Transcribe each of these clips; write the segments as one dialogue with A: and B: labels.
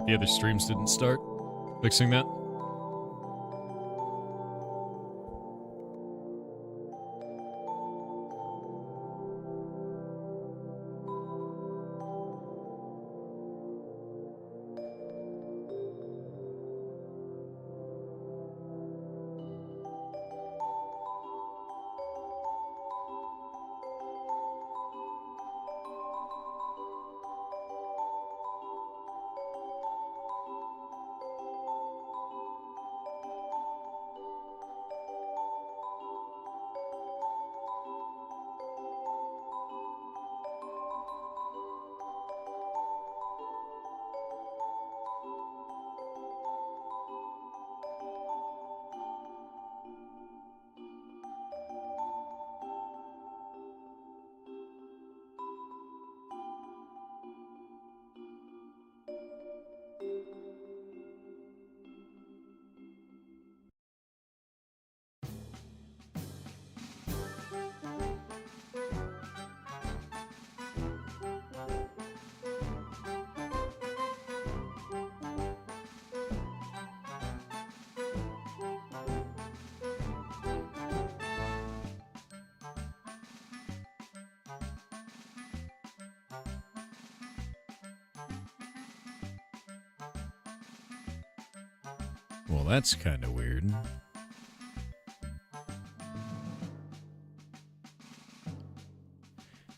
A: The other streams didn't start. Fixing that. Well, that's kind of weird.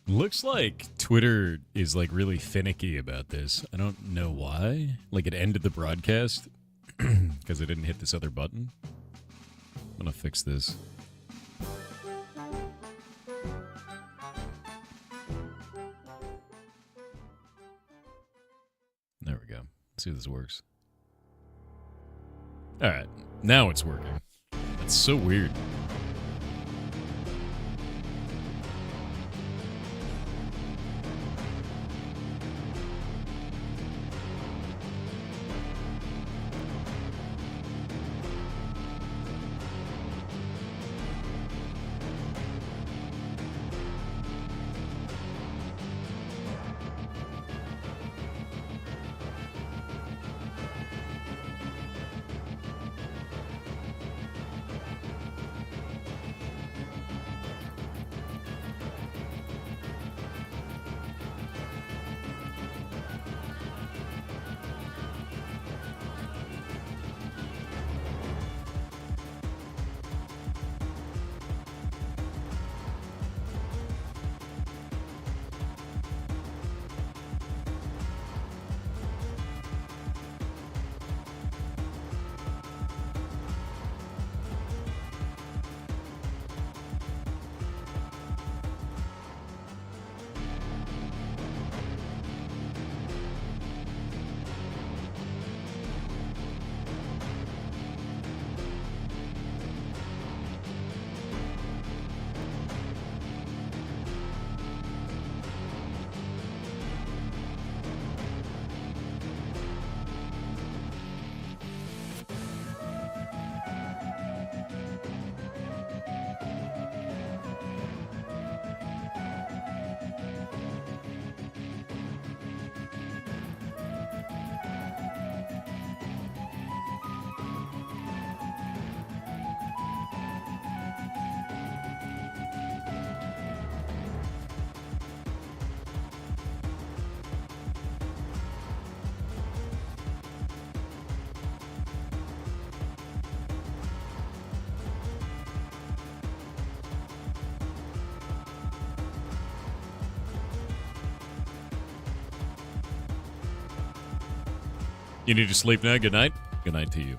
A: Looks like Twitter is like really finicky about this. I don't know why. Like it ended the broadcast because I didn't hit this other button. I'm gonna fix this. There we go. Let's see if this works. Alright, now it's working. That's so weird. You need to sleep now? Good night? Good night to you.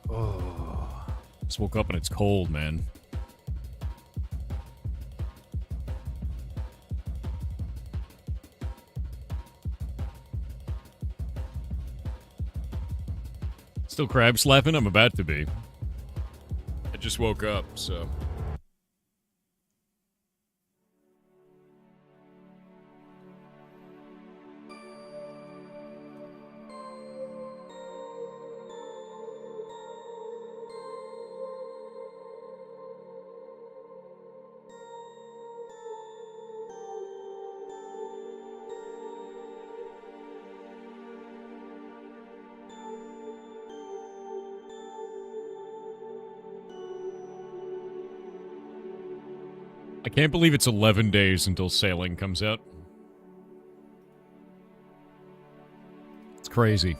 A: Oh. Just woke up and it's cold, man. Still crab slapping? I'm about to be. I just woke up, so... I can't believe it's 11 days until Sailing comes out. It's crazy.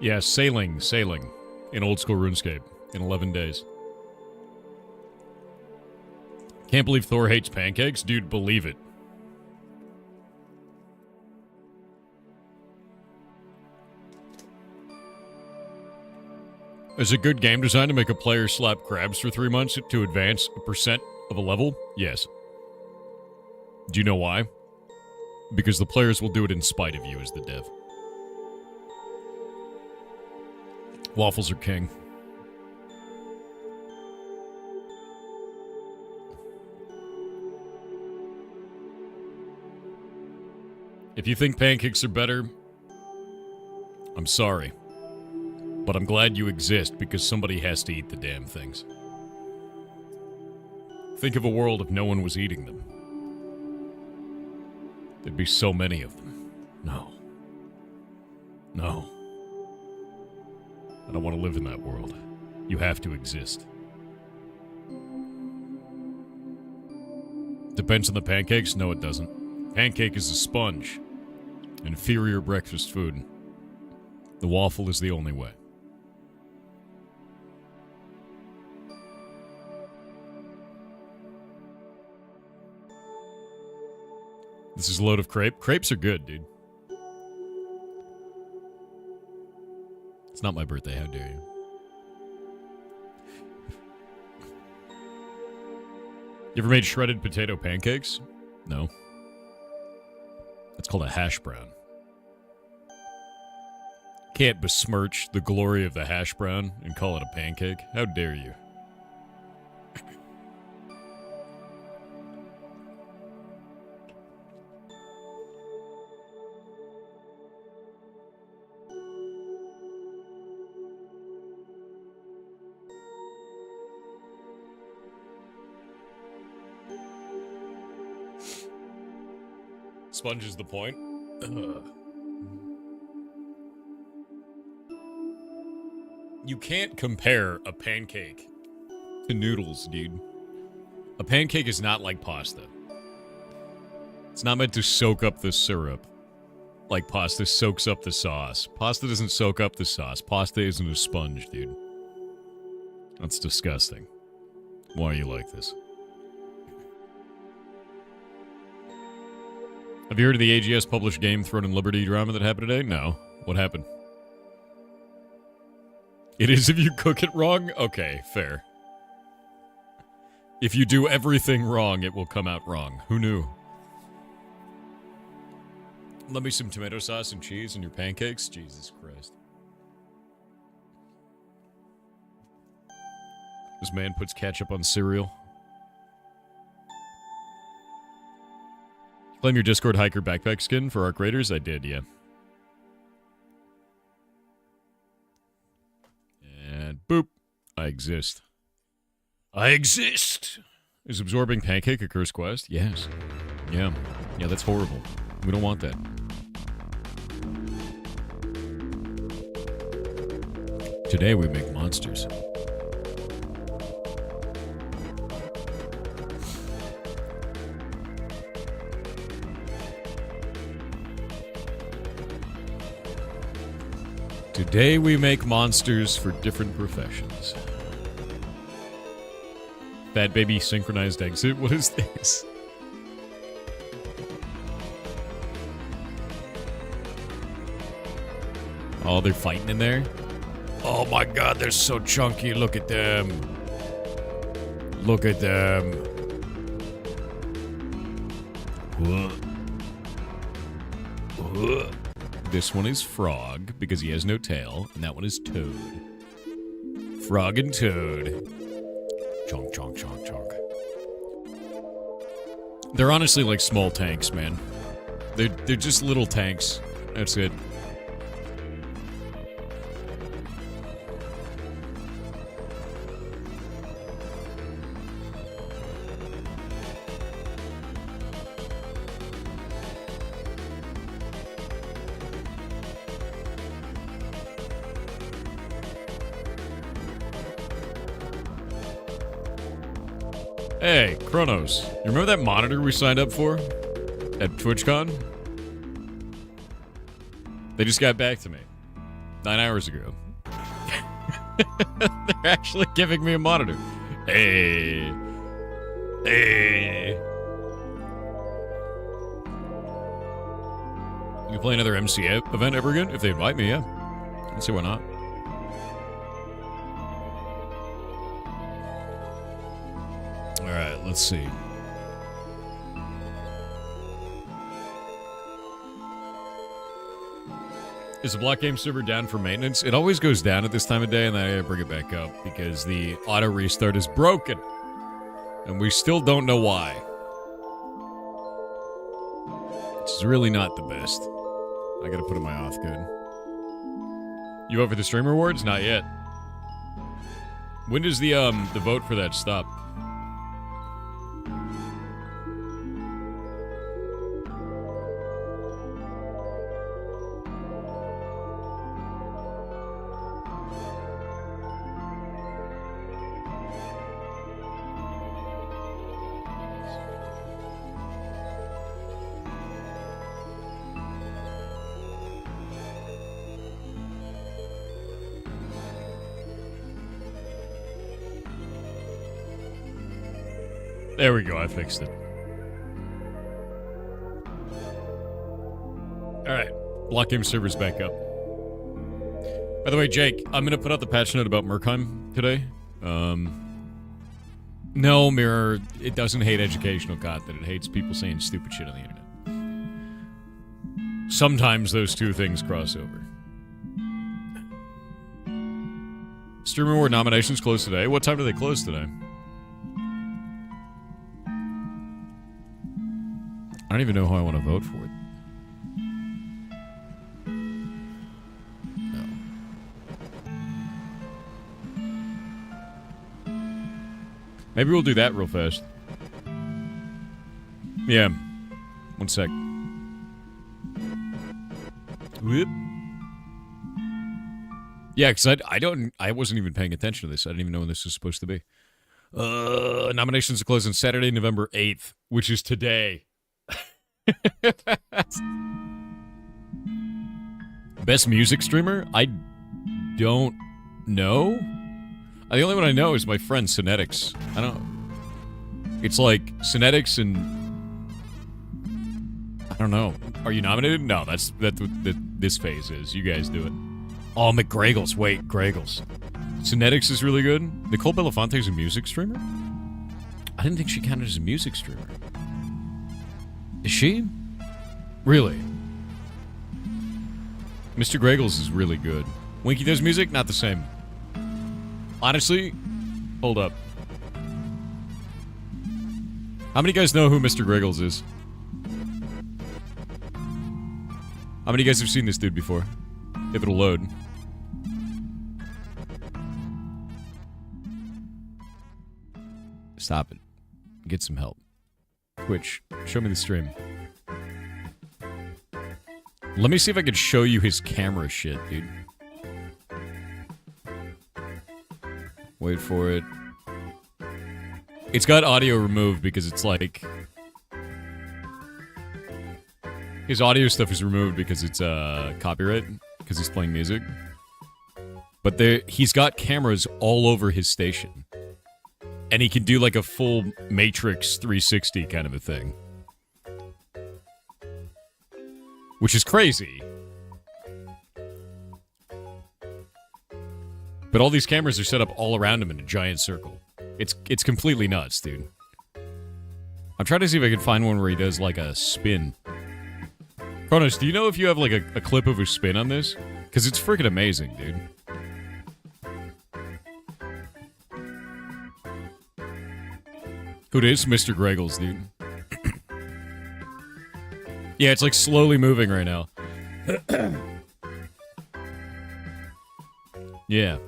A: Yeah, Sailing in old school RuneScape in 11 days. Can't believe Thor hates pancakes? Dude, believe it. Is it good game design to make a player slap crabs for 3 months to advance a percent of a level? Yes. Do you know why? Because the players will do it in spite of you as the dev. Waffles are king. If you think pancakes are better, I'm sorry. But I'm glad you exist because somebody has to eat the damn things. Think of a world if no one was eating them. There'd be so many of them. No. No. I don't want to live in that world. You have to exist. Depends on the pancakes? No, it doesn't. Pancake is a sponge. Inferior breakfast food. The waffle is the only way. This is a load of crepe. Crepes are good, dude. It's not my birthday, how dare you? You ever made shredded potato pancakes? No. That's called a hash brown. Can't besmirch the glory of the hash brown and call it a pancake. How dare you? Sponge is the point. Ugh. You can't compare a pancake to noodles, dude. A pancake is not like pasta. It's not meant to soak up the syrup like pasta soaks up the sauce. Pasta doesn't soak up the sauce. Pasta isn't a sponge, dude. That's disgusting. Why are you like this? Have you heard of the AGS published game Throne and Liberty drama that happened today? No. What happened? It is if you cook it wrong? Okay, fair. If you do everything wrong, it will come out wrong. Who knew? Let me some tomato sauce and cheese in your pancakes? Jesus Christ. This man puts ketchup on cereal. Claim your Discord hiker backpack skin for Arc Raiders? I did, yeah. And boop. I exist. I exist! Is absorbing pancake a cursed quest? Yes. Yeah. Yeah, that's horrible. We don't want that. Today we make monsters. Today we make monsters for different professions. Fat baby synchronized exit? What is this? Oh, they're fighting in there? Oh my god, they're so chunky. Look at them. Look at them. This one is Frog, because he has no tail, and that one is Toad. Frog and Toad. Chonk, chonk, chonk, chonk. They're honestly like small tanks, man. They're just little tanks. That's it. Hey, Kronos. You remember that monitor we signed up for? At TwitchCon? They just got back to me. 9 hours ago. They're actually giving me a monitor. Hey. Hey. You can play another MCA event ever again? If they invite me, yeah. Let's see why not. Alright, let's see. Is the block game server down for maintenance? It always goes down at this time of day, and then I bring it back up because the auto restart is broken. And we still don't know why. It's really not the best. I gotta put in my auth code. You vote for the streamer awards? Not yet. When does the vote for that stop? There we go, I fixed it. Alright, block game server's back up. By the way, Jake, I'm gonna put out the patch note about Murkheim today. No, Mirror, it doesn't hate educational content. It hates people saying stupid shit on the internet. Sometimes those two things cross over. Streamer Award nominations close today. What time do they close today? I don't even know how I want to vote for it. No. Maybe we'll do that real fast. Yeah. One sec. Whoop. Yeah, because I wasn't even paying attention to this. I didn't even know when this was supposed to be. Nominations are closing Saturday, November 8th, which is today. Best music streamer? I don't know. The only one I know is my friend Synetics. I don't. It's like Synetics and I don't know. Are you nominated? No, that's what this phase is. You guys do it. Oh, McGregles. Wait, Gregles. Synetics is really good. Nicole Belafonte is a music streamer? I didn't think she counted as a music streamer. Is she? Really? Mr. Gregles is really good. Winky does music? Not the same. Honestly, hold up. How many of you guys know who Mr. Gregles is? How many of you guys have seen this dude before? If it'll load. Stop it. Get some help. Twitch, show me the stream. Let me see if I can show you his camera shit, dude. Wait for it. It's got audio removed because it's like... His audio stuff is removed because it's copyright, because he's playing music. But he's got cameras all over his station. And he can do like a full Matrix 360 kind of a thing. Which is crazy. But all these cameras are set up all around him in a giant circle. It's completely nuts, dude. I'm trying to see if I can find one where he does like a spin. Kronos, do you know if you have like a clip of a spin on this? Because it's freaking amazing, dude. Who it is? Mr. Gregles, dude. Yeah, it's like slowly moving right now. Yeah.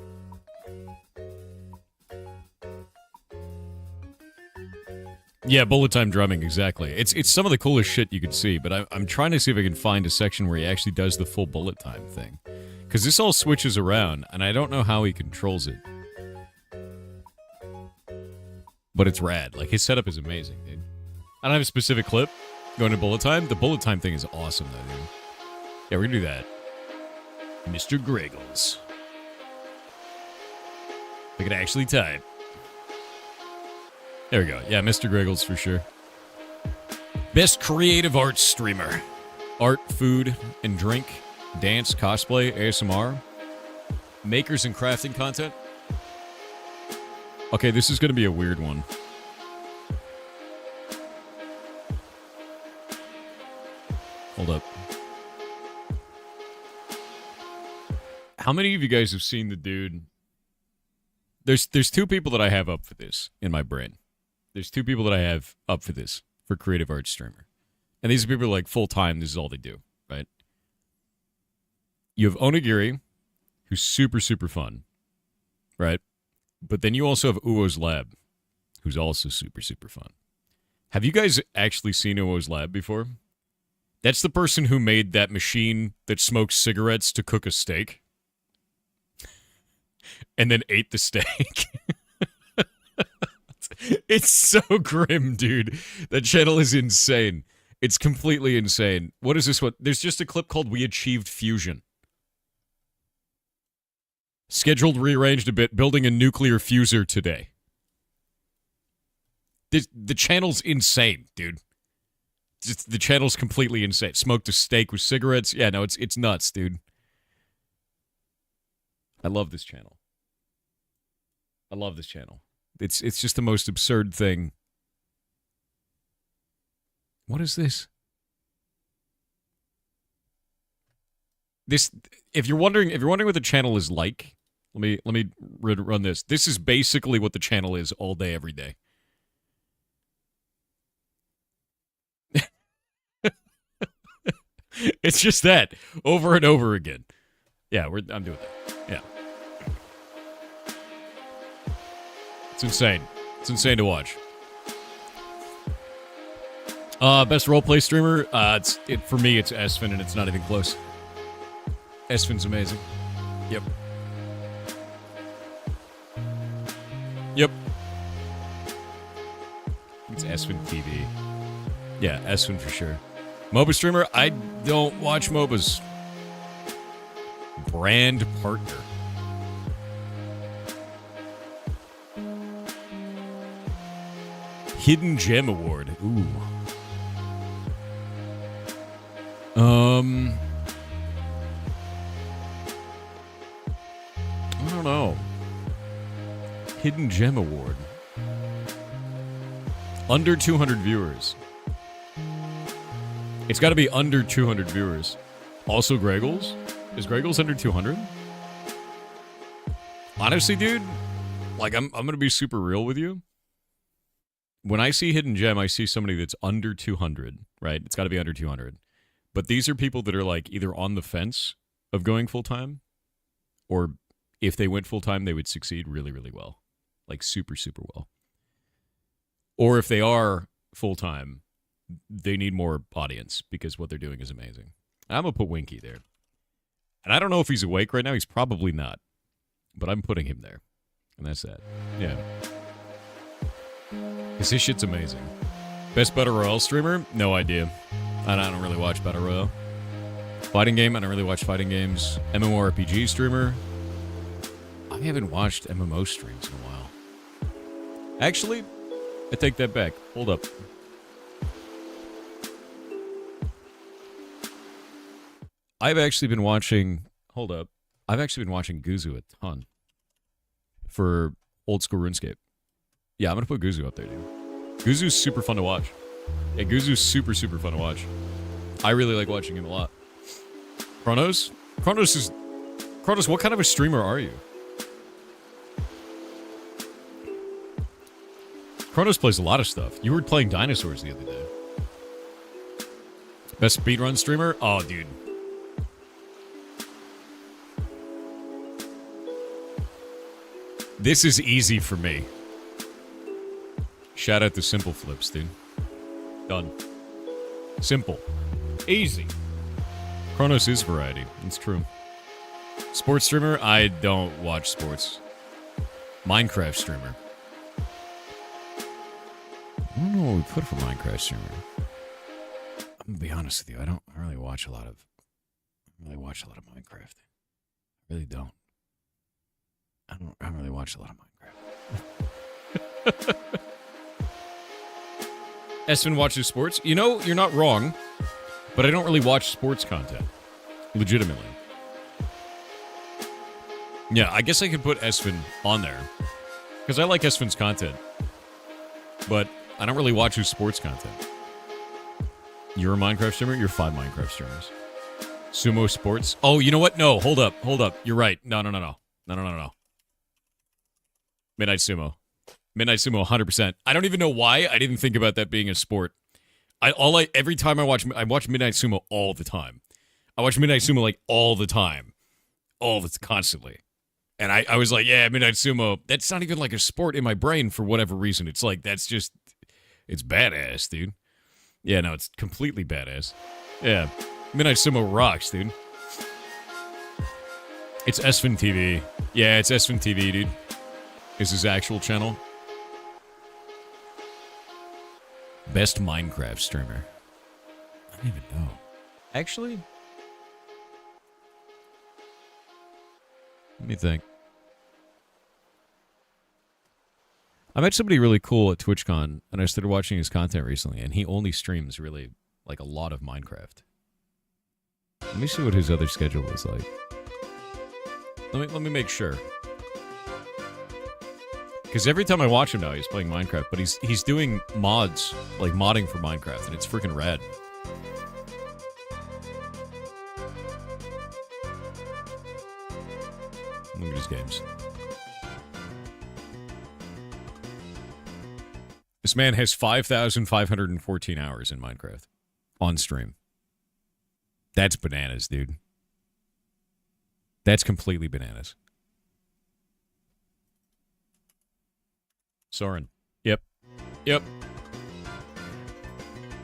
A: Yeah, bullet time drumming, exactly. It's some of the coolest shit you could see, but I'm trying to see if I can find a section where he actually does the full bullet time thing. Because this all switches around, and I don't know how he controls it. but it's rad. Like, his setup is amazing, dude. I don't have a specific clip going to bullet time. The bullet time thing is awesome, though, dude. Yeah, we're gonna do that. Mr. Griggles. I can actually type. There we go. Yeah, Mr. Griggles for sure. Best creative arts streamer. Art, food, and drink. Dance, cosplay, ASMR. Makers and crafting content. Okay, this is going to be a weird one. Hold up. How many of you guys have seen the dude? There's two people that I have up for this in my brain. There's two people that I have up for this, for creative arts streamer. And these are people like full-time, this is all they do, right? You have Onigiri, who's super, super fun, right? But then you also have Uo's Lab, who's also super, super fun. Have you guys actually seen Uo's Lab before? That's the person who made that machine that smokes cigarettes to cook a steak. And then ate the steak. It's so grim, dude. That channel is insane. It's completely insane. What is this one? There's just a clip called We Achieved Fusion. Scheduled rearranged a bit, building a nuclear fuser today. The channel's insane, dude. The channel's completely insane. Smoked a steak with cigarettes. Yeah, no, it's nuts, dude. I love this channel. I love this channel. It's just the most absurd thing. What is this? This, if you're wondering what the channel is like, let me run this. This is basically what the channel is all day, every day. It's just that over and over again. Yeah, I'm doing that. Yeah. It's insane. It's insane to watch. Best roleplay streamer? For me, it's Esfin, and it's not even close. Esfin's amazing. Yep. Yep. It's Esfin TV. Yeah, Esfin for sure. MOBA streamer? I don't watch MOBAs. Brand partner. Hidden Gem Award. Ooh. I don't know. Hidden Gem Award. Under 200 viewers. It's got to be under 200 viewers. Also Greggles? Is Greggles under 200? Honestly, dude, like I'm going to be super real with you. When I see Hidden Gem, I see somebody that's under 200, right? It's got to be under 200. But these are people that are like either on the fence of going full-time, or if they went full-time, they would succeed really, really well. Like super, super well. Or if they are full-time, they need more audience because what they're doing is amazing. I'm going to put Winky there. And I don't know if he's awake right now. He's probably not. But I'm putting him there. And that's that. Yeah. Because his shit's amazing. Best Battle Royale streamer? No idea. I don't really watch Battle Royale. Fighting game? I don't really watch fighting games. MMORPG streamer? I haven't watched MMO streams in a while. Actually, I take that back. Hold up. I've actually been watching... Hold up. I've actually been watching Guzu a ton. For old school RuneScape. Yeah, I'm going to put Guzu up there, dude. Guzu's super fun to watch. Yeah, Guzu's super, super fun to watch. I really like watching him a lot. Kronos? Kronos, what kind of a streamer are you? Kronos plays a lot of stuff. You were playing dinosaurs the other day. Best speedrun streamer? Oh, dude. This is easy for me. Shout out to Simple Flips, dude. Done. Simple. Easy. Kronos is variety. It's true. Sports streamer? I don't watch sports. Minecraft streamer. I don't know what we put for Minecraft streamer. I'm gonna be honest with you. I don't really watch a lot of Minecraft. I really don't. I don't really watch a lot of Minecraft. Esvin watches sports. You know, you're not wrong, but I don't really watch sports content. Legitimately. Yeah, I guess I could put Esvin on there. Because I like Esvin's content. But I don't really watch his sports content. You're a Minecraft streamer? You're 5 Minecraft streamers. Sumo Sports? Oh, you know what? No, hold up. You're right. No. Midnight Sumo. Midnight Sumo, 100%. I don't even know why I didn't think about that being a sport. Every time I watch Midnight Sumo all the time. I watch Midnight Sumo like all the time. Constantly. And I was like, yeah, Midnight Sumo, that's not even like a sport in my brain for whatever reason. It's like, it's badass, dude. Yeah, no, it's completely badass. Yeah, Midnight Sumo rocks, dude. It's Esvin TV. Yeah, it's Esvin TV, dude. Is his actual channel. Best Minecraft streamer. I don't even know. Actually, let me think. I met somebody really cool at TwitchCon, and I started watching his content recently, and he only streams really, like, a lot of Minecraft. Let me see what his other schedule is like. Let me make sure. Because every time I watch him now, he's playing Minecraft, but he's doing mods, like modding for Minecraft, and it's freaking rad. Look at his games. This man has 5,514 hours in Minecraft on stream. That's bananas, dude. That's completely bananas. Soren. Yep.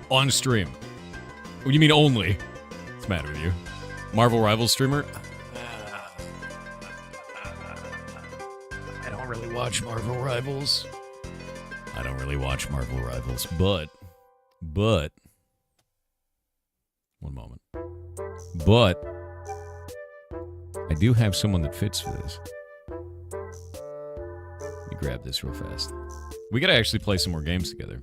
A: On stream. What do you mean only? What's the matter with you? Marvel Rivals streamer? I don't really watch Marvel Rivals. But one moment. But I do have someone that fits for this. Let me grab this real fast. We gotta actually play some more games together.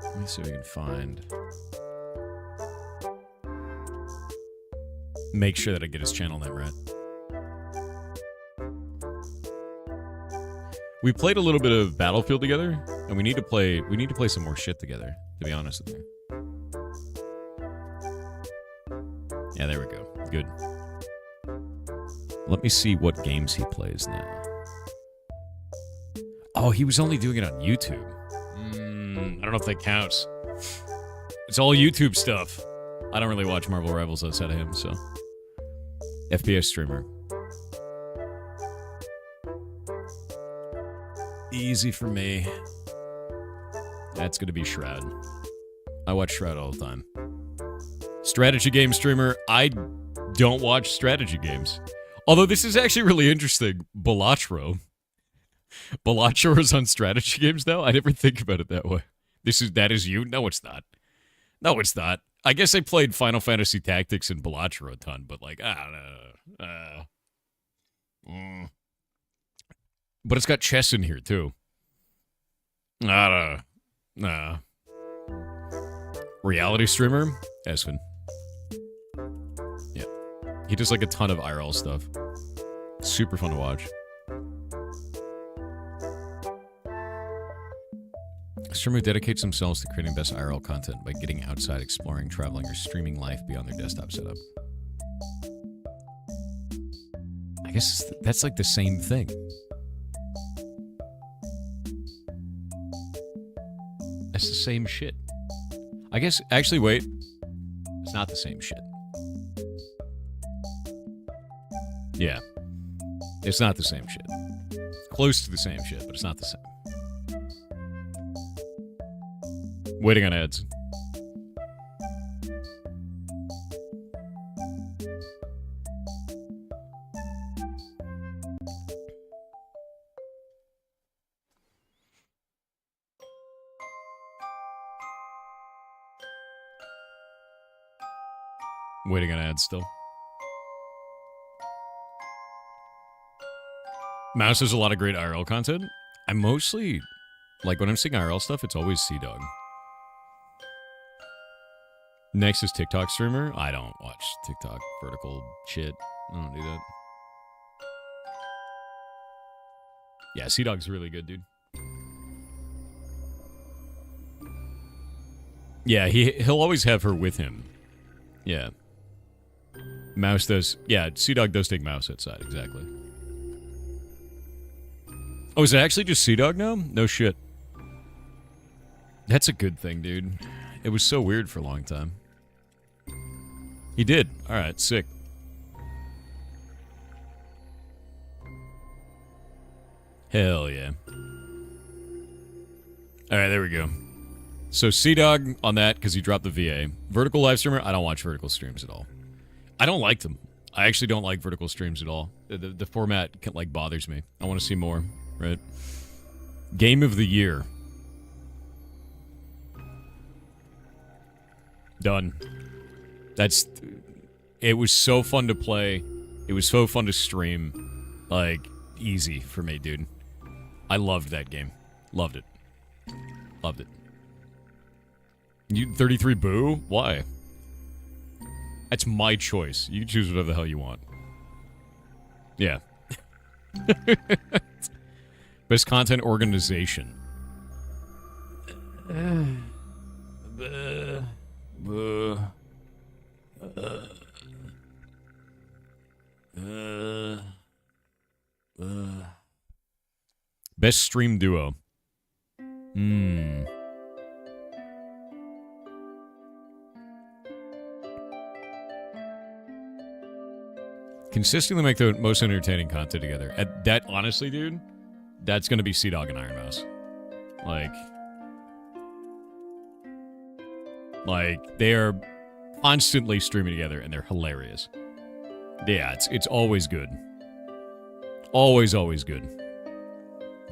A: Let me see if we can find. Make sure that I get his channel name right. We played a little bit of Battlefield together, and we need to play some more shit together, to be honest with you. Yeah, there we go. Good. Let me see what games he plays now. Oh, he was only doing it on YouTube. I don't know if that counts. It's all YouTube stuff. I don't really watch Marvel Rivals outside of him, so. FPS streamer. Easy for me. That's gonna be Shroud. I watch Shroud all the time. Strategy game streamer. I don't watch strategy games. Although this is actually really interesting. Balatro. Balatro is on strategy games now? I never think about it that way. That is you? No, it's not. No, it's not. I guess I played Final Fantasy Tactics and Balatro a ton, but like, I don't know. But it's got chess in here, too. I don't know. Reality streamer? Esvin. Yeah. He does like a ton of IRL stuff. Super fun to watch. A streamer dedicates themselves to creating best IRL content by getting outside, exploring, traveling, or streaming life beyond their desktop setup. I guess that's like the same thing. That's the same shit. I guess, actually, wait. It's not the same shit. Yeah. It's not the same shit. It's close to the same shit, but it's not the same. Waiting on ads. Waiting on ads still. Mouse has a lot of great IRL content. I mostly, like, when I'm seeing IRL stuff, it's always Sea-Dog. Next is TikTok streamer. I don't watch TikTok vertical shit. I don't do that. Yeah, Sea-Dog's really good, dude. Yeah, he'll always have her with him. Yeah. Mouse does... Yeah, Sea-Dog does take Mouse outside, exactly. Oh, is it actually just Sea-Dog now? No shit. That's a good thing, dude. It was so weird for a long time. He did. Alright, sick. Hell yeah. Alright, there we go. So Sea-Dog on that, because he dropped the VA. Vertical live streamer, I don't watch vertical streams at all. I don't like them. I actually don't like vertical streams at all. The format, like, bothers me. I want to see more, right? Game of the year. Done. That's... It was so fun to play. It was so fun to stream. Like, easy for me, dude. I loved that game. Loved it. Loved it. You 33 boo? Why? That's my choice. You can choose whatever the hell you want. Yeah. Best content organization. Best stream duo. Consistently make the most entertaining content together. That, honestly, dude, that's gonna be Sea-Dog and Iron Mouse. Like, they are constantly streaming together, and they're hilarious. Yeah, it's always good. Always, always good.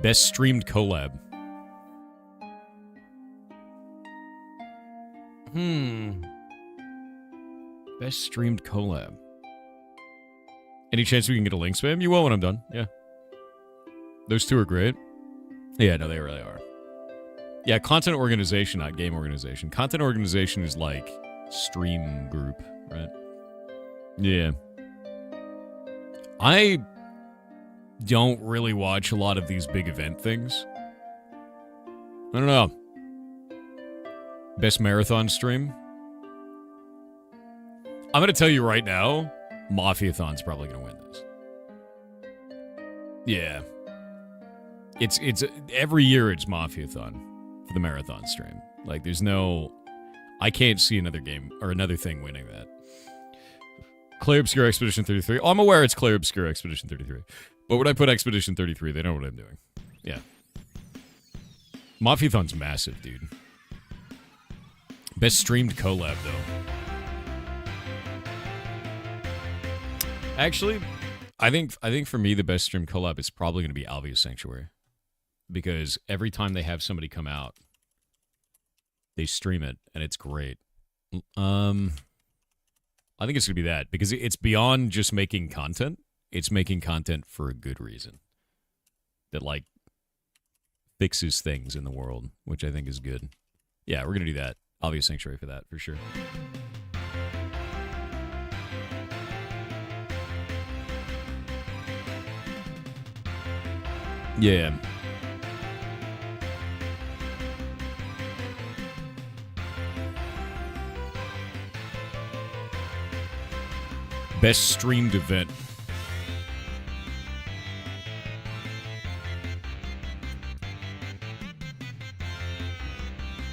A: Best streamed collab. Best streamed collab. Any chance we can get a link spam? You will when I'm done. Yeah. Those two are great. Yeah, no, they really are. Yeah, content organization, not game organization. Content organization is like stream group, right? Yeah. I don't really watch a lot of these big event things. I don't know. Best marathon stream? I'm going to tell you right now, Mafiathon's probably going to win this. Yeah. It's every year it's Mafiathon for the marathon stream. Like, there's no... I can't see another game or another thing winning that. Clay Obscure Expedition 33. Oh, I'm aware it's Clay Obscure Expedition 33. But when I put Expedition 33, they know what I'm doing. Yeah. Mafiathon's massive, dude. Best streamed collab, though. Actually, I think for me the best streamed collab is probably going to be Albius Sanctuary. Because every time they have somebody come out, they stream it, and it's great. I think it's going to be that, because it's beyond just making content. It's making content for a good reason. That, like, fixes things in the world, which I think is good. Yeah, we're going to do that. Obvious Sanctuary for that, for sure. Yeah. Best streamed event.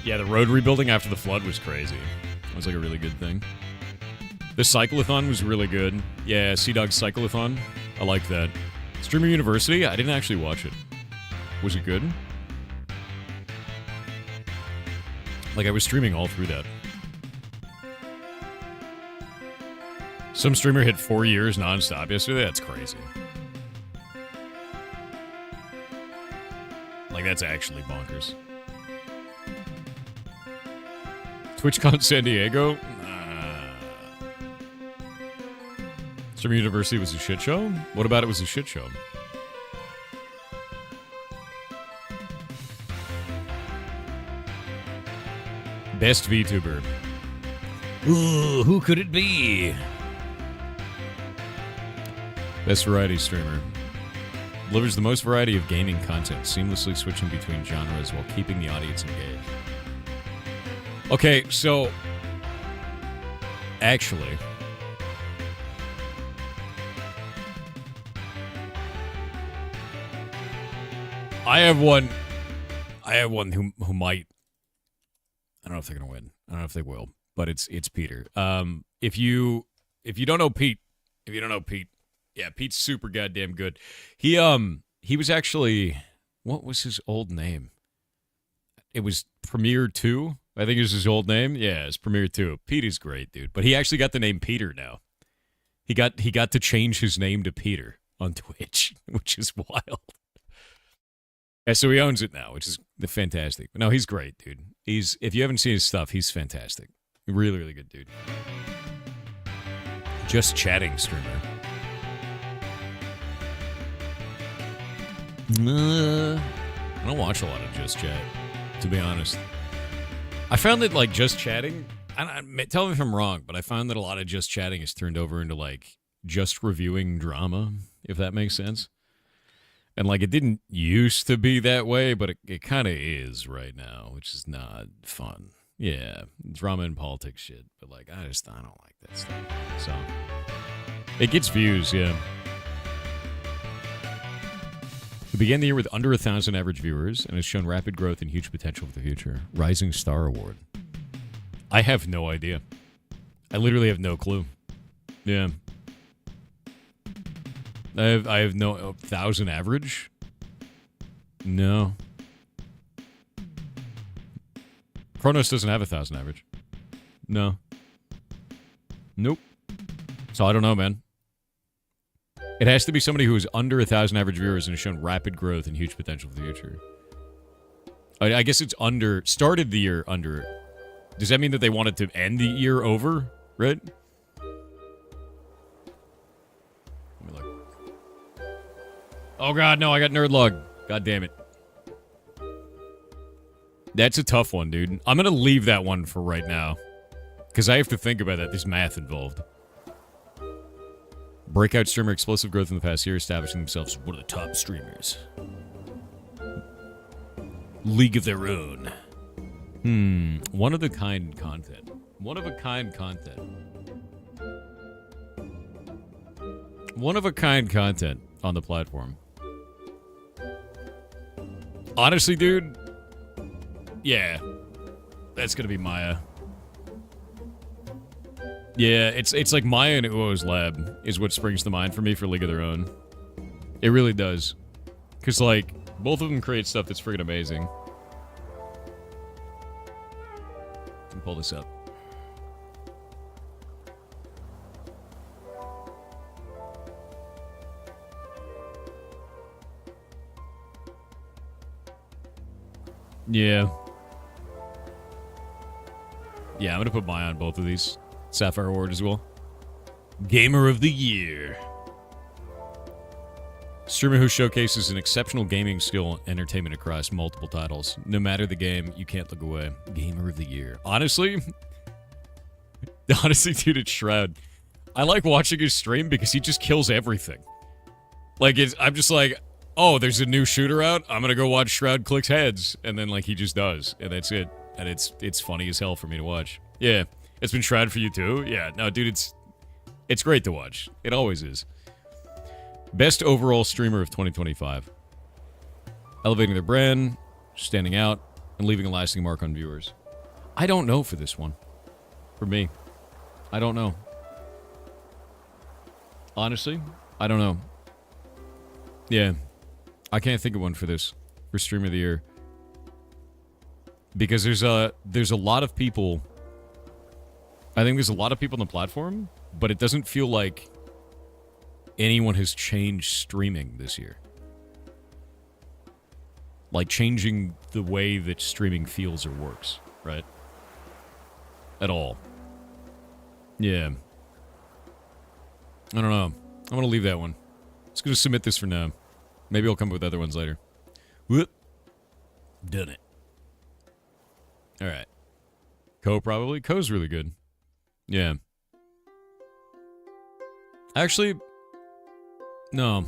A: Yeah, the road rebuilding after the flood was crazy. It was like a really good thing. The Cyclothon was really good. Yeah, Sea-Dog's Cyclothon. I liked that. Streamer University? I didn't actually watch it. Was it good? Like, I was streaming all through that. Some streamer hit 4 years nonstop yesterday? That's crazy. Like, that's actually bonkers. TwitchCon San Diego? Streamer University was a shit show? What about it was a shit show? Best VTuber. Ooh, who could it be? Best variety streamer. Delivers the most variety of gaming content, seamlessly switching between genres while keeping the audience engaged. Okay, so... Actually... I have one who might... I don't know if they're going to win. I don't know if they will, but it's Peter. If you don't know Pete, yeah, Pete's super goddamn good. He was actually, what was his old name? It was Premier 2. I think it was his old name. Yeah, it's Premier 2. Pete is great, dude. But he actually got the name Peter now. He got to change his name to Peter on Twitch, which is wild. Yeah, so he owns it now, which is fantastic. No, he's great, dude. If you haven't seen his stuff, he's fantastic. Really, really good dude. Just Chatting streamer. I don't watch a lot of Just Chat, to be honest. I found that, like, Just Chatting, tell me if I'm wrong, but I found that a lot of Just Chatting is turned over into, like, just reviewing drama, if that makes sense. And, like, it didn't used to be that way, but it kind of is right now, which is not fun. Yeah, drama and politics shit. But, like, I don't like that stuff. So, it gets views, yeah. We began the year with under 1,000 average viewers and has shown rapid growth and huge potential for the future. Rising Star Award. I have no idea. I literally have no clue. Yeah. I have no 1,000 average? No. Kronos doesn't have 1,000 average. No. Nope. So I don't know, man. It has to be somebody who is under 1,000 average viewers and has shown rapid growth and huge potential for the future. I guess it's under... Started the year under... Does that mean that they wanted to end the year over? Right? Let me look. Oh god, no, I got nerd log. God damn it. That's a tough one, dude. I'm gonna leave that one for right now. Because I have to think about that. There's math involved. Breakout streamer, explosive growth in the past year, establishing themselves as one of the top streamers. League of their own. One of a kind content. One of a kind content. One of a kind content on the platform. Honestly, dude, yeah, that's gonna be Maya. Yeah, it's like Maya and Uo's Lab is what springs to mind for me for League of Their Own. It really does. Because, like, both of them create stuff that's friggin' amazing. Let me pull this up. Yeah. Yeah, I'm gonna put Maya on both of these. Sapphire Award as well. Gamer of the Year. Streamer who showcases an exceptional gaming skill and entertainment across multiple titles. No matter the game, you can't look away. Gamer of the Year. Honestly, dude, it's Shroud. I like watching his stream because he just kills everything. Like, I'm just like, oh, there's a new shooter out? I'm gonna go watch Shroud clicks heads. And then, like, he just does. And that's it. And it's funny as hell for me to watch. Yeah. It's been Shroud for you too? Yeah, no, dude, it's great to watch. It always is. Best overall streamer of 2025. Elevating their brand, standing out, and leaving a lasting mark on viewers. I don't know for this one. For me. I don't know. Honestly, I don't know. Yeah. I can't think of one for this. For Streamer of the Year. Because there's a lot of people... I think there's a lot of people on the platform, but it doesn't feel like anyone has changed streaming this year. Like, changing the way that streaming feels or works, right? At all. Yeah. I don't know. I'm going to leave that one. Just going to submit this for now. Maybe I'll come up with other ones later. Whoop. Done it. All right. Co probably. Co's really good. Yeah. Actually, no.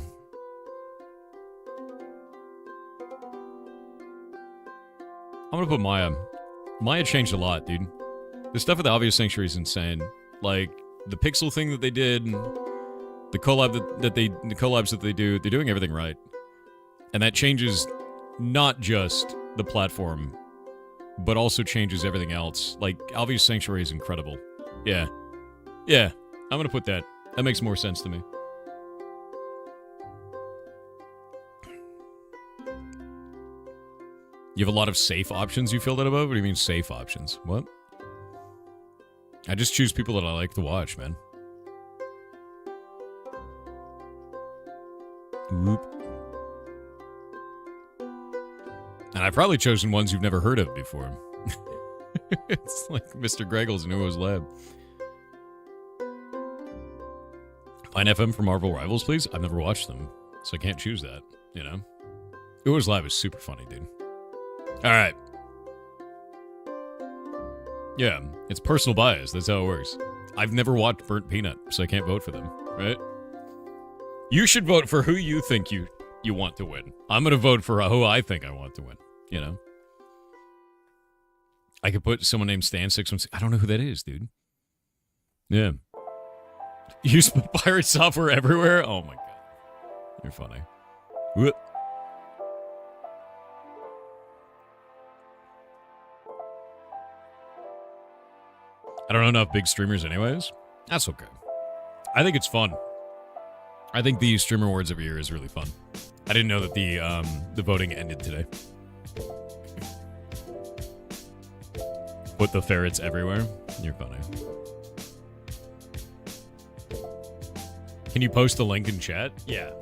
A: I'm going to put Maya. Maya changed a lot, dude. The stuff with the Obvious Sanctuary is insane. Like, the pixel thing that they did, the collabs that they do, they're doing everything right. And that changes not just the platform, but also changes everything else. Like, Obvious Sanctuary is incredible. Yeah. Yeah, I'm going to put that. That makes more sense to me. You have a lot of safe options you filled out above? What do you mean safe options? What? I just choose people that I like to watch, man. Whoop. And I've probably chosen ones you've never heard of before. It's like Mr. Greggles and Uo's Lab. Pine FM for Marvel Rivals, please? I've never watched them, so I can't choose that, you know? Uo's Lab is super funny, dude. All right. Yeah, it's personal bias. That's how it works. I've never watched Burnt Peanut, so I can't vote for them, right? You should vote for who you think you want to win. I'm going to vote for who I think I want to win, you know? I could put someone named Stan616. I don't know who that is, dude. Yeah. Use pirate software everywhere? Oh, my God. You're funny. Whoop. I don't know enough big streamers anyways. That's okay. I think it's fun. I think the Streamer Awards every year is really fun. I didn't know that the voting ended today. Put the ferrets everywhere. You're funny. Can you post the link in chat? Yeah.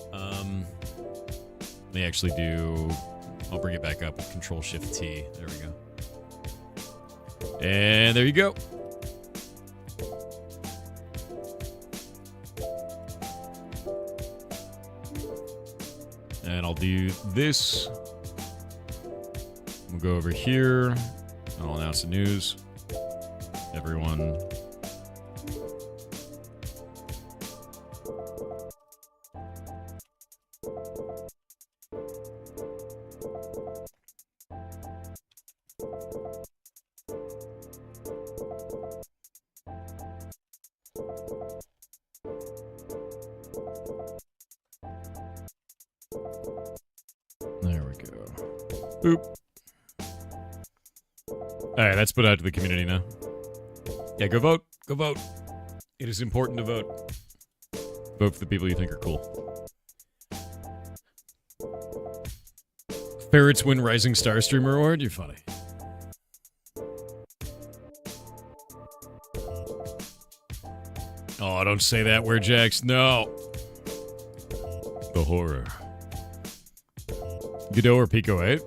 A: They actually do. I'll bring it back up with Control-Shift-T. There we go. And there you go. And I'll do this. We'll go over here. I'll announce the news. Everyone. There we go. Boop. Alright, that's put out to the community now. Yeah, go vote. Go vote. It is important to vote. Vote for the people you think are cool. Ferrets win Rising Star Streamer Award? You're funny. Oh, don't say that, Jax. No. The horror. Godot or Pico 8?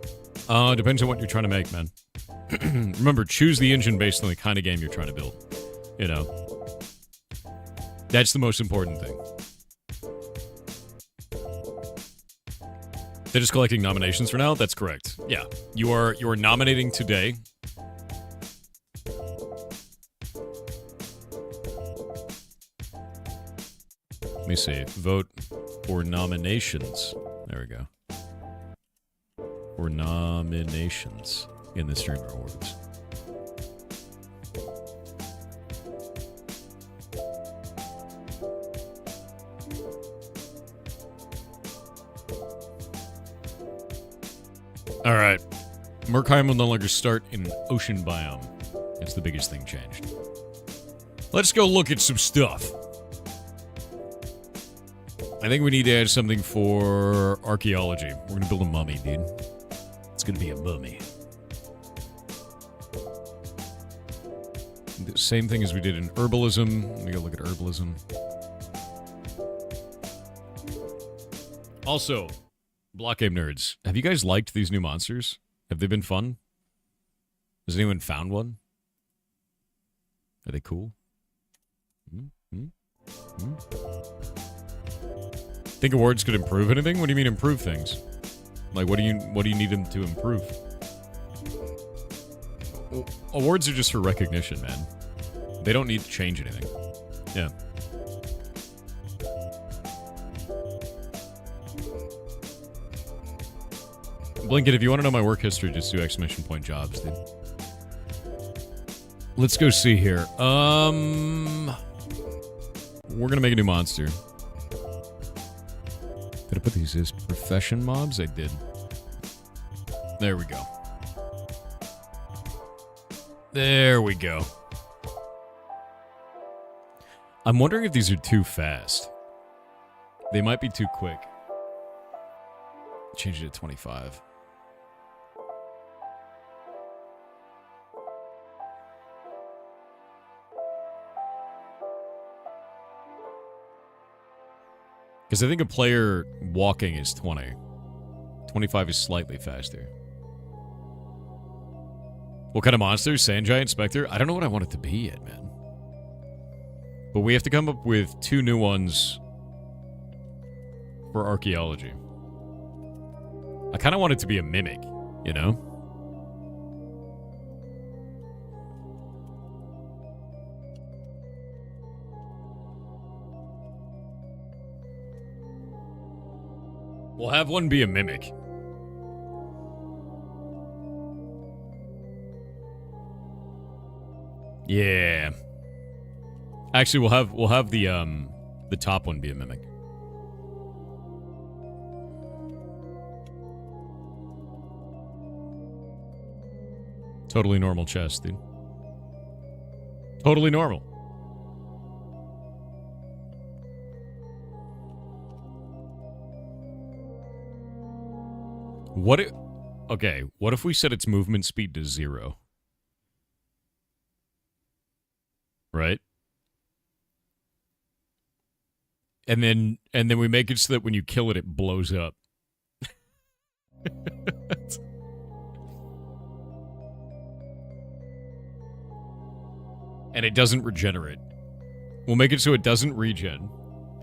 A: Depends on what you're trying to make, man. Remember, choose the engine based on the kind of game you're trying to build. You know? That's the most important thing. They're just collecting nominations for now? That's correct. Yeah. You are nominating today. Let me see. Vote for nominations. There we go. For nominations in the Streamer Awards. All right. Murkheim will no longer start in ocean biome. That's the biggest thing changed. Let's go look at some stuff. I think we need to add something for archaeology. We're going to build a mummy, dude. It's going to be a mummy. The same thing as we did in herbalism. Let me go look at herbalism. Also, Block Game Nerds, have you guys liked these new monsters? Have they been fun? Has anyone found one? Are they cool? Think awards could improve anything? What do you mean improve things? Like, what do you need them to improve? Well, awards are just for recognition, man. They don't need to change anything. Yeah. Blinket, if you want to know my work history, just do exclamation point jobs, dude. Let's go see here. We're gonna make a new monster. Did I put these as profession mobs? I did. There we go. There we go. I'm wondering if these are too fast. They might be too quick. Change it to 25. Because I think a player walking is 20. 25 is slightly faster. What kind of monster? Sand Giant Spectre? I don't know what I want it to be yet, man. But we have to come up with 2 new ones for archaeology. I kind of want it to be a mimic, you know? We'll have one be a mimic. Yeah. Actually, we'll have the top one be a mimic. Totally normal chest, dude. Totally normal. What if... Okay, what if we set its movement speed to 0? Right? And then we make it so that when you kill it, it blows up. And it doesn't regenerate. We'll make it so it doesn't regen.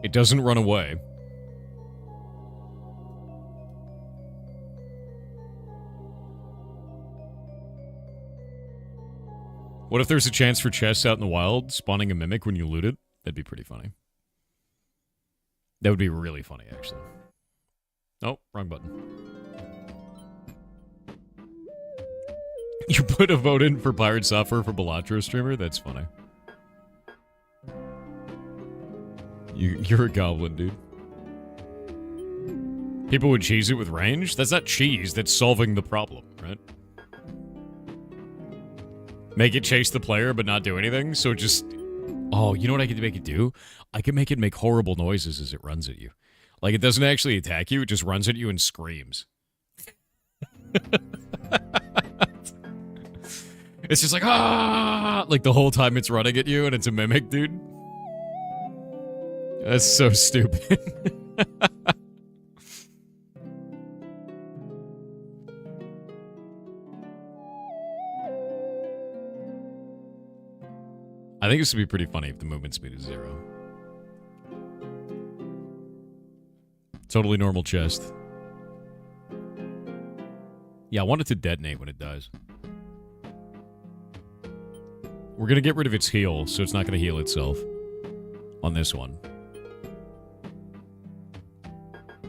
A: It doesn't run away. What if there's a chance for chests out in the wild, spawning a mimic when you loot it? That'd be pretty funny. That would be really funny, actually. Oh, wrong button. You put a vote in for Pirate Software for Balatro streamer? That's funny. You're a goblin, dude. People would cheese it with range? That's not cheese, that's solving the problem, right? Make it chase the player but not do anything, so it just... Oh, you know what I could make it do? I can make it make horrible noises as it runs at you. Like, it doesn't actually attack you, it just runs at you and screams. It's just like, ah! Like, the whole time it's running at you, and it's a mimic, dude. That's so stupid. I think this would be pretty funny if the movement speed is 0. Totally normal chest. Yeah, I want it to detonate when it dies. We're going to get rid of its heal, so it's not going to heal itself on this one.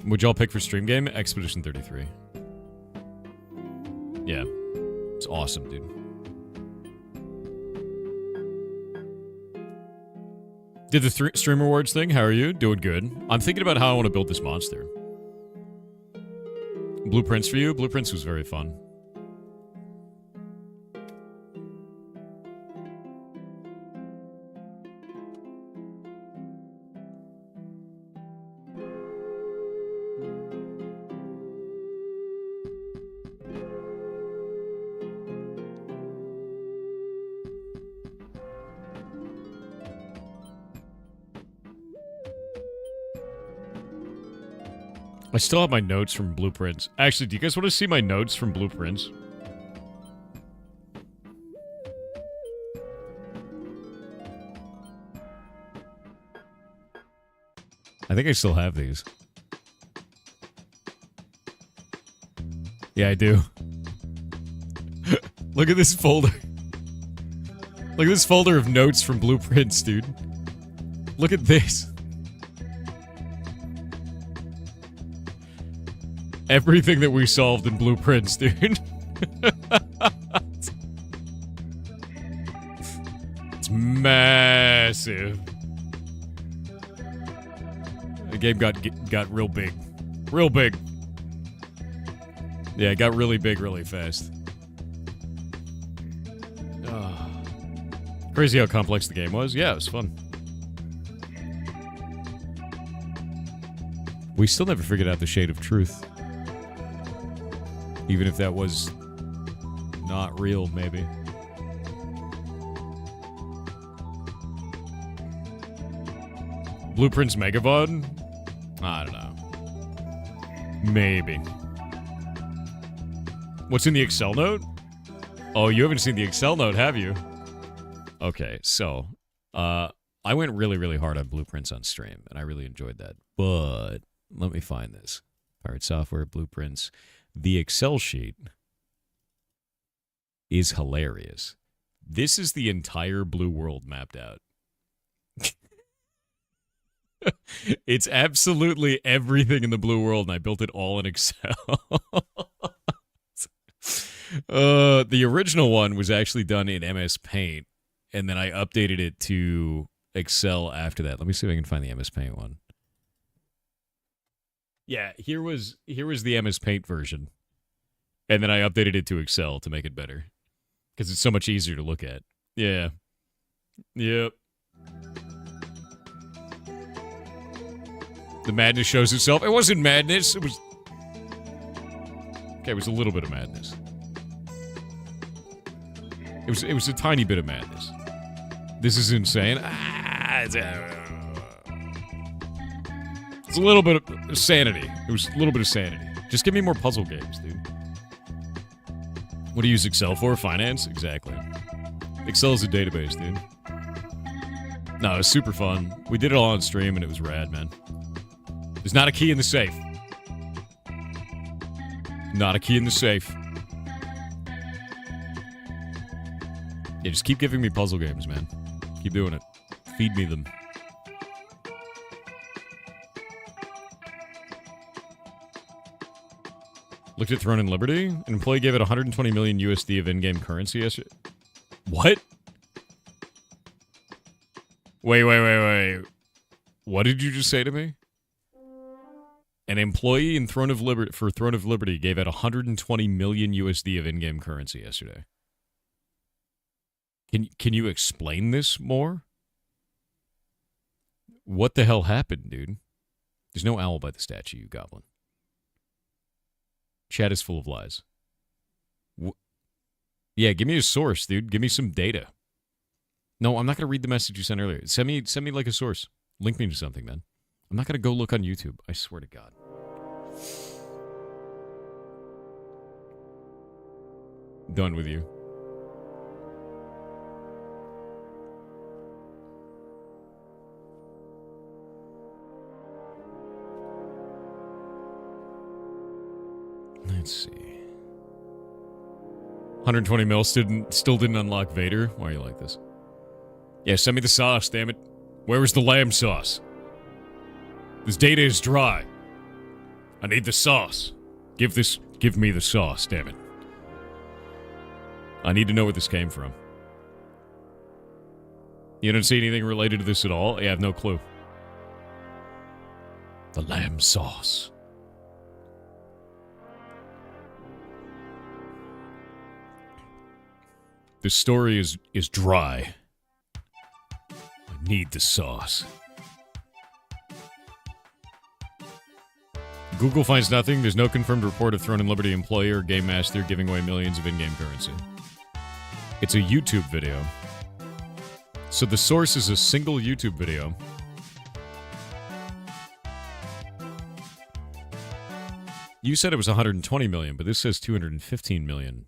A: Would y'all pick for stream game? Expedition 33. Yeah. It's awesome, dude. Did the stream rewards thing? How are you? Doing good. I'm thinking about how I want to build this monster. Blueprints for you? Blueprints was very fun. I still have my notes from Blueprints. Actually, do you guys want to see my notes from Blueprints? I think I still have these. Yeah, I do. Look at this folder. Look at this folder of notes from blueprints, dude. Look at this. Everything that we solved in blueprints, dude. It's massive. The game got real big. Real big. Yeah, it got really big really fast. Crazy how complex the game was. Yeah, it was fun. We still never figured out the shade of truth. Even if that was not real, maybe. Blueprints Megavod? I don't know. Maybe. What's in the Excel note? Oh, you haven't seen the Excel note, have you? Okay, so, I went really, really hard on blueprints on stream, and I really enjoyed that. But, let me find this. Pirate Software, blueprints. The Excel sheet is hilarious. This is the entire blue world mapped out. It's absolutely everything in the blue world, and I built it all in Excel. The original one was actually done in MS Paint, and then I updated it to Excel after that. Let me see if I can find the MS Paint one. Yeah, here was the MS Paint version, and then I updated it to Excel to make it better, because it's so much easier to look at. Yeah. Yep. The madness shows itself. It wasn't madness. It was... Okay, it was a little bit of madness. It was a tiny bit of madness. This is insane. It's a little bit of sanity. It was a little bit of sanity. Just give me more puzzle games, dude. What do you use Excel for? Finance? Exactly. Excel is a database, dude. No, it was super fun. We did it all on stream, and it was rad, man. There's not a key in the safe. Not a key in the safe. Yeah, just keep giving me puzzle games, man. Keep doing it. Feed me them. Looked at Throne and Liberty. An employee gave it 120 million USD of in-game currency yesterday. What? Wait. What did you just say to me? An employee in Throne of Liberty gave out 120 million USD of in-game currency yesterday. Can you explain this more? What the hell happened, dude? There's no owl by the statue, you goblin. Chat is full of lies. Yeah, give me a source, dude. Give me some data. No, I'm not going to read the message you sent earlier. Send me like a source. Link me to something, man. I'm not going to go look on YouTube. I swear to God. Done with you. Let's see. 120 mil still didn't unlock Vader. Why are you like this? Yeah, send me the sauce, damn it. Where is the lamb sauce? This data is dry. I need the sauce. Give me the sauce, damn it. I need to know where this came from. You don't see anything related to this at all? I have no clue. The lamb sauce. This story is dry. I need the sauce. Google finds nothing. There's no confirmed report of Throne and Liberty employee or game master giving away millions of in-game currency. It's a YouTube video. So the source is a single YouTube video. You said it was 120 million, but this says 215 million.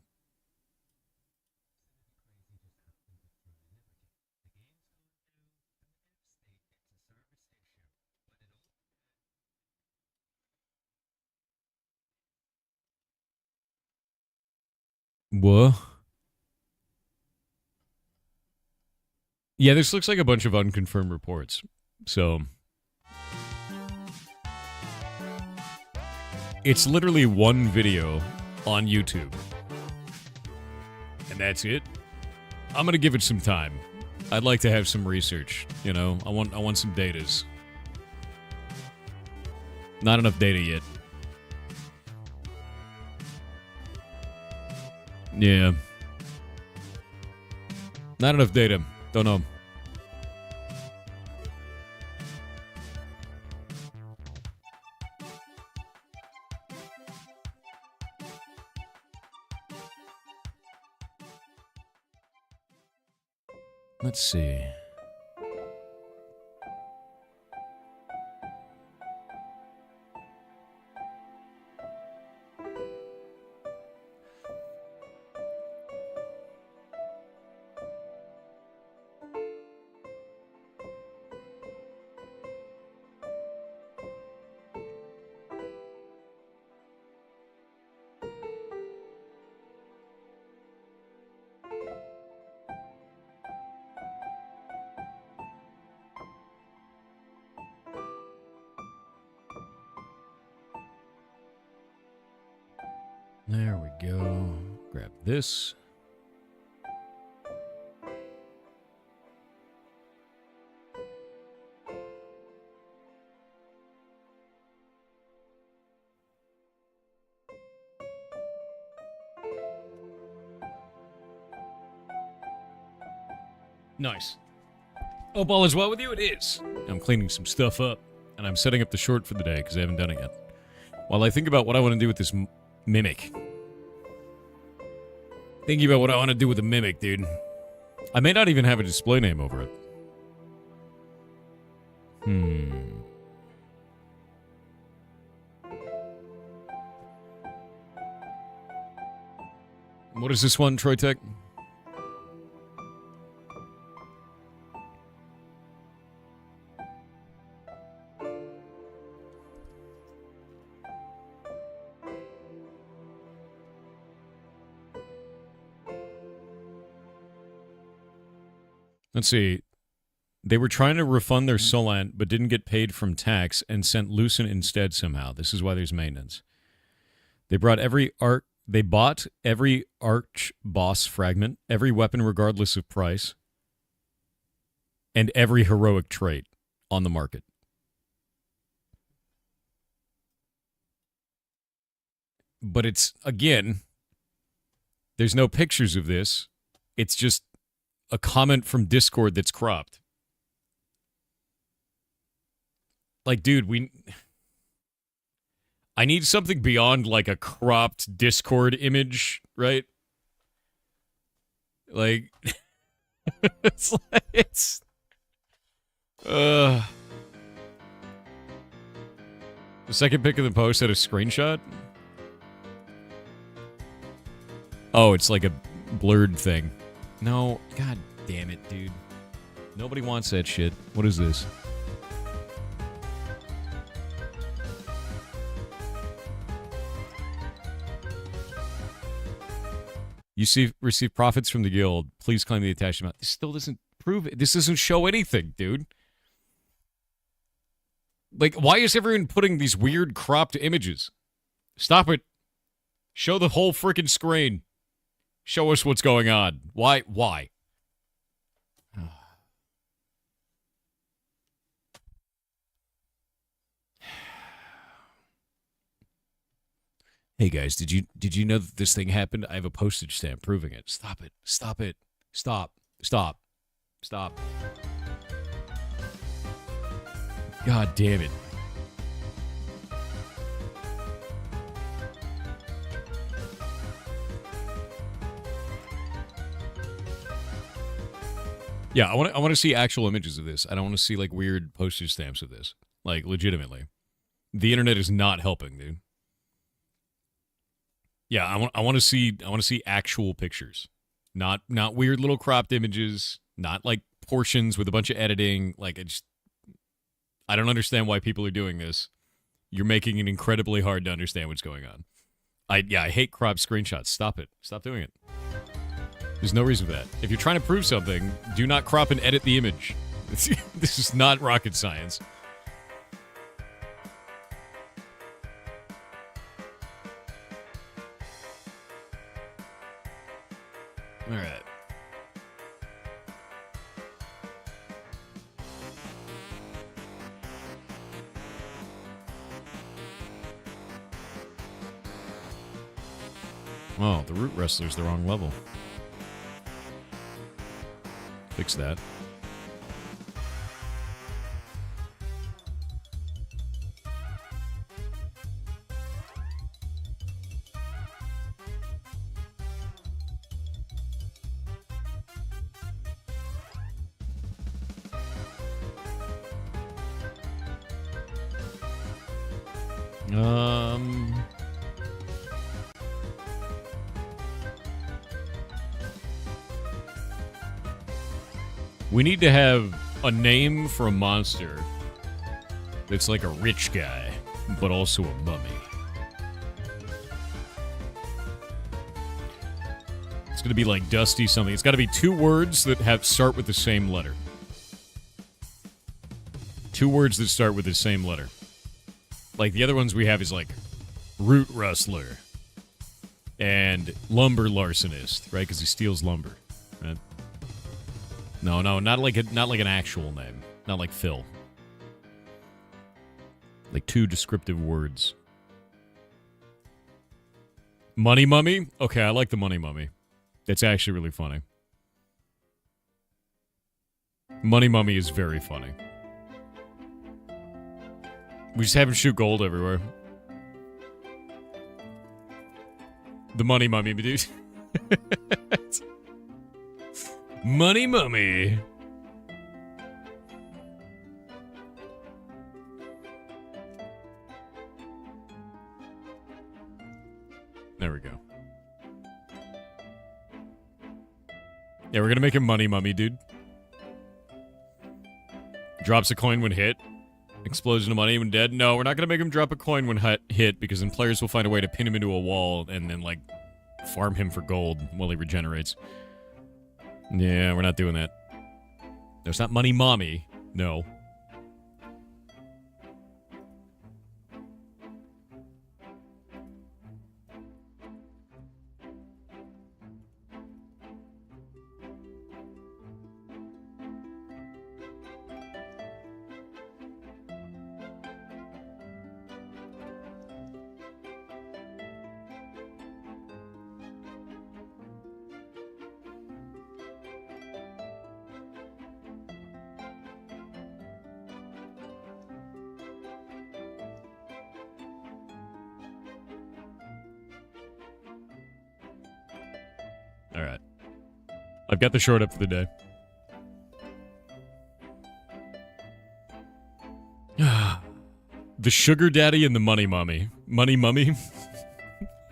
A: What? Yeah, this looks like a bunch of unconfirmed reports. So it's literally one video on YouTube. And that's it. I'm gonna give it some time. I'd like to have some research, you know. I want some datas. Not enough data yet. Yeah. Not enough data. Don't know. Let's see. There we go. Grab this. Nice. Hope all is well with you. It is. I'm cleaning some stuff up, and I'm setting up the short for the day because I haven't done it yet. While I think about what I want to do with this mimic. Thinking about what I want to do with the mimic, dude. I may not even have a display name over it. What is this one, Troy Tech? Let's see. They were trying to refund their Solant, but didn't get paid from tax and sent Lucent instead somehow. This is why there's maintenance. They bought every arch boss fragment, every weapon regardless of price, and every heroic trait on the market. But it's, again, there's no pictures of this. It's just a comment from Discord that's cropped. Like, dude, I need something beyond, like, a cropped Discord image, right? Like, the second pic of the post had a screenshot? Oh, it's like a blurred thing. No, god damn it, dude. Nobody wants that shit. What is this? You receive profits from the guild. Please claim the attached amount. This still doesn't prove it. This doesn't show anything, dude. Like, why is everyone putting these weird cropped images? Stop it. Show the whole freaking screen. Show us what's going on. Why? Hey guys, did you know that this thing happened? I have a postage stamp proving it. Stop it. Stop it. Stop. Stop. Stop. God damn it. Yeah, I want to see actual images of this. I don't want to see like weird postage stamps of this. Like legitimately. The internet is not helping, dude. Yeah, I want to see actual pictures. Not weird little cropped images, not like portions with a bunch of editing. Like I don't understand why people are doing this. You're making it incredibly hard to understand what's going on. I hate crop screenshots. Stop it. Stop doing it. There's no reason for that. If you're trying to prove something, do not crop and edit the image. This is not rocket science. All right. Oh, the Root Wrestler's the wrong level. Fix that. We need to have a name for a monster that's like a rich guy, but also a mummy. It's going to be like Dusty something. It's got to be 2 words that start with the same letter. 2 words that start with the same letter. Like the other ones we have is like Root Rustler and Lumber Larcenist, right? Because he steals lumber, right? No, not like an actual name. Not like Phil. Like 2 descriptive words. Money Mummy? Okay, I like the Money Mummy. It's actually really funny. Money Mummy is very funny. We just have him shoot gold everywhere. The Money Mummy, dude. Money Mummy. There we go. Yeah, we're gonna make him Money Mummy, dude. Drops a coin when hit. Explosion of money when dead. No, we're not gonna make him drop a coin when hit, because then players will find a way to pin him into a wall and then, like, farm him for gold while he regenerates. Yeah, we're not doing that. No, it's not Money Mommy. No. Alright. I've got the short up for the day. The Sugar Daddy and the Money Mummy. Money Mummy?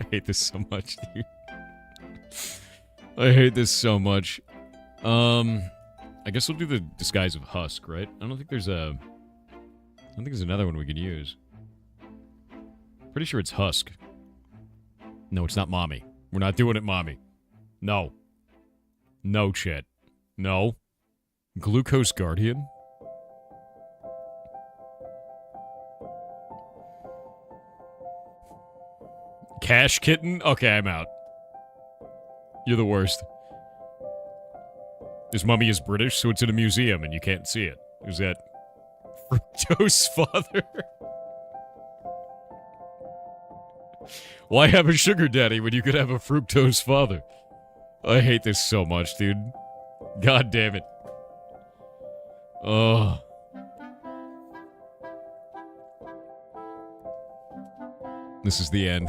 A: I hate this so much, dude. I hate this so much. I guess we'll do the disguise of Husk, right? I don't think there's another one we could use. Pretty sure it's Husk. No, it's not Mommy. We're not doing it, Mommy. No. No, Chet. No. Glucose Guardian? Cash Kitten? Okay, I'm out. You're the worst. This mummy is British, so it's in a museum and you can't see it. Is that Fructose Father? Why have a sugar daddy when you could have a fructose father? I hate this so much, dude. God damn it. Oh. This is the end.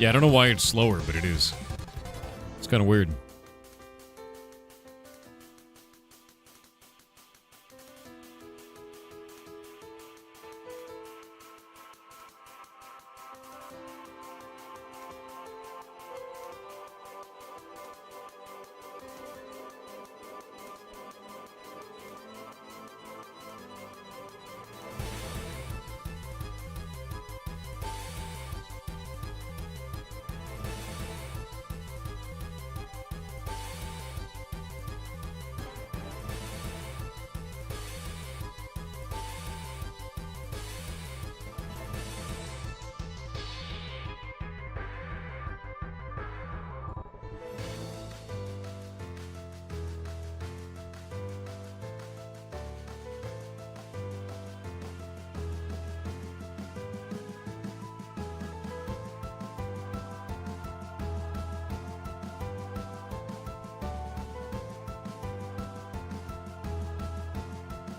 A: Yeah, I don't know why it's slower, but it is. It's kind of weird.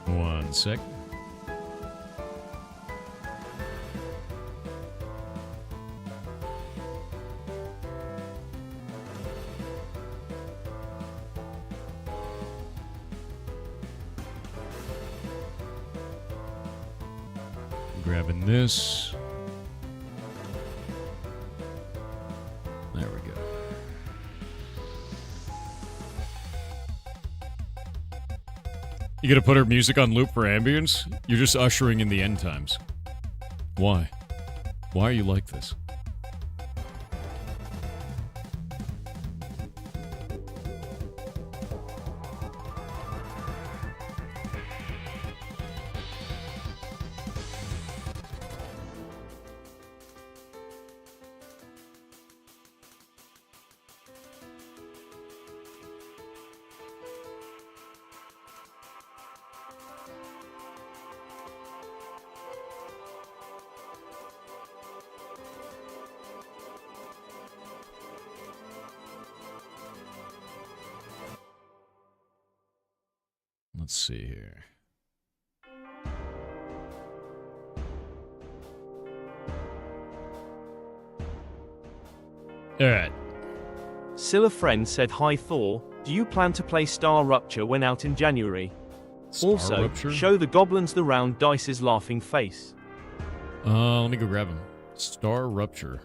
A: One sec. Grabbing this. There we go. You gonna put her music on loop for ambience? You're just ushering in the end times. Why? Why are you like this? Let's see here. Alright.
B: Scylla Friend said, "Hi Thor, do you plan to play Star Rupture when out in January? Also,
A: Rupture?
B: show the goblins the round dice's laughing face."
A: Let me go grab him. Star Rupture.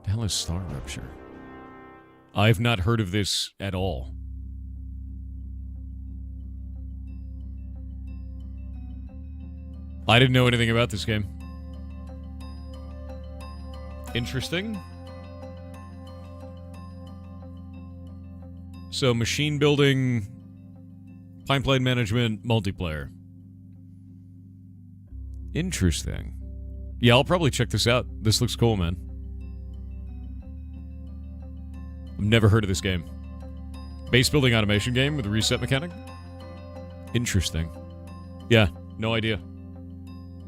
A: The hell is Star Rupture? I've not heard of this at all. I didn't know anything about this game. Interesting. So, machine building, pipeline management, multiplayer. Interesting. Yeah, I'll probably check this out. This looks cool, man. I've never heard of this game. Base building automation game with a reset mechanic? Interesting. Yeah, no idea.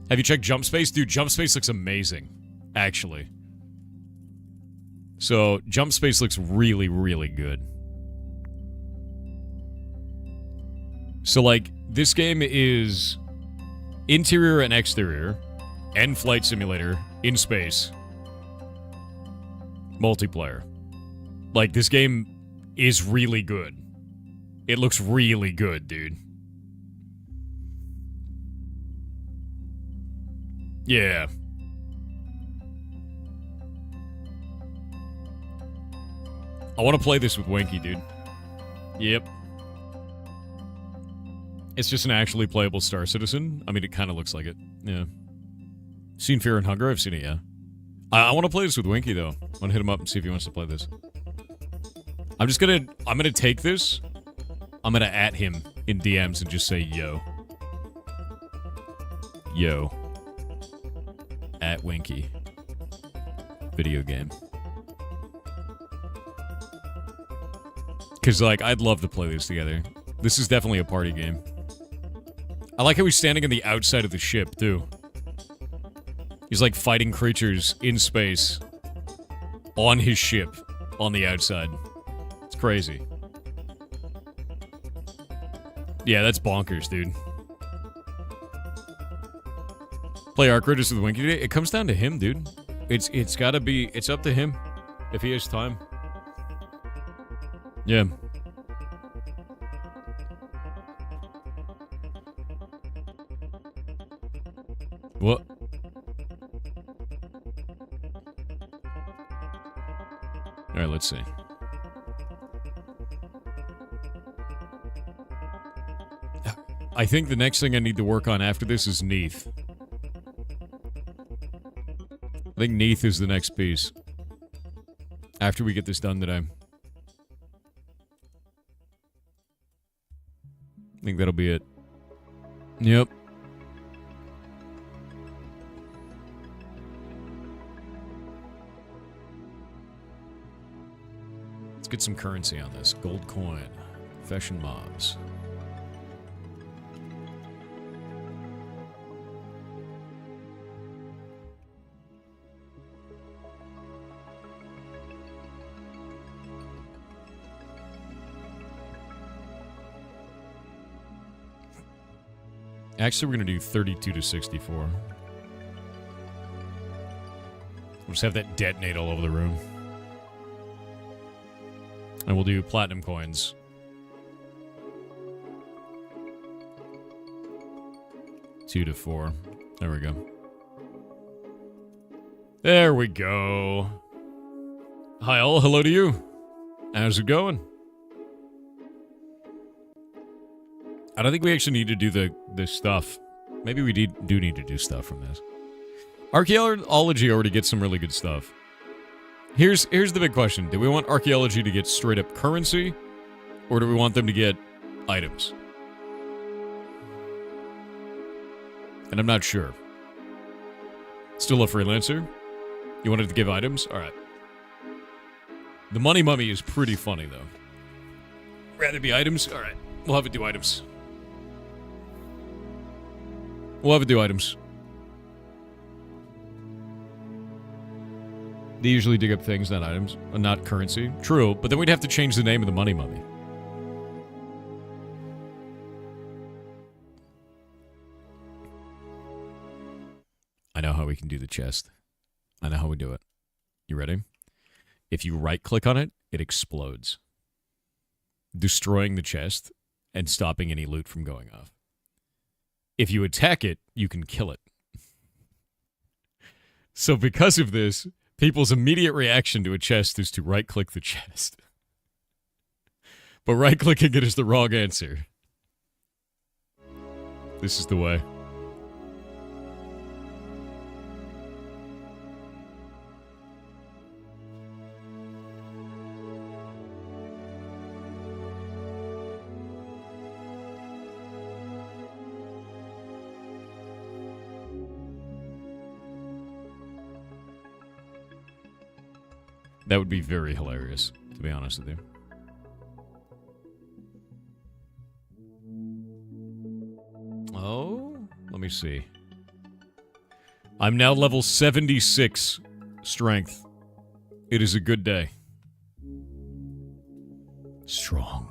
A: Have you checked Jump Space? Dude, Jump Space looks amazing, actually. So, Jump Space looks really, really good. So, like, this game is interior and exterior, and flight simulator in space. Multiplayer. Like, this game is really good. It looks really good, dude. Yeah. I want to play this with Winky, dude. Yep. It's just an actually playable Star Citizen. I mean, it kind of looks like it. Yeah. Seen Fear and Hunger? I've seen it, yeah. I want to play this with Winky, though. I want to hit him up and see if he wants to play this. I'm gonna take this. I'm gonna at him in DMs and just say, yo. Yo. At Winky. Video game. Because, like, I'd love to play this together. This is definitely a party game. I like how he's standing on the outside of the ship, too. He's, like, fighting creatures in space. On his ship. On the outside. It's crazy. Yeah, that's bonkers, dude. Play Arc Raiders with Winky today? It comes down to him, dude. It's gotta be... It's up to him. If he has time. Yeah. What? Alright, let's see. I think the next thing I need to work on after this is Neath. I think Neath is the next piece. After we get this done today. I think that'll be it. Yep. Let's get some currency on this. Gold coin. Confession mobs. Actually, we're going to do 32 to 64. We'll just have that detonate all over the room. And we'll do platinum coins. Two to 4. There we go. There we go. Hi all, hello to you. How's it going? I don't think we actually need to do the stuff. Maybe we do need to do stuff from this. Archaeology already gets some really good stuff. Here's the big question. Do we want archaeology to get straight up currency? Or do we want them to get items? And I'm not sure. Still a freelancer? You wanted to give items? Alright. The money mummy is pretty funny though. Rather be items? Alright. We'll have it do items. We'll have it do items. They usually dig up things, not items. Not currency. True, but then we'd have to change the name of the money mummy. I know how we can do the chest. I know how we do it. You ready? If you right-click on it, it explodes. Destroying the chest and stopping any loot from going off. If you attack it, you can kill it. So because of this, people's immediate reaction to a chest is to right-click the chest. But right-clicking it is the wrong answer. This is the way. That would be very hilarious, to be honest with you. Oh, let me see. I'm now level 76 strength. It is a good day. Strong.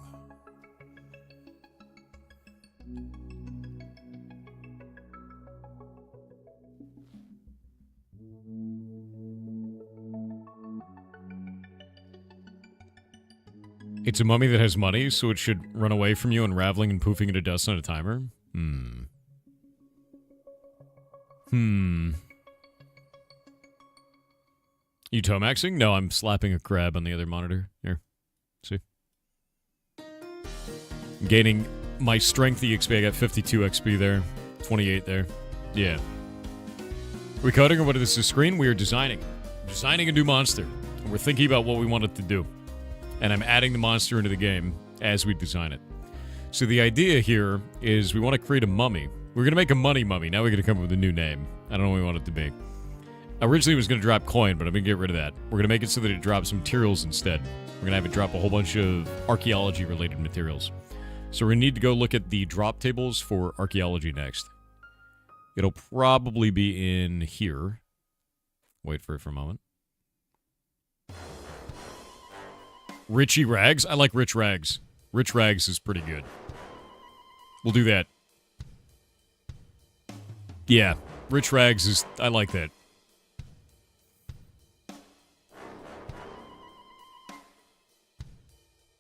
A: It's a mummy that has money, so it should run away from you, unraveling and poofing into dust on a timer? You toe-maxing? No, I'm slapping a crab on the other monitor. Here. See? I'm gaining my strength EXP. I got 52 XP there. 28 there. Yeah. Are we coding or what is this? A screen? We are designing. Designing a new monster. And we're thinking about what we want it to do. And I'm adding the monster into the game as we design it. So the idea here is we want to create a mummy. We're going to make a money mummy. Now we're going to come up with a new name. I don't know what we want it to be. Originally it was going to drop coin, but I'm going to get rid of that. We're going to make it so that it drops materials instead. We're going to have it drop a whole bunch of archaeology-related materials. So we need to go look at the drop tables for archaeology next. It'll probably be in here. Wait for it for a moment. Richie Rags? I like Rich Rags. Rich Rags is pretty good. We'll do that. Yeah. Rich Rags is... I like that.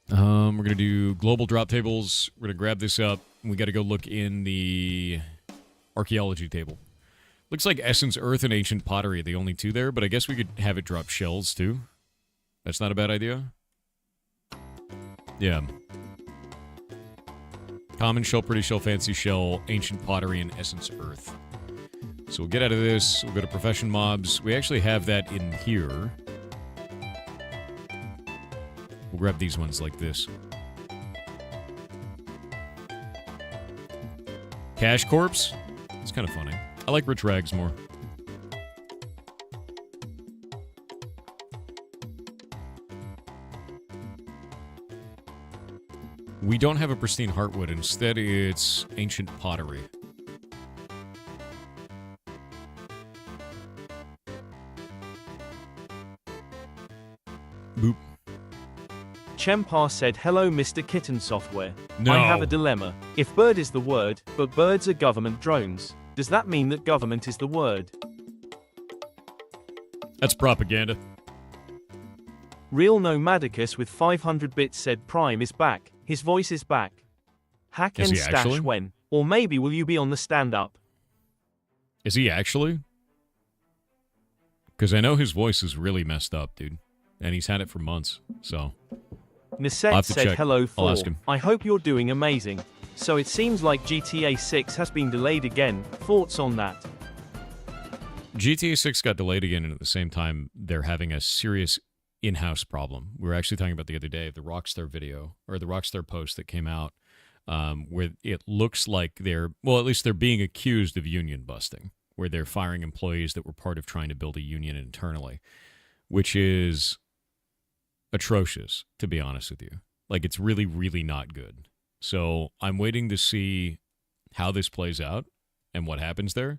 A: We're going to do global drop tables. We're going to grab this up. We got to go look in the archaeology table. Looks like Essence Earth and Ancient Pottery are the only two there, but I guess we could have it drop shells, too. That's not a bad idea. Yeah. Common shell, pretty shell, fancy shell, Ancient Pottery, and Essence Earth. So we'll get out of this. We'll go to Profession Mobs. We actually have that in here. We'll grab these ones like this. Cash Corpse. It's kind of funny. I like Rich Rags more. We don't have a pristine Heartwood. Instead, it's Ancient Pottery. Boop.
B: Chempar said, hello Mr. Kitten Software.
A: No.
B: I have a dilemma. If bird is the word, but birds are government drones, does that mean that government is the word?
A: That's propaganda.
B: Real Nomadicus with 500 bits said Prime is back. His voice is back. Hack
A: Is
B: and
A: he
B: stash
A: actually?
B: when? Or maybe will you be on the stand-up?
A: Is he actually? Because I know his voice is really messed up, dude. And he's had it for months, so... I'll
B: Nisette
A: have to
B: said
A: check.
B: hello
A: I'll
B: for.
A: ask him.
B: I hope you're doing amazing. So it seems like GTA 6 has been delayed again. Thoughts on that?
A: GTA 6 got delayed again, and at the same time, they're having a serious in-house problem. We were actually talking about the other day, the Rockstar video, or the Rockstar post that came out, where it looks like they're, well, at least they're being accused of union busting, where they're firing employees that were part of trying to build a union internally, which is atrocious, to be honest with you. Like, it's really, really not good. So I'm waiting to see how this plays out and what happens there.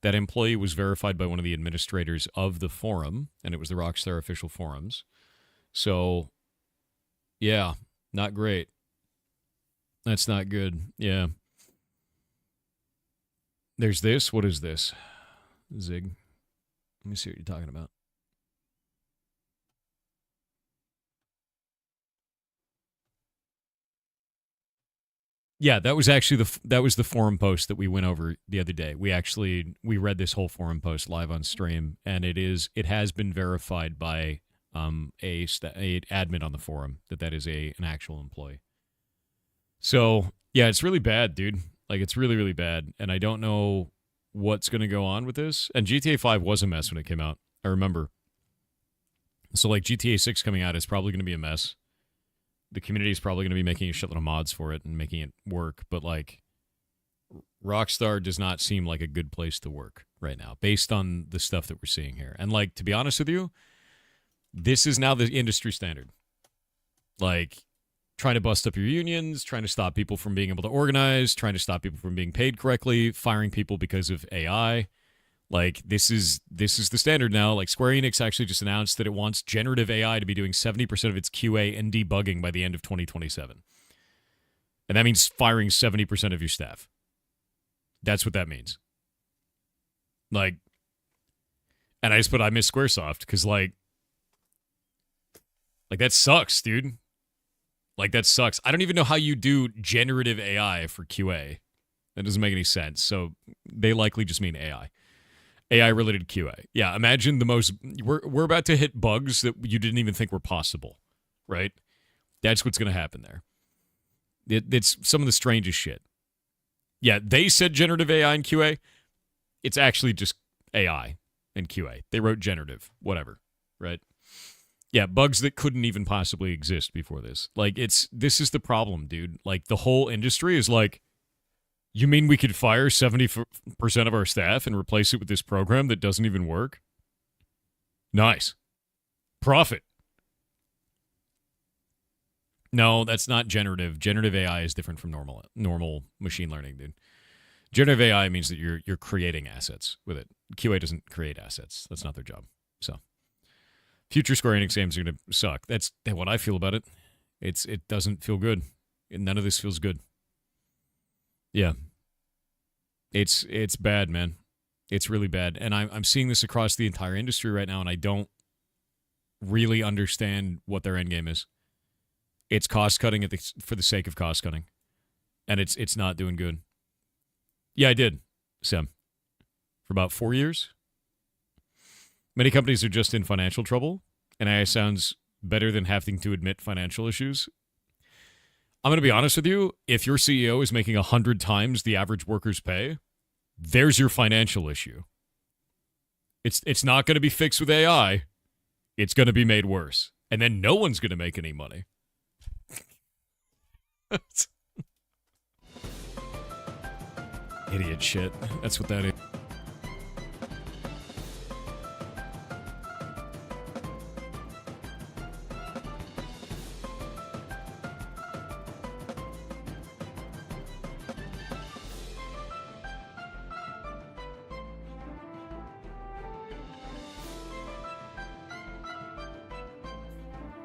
A: That employee was verified by one of the administrators of the forum, and it was the Rockstar official forums. So, yeah, not great. That's not good. Yeah. There's this. What is this? Zig. Let me see what you're talking about. Yeah, that was actually the forum post that we went over the other day. We read this whole forum post live on stream, and it has been verified by a admin on the forum that is an actual employee. So yeah, it's really bad, dude. Like, it's really, really bad, and I don't know what's going to go on with this. And GTA 5 was a mess when it came out. I remember. So like GTA 6 coming out is probably going to be a mess. The community is probably going to be making a shitload of mods for it and making it work, but like, Rockstar does not seem like a good place to work right now, based on the stuff that we're seeing here. And like, to be honest with you, this is now the industry standard. Like, trying to bust up your unions, trying to stop people from being able to organize, trying to stop people from being paid correctly, firing people because of AI. Like, this is the standard now. Like, Square Enix actually just announced that it wants generative AI to be doing 70% of its QA and debugging by the end of 2027. And that means firing 70% of your staff. That's what that means. Like, and I miss Squaresoft, because like that sucks, dude. Like, that sucks. I don't even know how you do generative AI for QA. That doesn't make any sense. So they likely just mean AI. AI-related QA. Yeah, imagine we're about to hit bugs that you didn't even think were possible, right? That's what's going to happen there. It's some of the strangest shit. Yeah, they said generative AI and QA. It's actually just AI and QA. They wrote generative, whatever, right? Yeah, bugs that couldn't even possibly exist before this. Like, this is the problem, dude. Like, the whole industry is like, you mean we could fire 70% of our staff and replace it with this program that doesn't even work? Nice. Profit. No, that's not generative. Generative AI is different from normal machine learning, dude. Generative AI means that you're creating assets with it. QA doesn't create assets. That's not their job. So, future Square Enix games are going to suck. That's what I feel about it. It doesn't feel good. None of this feels good. Yeah. It's bad, man. It's really bad. And I'm seeing this across the entire industry right now, and I don't really understand what their end game is. It's cost cutting for the sake of cost cutting, and it's not doing good. Yeah, I did, Sam, for about 4 years. Many companies are just in financial trouble, and AI sounds better than having to admit financial issues. I'm going to be honest with you. If your CEO is making 100 times the average worker's pay, there's your financial issue. It's not going to be fixed with AI. It's going to be made worse. And then no one's going to make any money. Idiot shit. That's what that is.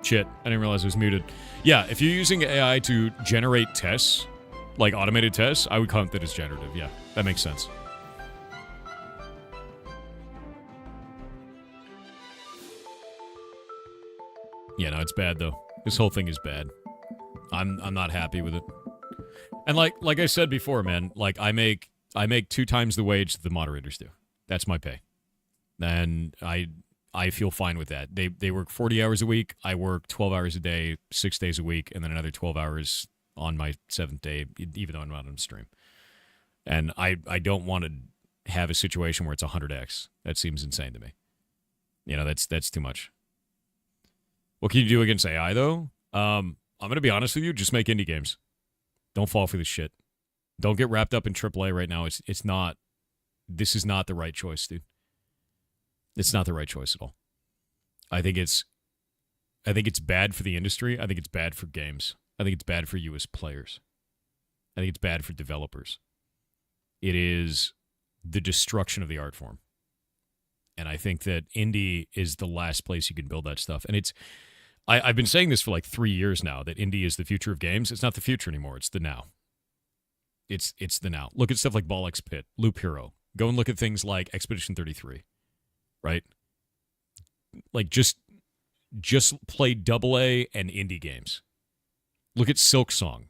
A: Shit, I didn't realize it was muted. Yeah, if you're using AI to generate tests, like automated tests, I would count that as generative. Yeah, that makes sense. Yeah, no, it's bad though. This whole thing is bad. I'm not happy with it. And like I said before, man, like I make 2 times the wage that the moderators do. That's my pay. And I feel fine with that. They work 40 hours a week. I work 12 hours a day, 6 days a week, and then another 12 hours on my 7th day, even though I'm not on stream. And I don't want to have a situation where it's 100x. That seems insane to me. You know, that's too much. What can you do against AI, though? I'm going to be honest with you. Just make indie games. Don't fall for this shit. Don't get wrapped up in AAA right now. It's not... This is not the right choice, dude. It's not the right choice at all. I think it's bad for the industry. I think it's bad for games. I think it's bad for you as players. I think it's bad for developers. It is the destruction of the art form. And I think that indie is the last place you can build that stuff. And I've been saying this for like 3 years now, that indie is the future of games. It's not the future anymore. It's the now. It's the now. Look at stuff like Ball X Pit, Loop Hero. Go and look at things like Expedition 33. Right? Like, just play AA and indie games. Look at Silk Song.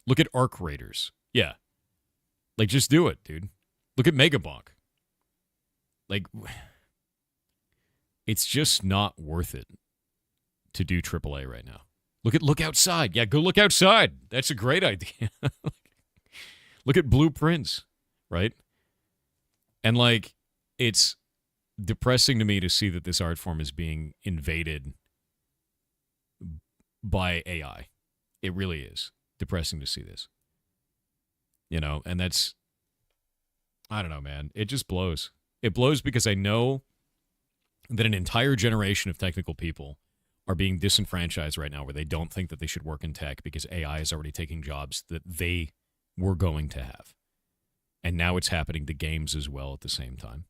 A: Look at Arc Raiders. Yeah. Like, just do it, dude. Look at Megabonk. Like, it's just not worth it to do AAA right now. Look outside. Yeah, go look outside. That's a great idea. Look at Blueprints, right? And, like, it's depressing to me to see that this art form is being invaded by AI. It really is depressing to see this. You know, and that's, I don't know, man. It just blows. It blows because I know that an entire generation of technical people are being disenfranchised right now, where they don't think that they should work in tech because AI is already taking jobs that they were going to have. And now it's happening to games as well at the same time,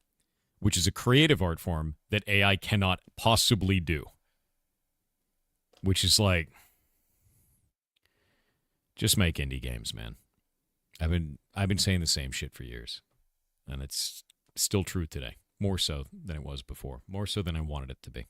A: which is a creative art form that AI cannot possibly do. Which is like, just make indie games, man. I've been saying the same shit for years, and it's still true today. More so than it was before. More so than I wanted it to be.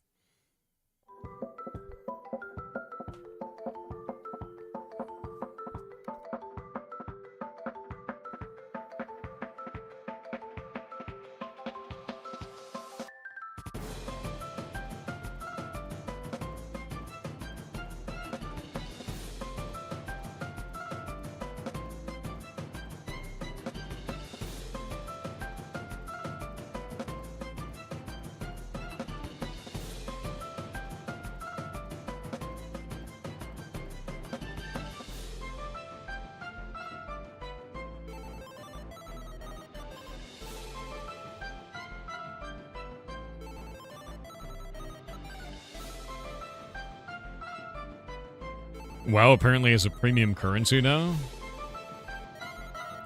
A: WoW apparently has a premium currency now?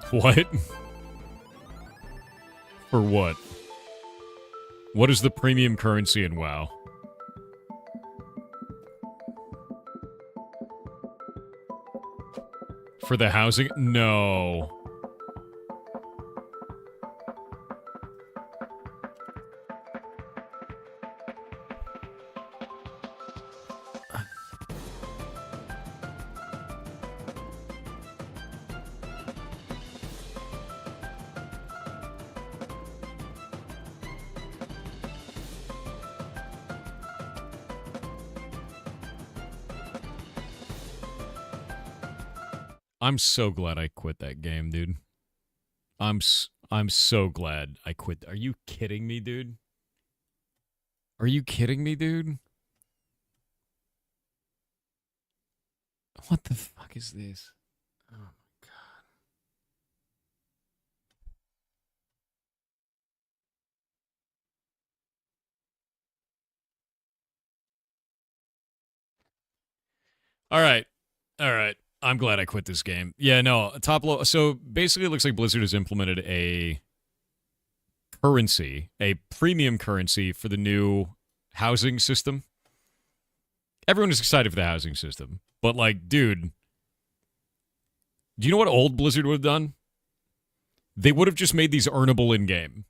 A: What? For what? What is the premium currency in WoW? For the housing? No. I'm so glad I quit that game, dude. I'm so glad I quit. Are you kidding me, dude? Are you kidding me, dude? What the fuck is this? Oh my god. All right. All right. I'm glad I quit this game. Yeah, no, top low. So basically, it looks like Blizzard has implemented a currency, a premium currency for the new housing system. Everyone is excited for the housing system. But, like, dude, do you know what old Blizzard would have done? They would have just made these earnable in game.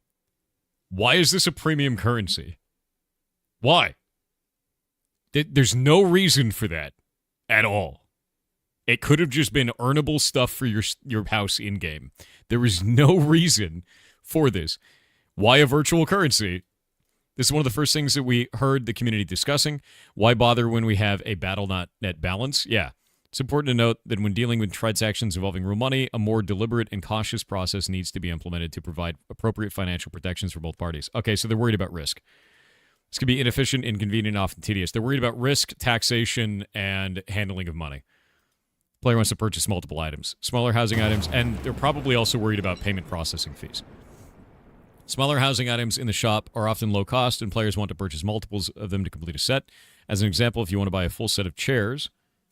A: Why is this a premium currency? Why? There's no reason for that at all. It could have just been earnable stuff for your house in game. There is no reason for this. Why a virtual currency? This is one of the first things that we heard the community discussing. Why bother when we have a battle.net balance? Yeah. It's important to note that when dealing with transactions involving real money, a more deliberate and cautious process needs to be implemented to provide appropriate financial protections for both parties. Okay, so they're worried about risk. This could be inefficient, inconvenient, often tedious. They're worried about risk, taxation, and handling of money. Player wants to purchase multiple items, smaller housing items, and they're probably also worried about payment processing fees. Smaller housing items in the shop are often low cost, and players want to purchase multiples of them to complete a set. As an example, if you want to buy a full set of chairs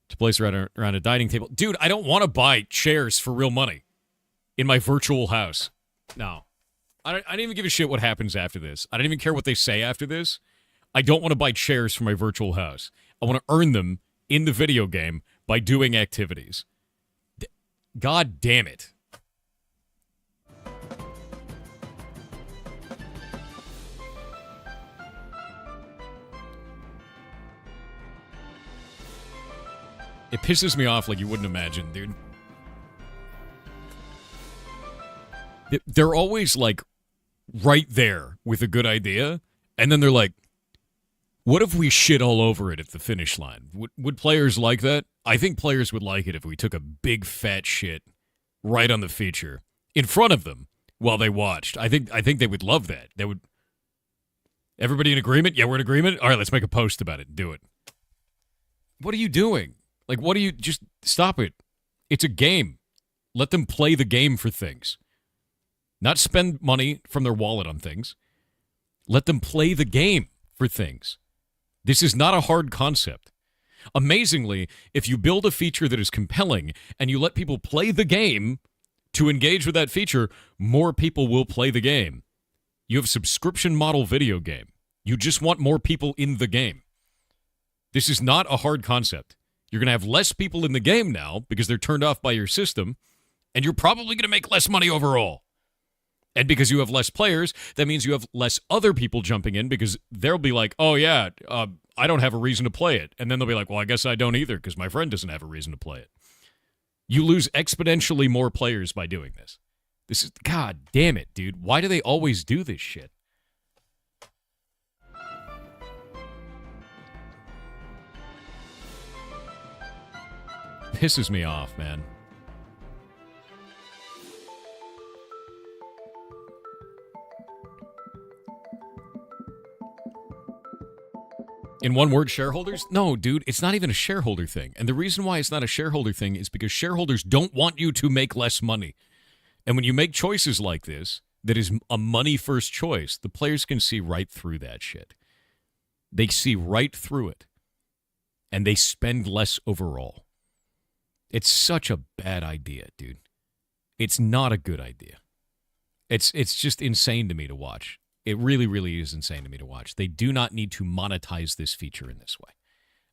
A: to place around a dining table. Dude, I don't want to buy chairs for real money in my virtual house. No. I don't even give a shit what happens after this. I don't even care what they say after this. I don't want to buy chairs for my virtual house. I want to earn them in the video game by doing activities. God damn it. It pisses me off like you wouldn't imagine, dude. They're always, like, right there with a good idea, and then they're like, what if we shit all over it at the finish line? Would players like that? I think players would like it if we took a big fat shit right on the feature in front of them while they watched. I think they would love that. They would. Everybody in agreement? Yeah, we're in agreement? All right, let's make a post about it and do it. What are you doing? Like, what do you... Just stop it. It's a game. Let them play the game for things. Not spend money from their wallet on things. Let them play the game for things. This is not a hard concept. Amazingly, if you build a feature that is compelling and you let people play the game to engage with that feature, more people will play the game. You have a subscription model video game. You just want more people in the game. This is not a hard concept. You're going to have less people in the game now because they're turned off by your system, and you're probably going to make less money overall. And because you have less players, that means you have less other people jumping in because they'll be like, oh, yeah, I don't have a reason to play it. And then they'll be like, well, I guess I don't either because my friend doesn't have a reason to play it. You lose exponentially more players by doing this. This is, God damn it, dude. Why do they always do this shit? Pisses me off, man. In one word, shareholders? No, dude, it's not even a shareholder thing. And the reason why it's not a shareholder thing is because shareholders don't want you to make less money. And when you make choices like this, that is a money-first choice, the players can see right through that shit. They see right through it. And they spend less overall. It's such a bad idea, dude. It's not a good idea. It's just insane to me to watch. It really, really is insane to me to watch. They do not need to monetize this feature in this way.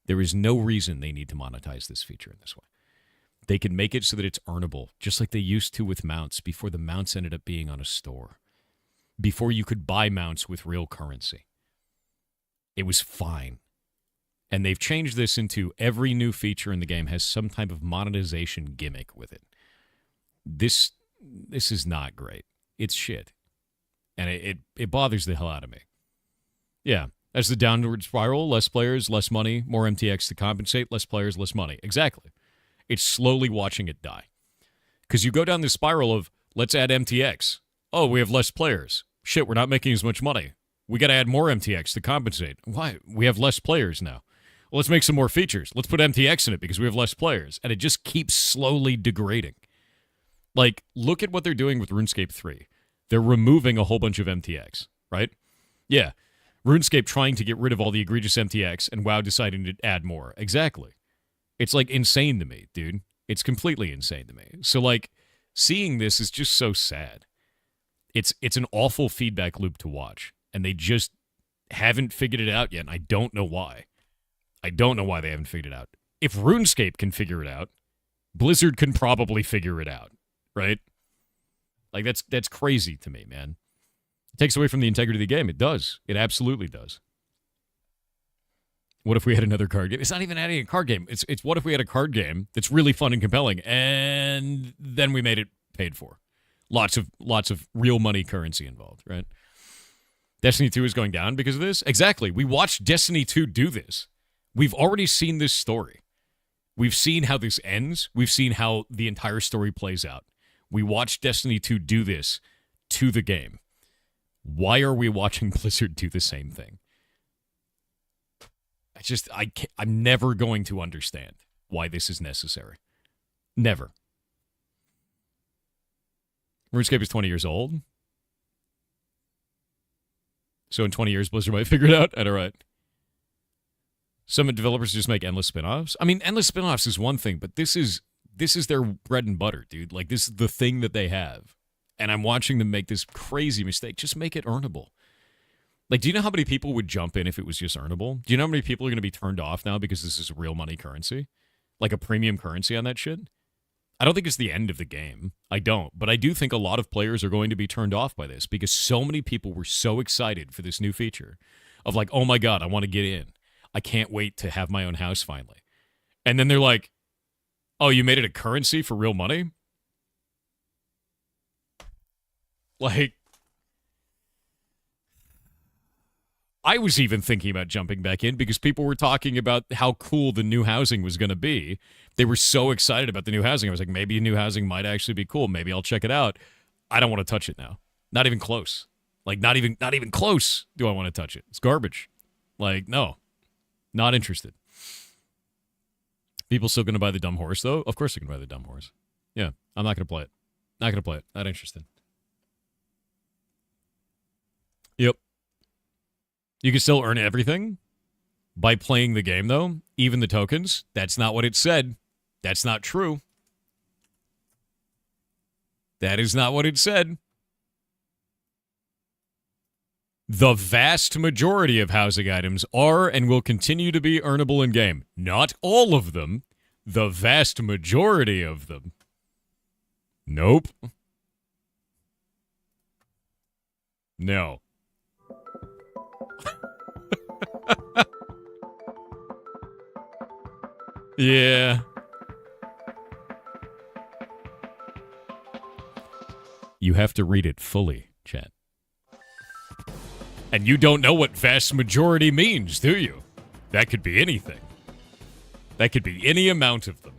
A: There is no reason they need to monetize this feature in this way. They can make it so that it's earnable, just like they used to with mounts before the mounts ended up being on a store. Before you could buy mounts with real currency. It was fine. And they've changed this into every new feature in the game has some type of monetization gimmick with it. This is not great. It's shit. And it bothers the hell out of me. Yeah, as the downward spiral, less players, less money, more MTX to compensate, less players, less money. Exactly. It's slowly watching it die. Because you go down this spiral of, let's add MTX. Oh, we have less players. Shit, we're not making as much money. We got to add more MTX to compensate. Why? We have less players now. Well, let's make some more features. Let's put MTX in it because we have less players. And it just keeps slowly degrading. Like, look at what they're doing with RuneScape 3. They're removing a whole bunch of MTX, right? Yeah. RuneScape trying to get rid of all the egregious MTX and WoW deciding to add more. Exactly. It's, like, insane to me, dude. It's completely insane to me. So, like, seeing this is just so sad. It's an awful feedback loop to watch. And they just haven't figured it out yet, and I don't know why. I don't know why they haven't figured it out. If RuneScape can figure it out, Blizzard can probably figure it out, right? Like, that's crazy to me, man. It takes away from the integrity of the game. It does. It absolutely does. What if we had another card game? It's not even adding a card game. It's what if we had a card game that's really fun and compelling, and then we made it paid for. Lots of real money currency involved, right? Destiny 2 is going down because of this? Exactly. We watched Destiny 2 do this. We've already seen this story. We've seen how this ends. We've seen how the entire story plays out. We watched Destiny 2 do this to the game. Why are we watching Blizzard do the same thing? I'm never going to understand why this is necessary. Never. RuneScape is 20 years old. So in 20 years, Blizzard might figure it out. All right. Some developers just make endless spin-offs. I mean, endless spin-offs is one thing, but this is their bread and butter, dude. Like, this is the thing that they have. And I'm watching them make this crazy mistake. Just make it earnable. Like, do you know how many people would jump in if it was just earnable? Do you know how many people are going to be turned off now because this is real money currency? Like a premium currency on that shit? I don't think it's the end of the game. I don't. But I do think a lot of players are going to be turned off by this because so many people were so excited for this new feature of like, oh my God, I want to get in. I can't wait to have my own house finally. And then they're like, oh, you made it a currency for real money? Like, I was even thinking about jumping back in because people were talking about how cool the new housing was going to be. They were so excited about the new housing. I was like, maybe new housing might actually be cool. Maybe I'll check it out. I don't want to touch it now. Not even close. Like, not even close do I want to touch it. It's garbage. Like, no. Not interested. People still going to buy the dumb horse, though? Of course they're going to buy the dumb horse. Yeah, I'm not going to play it. Not going to play it. Not interested. Yep. You can still earn everything by playing the game, though. Even the tokens. That's not what it said. That's not true. That is not what it said. The vast majority of housing items are and will continue to be earnable in-game. Not all of them. The vast majority of them. Nope. No. Yeah. You have to read it fully, chat. And you don't know what vast majority means, do you? That could be anything. That could be any amount of them.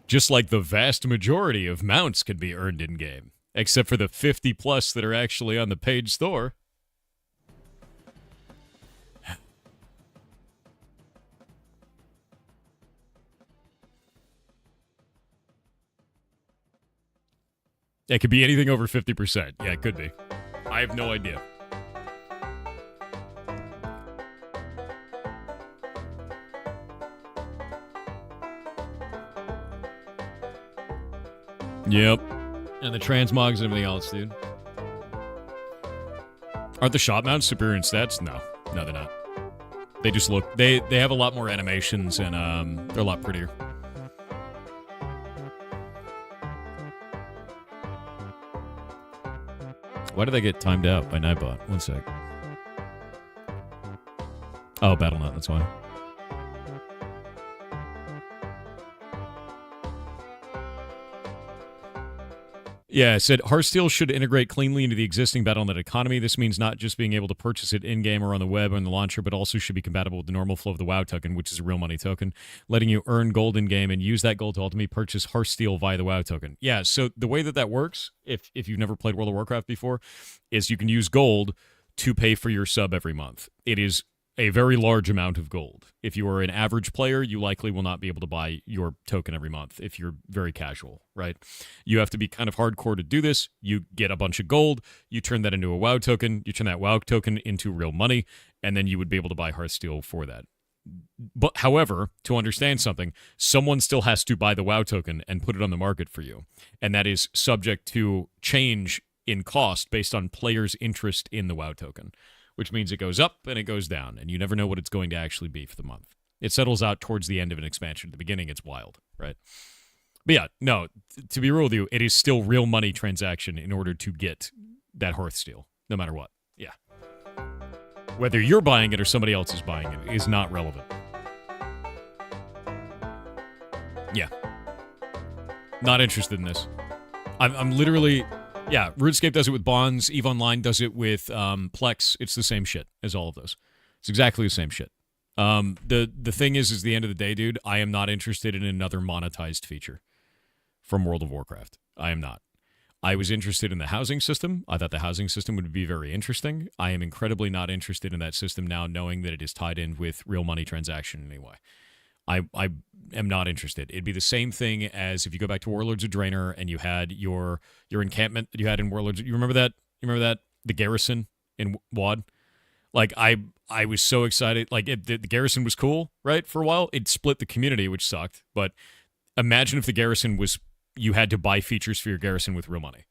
A: Just like the vast majority of mounts can be earned in-game. Except for the 50 plus that are actually on the paid store. It could be anything over 50%. Yeah, it could be. I have no idea. Yep. And the transmogs and everything else, dude. Aren't the shot mounts superior in stats? No. No, they're not. They just look... They have a lot more animations and they're a lot prettier. Why did they get timed out by Nightbot? One sec. Oh, Battle.net, that's why. Yeah, it said Hearthstone should integrate cleanly into the existing Battle.net economy. This means not just being able to purchase it in-game or on the web or in the launcher, but also should be compatible with the normal flow of the WoW token, which is a real money token, letting you earn gold in-game and use that gold to ultimately purchase Hearthstone via the WoW token. Yeah, so the way that works, if you've never played World of Warcraft before, is you can use gold to pay for your sub every month. It is a very large amount of gold. If you are an average player, you likely will not be able to buy your token every month if you're very casual, right? You have to be kind of hardcore to do this. You get a bunch of gold, you turn that into a WoW token, you turn that WoW token into real money, and then you would be able to buy Hearthstone for that. But however, to understand something, someone still has to buy the WoW token and put it on the market for you. And that is subject to change in cost based on players' interest in the WoW token, which means it goes up and it goes down, and you never know what it's going to actually be for the month. It settles out towards the end of an expansion. At the beginning, it's wild, right? But yeah, no, to be real with you, it is still real money transaction in order to get that Hearthstone, no matter what. Yeah. Whether you're buying it or somebody else is buying it is not relevant. Yeah. Not interested in this. I'm literally... Yeah, RuneScape does it with Bonds. EVE Online does it with Plex. It's the same shit as all of those. It's exactly the same shit. The thing is the end of the day, dude, I am not interested in another monetized feature from World of Warcraft. I am not. I was interested in the housing system. I thought the housing system would be very interesting. I am incredibly not interested in that system now, knowing that it is tied in with real money transaction anyway. I am not interested. It'd be the same thing as if you go back to Warlords of Draenor and you had your encampment that you had in Warlords. You remember that? You remember that? The garrison in WoD? Like, I was so excited. Like, the garrison was cool, right, for a while. It split the community, which sucked. But imagine if the garrison was... You had to buy features for your garrison with real money.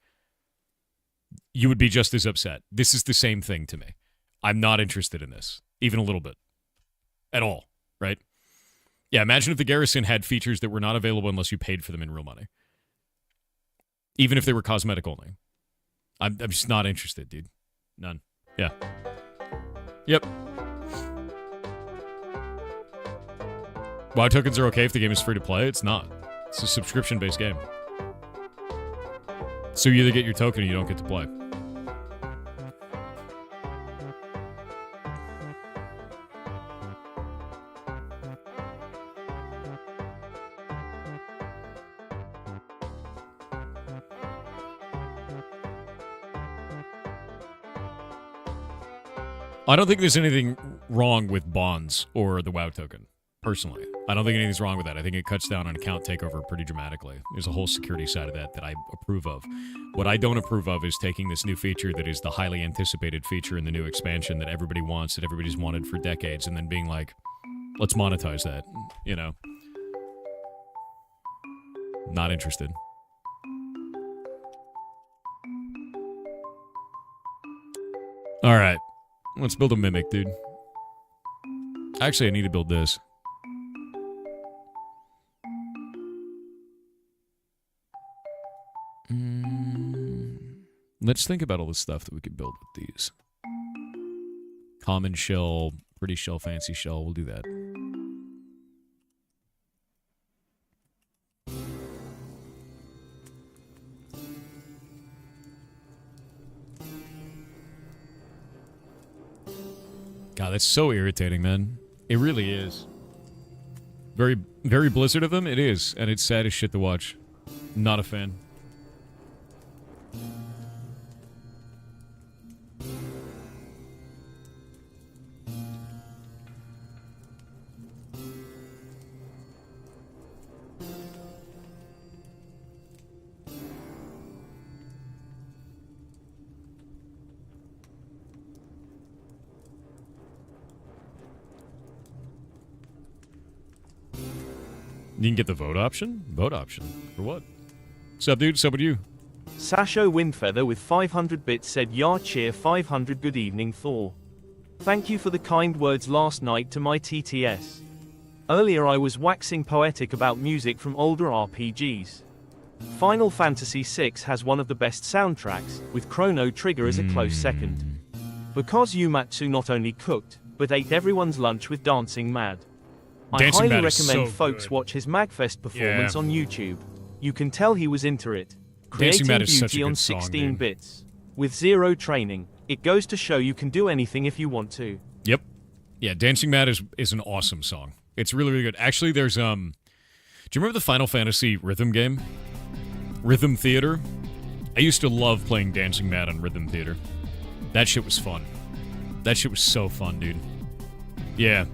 A: You would be just as upset. This is the same thing to me. I'm not interested in this, even a little bit. At all, right? Yeah, imagine if the garrison had features that were not available unless you paid for them in real money. Even if they were cosmetic only. I'm just not interested, dude. None. Yeah. Yep. WoW tokens are okay if the game is free to play. It's not. It's a subscription-based game. So you either get your token or you don't get to play. I don't think there's anything wrong with bonds or the WoW token, personally. I don't think anything's wrong with that. I think it cuts down on account takeover pretty dramatically. There's a whole security side of that I approve of. What I don't approve of is taking this new feature that is the highly anticipated feature in the new expansion that everybody wants, that everybody's wanted for decades, and then being like, let's monetize that, you know? Not interested. All right. Let's build a mimic, dude. Actually, I need to build this. Let's think about all the stuff that we could build with these. Common shell, pretty shell, fancy shell. We'll do that. God, that's so irritating, man. It really is. Very, very Blizzard of them, it is. And it's sad as shit to watch. Not a fan. You can get the vote option? Vote option? For what? What's up, dude? What's up with you?
B: Sasho Windfeather with 500 bits said, "Yar cheer 500 good evening Thor. Thank you for the kind words last night to my TTS. Earlier I was waxing poetic about music from older RPGs. Final Fantasy VI has one of the best soundtracks, with Chrono Trigger as a close second. Because Yumatsu not only cooked, but ate everyone's lunch with Dancing Mad. I
A: Dancing
B: highly
A: Mad is
B: recommend
A: so
B: folks
A: good.
B: watch his Magfest performance on YouTube. You can tell he was into it.
A: Dancing
B: Creating
A: Mad is such a
B: beauty on
A: good song,
B: 16
A: dude.
B: bits. With zero training, it goes to show you can do anything if you want to.
A: Yep. Yeah, Dancing Mad is an awesome song. It's really, really good. Actually, there's, do you remember the Final Fantasy rhythm game? Rhythm Theater? I used to love playing Dancing Mad on Rhythm Theater. That shit was fun. That shit was so fun, dude. Yeah.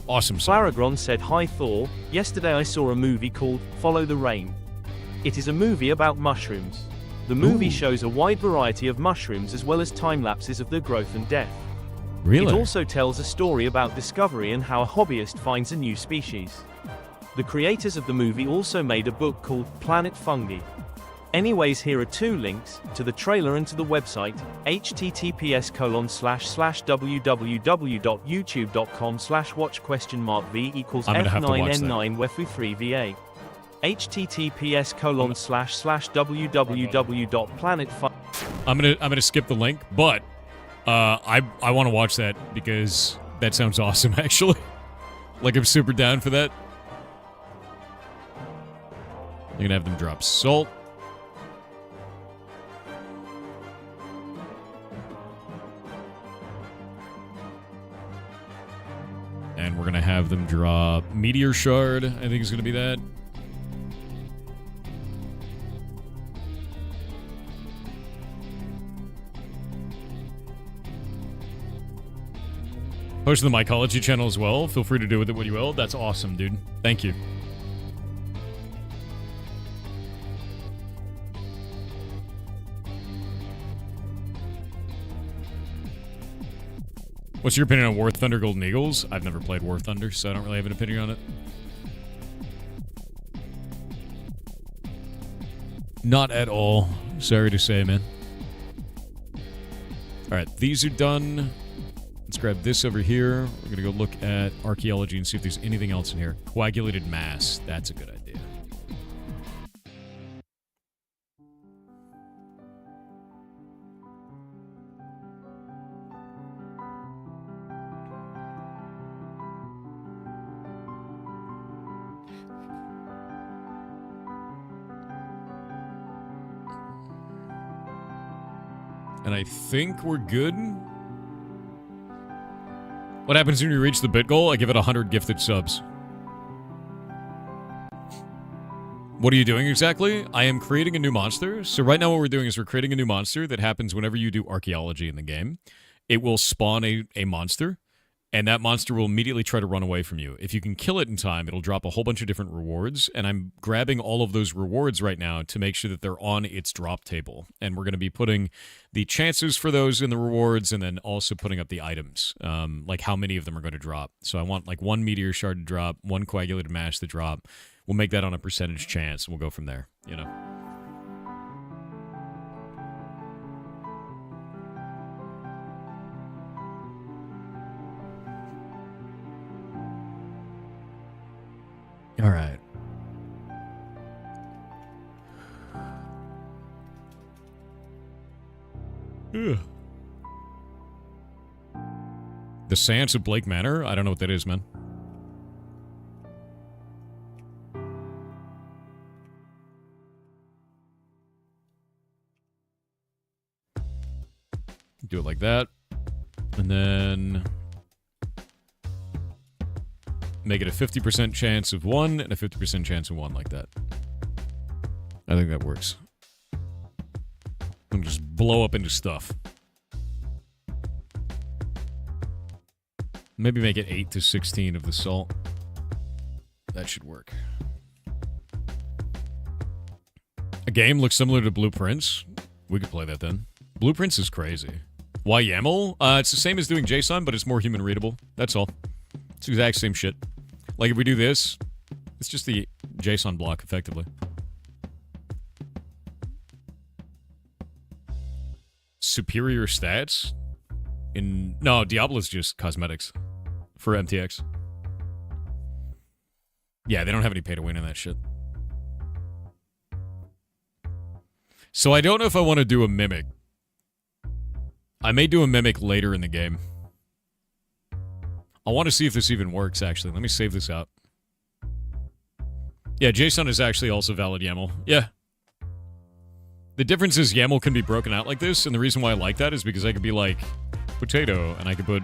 A: Awesome song.
B: Claragron said, "Hi Thor, yesterday I saw a movie called Follow the Rain. It is a movie about mushrooms. The movie shows a wide variety of mushrooms as well as time lapses of their growth and death.
A: Really?
B: It also tells a story about discovery and how a hobbyist finds a new species. The creators of the movie also made a book called Planet Fungi. Anyways, here are 2 links, to the trailer and to the website, https://www.youtube.com/watch?v equals
A: I'm gonna have to watch that.
B: F9N9 WEFU3VA. https://www.planetfungi.
A: I'm gonna skip the link, but I want to watch that because that sounds awesome. Actually, like I'm super down for that. You're gonna have them drop salt. And we're gonna have them drop Meteor Shard. I think is gonna be that. Post to the Mycology channel as well. Feel free to do with it what you will. That's awesome, dude. Thank you. What's your opinion on War Thunder Golden Eagles? I've never played War Thunder, so I don't really have an opinion on it. Not at all. Sorry to say, man. Alright, these are done. Let's grab this over here. We're going to go look at archaeology and see if there's anything else in here. Coagulated mass. That's a good idea. And I think we're good. What happens when you reach the bit goal? I give it 100 gifted subs. What are you doing exactly? I am creating a new monster. So right now what we're doing is we're creating a new monster that happens whenever you do archaeology in the game. It will spawn a monster, and that monster will immediately try to run away from you. If you can kill it in time, it'll drop a whole bunch of different rewards, and I'm grabbing all of those rewards right now to make sure that they're on its drop table. And we're going to be putting the chances for those in the rewards, and then also putting up the items, like how many of them are going to drop. So I want like 1 meteor shard to drop, 1 coagulated mass to drop. We'll make that on a percentage chance, and we'll go from there, you know. All right. Ugh. The Seance of Blake Manor? I don't know what that is, man. Do it like that. And then make it a 50% chance of 1 and a 50% chance of 1 like that. I think that works. And just blow up into stuff. Maybe make it 8 to 16 of the salt. That should work. A game looks similar to Blueprints. We could play that then. Blueprints is crazy. Why YAML? It's the same as doing JSON, but it's more human readable. That's all. It's the exact same shit. Like if we do this, it's just the JSON block, effectively. Superior stats? No, Diablo's just cosmetics for MTX. Yeah, they don't have any pay to win in that shit. So I don't know if I want to do a mimic. I may do a mimic later in the game. I want to see if this even works, actually. Let me save this out. Yeah, JSON is actually also valid YAML. Yeah. The difference is YAML can be broken out like this, and the reason why I like that is because I could be like, potato, and I could put,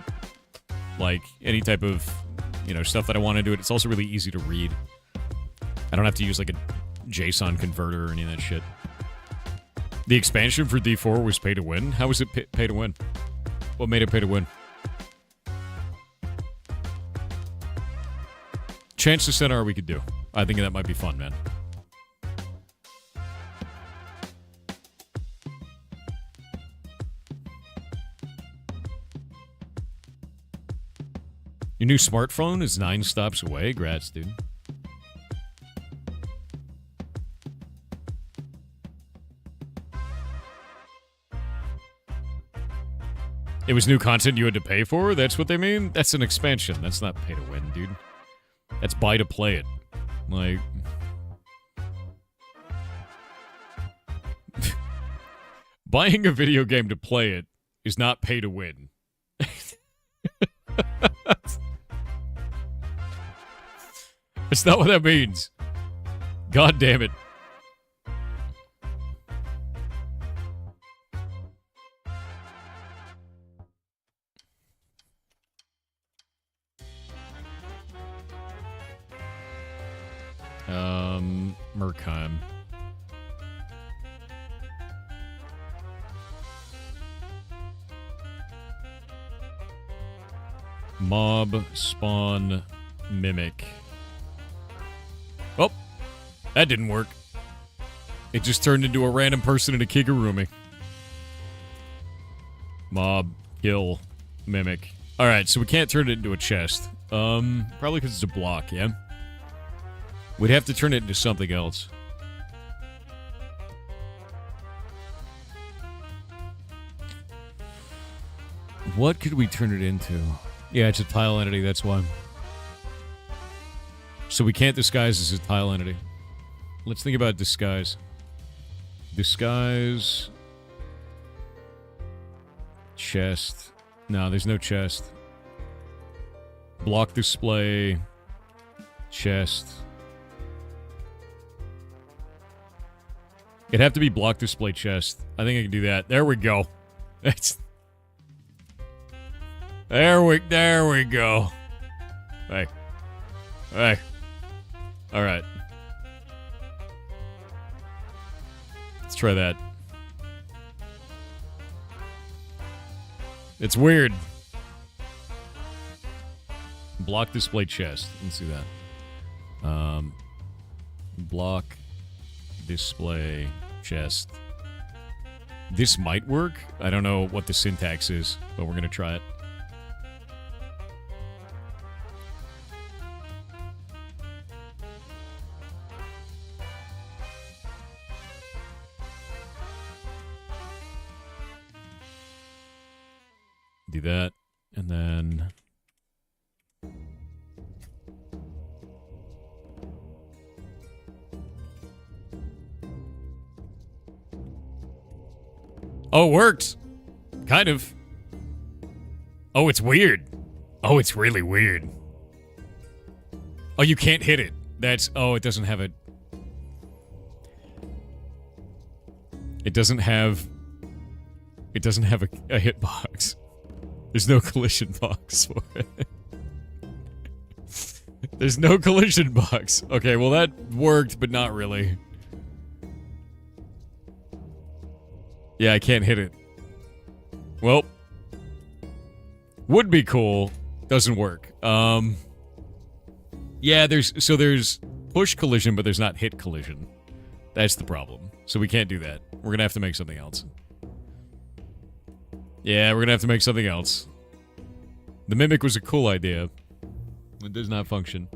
A: like, any type of, you know, stuff that I want into it. It's also really easy to read. I don't have to use, like, a JSON converter or any of that shit. The expansion for D4 was pay to win? How was it pay to win? What made it pay to win? Chance to center we could do. I think that might be fun, man. Your new smartphone is 9 stops away. Grats, dude. It was new content you had to pay for? That's what they mean? That's an expansion. That's not pay to win, dude. That's buy to play it. Like... Buying a video game to play it is not pay to win. That's not what that means. God damn it. Merkheim. Mob, spawn, mimic. Oh, that didn't work. It just turned into a random person in a Kigurumi. Mob, kill, mimic. Alright, so we can't turn it into a chest. Probably because it's a block, yeah? We'd have to turn it into something else. What could we turn it into? Yeah, it's a tile entity, that's why. So we can't disguise as a tile entity. Let's think about disguise. Disguise. Chest. No, there's no chest. Block display. Chest. It'd have to be block display chest. I think I can do that. There we go. There we go. Hey. Hey. Alright. Let's try that. It's weird. Block display chest. Let's see that. Block display chest. This might work. I don't know what the syntax is, but we're gonna try it. Do that, and then... Oh, it worked! Kind of. Oh, it's weird. Oh, it's really weird. Oh, you can't hit it. That's... Oh, it doesn't have a... It doesn't have... It doesn't have a hitbox. There's no collision box for it. There's no collision box. Okay, well that worked, but not really. Yeah, I can't hit it. Well. Would be cool. Doesn't work. Yeah, there's push collision, but there's not hit collision. That's the problem. So we can't do that. We're gonna have to make something else. Yeah, we're gonna have to make something else. The mimic was a cool idea. It does not function.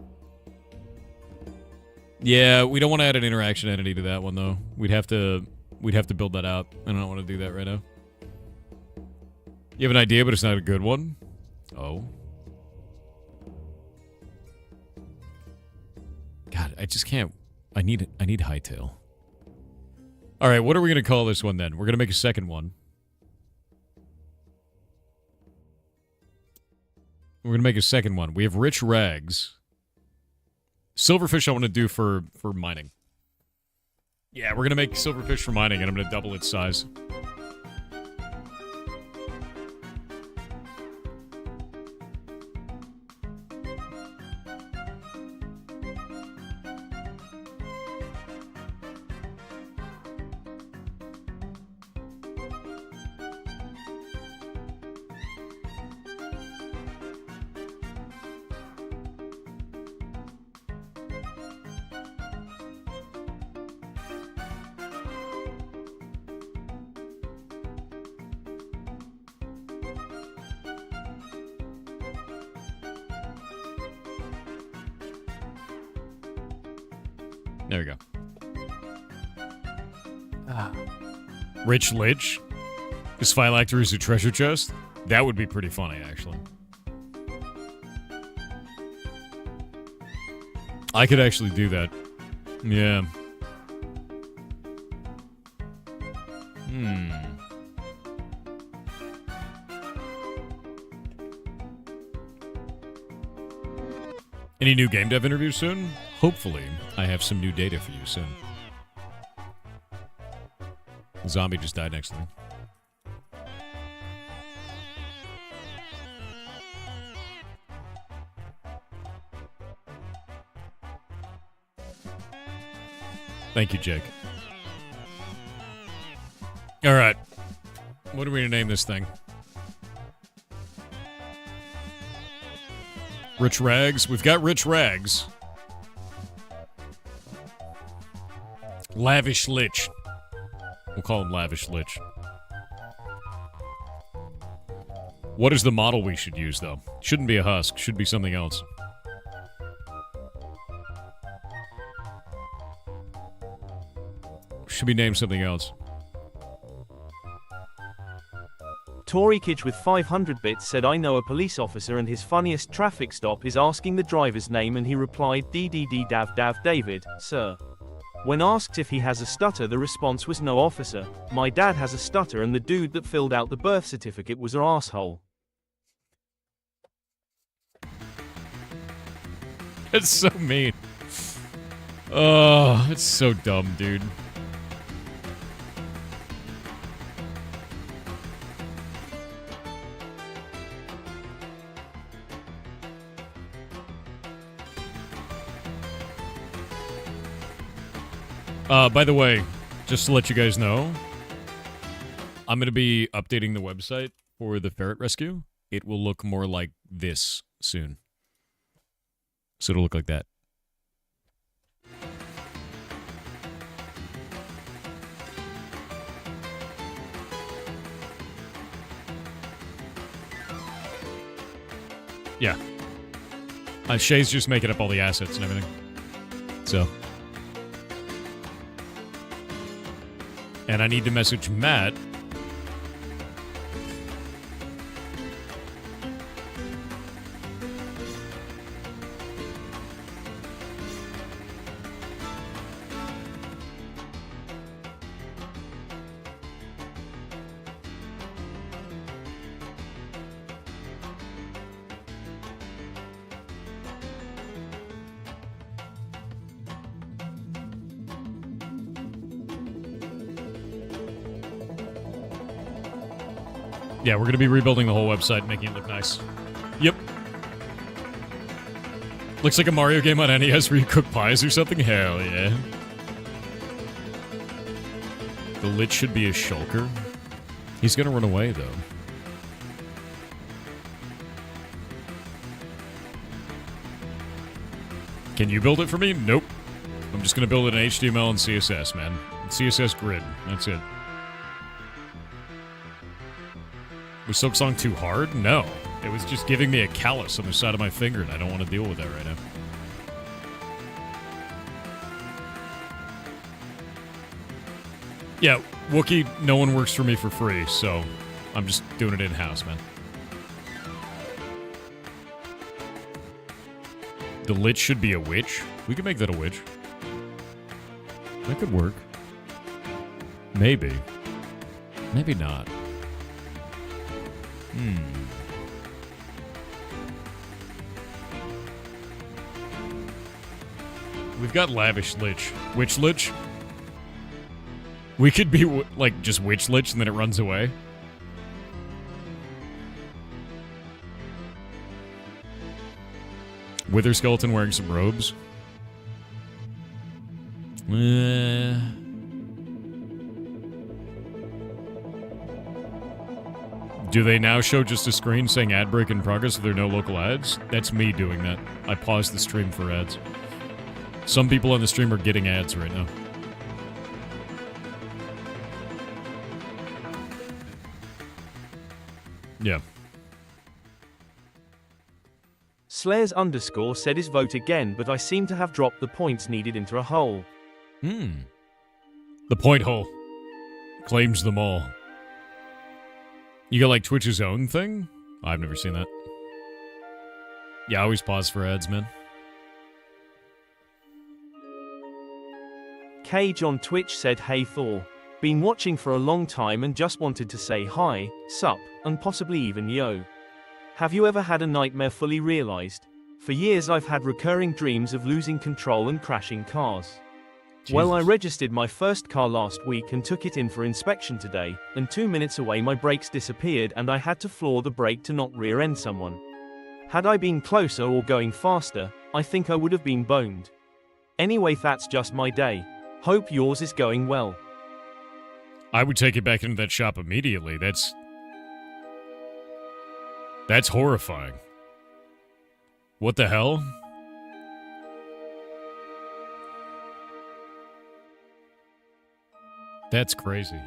A: Yeah, we don't want to add an interaction entity to that one though. We'd have to build that out. I don't want to do that right now. You have an idea, but it's not a good one? Oh. God, I just can't. I need hightail. Alright, what are we gonna call this one then? We're gonna make a second one. We're gonna make a second one. We have rich rags. Silverfish I want to do for mining. Yeah, we're going to make silverfish for mining, and I'm going to double its size. There we go. Rich Lich? Is Phylacteries a treasure chest? That would be pretty funny, actually. I could actually do that. Yeah. Any new game dev interviews soon? Hopefully, I have some new data for you soon. The zombie just died next to me. Thank you, Jake. All right. What are we going to name this thing? Rich Rags. We've got Rich Rags. Lavish Lich. We'll call him Lavish Lich. What is the model we should use, though? Shouldn't be a husk. Should be something else. Should be named something else.
B: Tory Kidge with 500 bits said, I know a police officer and his funniest traffic stop is asking the driver's name, and he replied, DDD Dav Dav David, sir. When asked if he has a stutter, the response was, no officer, my dad has a stutter and the dude that filled out the birth certificate was our asshole.
A: It's so mean. Oh, it's so dumb, dude. By the way, just to let you guys know, I'm going to be updating the website for the ferret rescue. It will look more like this soon. So it'll look like that. Yeah. Shay's just making up all the assets and everything. So. And I need to message Matt. Yeah, we're going to be rebuilding the whole website, making it look nice. Yep. Looks like a Mario game on NES where you cook pies or something. Hell yeah. The Lich should be a shulker. He's going to run away, though. Can you build it for me? Nope. I'm just going to build it in HTML and CSS, man. CSS grid. That's it. Was Silksong too hard? No. It was just giving me a callus on the side of my finger, and I don't want to deal with that right now. Yeah, Wookiee, no one works for me for free, so I'm just doing it in-house, man. The Lich should be a witch. We could make that a witch. That could work. Maybe. Maybe not. We've got Lavish Lich. Witch Lich? We could be, like, just Witch Lich and then it runs away. Wither Skeleton wearing some robes. Do they now show just a screen saying ad break in progress if there are no local ads? That's me doing that. I paused the stream for ads. Some people on the stream are getting ads right now. Yeah.
B: Slayers _ said his vote again, but I seem to have dropped the points needed into a hole.
A: The point hole. Claims them all. You got like Twitch's own thing? I've never seen that. Yeah, I always pause for ads, man.
B: Cage on Twitch said, "Hey Thor. Been watching for a long time and just wanted to say hi, sup, and possibly even yo. Have you ever had a nightmare fully realized? For years I've had recurring dreams of losing control and crashing cars.
A: Jesus.
B: Well, I registered my first car last week and took it in for inspection today, and 2 minutes away my brakes disappeared and I had to floor the brake to not rear-end someone. Had I been closer or going faster, I think I would have been boned. Anyway, that's just my day. Hope yours is going well."
A: I would take it back into that shop immediately. That's horrifying. What the hell? That's crazy.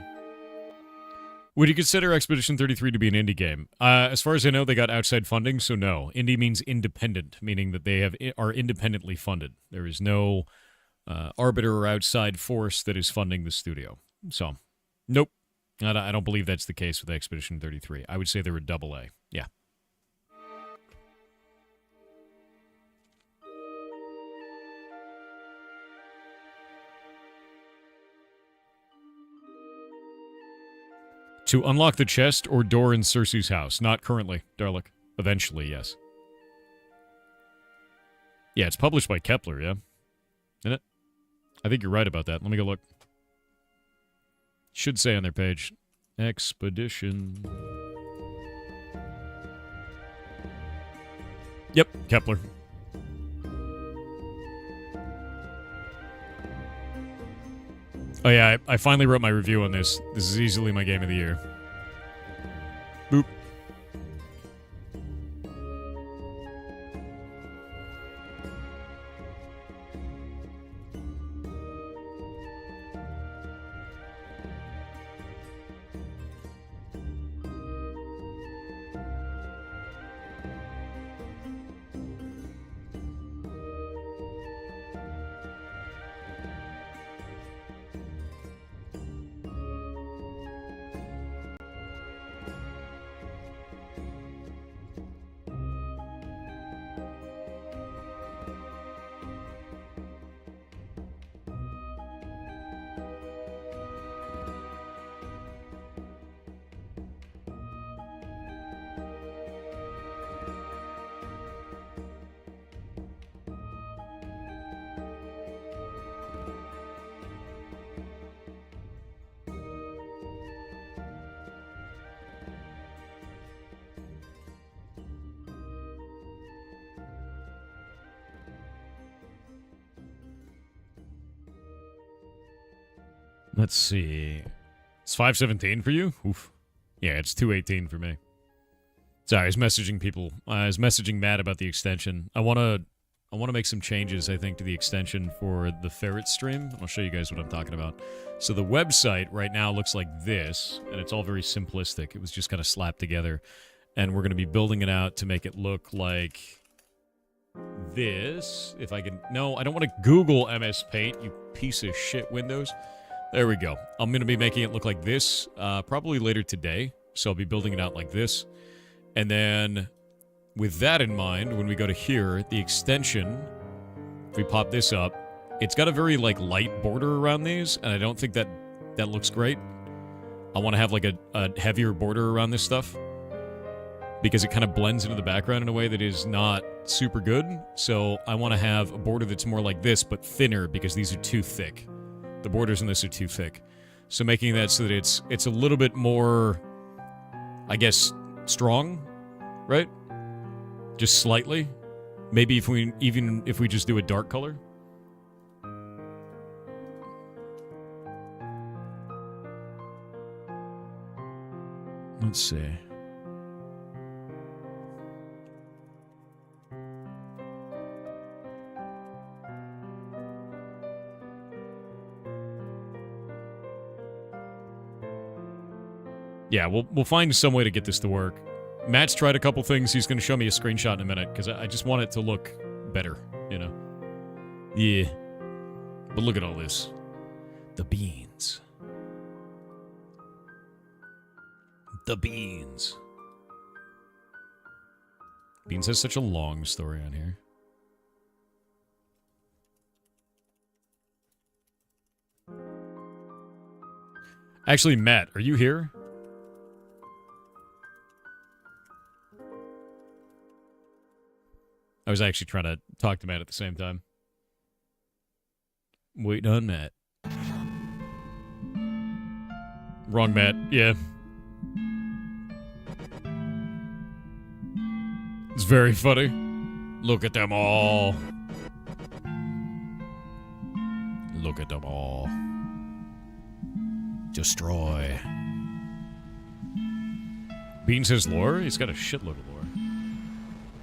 A: Would you consider Expedition 33 to be an indie game? As far as I know, they got outside funding, so no. Indie means independent, meaning that they are independently funded. There is no arbiter or outside force that is funding the studio. So, nope. I don't believe that's the case with Expedition 33. I would say they're a AA. Yeah. To unlock the chest or door in Cersei's house? Not currently, Darlick. Eventually, yes. Yeah, it's published by Kepler, yeah? Isn't it? I think you're right about that. Let me go look. Should say on their page. Expedition. Yep, Kepler. Oh yeah, I finally wrote my review on this. This is easily my game of the year. Boop. Let's see. It's 517 for you? Oof. Yeah, it's 218 for me. Sorry, I was messaging people. I was messaging Matt about the extension. I want to make some changes, I think, to the extension for the Ferret stream. I'll show you guys what I'm talking about. So the website right now looks like this, and it's all very simplistic. It was just kind of slapped together. And we're going to be building it out to make it look like this. If I can... No, I don't want to Google MS Paint, you piece of shit, Windows. There we go. I'm going to be making it look like this probably later today. So I'll be building it out like this. And then with that in mind, when we go to here, the extension, if we pop this up, it's got a very like light border around these. And I don't think that looks great. I want to have like a heavier border around this stuff, because it kind of blends into the background in a way that is not super good. So I want to have a border that's more like this, but thinner, because these are too thick. The borders in this are too thick. So making that so that it's a little bit more, I guess, strong, right? Just slightly. Maybe if we just do a dark color. Let's see. Yeah, we'll find some way to get this to work. Matt's tried a couple things. He's going to show me a screenshot in a minute because I just want it to look better, you know? Yeah. But look at all this. The beans. The beans. Beans has such a long story on here. Actually, Matt, are you here? I was actually trying to talk to Matt at the same time. Waiting on Matt. Wrong Matt, yeah. It's very funny. Look at them all. Look at them all. Destroy. Beans has lore? He's got a shitload of lore.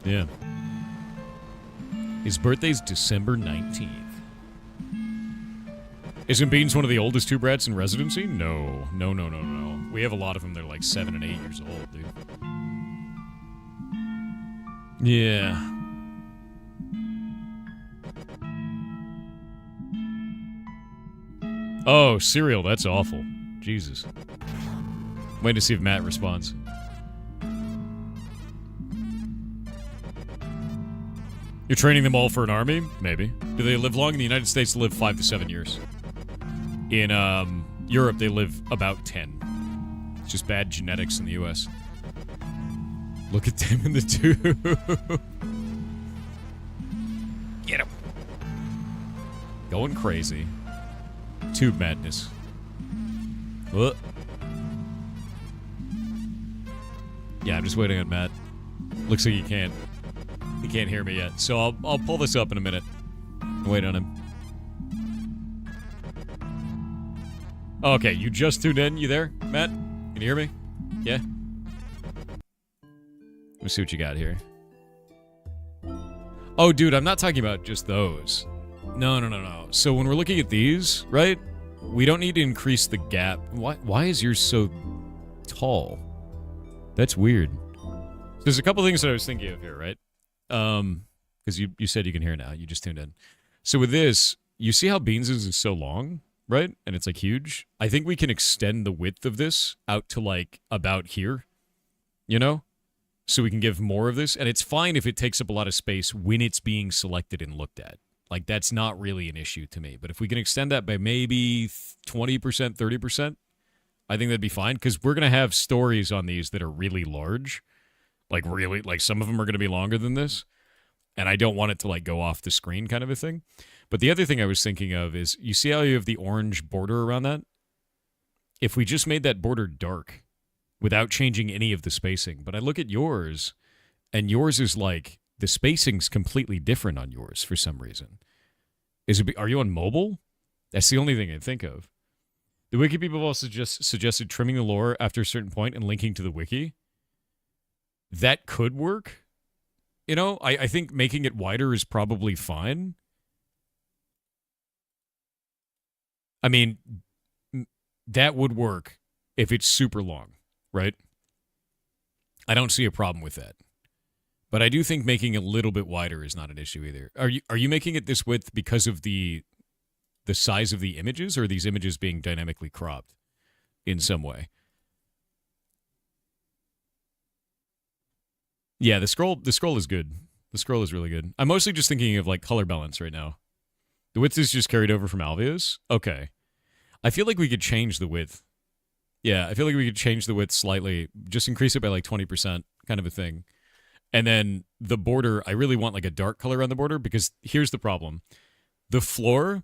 A: Yeah. His birthday's December 19th. Isn't Beans one of the oldest two brats in residency? No. No. We have a lot of them that are like 7 and 8 years old, dude. Yeah. Oh, cereal. That's awful. Jesus. Wait to see if Matt responds. You're training them all for an army? Maybe. Do they live long? In the United States, they live 5 to 7 years. In Europe, they live about 10. It's just bad genetics in the U.S. Look at them in the tube. Get him. Going crazy. Tube madness. What? Yeah, I'm just waiting on Matt. Looks like he can't hear me yet. So I'll pull this up in a minute. Wait on him. Okay, you just tuned in. You there, Matt? Can you hear me? Yeah? Let me see what you got here. Oh, dude, I'm not talking about just those. No. So when we're looking at these, right? We don't need to increase the gap. Why is yours so tall? That's weird. There's a couple things that I was thinking of here, right? Because you said you can hear now. You just tuned in. So with this, you see how Beans is so long, right? And it's like huge. I think we can extend the width of this out to like about here, you know? So we can give more of this. And it's fine if it takes up a lot of space when it's being selected and looked at. Like, that's not really an issue to me. But if we can extend that by maybe 20%, 30%, I think that'd be fine. Because we're going to have stories on these that are really large. Like, really, like, some of them are going to be longer than this. And I don't want it to, like, go off the screen kind of a thing. But the other thing I was thinking of is, you see how you have the orange border around that? If we just made that border dark without changing any of the spacing. But I look at yours, and yours is like, the spacing's completely different on yours for some reason. Are you on mobile? That's the only thing I think of. The wiki people have also just suggested trimming the lore after a certain point and linking to the wiki. That could work. You know, I think making it wider is probably fine. I mean, that would work if it's super long, right? I don't see a problem with that. But I do think making it a little bit wider is not an issue either. Are you making it this width because of the size of the images, or are these images being dynamically cropped in some way? Yeah, the scroll is good. The scroll is really good. I'm mostly just thinking of like color balance right now. The width is just carried over from Alveus? Okay. I feel like we could change the width. Yeah, I feel like we could change the width slightly. Just increase it by like 20%, kind of a thing. And then the border, I really want like a dark color on the border, because here's the problem. The floor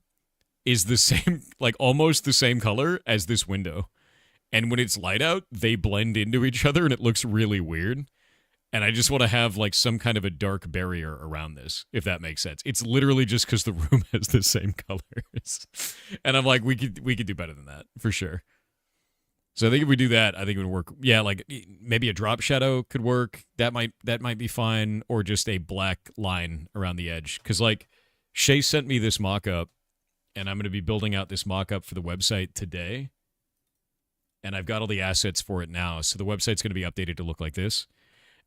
A: is the same, like almost the same color as this window. And when it's light out, they blend into each other and it looks really weird. And I just want to have like some kind of a dark barrier around this, if that makes sense. It's literally just because the room has the same colors. And I'm like, we could do better than that, for sure. So I think if we do that, I think it would work. Yeah, like maybe a drop shadow could work. That might be fine. Or just a black line around the edge. Because like Shay sent me this mock-up, and I'm going to be building out this mock-up for the website today. And I've got all the assets for it now. So the website's going to be updated to look like this.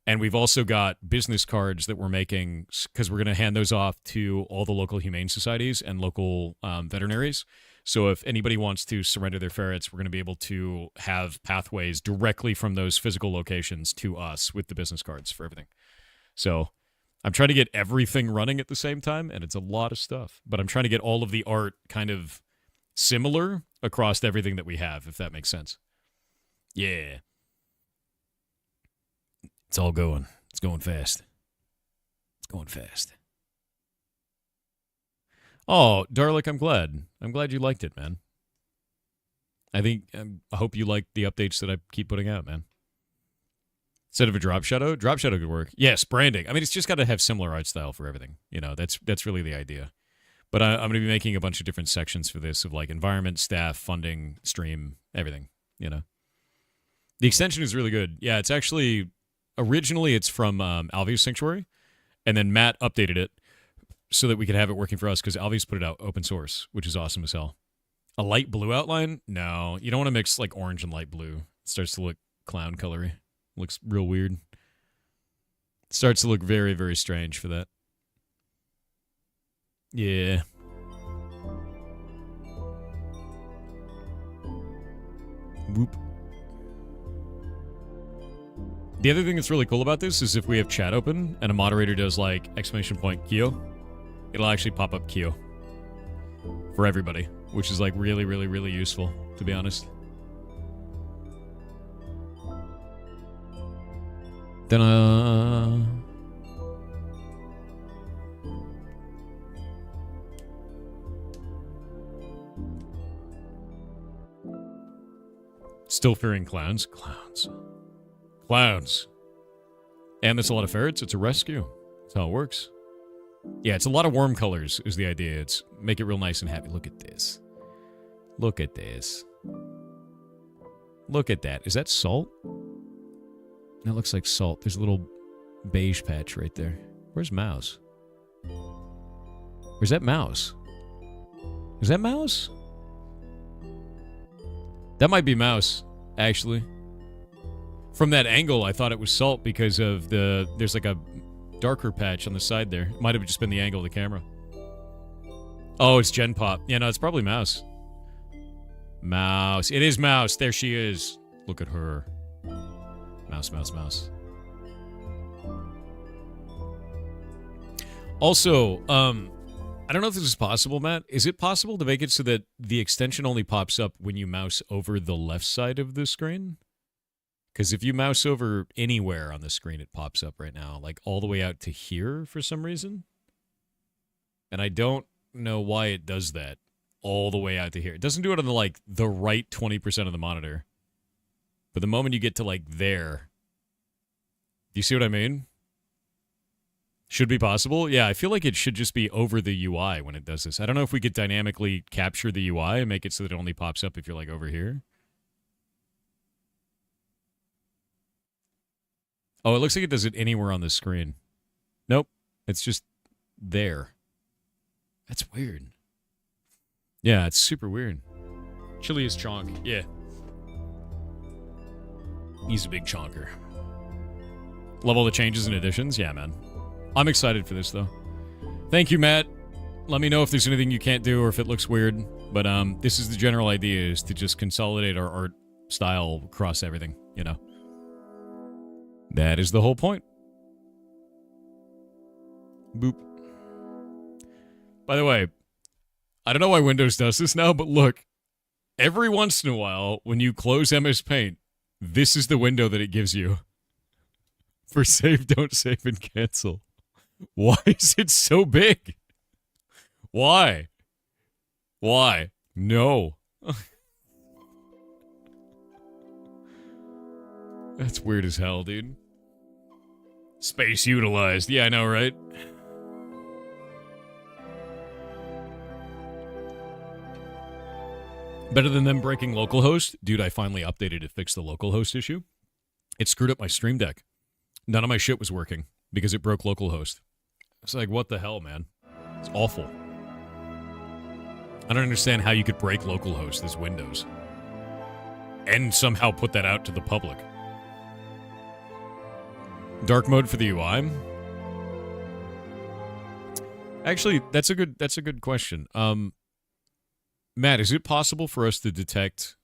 A: And we've also got business cards that we're making because we're going to hand those off to all the local humane societies and local veterinaries. So if anybody wants to surrender their ferrets, we're going to be able to have pathways directly from those physical locations to us with the business cards for everything. So I'm trying to get everything running at the same time, and it's a lot of stuff. But I'm trying to get all of the art kind of similar across everything that we have, if that makes sense. Yeah. It's all going. It's going fast. It's going fast. Oh, Darlick, I'm glad. I'm glad you liked it, man. I hope you like the updates that I keep putting out, man. Instead of a drop shadow could work. Yes, branding. I mean, it's just got to have similar art style for everything. You know, that's really the idea. But I'm going to be making a bunch of different sections for this of like environment, staff, funding, stream, everything, you know. The extension is really good. Yeah, it's actually... Originally, it's from Alvi's Sanctuary, and then Matt updated it so that we could have it working for us because Alvi's put it out open source, which is awesome as hell. A light blue outline? No. You don't want to mix like orange and light blue. It starts to look clown colory. Looks real weird. It starts to look very, very strange for that. Yeah. Whoop. The other thing that's really cool about this is if we have chat open and a moderator does like exclamation point Kyo, it'll actually pop up Kyo for everybody, which is like really, really, really useful, to be honest. Ta-da! Still fearing clowns? Clowns. Clowns. And there's a lot of ferrets. It's a rescue. That's how it works. Yeah, it's a lot of warm colors is the idea. It's make it real nice and happy. Look at this. Look at this. Look at that. Is that salt? That looks like salt. There's a little beige patch right there. Where's Mouse? Where's that Mouse? Is that Mouse? That might be Mouse, actually. From that angle, I thought it was salt because of there's like a darker patch on the side there. It might have just been the angle of the camera. Oh, it's Gen Pop. Yeah, no, it's probably Mouse. Mouse. It is Mouse. There she is. Look at her. Mouse, mouse, mouse. Also, I don't know if this is possible, Matt. Is it possible to make it so that the extension only pops up when you mouse over the left side of the screen? Because if you mouse over anywhere on the screen, it pops up right now, like all the way out to here for some reason. And I don't know why it does that all the way out to here. It doesn't do it on the right 20% of the monitor. But the moment you get to like there, do you see what I mean? Should be possible. Yeah, I feel like it should just be over the UI when it does this. I don't know if we could dynamically capture the UI and make it so that it only pops up if you're like over here. Oh, it looks like it does it anywhere on the screen. Nope. It's just there. That's weird. Yeah, it's super weird. Chili is chonk. Yeah. He's a big chonker. Love all the changes and additions. Yeah, man. I'm excited for this, though. Thank you, Matt. Let me know if there's anything you can't do or if it looks weird. But this is the general idea, is to just consolidate our art style across everything, you know. That is the whole point. Boop. By the way, I don't know why Windows does this now, but look. Every once in a while, when you close MS Paint, this is the window that it gives you. For save, don't save, and cancel. Why is it so big? Why? Why? No. That's weird as hell, dude. Space utilized. Yeah, I know, right? Better than them breaking localhost? Dude, I finally updated to fix the localhost issue. It screwed up my Stream Deck. None of my shit was working because it broke localhost. It's like, what the hell, man? It's awful. I don't understand how you could break localhost as Windows and somehow put that out to the public. Dark mode for the UI? Actually, that's a good question. Matt, is it possible for us to detect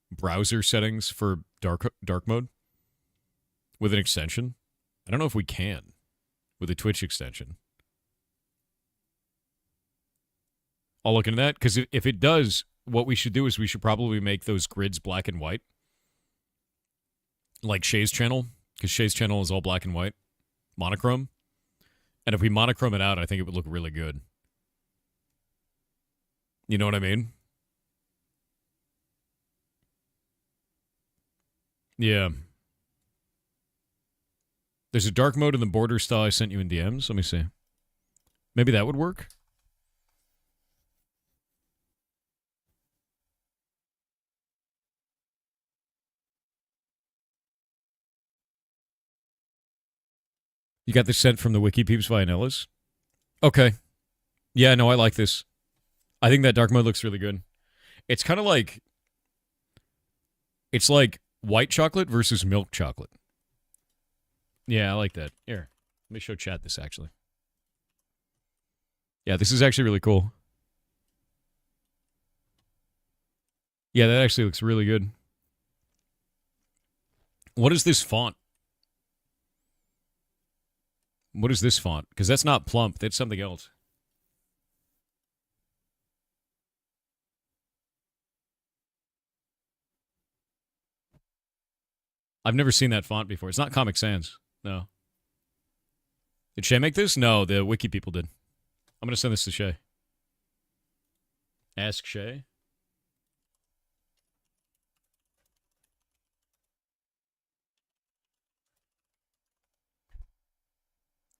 A: browser settings for dark mode with an extension? I don't know if we can with a Twitch extension. I'll look into that, because if it does, what we should do is we should probably make those grids black and white. Like Shay's channel, because Shay's channel is all black and white. Monochrome. And if we monochrome it out, I think it would look really good. You know what I mean? Yeah. There's a dark mode in the border style I sent you in DMs. Let me see. Maybe that would work? You got this sent from the Wiki Peeps via Nellis? Okay. Yeah, no, I like this. I think that dark mode looks really good. It's kind of like... It's like white chocolate versus milk chocolate. Yeah, I like that. Here, let me show chat this, actually. Yeah, this is actually really cool. Yeah, that actually looks really good. What is this font? What is this font? Because that's not plump. That's something else. I've never seen that font before. It's not Comic Sans. No. Did Shay make this? No, the wiki people did. I'm going to send this to Shay. Ask Shay.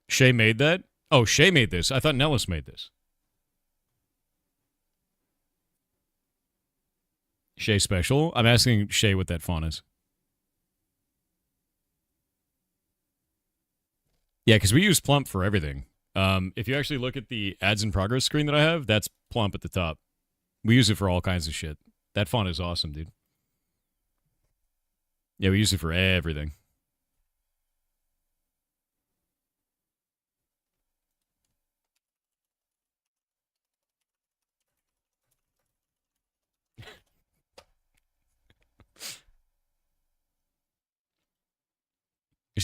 A: Shay made that? Oh, Shay made this. I thought Nellis made this. Shay Special? I'm asking Shay what that font is. Yeah, because we use Plump for everything. If you actually look at the ads in progress screen that I have, that's Plump at the top. We use it for all kinds of shit. That font is awesome, dude. Yeah, we use it for everything.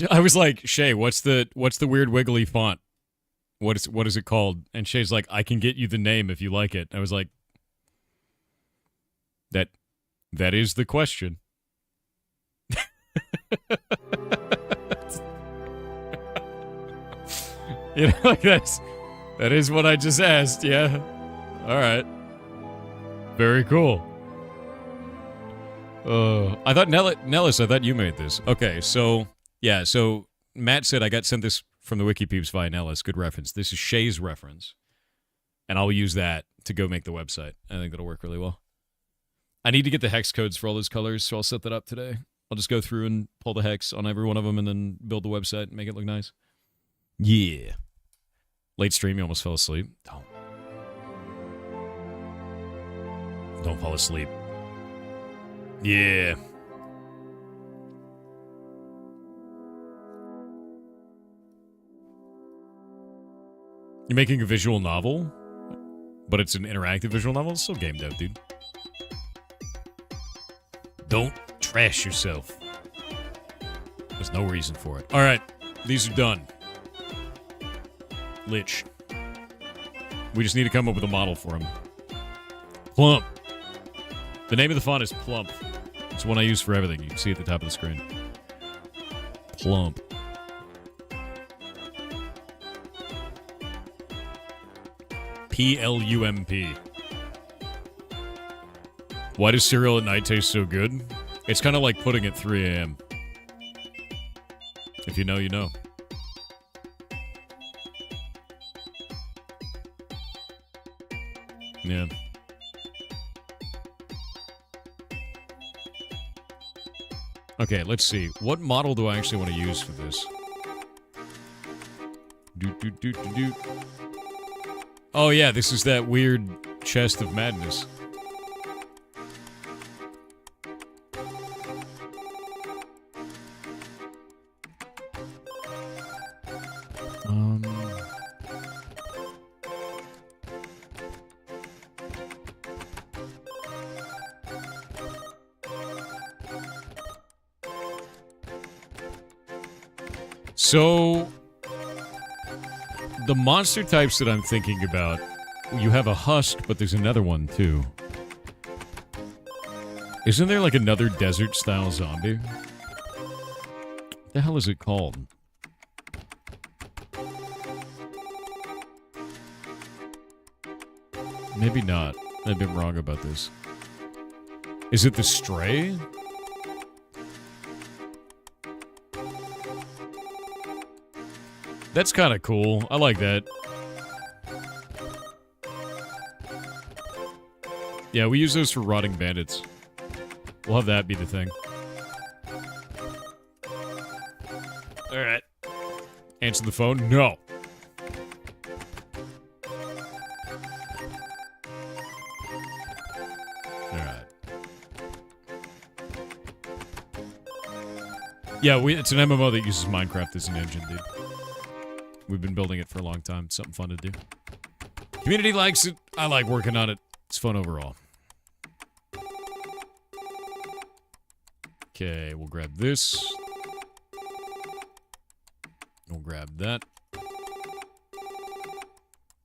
A: I was like, Shay, what's the weird wiggly font? What is it called? And Shay's like, I can get you the name if you like it. I was like, that is the question. You know, like that is what I just asked. Yeah. All right. Very cool. I thought Nellis, I thought you made this. Okay, so yeah, so Matt said I got sent this from the Wiki Peeps via Nellis. Good reference. This is Shay's reference. And I'll use that to go make the website. I think that'll work really well. I need to get the hex codes for all those colors, so I'll set that up today. I'll just go through and pull the hex on every one of them and then build the website and make it look nice. Yeah. Late stream, you almost fell asleep. Don't fall asleep. Yeah. You're making a visual novel, but it's an interactive visual novel? It's still game dev, dude. Don't trash yourself. There's no reason for it. All right, these are done. Lich. We just need to come up with a model for him. Plump. The name of the font is Plump. It's one I use for everything. You can see at the top of the screen. Plump. Plump. Why does cereal at night taste so good? It's kind of like pudding at 3 a.m. If you know, you know. Yeah. Okay, let's see. What model do I actually want to use for this? Oh yeah, this is that weird chest of madness. So, the monster types that I'm thinking about, you have a husk, but there's another one too. Isn't there like another desert-style zombie? What the hell is it called? Maybe not. I've been wrong about this. Is it the Stray? That's kind of cool. I like that. Yeah, we use those for rotting bandits. We'll have that be the thing. Alright. Answer the phone? No. Alright. Yeah, it's an MMO that uses Minecraft as an engine, dude. We've been building it for a long time. It's something fun to do. Community likes it. I like working on it. It's fun overall. Okay, we'll grab this. We'll grab that.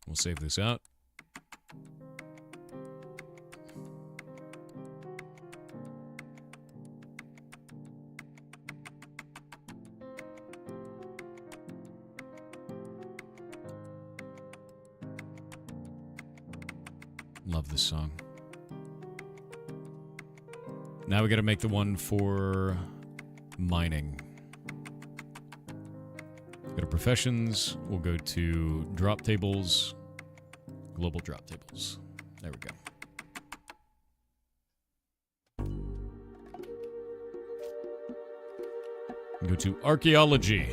A: We'll save this out. Love this song. Now we gotta make the one for mining. Go to professions. We'll go to drop tables. Global drop tables. There we go. Go to archaeology.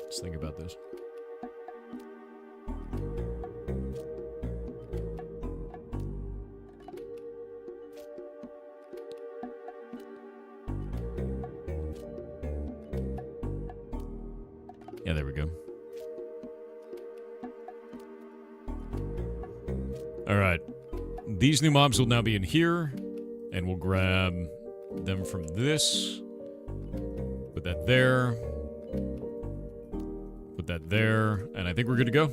A: Let's think about this. Yeah, there we go. Alright. These new mobs will now be in here. And we'll grab them from this. Put that there. Put that there. And I think we're good to go.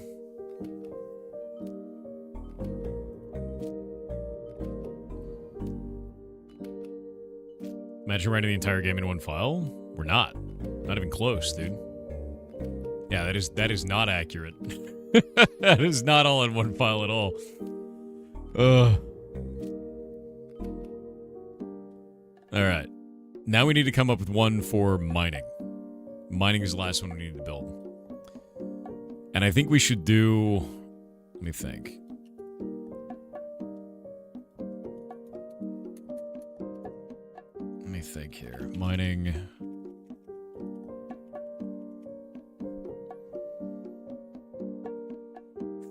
A: Imagine writing the entire game in one file. We're not. Not even close, dude. Yeah, that is not accurate. That is not all in one file at all. Alright. Now we need to come up with one for mining. Mining is the last one we need to build. And I think we should do... Let me think. Let me think here. Mining...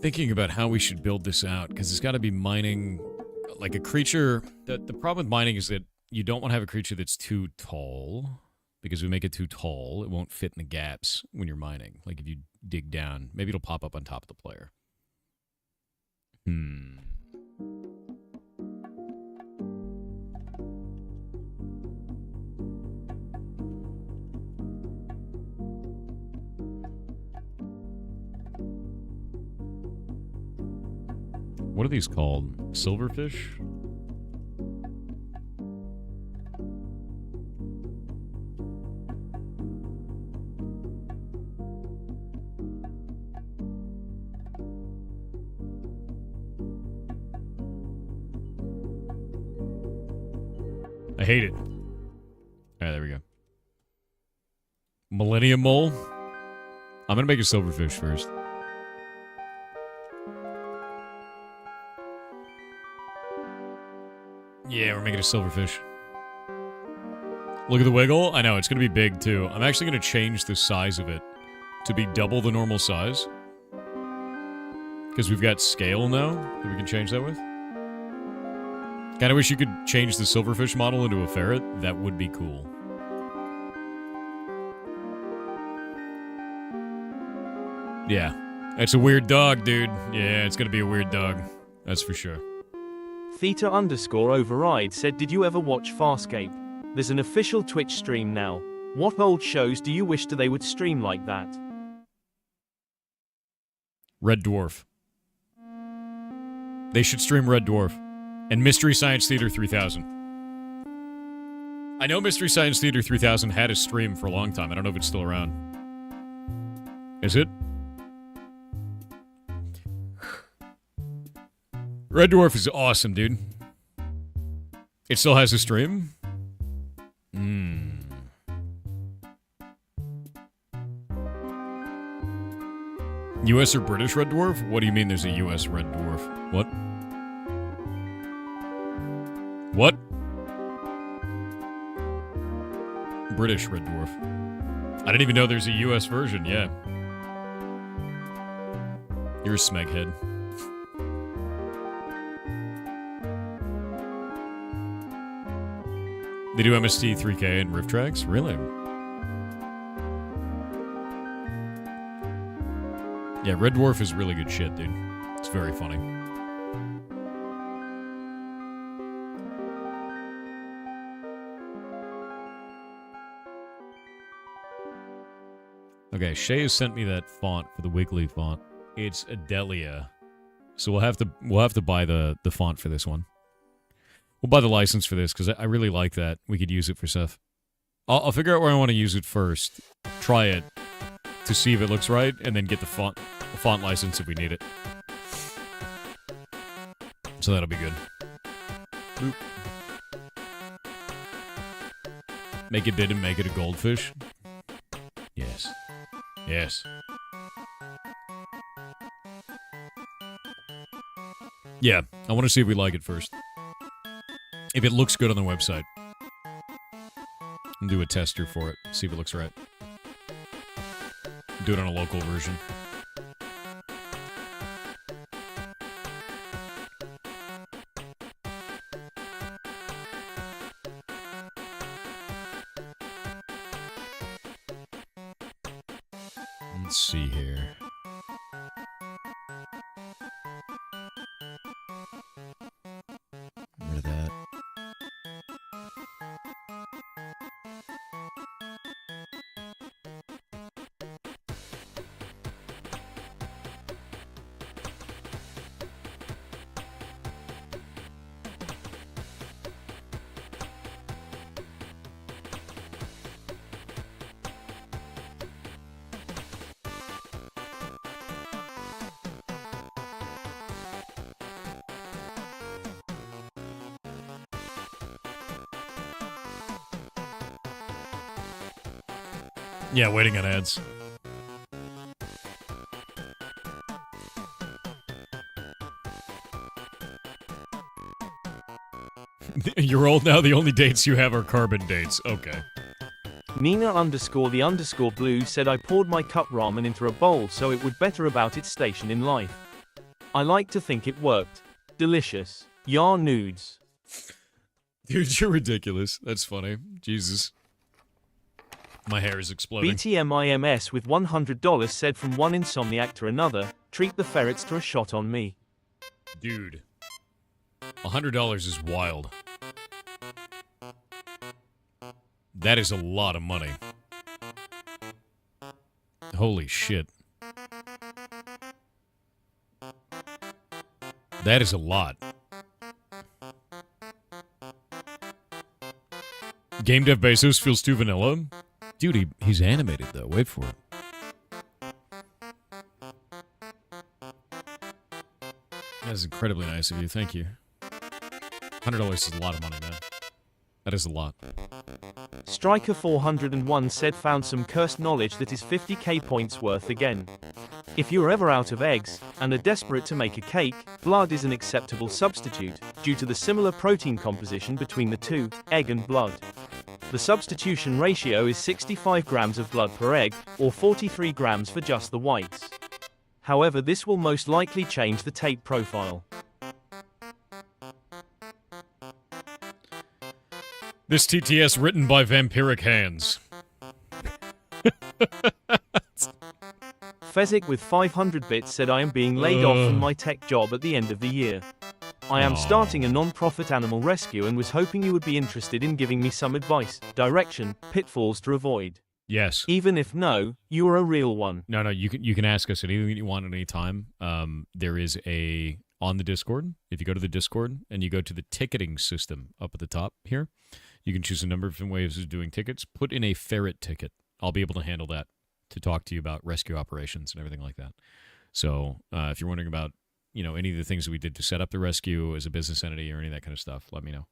A: Thinking about how we should build this out, because it's got to be mining like a creature. The problem with mining is that you don't want to have a creature that's too tall, because if we make it too tall, it won't fit in the gaps when you're mining. Like if you dig down, maybe it'll pop up on top of the player. What are these called? Silverfish? I hate it. Alright, there we go. Millennium Mole. I'm gonna make a silverfish first. Yeah, we're making a silverfish. Look at the wiggle. I know, it's gonna be big too. I'm actually gonna change the size of it to be double the normal size. Because we've got scale now that we can change that with. Kinda wish you could change the silverfish model into a ferret. That would be cool. Yeah. It's a weird dog, dude. Yeah, it's gonna be a weird dog. That's for sure.
B: Theta_override said, did you ever watch Farscape? There's an official Twitch stream now. What old shows do you wish they would stream like that?
A: Red Dwarf. They should stream Red Dwarf. And Mystery Science Theater 3000. I know Mystery Science Theater 3000 had a stream for a long time. I don't know if it's still around. Is it? Red Dwarf is awesome, dude. It still has a stream? US or British Red Dwarf? What do you mean there's a US Red Dwarf? What? What? British Red Dwarf. I didn't even know there's a US version, yeah. You're a smeghead. They do MST 3K and riff tracks? Really? Yeah, Red Dwarf is really good shit, dude. It's very funny. Okay, Shay has sent me that font for the Wiggly font. It's Adelia. So we'll have to buy the font for this one. We'll buy the license for this because I really like that. We could use it for stuff. I'll figure out where I want to use it first. Try it to see if it looks right, and then get the font license if we need it. So that'll be good. Boop. Make it did and make it a goldfish. Yes. Yes. Yeah, I want to see if we like it first. If it looks good on the website. And do a tester for it. See if it looks right. Do it on a local version. Let's see here. Rid of that. Yeah, waiting on ads. You're old now, the only dates you have are carbon dates. Okay.
B: Nina_the_blue said, I poured my cup ramen into a bowl so it would better about its station in life. I like to think it worked. Delicious. Yar nudes.
A: Dude, you're ridiculous. That's funny. Jesus. My hair is exploding.
B: BTMIMS with $100 said, from one insomniac to another, treat the ferrets to a shot on me.
A: Dude. $100 is wild. That is a lot of money. Holy shit. That is a lot. Game Dev Bezos feels too vanilla? Dude, he's animated though. Wait for it. That is incredibly nice of you. Thank you. $100 is a lot of money, man. That is a lot.
B: Striker 401 said found some cursed knowledge that is 50k points worth again. If you are ever out of eggs, and are desperate to make a cake, blood is an acceptable substitute, due to the similar protein composition between the two, egg and blood. The substitution ratio is 65 grams of blood per egg, or 43 grams for just the whites. However, this will most likely change the tape profile.
A: This TTS written by vampiric hands.
B: Fezzik with 500 bits said I am being laid off from my tech job at the end of the year. I am starting a non-profit animal rescue and was hoping you would be interested in giving me some advice, direction, pitfalls to avoid.
A: Yes.
B: Even if no, you are a real one.
A: No, you can ask us anything you want at any time. There is on the Discord, if you go to the Discord and you go to the ticketing system up at the top here, you can choose a number of different ways of doing tickets. Put in a ferret ticket. I'll be able to handle that, to talk to you about rescue operations and everything like that. So if you're wondering about, any of the things that we did to set up the rescue as a business entity or any of that kind of stuff, let me know.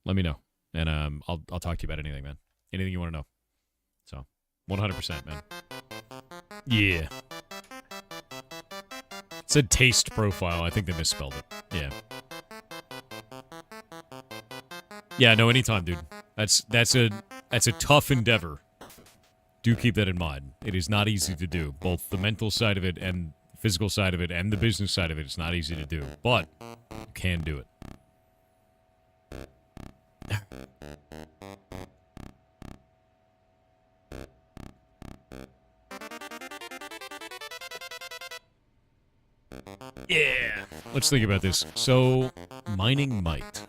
A: Let me know. And I'll talk to you about anything, man. Anything you want to know. So, 100%, man. Yeah. It said taste profile. I think they misspelled it. Yeah. Yeah, no, anytime, dude. That's a tough endeavor. Do keep that in mind. It is not easy to do. Both the mental side of it and the physical side of it and the business side of it. It's not easy to do. But you can do it. Yeah. Let's think about this. So, mining might.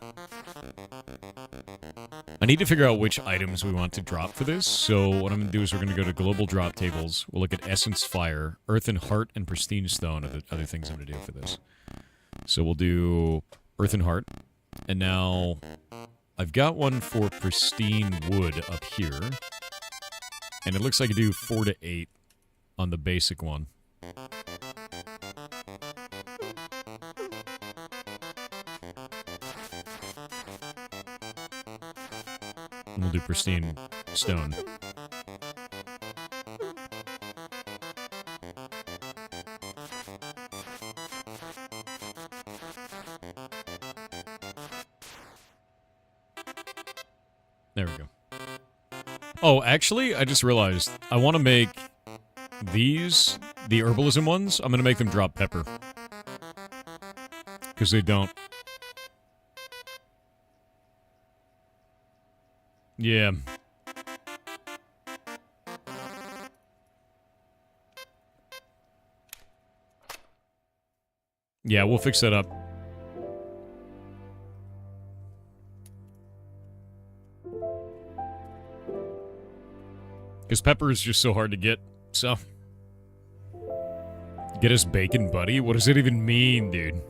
A: I need to figure out which items we want to drop for this. So what I'm going to do is we're going to go to global drop tables. We'll look at Essence Fire, Earth and Heart, and Pristine Stone are the other things I'm going to do for this. So we'll do Earth and Heart. And now I've got one for Pristine Wood up here. And it looks like I do 4 to 8 on the basic one. And we'll do Pristine Stone. There we go. Oh, actually, I just realized I want to make these, the herbalism ones, I'm going to make them drop pepper. Because they don't. Yeah. Yeah, we'll fix that up. Because pepper is just so hard to get, so. Get us bacon, buddy? What does it even mean, dude?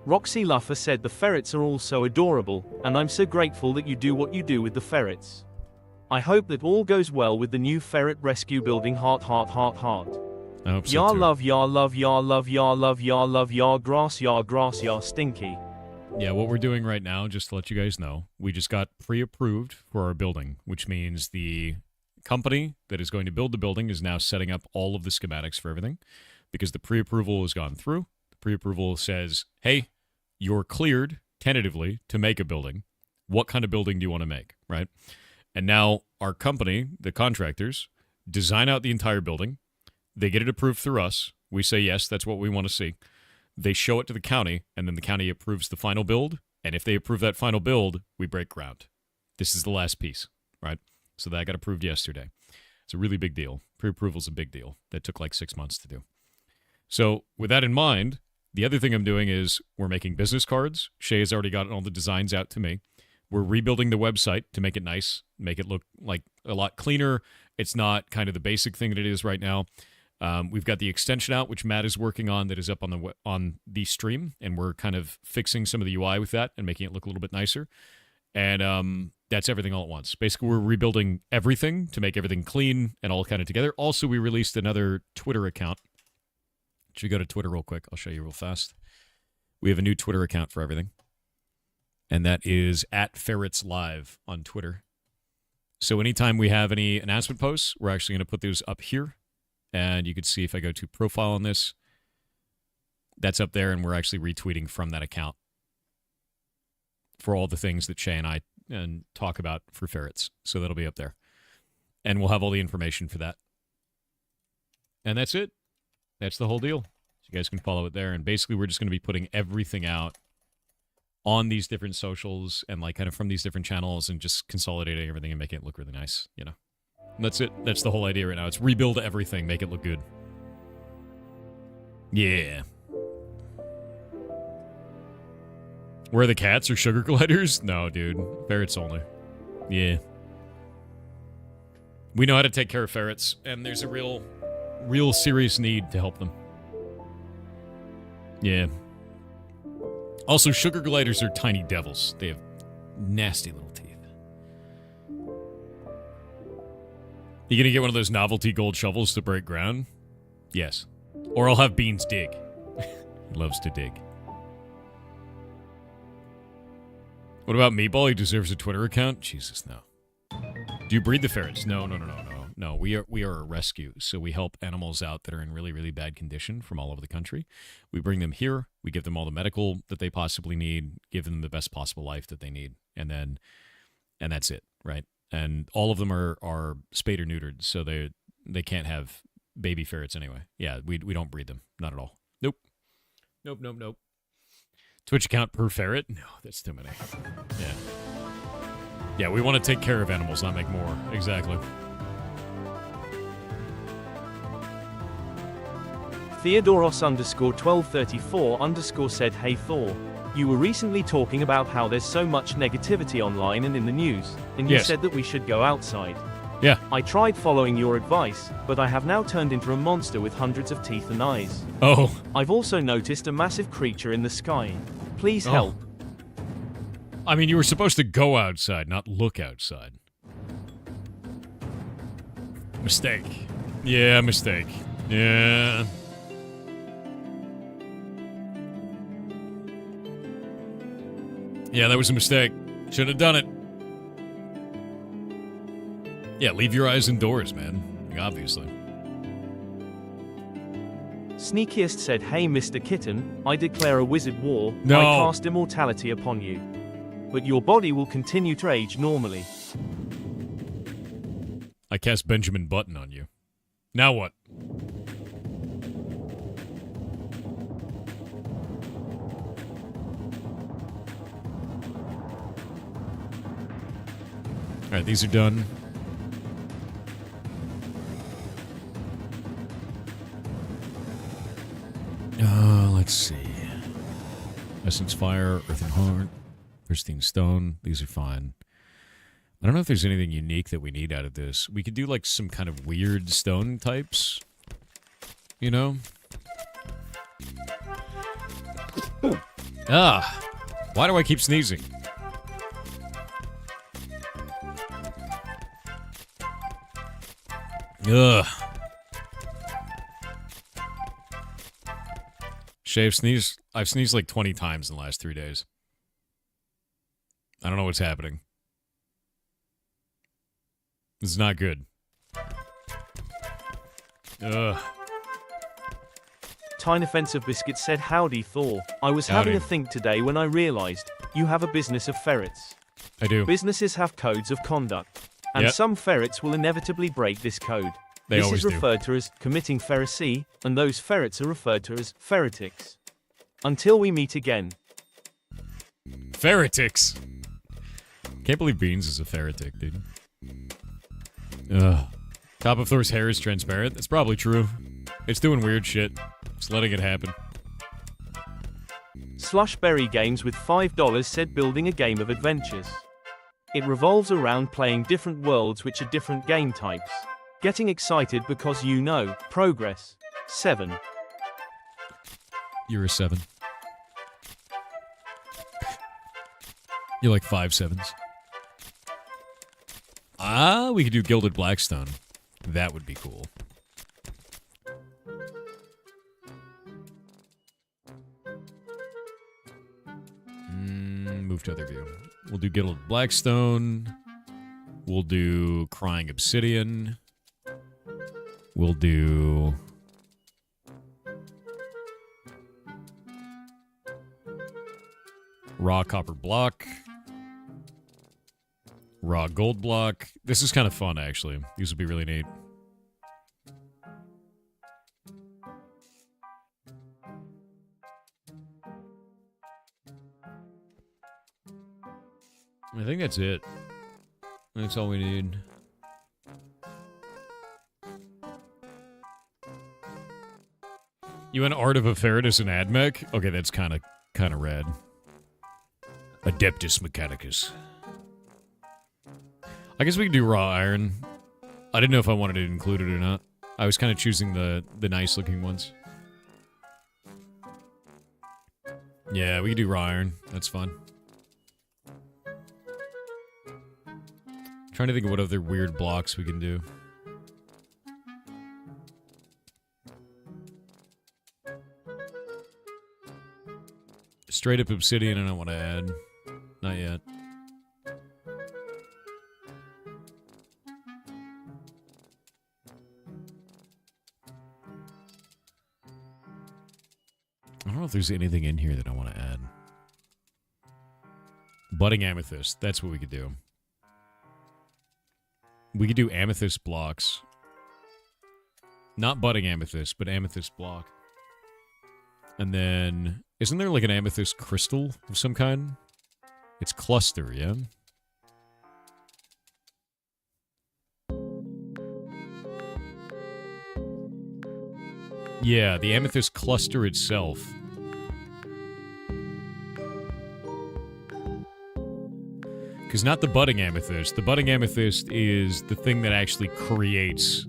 B: Roxy Luffer said the ferrets are all so adorable, and I'm so grateful that you do what you do with the ferrets. I hope that all goes well with the new ferret rescue building heart. I
A: hope so
B: yar
A: too.
B: love, yar love, yar love, yar love, yar love, yar grass, yar stinky.
A: Yeah, what we're doing right now, just to let you guys know, we just got pre-approved for our building, which means the company that is going to build the building is now setting up all of the schematics for everything, because the pre-approval has gone through. The pre-approval says, hey, you're cleared, tentatively, to make a building. What kind of building do you want to make, right? And now our company, the contractors, design out the entire building. They get it approved through us. We say, yes, that's what we want to see. They show it to the county, and then the county approves the final build. And if they approve that final build, we break ground. This is the last piece, right? So that got approved yesterday. It's a really big deal. Pre-approval is a big deal. That took like 6 months to do. So with that in mind, the other thing I'm doing is we're making business cards. Shay has already gotten all the designs out to me. We're rebuilding the website to make it nice, make it look like a lot cleaner. It's not kind of the basic thing that it is right now. We've got the extension out, which Matt is working on, that is up on the stream, and we're kind of fixing some of the UI with that and making it look a little bit nicer. And that's everything all at once. Basically, we're rebuilding everything to make everything clean and all kind of together. Also, we released another Twitter account. Should we go to Twitter real quick? I'll show you real fast. We have a new Twitter account for everything. And that is at Ferrets Live on Twitter. So anytime we have any announcement posts, we're actually going to put those up here. And you can see if I go to profile on this, that's up there, and we're actually retweeting from that account for all the things that Shay and I talk about for ferrets. So that'll be up there. And we'll have all the information for that. And that's it. That's the whole deal. So you guys can follow it there. And basically, we're just going to be putting everything out on these different socials and like kind of from these different channels and just consolidating everything and making it look really nice, you know. And that's it. That's the whole idea right now. It's rebuild everything, make it look good. Yeah. Where are the cats or sugar gliders? No, dude. Ferrets only. Yeah. We know how to take care of ferrets, and there's a real serious need to help them. Yeah. Also, sugar gliders are tiny devils. They have nasty little teeth. You gonna get one of those novelty gold shovels to break ground? Yes. Or I'll have Beans dig. He loves to dig. What about Meatball? He deserves a Twitter account? Jesus, no. Do you breed the ferrets? No. No, we are a rescue, so we help animals out that are in really, really bad condition from all over the country. We bring them here, we give them all the medical that they possibly need, give them the best possible life that they need, and that's it, right? And all of them are spayed or neutered, so they can't have baby ferrets anyway. Yeah, we don't breed them, not at all. Nope. Twitch account per ferret? No, that's too many. Yeah. Yeah, we want to take care of animals, not make more. Exactly.
B: Theodoros_1234_ said, "Hey Thor, you were recently talking about how there's so much negativity online and in the news, and you said that we should go outside.
A: Yeah.
B: I tried following your advice, but I have now turned into a monster with hundreds of teeth and eyes.
A: Oh.
B: I've also noticed a massive creature in the sky. Please help."
A: I mean, you were supposed to go outside, not look outside. Mistake. Yeah, mistake. Yeah. Yeah, that was a mistake. Shouldn't have done it. Yeah, leave your eyes indoors, man. Like, obviously.
B: Sneakiest said, "Hey Mr. Kitten, I declare a wizard war.
A: No.
B: I cast immortality upon you. But your body will continue to age normally."
A: I cast Benjamin Button on you. Now what? Alright, these are done. Let's see. Essence Fire, Earthen Heart, Pristine Stone. These are fine. I don't know if there's anything unique that we need out of this. We could do like some kind of weird stone types. You know? Why do I keep sneezing? Ugh. Shay, I've sneezed like 20 times in the last 3 days. I don't know what's happening. This is not good. Ugh.
B: Tine Offensive Biscuit said, "Howdy Thor. I was
A: Howdy.
B: having a think today when I realized you have a business of ferrets.
A: I do.
B: Businesses have codes of conduct. And
A: Yep.
B: some ferrets will inevitably break this code.
A: They
B: This
A: always
B: is
A: do.
B: referred to as committing pheresy, and those ferrets are referred to as ferretics. Until we meet again."
A: Ferretics. Can't believe Beans is a ferretic, dude. Ugh. Top of Thor's hair is transparent. That's probably true. It's doing weird shit. Just letting it happen.
B: Slushberry Games with $5 said, "Building a game of adventures. It revolves around playing different worlds which are different game types. Getting excited because you know, progress. 7.
A: You're a 7. You're like 5 sevens. We could do Gilded Blackstone. That would be cool. Move to other view. We'll do Gilded Blackstone. We'll do Crying Obsidian. We'll do... Raw Copper Block. Raw Gold Block. This is kind of fun, actually. These would be really neat. I think that's it. That's all we need. You went Art of a Ferret as an ad mech? Okay, that's kind of rad. Adeptus Mechanicus. I guess we could do raw iron. I didn't know if I wanted to include it or not. I was kind of choosing the nice looking ones. Yeah, we could do raw iron. That's fun. Trying to think of what other weird blocks we can do. Straight up obsidian, I don't want to add. Not yet. I don't know if there's anything in here that I want to add. Budding amethyst. That's what we could do. We could do amethyst blocks. Not budding amethyst, but amethyst block. And then... Isn't there like an amethyst crystal of some kind? It's cluster, yeah? Yeah, the amethyst cluster itself. Because not the budding amethyst. The budding amethyst is the thing that actually creates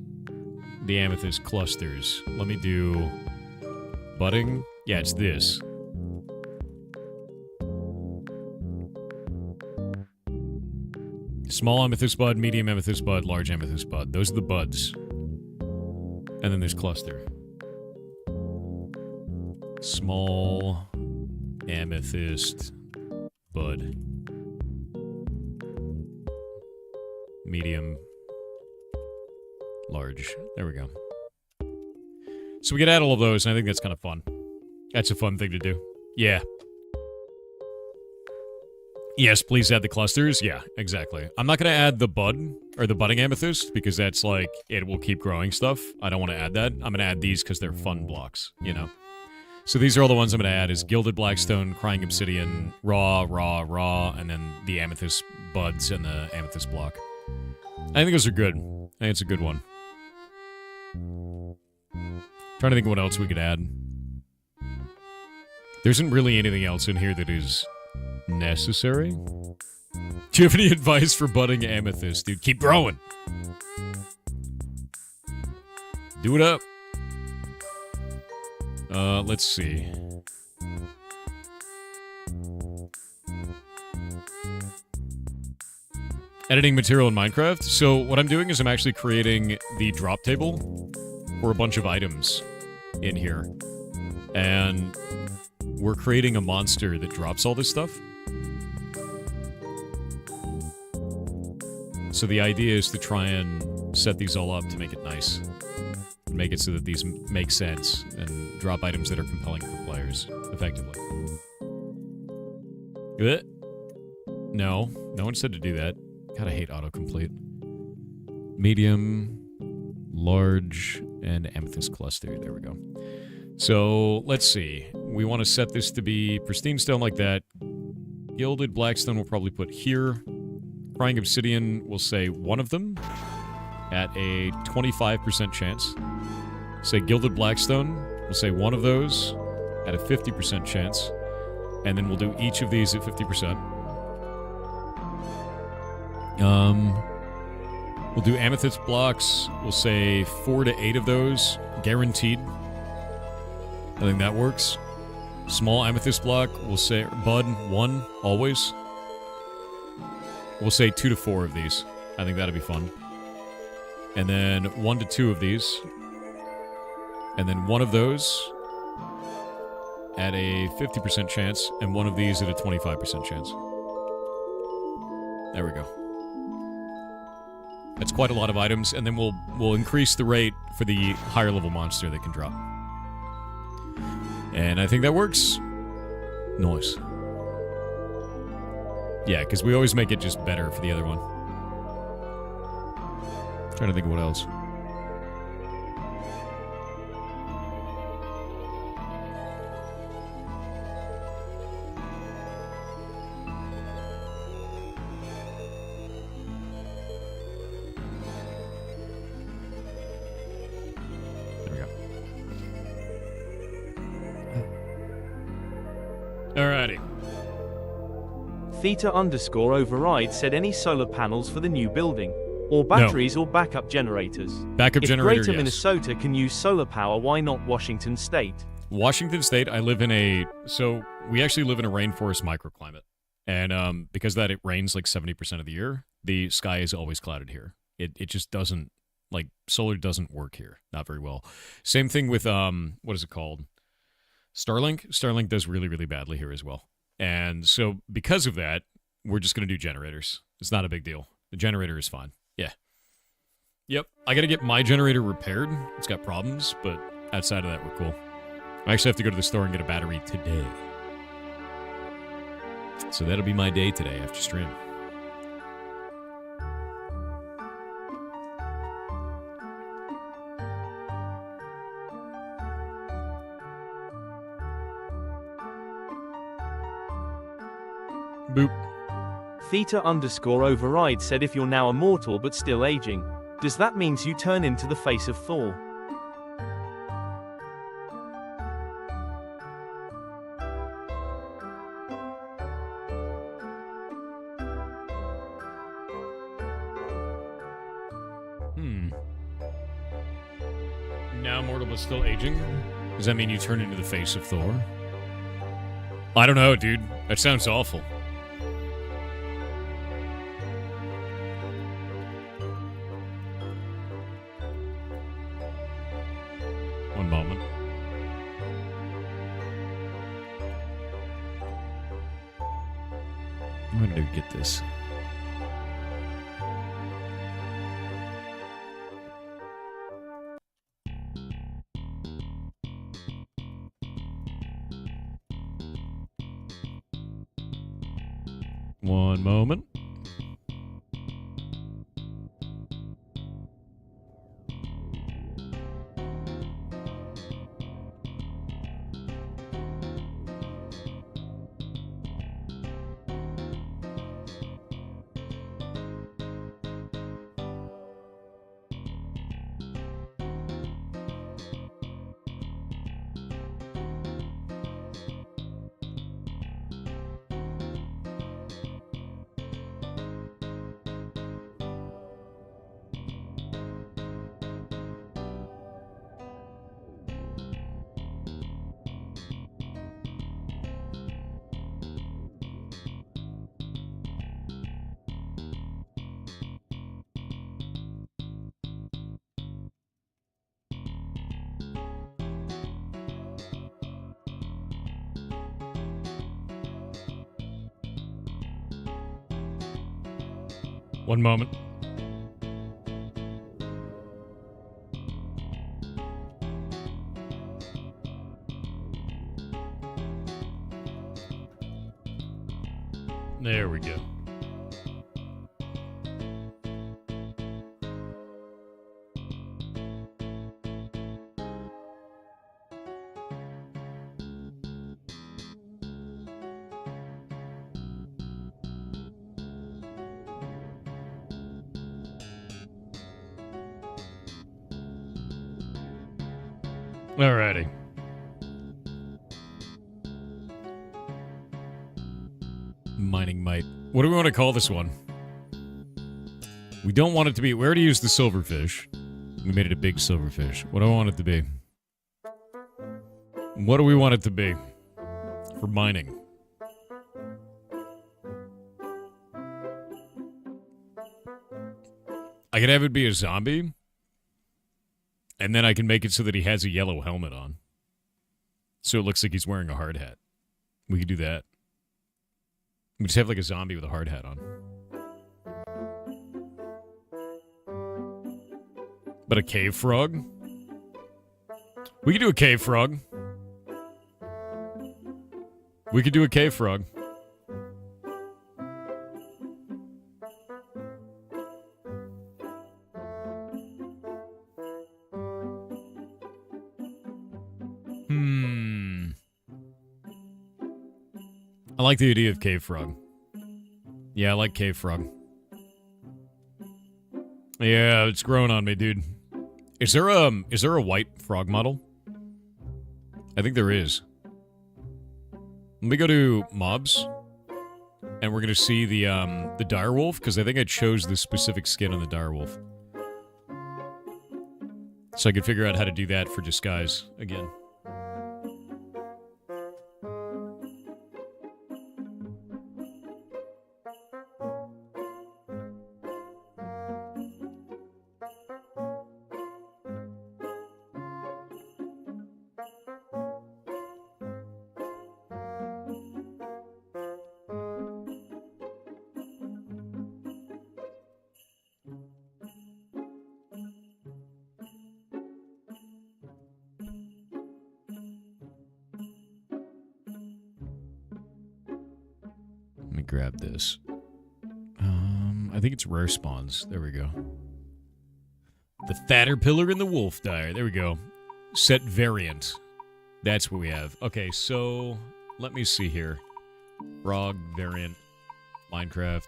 A: the amethyst clusters. Let me do... Budding? Yeah, it's this. Small amethyst bud, medium amethyst bud, large amethyst bud. Those are the buds. And then there's cluster. Small amethyst bud. Medium. Large. There we go. So we could add all of those, and I think that's kind of fun. That's a fun thing to do. Yeah. Yes, please add the clusters. Yeah, exactly. I'm not going to add the bud, or the budding amethyst, because that's like, it will keep growing stuff. I don't want to add that. I'm going to add these because they're fun blocks, you know? So these are all the ones I'm going to add, is Gilded Blackstone, Crying Obsidian, Raw, and then the amethyst buds and the amethyst block. I think those are good. I think it's a good one. Trying to think what else we could add. There isn't really anything else in here that is necessary. Do you have any advice for budding amethyst, dude? Keep growing. Do it up. Let's see. Editing material in Minecraft. So what I'm doing is I'm actually creating the drop table for a bunch of items in here. And we're creating a monster that drops all this stuff. So the idea is to try and set these all up to make it nice. Make it so that these make sense and drop items that are compelling for players, effectively. No, no one said to do that. God, I hate autocomplete. Medium, large, and amethyst cluster. There we go. So, let's see. We want to set this to be pristine stone like that. Gilded Blackstone we'll probably put here. Crying Obsidian, we'll say one of them at a 25% chance. Say Gilded Blackstone, we'll say one of those at a 50% chance. And then we'll do each of these at 50%. We'll do amethyst blocks. We'll say 4 to 8 of those, guaranteed. I think that works. Small amethyst block, we'll say bud 1, always. We'll say 2 to 4 of these. I think that'd be fun. And then 1 to 2 of these. And then 1 of those. at a 50% chance, and one of these at a 25% chance. There we go. That's quite a lot of items, and then we'll increase the rate for the higher level monster that can drop. And I think that works. Nice. Yeah, because we always make it just better for the other one. Trying to think of what else. Alrighty.
B: Theta_override said any solar panels for the new building, or batteries or backup generators.
A: Backup generator,
B: Greater
A: yes.
B: Minnesota can use solar power, why not Washington State?
A: Washington State, I live in we actually live in a rainforest microclimate. And because of that, it rains like 70% of the year. The sky is always clouded here. It just doesn't, like, solar doesn't work here. Not very well. Same thing with, what is it called? Starlink. Starlink does really, really badly here as well. And so because of that, we're just going to do generators. It's not a big deal. The generator is fine. Yeah. Yep. I got to get my generator repaired. It's got problems, but outside of that, we're cool. I actually have to go to the store and get a battery today. So that'll be my day today after stream. Boop.
B: Theta_override said if you're now immortal but still aging, does that means you turn into the face of Thor?
A: Now immortal but still aging? Does that mean you turn into the face of Thor? I don't know, dude. That sounds awful. One moment. I'm gonna get this. One moment. One moment. There we go. Alrighty. Mining might. What do we want to call this one? We don't want it to be... We already used the silverfish. We made it a big silverfish. What do I want it to be? What do we want it to be? For mining. I could have it be a zombie. And then I can make it so that he has a yellow helmet on. So it looks like he's wearing a hard hat. We could do that. We just have like a zombie with a hard hat on. But a cave frog? We could do a cave frog. We could do a cave frog. I like the idea of cave frog. Yeah, I like cave frog. Yeah, it's growing on me, dude. Is there a white frog model? I think there is. Let me go to mobs, and we're gonna see the direwolf, because I think I chose the specific skin on the direwolf, so I could figure out how to do that for disguise again. Let me grab this. I think it's rare spawns. There we go. The Fatterpillar and the Wolf Dire. There we go. Set variant. That's what we have. Okay, so let me see here. Frog variant, Minecraft,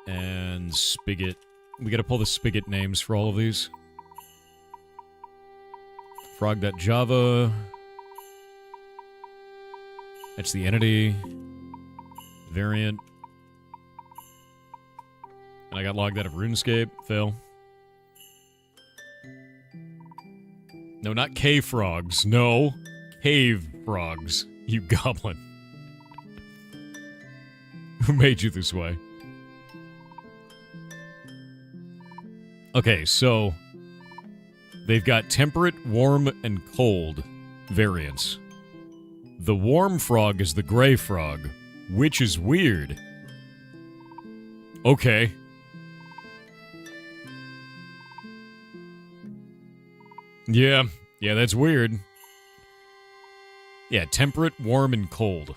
A: and Spigot. We gotta pull the Spigot names for all of these. Frog.java. That's the entity. Variant. And I got logged out of RuneScape. Fail. No, not cave frogs. No. Cave frogs. You goblin. Who made you this way? Okay, so they've got temperate, warm, and cold variants. The warm frog is the gray frog, which is weird. Okay. Yeah, that's weird. Yeah, temperate, warm, and cold.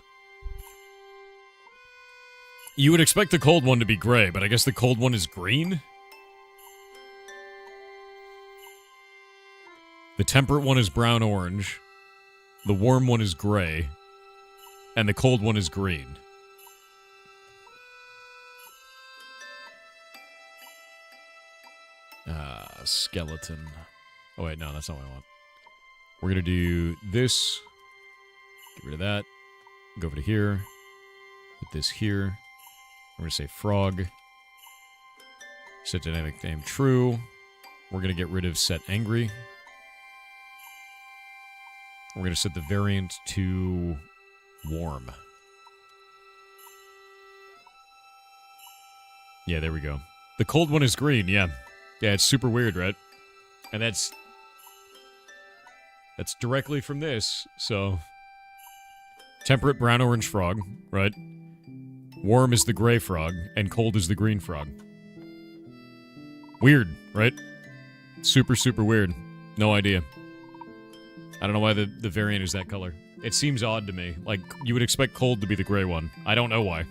A: You would expect the cold one to be gray, but I guess the cold one is green? The temperate one is brown-orange. The warm one is gray. And the cold one is green. Skeleton. Oh, wait, no, that's not what I want. We're going to do this. Get rid of that. Go over to here. Put this here. We're going to say frog. Set dynamic name true. We're going to get rid of set angry. We're going to set the variant to warm. Yeah, there we go. The cold one is green, yeah. Yeah, it's super weird, right? And that's directly from this, so... Temperate brown-orange frog, right? Warm is the gray frog, and cold is the green frog. Weird, right? Super, super weird. No idea. I don't know why the variant is that color. It seems odd to me. Like, you would expect cold to be the gray one. I don't know why.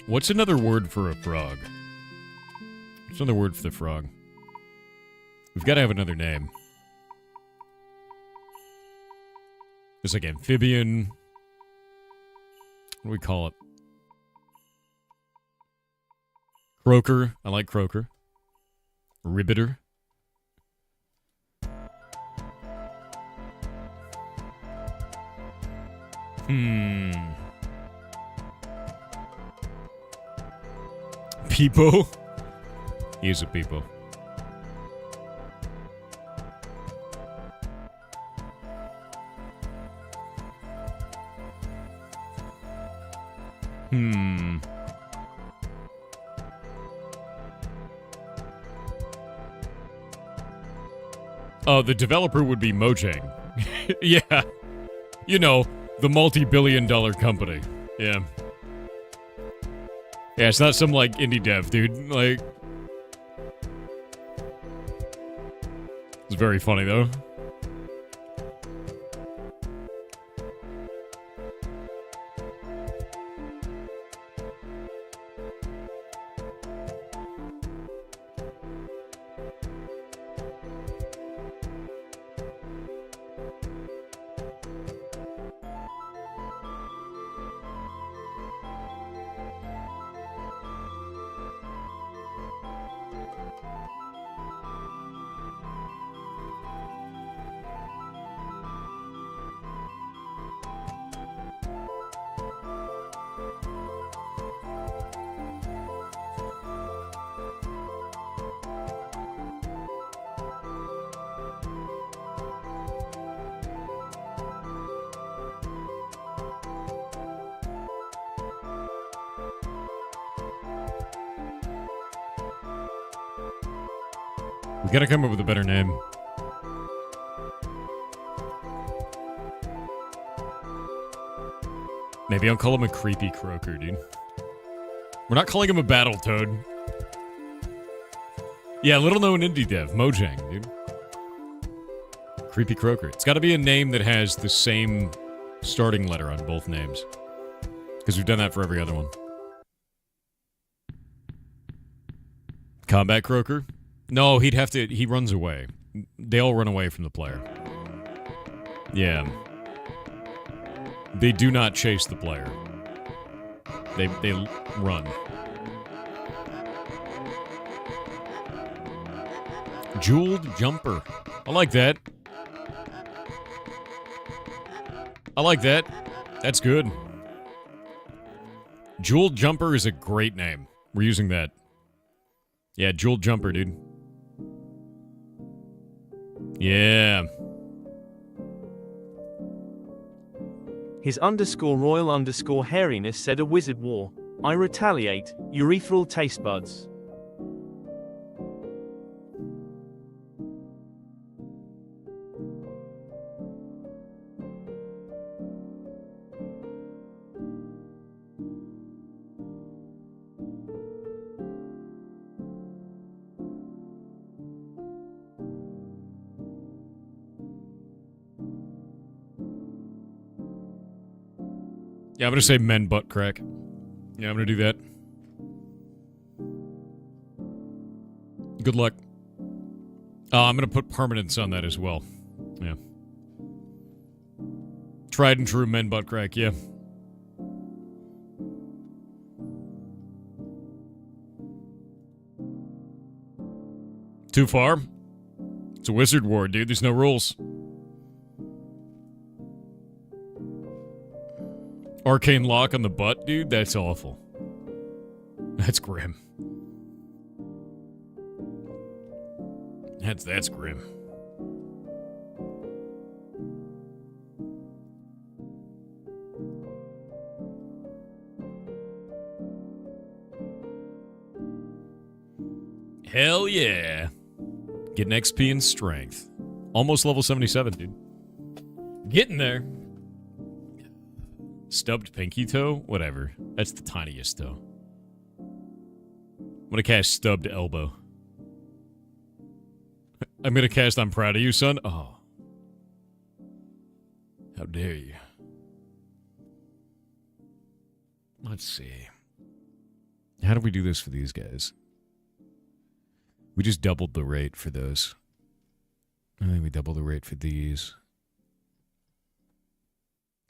A: What's another word for a frog? What's another word for the frog? We've got to have another name. There's like amphibian. What do we call it? Croaker. I like croaker. Ribbitor. Peepo? He is a peepo. Oh, the developer would be Mojang. Yeah. You know, the multi-billion-dollar company. Yeah. Yeah, it's not some, like, indie dev, dude. Like... It's very funny, though. We gotta come up with a better name. Maybe I'll call him a creepy croaker, dude. We're not calling him a Battletoad. Yeah, little known indie dev, Mojang, dude. Creepy croaker. It's gotta be a name that has the same starting letter on both names. Because we've done that for every other one. Combat croaker? No, he'd have to... He runs away. They all run away from the player. Yeah. They do not chase the player. They run. Jeweled jumper. I like that. I like that. That's good. Jeweled jumper is a great name. We're using that. Yeah, jeweled jumper, dude. Yeah.
B: His _royal _hairiness said a wizard war. I retaliate. Urethral taste buds.
A: Yeah, I'm gonna say men butt crack. Yeah, I'm gonna do that. Good luck. I'm gonna put permanence on that as well. Yeah. Tried and true men butt crack, yeah. Too far? It's a wizard war, dude. There's no rules. Arcane lock on the butt, dude? That's awful. That's grim. That's grim. Hell yeah. Getting XP and strength. Almost level 77, dude. Getting there. Stubbed pinky toe? Whatever. That's the tiniest toe. I'm gonna cast stubbed elbow. I'm gonna cast I'm proud of you, son. Oh. How dare you. Let's see. How do we do this for these guys? We just doubled the rate for those. I think we doubled the rate for these.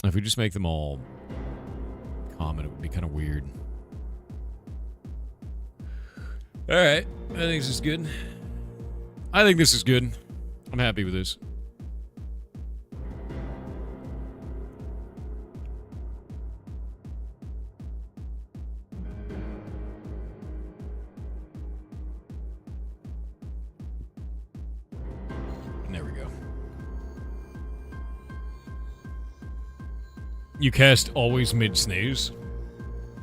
A: If we just make them all common, it would be kind of weird. Alright, I think this is good. I think this is good. I'm happy with this. There we go. You cast always mid-sneeze.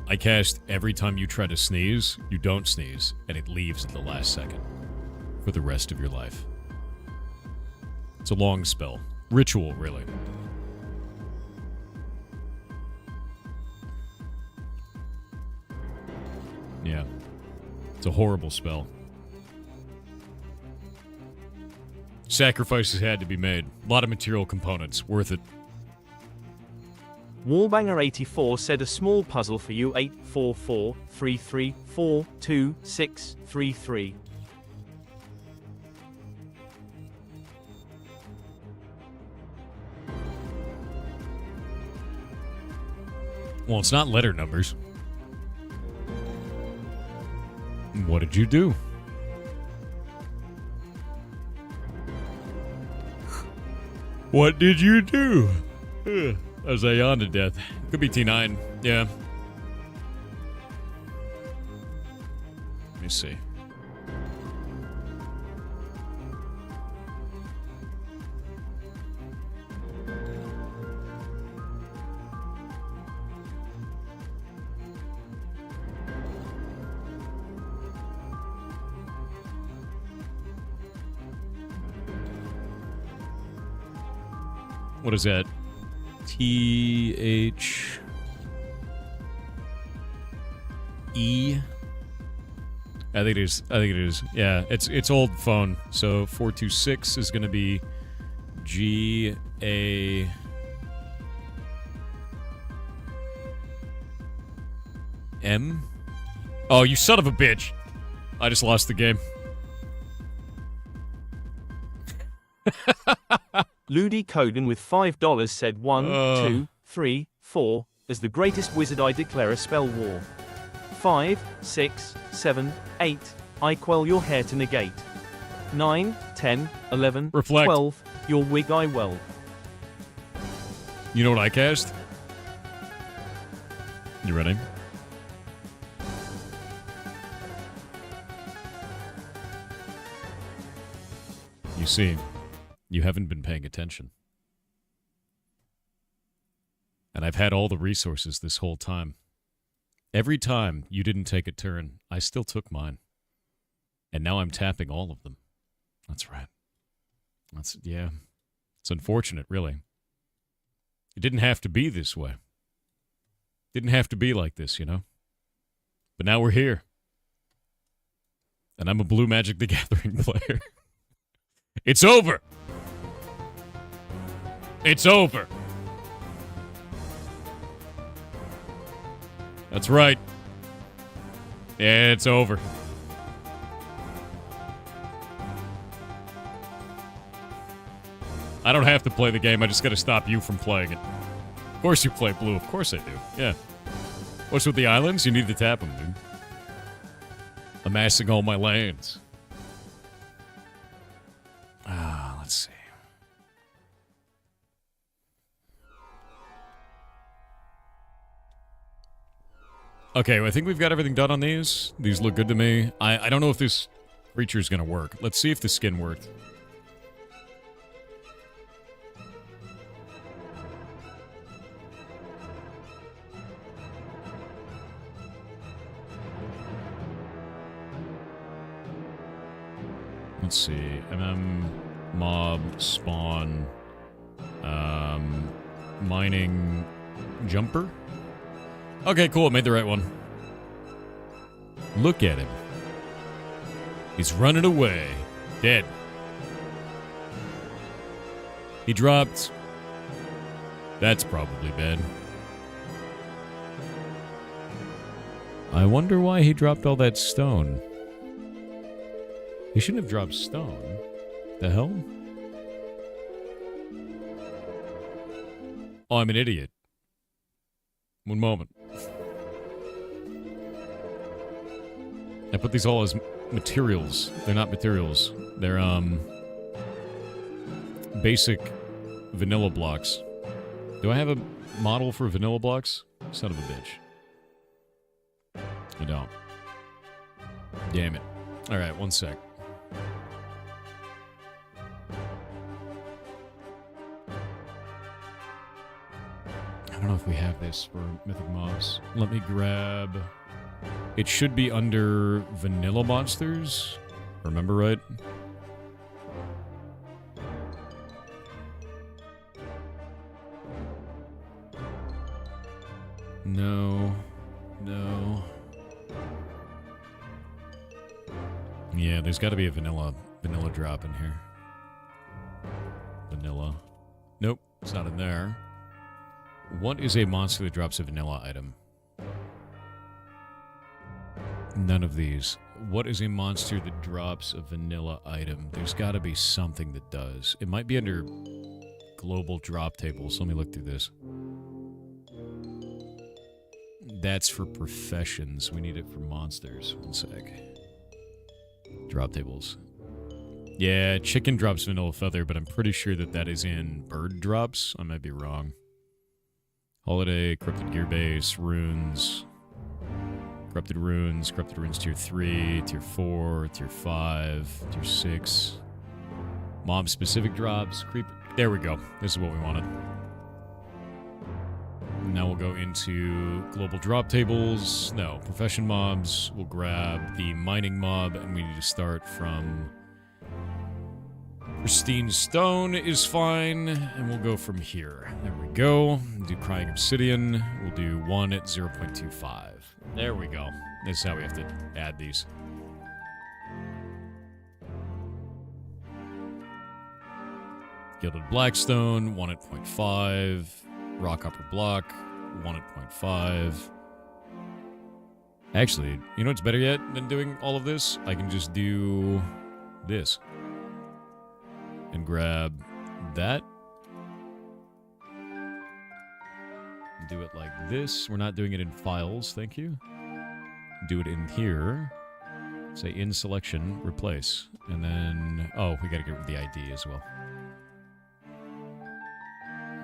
A: I cast every time you try to sneeze, you don't sneeze, and it leaves at the last second. For the rest of your life. It's a long spell. Ritual, really. Yeah. It's a horrible spell. Sacrifices had to be made. A lot of material components. Worth it.
B: Wallbanger84 said a small puzzle for you 84433426333.
A: Well, it's not letter numbers. What did you do? What did you do? As I yawned to death. Could be T9. Yeah. Let me see. What is that? T-H-E? I think it is. Yeah, it's old phone. So 426 is going to be G-A-M? Oh, you son of a bitch. I just lost the game.
B: Ludi Coden with $5 said 1, 2, 3, 4. As the greatest wizard I declare a spell war. 5, 6, 7, 8. I quell your hair to negate. 9, 10, 11,
A: Reflect.
B: 12. Your wig I weld.
A: You know what I cast? You ready? You see, you haven't been paying attention. And I've had all the resources this whole time. Every time you didn't take a turn, I still took mine. And now I'm tapping all of them. That's right. Yeah. It's unfortunate, really. It didn't have to be this way. Didn't have to be like this, you know? But now we're here. And I'm a Blue Magic the Gathering player. It's over! It's over! That's right. Yeah, it's over. I don't have to play the game, I just gotta stop you from playing it. Of course you play blue, of course I do. Yeah. What's with the islands? You need to tap them, dude. Amassing all my lands. Let's see. Okay, well, I think we've got everything done on these. These look good to me. I don't know if this creature is going to work. Let's see if the skin worked. Let's see. Mob, spawn, mining, jumper. Okay, cool. I made the right one. Look at him. He's running away. Dead. He dropped. That's probably bad. I wonder why he dropped all that stone. He shouldn't have dropped stone. The hell? Oh, I'm an idiot. One moment. I put these all as materials. They're not materials. They're, basic vanilla blocks. Do I have a model for vanilla blocks? Son of a bitch. I don't. Damn it. Alright, one sec. I don't know if we have this for Mythic Mobs. Let me grab... It should be under Vanilla Monsters. Remember right? No. No. Yeah, there's got to be a vanilla drop in here. Vanilla. Nope, it's not in there. What is a monster that drops a vanilla item? None of these. What is a monster that drops a vanilla item? There's got to be something that does. It might be under global drop tables. Let me look through this. That's for professions. We need it for monsters. One sec. Drop tables. Yeah, chicken drops vanilla feather, but I'm pretty sure that that is in bird drops. I might be wrong. Holiday, corrupted gear base, runes. Corrupted runes tier 3, tier 4, tier 5, tier 6. Mob specific drops, creep. There we go. This is what we wanted. Now we'll go into global drop tables. No, profession mobs. We'll grab the mining mob, and we need to start from pristine stone is fine, and we'll go from here. There we go. We'll do crying obsidian. We'll do 1 at 0.25. There we go. This is how we have to add these. Gilded Blackstone, 1 at 0.5. Rock Upper Block, 1 at 0.5. Actually, you know what's better yet than doing all of this? I can just do this. And grab that. Do it like this. We're not doing it in files, thank you. Do it in here. Say in selection, replace. And then, oh, we gotta get rid of the ID as well.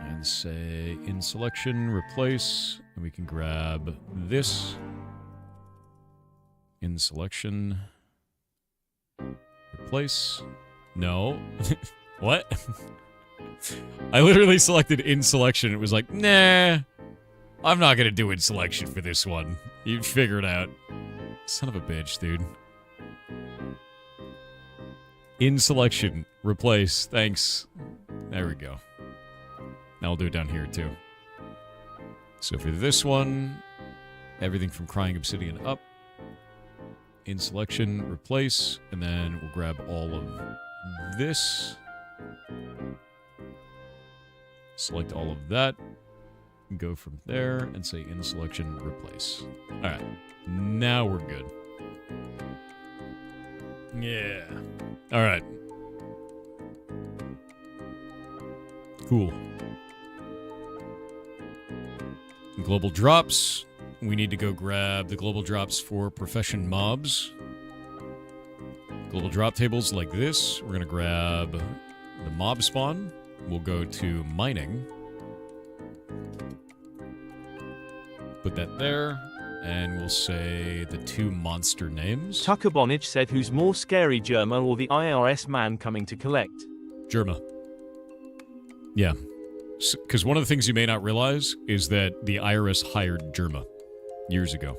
A: And say in selection, replace. And we can grab this. In selection. Replace. No. What? I literally selected in selection. It was like, nah. I'm not gonna do in selection for this one. You figure it out. Son of a bitch, dude. In selection. Replace. Thanks. There we go. Now I'll do it down here, too. So for this one, everything from Crying Obsidian up. In selection, replace. And then we'll grab all of this. Select all of that. Go from there and say in selection, replace. Alright. Now we're good. Yeah. Alright. Cool. Global drops. We need to go grab the global drops for profession mobs. Global drop tables like this. We're going to grab the mob spawn. We'll go to mining. Put that there. And we'll say the 2 monster names.
B: Tucker Bonich said, who's more scary, Germa or the IRS man coming to collect?
A: Germa. Yeah. Because one of the things you may not realize is that the IRS hired Germa years ago.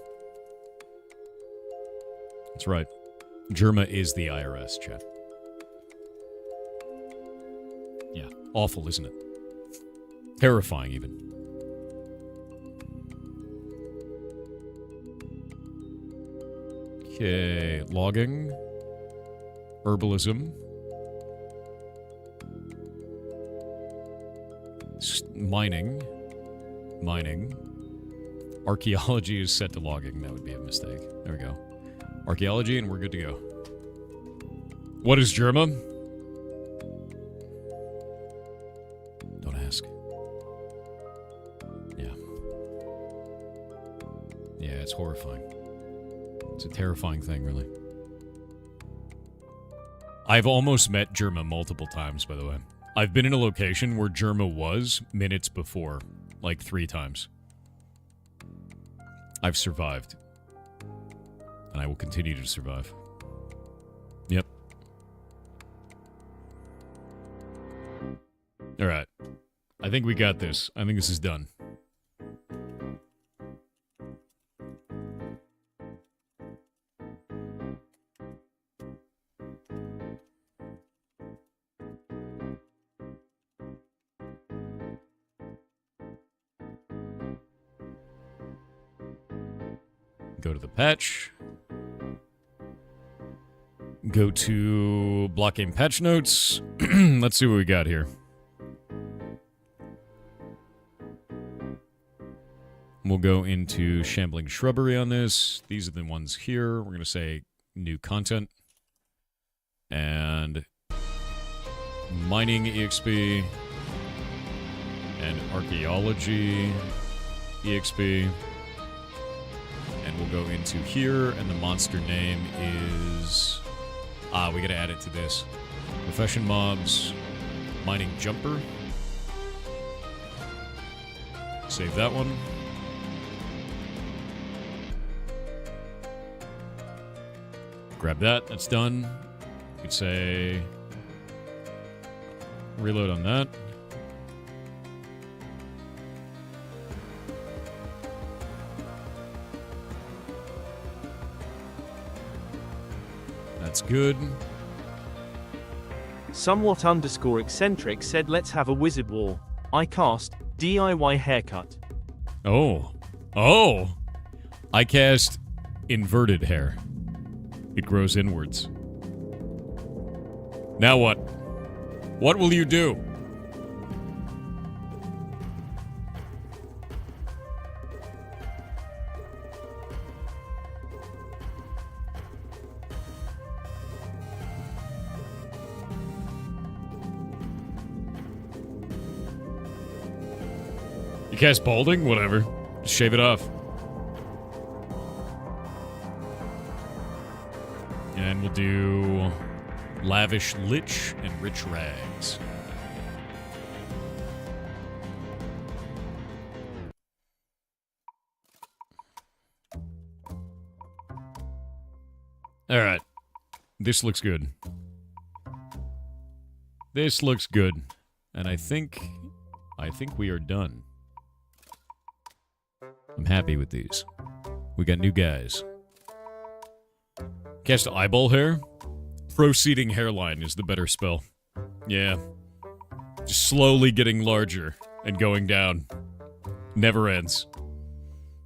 A: That's right. Germa is the IRS, chat. Yeah. Awful, isn't it? Terrifying, even. Okay, logging, herbalism, mining, archaeology is set to logging. That would be a mistake. There we go. Archaeology, and we're good to go. What is Germa? Don't ask. Yeah. Yeah, it's horrifying. It's a terrifying thing, really. I've almost met Germa multiple times, by the way. I've been in a location where Germa was minutes before, like 3 times. I've survived. And I will continue to survive. Yep. Alright. I think we got this. I think this is done. Go to the patch. Go to block game patch notes. Let's see what we got here. We'll go into shambling shrubbery on this. These are the ones here. We're going to say new content. And mining EXP. And archaeology EXP. And we'll go into here, and the monster name is... we gotta add it to this. Profession mobs, mining jumper. Save that one. Grab that, that's done. You could say... reload on that. That's good.
B: Somewhat underscore eccentric said let's have a wizard war. I cast DIY haircut.
A: Oh. Oh! I cast inverted hair. It grows inwards. Now what? What will you do? You cast balding? Whatever. Just shave it off. And we'll do lavish lich and rich rags. All right. This looks good. This looks good. And I think we are done. I'm happy with these. We got new guys. Cast eyeball hair? Proceeding hairline is the better spell. Yeah. Just slowly getting larger and going down. Never ends.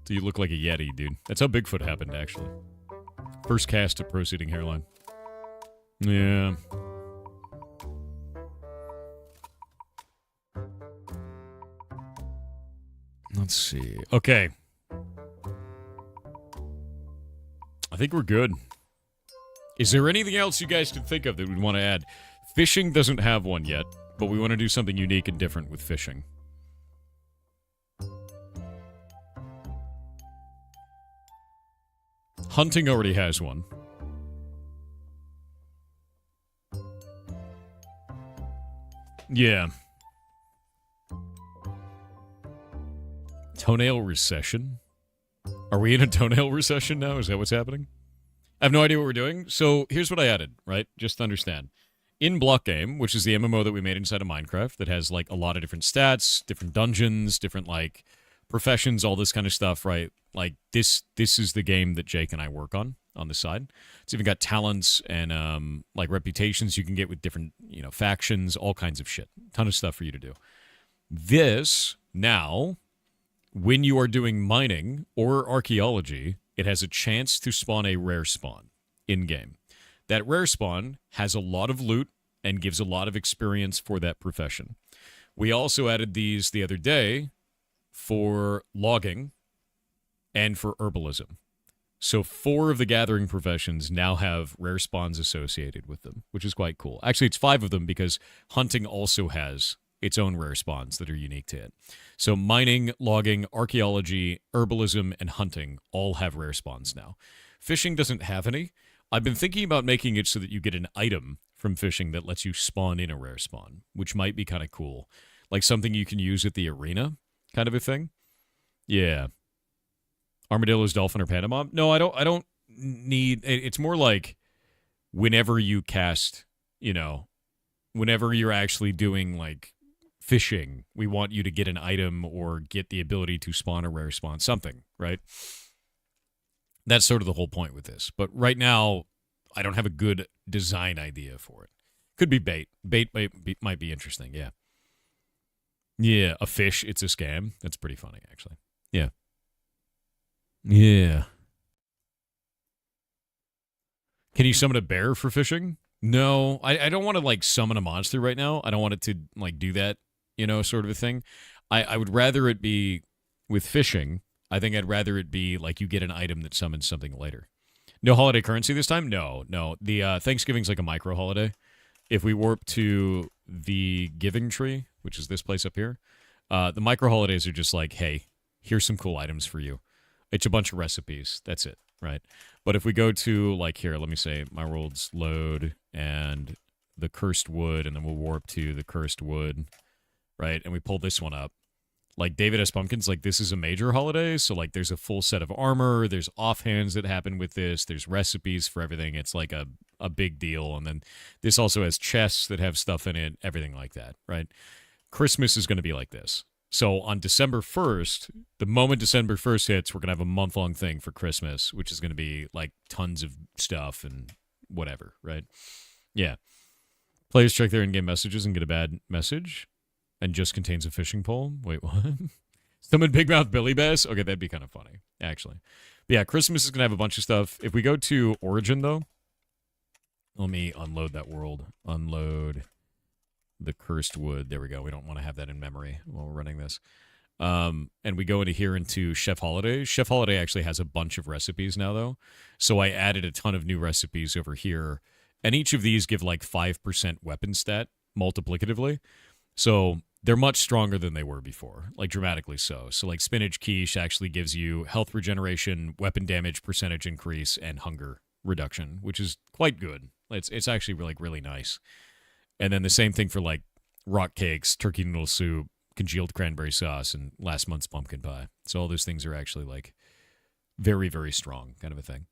A: So you look like a Yeti, dude. That's how Bigfoot happened, actually. First cast of proceeding hairline. Yeah. Let's see. Okay. I think we're good. Is there anything else you guys can think of that we'd want to add? Fishing doesn't have one yet, but we want to do something unique and different with fishing. Hunting already has one. Yeah. Toenail recession? Are we in a toenail recession now? Is that what's happening? I have no idea what we're doing. So here's what I added, right? Just to understand. In Block Game, which is the MMO that we made inside of Minecraft that has like a lot of different stats, different dungeons, different like professions, all this kind of stuff, right? Like this is the game that Jake and I work on the side. It's even got talents and like reputations you can get with different, factions, all kinds of shit. Ton of stuff for you to do. This now, when you are doing mining or archaeology, it has a chance to spawn a rare spawn in-game. That rare spawn has a lot of loot and gives a lot of experience for that profession. We also added these the other day for logging and for herbalism. So 4 of the gathering professions now have rare spawns associated with them, which is quite cool. Actually, it's 5 of them because hunting also has its own rare spawns that are unique to it. So mining, logging, archaeology, herbalism, and hunting all have rare spawns now. Fishing doesn't have any. I've been thinking about making it so that you get an item from fishing that lets you spawn in a rare spawn, which might be kind of cool. Like something you can use at the arena, kind of a thing. Yeah. Armadillos, dolphin, or panda mob? No, I don't need... It's more like whenever you cast, whenever you're actually doing, like, fishing, we want you to get an item or get the ability to spawn a rare spawn, something, right? That's sort of the whole point with this. But right now, I don't have a good design idea for it. Could be bait. Bait might be interesting, yeah. Yeah, a fish, it's a scam. That's pretty funny, actually. Yeah. Yeah. Can you summon a bear for fishing? No, I don't want to like summon a monster right now. I don't want it to like do that, sort of a thing. I would rather it be with fishing. I think I'd rather it be like you get an item that summons something later. No holiday currency this time? No. The Thanksgiving's like a micro holiday. If we warp to the Giving Tree, which is this place up here, the micro holidays are just like, hey, here's some cool items for you. It's a bunch of recipes. That's it, right? But if we go to, like, here, let me say, my world's load and the cursed wood, and then we'll warp to the cursed wood, right? And we pull this one up. Like, David S. Pumpkins, like, this is a major holiday, so, like, there's a full set of armor, there's offhands that happen with this, there's recipes for everything. It's, like, a big deal. And then this also has chests that have stuff in it, everything like that, right? Christmas is going to be like this. So on December 1st, the moment December 1st hits, we're going to have a month-long thing for Christmas, which is going to be, like, tons of stuff and whatever, right? Yeah. Players check their in-game messages and get a bad message. And just contains a fishing pole. Wait, what? Summon Big Mouth Billy Bass? Okay, that'd be kind of funny, actually. But yeah, Christmas is going to have a bunch of stuff. If we go to Origin, though, let me unload that world. Unload the Cursed Wood. There we go. We don't want to have that in memory while we're running this. And we go into here into Chef Holiday. Chef Holiday actually has a bunch of recipes now, though. So I added a ton of new recipes over here. And each of these give like 5% weapon stat multiplicatively. So they're much stronger than they were before, like dramatically so. So like Spinach Quiche actually gives you health regeneration, weapon damage percentage increase, and hunger reduction, which is quite good. It's actually like really nice. And then the same thing for like rock cakes, turkey noodle soup, congealed cranberry sauce, and last month's pumpkin pie. So all those things are actually like very, very strong kind of a thing.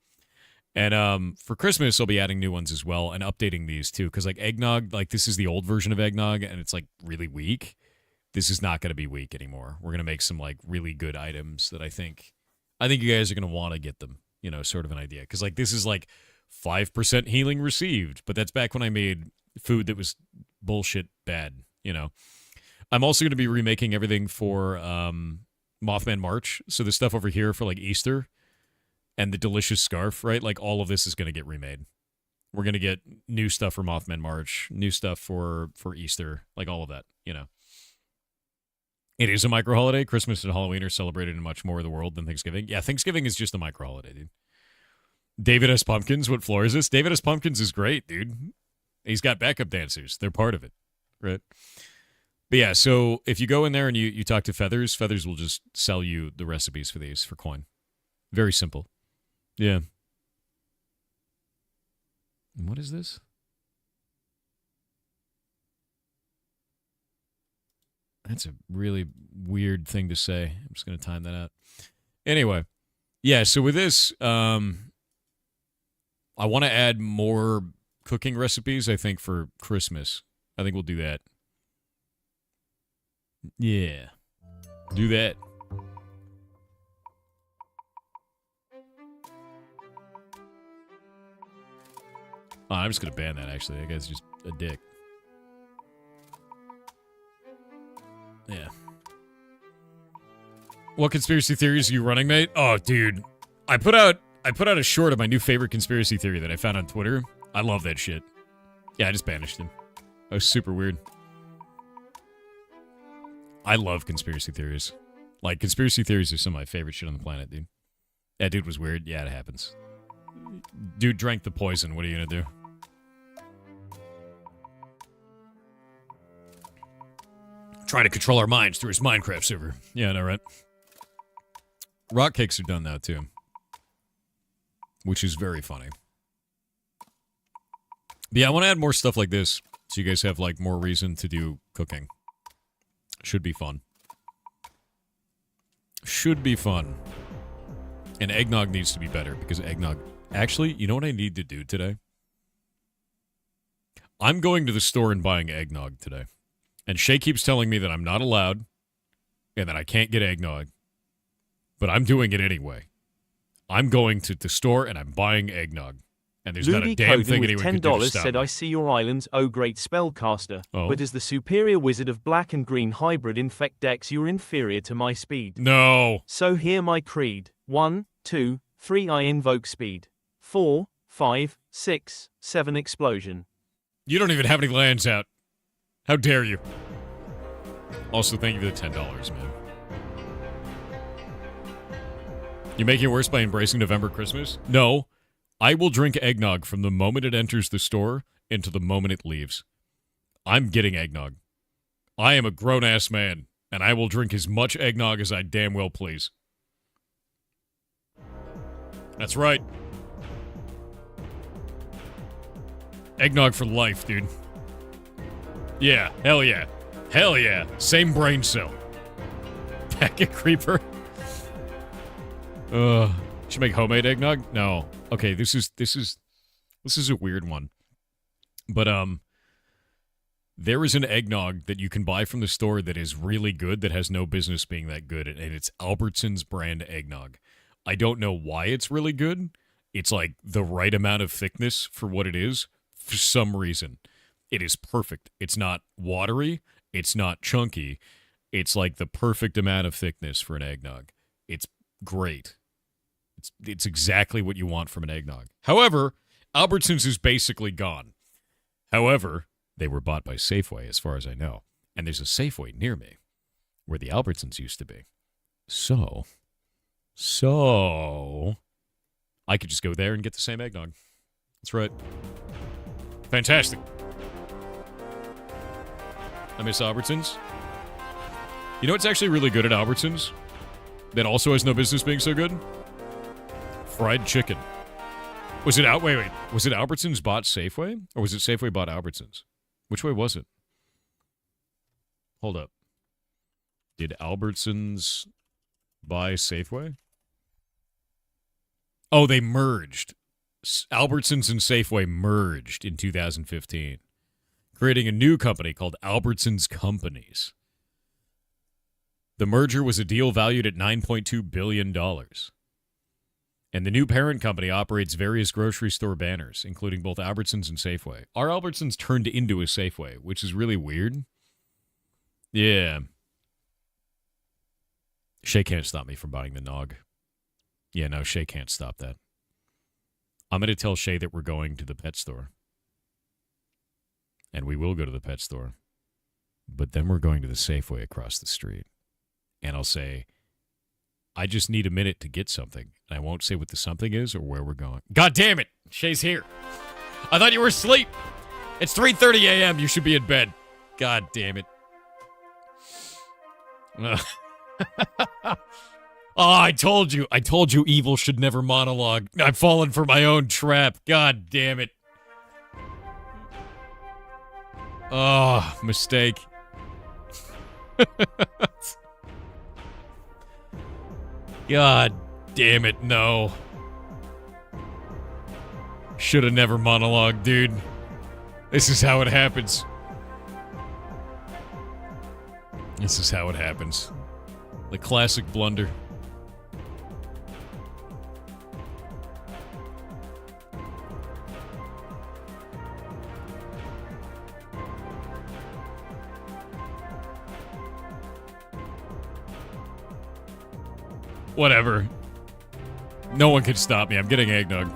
A: And for Christmas, I'll be adding new ones as well and updating these too. Because like eggnog, like this is the old version of eggnog and it's like really weak. This is not going to be weak anymore. We're going to make some like really good items that I think you guys are going to want to get them, sort of an idea. Because like this is like 5% healing received. But that's back when I made food that was bullshit bad, I'm also going to be remaking everything for Mothman March. So the stuff over here for like Easter. And the delicious scarf, right? Like all of this is going to get remade. We're going to get new stuff for Mothman March, new stuff for Easter, like all of that, It is a micro holiday. Christmas and Halloween are celebrated in much more of the world than Thanksgiving. Yeah, Thanksgiving is just a micro holiday, dude. David S. Pumpkins, what floor is this? David S. Pumpkins is great, dude. He's got backup dancers. They're part of it, right? But yeah, so if you go in there and you talk to Feathers, Feathers will just sell you the recipes for these for coin. Very simple. Yeah. And what is this? That's a really weird thing to say. I'm just going to time that out. Anyway. Yeah, so with this, I want to add more cooking recipes, I think, for Christmas. I think we'll do that. Yeah. Do that. Oh, I'm just going to ban that, actually. That guy's just a dick. Yeah. What conspiracy theories are you running, mate? Oh, dude. I put out a short of my new favorite conspiracy theory that I found on Twitter. I love that shit. Yeah, I just banished him. That was super weird. I love conspiracy theories. Like, conspiracy theories are some of my favorite shit on the planet, dude. That dude was weird. Yeah, it happens. Dude drank the poison. What are you going to do? Trying to control our minds through his Minecraft server. Yeah, I know, right? Rock cakes are done now, too. Which is very funny. But yeah, I want to add more stuff like this, so you guys have, like, more reason to do cooking. Should be fun. Should be fun. And eggnog needs to be better, because eggnog... Actually, you know what I need to do today? I'm going to the store and buying eggnog today. And Shay keeps telling me that I'm not allowed and that I can't get eggnog. But I'm doing it anyway. I'm going to the store and I'm buying eggnog. And there's not a damn thing anyone can do to stop me.
B: said, I see your islands, oh great spellcaster. Oh? But as the superior wizard of black and green hybrid infect decks, you're inferior to my speed.
A: No.
B: So hear my creed. 1, 2, 3, I invoke speed. 4, 5, 6, 7 explosion.
A: You don't even have any lands out. How dare you? Also, thank you for the $10, man. You making it worse by embracing November Christmas? No. I will drink eggnog from the moment it enters the store into the moment it leaves. I'm getting eggnog. I am a grown-ass man, and I will drink as much eggnog as I damn well please. That's right. Eggnog for life, dude. Yeah, hell yeah. Hell yeah. Same brain cell. Packet creeper. Should make homemade eggnog? No. Okay, this is a weird one. But there is an eggnog that you can buy from the store that is really good that has no business being that good, and it's Albertsons brand eggnog. I don't know why it's really good. It's like the right amount of thickness for what it is for some reason. It is perfect. It's not watery, it's not chunky. It's like the perfect amount of thickness for an eggnog. It's great. It's exactly what you want from an eggnog. However, Albertsons is basically gone. However, they were bought by Safeway, as far as I know. And there's a Safeway near me where the Albertsons used to be. So, I could just go there and get the same eggnog. That's right. Fantastic. I miss Albertsons. You know what's actually really good at Albertsons that also has no business being so good? Fried chicken. Was it wait. Was it Albertsons bought Safeway? Or was it Safeway bought Albertsons? Which way was it? Hold up. Did Albertsons buy Safeway? Oh, they merged. Albertsons and Safeway merged in 2015, creating a new company called Albertsons Companies. The merger was a deal valued at $9.2 billion. And the new parent company operates various grocery store banners, including both Albertsons and Safeway. Our Albertsons turned into a Safeway, which is really weird. Yeah. Shay can't stop me from buying the nog. Yeah, no, Shay can't stop that. I'm going to tell Shay that we're going to the pet store. And we will go to the pet store. But then we're going to the Safeway across the street. And I'll say, I just need a minute to get something. And I won't say what the something is or where we're going. God damn it! Shay's here. I thought you were asleep. It's 3:30 a.m. You should be in bed. God damn it. Oh, I told you. Evil should never monologue. I've fallen for my own trap. God damn it. Oh, mistake. God damn it, no. Should have never monologued, dude. This is how it happens. This is how it happens. The classic blunder. Whatever. No one can stop me. I'm getting eggnog.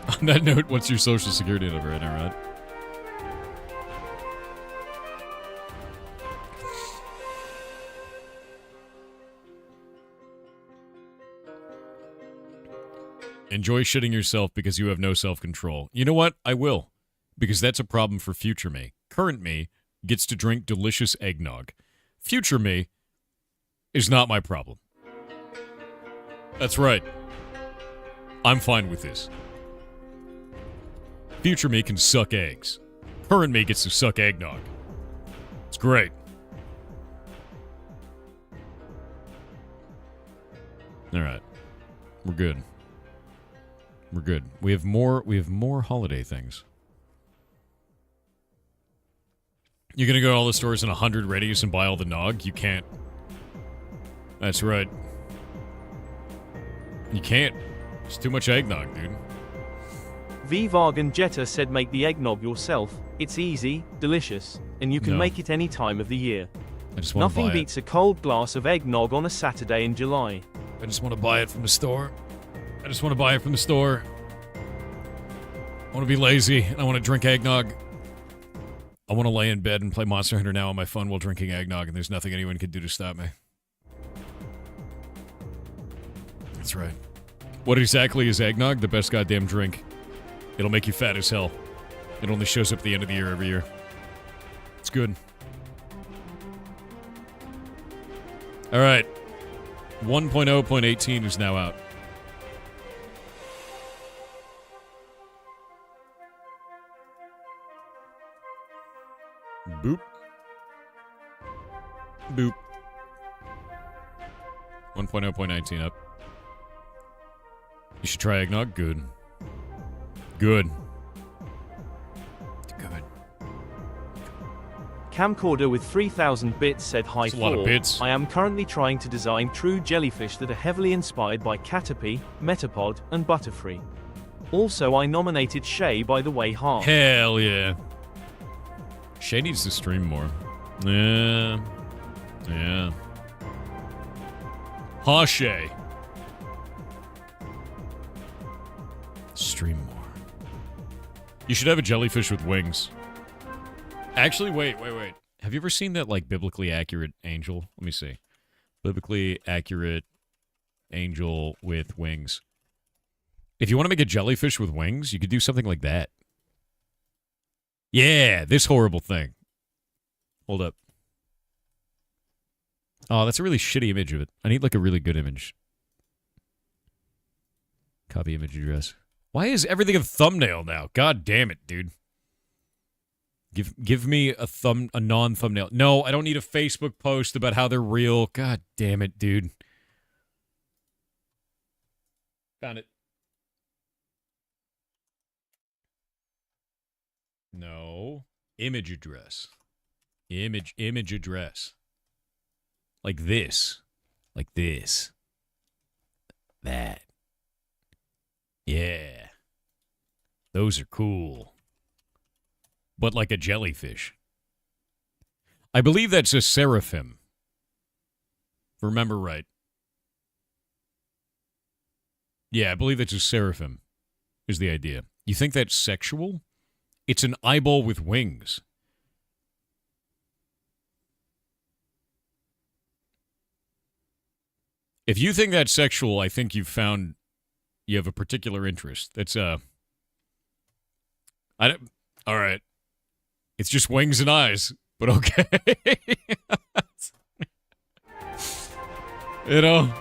A: On that note, what's your social security number? I know, right? Enjoy shitting yourself because you have no self-control. You know what? I will. Because that's a problem for future me. Current me gets to drink delicious eggnog. Future me is not my problem. That's right. I'm fine with this. Future me can suck eggs. Current me gets to suck eggnog. It's great. All right. We're good. We're good. We have more holiday things. You're going to go to all the stores in 100 radius and buy all the nog? You can't. That's right. You can't. It's too much eggnog, dude.
B: V. Vargan Jetta said make the eggnog yourself. It's easy, delicious, and you can make it any time of the year.
A: I just want to buy
B: Nothing beats a cold glass of eggnog on a Saturday in July.
A: I just want to buy it from the store. I just want to buy it from the store. I want to be lazy, and I want to drink eggnog. I want to lay in bed and play Monster Hunter now on my phone while drinking eggnog, and there's nothing anyone can do to stop me. That's right. What exactly is eggnog? The best goddamn drink. It'll make you fat as hell. It only shows up at the end of the year every year. It's good. All right. 1.0.18 is now out. Boop. Boop. 1.0.19 up. You should try eggnog. Good. Good. Good.
B: Camcorder with 3000 bits said hi.
A: That's a lot of bits.
B: I am currently trying to design true jellyfish that are heavily inspired by Caterpie, Metapod, and Butterfree. Also, I nominated Shay by the way half.
A: Hell yeah. Shay needs to stream more. Yeah. Yeah. Ha, Shay. Stream more. You should have a jellyfish with wings. Actually, wait. Have you ever seen that, like, biblically accurate angel? Let me see. Biblically accurate angel with wings. If you want to make a jellyfish with wings, you could do something like that. Yeah, this horrible thing. Hold up. Oh, that's a really shitty image of it. I need, like, a really good image. Copy image address. Why is everything a thumbnail now? God damn it, dude. Give me a non-thumbnail. No, I don't need a Facebook post about how they're real. God damn it, dude. Found it. No. Image address. Image address. Like this. Like this. That. Yeah. Those are cool. But like a jellyfish. I believe that's a seraphim. If I remember right. Yeah, I believe that's a seraphim, is the idea. You think that's sexual? It's an eyeball with wings. If you think that's sexual, I think you have a particular interest. That's, all right. It's just wings and eyes, but okay. You know?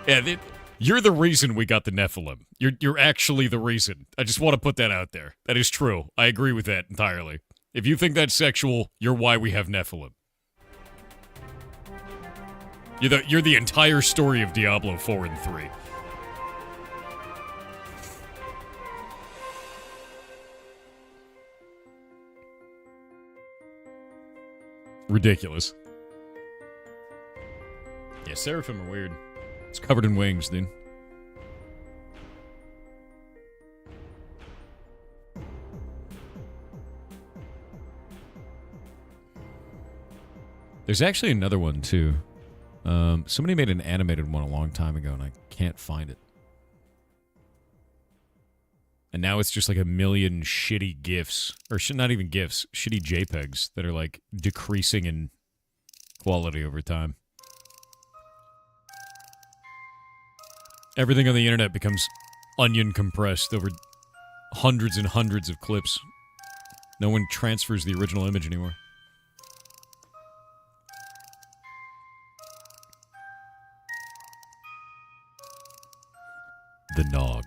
A: Yeah, you're the reason we got the Nephilim. You're actually the reason. I just want to put that out there. That is true. I agree with that entirely. If you think that's sexual, you're why we have Nephilim. You're the entire story of Diablo 4 and 3. Ridiculous. Yeah, seraphim are weird. It's covered in wings, dude. There's actually another one, too. Somebody made an animated one a long time ago, and I can't find it. And now it's just like a million shitty GIFs, or not even GIFs, shitty JPEGs that are like decreasing in quality over time. Everything on the internet becomes onion compressed over hundreds and hundreds of clips. No one transfers the original image anymore. The Nog.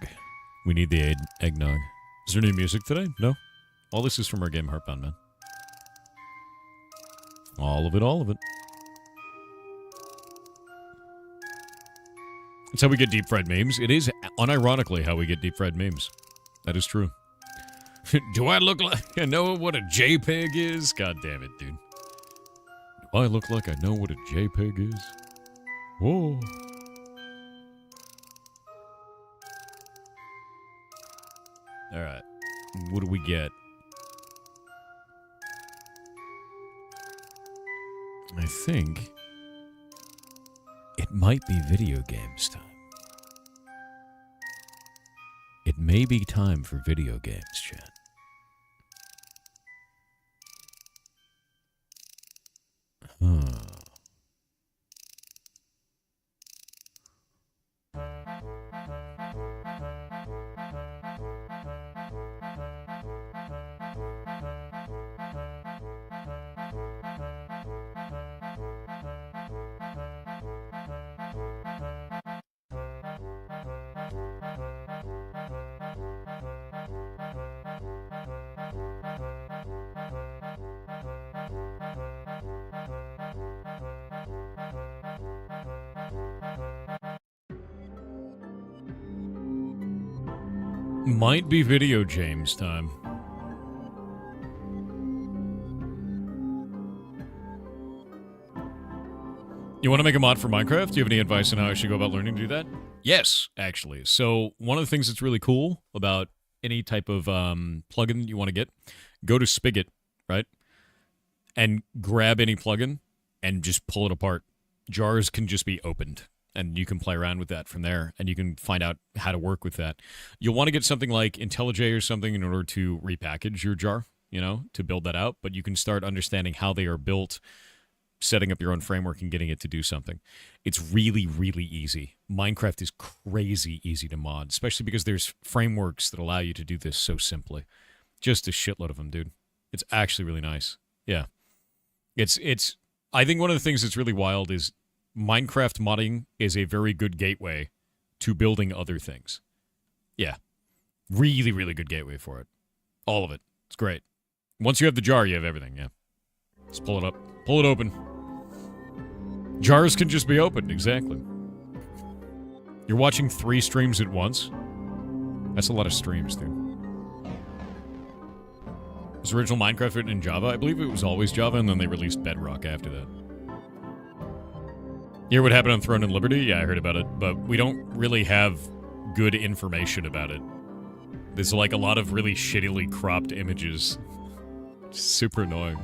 A: We need the eggnog. Is there new music today? No? All this is from our game Heartbound, man. All of it, all of it. It's how we get deep fried memes. It is unironically how we get deep fried memes. That is true. Do I look like I know what a JPEG is? God damn it, dude. Do I look like I know what a JPEG is? Whoa. Alright. What do we get? I think it might be video games time. It may be time for video games, chat. Huh. Might be video games time. You want to make a mod for Minecraft? Do you have any advice on how I should go about learning to do that? Yes, actually. So one of the things that's really cool about any type of plugin you want to get, go to Spigot, right? And grab any plugin and just pull it apart. Jars can just be opened. And you can play around with that from there, and you can find out how to work with that. You'll want to get something like IntelliJ or something in order to repackage your jar, you know, to build that out. But you can start understanding how they are built, setting up your own framework and getting it to do something. It's really, really easy. Minecraft is crazy easy to mod, especially because there's frameworks that allow you to do this so simply. Just a shitload of them, dude. It's actually really nice. Yeah. It's. I think one of the things that's really wild is Minecraft modding is a very good gateway to building other things. Yeah. Really, really good gateway for it. All of it. It's great. Once you have the jar, you have everything, yeah. Just pull it up. Pull it open. Jars can just be opened, exactly. You're watching 3 streams at once? That's a lot of streams, dude. Was original Minecraft written in Java? I believe it was always Java, and then they released Bedrock after that. You hear what happened on Throne and Liberty? Yeah, I heard about it, but we don't really have good information about it. There's like a lot of really shittily cropped images. Super annoying.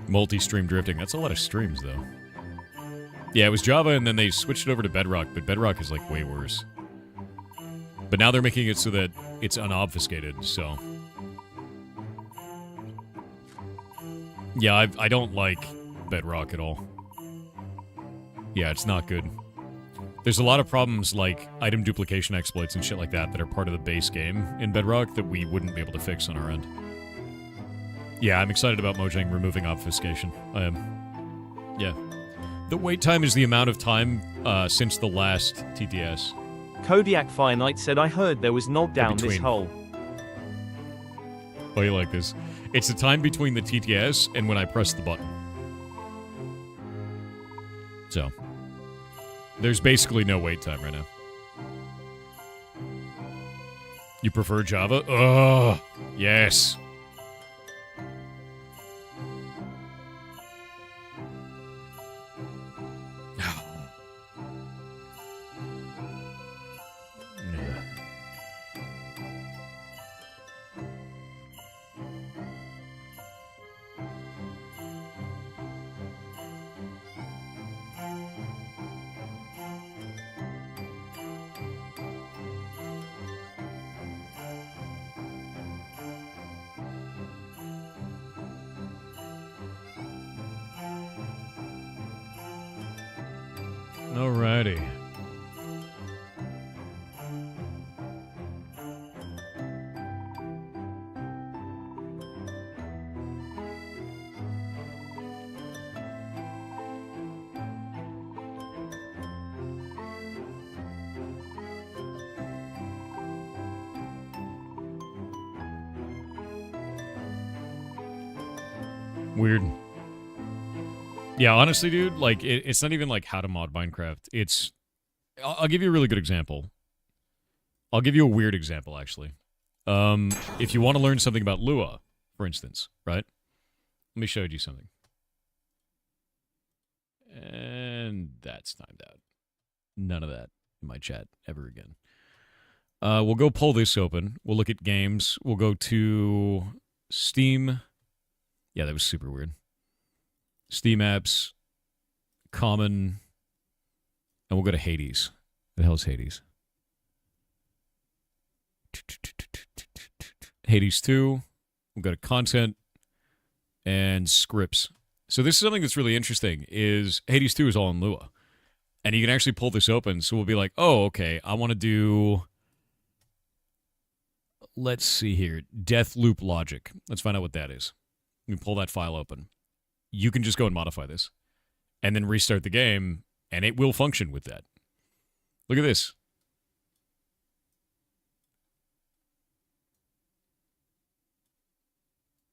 A: Multi-stream drifting. That's a lot of streams, though. Yeah, it was Java, and then they switched it over to Bedrock, but Bedrock is, like, way worse. But now they're making it so that it's unobfuscated, so... Yeah, I don't like Bedrock at all. Yeah, it's not good. There's a lot of problems like item duplication exploits and shit like that that are part of the base game in Bedrock that we wouldn't be able to fix on our end. Yeah, I'm excited about Mojang removing obfuscation. I am. Yeah. The wait time is the amount of time since the last TTS.
B: Kodiak Fire Knight said, I heard there was knocked down this hole.
A: Oh, you like this? It's the time between the TTS and when I press the button. So, there's basically no wait time right now. You prefer Java? Ugh, yes. Alrighty. Weird. Yeah, honestly, dude, like, it's not even like how to mod Minecraft. It's... I'll give you a really good example. I'll give you a weird example, actually. If you want to learn something about Lua, for instance, right? Let me show you something. And that's timed out. None of that in my chat ever again. We'll go pull this open. We'll look at games. We'll go to Steam. Yeah, that was super weird. Steam apps, common, and we'll go to Hades. What the hell is Hades? Hades 2. We'll go to content and scripts. So this is something that's really interesting, is Hades 2 is all in Lua. And you can actually pull this open, so we'll be like, oh, okay, I want to do, let's see here, death loop logic. Let's find out what that is. You can pull that file open. You can just go and modify this, and then restart the game, and it will function with that. Look at this.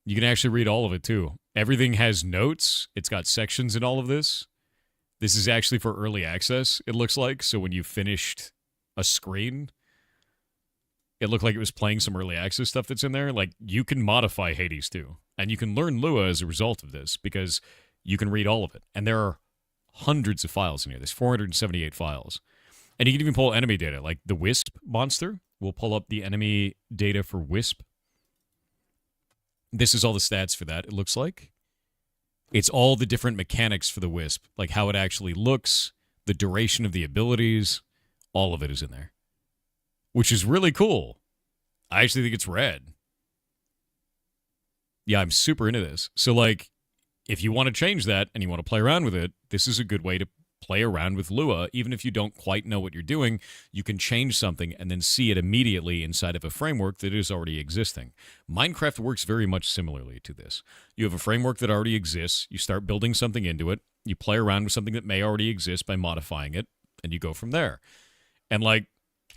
A: You can actually read all of it, too. Everything has notes. It's got sections in all of this. This is actually for early access, it looks like. So when you finished a screen, it looked like it was playing some early access stuff that's in there. Like, you can modify Hades, too. And you can learn Lua as a result of this, because you can read all of it. And there are hundreds of files in here. There's 478 files. And you can even pull enemy data. Like, the Wisp monster will pull up the enemy data for Wisp. This is all the stats for that, it looks like. It's all the different mechanics for the Wisp, like how it actually looks, the duration of the abilities, all of it is in there. Which is really cool. I actually think it's rad. Yeah, I'm super into this. So, like, if you want to change that and you want to play around with it, this is a good way to play around with Lua. Even if you don't quite know what you're doing, you can change something and then see it immediately inside of a framework that is already existing. Minecraft works very much similarly to this. You have a framework that already exists, you start building something into it, you play around with something that may already exist by modifying it, and you go from there. And, like,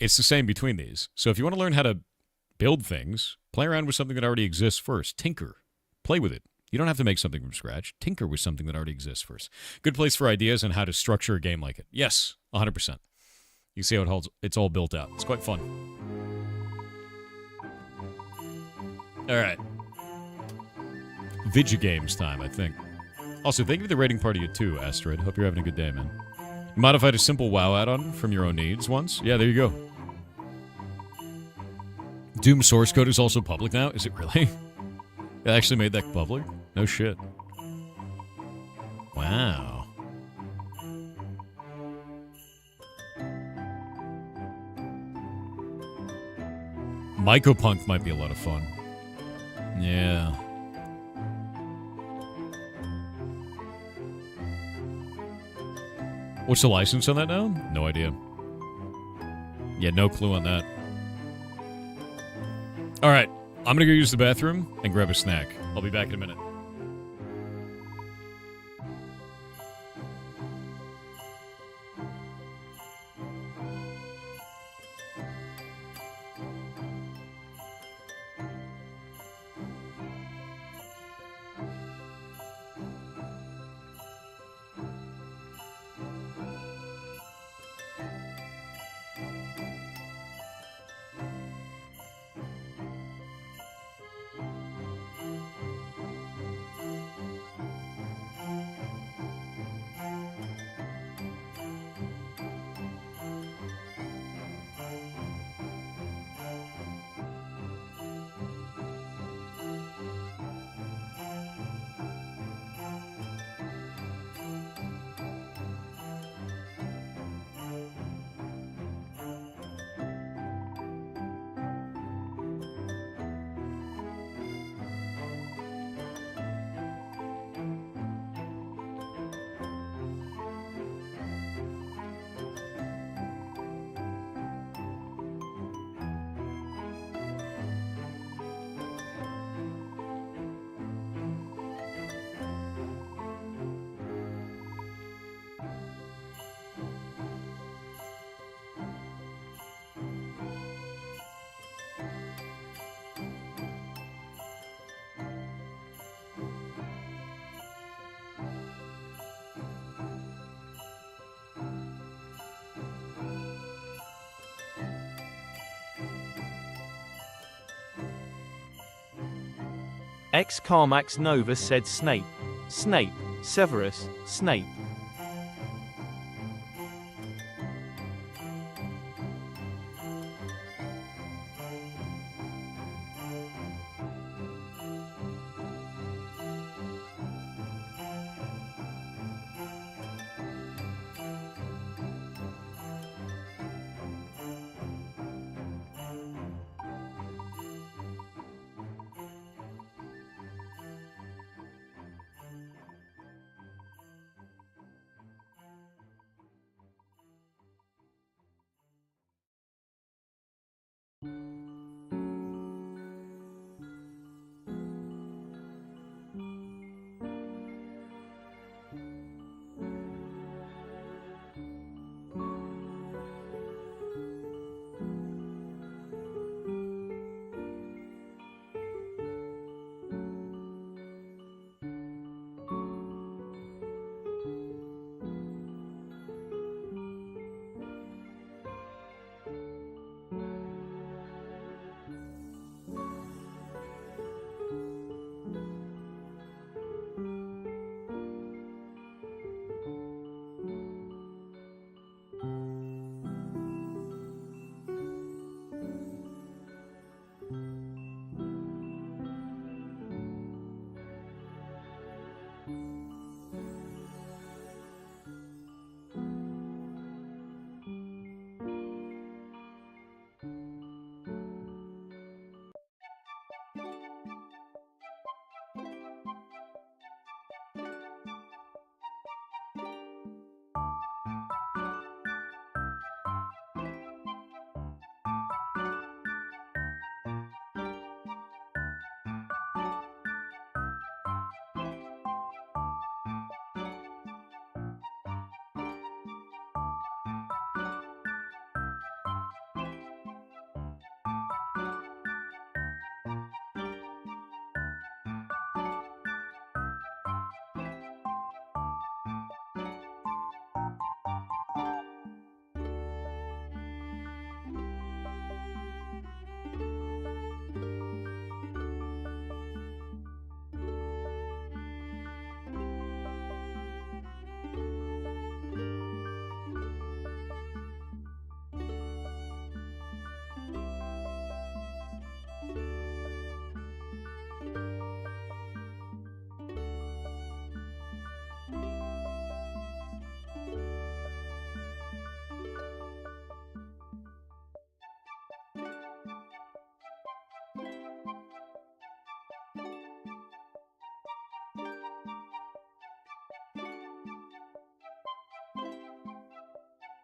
A: it's the same between these. So if you want to learn how to build things, play around with something that already exists first. Tinker. Play with it. You don't have to make something from scratch. Tinker with something that already exists first. Good place for ideas on how to structure a game like it. Yes, 100%. You see how it holds. It's all built out. It's quite fun. All right. Games time, I think. Also, thank you for the rating party at 2, Astrid. Hope you're having a good day, man. You modified a simple WoW add-on from your own needs once. Yeah, there you go. Doom source code is also public now? Is it really? It actually made that public? No shit. Wow. Mycopunk might be a lot of fun. Yeah. What's the license on that now? No idea. Yeah, no clue on that. All right. I'm going to go use the bathroom and grab a snack. I'll be back in a minute.
B: X Carmax Nova said Snape. Snape. Severus. Snape.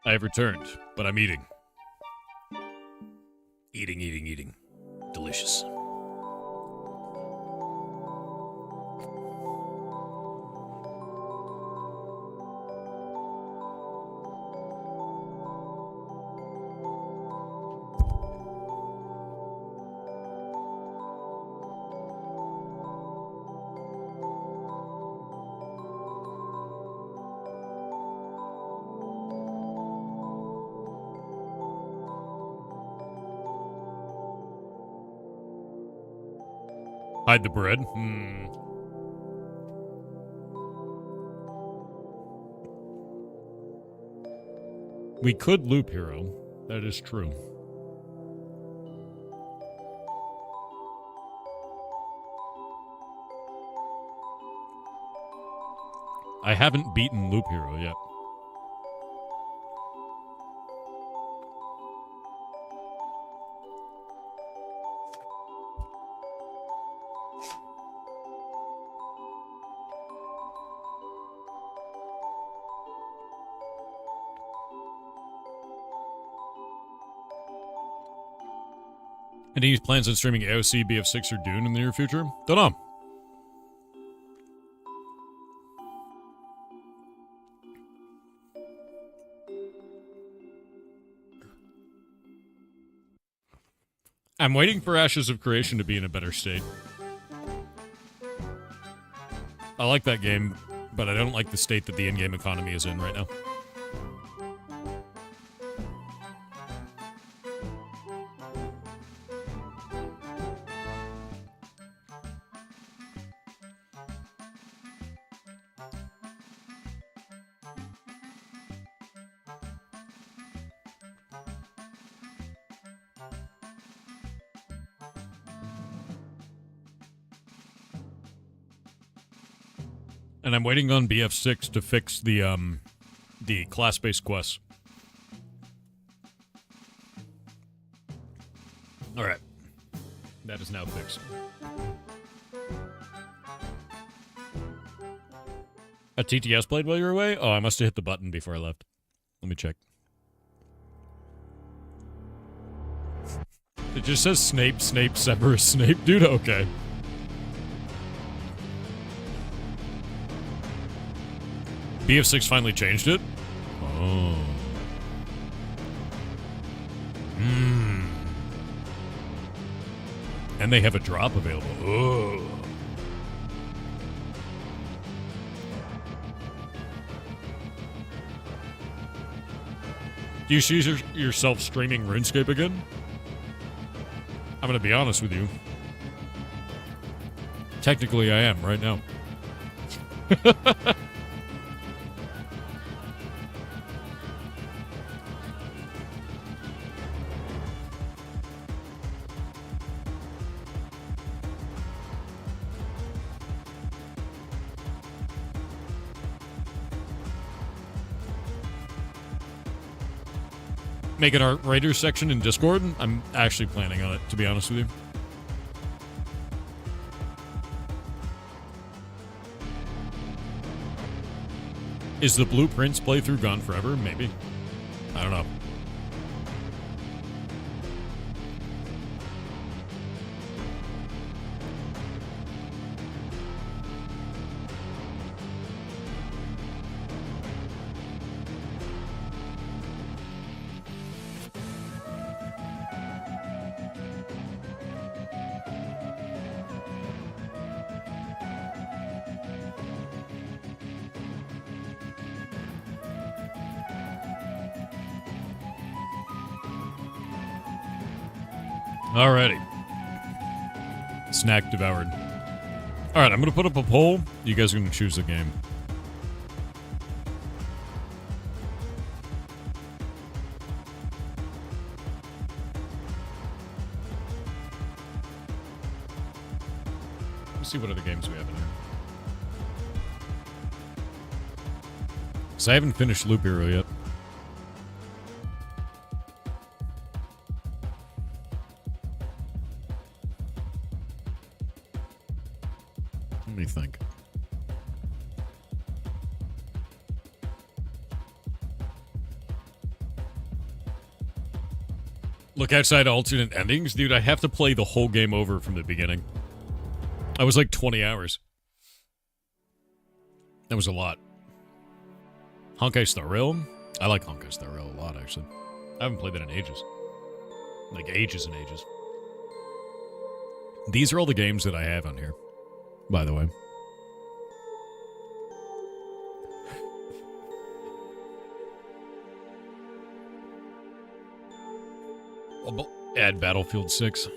A: I have returned, but I'm eating. Eating. Delicious. Hide the bread? We could loop hero. That is true. I haven't beaten loop hero yet. Any plans on streaming AOC, BF6, or Doin in the near future? Don't know. I'm waiting for Ashes of Creation to be in a better state. I like that game, but I don't like the state that the in-game economy is in right now. And I'm waiting on BF6 to fix the class-based quests. Alright. That is now fixed. A TTS played while you were away? Oh, I must have hit the button before I left. Let me check. It just says Snape, Severus Snape. Dude, okay. BF6 finally changed it? Oh. And they have a drop available. Oh. Do you see yourself streaming RuneScape again? I'm gonna be honest with you. Technically, I am right now. Making our Raiders section in Discord? I'm actually planning on it, to be honest with you. Is the Blueprints playthrough gone forever? Maybe. I don't know. Alrighty. Snack devoured. Alright, I'm gonna put up a poll. You guys are gonna choose the game. Let's see what other games we have in here. Because I haven't finished Loop Hero yet. Let me think. Look outside alternate endings? Dude, I have to play the whole game over from the beginning. I was like 20 hours. That was a lot. Honkai Star Rail? I like Honkai Star Rail a lot, actually. I haven't played that in ages. Like, ages and ages. These are all the games that I have on here, by the way. Add Battlefield 6.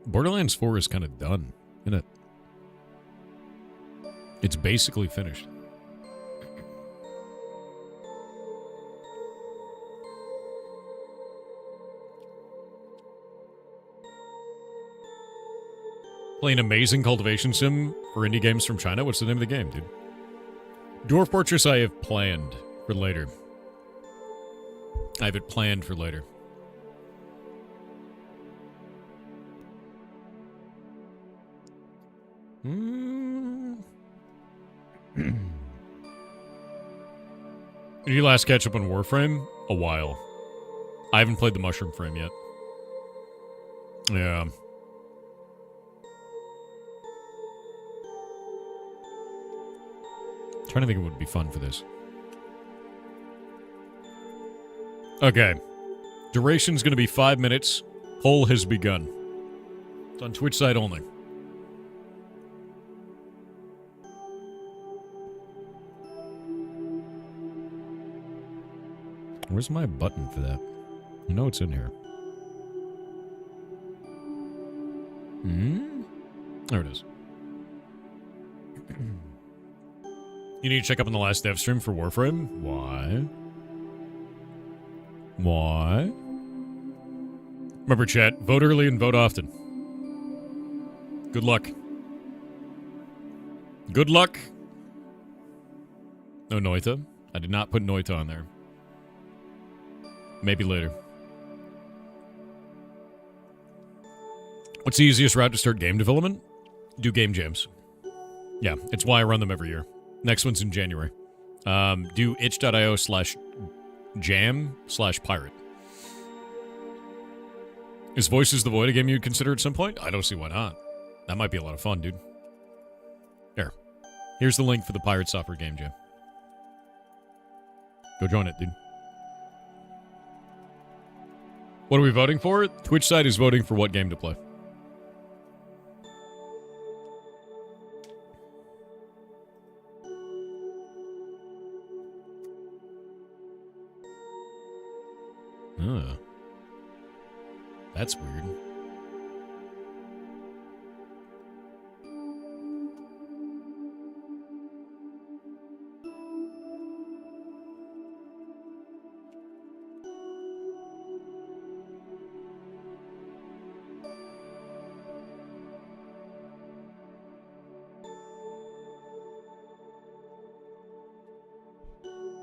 A: Borderlands 4 is kind of done, isn't it? It's basically finished. Play an amazing cultivation sim for indie games from China? What's the name of the game, dude? Dwarf Fortress I have planned for later. I have it planned for later. Did you last catch up on Warframe? A while. I haven't played the Mushroom Frame yet. Yeah. Trying to think it would be fun for this. Okay. Duration's going to be 5 minutes. Poll has begun. It's on Twitch side only. Where's my button for that? You know it's in here. There it is. You need to check up on the last dev stream for Warframe? Why? Why? Remember, chat, vote early and vote often. Good luck. Good luck. No Noita. I did not put Noita on there. Maybe later. What's the easiest route to start game development? Do game jams. Yeah, it's why I run them every year. Next one's in January. Do itch.io/jam/pirate. Is Voices the Void a game you'd consider at some point? I don't see why not. That might be a lot of fun, dude. Here. Here's the link for the Pirate Software Game Jam. Go join it, dude. What are we voting for? Twitch side is voting for what game to play. That's weird.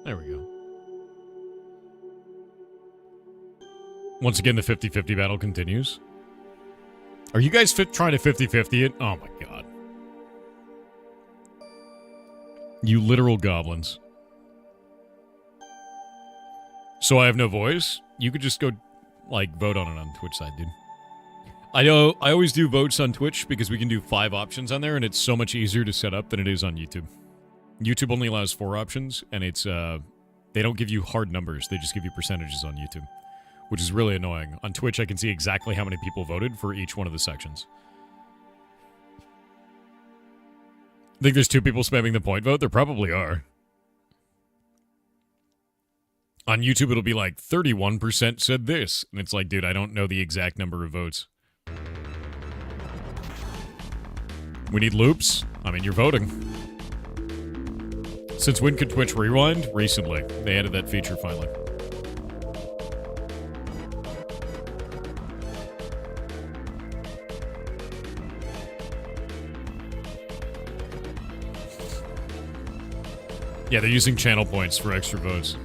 A: There we go. Once again, the 50-50 battle continues. Are you guys trying to 50-50 it? Oh my god. You literal goblins. So I have no voice? You could just go, like, vote on it on Twitch side, dude. I know, I always do votes on Twitch because we can do 5 options on there, and it's so much easier to set up than it is on YouTube. YouTube only allows 4 options, and it's, they don't give you hard numbers. They just give you percentages on YouTube, which is really annoying. On Twitch, I can see exactly how many people voted for each one of the sections. I think there's 2 people spamming the point vote. There probably are. On YouTube, it'll be like 31% said this. And it's like, dude, I don't know the exact number of votes. We need loops? I mean, you're voting. Since when could Twitch rewind? Recently. They added that feature finally. Yeah, they're using channel points for extra votes.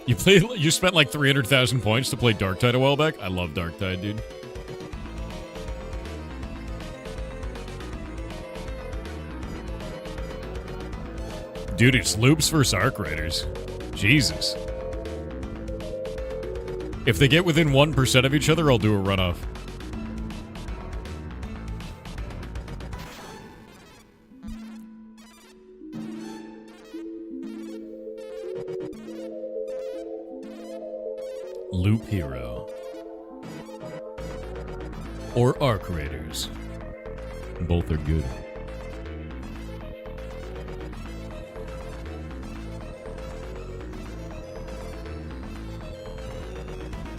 A: You spent like 300,000 points to play Darktide a while back? I love Darktide, dude. Dude, it's loops versus arc raiders. Jesus. If they get within 1% of each other, I'll do a runoff. Loop Hero. Or Arc Raiders. Both are good.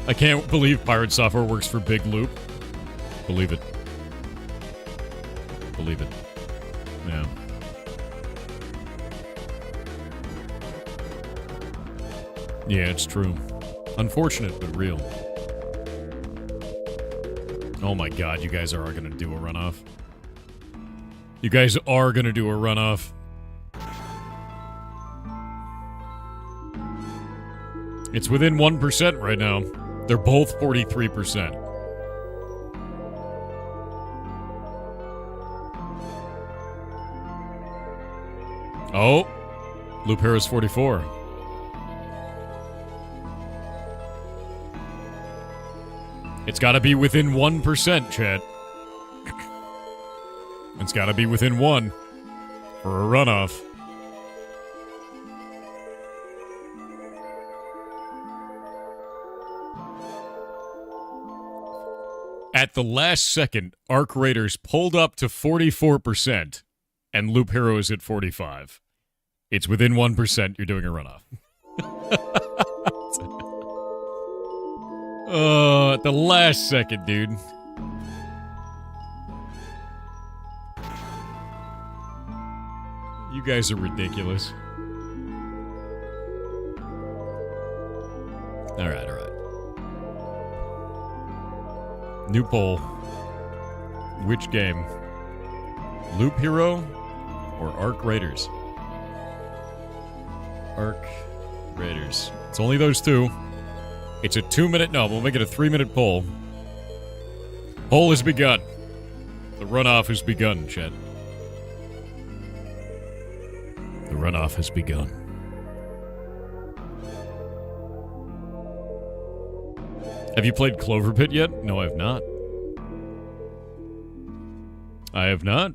A: I can't believe Pirate Software works for Big Loop. Believe it. Believe it. Yeah. Yeah, it's true. Unfortunate, but real. Oh my god, you guys are gonna do a runoff. You guys are gonna do a runoff. It's within 1% right now. They're both 43%. Oh, Loop Hero's 44. It's got to be within 1%, chat. It's got to be within 1 for a runoff. At the last second, Arc Raiders pulled up to 44%, and Loop Hero is at 45. It's within 1%. You're doing a runoff. At the last second, dude. You guys are ridiculous. All right. New poll. Which game? Loop Hero or Arc Raiders? Arc Raiders. It's only those two. It's a 2-minute... No, we'll make it a 3-minute poll. Poll has begun. The runoff has begun, chat. The runoff has begun. Have you played Clover Pit yet? No, I have not. I have not.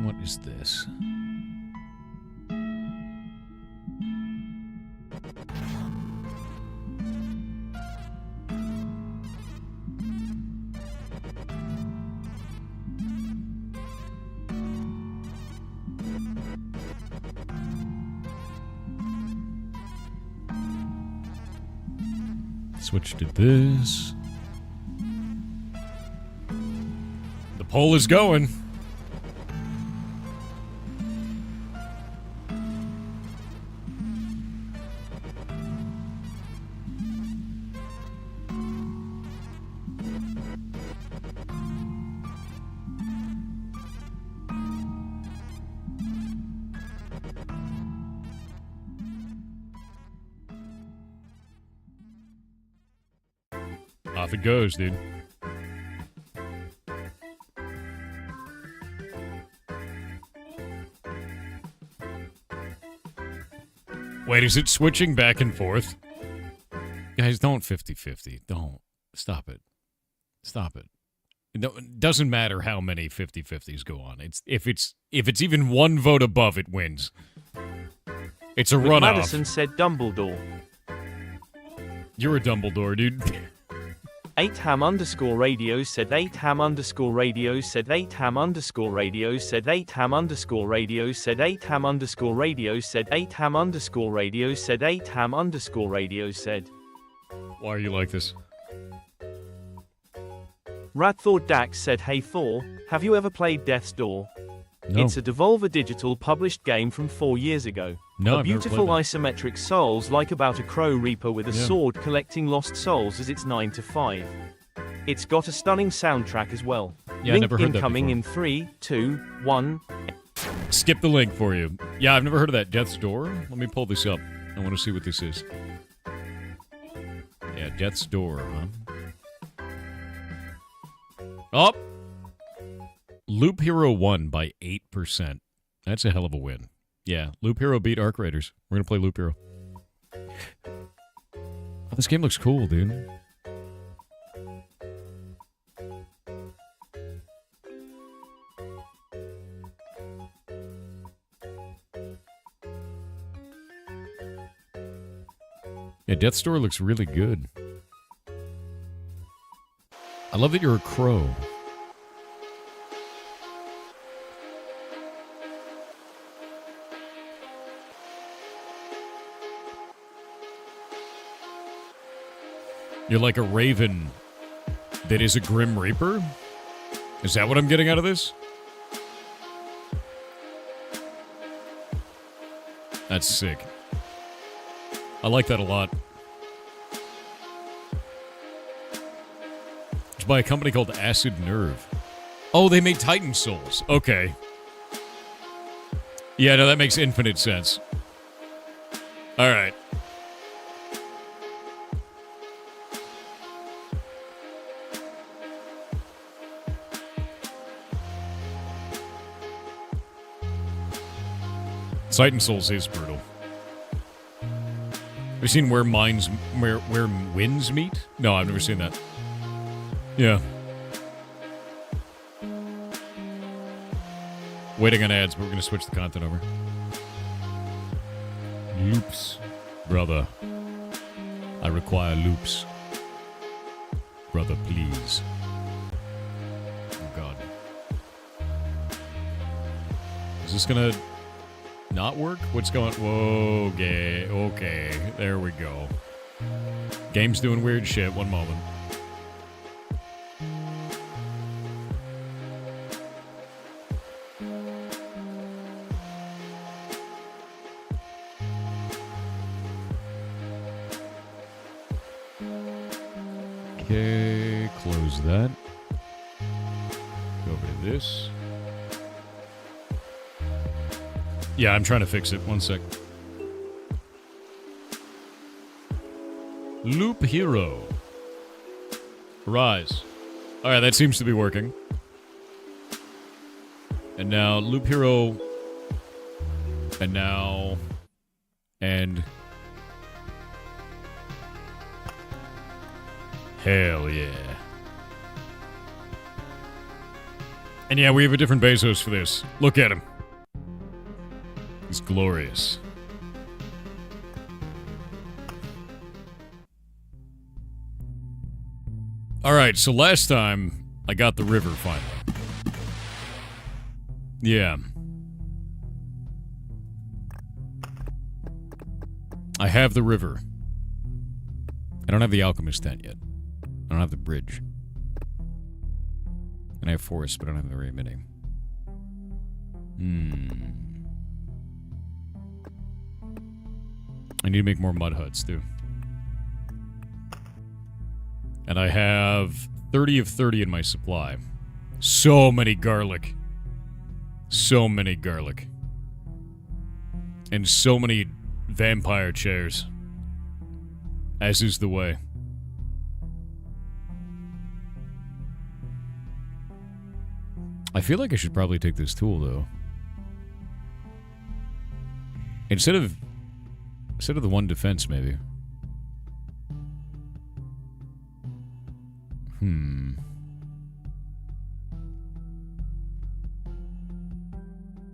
A: What is this? Switch to this. The poll is going. Off it goes, dude. Wait, is it switching back and forth? Guys, don't 50-50. Don't. Stop it. Stop it. It doesn't matter how many 50-50s go on. If it's even one vote above, it wins. It's a runoff.
B: Madison said Dumbledore.
A: You're a Dumbledore, dude.
B: 8 ham underscore radio said 8 ham underscore radio said 8 ham underscore radio said 8 ham underscore radio said 8 ham underscore radio said 8 ham underscore radio said 8 ham underscore radio said.
A: Why are you like this?
B: Radthor Dax said, hey Thor, have you ever played Death's Door?
A: No.
B: It's a Devolver Digital published game from 4 years ago.
A: No,
B: a
A: I've never
B: beautiful
A: played
B: isometric Souls-like about a crow reaper with a
A: Yeah.
B: sword collecting lost souls as it's 9 to 5. It's got a stunning soundtrack as well.
A: Yeah, I
B: Link
A: never heard that
B: incoming
A: before.
B: in 3, 2, 1.
A: Skip the link for you. Yeah, I've never heard of that. Death's Door? Let me pull this up. I want to see what this is. Yeah, Death's Door, huh? Oh! Loop Hero won by 8%. That's a hell of a win. Yeah, Loop Hero beat Arc Raiders. We're going to play Loop Hero. Oh, this game looks cool, dude. Yeah, Death's Door looks really good. I love that you're a crow. You're like a raven that is a Grim Reaper? Is that what I'm getting out of this? That's sick. I like that a lot. It's by a company called Acid Nerve. Oh, they made Titan Souls. Okay. Yeah, no, that makes infinite sense. All right. Titan Souls is brutal. Have you seen where winds meet? No, I've never seen that. Yeah. Waiting on ads, but we're going to switch the content over. Loops. Brother. I require loops. Brother, please. Oh, God. Is this going to not work? What's going... Whoa, okay. Okay. There we go. Game's doing weird shit. One moment. Okay, close that. Go over to this. Yeah, I'm trying to fix it. One sec. Loop Hero. Rise. Alright, that seems to be working. And now Loop Hero. And now... And... Hell yeah. And yeah, we have a different Bezos for this. Look at him. He's glorious. Alright, so last time, I got the river finally. Yeah. I have the river. I don't have the alchemist tent yet. I don't have the bridge. And I have forest, but I don't have the very many. I need to make more mud huts, too. And I have 30 of 30 in my supply. So many garlic. So many garlic. And so many vampire chairs. As is the way. I feel like I should probably take this tool, though. Instead of the one defense, maybe.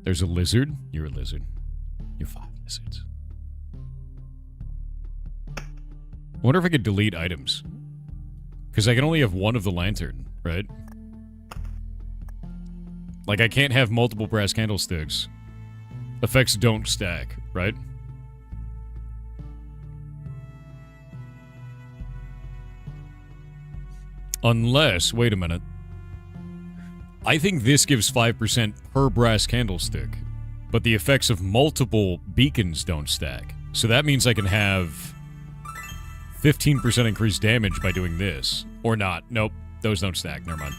A: There's a lizard. You're a lizard. You're 5 lizards. I wonder if I could delete items. Because I can only have one of the lantern, right? Like, I can't have multiple brass candlesticks. Effects don't stack, right? Unless, wait a minute. I think this gives 5% per brass candlestick, but the effects of multiple beacons don't stack. So that means I can have 15% increased damage by doing this. Or not. Nope. Those don't stack. Never mind.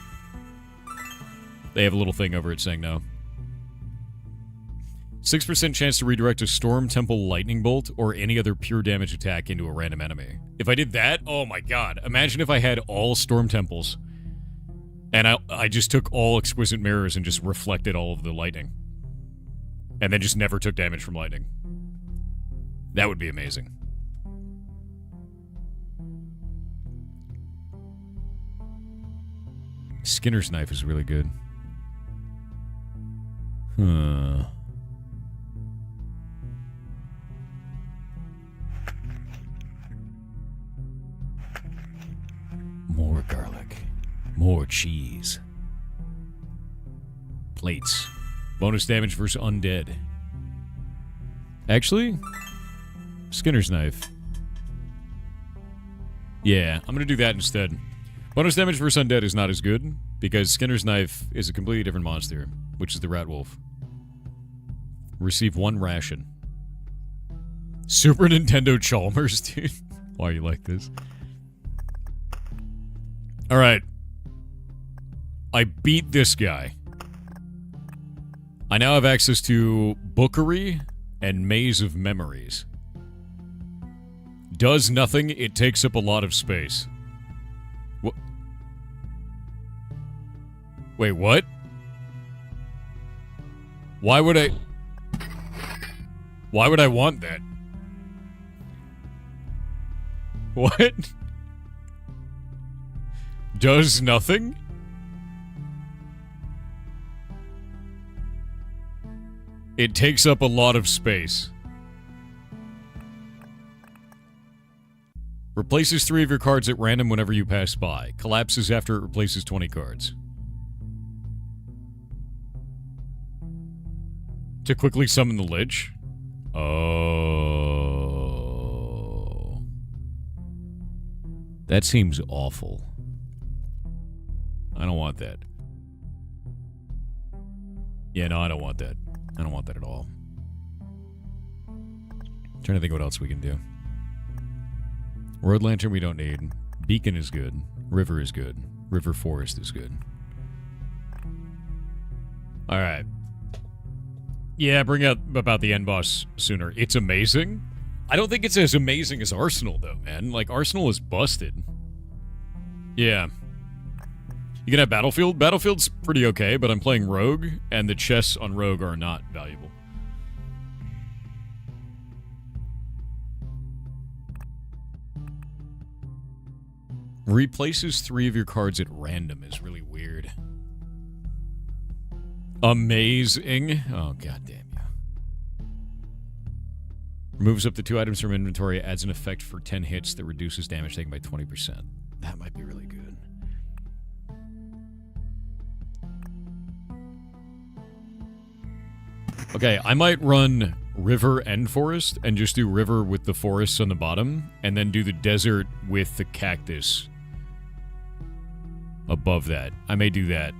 A: They have a little thing over it saying no. 6% chance to redirect a Storm Temple Lightning Bolt or any other pure damage attack into a random enemy. If I did that, oh my god. Imagine if I had all Storm Temples and I just took all Exquisite Mirrors and just reflected all of the lightning. And then just never took damage from lightning. That would be amazing. Skinner's Knife is really good. Huh. More garlic. More cheese. Plates. Bonus damage versus undead. Actually, Skinner's Knife. Yeah, I'm gonna do that instead. Bonus damage versus undead is not as good, because Skinner's Knife is a completely different monster, which is the Rat Wolf. Receive 1 ration. Super Nintendo Chalmers, dude. Why are you like this? Alright. I beat this guy. I now have access to Bookery and Maze of Memories. Does nothing, it takes up a lot of space. What? Wait, what? Why would I want that? What? Does nothing? It takes up a lot of space. Replaces 3 of your cards at random whenever you pass by. Collapses after it replaces 20 cards. To quickly summon the Lich? Oh. That seems awful. I don't want that. Yeah, no, I don't want that. I don't want that at all. I'm trying to think what else we can do. Road Lantern we don't need. Beacon is good. River is good. River Forest is good. Alright. Yeah, bring up about the end boss sooner. It's amazing. I don't think it's as amazing as Arsenal, though, man. Like, Arsenal is busted. Yeah. You can have Battlefield. Battlefield's pretty okay, but I'm playing Rogue, and the chests on Rogue are not valuable. Replaces 3 of your cards at random is really weird. Amazing. Oh, goddamn you. Removes up to 2 items from inventory, adds an effect for 10 hits that reduces damage taken by 20%. That might be really good. Okay, I might run River and Forest, and just do River with the forests on the bottom, and then do the desert with the cactus above that. I may do that.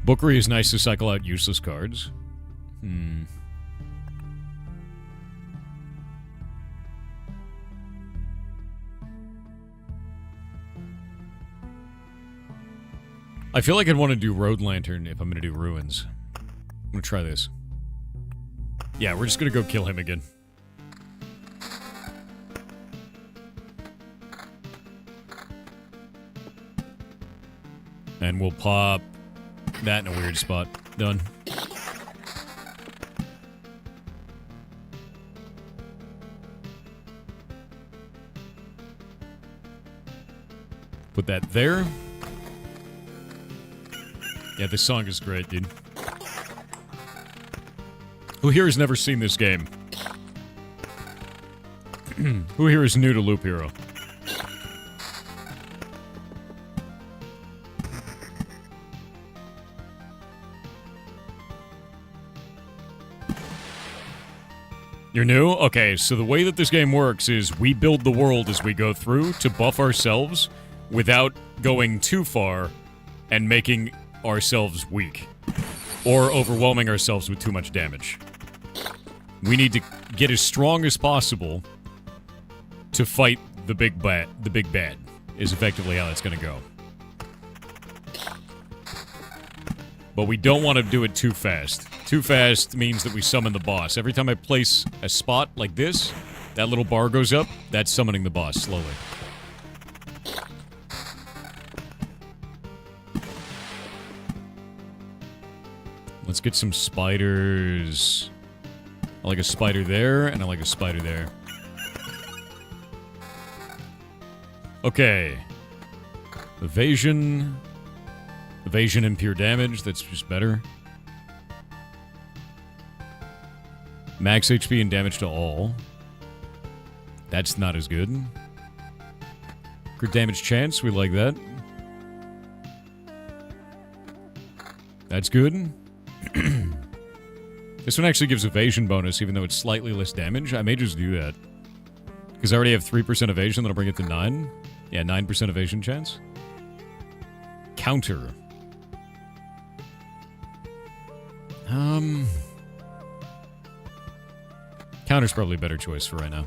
A: Bookery is nice to cycle out useless cards. I feel like I'd want to do Road Lantern if I'm going to do Ruins. I'm going to try this. Yeah, we're just going to go kill him again. And we'll pop that in a weird spot. Done. Put that there. Yeah, this song is great, dude. Who here has never seen this game? Who here is new to Loop Hero? You're new? Okay, so the way that this game works is we build the world as we go through to buff ourselves without going too far and making ourselves weak. Or overwhelming ourselves with too much damage. We need to get as strong as possible to fight the big bad. The big bad is effectively how that's going to go. But we don't want to do it too fast. Too fast means that we summon the boss. Every time I place a spot like this, that little bar goes up. That's summoning the boss slowly. Let's get some spiders. I like a spider there, and I like a spider there. Okay. Evasion. Evasion and pure damage, that's just better. Max HP and damage to all. That's not as good. Crit damage chance, we like that. That's good. This one actually gives evasion bonus, even though it's slightly less damage. I may just do that. Because I already have 3% evasion, then I'll bring it to 9. Yeah, 9% evasion chance. Counter. Counter's probably a better choice for right now.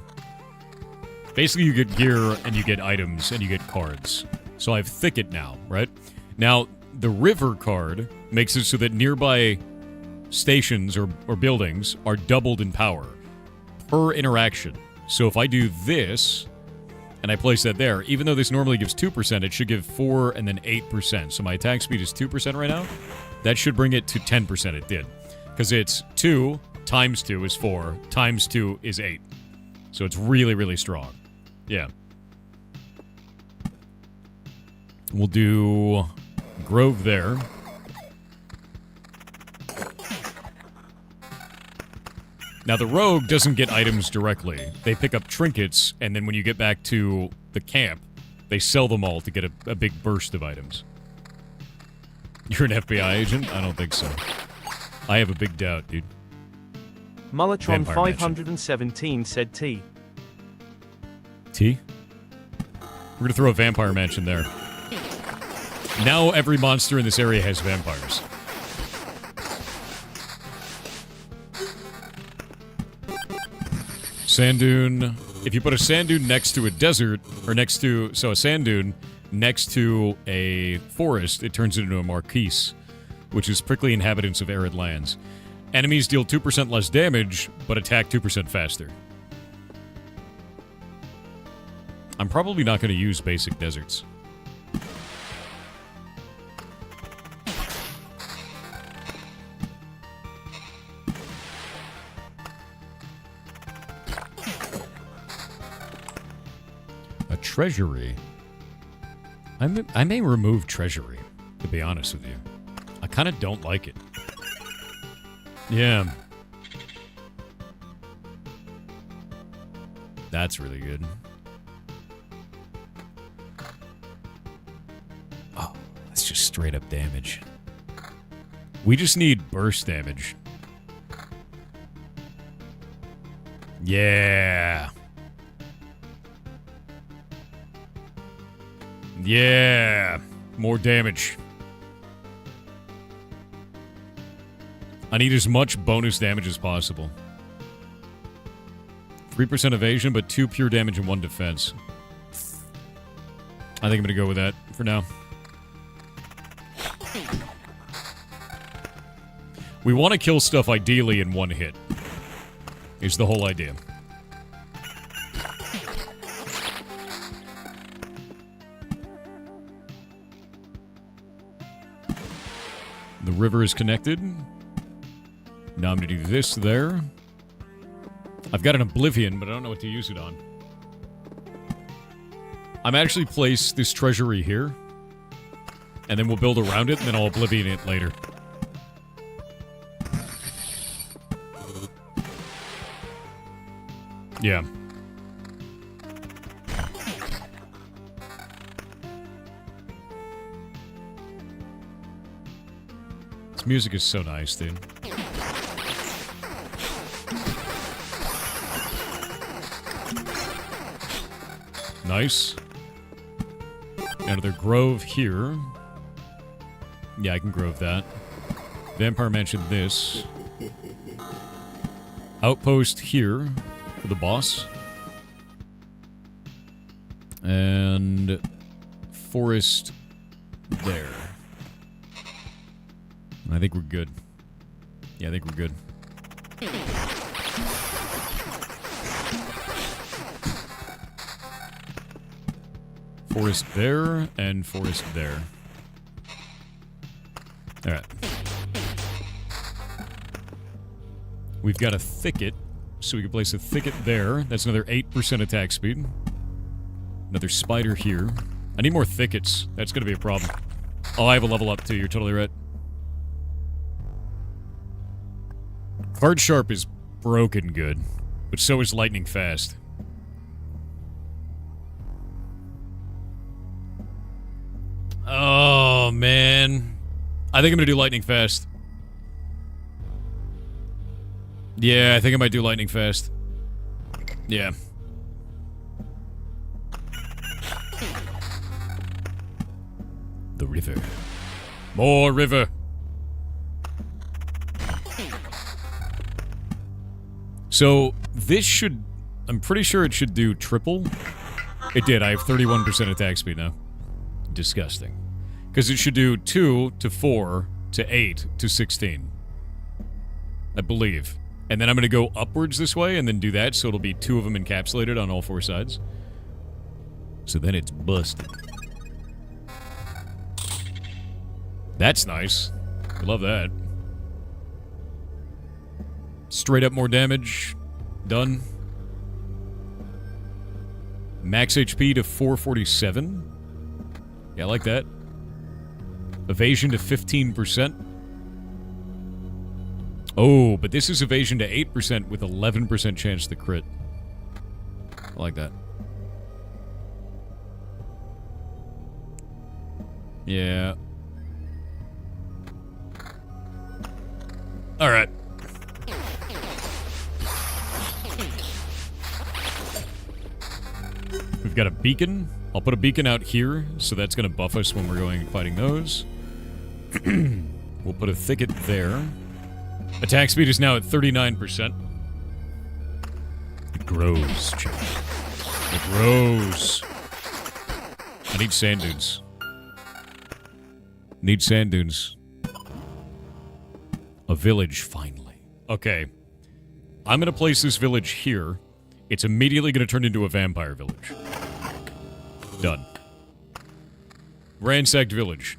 A: Basically, you get gear, and you get items, and you get cards. So I have Thicket now, right? Now, the River card makes it so that nearby stations or buildings are doubled in power per interaction. So if I do this, and I place that there, even though this normally gives 2%, it should give 4 and then 8%. So my attack speed is 2% right now. That should bring it to 10%. It did. Because it's 2 times 2 is 4, times 2 is 8. So it's really, really strong. Yeah. We'll do Grove there. Now, the rogue doesn't get items directly. They pick up trinkets, and then when you get back to the camp, they sell them all to get a big burst of items. You're an FBI agent? I don't think so. I have a big doubt, dude.
B: Mullatron 517 said T.
A: T? We're gonna throw a vampire mansion there. Now every monster in this area has vampires. Sand dune. If you put a sand dune next to a desert, or next to... So a sand dune next to a forest, it turns it into a marquise, which is prickly inhabitants of arid lands. Enemies deal 2% less damage, but attack 2% faster. I'm probably not going to use basic deserts. A treasury. I may remove treasury, to be honest with you. I kind of don't like it. Yeah. That's really good. Oh, that's just straight up damage. We just need burst damage. Yeah. Yeah. More damage. I need as much bonus damage as possible. 3% evasion, but 2 pure damage and 1 defense. I think I'm going to go with that for now. We want to kill stuff ideally in 1 hit. Is the whole idea. The river is connected. Now I'm going to do this there. I've got an Oblivion, but I don't know what to use it on. I'm actually place this treasury here. And then we'll build around it, and then I'll Oblivion it later. Yeah. This music is so nice, dude. Nice. Another grove here. Yeah, I can grove that. Vampire Mansion this. Outpost here for the boss. And forest there. I think we're good. Yeah, I think we're good. Forest there and forest there. Alright. We've got a thicket, so we can place a thicket there. That's another 8% attack speed. Another spider here. I need more thickets. That's going to be a problem. Oh, I have a level up too. You're totally right. Card Sharp is broken good, but so is Lightning Fast. Oh, man. I think I'm going to do Lightning Fast. Yeah, I think I might do Lightning Fast. Yeah. The river. More river. So, this should... I'm pretty sure it should do triple. It did. I have 31% attack speed now. Disgusting. Because it should do 2 to 4 to 8 to 16. I believe. And then I'm going to go upwards this way and then do that, so it'll be 2 of them encapsulated on all 4 sides. So then it's busted. That's nice. I love that. Straight up more damage. Done. Max HP to 447. Yeah, I like that. Evasion to 15%. Oh, but this is evasion to 8% with 11% chance to crit. I like that. Yeah. Alright. We've got a beacon. I'll put a beacon out here, so that's going to buff us when we're going and fighting those. We'll put a thicket there. Attack speed is now at 39%. It grows, chat. It grows. I need sand dunes. Need sand dunes. A village, finally. Okay. I'm going to place this village here. It's immediately going to turn into a vampire village. Done. Ransacked village.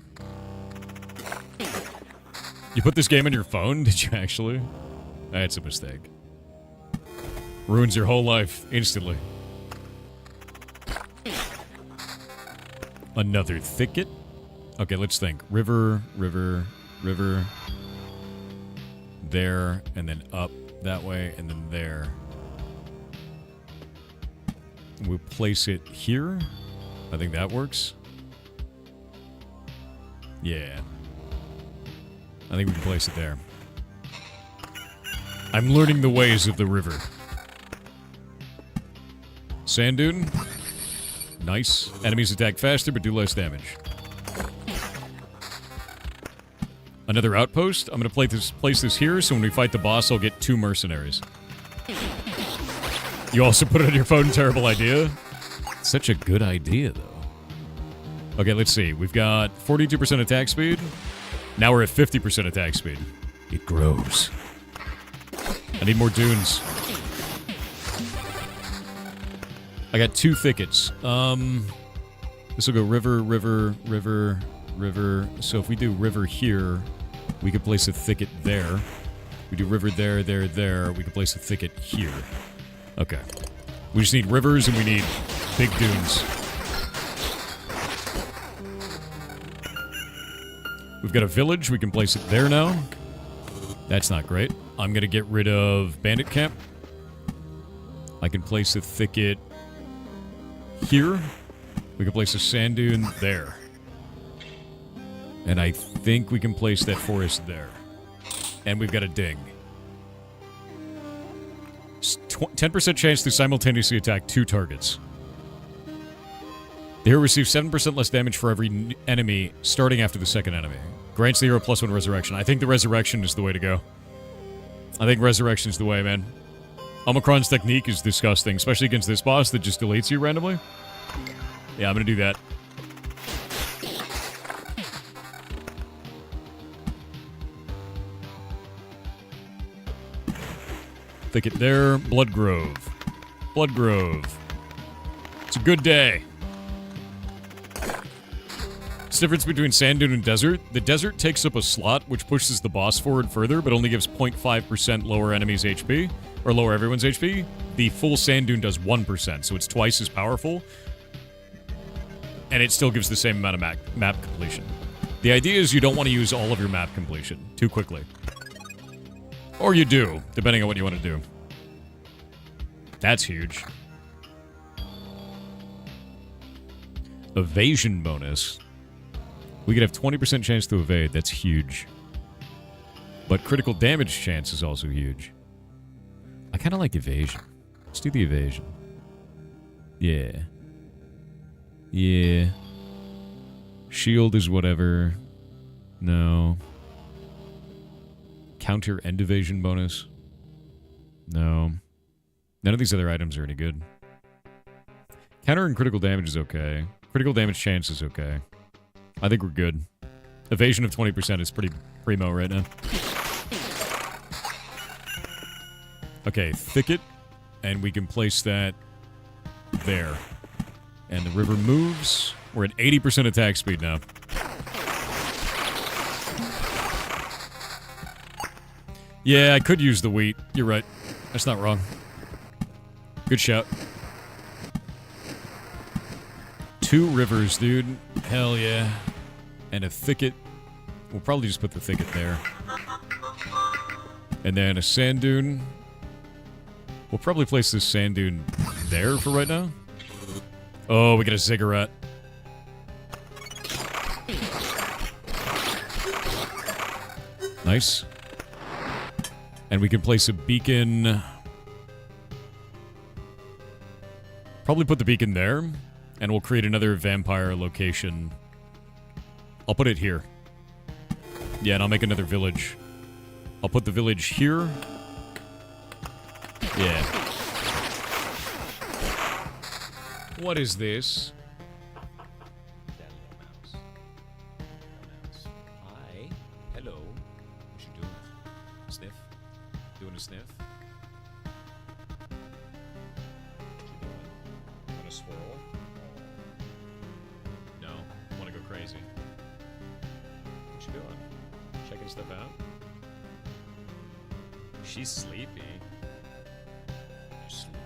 A: You put this game on your phone? Did you actually? That's a mistake. Ruins your whole life instantly. Another thicket? Okay, let's think. River, river, river. There, and then up that way, and then there. We'll place it here. I think that works. Yeah. I think we can place it there. I'm learning the ways of the river. Sand dune. Nice. Enemies attack faster but do less damage. Another outpost. I'm going to place this here, so when we fight the boss, I'll get 2 mercenaries. You also put it on your phone. Terrible idea. Such a good idea, though. Okay, let's see. We've got 42% attack speed. Now we're at 50% attack speed. It grows. I need more dunes. I got 2 thickets. This will go river, river, river, river. So if we do river here, we could place a thicket there. We do river there, there, there. We could place a thicket here. Okay. We just need rivers and we need big dunes. We've got a village. We can place it there now. That's not great. I'm going to get rid of bandit camp. I can place a thicket here. We can place a sand dune there. And I think we can place that forest there. And we've got a ding. 10% chance to simultaneously attack 2 targets. The hero receives 7% less damage for every enemy starting after the second enemy. Grants the hero +1 resurrection. I think the resurrection is the way to go. I think resurrection is the way, man. Omicron's technique is disgusting, especially against this boss that just deletes you randomly. Yeah, I'm gonna do that. Thicket there. Bloodgrove. Bloodgrove. It's a good day. What's the difference between sand dune and desert? The desert takes up a slot, which pushes the boss forward further, but only gives 0.5% lower enemies' HP, or lower everyone's HP. The full sand dune does 1%, so it's twice as powerful, and it still gives the same amount of map completion. The idea is you don't want to use all of your map completion too quickly. Or you do, depending on what you want to do. That's huge. Evasion bonus. We could have 20% chance to evade. That's huge. But critical damage chance is also huge. I kind of like evasion. Let's do the evasion. Yeah. Yeah. Shield is whatever. No. Counter and evasion bonus. No. None of these other items are any good. Counter and critical damage is okay. Critical damage chance is okay. I think we're good. Evasion of 20% is pretty primo right now. Okay, thicket. And we can place that there. And the river moves. We're at 80% attack speed now. Yeah, I could use the wheat. You're right. That's not wrong. Good shout. 2 rivers, dude. Hell yeah. And a thicket. We'll probably just put the thicket there. And then a sand dune. We'll probably place this sand dune there for right now. Oh, we get a ziggurat. Nice. And we can place a beacon. Probably put the beacon there. And we'll create another vampire location. I'll put it here. Yeah, and I'll make another village. I'll put the village here. Yeah. What is this? Hi. Hello. What you doing? Sniff? Doing a sniff? What you doing? Want to swirl? No. Want to go crazy? What you doing? Checking stuff out? She's sleepy. You're sleepy.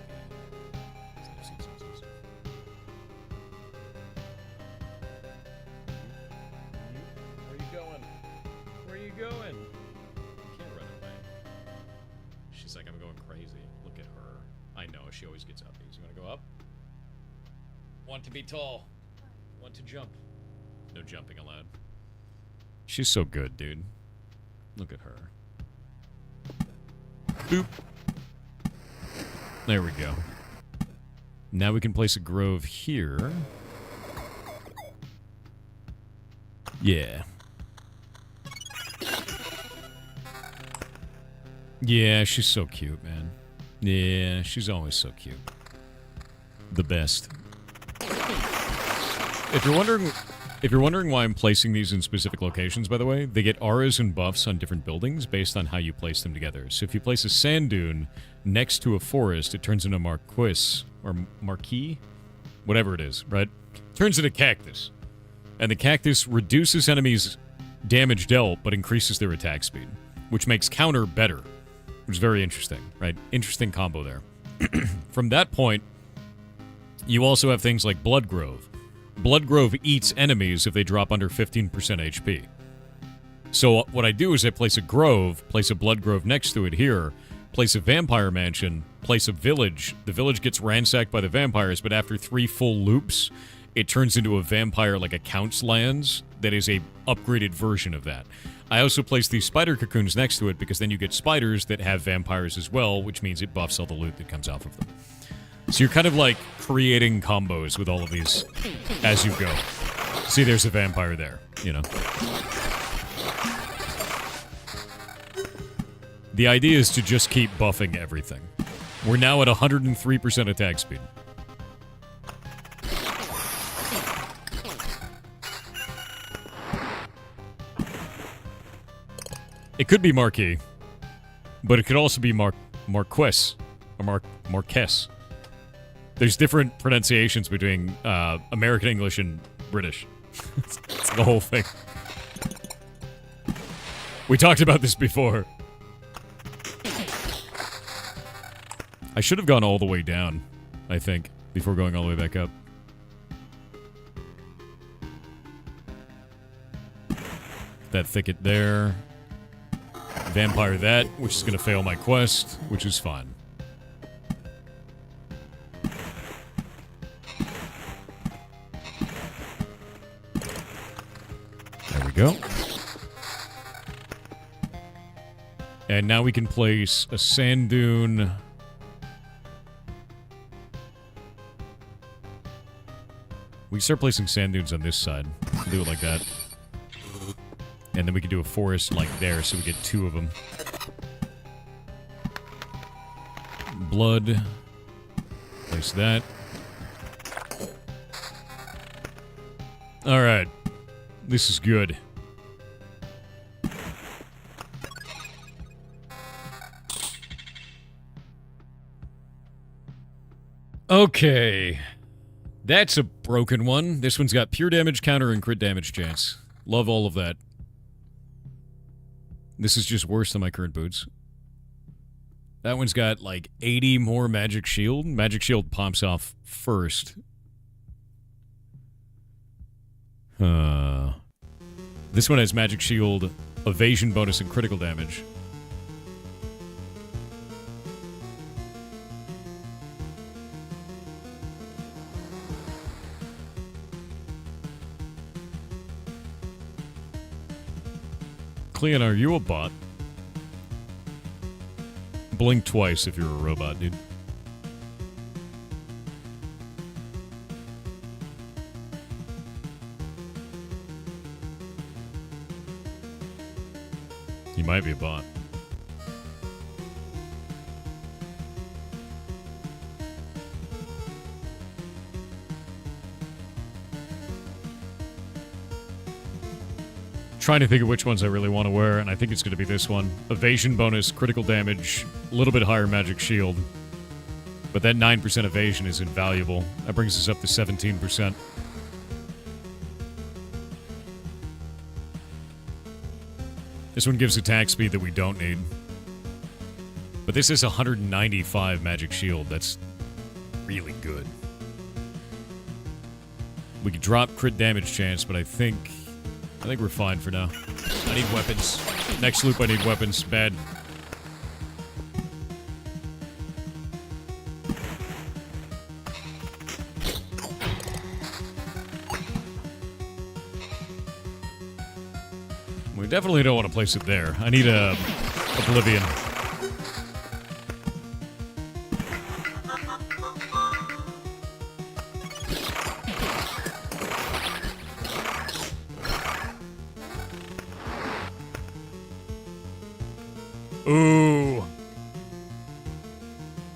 A: Where you going? Where you going? You can't run away. She's like, I'm going crazy. Look at her. I know, she always gets uppies. You want to go up? Want to be tall. Want to jump. No jumping allowed. She's so good, dude. Look at her. Boop. There we go. Now we can place a grove here. Yeah. Yeah, she's so cute, man. Yeah, she's always so cute. The best. If you're wondering why I'm placing these in specific locations, by the way, they get auras and buffs on different buildings based on how you place them together. So if you place a sand dune next to a forest, it turns into a marquise, or marquis? Whatever it is, right? Turns into cactus. And the cactus reduces enemies' damage dealt, but increases their attack speed, which makes counter better, which is very interesting, right? Interesting combo there. From that point, you also have things like Bloodgrove. Bloodgrove eats enemies if they drop under 15% HP. So what I do is I place a grove, place a Bloodgrove next to it here, place a vampire mansion, place a village. The village gets ransacked by the vampires, but after 3 full loops, it turns into a vampire like a Count's Lands that is a upgraded version of that. I also place these spider cocoons next to it because then you get spiders that have vampires as well, which means it buffs all the loot that comes off of them. So you're kind of like creating combos with all of these as you go. See, there's a vampire there, you know. The idea is to just keep buffing everything. We're now at 103% attack speed. It could be Marquis, but it could also be Marquess or Marquess. There's different pronunciations between American English and British. It's the whole thing. We talked about this before. I should have gone all the way down, I think, before going all the way back up. That thicket there. Vampire that, which is going to fail my quest, which is fine. There we go. And now we can place a sand dune. We can start placing sand dunes on this side. Do it like that. And then we can do a forest like there, so we get 2 of them. Blood. Place that. Alright. This is good. Okay. That's a broken one. This one's got pure damage counter and crit damage chance. Love all of that. This is just worse than my current boots. That one's got like 80 more magic shield. Magic shield pops off first. This one has magic shield, evasion bonus, and critical damage. Cleon, are you a bot? Blink twice if you're a robot, dude. You might be a bot. Trying to think of which ones I really want to wear, and I think it's going to be this one. Evasion bonus, critical damage, a little bit higher magic shield. But that 9% evasion is invaluable. That brings us up to 17%. This one gives attack speed that we don't need. But this is 195 magic shield. That's really good. We could drop crit damage chance, but I think we're fine for now. I need weapons. Next loop, I need weapons. Bad. We definitely don't want to place it there. I need a Oblivion. Ooh.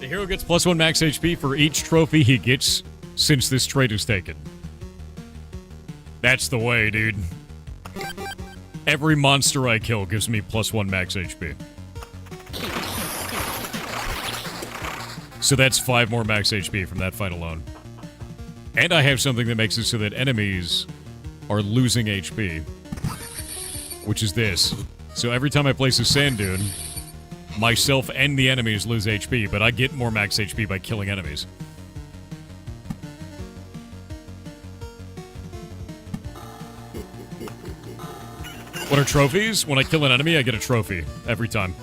A: The hero gets +1 max HP for each trophy he gets since this trait is taken. That's the way, dude. Every monster I kill gives me +1 max HP. So that's 5 more max HP from that fight alone. And I have something that makes it so that enemies are losing HP. Which is this. So every time I place a sand dune, myself and the enemies lose HP, but I get more max HP by killing enemies. What are trophies? When I kill an enemy, I get a trophy every time.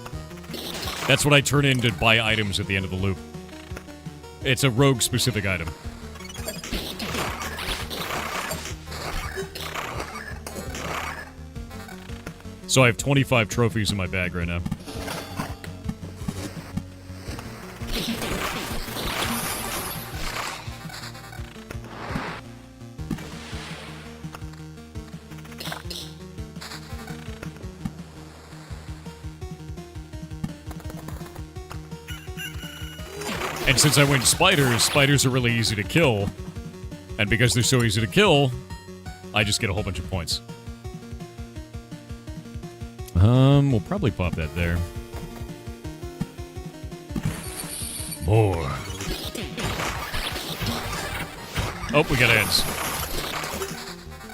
A: That's what I turn in to buy items at the end of the loop. It's a rogue-specific item. So I have 25 trophies in my bag right now. And since I went spiders, spiders are really easy to kill. And because they're so easy to kill, I just get a whole bunch of points. We'll probably pop that there. More. Oh, we got ants.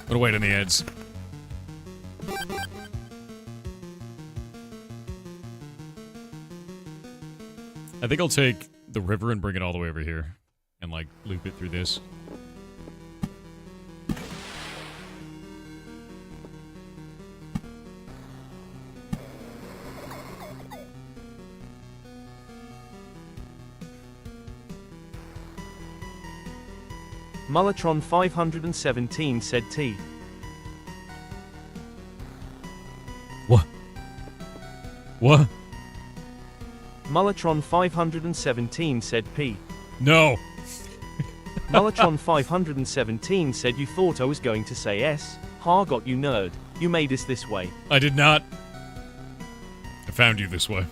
A: Gonna wait on the ants. I think I'll take the river and bring it all the way over here. And, like, loop it through this.
B: Mullatron 517 said T.
A: What? What?
B: Mullatron 517 said P.
A: No.
B: Mullatron 517 said you thought I was going to say S. Ha, got you nerd. You made us this way.
A: I did not. I found you this way.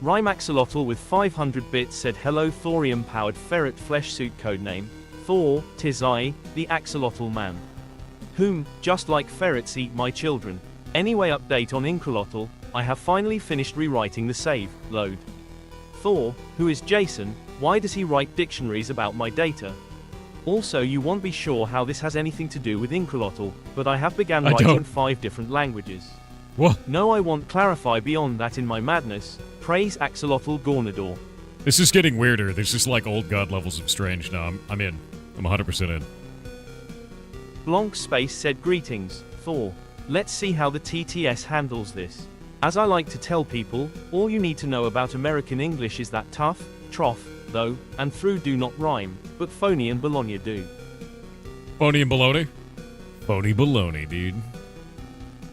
B: Rhymaxolotl with 500 bits said hello thorium-powered ferret flesh suit codename. Thor, 'tis I, the axolotl man. Whom, just like ferrets eat my children. Anyway, update on Incolotl, I have finally finished rewriting the save, load. Thor, who is Jason, why does he write dictionaries about my data? Also, you won't be sure how this has anything to do with Incolotl, but I have begun writing 5 different languages.
A: What?
B: No, I won't clarify beyond that in my madness. Praise Axolotl Gornador.
A: This is getting weirder. This is like old god levels of strange. No, I'm in. I'm 100% in.
B: Blanc Space said greetings, Thor. Let's see how the TTS handles this. As I like to tell people, all you need to know about American English is that tough, trough, though, and through do not rhyme, but phony and bologna do.
A: Phony and baloney? Phony baloney, dude.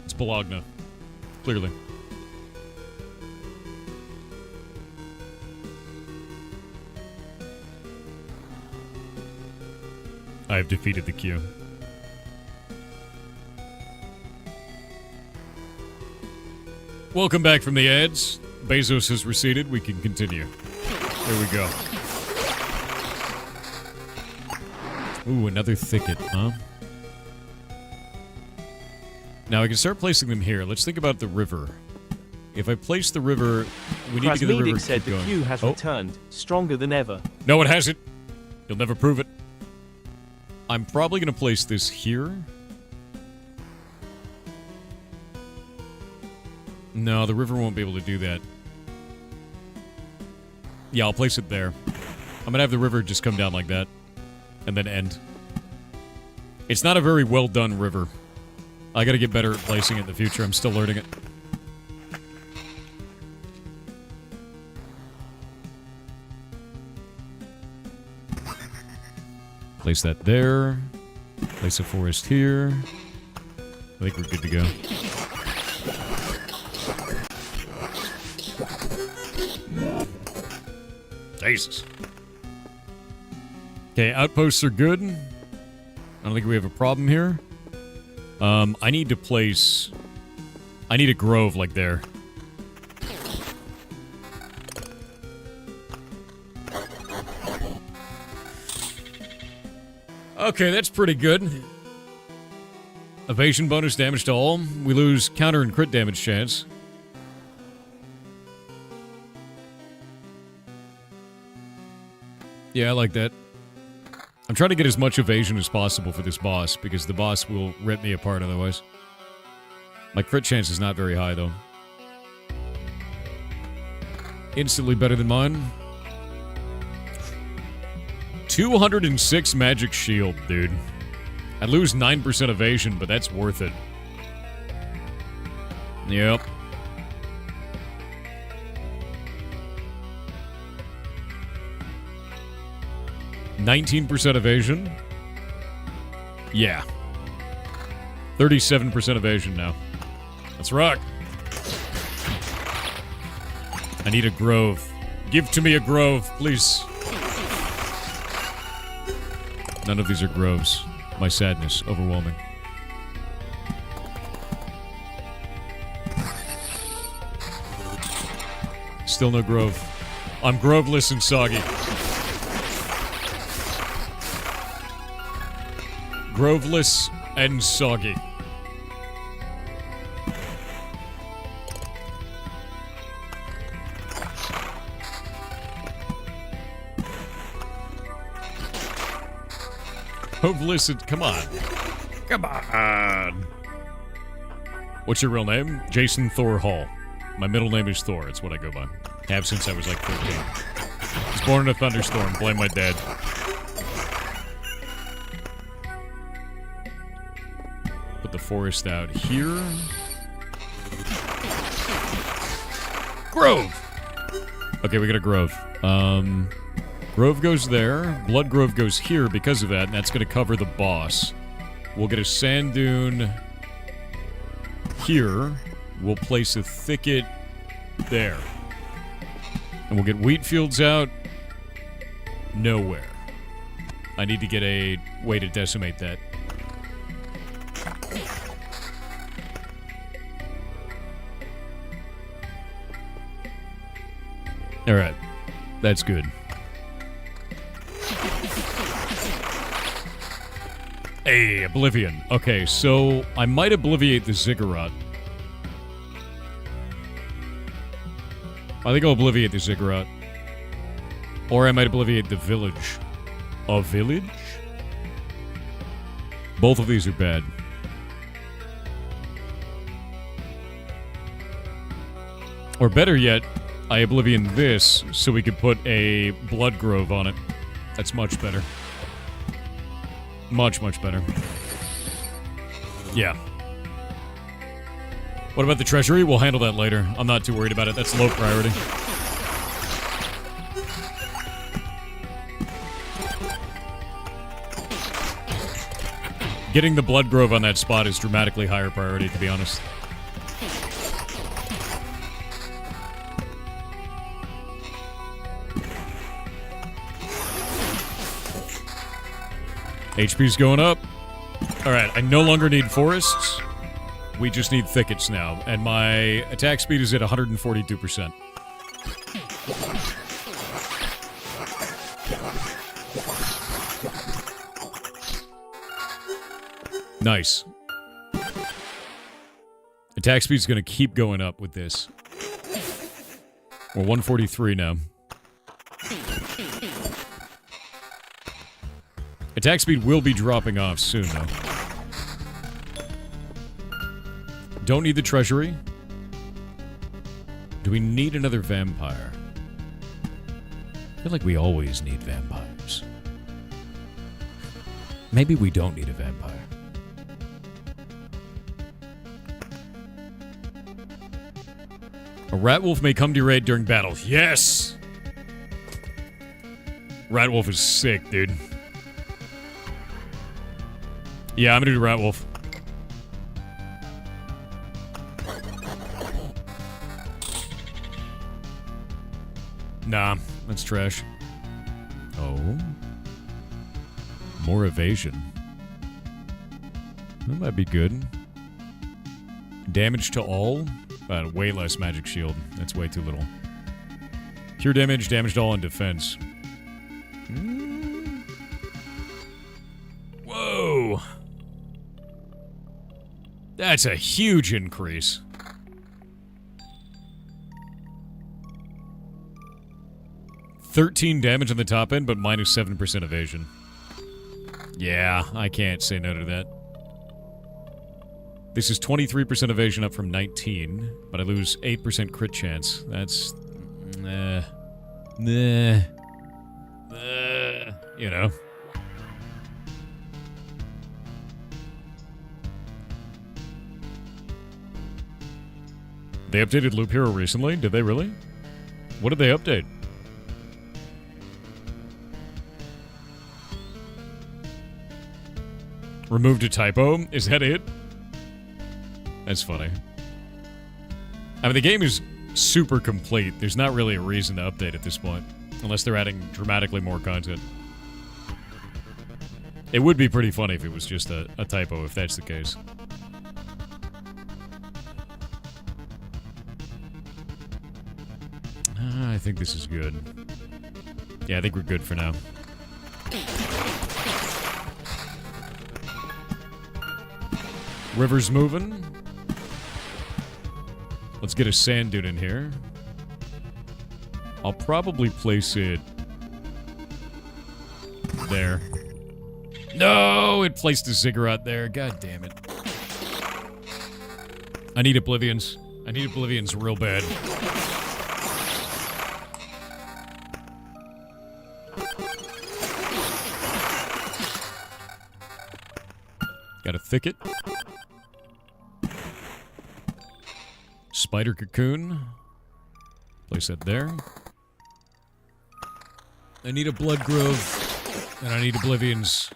A: It's Bologna. Clearly. I have defeated the queue. Welcome back from the ads. Bezos has receded. We can continue. There we go. Ooh, another thicket, huh? Now I can start placing them here. Let's think about the river. If I place the river, we need to get the river
B: said the queue has returned, stronger than ever.
A: No, it hasn't. You'll never prove it. I'm probably going to place this here. No, the river won't be able to do that. Yeah, I'll place it there. I'm going to have the river just come down like that. And then end. It's not a very well done river. I got to get better at placing it in the future. I'm still learning it. Place that there. Place a forest here. I think we're good to go. Jesus. Okay, outposts are good. I don't think we have a problem here. I need to place... I need a grove like there. Okay, that's pretty good. Evasion bonus damage to all. We lose counter and crit damage chance. Yeah, I like that. I'm trying to get as much evasion as possible for this boss, because the boss will rip me apart otherwise. My crit chance is not very high, though. Instantly better than mine. 206 magic shield, dude. I lose 9% evasion, but that's worth it. Yep. %19 evasion. Yeah. 37% evasion now. Let's rock. I need a grove. Give to me a grove, please. None of these are groves. My sadness, overwhelming. Still no grove. I'm groveless and soggy. Groveless and soggy. Groveless and... Come on. Come on. What's your real name? Jason Thor Hall. My middle name is Thor. It's what I go by. Have since I was like 13. I was born in a thunderstorm. Blame my dad. Put the forest out here. Grove! Okay, we got a grove. Grove goes there. Blood Grove goes here because of that, and that's going to cover the boss. We'll get a sand dune here. We'll place a thicket there. And we'll get wheat fields out. Nowhere. I need to get a way to decimate that. Alright. That's good. Hey, Oblivion. Okay, so I might obliviate the ziggurat. I think I'll obliviate the ziggurat. Or I might obliviate the village. A village? Both of these are bad. Or better yet, I oblivion this so we could put a blood grove on it. That's much better. Much, much better. Yeah. What about the treasury? We'll handle that later. I'm not too worried about it. That's low priority. Getting the blood grove on that spot is dramatically higher priority, to be honest. HP's going up. Alright, I no longer need forests. We just need thickets now. And my attack speed is at 142%. Nice. Attack speed's gonna keep going up with this. We're 143 now. Attack speed will be dropping off soon, though. Don't need the treasury. Do we need another vampire? I feel like we always need vampires. Maybe we don't need a vampire. A rat wolf may come to your aid during battle. Yes! Rat wolf is sick, dude. Yeah, I'm gonna do rat wolf. Nah, that's trash. Oh. More evasion. That might be good. Damage to all? Way less magic shield. That's way too little. Cure damage, damage to all, and defense. Whoa! That's a huge increase. $13 damage on the top end, but minus 7% evasion. Yeah, I can't say no to that. This is 23% evasion up from 19, but I lose 8% crit chance. That's... you know. They updated Loop Hero recently? Did they really? What did they update? Removed a typo? Is that it? That's funny. I mean, the game is super complete. There's not really a reason to update at this point. Unless they're adding dramatically more content. It would be pretty funny if it was just a typo, if that's the case. I think this is good. Yeah, I think we're good for now. River's moving. Let's get a sand dune in here. I'll probably place it there. No, it placed a ziggurat there. God damn it. I need oblivions. I need oblivions real bad. Got a thicket. Spider cocoon. Place that there. I need a blood grove. And I need oblivions.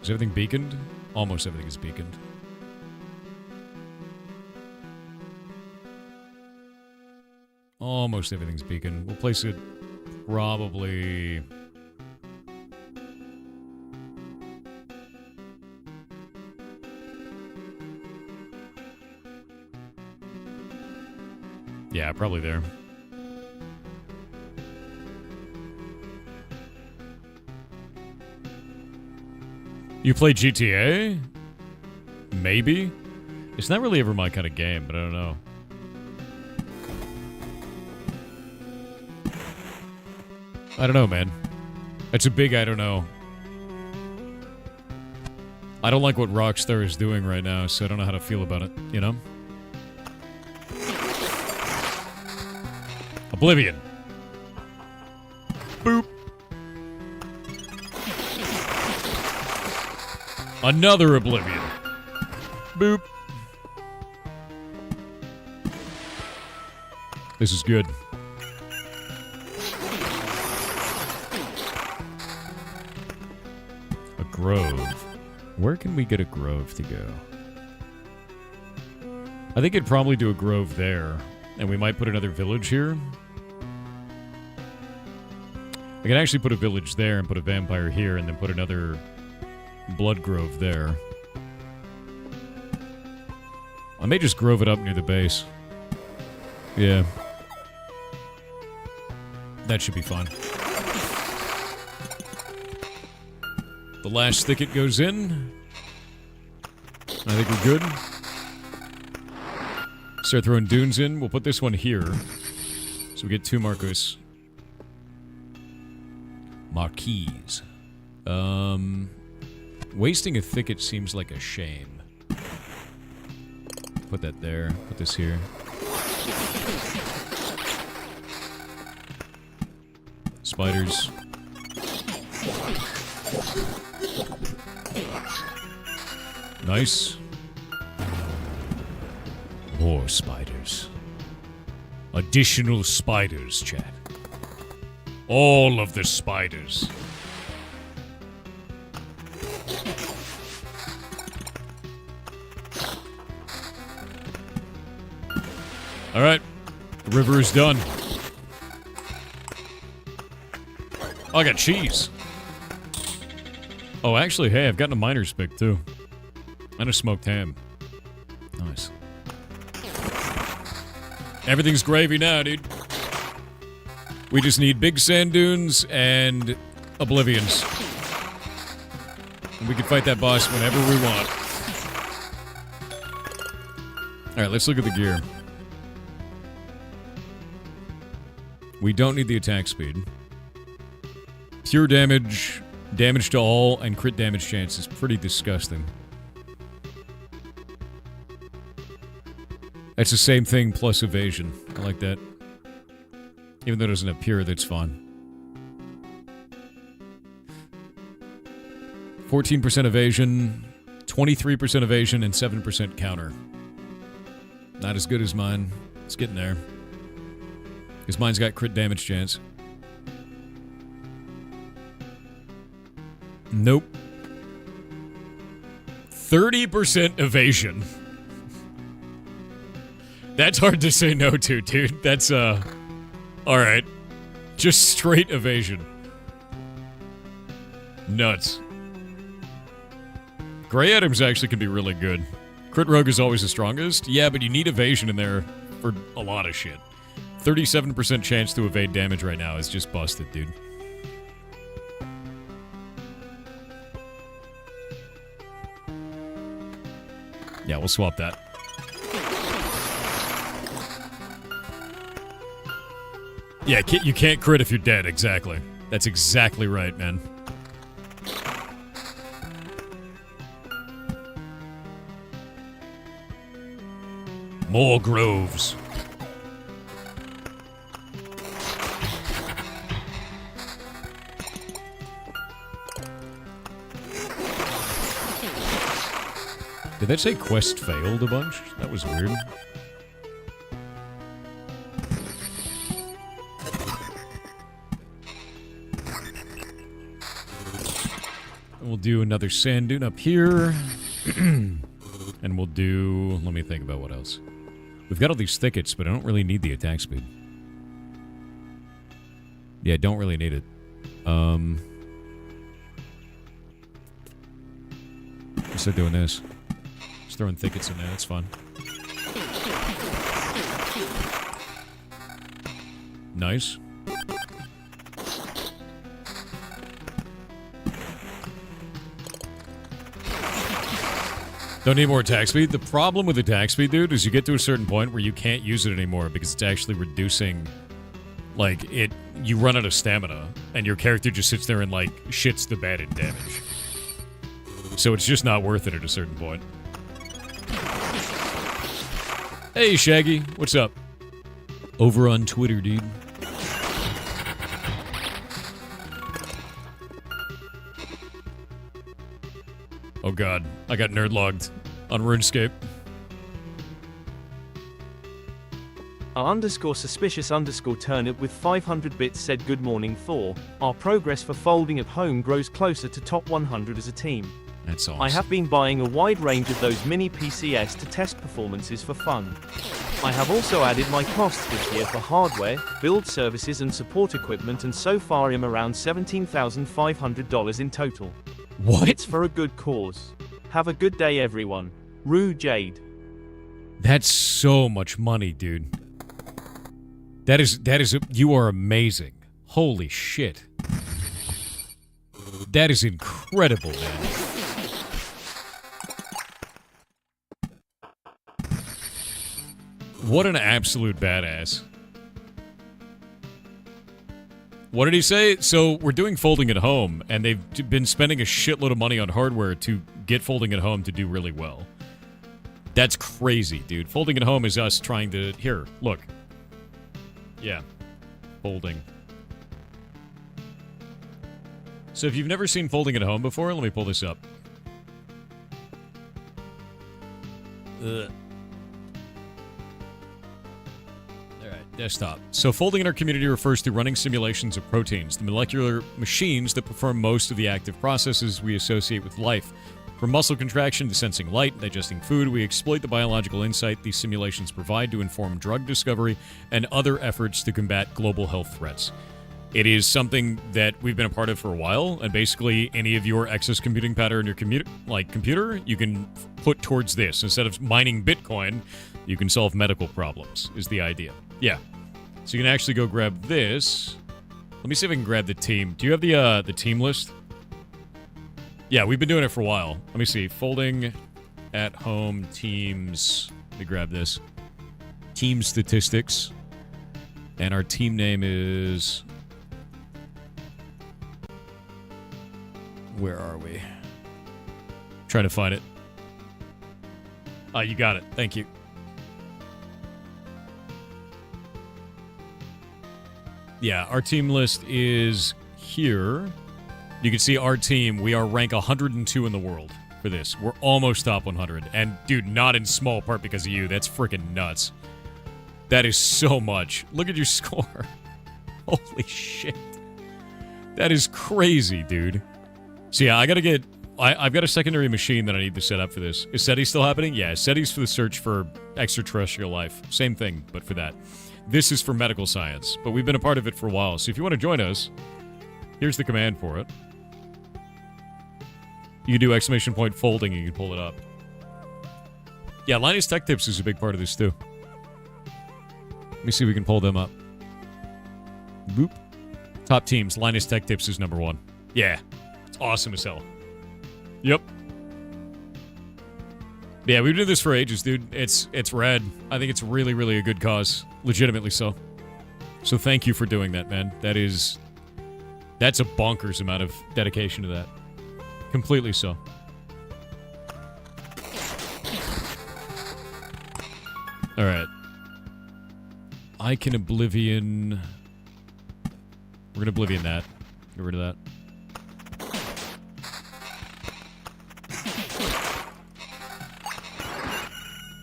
A: Is everything beaconed? Almost everything is beaconed. Almost everything's beaconed. We'll place it probably... Yeah, probably there. You play GTA? Maybe? It's not really ever my kind of game, but I don't know. I don't know, man. It's a big I don't know. I don't like what Rockstar is doing right now, so I don't know how to feel about it, you know? Oblivion. Boop. Another Oblivion. Boop. This is good. A grove. Where can we get a grove to go? I think it'd probably do a grove there. And we might put another village here. I can actually put a village there and put a vampire here and then put another blood grove there. I may just grove it up near the base. Yeah. That should be fun. The last thicket goes in. I think we're good. Start throwing dunes in. We'll put this one here. So we get 2 Marcos. Marquise. Wasting a thicket seems like a shame. Put that there. Put this here. Spiders. Nice. More spiders. Additional spiders, chat. All of the spiders. Alright. The river is done. Oh, I got cheese. Oh, actually, hey, I've gotten a miner's pick, too. And a smoked ham. Nice. Everything's gravy now, dude. We just need big sand dunes and oblivions. And we can fight that boss whenever we want. Alright, let's look at the gear. We don't need the attack speed. Pure damage, damage to all, and crit damage chance is pretty disgusting. That's the same thing plus evasion. I like that. Even though it doesn't appear, that's fine. 14% evasion, 23% evasion, and 7% counter. Not as good as mine. It's getting there. Because mine's got crit damage chance. Nope. 30% evasion. That's hard to say no to, dude. That's, alright. Just straight evasion. Nuts. Gray items actually can be really good. Crit rogue is always the strongest. Yeah, but you need evasion in there for a lot of shit. 37% chance to evade damage right now is just busted, dude. Yeah, we'll swap that. Yeah, you can't crit if you're dead, exactly. That's exactly right, man. More groves. Did that say quest failed a bunch? That was weird. We'll do another sand dune up here. And we'll do... Let me think about what else. We've got all these thickets, but I don't really need the attack speed. Yeah, don't really need it. Instead of doing this. Just throwing thickets in there, that's fun. Nice. Don't need more attack speed. The problem with attack speed, dude, is you get to a certain point where you can't use it anymore because it's actually reducing, like, you run out of stamina, and your character just sits there and, like, shits the bed in damage. So it's just not worth it at a certain point. Hey, Shaggy. What's up? Over on Twitter, dude. Oh god, I got nerd logged on RuneScape.
B: _suspicious_turnip with 500 bits said good morning Thor. Our progress for folding at home grows closer to top 100 as a team.
A: That's awesome.
B: I have been buying a wide range of those mini PCS to test performances for fun. I have also added my costs this year for hardware, build services and support equipment, and so far I'm around $17,500 in total.
A: What?
B: It's for a good cause. Have a good day, everyone. Rue Jade.
A: That's so much money, dude. You are amazing. Holy shit. That is incredible, man. What an absolute badass. What did he say? So, we're doing folding at home, and they've been spending a shitload of money on hardware to get folding at home to do really well. That's crazy, dude. Folding at home is us trying to... Here, look. Yeah. Folding. So, if you've never seen folding at home before, let me pull this up. Ugh. Desktop. So folding in our community refers to running simulations of proteins, the molecular machines that perform most of the active processes we associate with life. From muscle contraction to sensing light, digesting food, we exploit the biological insight these simulations provide to inform drug discovery and other efforts to combat global health threats. It is something that we've been a part of for a while, and basically any of your excess computing power in your computer, you can put towards this. Instead of mining Bitcoin, you can solve medical problems, is the idea. Yeah. So you can actually go grab this. Let me see if I can grab the team. Do you have the team list? Yeah, we've been doing it for a while. Let me see. Folding at home teams. Let me grab this. Team statistics. And our team name is... Where are we? Trying to find it. You got it. Thank you. Yeah, our team list is here. You can see our team. We are rank 102 in the world for this. We're almost top 100. And, dude, not in small part because of you. That's freaking nuts. That is so much. Look at your score. Holy shit. That is crazy, dude. So, yeah, I gotta get... I've got a secondary machine that I need to set up for this. Is SETI still happening? Yeah, SETI's for the search for extraterrestrial life. Same thing, but for that. This is for medical science, but we've been a part of it for a while. So if you want to join us, here's the command for it. You can do ! folding and you can pull it up. Yeah, Linus Tech Tips is a big part of this too. Let me see if we can pull them up. Boop. Top teams. Linus Tech Tips is number 1. Yeah. It's awesome as hell. Yep. Yeah, we've been doing this for ages, dude. It's rad. I think it's really, really a good cause. Legitimately so. So thank you for doing that, man. That's a bonkers amount of dedication to that. Completely so. Alright. I can Oblivion... We're gonna Oblivion that. Get rid of that.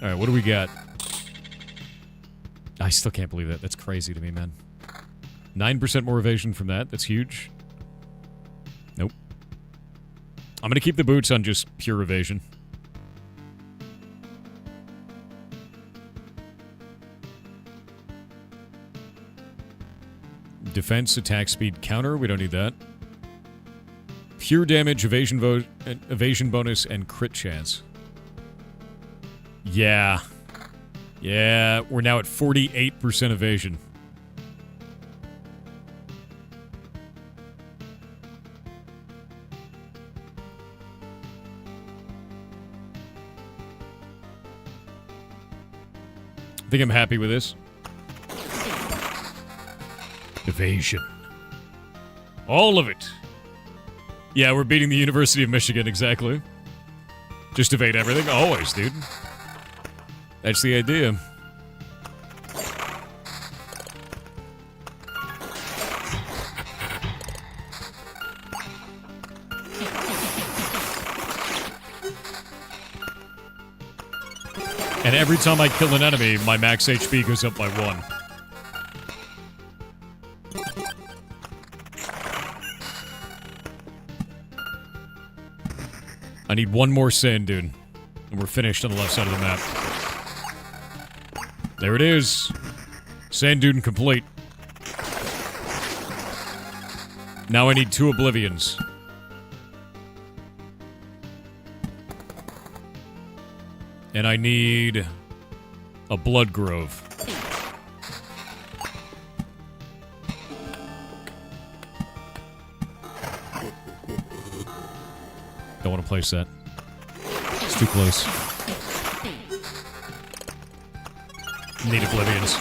A: Alright, what do we got? I still can't believe that. That's crazy to me, man. 9% more evasion from that. That's huge. Nope. I'm gonna keep the boots on just pure evasion. Defense, attack speed, counter. We don't need that. Pure damage, evasion bonus, and crit chance. Yeah. Yeah, we're now at 48% evasion. I think I'm happy with this. Evasion. All of it. Yeah, we're beating the University of Michigan, exactly. Just evade everything. Always, dude. That's the idea. And every time I kill an enemy, my max HP goes up by 1. I need one more sand dune, and we're finished on the left side of the map. There it is. Sand dune complete. Now I need 2 oblivions. And I need a blood grove. Don't want to place that. It's too close. Need oblivions.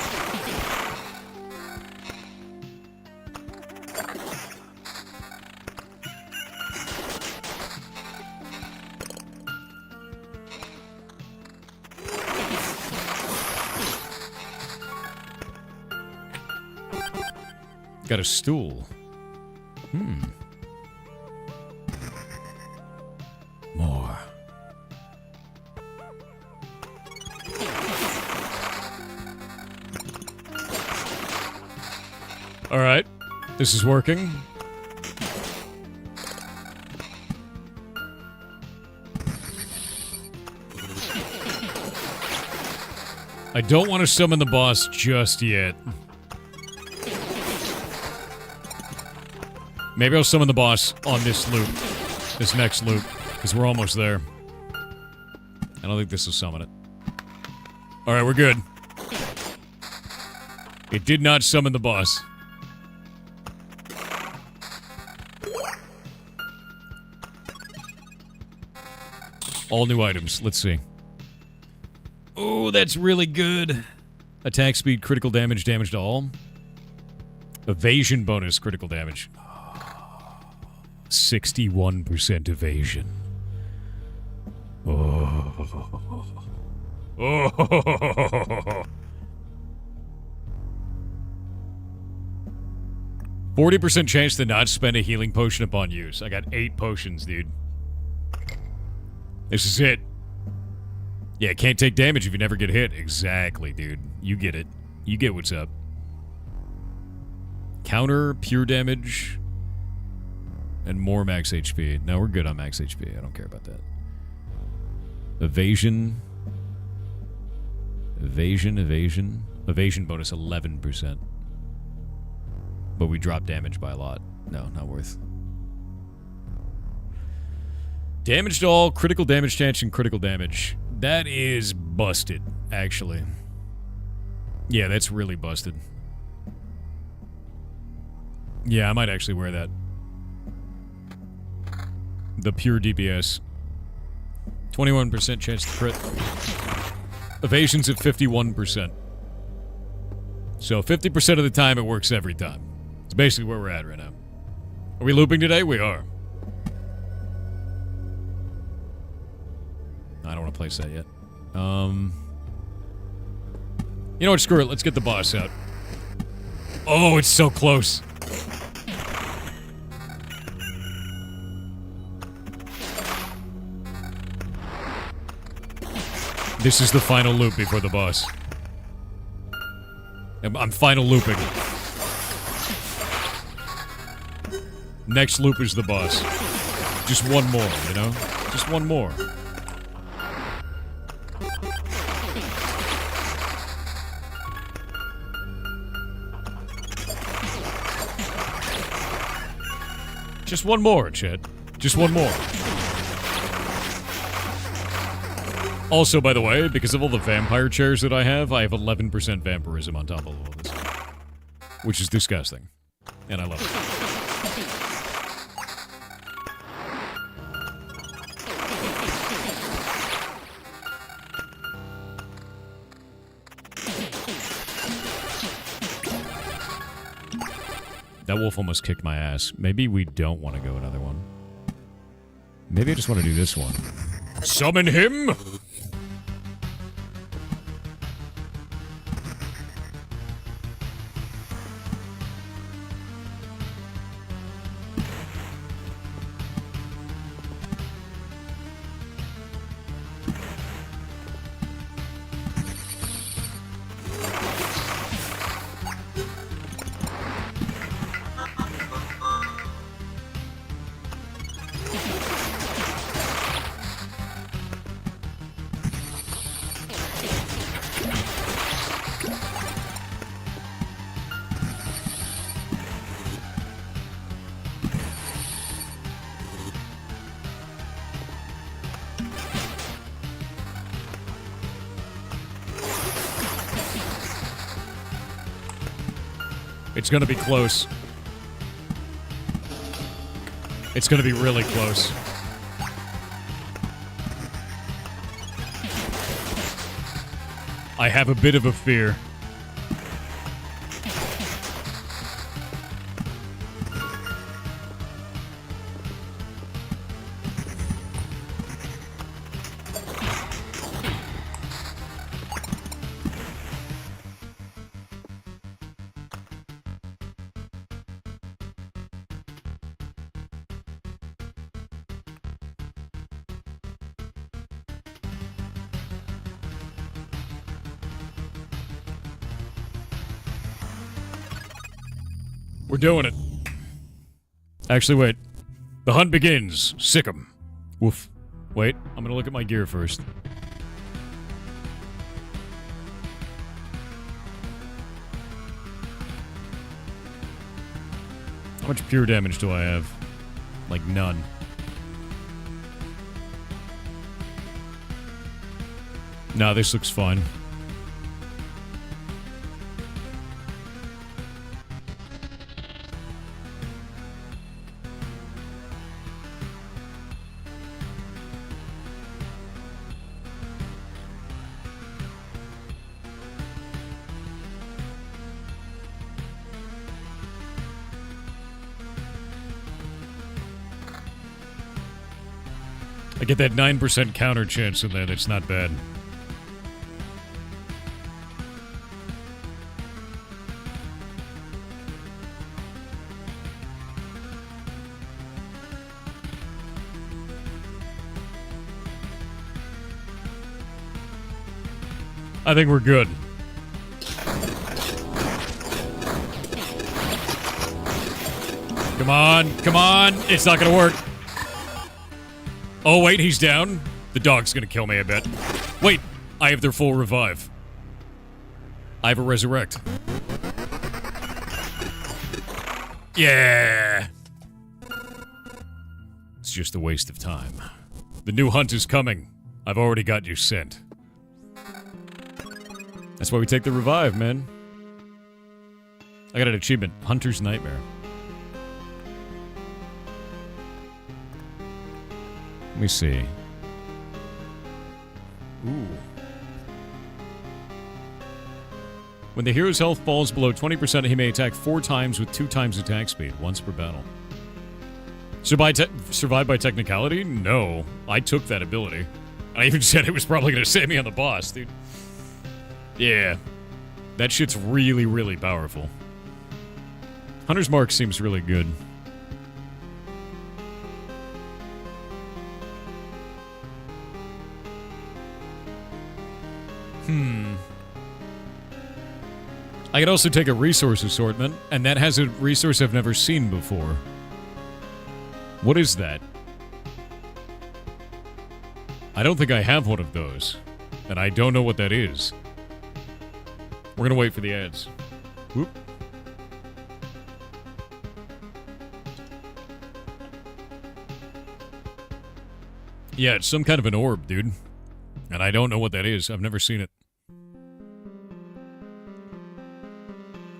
A: Got a stool. More. All right. This is working. I don't want to summon the boss just yet. Maybe I'll summon the boss on this loop. This next loop. Because we're almost there. I don't think this will summon it. Alright, we're good. It did not summon the boss. All new items. Let's see. Oh, that's really good. Attack speed, critical damage, damage to all. Evasion bonus, critical damage. 61% evasion. Oh. Oh. 40% chance to not spend a healing potion upon use. I got 8 potions, dude. This is it. Yeah, can't take damage if you never get hit. Exactly, dude. You get it. You get what's up. Counter, pure damage, and more max HP. No, we're good on max HP. I don't care about that. Evasion. Evasion. Evasion bonus 11%. But we drop damage by a lot. No, not worth. Damage to all, critical damage chance, and critical damage. That is busted, actually. Yeah, that's really busted. Yeah, I might actually wear that. The pure DPS. 21% chance to crit. Evasion's at 51%. So 50% of the time it works every time. It's basically where we're at right now. Are we looping today? We are. I don't want to place that yet. You know what? Screw it. Let's get the boss out. Oh, it's so close. This is the final loop before the boss. I'm final looping. Next loop is the boss. Just one more, you know? Just one more. Just one more, Chet. Just one more. Also, by the way, because of all the vampire chairs that I have 11% vampirism on top of all this. Which is disgusting. And I love it. That wolf almost kicked my ass. Maybe we don't want to go another one. Maybe I just want to do this one. Summon him! It's gonna be close. It's gonna be really close. I have a bit of a fear. We're doing it. Actually, wait. The hunt begins. Sick 'em. Woof. Wait, I'm gonna look at my gear first. How much pure damage do I have? Like, none. No, this looks fine. I get that 9% counter chance in there, that's not bad. I think we're good. Come on, come on! It's not gonna work. Oh, wait, he's down. The dog's gonna kill me, I bet. Wait, I have their full revive. I have a resurrect. Yeah! It's just a waste of time. The new hunt is coming. I've already got you sent. That's why we take the revive, man. I got an achievement. Hunter's Nightmare. Let me see. Ooh. When the hero's health falls below 20%, he may attack 4 times with 2 times attack speed, once per battle. Survive by technicality? No. I took that ability. I even said it was probably going to save me on the boss, dude. Yeah. That shit's really, really powerful. Hunter's Mark seems really good. I could also take a resource assortment, and that has a resource I've never seen before. What is that? I don't think I have one of those, and I don't know what that is. We're gonna wait for the ads. Whoop. Yeah, it's some kind of an orb, dude. And I don't know what that is. I've never seen it.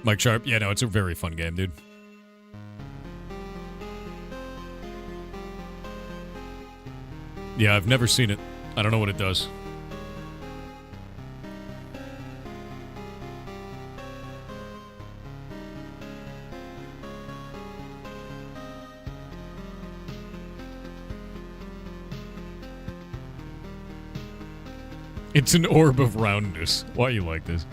A: Mike Sharp. Yeah, no, it's a very fun game, dude. Yeah, I've never seen it. I don't know what it does. It's an orb of roundness. Why you like this?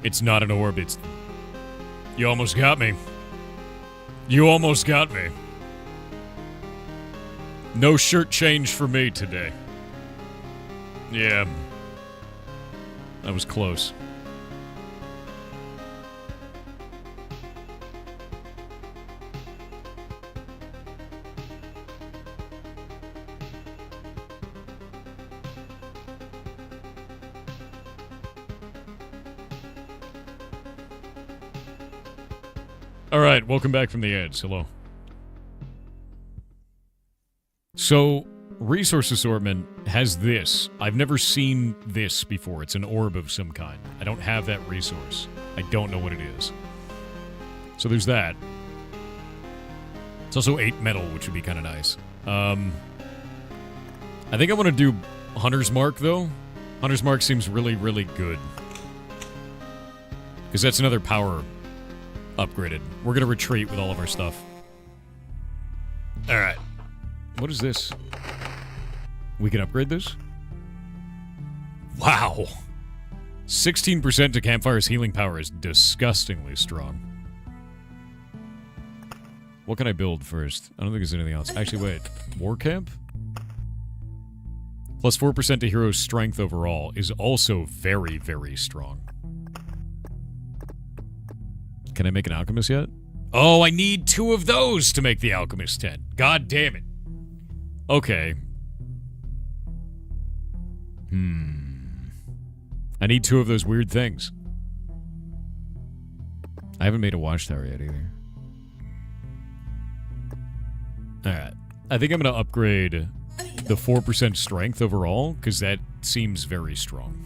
A: It's not an orb, it's... You almost got me. You almost got me. No shirt change for me today. Yeah. That was close. Alright, welcome back from the ads. Hello. So, resource assortment has this. I've never seen this before. It's an orb of some kind. I don't have that resource. I don't know what it is. So there's that. It's also 8 metal, which would be kind of nice. I think I want to do Hunter's Mark, though. Hunter's Mark seems really, really good. Because that's another power upgraded. We're gonna retreat with all of our stuff. Alright. What is this? We can upgrade this? Wow! 16% to Campfire's healing power is disgustingly strong. What can I build first? I don't think there's anything else. Actually, wait. War Camp? Plus 4% to hero's strength overall is also very, very strong. Can I make an alchemist yet? Oh, I need 2 of those to make the alchemist tent. God damn it. Okay. I need 2 of those weird things. I haven't made a watchtower yet either. Alright. I think I'm going to upgrade the 4% strength overall, because that seems very strong.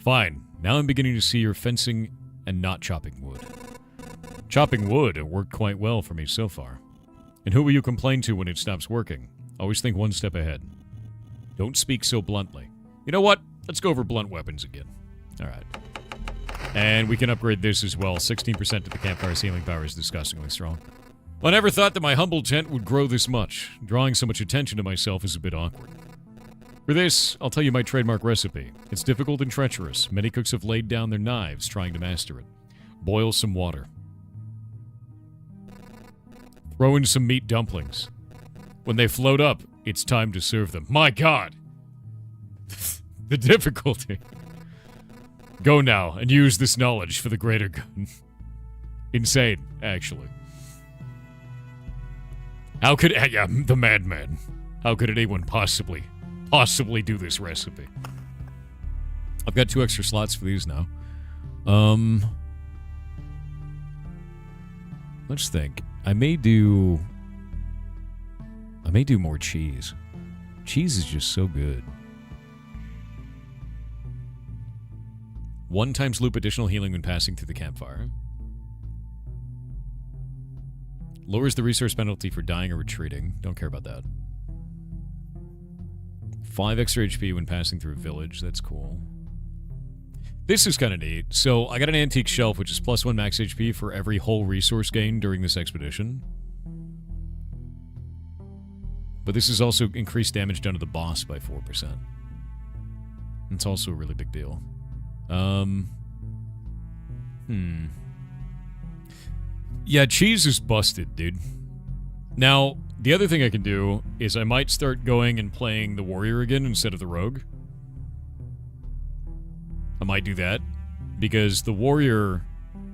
A: Fine. Now I'm beginning to see your fencing and not chopping wood. Chopping wood worked quite well for me so far. And who will you complain to when it stops working? Always think 1 step ahead. Don't speak so bluntly. You know what? Let's go over blunt weapons again. Alright. And we can upgrade this as well. 16% to the Campfire's healing power is disgustingly strong. Well, I never thought that my humble tent would grow this much. Drawing so much attention to myself is a bit awkward. For this, I'll tell you my trademark recipe. It's difficult and treacherous. Many cooks have laid down their knives trying to master it. Boil some water. Throw in some meat dumplings. When they float up, it's time to serve them. My God! The difficulty. Go now and use this knowledge for the greater good. Insane, actually. How could... Yeah, the madman. How could anyone possibly do this recipe? I've got 2 extra slots for these now. Let's think. I may do I may do more cheese. Cheese is just so good. 1 times loop additional healing when passing through the campfire. Lowers the resource penalty for dying or retreating. Don't care about that. 5 extra HP when passing through a village. That's cool. This is kind of neat. So I got an antique shelf, which is +1 max HP for every whole resource gain during this expedition. But this is also increased damage done to the boss by 4%. It's also a really big deal. Yeah, cheese is busted, dude. Now, the other thing I can do is I might start going and playing the warrior again instead of the rogue. I might do that. Because the warrior,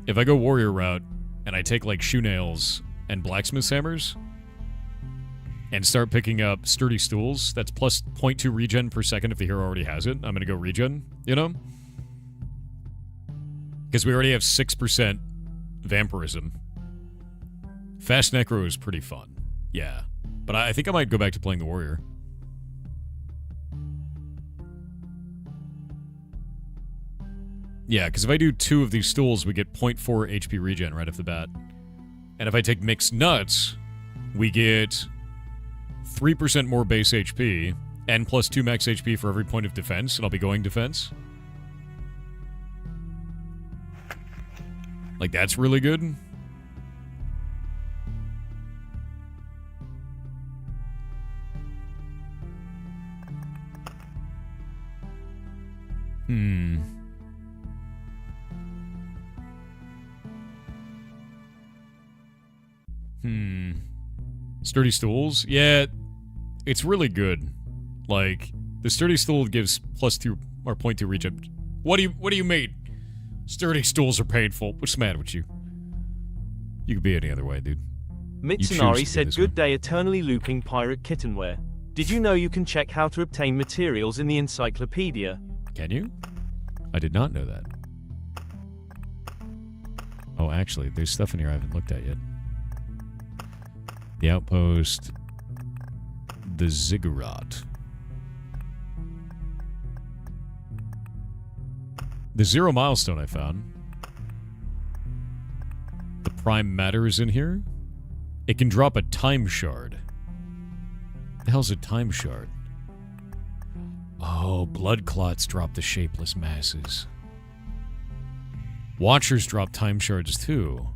A: if I go warrior route and I take like shoe nails and blacksmith's hammers and start picking up sturdy stools, that's plus 0.2 regen per second if the hero already has it. I'm going to go regen, you know? Because we already have 6% vampirism. Fast Necro is pretty fun. Yeah. But I think I might go back to playing the warrior. Yeah, because if I do 2 of these stools, we get 0.4 HP regen right off the bat. And if I take mixed nuts, we get 3% more base HP and plus 2 max HP for every point of defense, and I'll be going defense. Like, that's really good. Sturdy stools? Yeah, it's really good. Like, the sturdy stool gives +2 or 0.2 regen. What do you mean? Sturdy stools are painful. What's the matter with you? You could be any other way, dude.
B: Mitsunari said, "Good day, eternally looping pirate kittenware. Did you know you can check how to obtain materials in the encyclopedia?"
A: Can you? I did not know that. Oh, actually, there's stuff in here I haven't looked at yet. The outpost. The ziggurat. The 0 milestone I found. The prime matter is in here. It can drop a time shard. The hell's a time shard? Oh, blood clots drop the shapeless masses. Watchers drop time shards too.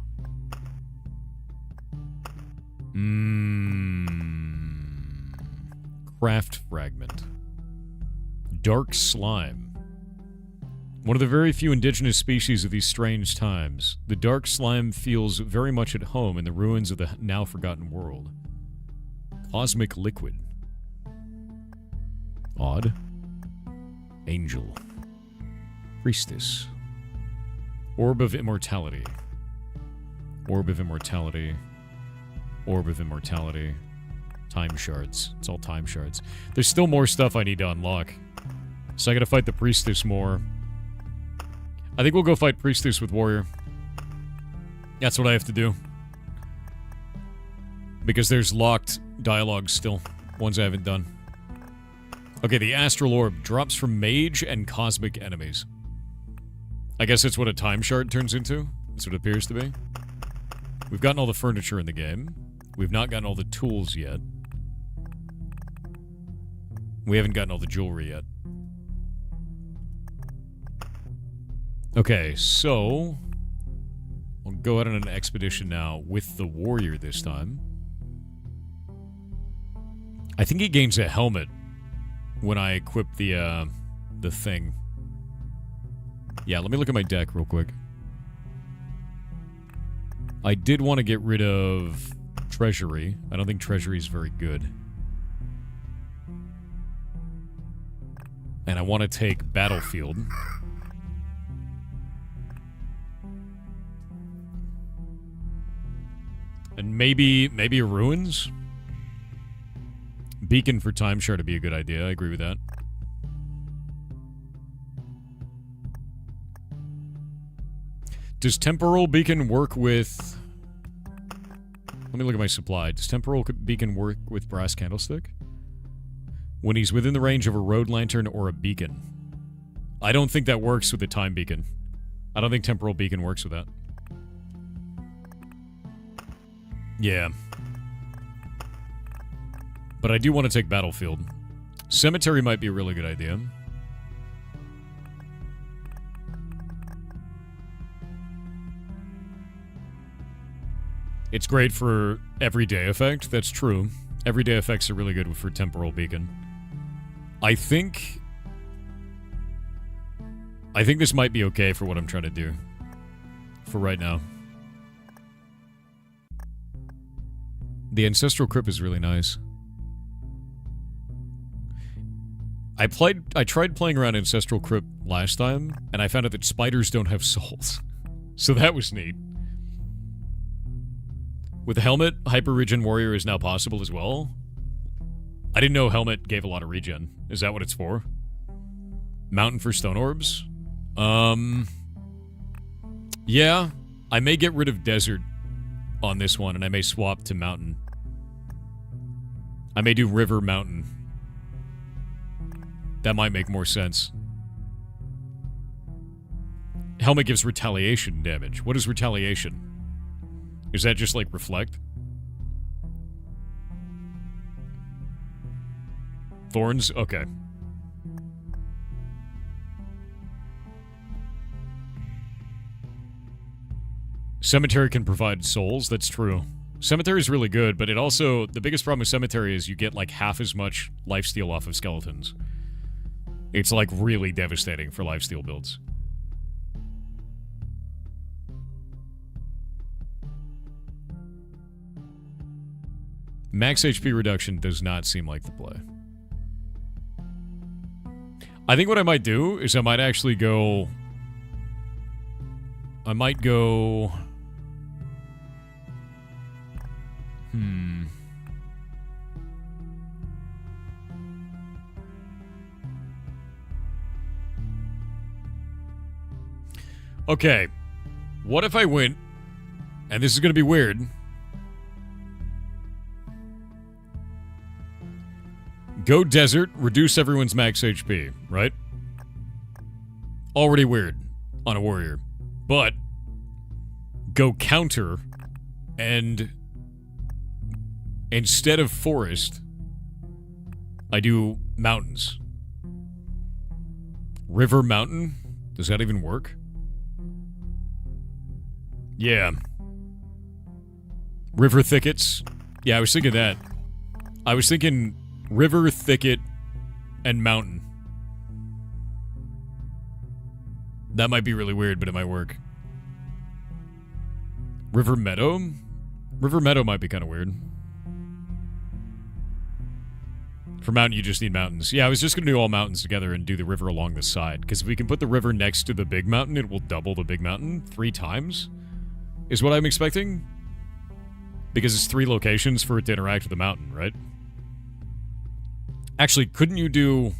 A: Craft fragment. Dark slime. One of the very few indigenous species of these strange times, the dark slime feels very much at home in the ruins of the now forgotten world. Cosmic liquid. Odd. Angel. Priestess. Orb of immortality. Orb of immortality. Orb of immortality. Time shards. It's all time shards. There's still more stuff I need to unlock. So I gotta fight the priestess more. I think we'll go fight priestess with warrior. That's what I have to do. Because there's locked dialogues still. Ones I haven't done. Okay, the astral orb drops from mage and cosmic enemies. I guess that's what a time shard turns into. That's what it appears to be. We've gotten all the furniture in the game. We've not gotten all the tools yet. We haven't gotten all the jewelry yet. Okay, so we'll go out on an expedition now with the warrior this time. I think he gains a helmet when I equip the thing. Yeah, let me look at my deck real quick. I did want to get rid of treasury. I don't think treasury is very good. And I want to take battlefield. And maybe ruins? Beacon for time shard would be a good idea. I agree with that. Does temporal beacon work with Let me look at my supply. Does temporal beacon work with brass candlestick? When he's within the range of a road lantern or a beacon. I don't think that works with a time beacon. I don't think temporal beacon works with that. Yeah. But I do want to take battlefield. Cemetery might be a really good idea. It's great for everyday effect, that's true. Everyday effects are really good for temporal beacon. I think this might be okay for what I'm trying to do. For right now. The Ancestral Crypt is really nice. I tried playing around Ancestral Crypt last time, and I found out that spiders don't have souls. So that was neat. With Helmet, Hyper Regen Warrior is now possible as well. I didn't know Helmet gave a lot of regen. Is that what it's for? Mountain for Stone Orbs? Yeah. I may get rid of Desert on this one, and I may swap to Mountain. I may do River Mountain. That might make more sense. Helmet gives retaliation damage. What is retaliation? Is that just like reflect? Thorns? Okay. Cemetery can provide souls, that's true. Cemetery is really good, but it also... The biggest problem with Cemetery is you get like half as much lifesteal off of skeletons. It's like really devastating for lifesteal builds. Max HP reduction does not seem like the play. I think what I might do is I might actually go... I might go... Okay. What if I went... And this is going to be weird... Go Desert, reduce everyone's max HP, right? Already weird on a warrior. But go Counter, and instead of Forest, I do Mountains. River Mountain? Does that even work? Yeah. River Thickets? Yeah, I was thinking that. I was thinking... River, Thicket, and Mountain. That might be really weird, but it might work. River Meadow? River Meadow might be kind of weird. For Mountain, you just need mountains. Yeah, I was just going to do all mountains together and do the river along the side. Because if we can put the river next to the big mountain, it will double the big mountain 3 times. Is what I'm expecting. Because it's 3 locations for it to interact with the mountain, right? Actually, couldn't you do...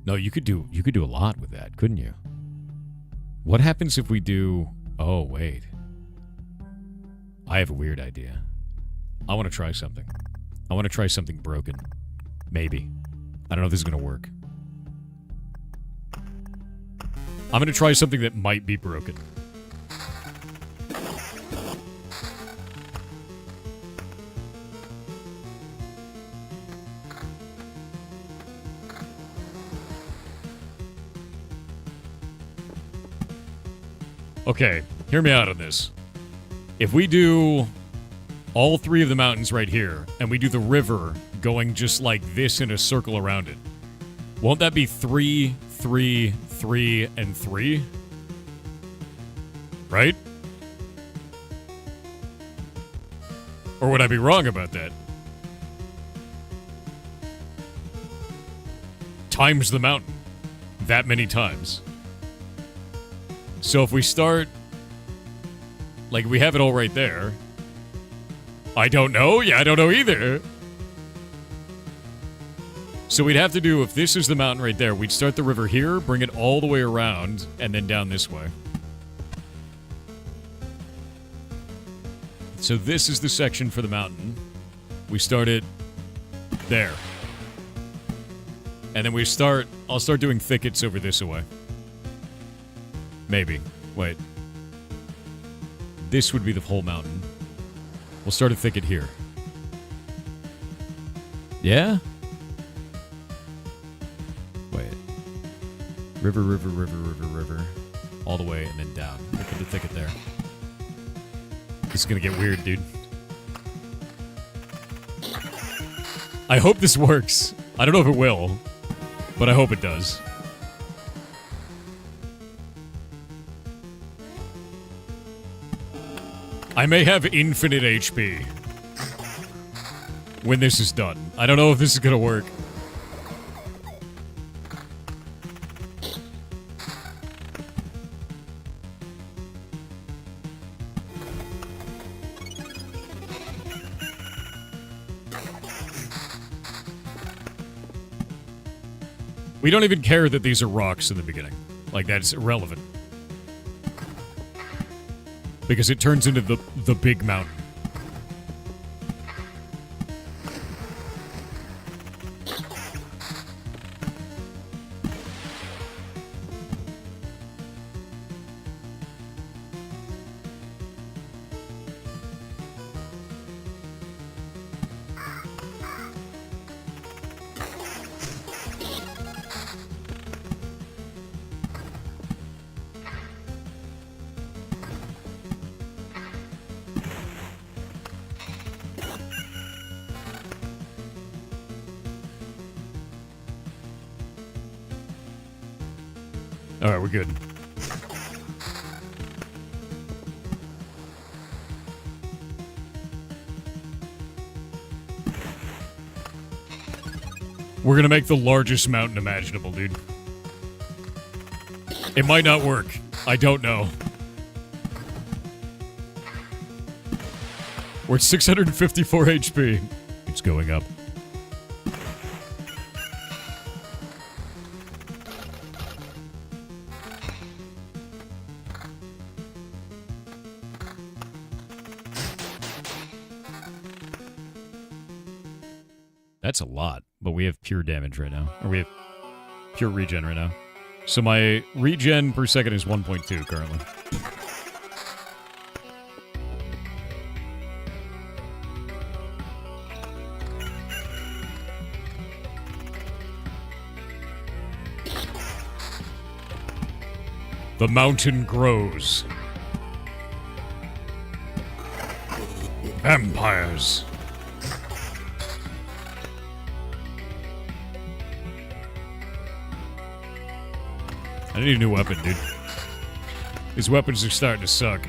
A: No, you could do a lot with that, couldn't you? What happens if we do... Oh, wait. I have a weird idea. I want to try something. I want to try something broken. Maybe. I don't know if this is going to work. I'm going to try something that might be broken. Okay, hear me out on this. If we do all 3 of the mountains right here, and we do the river going just like this in a circle around it, won't that be 3, 3, 3, and 3? Right? Or would I be wrong about that? Times the mountain. That many times. So if we start... Like, we have it all right there. I don't know? Yeah, I don't know either. So we'd have to do, if this is the mountain right there, we'd start the river here, bring it all the way around, and then down this way. So this is the section for the mountain. We start it there. And then I'll start doing thickets over this way. Maybe. Wait. This would be the whole mountain. We'll start a thicket here. Yeah? Wait. River, river, river, river, river. All the way and then down. Look at the thicket there. This is gonna get weird, dude. I hope this works. I don't know if it will, but I hope it does. I may have infinite HP when this is done. I don't know if this is gonna work. We don't even care that these are rocks in the beginning. Like, that's irrelevant. Because it turns into the big mountain. Alright, we're good. We're gonna make the largest mountain imaginable, dude. It might not work. I don't know. We're at 654 HP. It's going up. That's a lot, but we have pure damage right now. Or we have pure regen right now. So my regen per second is 1.2 currently. The mountain grows. Vampires. I need a new weapon, dude. These weapons are starting to suck.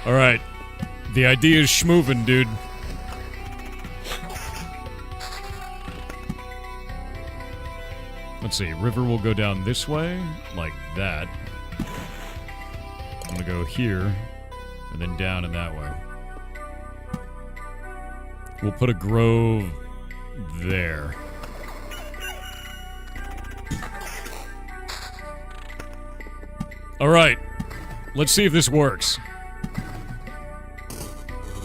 A: Alright. The idea is schmovin', dude. Let's see, river will go down this way, like that. I'm gonna go here, and then down and that way. We'll put a grove there. Alright, let's see if this works.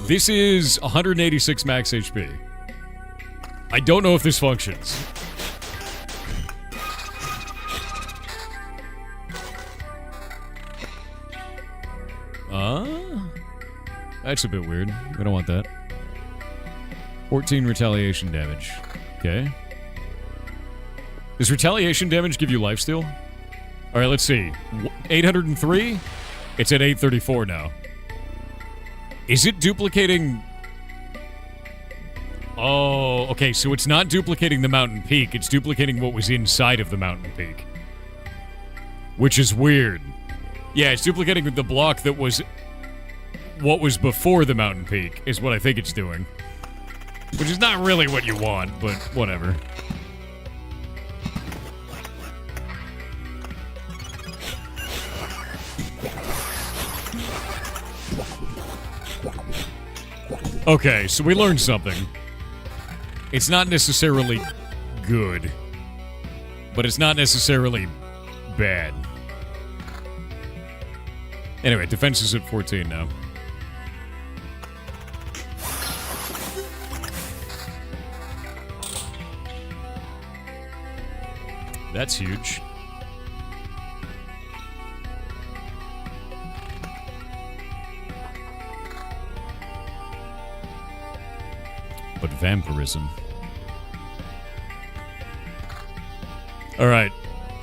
A: This is 186 max HP. I don't know if this functions. That's a bit weird. We don't want that. 14 retaliation damage. Okay. Does retaliation damage give you lifesteal? Alright, let's see. 803? It's at 834 now. Is it duplicating... Oh, okay, so it's not duplicating the mountain peak. It's duplicating what was inside of the mountain peak. Which is weird. Yeah, it's duplicating the block that was... what was before the mountain peak, is what I think it's doing. Which is not really what you want, but whatever. Okay, so we learned something. It's not necessarily good, but it's not necessarily bad. Anyway, defense is at 14 now. That's huge. But vampirism. Alright.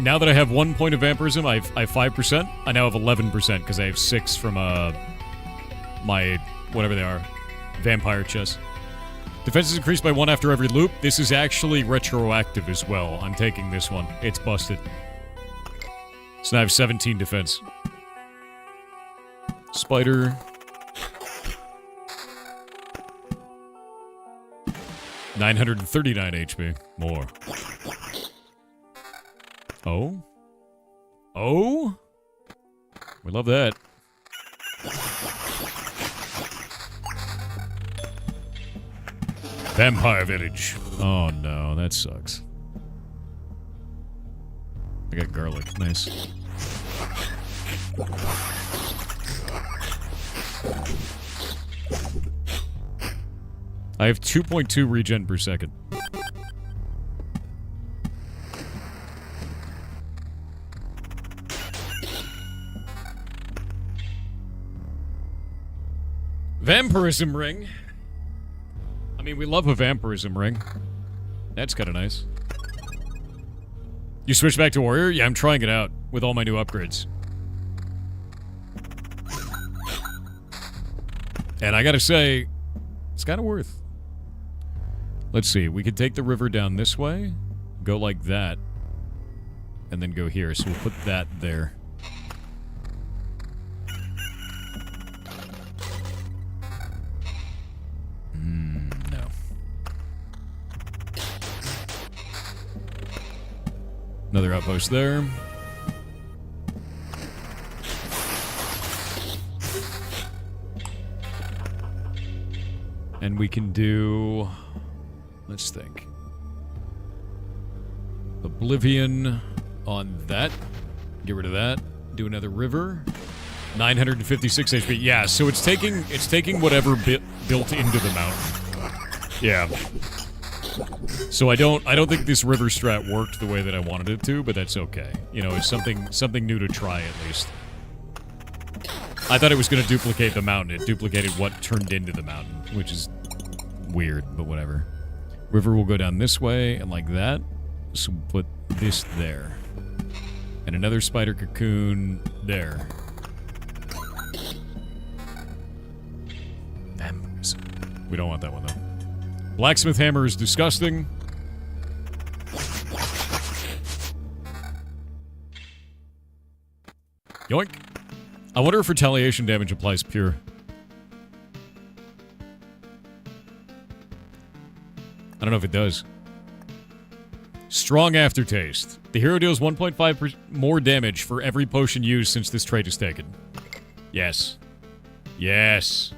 A: Now that I have 1 point of vampirism, I have 5%. I now have 11% because I have 6 from my whatever they are. Vampire chess. Defense is increased by 1 after every loop. This is actually retroactive as well. I'm taking this one. It's busted. So now I have 17 defense. Spider. 939 HP. More. Oh? Oh? We love that. Vampire Village. Oh no, that sucks. I got garlic. Nice. I have 2.2 regen per second. Vampirism ring. I mean, we love a vampirism ring. That's kind of nice. You switch back to warrior? Yeah, I'm trying it out with all my new upgrades. And I gotta say, it's kind of worth. Let's see, we could take the river down this way, go like that, and then go here. So we'll put that there. No. Another outpost there. And we can do... Let's think. Oblivion on that. Get rid of that. Do another river. 956 HP. Yeah, so it's taking whatever built into the mountain. Yeah. So I don't think this river strat worked the way that I wanted it to, but that's okay. You know, it's something new to try at least. I thought it was going to duplicate the mountain. It duplicated what turned into the mountain, which is weird, but whatever. River will go down this way and like that. So we'll put this there. And another spider cocoon there. Vampirism. We don't want that one, though. Blacksmith hammer is disgusting. Yoink. I wonder if retaliation damage applies pure. I don't know if it does. Strong aftertaste. The hero deals 1.5 more damage for every potion used since this trait is taken. Yes. Yes.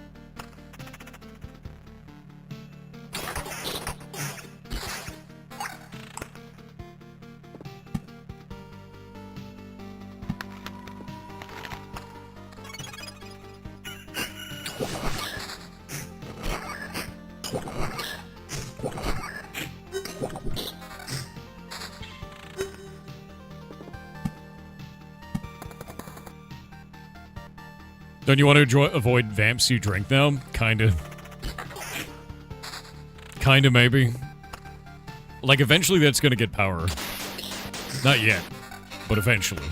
A: Don't you want to avoid vamps you drink now? Kinda. Kinda, maybe. Like, eventually that's gonna get power. Not yet, but eventually.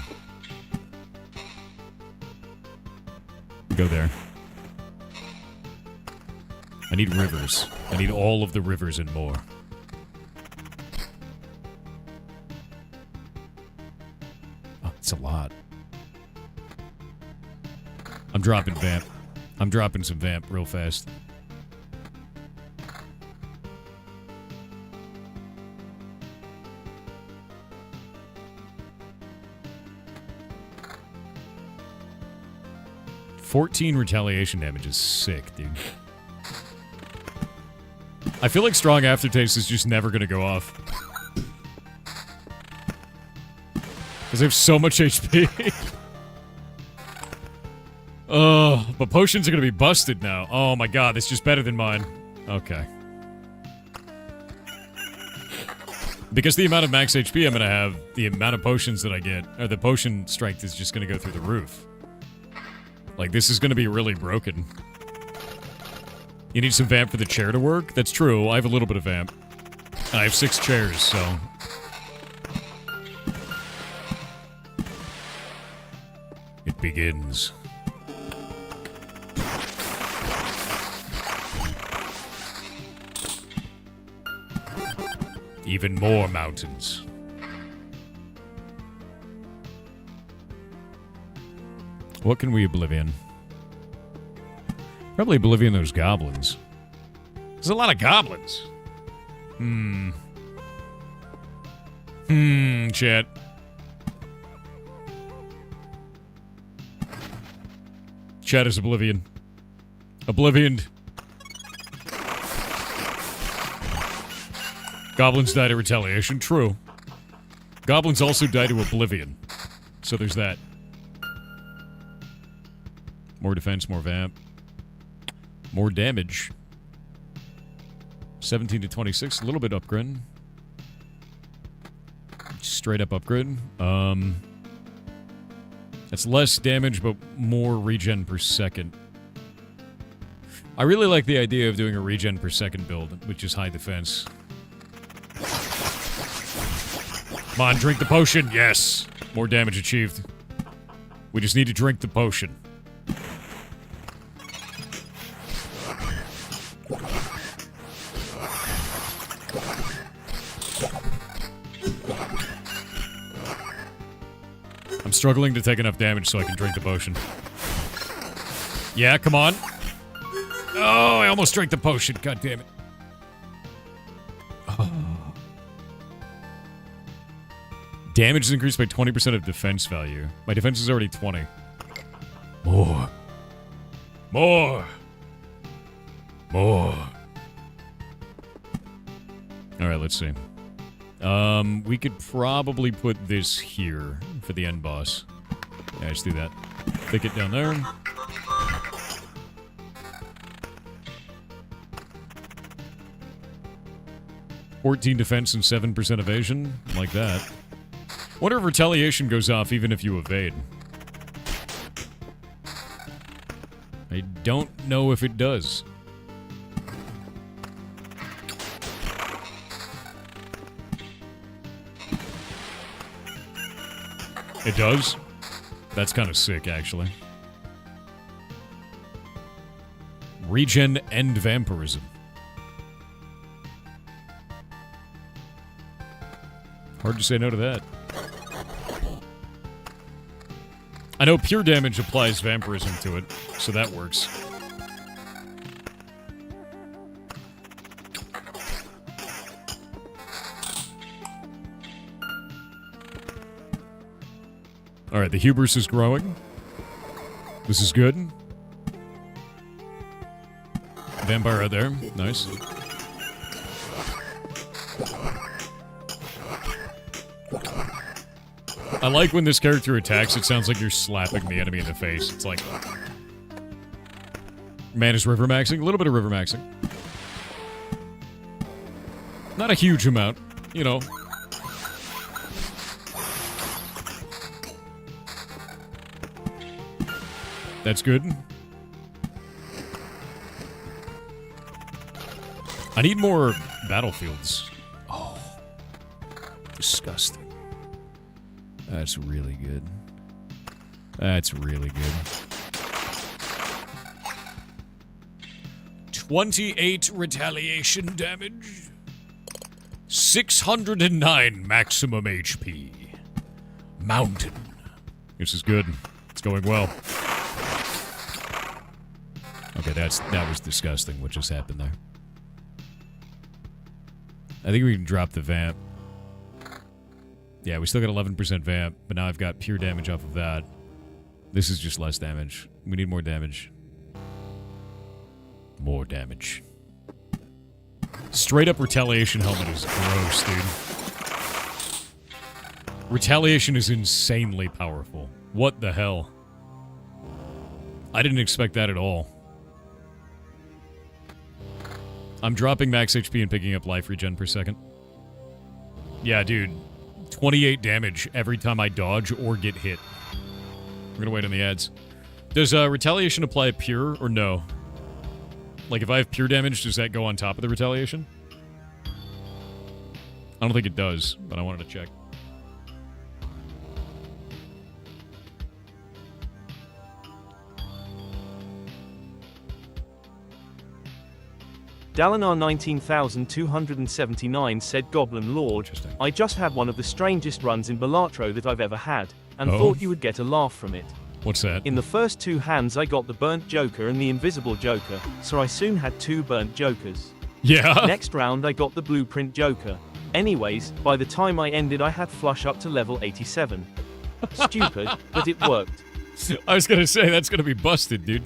A: Go there. I need rivers. I need all of the rivers and more. Oh, it's a lot. I'm dropping vamp. I'm dropping some vamp real fast. $14 retaliation damage is sick, dude. I feel like strong aftertaste is just never gonna go off. Because they have so much HP. Oh, but potions are gonna be busted now. Oh my god, that's just better than mine. Okay. Because the amount of max HP I'm gonna have, the amount of potions that I get, or the potion strength is just gonna go through the roof. Like, this is gonna be really broken. You need some vamp for the chair to work? That's true, I have a little bit of vamp. I have 6 chairs, so... It begins. Even more mountains. What can we oblivion? Probably oblivion those goblins. There's a lot of goblins. Chat. Chat is oblivion. Oblivioned. Goblins die to retaliation. True. Goblins also die to oblivion. So there's that. More defense, more vamp. More damage. 17 to 26. A little bit upgrade. Straight up upgrade. That's less damage, but more regen per second. I really like the idea of doing a regen per second build, which is high defense. Come on, drink the potion. Yes. More damage achieved. We just need to drink the potion. I'm struggling to take enough damage so I can drink the potion. Yeah, come on. Oh, I almost drank the potion. God damn it. Oh. Damage is increased by 20% of defense value. My defense is already 20. More. More. More. Alright, let's see. We could probably put this here for the end boss. Yeah, let's do that. Stick it down there. $14 defense and 7% evasion. Like that. Wonder if retaliation goes off even if you evade. I don't know if it does. It does? That's kind of sick, actually. Regen and vampirism. Hard to say no to that. I know pure damage applies vampirism to it, so that works. Alright, the hubris is growing. This is good. Vampire out there. Nice. I like when this character attacks, it sounds like you're slapping the enemy in the face. It's like... Man is river maxing. A little bit of river maxing. Not a huge amount, you know. That's good. I need more battlefields. Oh. Disgusting. That's really good. That's really good. 28 retaliation damage. 609 maximum HP. Mountain. This is good. It's going well. Okay, that was disgusting what just happened there. I think we can drop the vamp. Yeah, we still got 11% vamp, but now I've got pure damage off of that. This is just less damage. We need more damage. More damage. Straight up retaliation helmet is gross, dude. Retaliation is insanely powerful. What the hell? I didn't expect that at all. I'm dropping max HP and picking up life regen per second. Yeah, dude. 28 damage every time I dodge or get hit. I'm gonna wait on the ads. Does retaliation apply pure or no? Like, if I have pure damage, does that go on top of the retaliation? I don't think it does, but I wanted to check.
B: Dalinar 19279 said, Goblin Lord, I just had one of the strangest runs in Balatro that I've ever had, and thought you would get a laugh from it.
A: What's that?
B: In the first 2 hands I got the burnt Joker and the invisible Joker, so I soon had 2 burnt Jokers.
A: Yeah.
B: Next round I got the blueprint Joker. Anyways, by the time I ended I had flush up to level 87. Stupid, but it worked.
A: I was gonna say, that's gonna be busted, dude.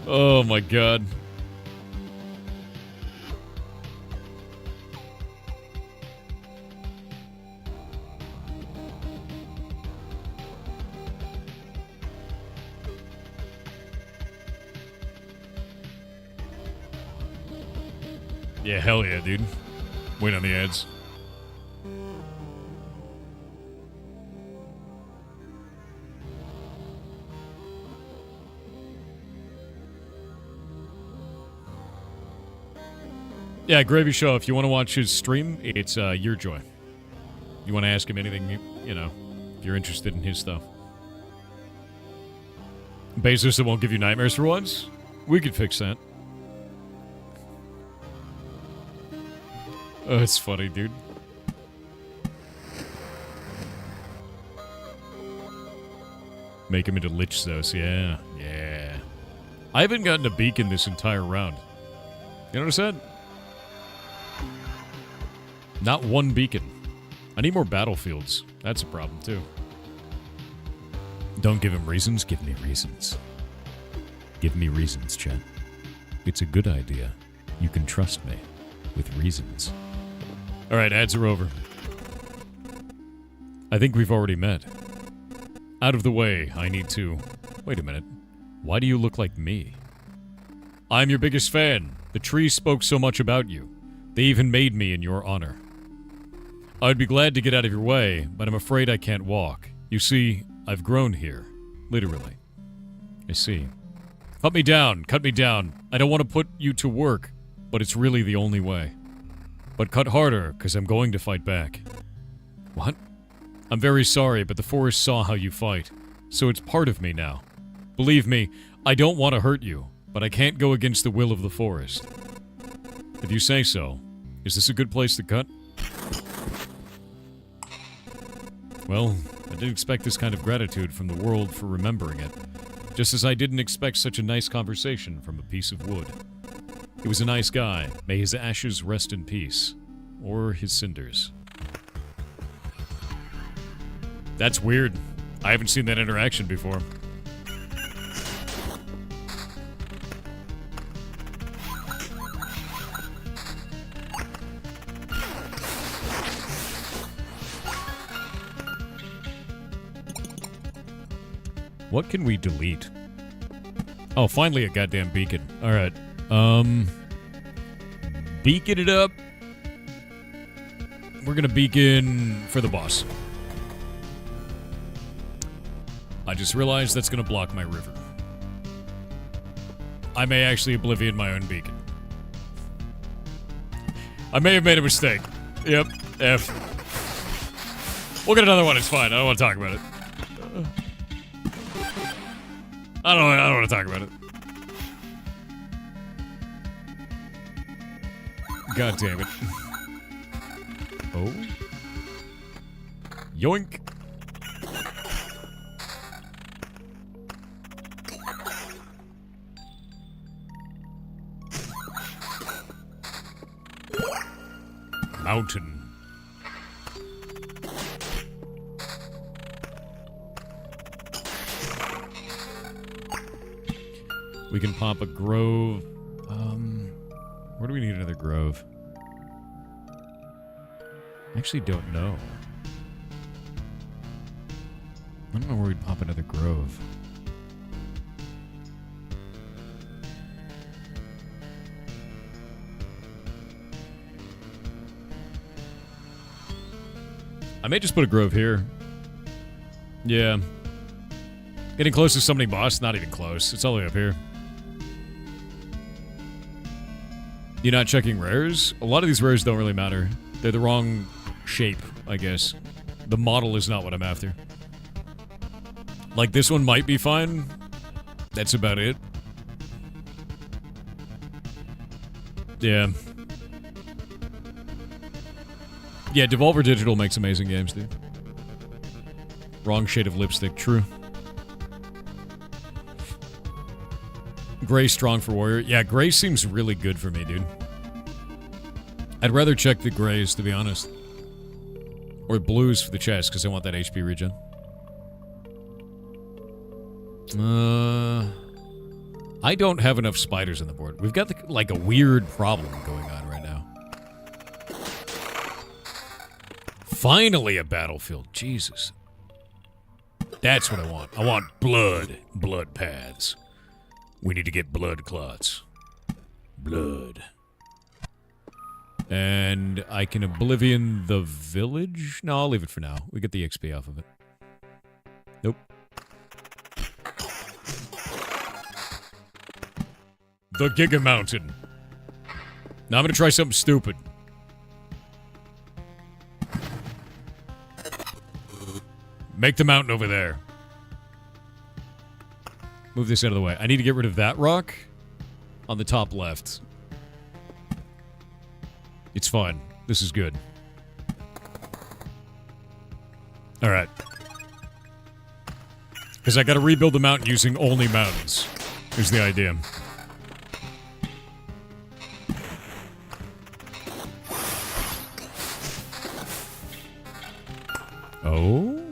A: Oh my god. Yeah, hell yeah, dude. Wait on the ads. Yeah, Gravy Show, if you want to watch his stream, it's your joy. You want to ask him anything, you know, if you're interested in his stuff. Bezos that won't give you nightmares for once? We could fix that. Oh, it's funny, dude. Make him into Lich Zos, yeah. Yeah. I haven't gotten a beacon this entire round. You notice that? Not one beacon. I need more battlefields. That's a problem, too. Don't give him reasons, give me reasons. Give me reasons, chat. It's a good idea. You can trust me with reasons. Alright, ads are over. I think we've already met. Out of the way, I need to... Wait a minute. Why do you look like me? I'm your biggest fan. The trees spoke so much about you. They even made me in your honor. I'd be glad to get out of your way, but I'm afraid I can't walk. You see, I've grown here. Literally. I see. Cut me down, cut me down. I don't want to put you to work, but it's really the only way. But cut harder, because I'm going to fight back. What? I'm very sorry, but the forest saw how you fight, so it's part of me now. Believe me, I don't want to hurt you, but I can't go against the will of the forest. If you say so, is this a good place to cut? Well, I didn't expect this kind of gratitude from the world for remembering it, just as I didn't expect such a nice conversation from a piece of wood. He was a nice guy. May his ashes rest in peace. Or his cinders. That's weird. I haven't seen that interaction before. What can we delete? Oh, finally a goddamn beacon. Alright. Beacon it up. We're gonna beacon for the boss. I just realized that's gonna block my river. I may actually oblivion my own beacon. I may have made a mistake. Yep, F. We'll get another one, it's fine. I don't want to talk about it. I don't want to talk about it. God damn it. Oh. Yoink. Mountain. We can pop a grove. Where do we need another grove? I actually don't know. I don't know where we'd pop another grove. I may just put a grove here. Yeah. Getting close to summoning boss? Not even close. It's all the way up here. You not checking rares? A lot of these rares don't really matter. They're the wrong shape, I guess. The model is not what I'm after. Like, this one might be fine. That's about it. Yeah. Yeah, Devolver Digital makes amazing games, dude. Wrong shade of lipstick, true. Gray strong for warrior. Yeah, gray seems really good for me, dude. I'd rather check the grays, to be honest. Or blues for the chest, because I want that HP regen. I don't have enough spiders on the board. We've got, like, a weird problem going on right now. Finally a battlefield. Jesus. That's what I want. I want blood. Blood paths. We need to get blood clots. Blood. And I can Oblivion the village? No, I'll leave it for now. We get the XP off of it. Nope. The Giga Mountain. Now I'm gonna try something stupid. Make the mountain over there. Move this out of the way. I need to get rid of that rock on the top left. It's fine. This is good. Alright. Because I gotta rebuild the mountain using only mountains. Here's the idea. Oh?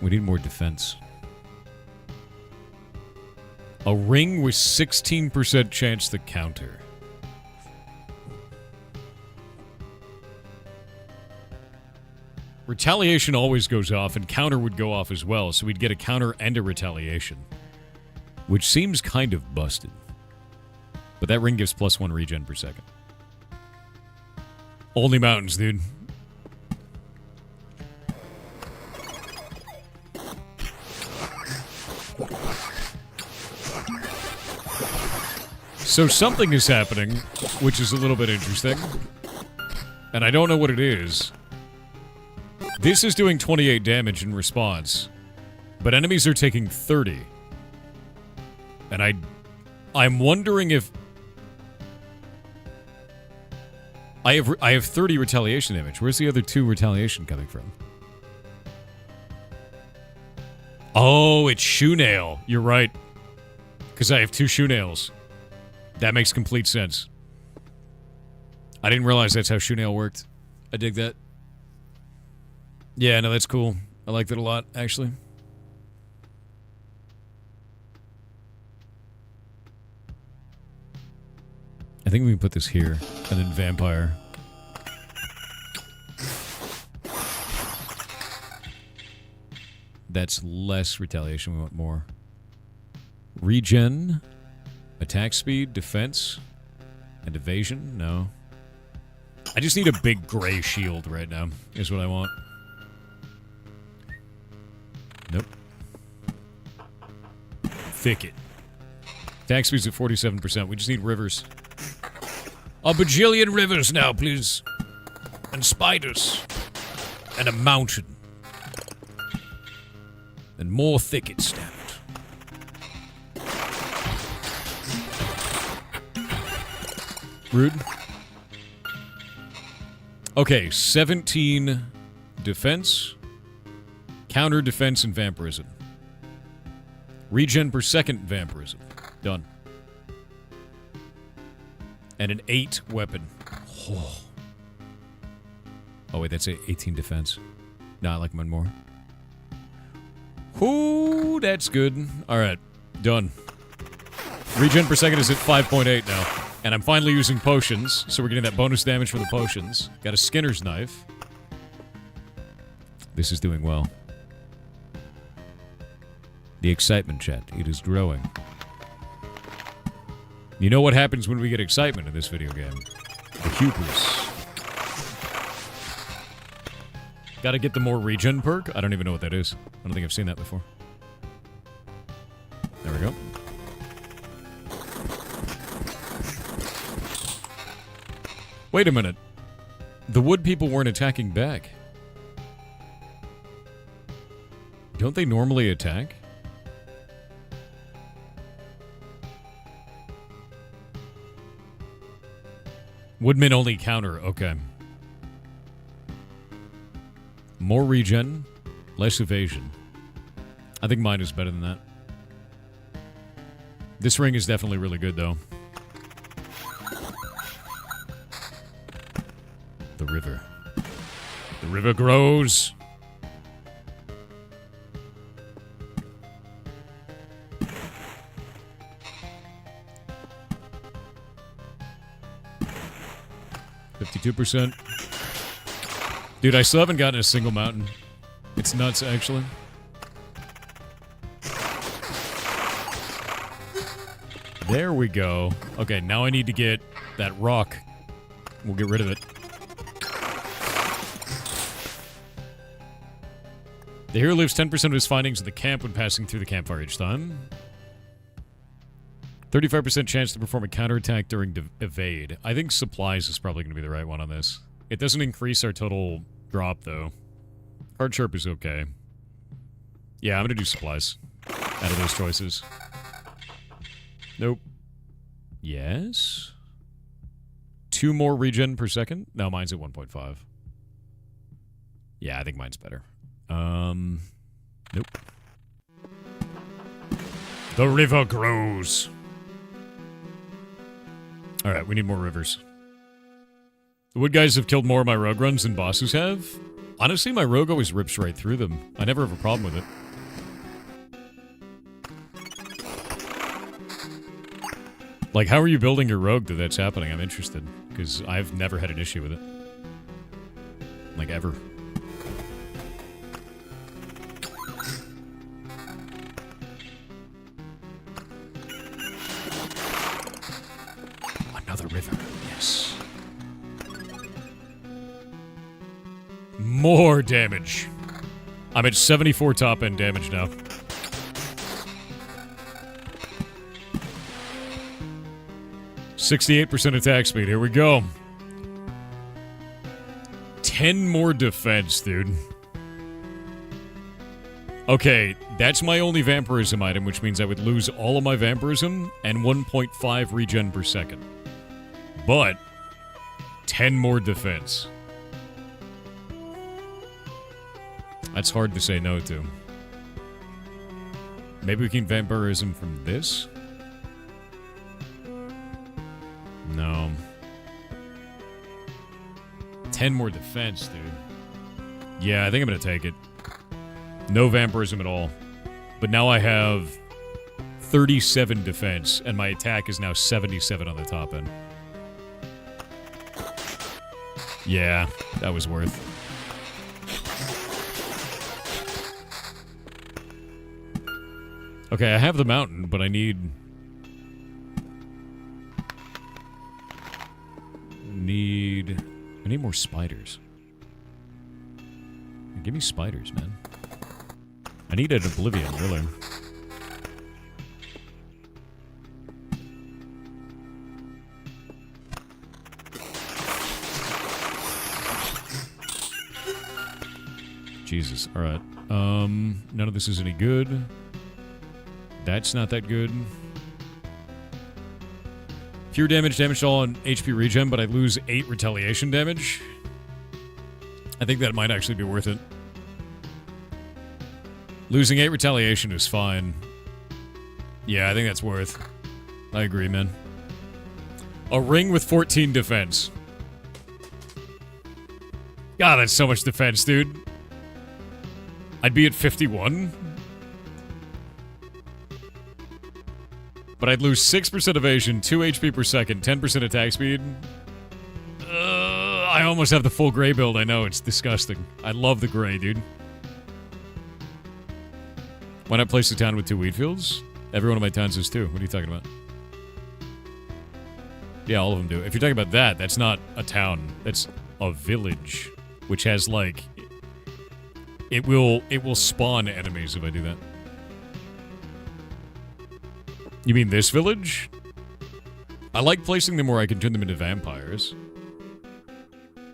A: We need more defense. A ring with 16% chance to counter. Retaliation always goes off, and counter would go off as well, so we'd get a counter and a retaliation. Which seems kind of busted. But that ring gives +1 regen per second. Only mountains, dude. So something is happening, which is a little bit interesting. And I don't know what it is. This is doing 28 damage in response. But enemies are taking 30. And I'm wondering if... I have 30 retaliation damage. Where's the other 2 retaliation coming from? Oh, it's shoe nail. You're right. Because I have 2 shoe nails. That makes complete sense. I didn't realize that's how shoe nail worked. I dig that. Yeah, no, that's cool. I like that a lot, actually. I think we can put this here, and then vampire. That's less retaliation. We want more. Regen. Attack speed, defense, and evasion? No. I just need a big gray shield right now, is what I want. Nope. Thicket. Attack speed's at 47%. We just need rivers. A bajillion rivers now, please. And spiders. And a mountain. And more thickets, damn it. Rude. Okay, 17 defense, counter defense, and vampirism. Regen per second vampirism. Done. And an 8 weapon. Oh, wait, that's 18 defense. No, I like one more. Ooh, that's good. Alright, done. Regen per second is at 5.8 now. And I'm finally using potions, so we're getting that bonus damage for the potions. Got a Skinner's knife. This is doing well. The excitement, chat. It is growing. You know what happens when we get excitement in this video game? The hubris. Gotta get the more regen perk. I don't even know what that is. I don't think I've seen that before. There we go. Wait a minute. The wood people weren't attacking back. Don't they normally attack? Woodmen only counter. Okay. More regen, less evasion. I think mine is better than that. This ring is definitely really good, though. The river. The river grows. %. Dude, I still haven't gotten a single mountain. It's nuts, actually. There we go. Okay, now I need to get that rock. We'll get rid of it. The hero leaves 10% of his findings in the camp when passing through the campfire each time. 35% chance to perform a counterattack during evade. I think supplies is probably going to be the right one on this. It doesn't increase our total drop, though. Hard Sharp is okay. Yeah, I'm going to do supplies out of those choices. Nope. Yes? 2 more regen per second? No, mine's at 1.5. Yeah, I think mine's better. Nope. The river grows. Alright, we need more rivers. The wood guys have killed more of my rogue runs than bosses have. Honestly, my rogue always rips right through them. I never have a problem with it. Like, how are you building your rogue that that's happening? I'm interested, because I've never had an issue with it. Like, ever. Another river, yes. More damage. I'm at 74 top end damage now. %68 attack speed. Here we go. 10 more defense, dude. Okay, that's my only vampirism item, which means I would lose all of my vampirism and 1.5 regen per second. But 10 more defense. That's hard to say no to. Maybe we can vampirism from this? No. 10 more defense, dude. Yeah, I think I'm gonna take it. No vampirism at all. But now I have 37 defense, and my attack is now 77 on the top end. Yeah, that was worth. Okay, I have the mountain, but I need more spiders. Give me spiders, man. I need an oblivion, really. Jesus, alright. None of this is any good. That's not that good. Pure damage all on HP regen, but I lose 8 retaliation damage. I think that might actually be worth it. Losing 8 retaliation is fine. Yeah, I think that's worth. I agree, man. A ring with 14 defense. God, that's so much defense, dude. I'd be at 51. But I'd lose 6% evasion, 2 HP per second, 10% attack speed. I almost have the full gray build. I know, it's disgusting. I love the gray, dude. Why not place the town with 2 wheat fields? Every one of my towns is 2. What are you talking about? Yeah, all of them do. If you're talking about that, that's not a town. That's a village, which has, like... It will spawn enemies if I do that. You mean this village? I like placing them where I can turn them into vampires.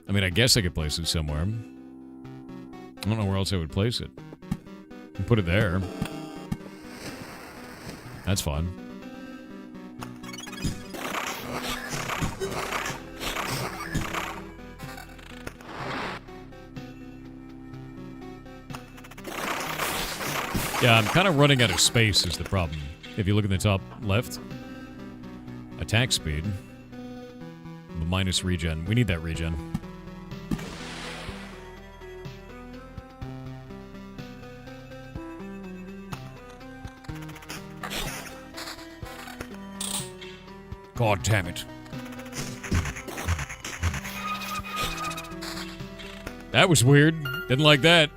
A: I mean, I guess I could place it somewhere. I don't know where else I would place it. Put it there. That's fun. Yeah, I'm kind of running out of space is the problem. If you look in the top left. Attack speed. Minus regen. We need that regen. God damn it. That was weird. Didn't like that.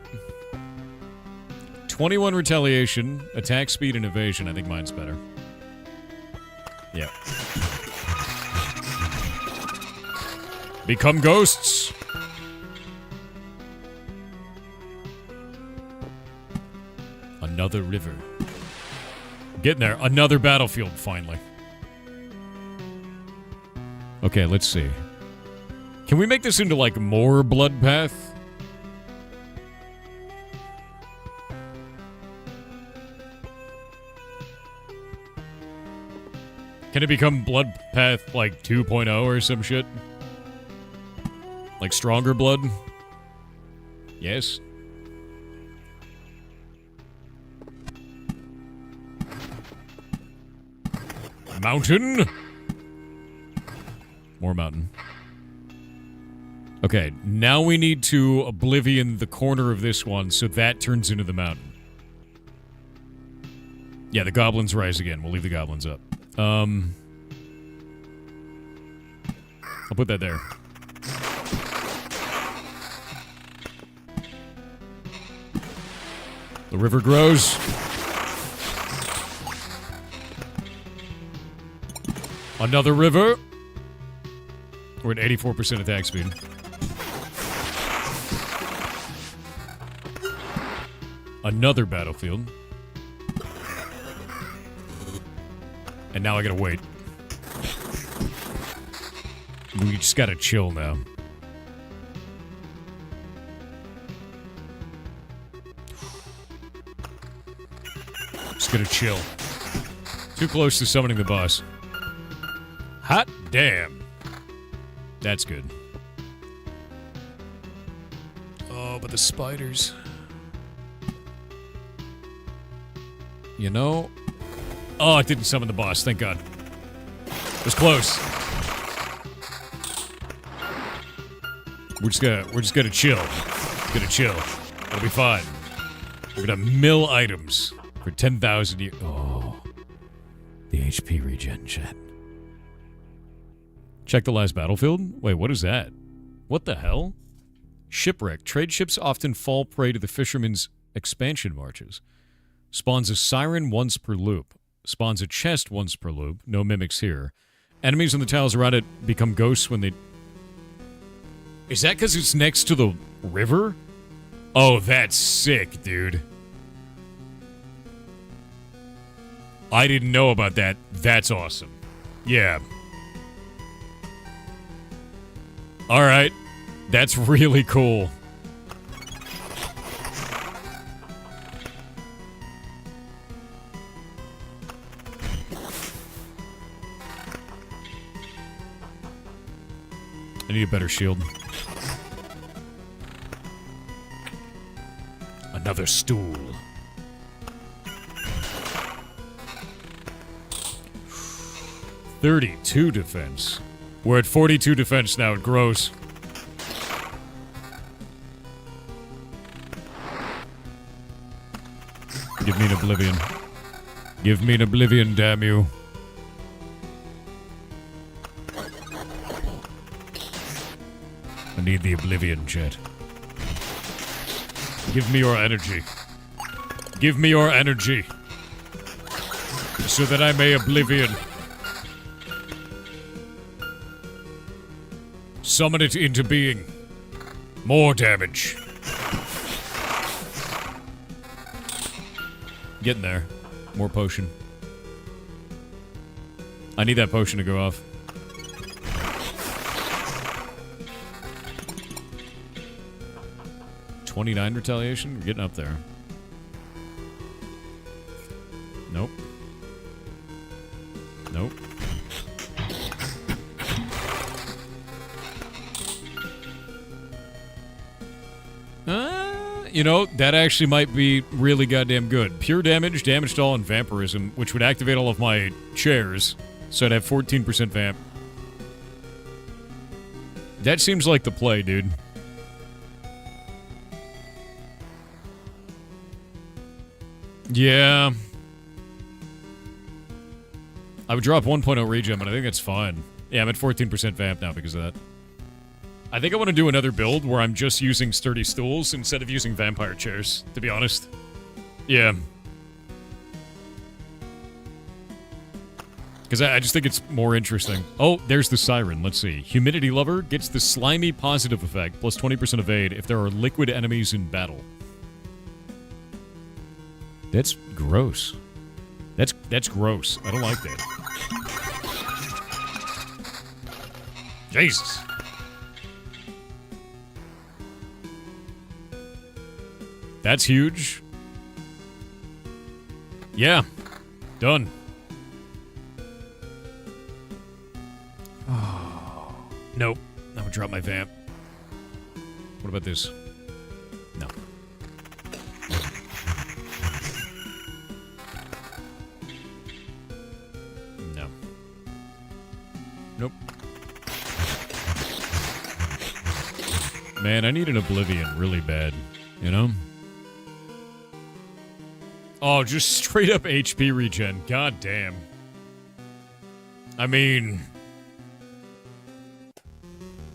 A: 21 retaliation, attack speed, and evasion. I think mine's better. Yeah. Become ghosts. Another river. Getting there. Another battlefield, finally. Okay, let's see. Can we make this into, like, more Bloodpath? Can it become Bloodpath, like, 2.0 or some shit? Like, stronger blood? Yes. Mountain? More mountain. Okay, now we need to Oblivion the corner of this one so that turns into the mountain. Yeah, the goblins rise again. We'll leave the goblins up. I'll put that there. The river grows. Another river. We're at 84% attack speed. Another battlefield. And now I gotta wait. We just gotta chill now. Just gotta chill. Too close to summoning the boss. Hot damn. That's good. Oh, but the spiders. You know... Oh, it didn't summon the boss, thank God. It was close. We're just gonna chill. Gonna chill. It'll be fine. We're gonna mill items for 10,000 years. Oh. The HP regen, chat. Check the last battlefield? Wait, what is that? What the hell? Shipwreck. Trade ships often fall prey to the fishermen's expansion marches. Spawns a siren once per loop. Spawns a chest once per loop. No mimics here. Enemies on the tiles around it become ghosts when they... Is that because it's next to the river? Oh, that's sick, dude. I didn't know about that. That's awesome. Yeah. Alright. That's really cool. I need a better shield. Another stool. 32 defense. We're at 42 defense now. It grows. Give me an oblivion. Give me an oblivion, damn you. I need the oblivion, chat. Give me your energy. Give me your energy. So that I may oblivion. Summon it into being. More damage. Getting there. More potion. I need that potion to go off. $29 retaliation? We're getting up there. Nope. Nope. You know, that actually might be really goddamn good. Pure damage, damage to all, and vampirism, which would activate all of my chairs, so I'd have 14% vamp. That seems like the play, dude. Yeah. I would drop 1.0 regen, but I think that's fine. Yeah, I'm at 14% vamp now because of that. I think I want to do another build where I'm just using sturdy stools instead of using vampire chairs, to be honest. Yeah. Because I just think it's more interesting. Oh, there's the siren. Let's see. Humidity Lover gets the slimy positive effect, plus 20% evade if there are liquid enemies in battle. That's gross. That's gross. I don't like that. Jesus. That's huge. Yeah. Done. Oh. Nope. I would drop my vamp. What about this? No. No. Nope. Man, I need an Oblivion really bad. You know? Oh, just straight up HP regen. God damn. I mean...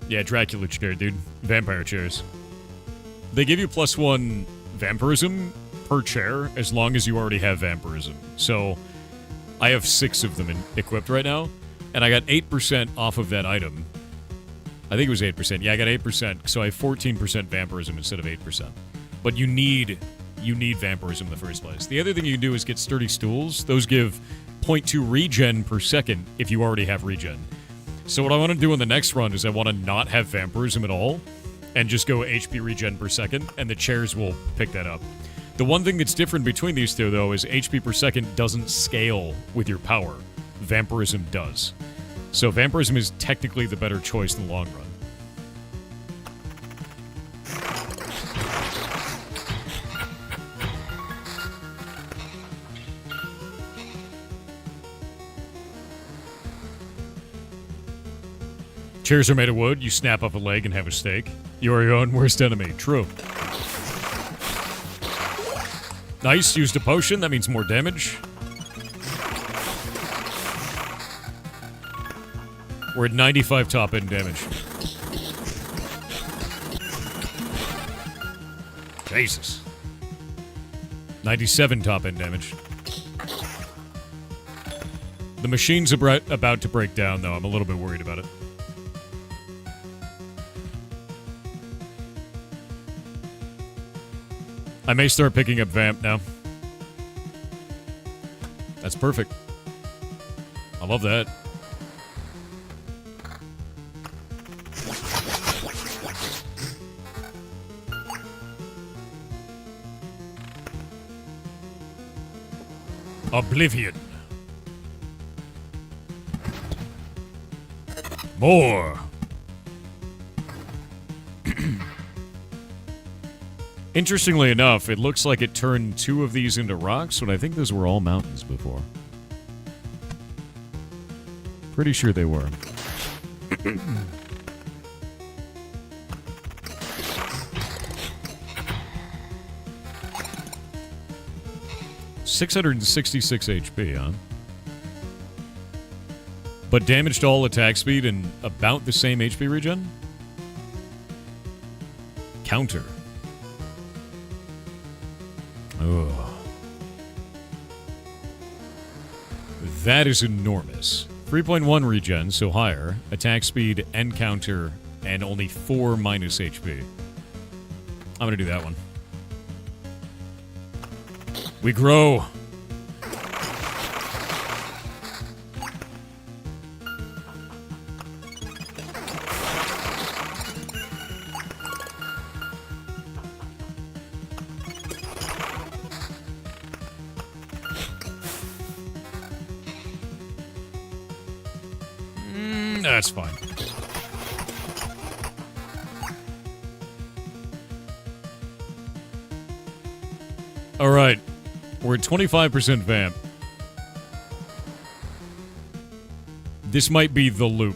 A: Yeah, Dracula chair, dude. Vampire chairs. They give you +1 vampirism per chair as long as you already have vampirism. So, I have 6 of them equipped right now, and I got 8% off of that item. I think it was 8%. Yeah, I got 8%, so I have 14% vampirism instead of 8%. But you need vampirism in the first place. The other thing you can do is get sturdy stools. Those give 0.2 regen per second if you already have regen. So what I want to do in the next run is I want to not have vampirism at all and just go HP regen per second, and the chairs will pick that up. The one thing that's different between these two, though, is HP per second doesn't scale with your power. Vampirism does. So vampirism is technically the better choice in the long run. Chairs are made of wood. You snap off a leg and have a steak. You are your own worst enemy. True. Nice. Used a potion. That means more damage. We're at 95 top end damage. Jesus. 97 top end damage. The machine's about to break down, though. I'm a little bit worried about it. I may start picking up Vamp now. That's perfect. I love that. Oblivion. More. Interestingly enough, it looks like it turned 2 of these into rocks, when I think those were all mountains before. Pretty sure they were. $666 HP, huh? But damage to all attack speed and about the same HP regen? counter. Oh. That is enormous. 3.1 regen, so higher. Attack speed and counter, and only 4 minus HP. I'm gonna do that one. We grow. That's fine. All right. We're at 25% vamp. This might be the loop.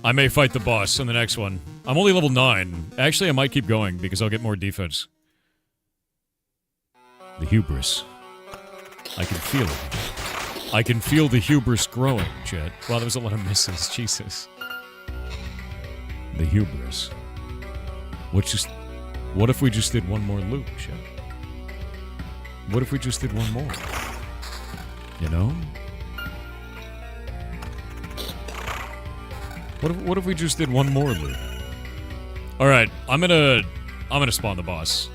A: I may fight the boss on the next one. I'm only level 9. Actually, I might keep going because I'll get more defense. The hubris. I can feel it. I can feel the hubris growing, Chet. Wow, there was a lot of misses. Jesus. The hubris. What if we just did one more loop, Chet? What if we just did one more? You know? What if we just did one more loop? All right, I'm gonna spawn the boss.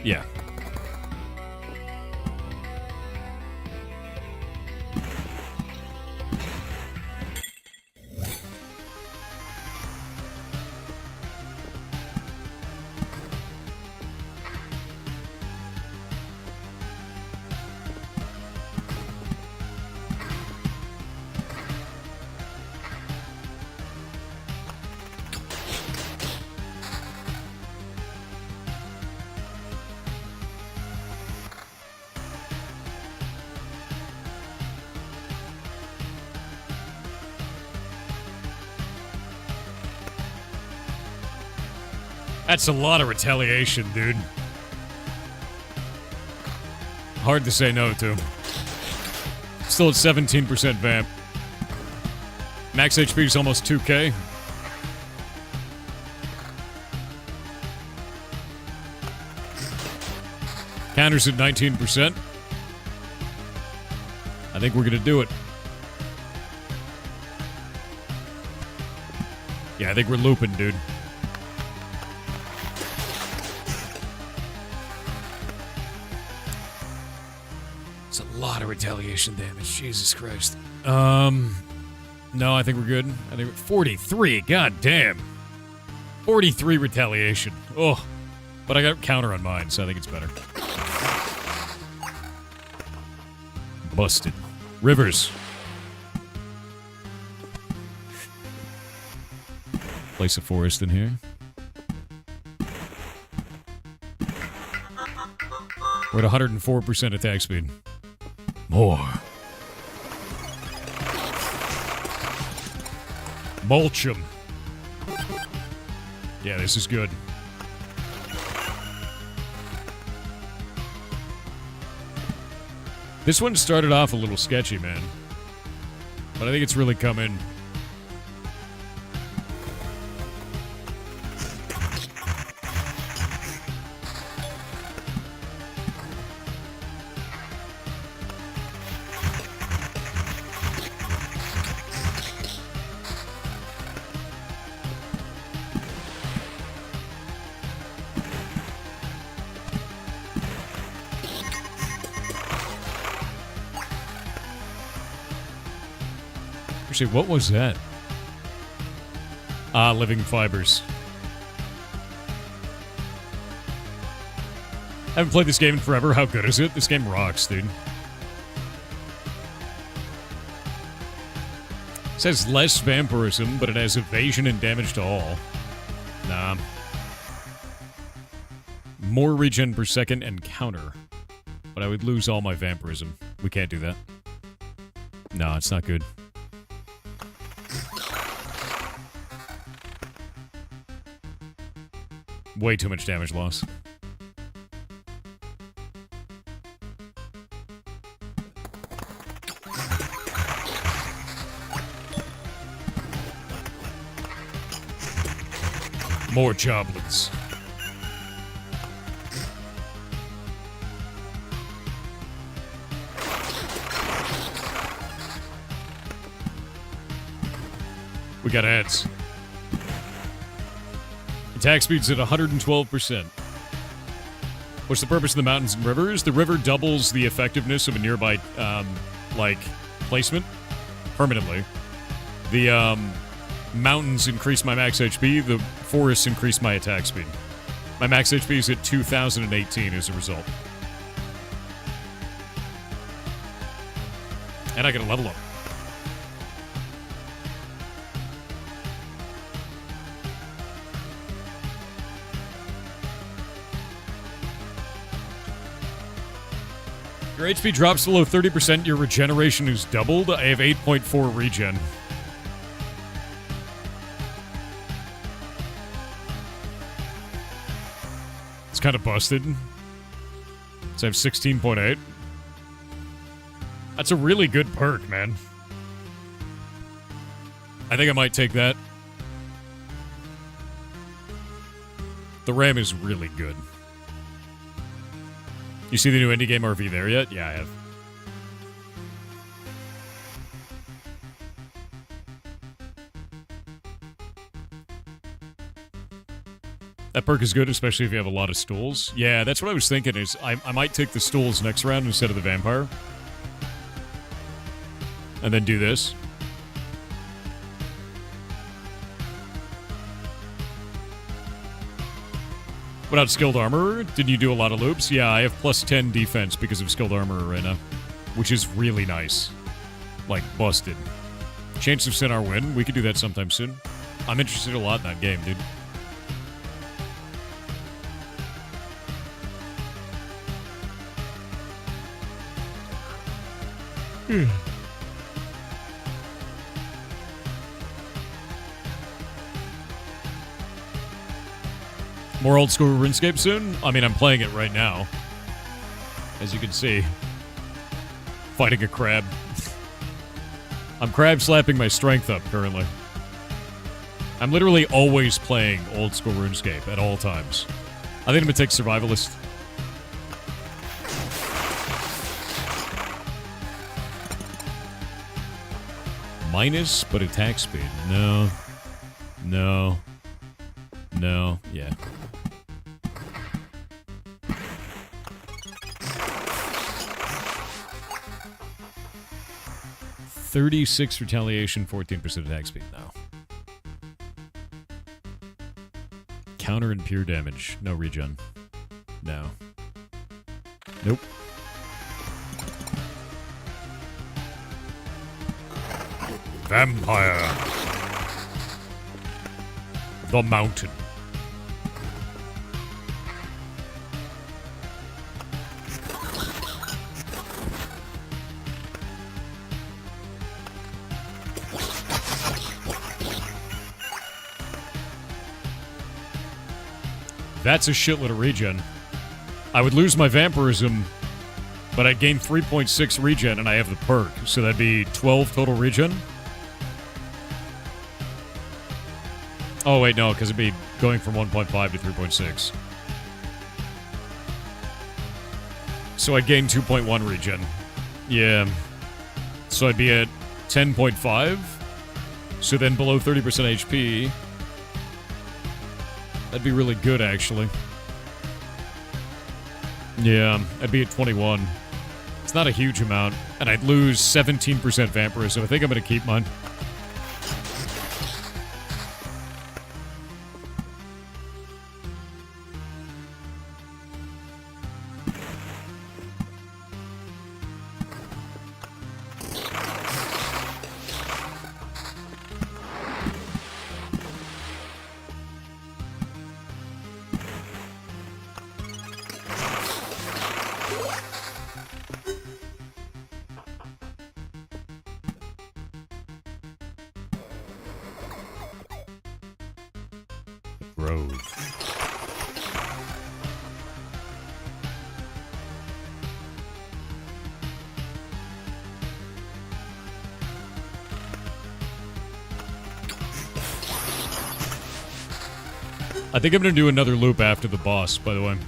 A: Yeah. That's a lot of retaliation, dude. Hard to say no to. Still at 17% vamp. Max HP is almost 2k. Counter's at 19%. I think we're gonna do it. Yeah, I think we're looping, dude. Lot of retaliation damage. Jesus Christ. No, I think we're good. I think we're 43. God damn. 43 retaliation. Oh. But I got counter on mine, so I think it's better. Busted. Rivers. Place a forest in here. We're at 104% attack speed. More. Mulch 'em. Yeah, this is good. This one started off a little sketchy, man. But I think it's really come in. Actually, what was that? Ah, living fibers. Haven't played this game in forever. How good is it? This game rocks, dude. It says less vampirism, but it has evasion and damage to all. Nah. More regen per second and counter. But I would lose all my vampirism. We can't do that. No, it's not good. Way too much damage loss. More joblets. We got ads. Attack speed's at 112%. What's the purpose of the mountains and rivers? The river doubles the effectiveness of a nearby, placement permanently. The, mountains increase my max HP. The forests increase my attack speed. My max HP is at 2018 as a result. And I gotta level up. Your HP drops below 30%, your regeneration is doubled. I have 8.4 regen. It's kind of busted. So I have 16.8. That's a really good perk, man. I think I might take that. The RAM is really good. You see the new indie game RV there yet? Yeah, I have. That perk is good, especially if you have a lot of stools. Yeah, that's what I was thinking, is I might take the stools next round instead of the vampire. And then do this. What about skilled armor? Did you do a lot of loops? Yeah, I have plus 10 defense because of skilled armor right now, which is really nice. Like, busted. Chance of Sinar win. We could do that sometime soon. I'm interested a lot in that game, dude. More old school RuneScape soon? I mean, I'm playing it right now. As you can see. Fighting a crab. I'm crab slapping my strength up currently. I'm literally always playing old school RuneScape at all times. I think I'm gonna take Survivalist. Minus, but attack speed. No. No. No. Yeah. $36 retaliation, 14% attack speed now. Counter and pure damage. No regen. No. Nope. Vampire. The Mountain. That's a shitload of regen. I would lose my vampirism, but I'd gain 3.6 regen and I have the perk, so that'd be 12 total regen. Oh, wait, no, because it'd be going from 1.5 to 3.6. So I'd gain 2.1 regen. Yeah. So I'd be at 10.5. So then below 30% HP. That'd be really good, actually. Yeah, I'd be at 21. It's not a huge amount. And I'd lose 17% vampirism. I think I'm going to keep mine. I think I'm going to do another loop after the boss, by the way.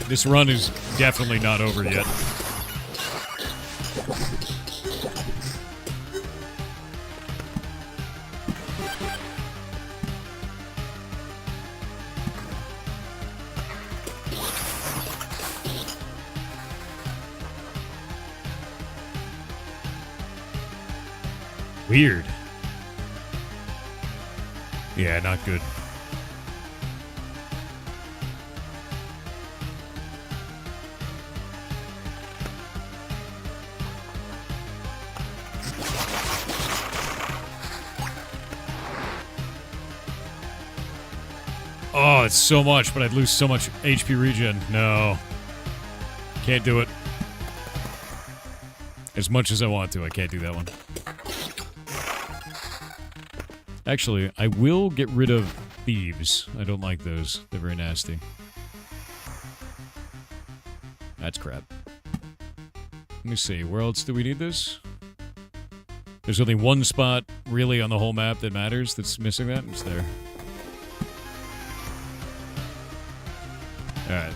A: This run is definitely not over yet. Weird. Yeah, not good. Oh, it's so much, but I'd lose so much HP regen. No. Can't do it. As much as I want to, I can't do that one. Actually, I will get rid of thieves. I don't like those. They're very nasty. That's crap. Let me see. Where else do we need this? There's only one spot, really, on the whole map that matters that's missing that. It's there. Alright.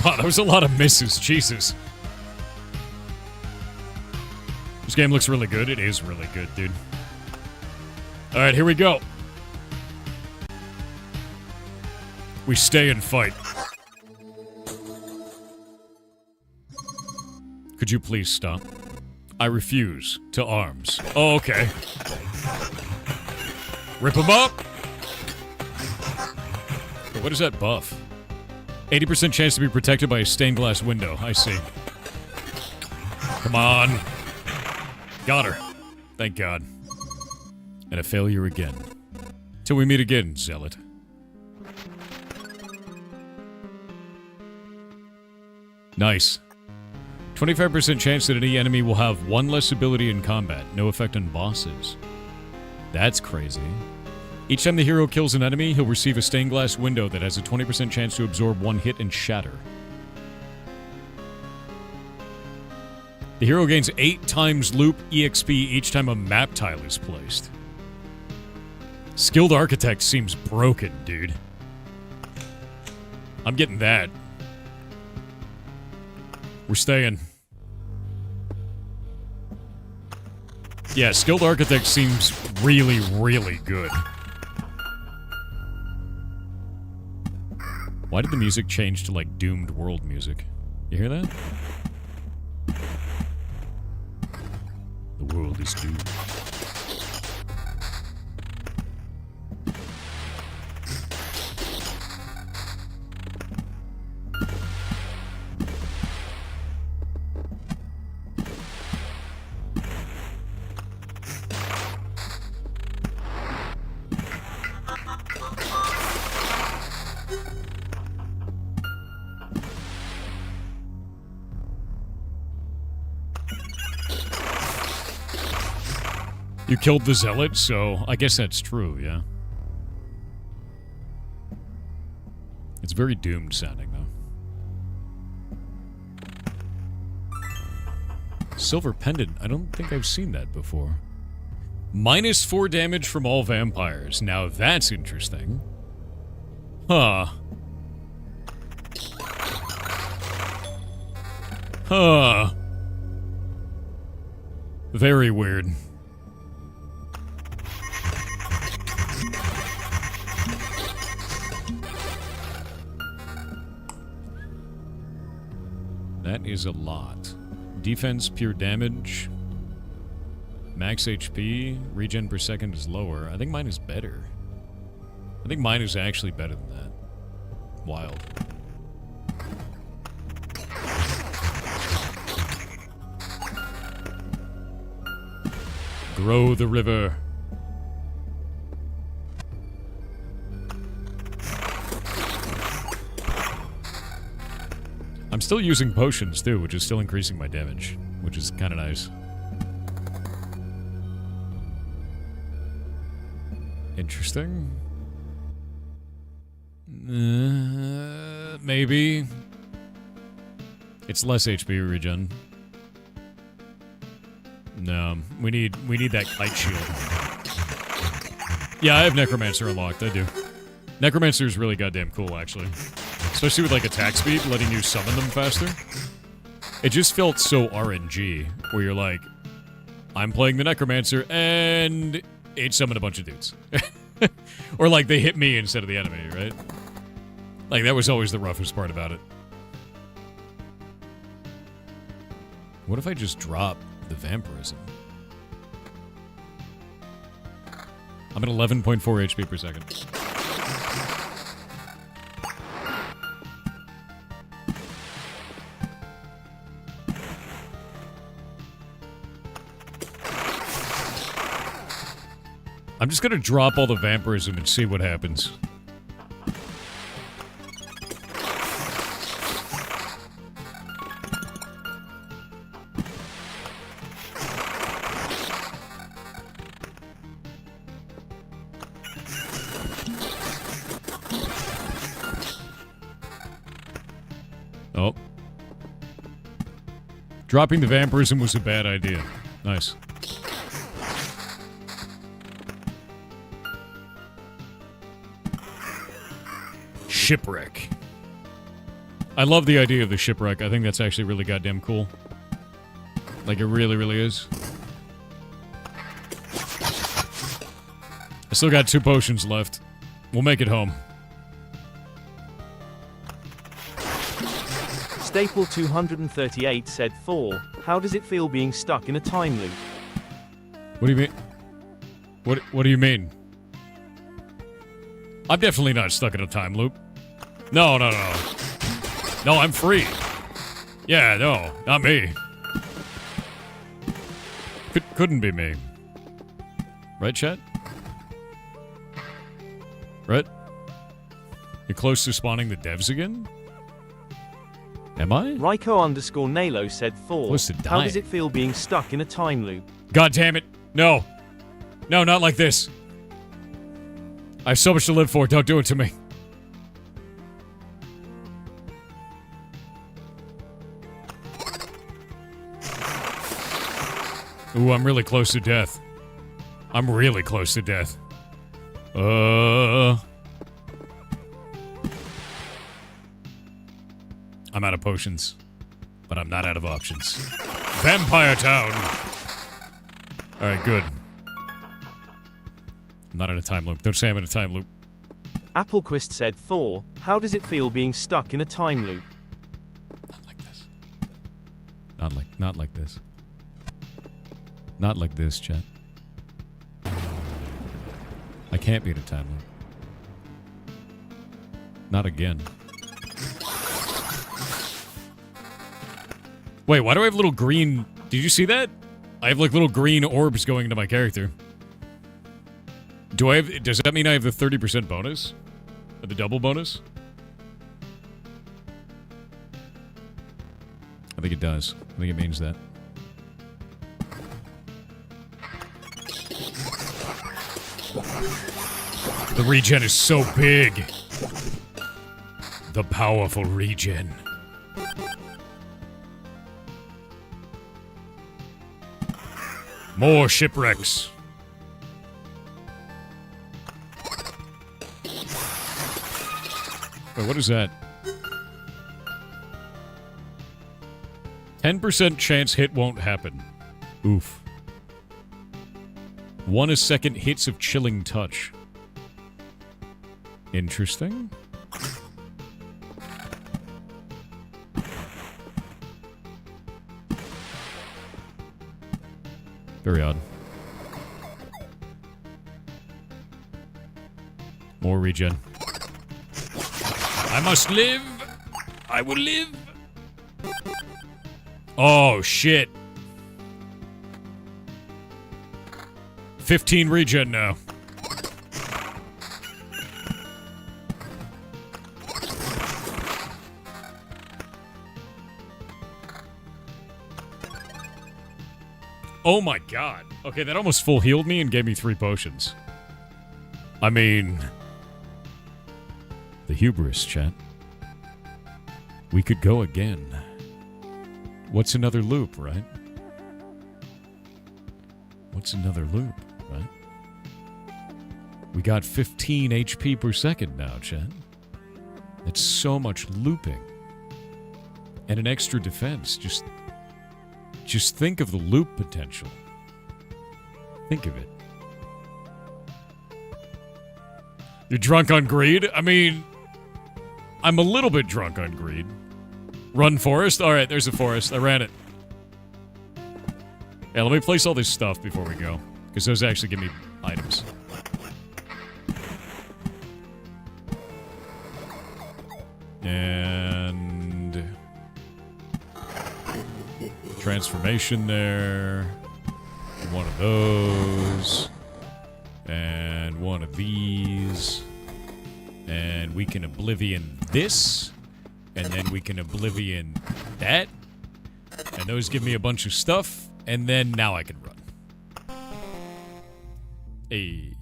A: Wow, that was a lot of misses. Jesus. This game looks really good. It is really good, dude. Alright, here we go. We stay and fight. Could you please stop? I refuse to arms. Oh, okay. Rip him up! What is that buff? 80% chance to be protected by a stained glass window. I see. Come on. Got her. Thank God. And a failure again. Till we meet again, Zealot. Nice. 25% chance that any enemy will have one less ability in combat. No effect on bosses. That's crazy. Each time the hero kills an enemy, he'll receive a stained glass window that has a 20% chance to absorb one hit and shatter. The hero gains 8 times loop EXP each time a map tile is placed. Skilled Architect seems broken, dude. I'm getting that. We're staying. Yeah, Skilled Architect seems really, really good. Why did the music change to, like, Doomed World music? You hear that? The world is doomed. You killed the Zealot, so I guess that's true, yeah. It's very doomed sounding, though. Silver Pendant. I don't think I've seen that before. Minus 4 damage from all vampires. Now that's interesting. Huh. Huh. Very weird. That is a lot. Defense, pure damage. Max HP, regen per second is lower. I think mine is better. I think mine is actually better than that. Wild. Grow the river. I'm still using potions, too, which is still increasing my damage, which is kind of nice. Interesting. Maybe. It's less HP regen. No, we need that kite shield. Yeah, I have Necromancer unlocked. I do. Necromancer is really goddamn cool, actually. Especially with, like, attack speed, letting you summon them faster. It just felt so RNG, where you're like, I'm playing the Necromancer, and it summoned a bunch of dudes. Or, like, they hit me instead of the enemy, right? Like, that was always the roughest part about it. What if I just drop the vampirism? I'm at 11.4 HP per second. I'm just gonna drop all the vampirism and see what happens. Oh. Dropping the vampirism was a bad idea. Nice. Shipwreck. I love the idea of the shipwreck. I think that's actually really goddamn cool. Like, it really, really is. I still got 2 potions left. We'll make it home.
B: Staple 238 said 4. How does it feel being stuck in a time loop?
A: What do you mean? What do you mean? I'm definitely not stuck in a time loop. No. No, I'm free. Yeah, no, not me. Couldn't be me. Right, chat? Right? You're close to spawning the devs again? Am I?
B: Ryko_Nalo said 4.
A: Close to
B: How
A: dying.
B: does it feel being stuck in a time loop?
A: God damn it. No. No, not like this. I have so much to live for. Don't do it to me. Ooh, I'm really close to death. I'm really close to death. I'm out of potions. But I'm not out of options. Vampire Town! Alright, good. I'm not in a time loop. Don't say I'm in a time loop.
B: Applequist said 4. How does it feel being stuck in a time loop?
A: Not like this. Not like this. Not like this, chat. I can't be in a time loop. Not again. Wait, why do I have little green... Did you see that? I have, like, little green orbs going into my character. Do I have... Does that mean I have the 30% bonus? Or the double bonus? I think it does. I think it means that. The regen is so big. The powerful regen. More shipwrecks. Wait, what is that? 10% chance hit won't happen. Oof. 1 a second hits of chilling touch. Interesting. Very odd. More regen. I must live! I will live! Oh, shit. 15 regen now. Oh my god. Okay, that almost full healed me and gave me 3 potions. I mean... The hubris, chat. We could go again. What's another loop, right? What's another loop, right? We got 15 HP per second now, Chet. That's so much looping. And an extra defense. Just think of the loop potential. Think of it. You're drunk on greed? I mean, I'm a little bit drunk on greed. Run forest? Alright, there's a forest. I ran it. Yeah, let me place all this stuff before we go. Because those actually give me items. And... transformation there. One of those. And one of these. And we can Oblivion this. And then we can Oblivion that. And those give me a bunch of stuff. And then now I can run. Hey.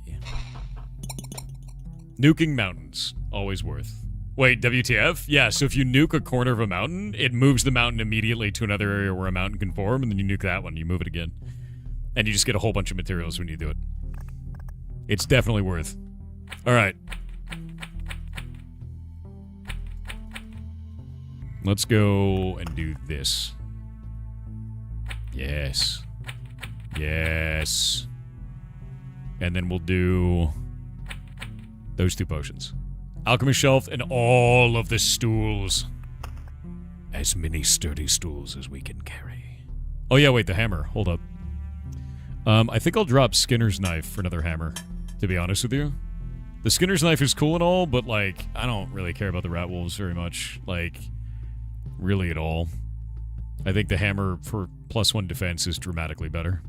A: Nuking mountains. Always worth. Wait, WTF? Yeah, so if you nuke a corner of a mountain, it moves the mountain immediately to another area where a mountain can form, and then you nuke that one, you move it again. And you just get a whole bunch of materials when you do it. It's definitely worth. Alright. Let's go and do this. Yes. Yes. And then we'll do those 2 potions. Alchemy shelf and all of the stools. As many sturdy stools as we can carry. Oh yeah, wait, the hammer. Hold up. I think I'll drop Skinner's knife for another hammer, to be honest with you. The Skinner's knife is cool and all, but, like, I don't really care about the rat wolves very much. Like, really at all. I think the hammer for +1 defense is dramatically better.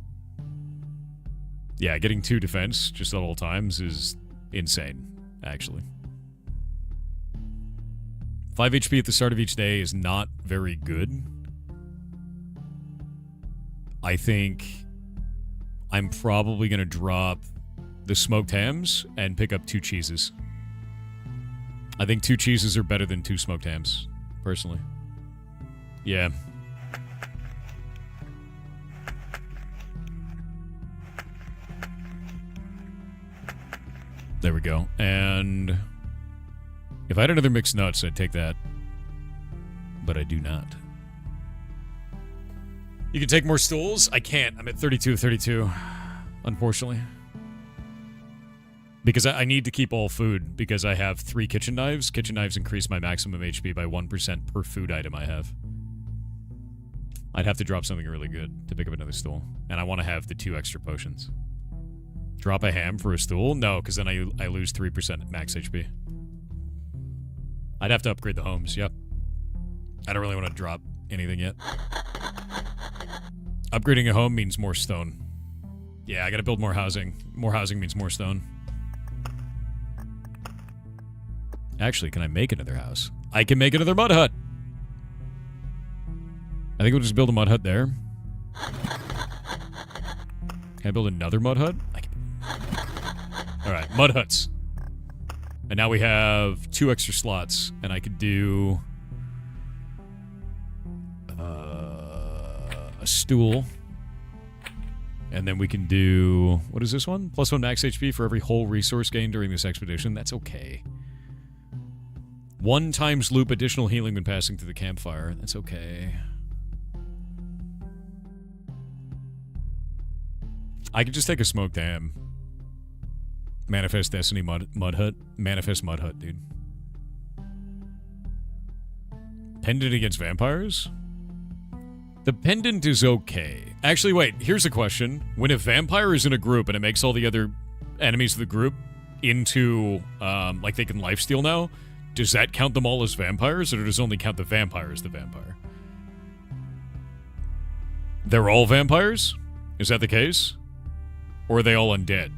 A: Yeah, getting 2 defense just at all times is insane, actually. 5 HP at the start of each day is not very good. I think I'm probably going to drop the smoked hams and pick up 2 cheeses. I think 2 cheeses are better than 2 smoked hams, personally. Yeah. There we go. And if I had another mixed nuts, I'd take that. But I do not. You can take more stools? I can't. I'm at 32 of 32, unfortunately. Because I need to keep all food, because I have 3 kitchen knives. Kitchen knives increase my maximum HP by 1% per food item I have. I'd have to drop something really good to pick up another stool. And I want to have the 2 extra potions. Drop a ham for a stool? No, because then I lose 3% max HP. I'd have to upgrade the homes, yep. I don't really want to drop anything yet. Upgrading a home means more stone. Yeah, I gotta build more housing. More housing means more stone. Actually, can I make another house? I can make another mud hut! I think we'll just build a mud hut there. Can I build another mud hut? I can. Alright, mud huts. And now we have 2 extra slots, and I could do a stool. And then we can do, what is this one? +1 max HP for every whole resource gained during this expedition. That's okay. 1 times loop additional healing when passing through the campfire. That's okay. I could just take a smoked ham. Manifest Destiny mud hut. Manifest mud hut, dude. Pendant against vampires? The pendant is okay. Actually, wait, here's a question. When a vampire is in a group and it makes all the other enemies of the group into, like they can lifesteal now, does that count them all as vampires, or does it only count the vampire as the vampire? They're all vampires? Is that the case? Or are they all undead?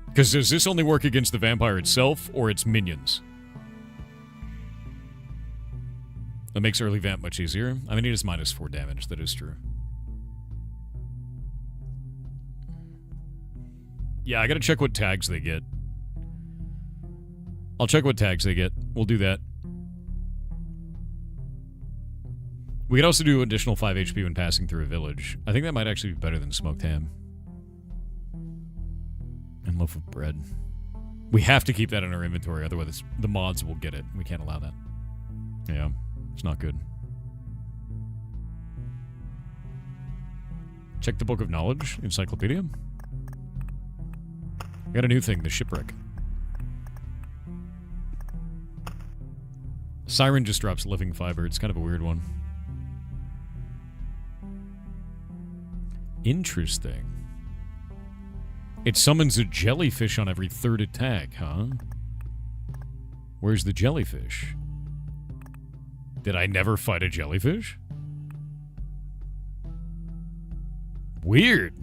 A: Because does this only work against the vampire itself, or its minions? That makes early vamp much easier. I mean, it is -4 damage, that is true. Yeah, I gotta check what tags they get. I'll check what tags they get. We'll do that. We could also do additional 5 HP when passing through a village. I think that might actually be better than smoked ham. And loaf of bread. We have to keep that in our inventory, otherwise the mods will get it. We can't allow that. Yeah, it's not good. Check the Book of Knowledge, Encyclopedia. We got a new thing, the shipwreck. Siren just drops living fiber. It's kind of a weird one. Interesting. It summons a jellyfish on every 3rd attack, huh? Where's the jellyfish? Did I never fight a jellyfish? Weird.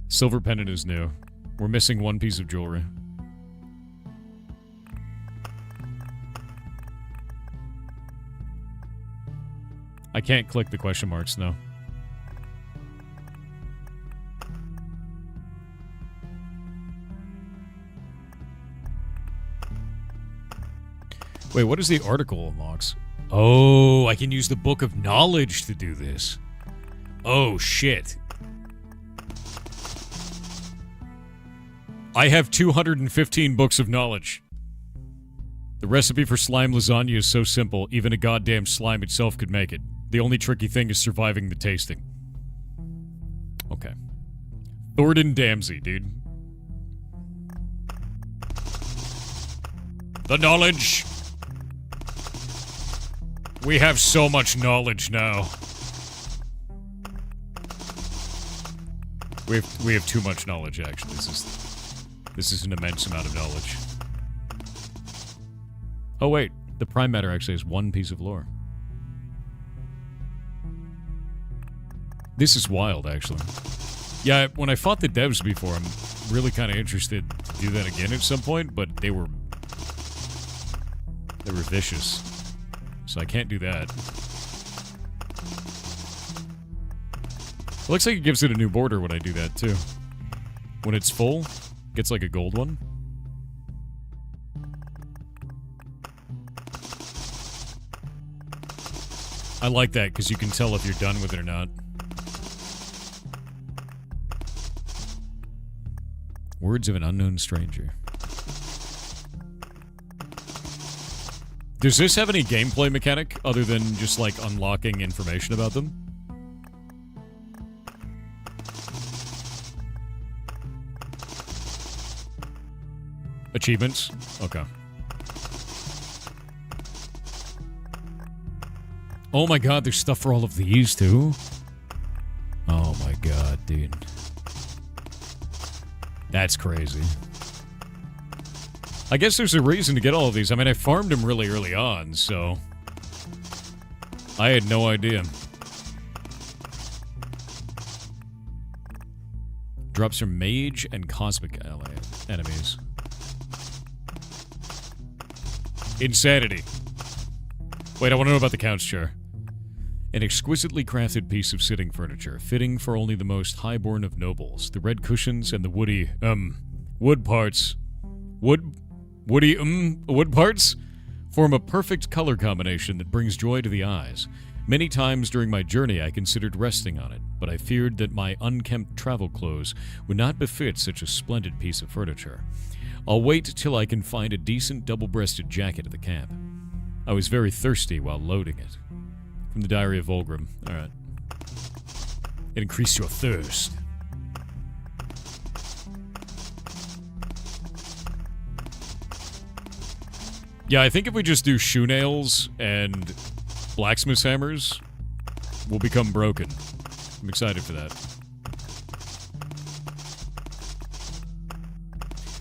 A: Silver pendant is new. We're missing one piece of jewelry. I can't click the question marks, no. Wait, what is the article unlocks? Oh, I can use the Book of Knowledge to do this. Oh, shit. I have 215 books of knowledge. The recipe for slime lasagna is so simple, even a goddamn slime itself could make it. The only tricky thing is surviving the tasting. Okay. Thornton Damsey, dude. The knowledge! We have so much knowledge now. We have too much knowledge, actually. This is an immense amount of knowledge. Oh, wait. The Prime Matter actually has one piece of lore. This is wild, actually. Yeah, when I fought the devs before, I'm really kind of interested to do that again at some point, but they were vicious. So I can't do that. It looks like it gives it a new border when I do that, too. When it's full, it gets like a gold one. I like that, because you can tell if you're done with it or not. Words of an unknown stranger. Does this have any gameplay mechanic other than just, like, unlocking information about them? Achievements? Okay. Oh my god, there's stuff for all of these, too? Oh my god, dude. That's crazy. I guess there's a reason to get all of these. I mean, I farmed them really early on, so... I had no idea. Drops from mage and cosmic ally enemies. Insanity. Wait, I want to know about the couch chair. An exquisitely crafted piece of sitting furniture, fitting for only the most highborn of nobles. The red cushions and the woody, wood parts. Wood parts form a perfect color combination that brings joy to the eyes. Many times during my journey I considered resting on it, but I feared that my unkempt travel clothes would not befit such a splendid piece of furniture. I'll wait till I can find a decent double-breasted jacket at the camp. I was very thirsty while loading it. From the Diary of Volgrim. Alright. Increase your thirst. Yeah, I think if we just do shoe nails and blacksmith's hammers, we'll become broken. I'm excited for that.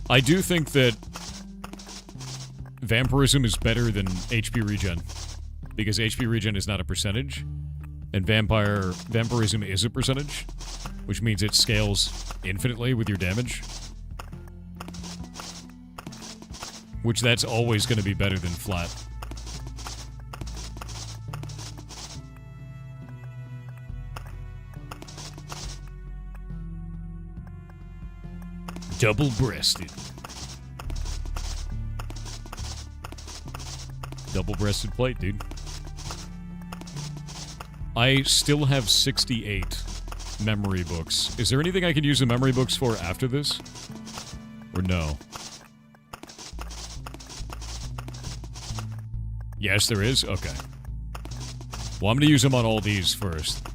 A: I do think that vampirism is better than HP regen, because HP regen is not a percentage, and vampirism is a percentage, which means it scales infinitely with your damage. Which that's always going to be better than flat. Double-breasted. Double-breasted plate, dude. I still have 68 memory books. Is there anything I can use the memory books for after this? Or no? Yes, there is? Okay. Well, I'm going to use them on all these first.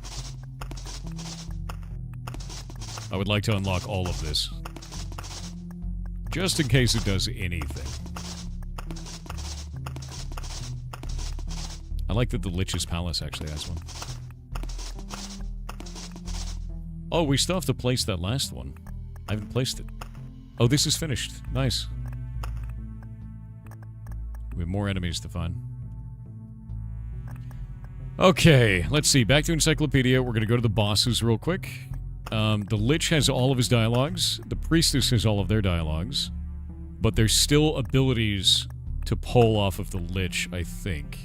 A: I would like to unlock all of this. Just in case it does anything. I like that the Lich's Palace actually has one. Oh, we still have to place that last one. I haven't placed it. Oh, this is finished. Nice. We have more enemies to find. Okay, let's see. Back to Encyclopedia. We're going to go to the bosses real quick. The Lich has all of his dialogues. The Priestess has all of their dialogues. But there's still abilities to pull off of the Lich, I think.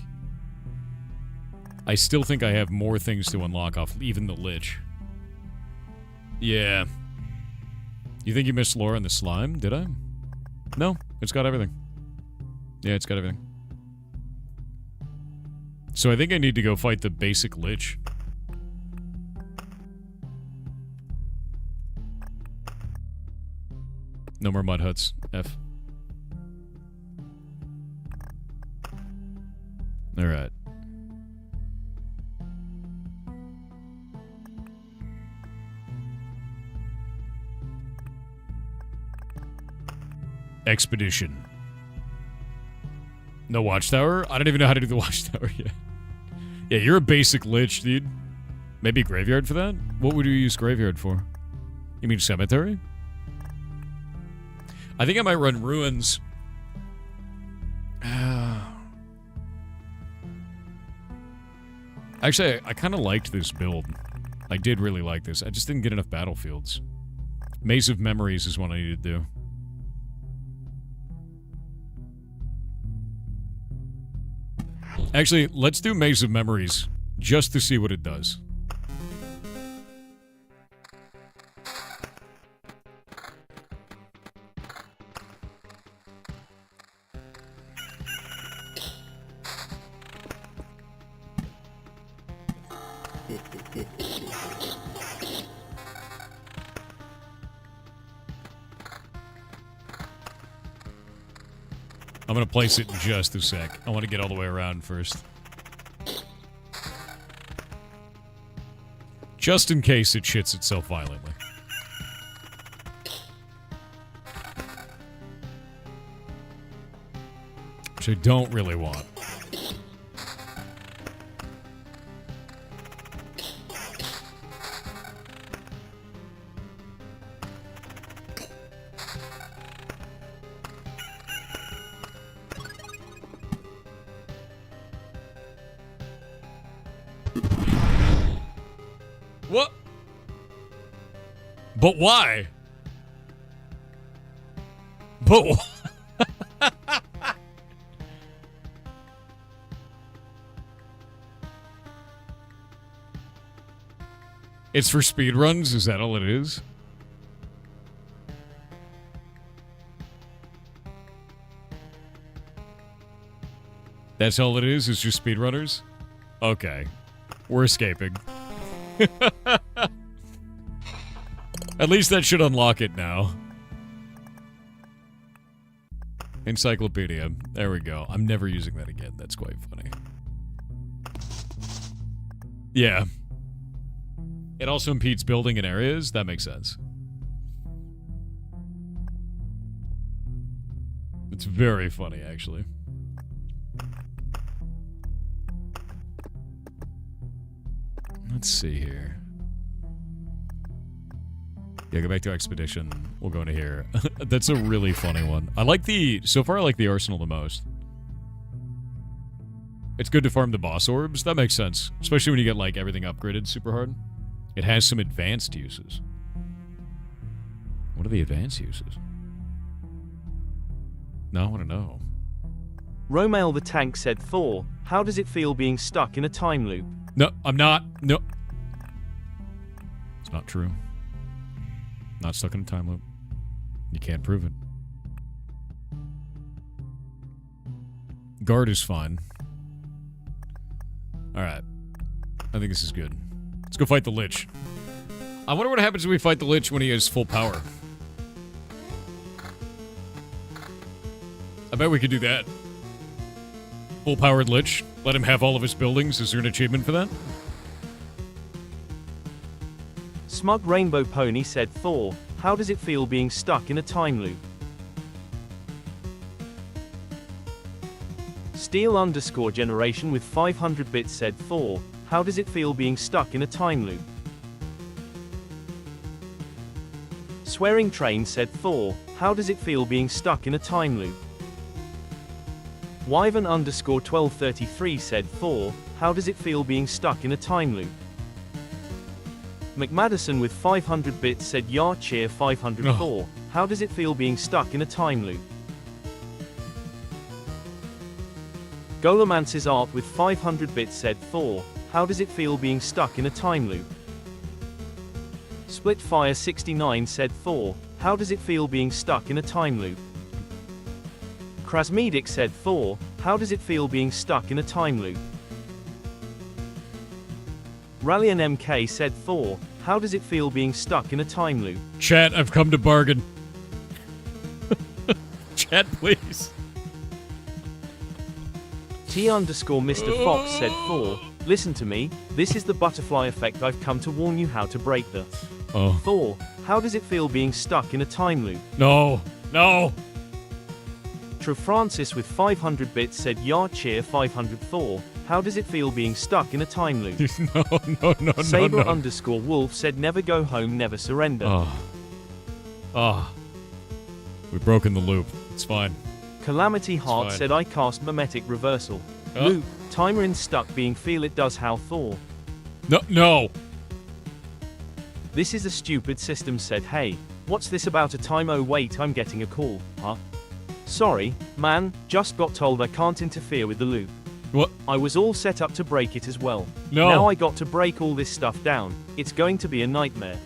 A: I still think I have more things to unlock off even the Lich. Yeah. You think you missed lore on the slime? Did I? No, it's got everything. Yeah, it's got everything. So I think I need to go fight the basic Lich. No more mud huts. F. Alright. Expedition. No watchtower? I don't even know how to do the watchtower yet. Yeah, you're a basic Lich, dude. Maybe graveyard for that? What would you use graveyard for? You mean cemetery? I think I might run ruins. Actually, I kind of liked this build. I did really like this. I just didn't get enough battlefields. Maze of Memories is what I need to do. Actually, let's do Maze of Memories, just to see what it does. I'm gonna place it in just a sec. I want to get all the way around first. Just in case it shits itself violently. Which I don't really want. What? But why? But why? It's for speedruns? Is that all it is? That's all it is? It's just speedrunners? Okay. We're escaping. At least that should unlock it now. Encyclopedia. There we go. I'm never using that again. That's quite funny. Yeah. It also impedes building in areas? That makes sense. It's very funny, actually. Let's see here. Yeah, go back to Expedition. We'll go into here. That's a really funny one. I like the... So far, I like the Arsenal the most. It's good to farm the boss orbs. That makes sense. Especially when you get, like, everything upgraded super hard. It has some advanced uses. What are the advanced uses? No, I want to know.
B: Romail the Tank said, Thor, how does it feel being stuck in a time loop?
A: No, I'm not. No. It's not true. Not stuck in a time loop. You can't prove it. Guard is fine. Alright. I think this is good. Let's go fight the Lich. I wonder what happens when we fight the Lich when he has full power. I bet we could do that. Full-powered Lich. Let him have all of his buildings. Is there an achievement for that?
B: Smug Rainbow Pony said, Thor, how does it feel being stuck in a time loop? Steel_generation with 500 bits said, Thor, how does it feel being stuck in a time loop? Swearing Train said, Thor, how does it feel being stuck in a time loop? Wyvern_1233 said, Thor, how does it feel being stuck in a time loop? McMadison with 500 bits said, Yar cheer 504, how does it feel being stuck in a time loop? Golomance's Art with 500 bits said, Thor, how does it feel being stuck in a time loop? Splitfire69 said, Thor, how does it feel being stuck in a time loop? Krasmedic said, Thor, how does it feel being stuck in a time loop? Rallian MK said, Thor, how does it feel being stuck in a time loop?
A: Chat, I've come to bargain. Chat, please.
B: T_Mr. Fox said, Thor, listen to me, this is the butterfly effect. I've come to warn you how to break the...
A: Oh.
B: Thor, how does it feel being stuck in a time loop?
A: No. No.
B: True Francis with 500 bits said, Yar cheer 500 Thor, how does it feel being stuck in a time loop?
A: No.
B: Saber_wolf said, never go home, never surrender.
A: We've broken the loop. It's fine.
B: Calamity Heart said, I cast Mimetic Reversal. Loop, timer in stuck being feel it does how Thor.
A: No.
B: This is a stupid system said, hey, what's this about a time? Oh wait, I'm getting a call. Huh? Sorry, man, just got told I can't interfere with the loop.
A: What?
B: I was all set up to break it as well.
A: No.
B: Now I got to break all this stuff down. It's going to be a nightmare.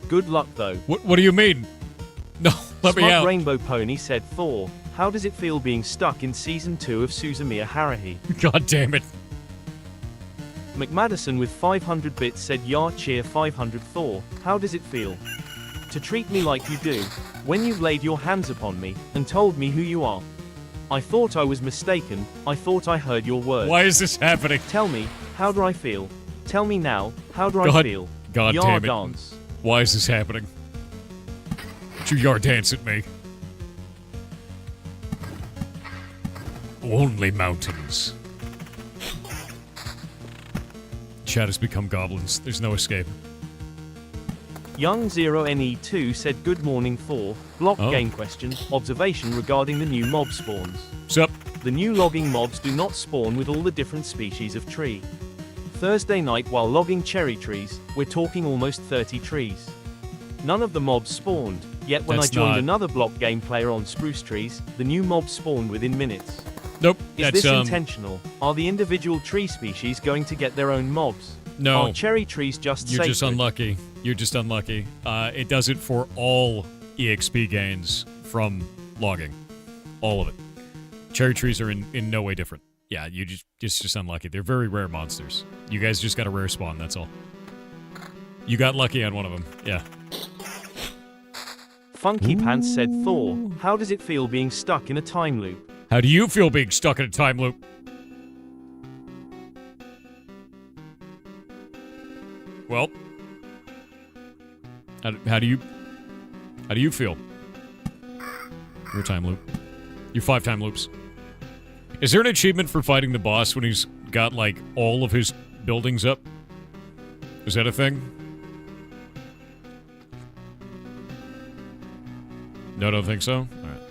B: Good luck though.
A: What do you mean? No, let me out.
B: Smug Rainbow Pony said, Thor, how does it feel being stuck in Season 2 of Suzumiya Haruhi?
A: God damn it.
B: McMadison with 500 bits said, Yar cheer 500 Thor, how does it feel to treat me like you do, when you've laid your hands upon me, and told me who you are? I thought I was mistaken, I thought I heard your words.
A: Why is this happening?
B: Tell me, how do I feel? Tell me now, how do I feel?
A: God
B: Yar
A: damn it.
B: dance.
A: Why is this happening? Don't you yard dance at me. Lonely mountains. Chat has become goblins. There's no escape.
B: Young 0NE2 said, good morning Thor, block game question, observation regarding the new mob spawns.
A: Sup?
B: The new logging mobs do not spawn with all the different species of tree. Thursday night while logging cherry trees, we're talking almost 30 trees. None of the mobs spawned, yet when I joined another block game player on spruce trees, the new mobs spawned within minutes.
A: Nope.
B: Is this intentional? Are the individual tree species going to get their own mobs?
A: No.
B: Are cherry trees just
A: You're
B: sacred?
A: just unlucky. You're just unlucky. It does it for all EXP gains from logging. All of it. Cherry trees are in no way different. Yeah, it's just unlucky. They're very rare monsters. You guys just got a rare spawn, that's all. You got lucky on one of them. Yeah.
B: Funky Pants said, Thor, how does it feel being stuck in a time loop?
A: How do you feel being stuck in a time loop? Well, how do you feel? Your time loop. Your 5 time loops. Is there an achievement for fighting the boss when he's got, like, all of his buildings up? Is that a thing? No, don't think so? Alright.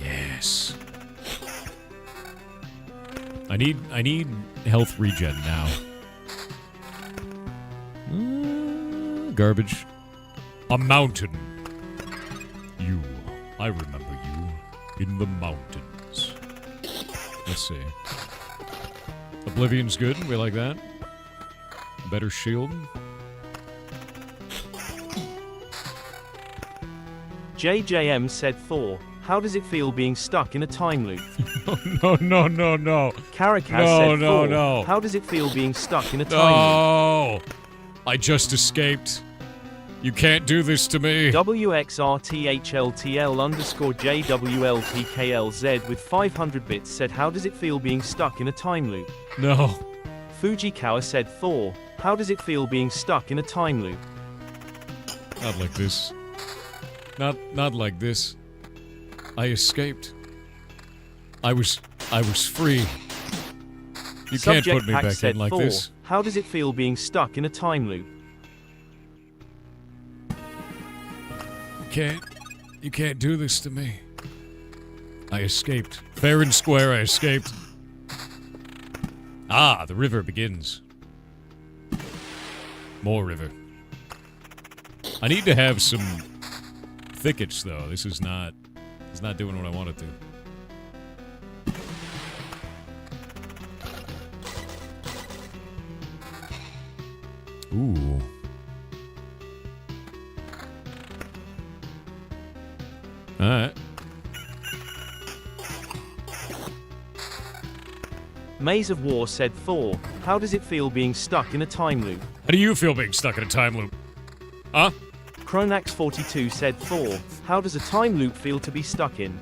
A: Yes. I need health regen now. Garbage. A mountain. I remember you in the mountains. Let's see. Oblivion's good. We like that. Better shield.
B: JJM said Thor. How does it feel being stuck in a time loop?
A: No.
B: Caracas
A: No,
B: said
A: no,
B: Thor.
A: no.
B: How does it feel being stuck in a time loop?
A: No! I just escaped. You can't do this to me.
B: WXRTHLTL underscore JWLPKLZ with 500 bits said how does it feel being stuck in a time loop?
A: No.
B: Fujikawa said Thor. How does it feel being stuck in a time loop?
A: Not like this. Not like this. I escaped. I was free. You can't
B: Subject
A: put me
B: Pack
A: back
B: said
A: in like
B: Thor.
A: this.
B: How does it feel being stuck in a time loop?
A: You can't do this to me. I escaped. Fair and square, I escaped. Ah, the river begins. More river. I need to have some thickets, though. This is not doing what I want it to. Ooh. Alright.
B: Maze of War said Thor. How does it feel being stuck in a time loop?
A: How do you feel being stuck in a time loop? Huh?
B: Chronax42 said Thor. How does a time loop feel to be stuck in?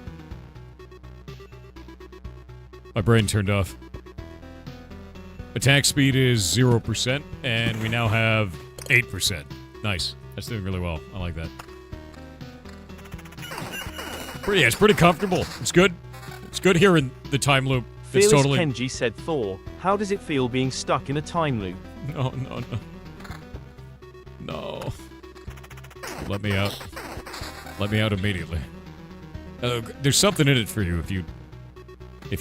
A: My brain turned off. Attack speed is 0%, and we now have 8%. Nice. That's doing really well. I like that. Yeah, it's pretty comfortable. It's good. It's good here in the time loop. It's
B: Fearless
A: totally...
B: Kenji said Thor. How does it feel being stuck in a time loop?
A: No. No. Let me out. Let me out immediately. There's something in it for you if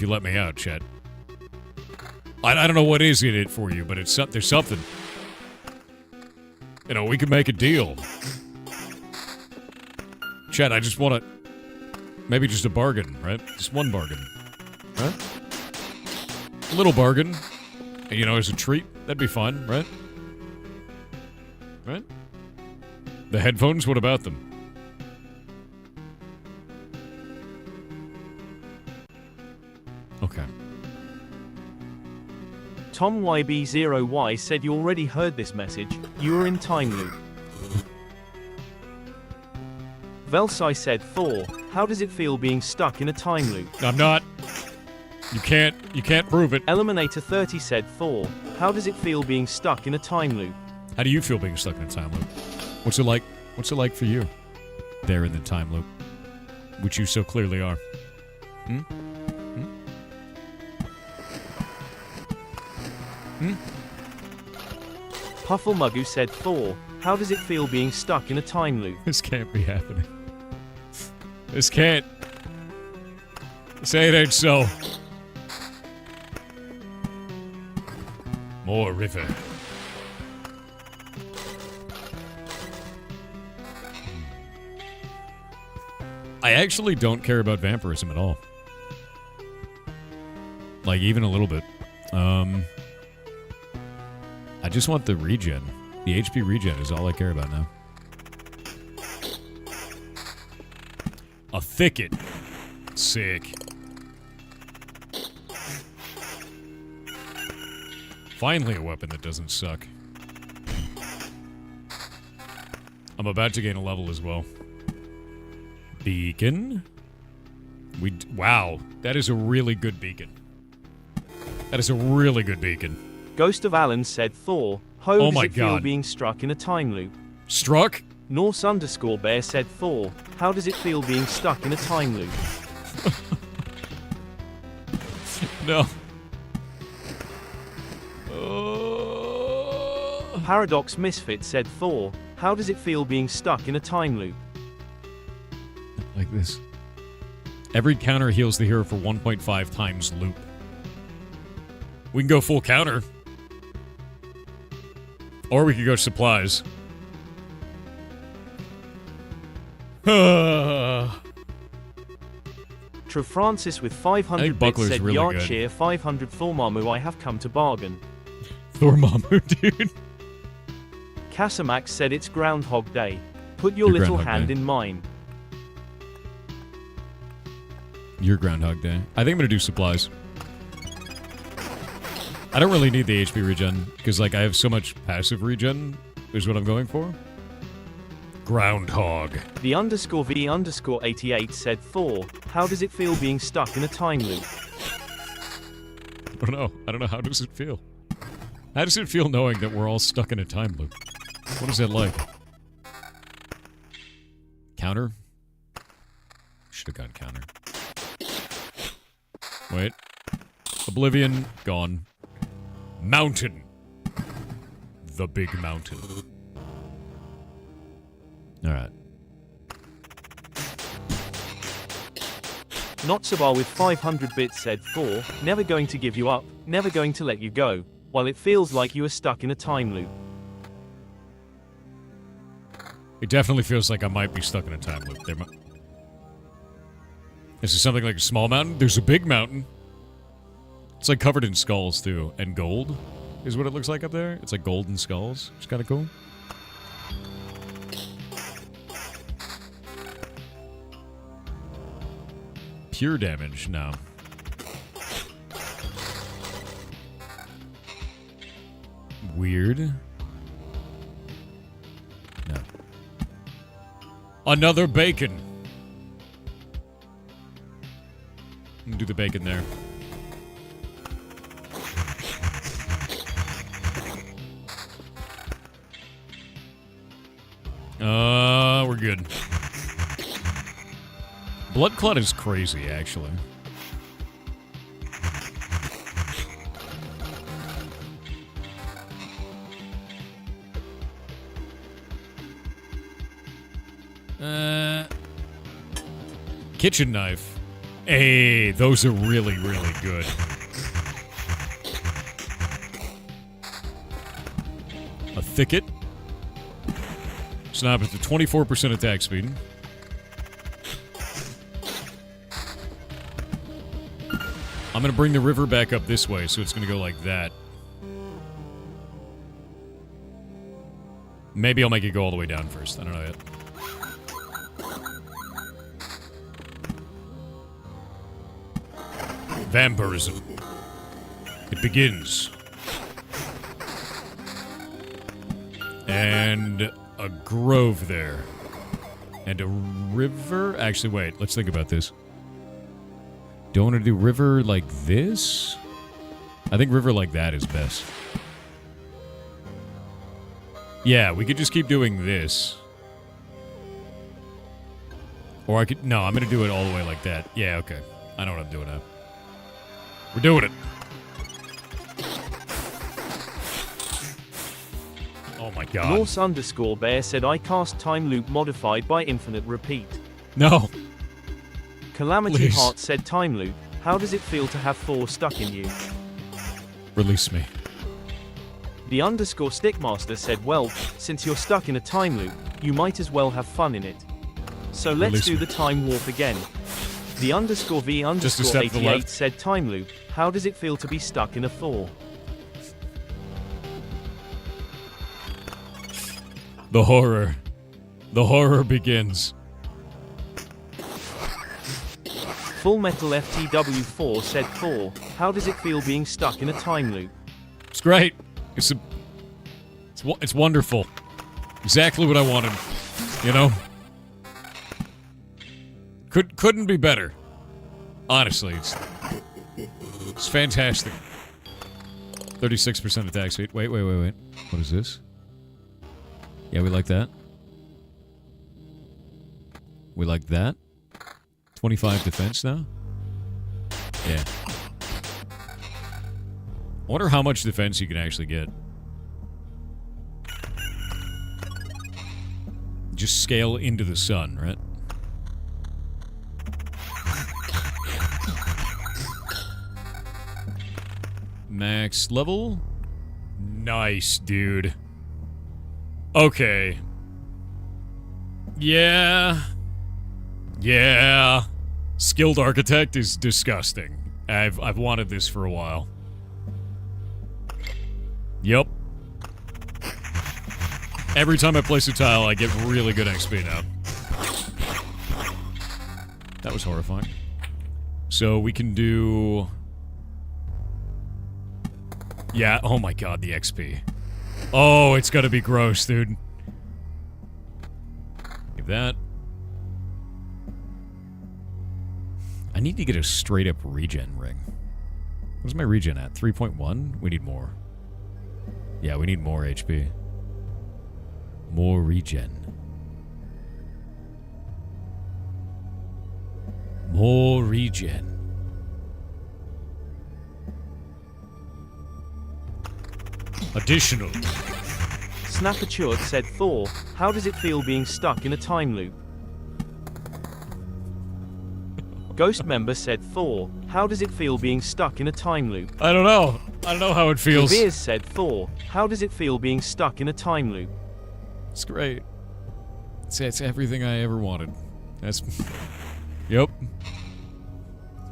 A: you let me out, Chet. I don't know what is in it for you, but there's something. You know, we can make a deal. Chet, I just want to... Maybe just a bargain, right? Just one bargain. Right? A little bargain. And, you know, as a treat. That'd be fun, right? Right? The headphones, what about them? Okay.
B: Tom YB0Y said you already heard this message. You are in time loop. Velsai said Thor. How does it feel being stuck in a time loop?
A: I'm not. You can't prove it.
B: Eliminator 30 said Thor. How does it feel being stuck in a time loop?
A: How do you feel being stuck in a time loop? What's it like? What's it like for you? There in the time loop. Which you so clearly are. Hmm?
B: Pufflemugu said Thor. How does it feel being stuck in a time loop?
A: This can't be happening. This can't. Say it ain't so. More river. I actually don't care about vampirism at all. Like, even a little bit. I just want the regen. The HP regen is all I care about now. A thicket. Sick. Finally a weapon that doesn't suck. I'm about to gain a level as well. Beacon? Wow, that is a really good beacon. That is a really good beacon.
B: Ghost of Alan said Thor. How
A: Oh
B: does
A: my
B: it feel
A: God.
B: being struck in a time loop?
A: Struck?
B: Norse underscore bear said Thor. How does it feel being stuck in a time loop?
A: No.
B: Paradox Misfit said Thor. How does it feel being stuck in a time loop?
A: Like this. Every counter heals the hero for 1.5 times loop. We can go full counter. Or we could go supplies.
B: True Francis with
A: I
B: 500
A: think
B: bits
A: Buckler's
B: said
A: really
B: Yard
A: good.
B: cheer 500 Thormamu I have come to bargain.
A: Thormamu, dude.
B: Casamax said it's Groundhog Day. Put your
A: Your
B: little
A: Groundhog
B: hand
A: Day.
B: in mine.
A: Your Groundhog Day. I think I'm gonna do supplies. I don't really need the HP regen, because, like, I have so much passive regen, is what I'm going for. Groundhog.
B: The _V_88 said Thor, how does it feel being stuck in a time loop?
A: I don't know. I don't know. How does it feel? How does it feel knowing that we're all stuck in a time loop? What is that like? Counter? Should have gone counter. Wait. Oblivion, gone. Mountain. The big mountain. Alright.
B: Notsabar with 500 bits said Thor, never going to give you up, never going to let you go, while it feels like you are stuck in a time loop.
A: It definitely feels like I might be stuck in a time loop. This is something like a small mountain? There's a big mountain. It's like covered in skulls, too. And gold is what it looks like up there. It's like gold and skulls. It's kind of cool. Pure damage? No. Weird. No. Another bacon. I'm gonna do the bacon there. We're good. Blood Clot is crazy, actually. Kitchen knife. Hey, those are really, really good. A thicket. So now it's a 24% attack speed. I'm going to bring the river back up this way, so it's going to go like that. Maybe I'll make it go all the way down first. I don't know yet. Vampirism. It begins. And a grove there. And a river? Actually, wait. Let's think about this. Do I want to do river like this? I think river like that is best. Yeah, we could just keep doing this. Or I could... No, I'm going to do it all the way like that. Yeah, okay. I know what I'm doing now. We're doing it. Oh my god.
B: Norse_bear said I cast time loop modified by infinite repeat.
A: No.
B: Calamity
A: Please.
B: Heart said time loop, how does it feel to have Thor stuck in you?
A: Release me.
B: The _stickmaster said well, since you're stuck in a time loop, you might as well have fun in it. So let's
A: Release
B: do
A: me.
B: the time warp again. The
A: Just a step to the
B: _V_88
A: left.
B: said time loop, how does it feel to be stuck in a Thor?
A: The horror. The horror begins.
B: Full Metal FTW4 said Thor, how does it feel being stuck in a time loop?
A: It's great. It's wonderful. Exactly what I wanted. You know? Couldn't be better. Honestly, it's fantastic. 36% attack speed. Wait. What is this? Yeah, we like that. We like that. 25 defense now? Yeah. I wonder how much defense you can actually get. Just scale into the sun, right? Max level? Nice, dude. Okay. Yeah. Skilled Architect is disgusting. I've wanted this for a while. Every time I place a tile, I get really good XP now. That was horrifying. So we can do... Yeah, oh my god, the XP. Oh, it's gotta be gross, dude. Give that. I need to get a straight-up regen ring. Where's my regen at? 3.1? We need more. Yeah, we need more HP. More regen. More regen. Additional.
B: Snapperchurt said Thor, how does it feel being stuck in a time loop? Ghost member said Thor, how does it feel being stuck in a time loop?
A: I don't know. I don't know how it feels.
B: Veers said Thor, how does it feel being stuck in a time loop?
A: It's great. It's everything I ever wanted. That's... Yep.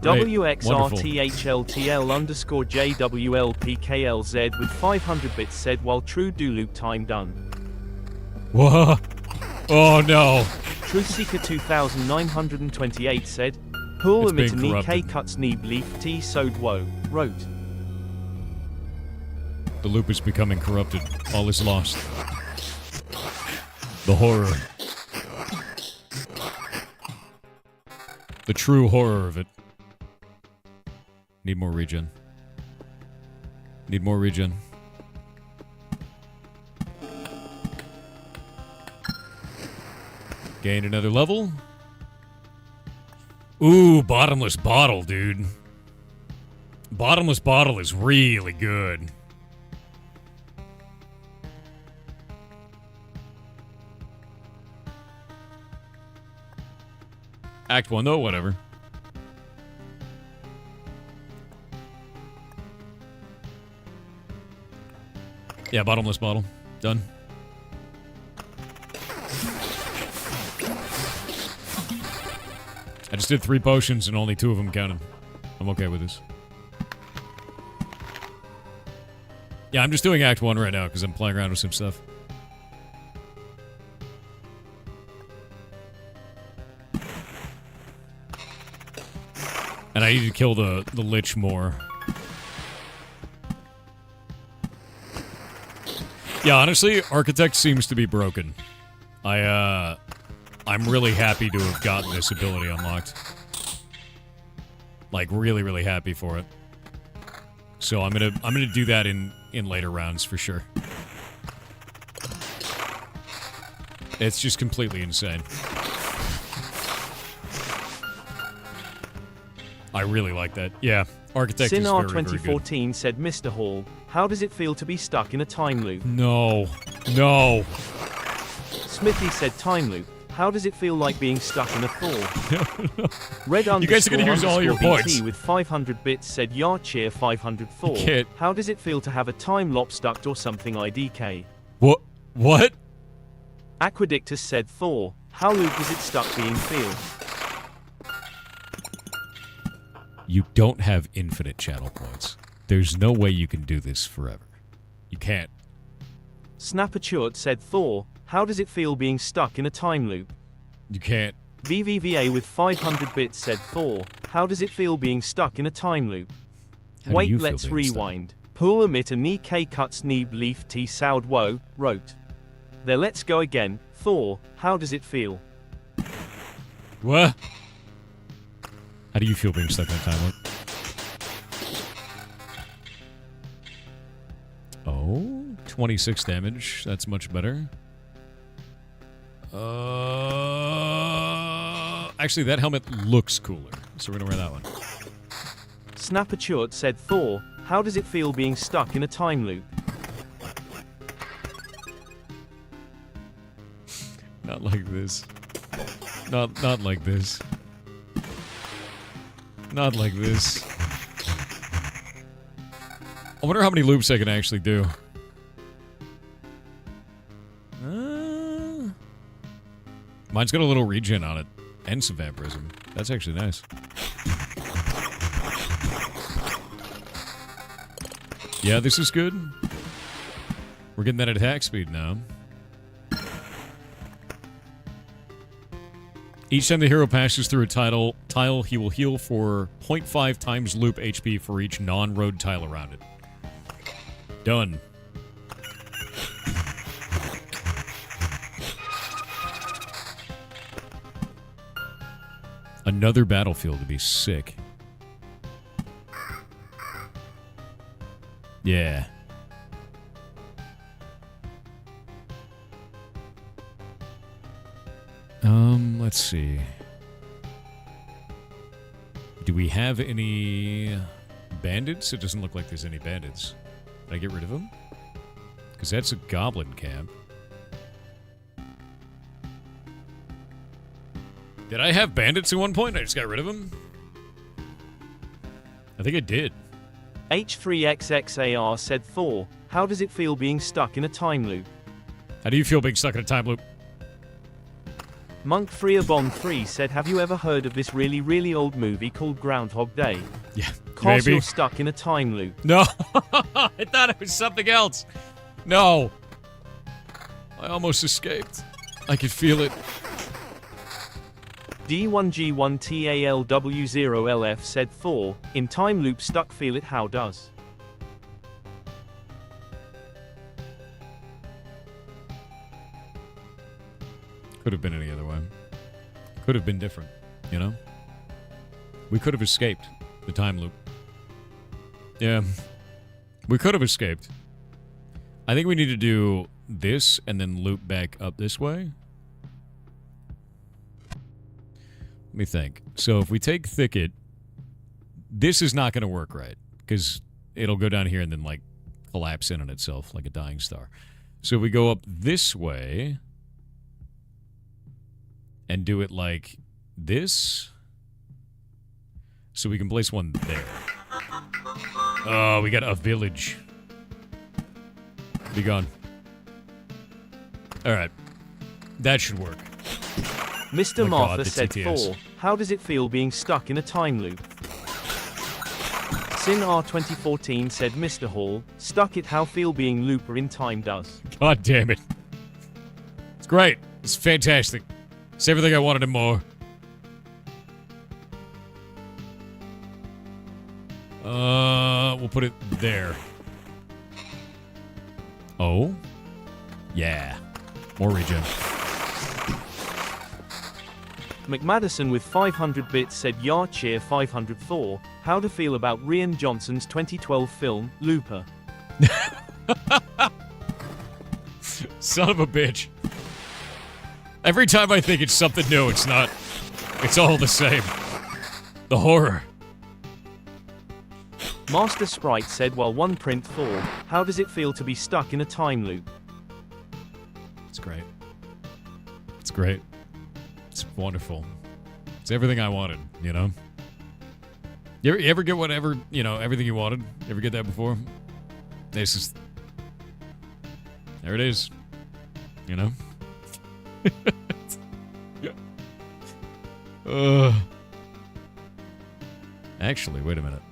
B: WXRTHLTL_JWLPKLZ with 500 bits said while true do loop time done.
A: Whoa. Oh no.
B: Truth Seeker 2928 said, Pool
A: It's being
B: emitter K
A: corrupted.
B: cuts neeb leaf T sowed woe, wrote.
A: The loop is becoming corrupted. All is lost. The horror. The true horror of it. Need more regen. Need more regen. Gain another level. Ooh, bottomless bottle, dude. Bottomless bottle is really good. Act 1, though, whatever. Yeah, bottomless bottle. Done. I just did 3 potions and only 2 of them counted. I'm okay with this. Yeah, I'm just doing Act 1 right now because I'm playing around with some stuff. And I need to kill the Lich more. Yeah, honestly, Architect seems to be broken. I'm really happy to have gotten this ability unlocked. Like, really, really happy for it. So I'm gonna do that in later rounds for sure. It's just completely insane. I really like that. Yeah, Architect is
B: Sinar
A: very, very
B: 2014 said Mr. Hall, how does it feel to be stuck in a time loop?
A: good. No. No.
B: Smithy said time loop. How does it feel like being stuck in a Thor? Red
A: You guys are gonna use all your
B: underscore
A: points.
B: BT with 500 bits said Yarcheer 500 Thor.
A: Kid.
B: How does it feel to have a time loop stuck or something IDK?
A: What? What?
B: Aquadictus said Thor. How loop is it stuck being feel?
A: You don't have infinite channel points. There's no way you can do this forever. You can't.
B: Snapperchurt said Thor. How does it feel being stuck in a time loop?
A: You can't.
B: VVVA with 500 bits said Thor. How does it feel being stuck in a time loop?
A: How do
B: Wait,
A: you feel
B: let's
A: being stuck?
B: rewind. Pool emitter Ni K cuts Neeb leaf T sound woe, wrote. There, let's go again. Thor, how does it feel?
A: What? How do you feel being stuck in a time loop? Oh, 26 damage. That's much better. Actually, that helmet looks cooler, so we're gonna wear that one.
B: Snapperchurt said Thor, how does it feel being stuck in a time loop?
A: Not like this. Not like this. Not like this. I wonder how many loops I can actually do. Mine's got a little regen on it. And some vampirism. That's actually nice. Yeah, this is good. We're getting that attack speed now. Each time the hero passes through a tile, he will heal for 0.5 times loop HP for each non-road tile around it. Done. Another battlefield to be sick. Yeah. Let's see. Do we have any bandits? It doesn't look like there's any bandits. Did I get rid of them? Because that's a goblin camp. Did I have bandits at one point? I just got rid of them? I think I did.
B: H3XXAR said Thor, how does it feel being stuck in a time loop?
A: How do you feel being stuck in a time loop?
B: Monk Freebon 3 said, have you ever heard of this really, really old movie called Groundhog Day?
A: Yeah,
B: Cause
A: maybe.
B: you're stuck in a time loop.
A: No, I thought it was something else. No. I almost escaped. I could feel it.
B: D1G1TALW0LF said Thor, in time loop stuck feel it how does?
A: Could have been any other way. Could have been different, you know? We could have escaped the time loop. Yeah. We could have escaped. I think we need to do this and then loop back up this way. Let me think. So if we take Thicket, this is not going to work right, because it'll go down here and then, like, collapse in on itself like a dying star. So we go up this way and do it like this, so we can place one there. Oh, we got a village. Be gone. All right. That should work.
B: Mr.
A: Oh
B: Martha
A: God,
B: said
A: TTS.
B: Thor, how does it feel being stuck in a time loop? Sin R2014 said Mr. Hall, stuck it how feel being looper in time does.
A: God damn it. It's great. It's fantastic. It's everything I wanted and more. We'll put it there. Oh? Yeah. More regen.
B: McMadison with 500 bits said Yar cheer 500 Thor, how to feel about Rian Johnson's 2012 film, Looper.
A: Son of a bitch. Every time I think it's something new, it's not. It's all the same. The horror.
B: Master Sprite said while one print Thor, how does it feel to be stuck in a time loop?
A: It's great. It's great. It's wonderful. It's everything I wanted, you know? You ever get whatever, you know, everything you wanted? You ever get that before? This is... There it is. You know? Actually, wait a minute.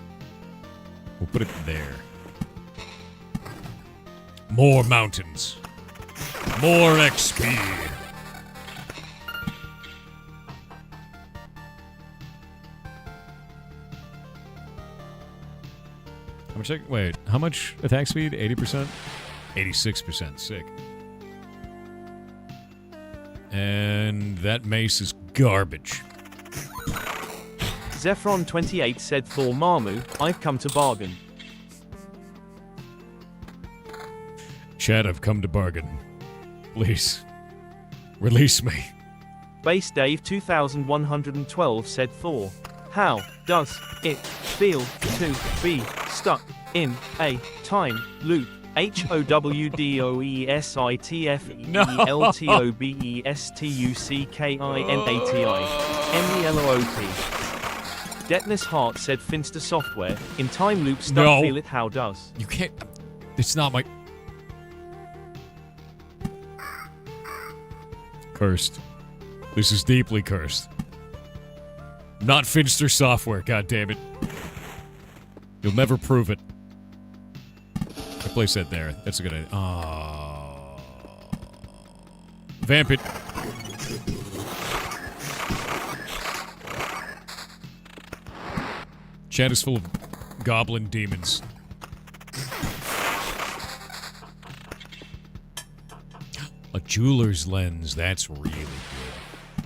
A: We'll put it there. More mountains. More XP. How much? Wait, how much attack speed? 80%? 86%. Sick. And that mace is garbage.
B: Zephron28 said Thor Marmu, I've come to bargain.
A: Chad, I've come to bargain. Please. Release me.
B: Base Dave 2112 said Thor, how does it feel to be stuck in a time loop? HOWDOESITFELTOBESTUCKINATI Deathless Heart said Finster Software, in time loop stuck
A: No.
B: feel it how does?
A: You can't... It's not my... Cursed. This is deeply cursed. Not Finster Software, goddammit. You'll never prove it. I place that there. That's a good idea. Oh. Vamp it. chat is full of goblin demons. A jeweler's lens. That's really good.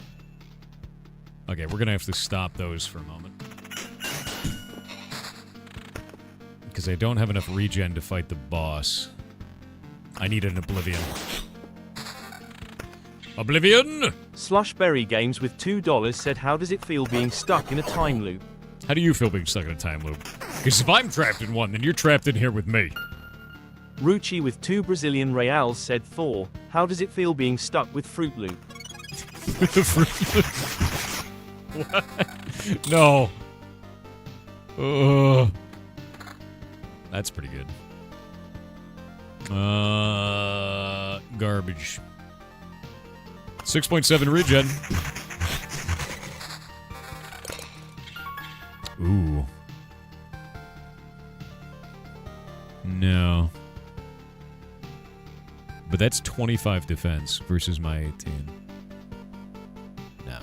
A: Okay, we're gonna have to stop those for a moment. Because I don't have enough regen to fight the boss. I need an Oblivion. Oblivion!
B: Slushberry Games with $2 said, how does it feel being stuck in a time loop?
A: How do you feel being stuck in a time loop? Because if I'm trapped in one, then you're trapped in here with me.
B: Ruchi with 2 Brazilian reals said, Thor, how does it feel being stuck with Fruit Loop?
A: What? No. That's pretty good. Garbage. 6.7 regen. Ooh. No. But that's 25 defense versus my 18. No.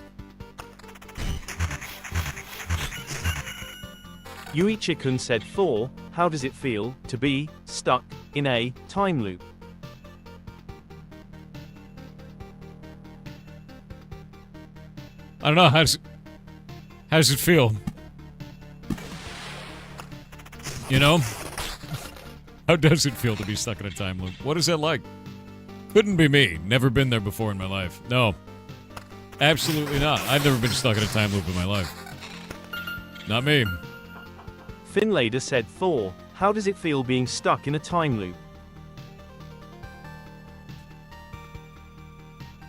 B: Yui-Chikun said, Thor, how does it feel to be stuck in a time loop?
A: I don't know, how does it feel? You know? How does it feel to be stuck in a time loop? What is that like? Couldn't be me. Never been there before in my life. No. Absolutely not. I've never been stuck in a time loop in my life. Not me.
B: Finlader said, Thor, how does it feel being stuck in a time loop?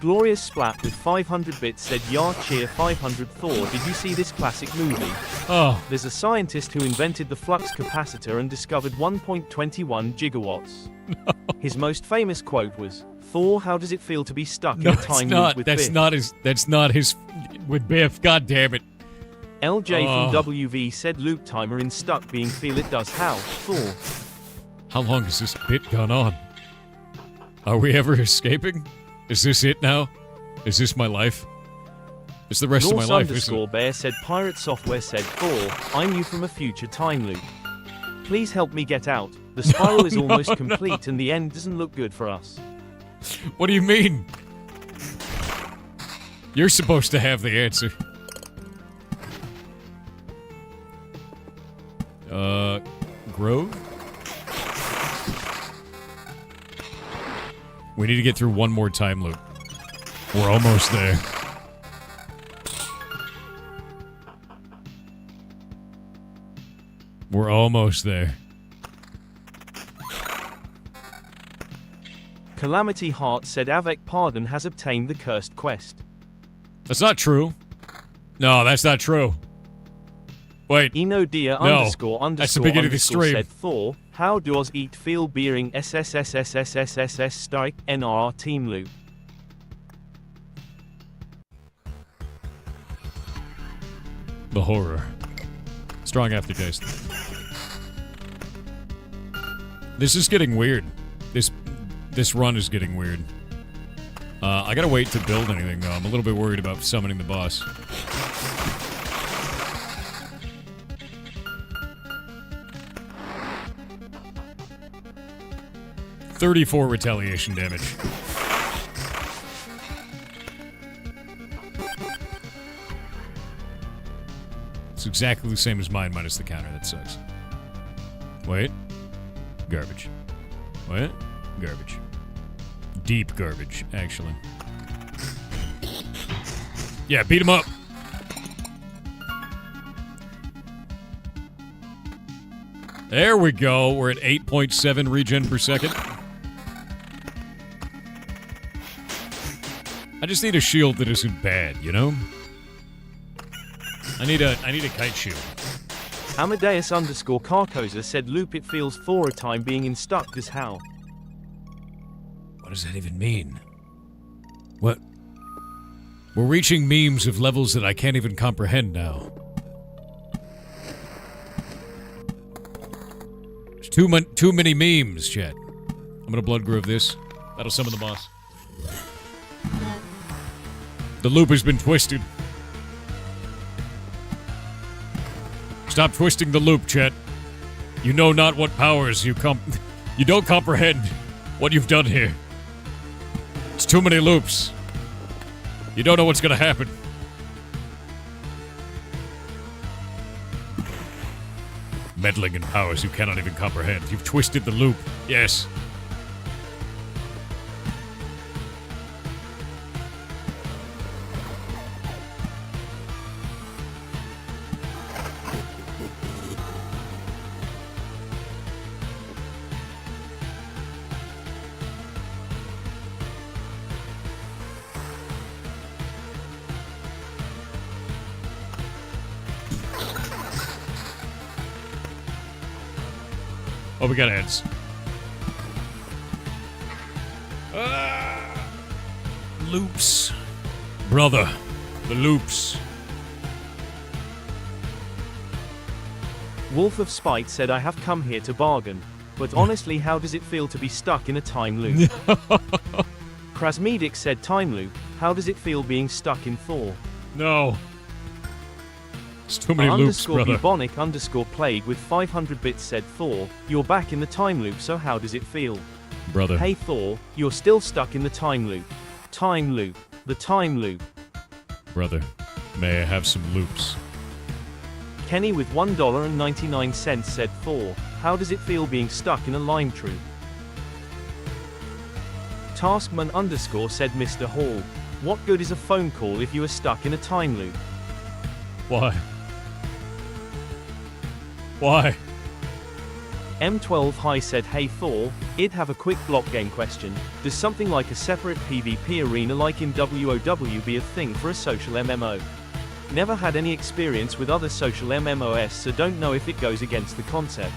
B: Glorious Splat with 500 bits said, Yar cheer 500 Thor, did you see this classic movie?
A: Oh.
B: There's a scientist who invented the flux capacitor and discovered 1.21 gigawatts. No. His most famous quote was, Thor, how does it feel to be stuck in a time loop with
A: Biff? That's not his with Biff, god damn it.
B: LJ from WV said loop timer in stuck being feel it does how, Thor.
A: How long has this bit gone on? Are we ever escaping? Is this it now? Is this my life? It's the rest
B: Norse
A: of my life,
B: underscore Bear said Pirate Software said, Thor, I'm you from a future time loop. Please help me get out. The spiral is almost complete and the end doesn't look good for us.
A: What do you mean? You're supposed to have the answer. Grove? We need to get through one more time loop. We're almost there. We're almost there.
B: Calamity Heart said Avec Pardon has obtained the cursed quest.
A: That's not true. No, that's not true. Wait.
B: Enodia
A: no,
B: underscore
A: that's the beginning of the stream.
B: Said Thor, how does it feel being SSSSSSSS strike NR team loop?
A: The horror. Strong aftertaste. This is getting weird. This run is getting weird. I gotta wait to build anything, though. I'm a little bit worried about summoning the boss. $34 retaliation damage. It's exactly the same as mine, minus the counter. That sucks. Wait. Garbage. What? Garbage. Deep garbage, actually. Yeah, beat him up. There we go. We're at 8.7 regen per second. I just need a shield that isn't bad, you know? I need a kite shield.
B: Amadeus underscore Carcosa said loop it feels for a time being in stuck does how.
A: What does that even mean? What? We're reaching memes of levels that I can't even comprehend now. There's too many memes, chat. I'm gonna blood groove this. That'll summon the boss. The loop has been twisted. Stop twisting the loop, Chet. You know not what powers you don't comprehend what you've done here. It's too many loops. You don't know what's gonna happen. Meddling in powers you cannot even comprehend. You've twisted the loop. Yes. Oh, we got ads. Loops. Brother, the loops.
B: Wolf of Spite said, I have come here to bargain. But honestly, how does it feel to be stuck in a time loop? Krasmedic said, time loop. How does it feel being stuck in Thor?
A: No. It's too many loops, brother.
B: Bubonic underscore plague with 500 bits said, Thor, you're back in the time loop, so how does it feel?
A: Brother.
B: Hey Thor, you're still stuck in the time loop. Time loop. The time loop.
A: Brother, may I have some loops?
B: Kenny with $1.99 said, Thor, how does it feel being stuck in a lime tree? Taskman underscore said, Mr. Hall, what good is a phone call if you are stuck in a time loop?
A: Why? Why?
B: M12 High said, hey Thor, I'd have a quick block game question. Does something like a separate PvP arena like in WoW be a thing for a social MMO? Never had any experience with other social MMOs, so don't know if it goes against the concept.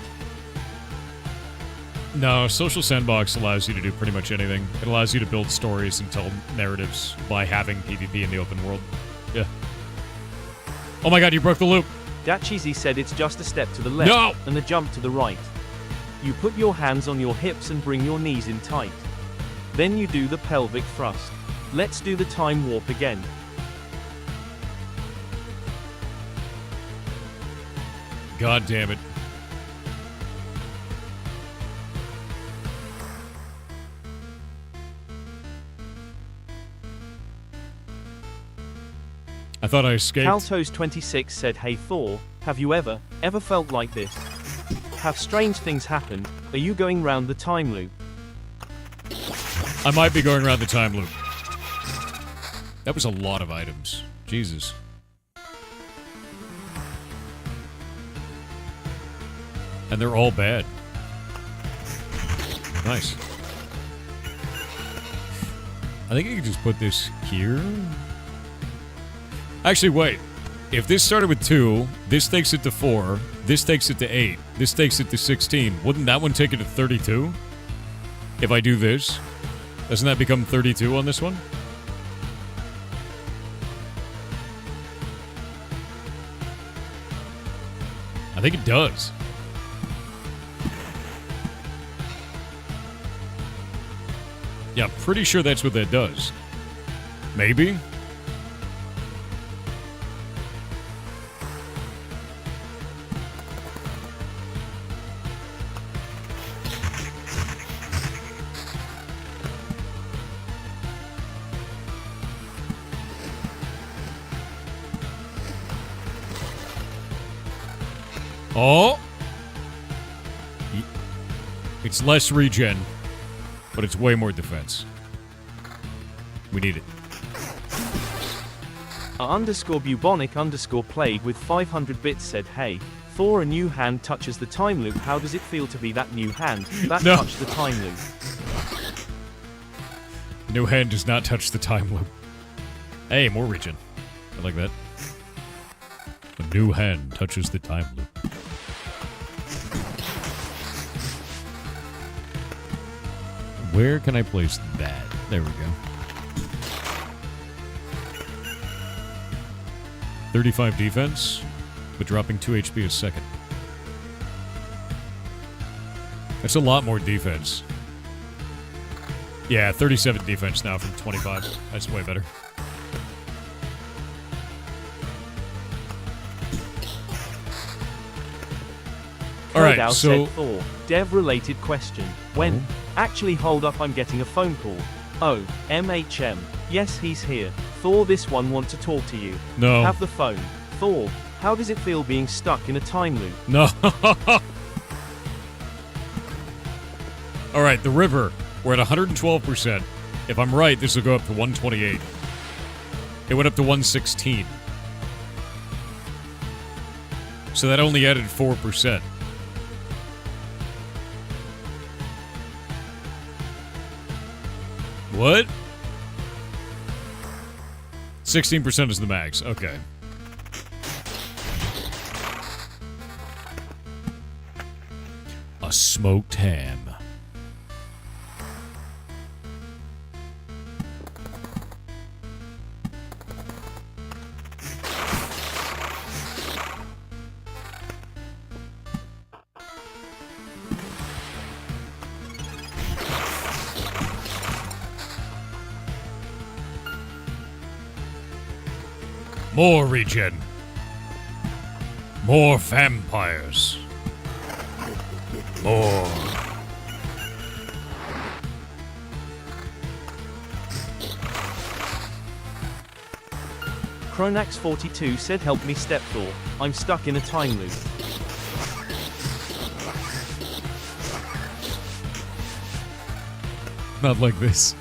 A: No, Social Sandbox allows you to do pretty much anything. It allows you to build stories and tell narratives by having PvP in the open world. Yeah. Oh my god, you broke the loop!
B: Dachizi said it's just a step to the left and a jump to the right. You put your hands on your hips and bring your knees in tight. Then you do the pelvic thrust. Let's do the time warp again.
A: God damn it. I thought I escaped.
B: Caltos26 said, hey Thor, have you ever felt like this? Have strange things happened? Are you going round the time loop?
A: I might be going around the time loop. That was a lot of items. Jesus. And they're all bad. Nice. I think I could just put this here. Actually, wait. If this started with 2, this takes it to 4, this takes it to 8, this takes it to 16, wouldn't that one take it to 32? If I do this, doesn't that become 32 on this one? I think it does. Yeah, pretty sure that's what that does. Maybe? Oh! It's less regen, but it's way more defense. We need it.
B: Underscore bubonic underscore plague with 500 bits said, hey, Thor, a new hand touches the time loop. How does it feel to be that new hand that touched the time loop?
A: New hand does not touch the time loop. Hey, more regen. I like that. A new hand touches the time loop. Where can I place that? There we go. 35 defense, but dropping 2 HP a second. That's a lot more defense. Yeah, 37 defense now from 25. That's way better. Alright,
B: Kodao
A: so...
B: said Thor. Dev-related question. When?
A: Oh.
B: Actually, hold up, I'm getting a phone call. Oh, MHM. Yes, he's here. Thor, this one want to talk to you.
A: No.
B: Have the phone. Thor, how does it feel being stuck in a time loop?
A: No. Alright, the river. We're at 112%. If I'm right, this will go up to 128. It went up to 116. So that only added 4%. What? 16% is the max. Okay. A smoked ham. More regen. More vampires. More.
B: Cronax42 said help me step Thor. I'm stuck in a time loop.
A: Not like this.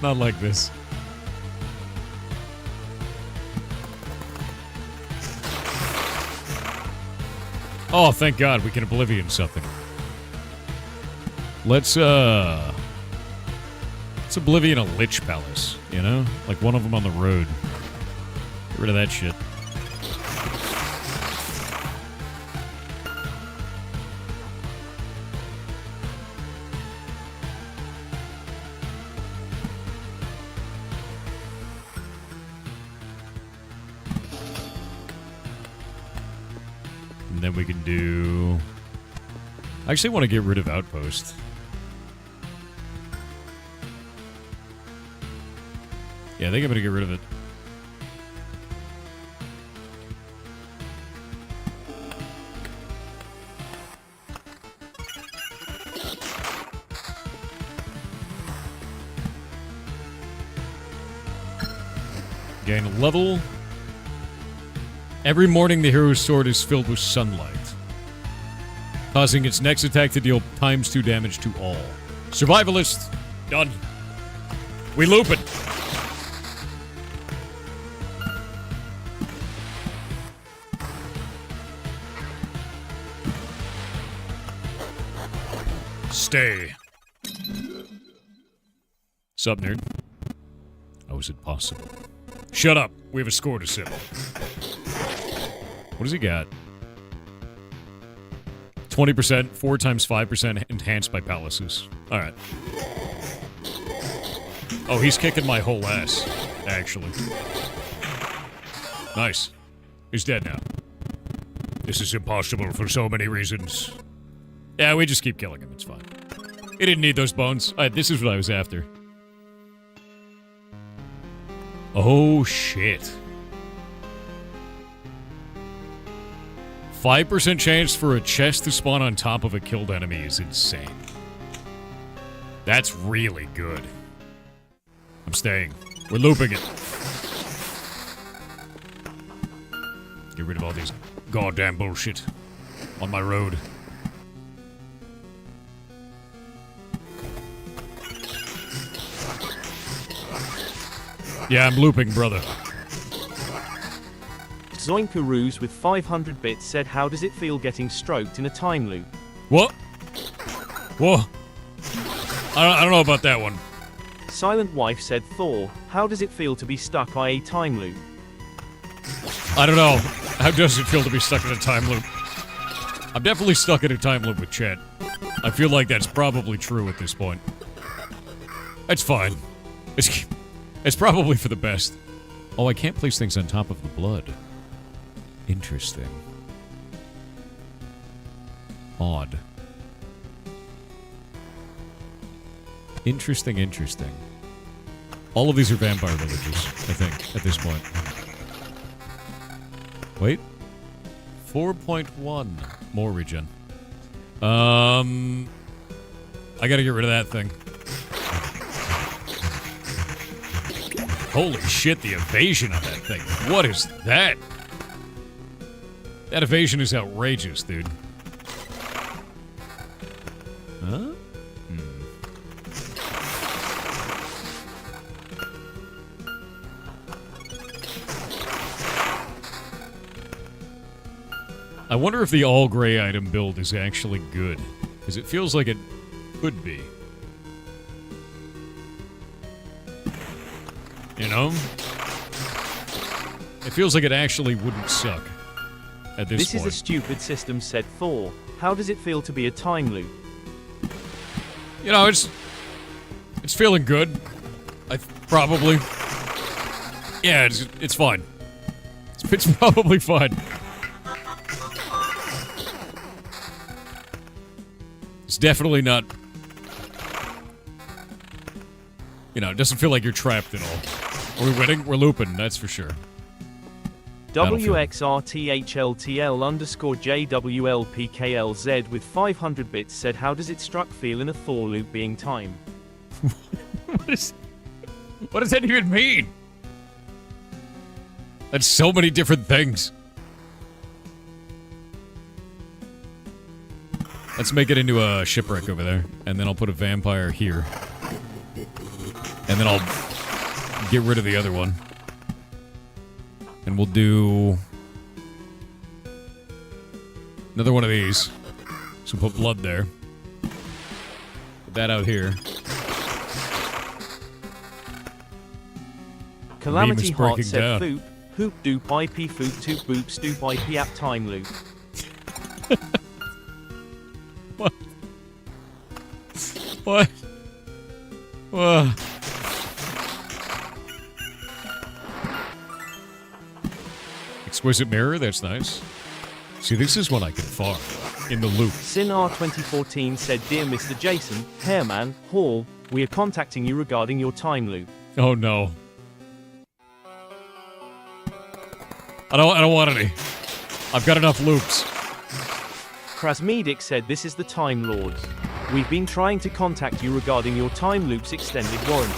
A: Not like this. Oh, thank God, we can Oblivion something. Let's Oblivion a Lich Palace, you know? Like one of them on the road. Get rid of that shit. And then we can do... I actually want to get rid of Outpost. Yeah, I think I'm going to get rid of it. Gain a level. Every morning the hero's sword is filled with sunlight, causing its next attack to deal ×2 damage to all. Survivalist. Done. We loop it. Stay. Sup, nerd? How is it possible? Shut up. We have a score to settle. What does he got? 20%, 4 times 5% enhanced by palaces. Alright. Oh, he's kicking my whole ass, actually. Nice. He's dead now. This is impossible for so many reasons. Yeah, we just keep killing him, it's fine. He didn't need those bones. Alright, this is what I was after. Oh, shit. 5% chance for a chest to spawn on top of a killed enemy is insane. That's really good. I'm staying. We're looping it. Get rid of all these goddamn bullshit on my road. Yeah, I'm looping, brother.
B: Zoinkaroos with 500 bits said how does it feel getting stroked in a time loop?
A: What? Whoa. I don't know about that one.
B: Silent Wife said Thor, how does it feel to be stuck in a time loop?
A: I don't know. How does it feel to be stuck in a time loop? I'm definitely stuck in a time loop with chat. I feel like that's probably true at this point. That's fine. It's probably for the best. Oh, I can't place things on top of the blood. Interesting. Odd. Interesting, interesting. All of these are vampire villages, I think, at this point. Wait. 4.1. More regen. I gotta get rid of that thing. Holy shit, the evasion on that thing. What is that? That evasion is outrageous, dude. Huh? I wonder if the all-gray item build is actually good, because it feels like it could be. You know? It feels like it actually wouldn't suck at this point.
B: This is a stupid system, said 4. How does it feel to be a time loop?
A: You know, it's feeling good. Probably. Yeah, it's fine. It's probably fine. It's definitely not... You know, it doesn't feel like you're trapped at all. Are we winning? We're looping, that's for sure.
B: WXRTHLTL_JWLPKLZ with 500 bits said, how does it struck feel in a for loop being time?
A: What does that even mean? That's so many different things. Let's make it into a shipwreck over there, and then I'll put a vampire here. And then I'll get rid of the other one. And we'll do another one of these. So put blood there. Put that out here.
B: Calamity Heart said foop, hoop doop IP foop toop boop stoop IP app time loop.
A: What? What? Exquisite mirror, that's nice. See, this is one I can farm. In the loop.
B: Sinar 2014 said, Dear Mr. Jason, Hairman, Hall, we are contacting you regarding your time loop.
A: Oh no. I don't want any. I've got enough loops.
B: Krasmedic said, this is the Time Lords. We've been trying to contact you regarding your time loop's extended warranty.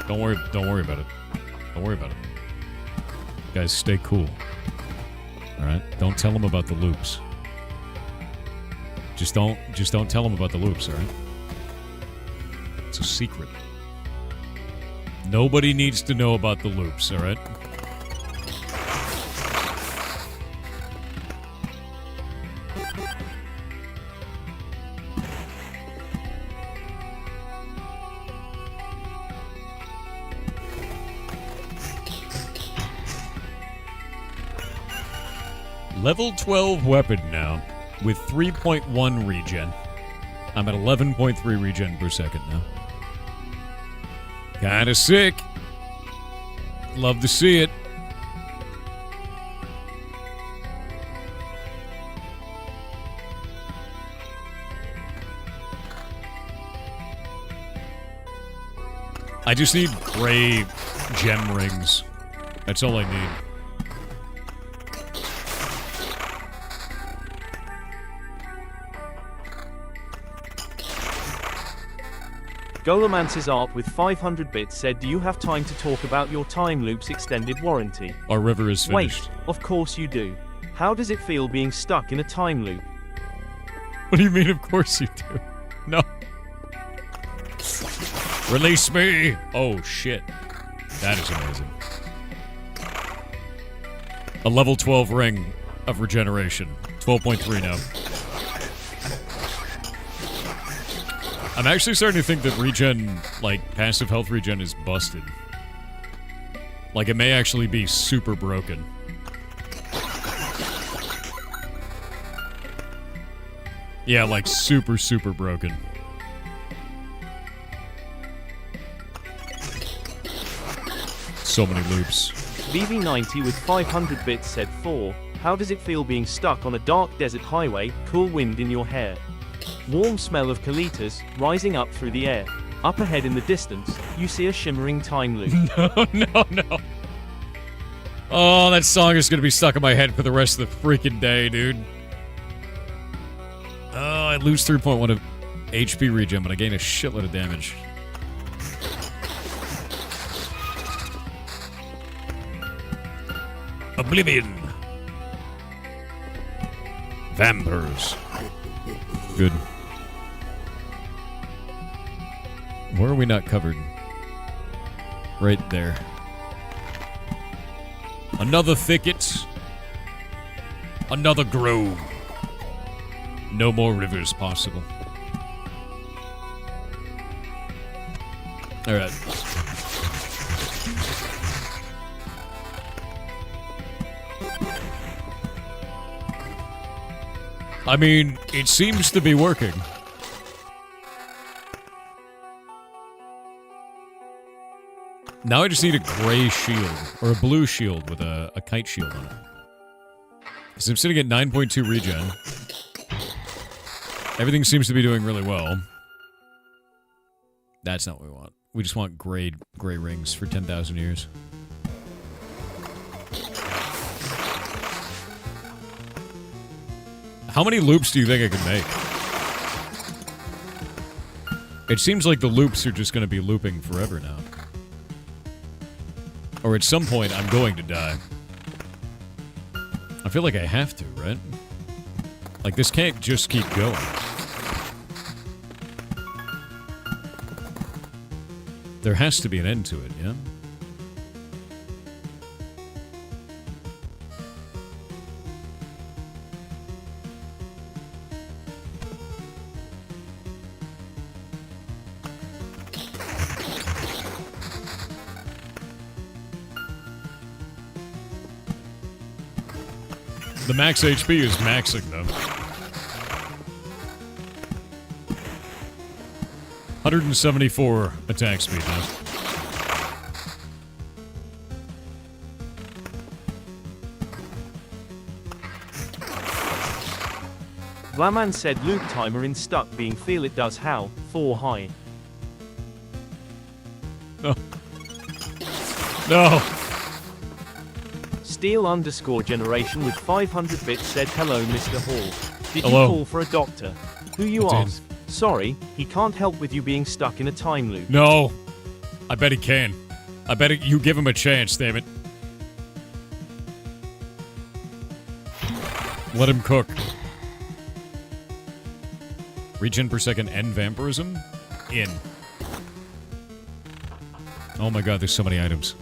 A: Don't worry about it. Don't worry about it. Guys, stay cool. Alright? Don't tell them about the loops. Just don't tell them about the loops, alright? It's a secret. Nobody needs to know about the loops, alright? Level 12 weapon now, with 3.1 regen. I'm at 11.3 regen per second now. Kinda sick. Love to see it. I just need gray gem rings. That's all I need.
B: Golomance's art with 500 bits said, do you have time to talk about your time loop's extended warranty?
A: Our river is finished.
B: Wait, of course you do. How does it feel being stuck in a time loop?
A: What do you mean, of course you do? No. Release me! Oh, shit. That is amazing. A level 12 ring of regeneration. 12.3 now. I'm actually starting to think that regen, like, passive health regen is busted. Like, it may actually be super broken. Yeah, like, super, super broken. So many loops.
B: BV90 with 500 bits said 4. How does it feel being stuck on a dark desert highway, cool wind in your hair? Warm smell of colitas, rising up through the air. Up ahead in the distance, you see a shimmering time loop.
A: No. Oh, that song is gonna be stuck in my head for the rest of the freaking day, dude. Oh, I lose 3.1 of HP regen, but I gain a shitload of damage. Oblivion. Vampires. Good. Where are we not covered? Right there. Another thicket. Another grove. No more rivers possible. Alright. I mean, it seems to be working. Now I just need a gray shield, or a blue shield with a kite shield on it. Because I'm sitting at 9.2 regen. Everything seems to be doing really well. That's not what we want. We just want gray rings for 10,000 years. How many loops do you think I can make? It seems like the loops are just going to be looping forever now. Or at some point, I'm going to die. I feel like I have to, right? Like, this can't just keep going. There has to be an end to it, yeah? The max HP is maxing, though. 174 attack speed now.
B: Vlaman said loop timer in stuck being feel it does how, 4 high.
A: No. No.
B: Steel_generation with 500 bits said hello Mr. Hall. Did
A: Hello.
B: you call for a doctor? Who you
A: I did.
B: ask? Sorry, he can't help with you being stuck in a time loop.
A: No. I bet he can. I bet you give him a chance, damn it. Let him cook. Regen per second and vampirism? In. Oh my god, there's so many items.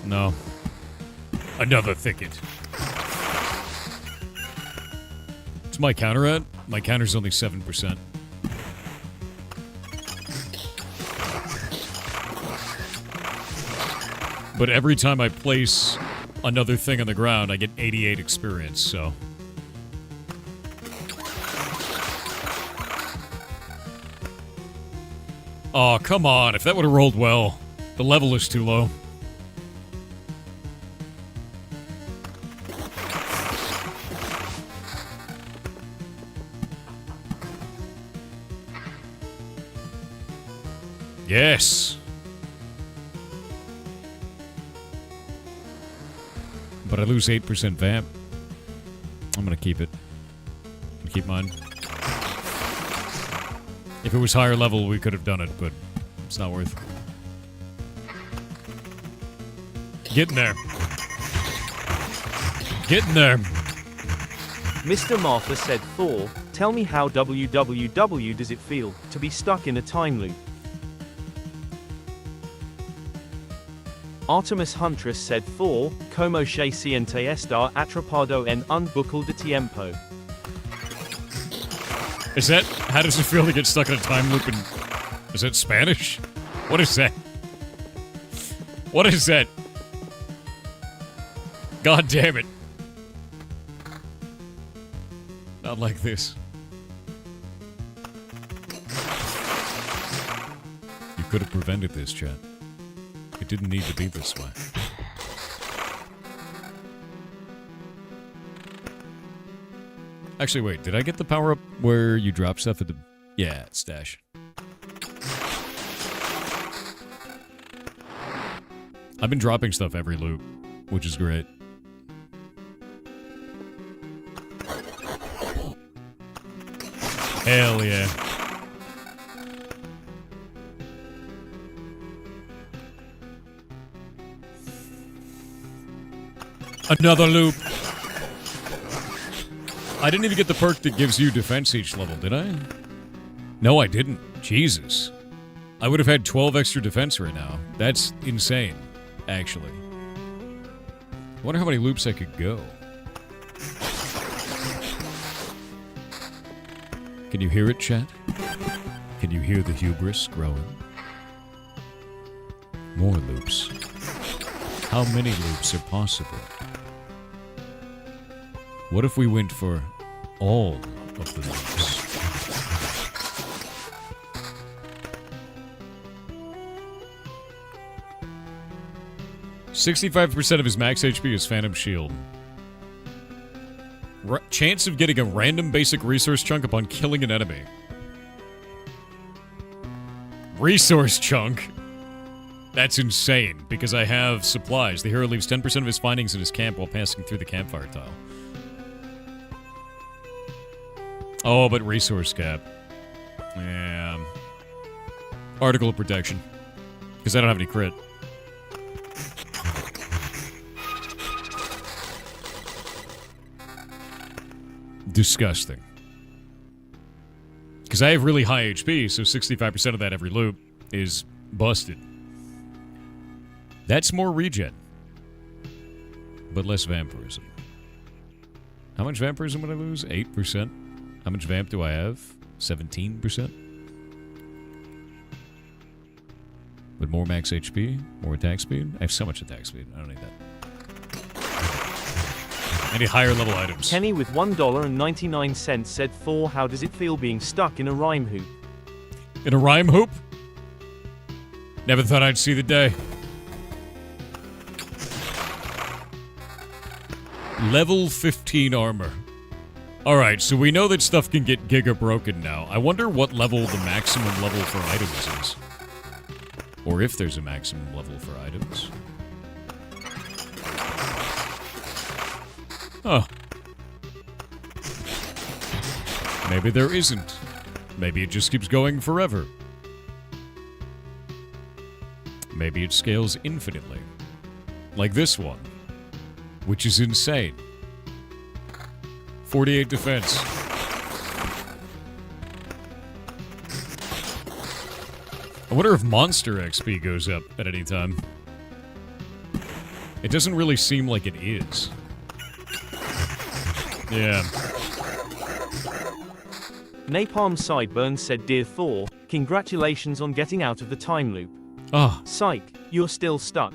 A: No. Another thicket. What's my counter at? My counter's only 7%. But every time I place another thing on the ground, I get 88 experience, so... Oh, come on. If that would have rolled well. The level is too low. Yes. But I lose 8% vamp. I'm gonna keep it. Keep mine. If it was higher level, we could have done it, but it's not worth. Get in there. Get in there.
B: Mr. Martha said Thor, tell me how www does it feel to be stuck in a time loop? Artemis Huntress said Thor, como se siente estar atrapado en un bucle de tiempo.
A: Is that, how does it feel to get stuck in a time loop in, is that Spanish? What is that? What is that? God damn it. Not like this. You could have prevented this, chat. It didn't need to be this way. Actually, wait, did I get the power-up where you drop stuff at the... Yeah, stash. I've been dropping stuff every loop, which is great. Hell yeah. Another loop. I didn't even get the perk that gives you defense each level, did I? No, I didn't. Jesus. I would have had 12 extra defense right now. That's insane, actually. I wonder how many loops I could go. Can you hear it, chat? Can you hear the hubris growing? More loops. How many loops are possible? What if we went for all of the loops? %65% of his max HP is Phantom Shield. Chance of getting a random basic resource chunk upon killing an enemy. Resource chunk? That's insane, because I have supplies. The hero leaves 10% of his findings in his camp while passing through the campfire tile. Oh, but resource cap. Yeah. Article of protection. Because I don't have any crit. Disgusting. Because I have really high HP, so 65% of that every loop is busted. That's more regen. But less vampirism. How much vampirism would I lose? 8%. How much vamp do I have? 17%. But more max HP? More attack speed? I have so much attack speed. I don't need that. I need higher level items.
B: Kenny with $1.99 said, "For how does it feel being stuck in a rhyme hoop?"
A: In a rhyme hoop? Never thought I'd see the day. Level 15 armor. Alright, so we know that stuff can get giga broken now. I wonder what level the maximum level for items is. Or if there's a maximum level for items. Huh. Maybe there isn't. Maybe it just keeps going forever. Maybe it scales infinitely. Like this one. Which is insane. 48 defense. I wonder if monster XP goes up at any time. It doesn't really seem like it is. Yeah.
B: Napalm Sideburn said, "Dear Thor, congratulations on getting out of the time loop.
A: Ah.
B: Psych, you're still stuck."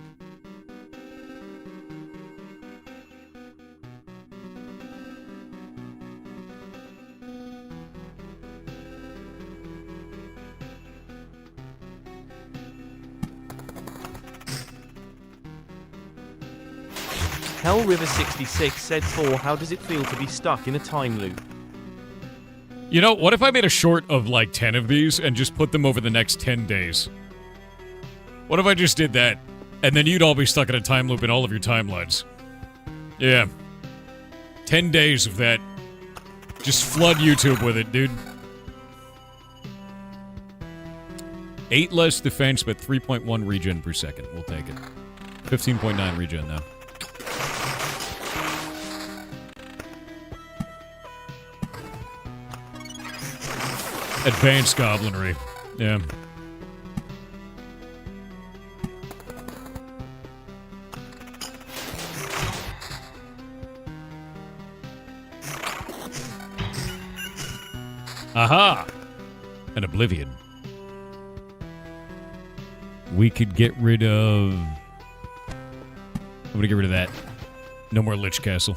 B: Hell River 66 said, "For how does it feel to be stuck in a time loop?"
A: You know, what if I made a short of like 10 of these and just put them over the next 10 days? What if I just did that? And then you'd all be stuck in a time loop in all of your timelines. Yeah. 10 days of that. Just flood YouTube with it, dude. 8 less defense, but 3.1 regen per second. We'll take it. 15.9 regen now. Advanced goblinry. Yeah. Aha! An oblivion. We could get rid of... I'm gonna get rid of that. No more Lich Castle.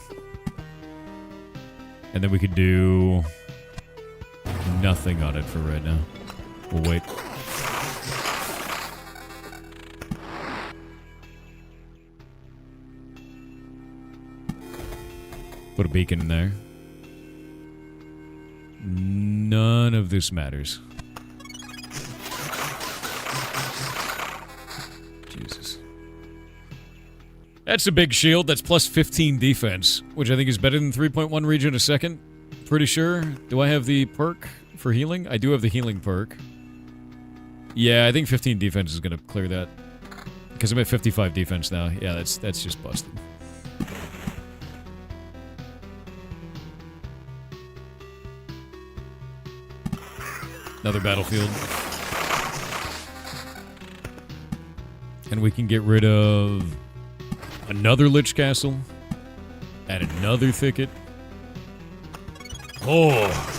A: And then we could do... nothing on it for right now. We'll wait. Put a beacon in there. None of this matters. Jesus. That's a big shield. That's plus 15 defense, which I think is better than 3.1 regen a second. Pretty sure. Do I have the perk for healing? I do have the healing perk. Yeah, I think 15 defense is going to clear that. Because I'm at 55 defense now. Yeah, that's just busted. Another battlefield. And we can get rid of another Lich Castle. Add another thicket. Oh!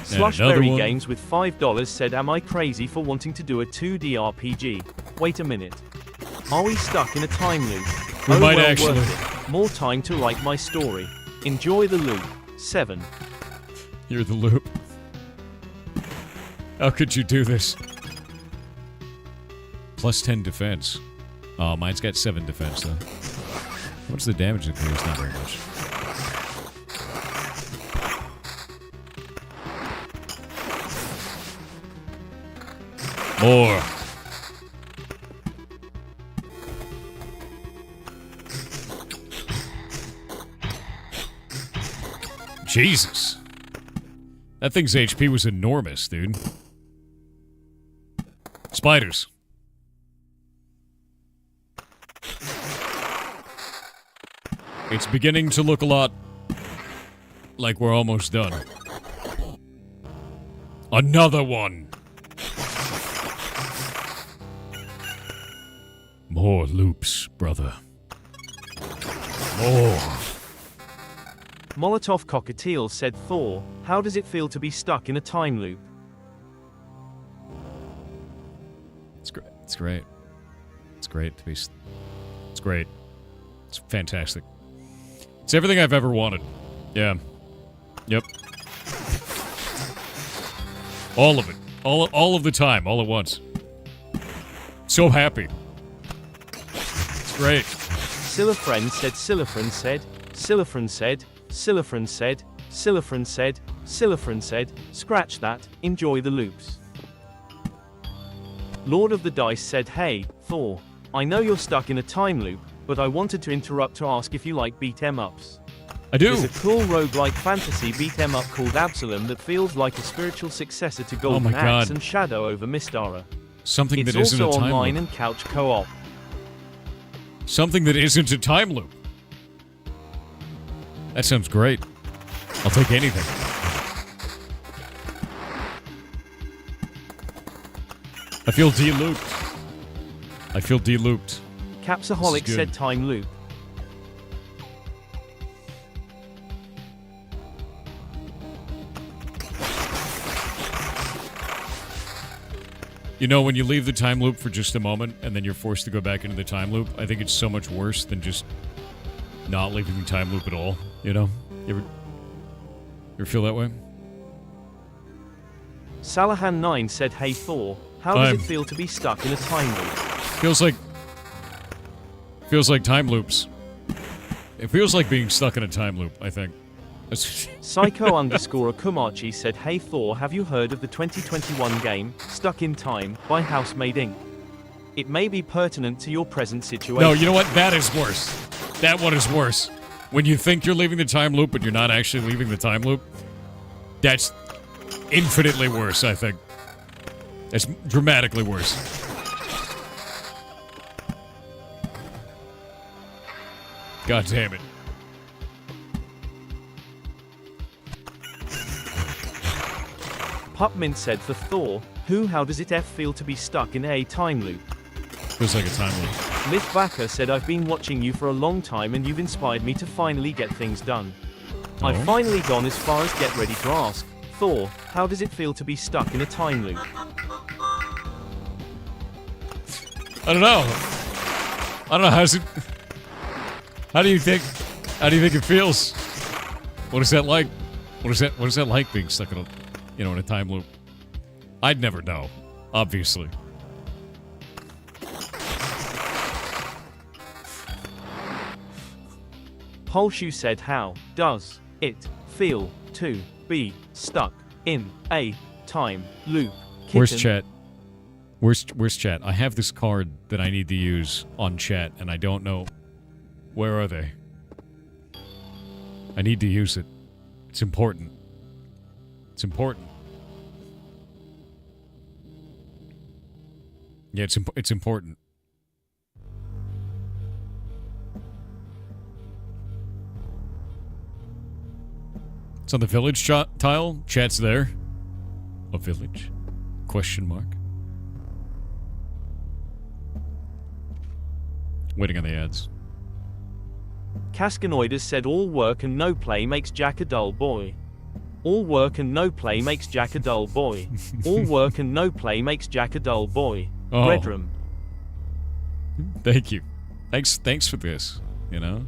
B: Slushberry Games with $5 said, am I crazy for wanting to do a 2D RPG? Wait a minute. Are we stuck in a time loop?
A: We might actually.
B: Worth it. More time to write my story. Enjoy the loop. 7.
A: You're the loop. How could you do this? Plus 10 defense. Oh, mine's got 7 defense, though. What's the damage it clears? Not very much. More. Jesus. That thing's HP was enormous, dude. Spiders. It's beginning to look a lot like we're almost done. Another one. More loops, brother. More.
B: Molotov Cockatiel said, Thor, how does it feel to be stuck in a time loop?
A: It's great. It's great. It's great to be... It's great. It's fantastic. It's everything I've ever wanted. Yeah. Yep. All of it. All of the time, all at once. So happy. It's great.
B: Silafren said, Silafren said, Silafren said, Silafren said, Silafren said, Silafren said, scratch that, enjoy the loops. Lord of the Dice said, hey, Thor, I know you're stuck in a time loop, but I wanted to interrupt to ask if you like beat-em-ups.
A: I do.
B: There's a cool roguelike fantasy beat-em-up called Absalom that feels like a spiritual successor to Golden Axe and Shadow over Mistara.
A: Something that
B: it's
A: isn't a
B: also
A: time
B: online
A: loop.
B: and couch co-op.
A: Something that isn't a time loop. That sounds great. I'll take anything. I feel de-looped. I feel de-looped.
B: Capsaholic said time loop.
A: You know, when you leave the time loop for just a moment and then you're forced to go back into the time loop, I think it's so much worse than just not leaving the time loop at all, you know? You ever feel that way?
B: Salahan9 said, hey Thor, how does it feel to be stuck in a time loop?
A: Feels like time loops. It feels like being stuck in a time loop, I think.
B: Psycho_Akumachi said, hey Thor, have you heard of the 2021 game, Stuck in Time, by Housemade Inc.? It may be pertinent to your present situation.
A: No, you know what? That is worse. That one is worse. When you think you're leaving the time loop, but you're not actually leaving the time loop, that's infinitely worse, I think. That's dramatically worse. God damn it.
B: Pupmint said, for Thor, how does it feel to be stuck in a time loop?
A: Feels like a time loop.
B: Mythbacker said, I've been watching you for a long time and you've inspired me to finally get things done. Oh? I've finally gone as far as get ready to ask, Thor, how does it feel to be stuck in a time loop?
A: I don't know. How do you think it feels? What is that like? What is that like being stuck in a in a time loop? I'd never know, obviously.
B: Polshu said, how does it feel to be stuck in a time loop? Kitten.
A: Where's chat? Where's chat? I have this card that I need to use on chat, and I don't know... Where are they? I need to use it. It's important. It's important. Yeah, it's important. It's on the village tile. Chat's there. A village? Question mark. Waiting on the ads.
B: Cascanoidus said all work and no play makes Jack a dull boy. All work and no play makes Jack a dull boy. All work and no play makes Jack a dull boy.
A: Oh.
B: Redrum.
A: Thank you. Thanks for this, you know?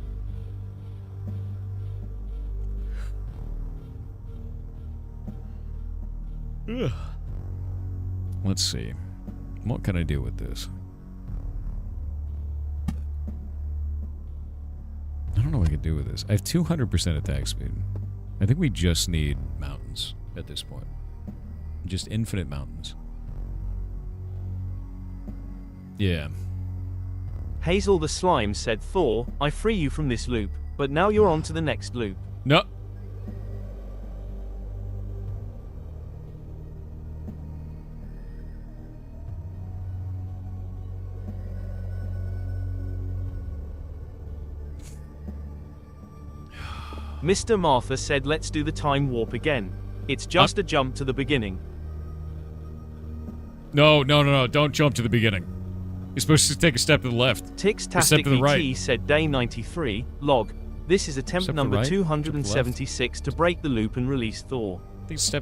A: Ugh. Let's see. What can I do with this? I don't know what I can do with this. I have 200% attack speed. I think we just need mountains at this point. Just infinite mountains. Yeah.
B: Hazel the Slime said, Thor, I free you from this loop, but now you're on to the next loop.
A: No.
B: Mr. Martha said, let's do the time warp again. It's just a jump to the beginning.
A: No. Don't jump to the beginning. You're supposed to take a step to the left.
B: Tixtastic VT
A: right.
B: said, day 93, log. This is attempt number 276 to break the loop and release Thor.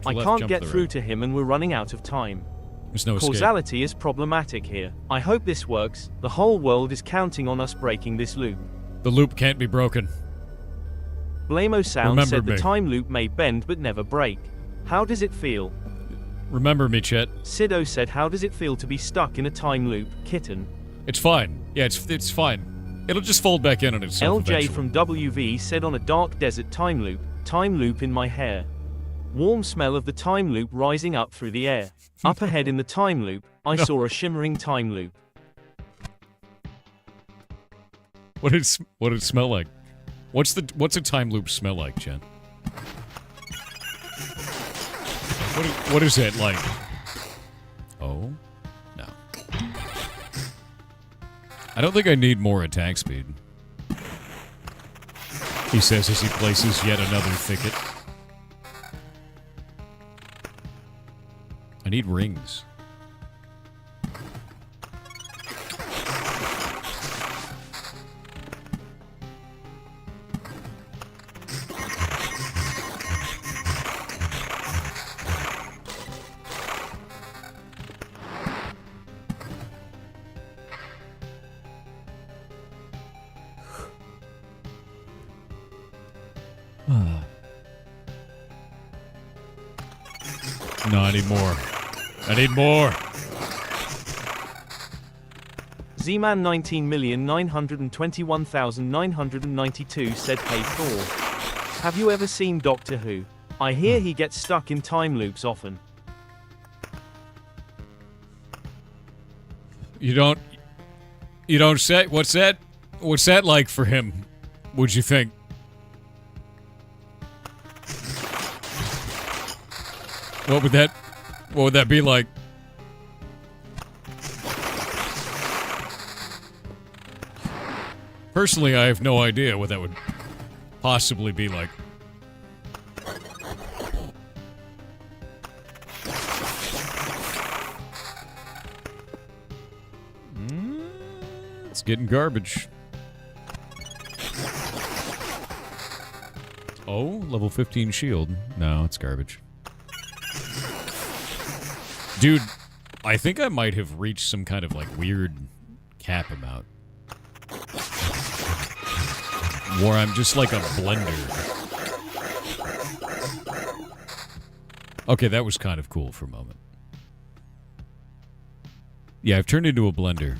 B: I can't get through to him and we're running out of time.
A: There's no escape.
B: Causality is problematic here. I hope this works. The whole world is counting on us breaking this loop.
A: The loop can't be broken.
B: Blamo Sound
A: Remember
B: said
A: me.
B: the time loop may bend but never break. How does it feel?
A: Remember me, Chet.
B: Sido said, how does it feel to be stuck in a time loop, kitten?
A: It's fine. Yeah, it's fine. It'll just fold back in on itself
B: LJ
A: eventually.
B: from WV said, on a dark desert time loop in my hair. Warm smell of the time loop rising up through the air. Up ahead in the time loop, I saw a shimmering time loop.
A: What did it smell like? What's a time loop smell like, Jen? What is it like? Oh? No. I don't think I need more attack speed. He says as he places yet another thicket. I need rings. No, I need more. I need more.
B: Z-Man 19,921,992 said, hey Thor. Have you ever seen Doctor Who? I hear he gets stuck in time loops often.
A: You don't say. What's that like for him? What'd you think? What would that be like? Personally, I have no idea what that would possibly be like. It's getting garbage. Oh, level 15 shield. No, it's garbage. Dude, I think I might have reached some kind of, like, weird cap amount. Where I'm just like a blender. Okay, that was kind of cool for a moment. Yeah, I've turned into a blender.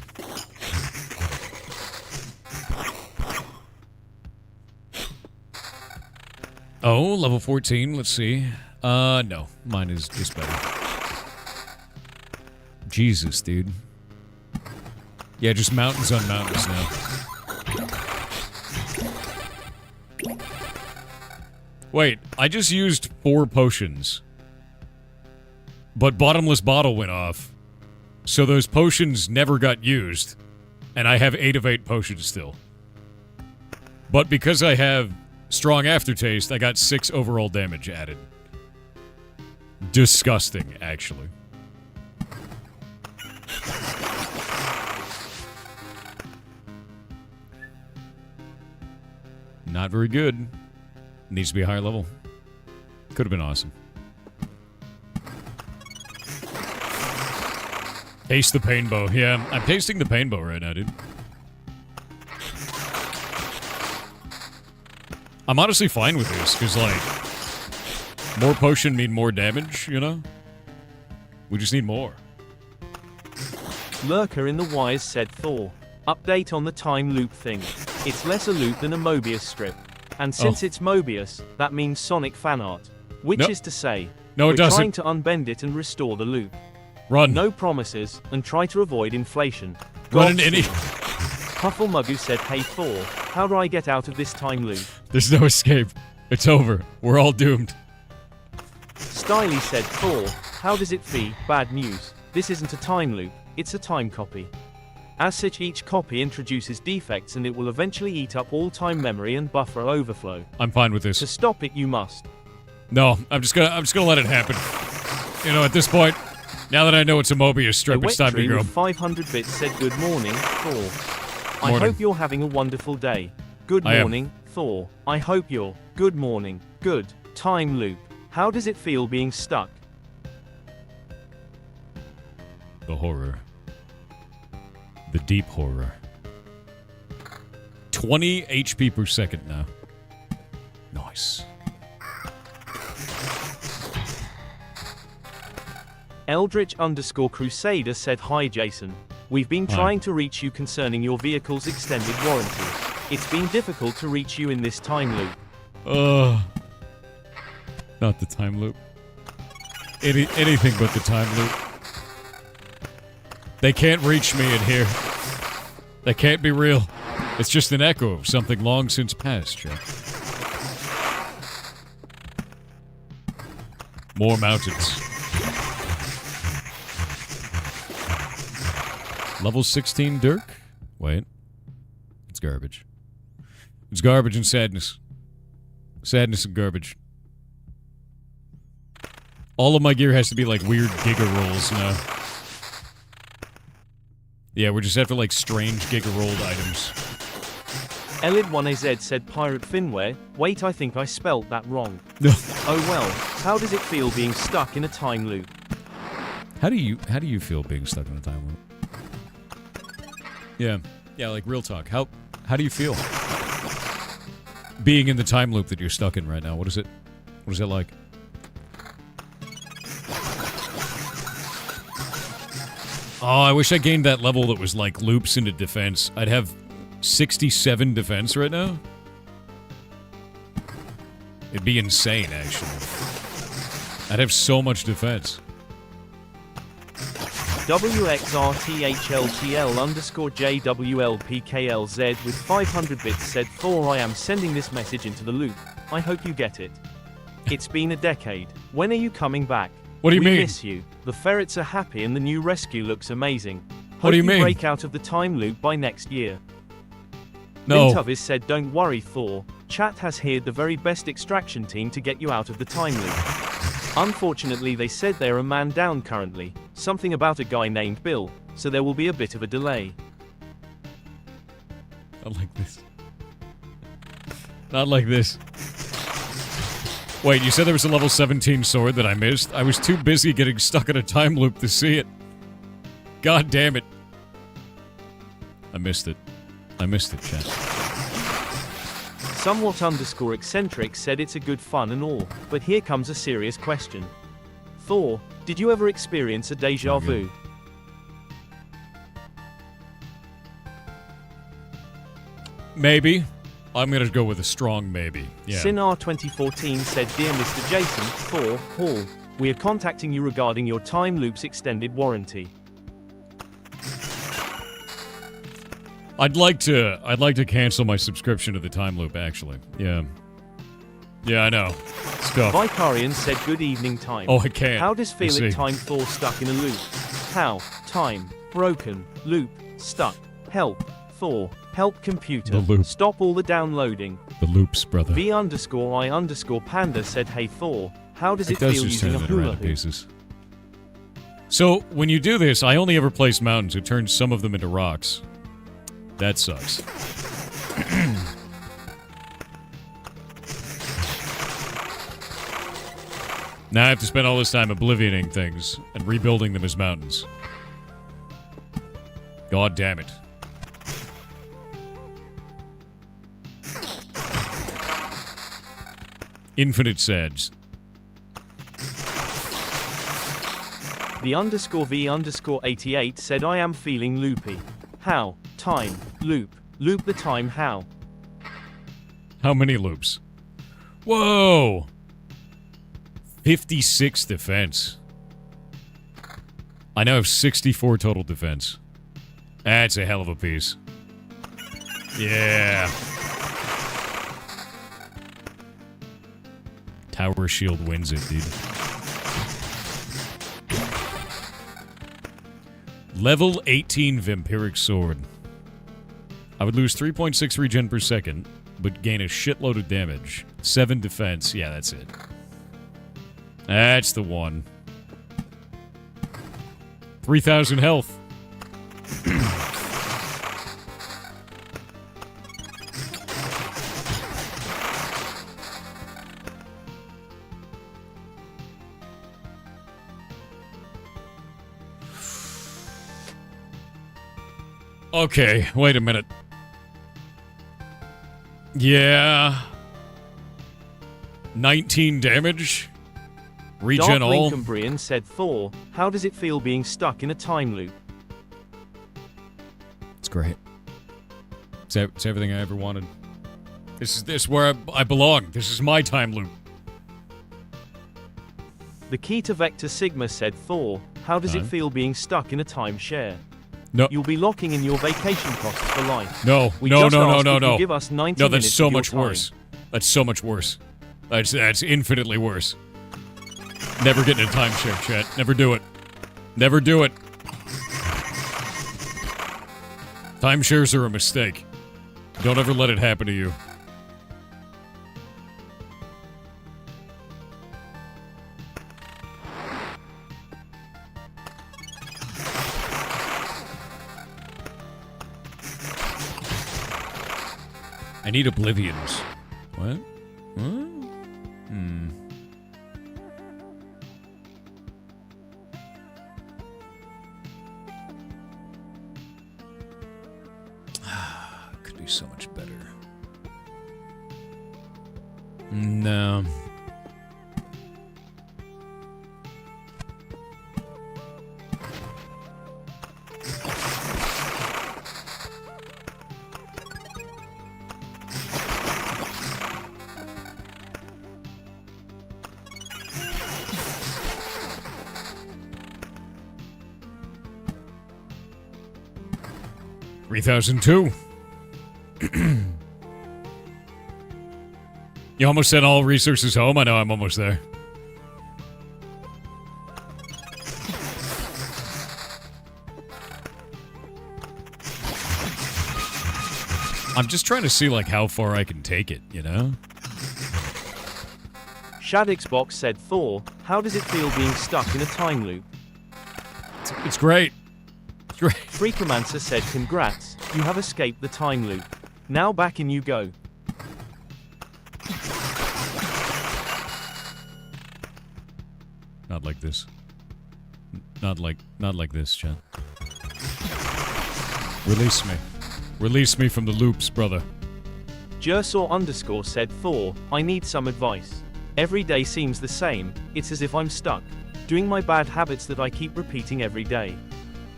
A: Oh, level 14, let's see. No, mine is just better. Jesus, dude. Yeah, just mountains on mountains now. Wait, I just used 4 potions. But Bottomless Bottle went off. So those potions never got used. And I have 8 of 8 potions still. But because I have Strong Aftertaste, I got 6 overall damage added. Disgusting, actually. Not very good. Needs to be a higher level. Could have been awesome. Taste the pain bow. Yeah, I'm tasting the pain bow right now, dude. I'm honestly fine with this, because, like, more potion mean more damage, you know? We just need more.
B: Lurker in the wires said Thor. Update on the time loop thing. It's less a loop than a Mobius strip. And since it's Mobius, that means Sonic fan art. Which is to say,
A: no, it
B: we're
A: doesn't.
B: trying to unbend it and restore the loop.
A: Run.
B: No promises, and try to avoid inflation.
A: Run into any...
B: Pufflemuggu said, hey Thor, how do I get out of this time loop?
A: There's no escape. It's over. We're all doomed.
B: Styly said, Thor, how does it feel? Bad news. This isn't a time loop, it's a time copy. As such, each copy introduces defects and it will eventually eat up all time memory and buffer overflow.
A: I'm fine with this.
B: To stop it, you must.
A: No, I'm just gonna let it happen. You know, at this point, now that I know it's a Mobius strip, it's time to go.
B: 500 bits said, good morning, Thor. I
A: Morning.
B: hope you're having a wonderful day. Good morning, Thor. I hope you're good morning. Good time loop. How does it feel being stuck?
A: The horror. The deep horror. 20 HP per second now. Nice.
B: Eldritch_Crusader said, hi Jason. We've been trying to reach you concerning your vehicle's extended warranty. It's been difficult to reach you in this time loop.
A: Not the time loop. Anything but the time loop. They can't reach me in here. That can't be real. It's just an echo of something long since past, Jeff. More mountains. Level 16 Dirk? Wait. It's garbage. It's garbage and sadness. Sadness and garbage. All of my gear has to be like weird Giga Rolls now. Yeah, we're just after like strange Giga Rolled items.
B: Elid1AZ said Pirate Finware. Wait, I think I spelt that wrong. Oh well, how does it feel being stuck in a time loop?
A: How do you feel being stuck in a time loop? Yeah, like real talk. How do you feel being in the time loop that you're stuck in right now? What is it like? Oh, I wish I gained that level that was like loops into defense. I'd have 67 defense right now. It'd be insane, actually. I'd have so much defense.
B: WXRTHLTL_JWLPKLZ with 500 bits said, Thor, I am sending this message into the loop. I hope you get it. It's been a decade. When are you coming back?
A: What do you mean?
B: We miss you. The ferrets are happy and the new rescue looks amazing.
A: What do you mean?
B: Break out of the time loop by next year.
A: No.
B: Vintavis said, don't worry, Thor. Chat has hired the very best extraction team to get you out of the time loop. Unfortunately, they said they're a man down currently. Something about a guy named Bill, so there will be a bit of a delay.
A: Not like this. Not like this. Wait, you said there was a level 17 sword that I missed? I was too busy getting stuck in a time loop to see it. God damn it. I missed it. I missed it, chat.
B: Somewhat_eccentric said it's a good fun and all, but here comes a serious question. Thor, did you ever experience a deja vu?
A: Maybe. I'm gonna go with a strong maybe. Yeah.
B: Sinar 2014 said, Dear Mr. Jason, Thor, Hall, we are contacting you regarding your time loop's extended warranty.
A: I'd like to cancel my subscription to the time loop, actually. Yeah. Yeah, I know. Stuff.
B: Vicarian said good evening time.
A: Oh, I can't.
B: How does feel
A: I
B: it
A: see.
B: time Thor stuck in a loop? How? Time. Broken. Loop. Stuck. Help. Thor. Help computer.
A: The loop.
B: Stop all the downloading.
A: The loops, brother.
B: V_I_Panda said hey Thor. How does it
A: does
B: feel
A: just
B: using a
A: turn it around
B: hula
A: to
B: hoop?
A: pieces. So, when you do this, I only ever place mountains. It turns some of them into rocks. That sucks. Now I have to spend all this time oblivioning things and rebuilding them as mountains. God damn it. Infinite sads.
B: The_V_88 said I am feeling loopy. How? Time. Loop. Loop the time how?
A: How many loops? Whoa! 56 defense. I now have 64 total defense. That's a hell of a piece. Yeah. Tower Shield wins it, dude. Level 18 Vampiric Sword. I would lose 3.6 regen per second, but gain a shitload of damage. 7 defense. Yeah, that's it. That's the one. 3,000 health. Okay, wait a minute. Yeah. 19 damage? Regen
B: Dark
A: all?
B: Lincoln Brian said Thor, how does it feel being stuck in a time loop?
A: It's great. It's everything I ever wanted. This is where I belong. This is my time loop.
B: The key to Vector Sigma said Thor, how does it feel being stuck in a timeshare?
A: No.
B: You'll be locking in your vacation costs for life.
A: No,
B: We
A: no,
B: just
A: no, no,
B: asked
A: no,
B: if you
A: no.
B: give us 90
A: No, that's
B: minutes
A: so
B: of your
A: much
B: time.
A: worse. That's so much worse. That's infinitely worse. Never get in a timeshare, chat. Never do it. Never do it. Timeshares are a mistake. Don't ever let it happen to you. I need oblivions. What? Could do so much better. No. $3,002. You almost sent all resources home? I know I'm almost there. I'm just trying to see, like, how far I can take it, you know?
B: Shadixbox said Thor, how does it feel being stuck in a time loop?
A: It's great. It's great.
B: Freakomancer said congrats, you have escaped the time loop. Now back in you go.
A: Not like this. Not like this, Chad. Release me. Release me from the loops, brother.
B: Jersor_ said Thor, I need some advice. Every day seems the same, it's as if I'm stuck, doing my bad habits that I keep repeating every day.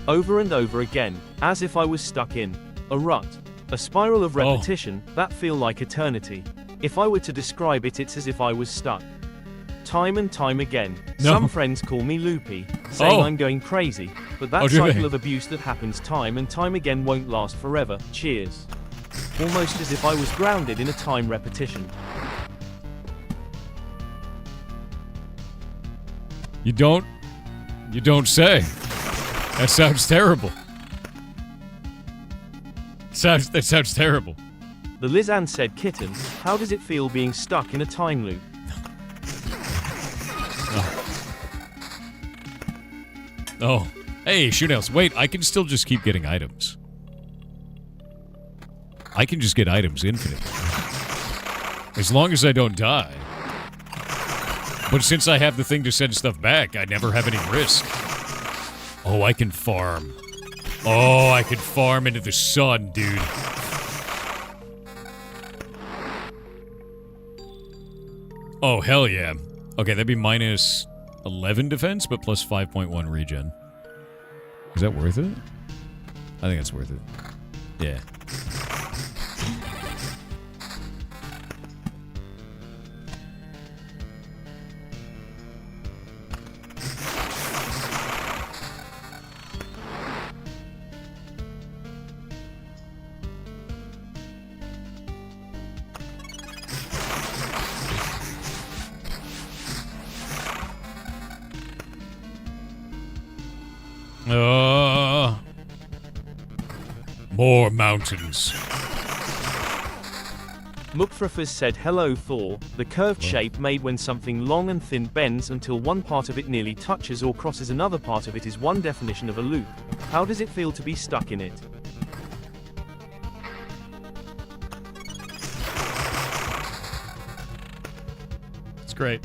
B: Over and over again, as if I was stuck in a rut. A spiral of repetition, that feel like eternity. If I were to describe it, it's as if I was stuck. Time and time again.
A: No.
B: Some friends call me loopy, saying I'm going crazy, But that cycle of abuse that happens time and time again won't last forever. Cheers. Almost as if I was grounded in a time repetition.
A: You don't say. That sounds terrible. That sounds terrible.
B: The Lizanne said, kitten, how does it feel being stuck in a time loop?
A: Oh. Hey, Shootouts. Wait, I can still just keep getting items. I can just get items infinitely. As long as I don't die. But since I have the thing to send stuff back, I never have any risk. Oh, I can farm. Oh, I can farm into the sun, dude. Oh, hell yeah. Okay, that'd be minus 11 defense, but plus 5.1 regen. Is that worth it? I think that's worth it. Yeah. More mountains.
B: Mukfrafas said, hello Thor, the curved shape made when something long and thin bends until one part of it nearly touches or crosses another part of it is one definition of a loop. How does it feel to be stuck in it?
A: It's great.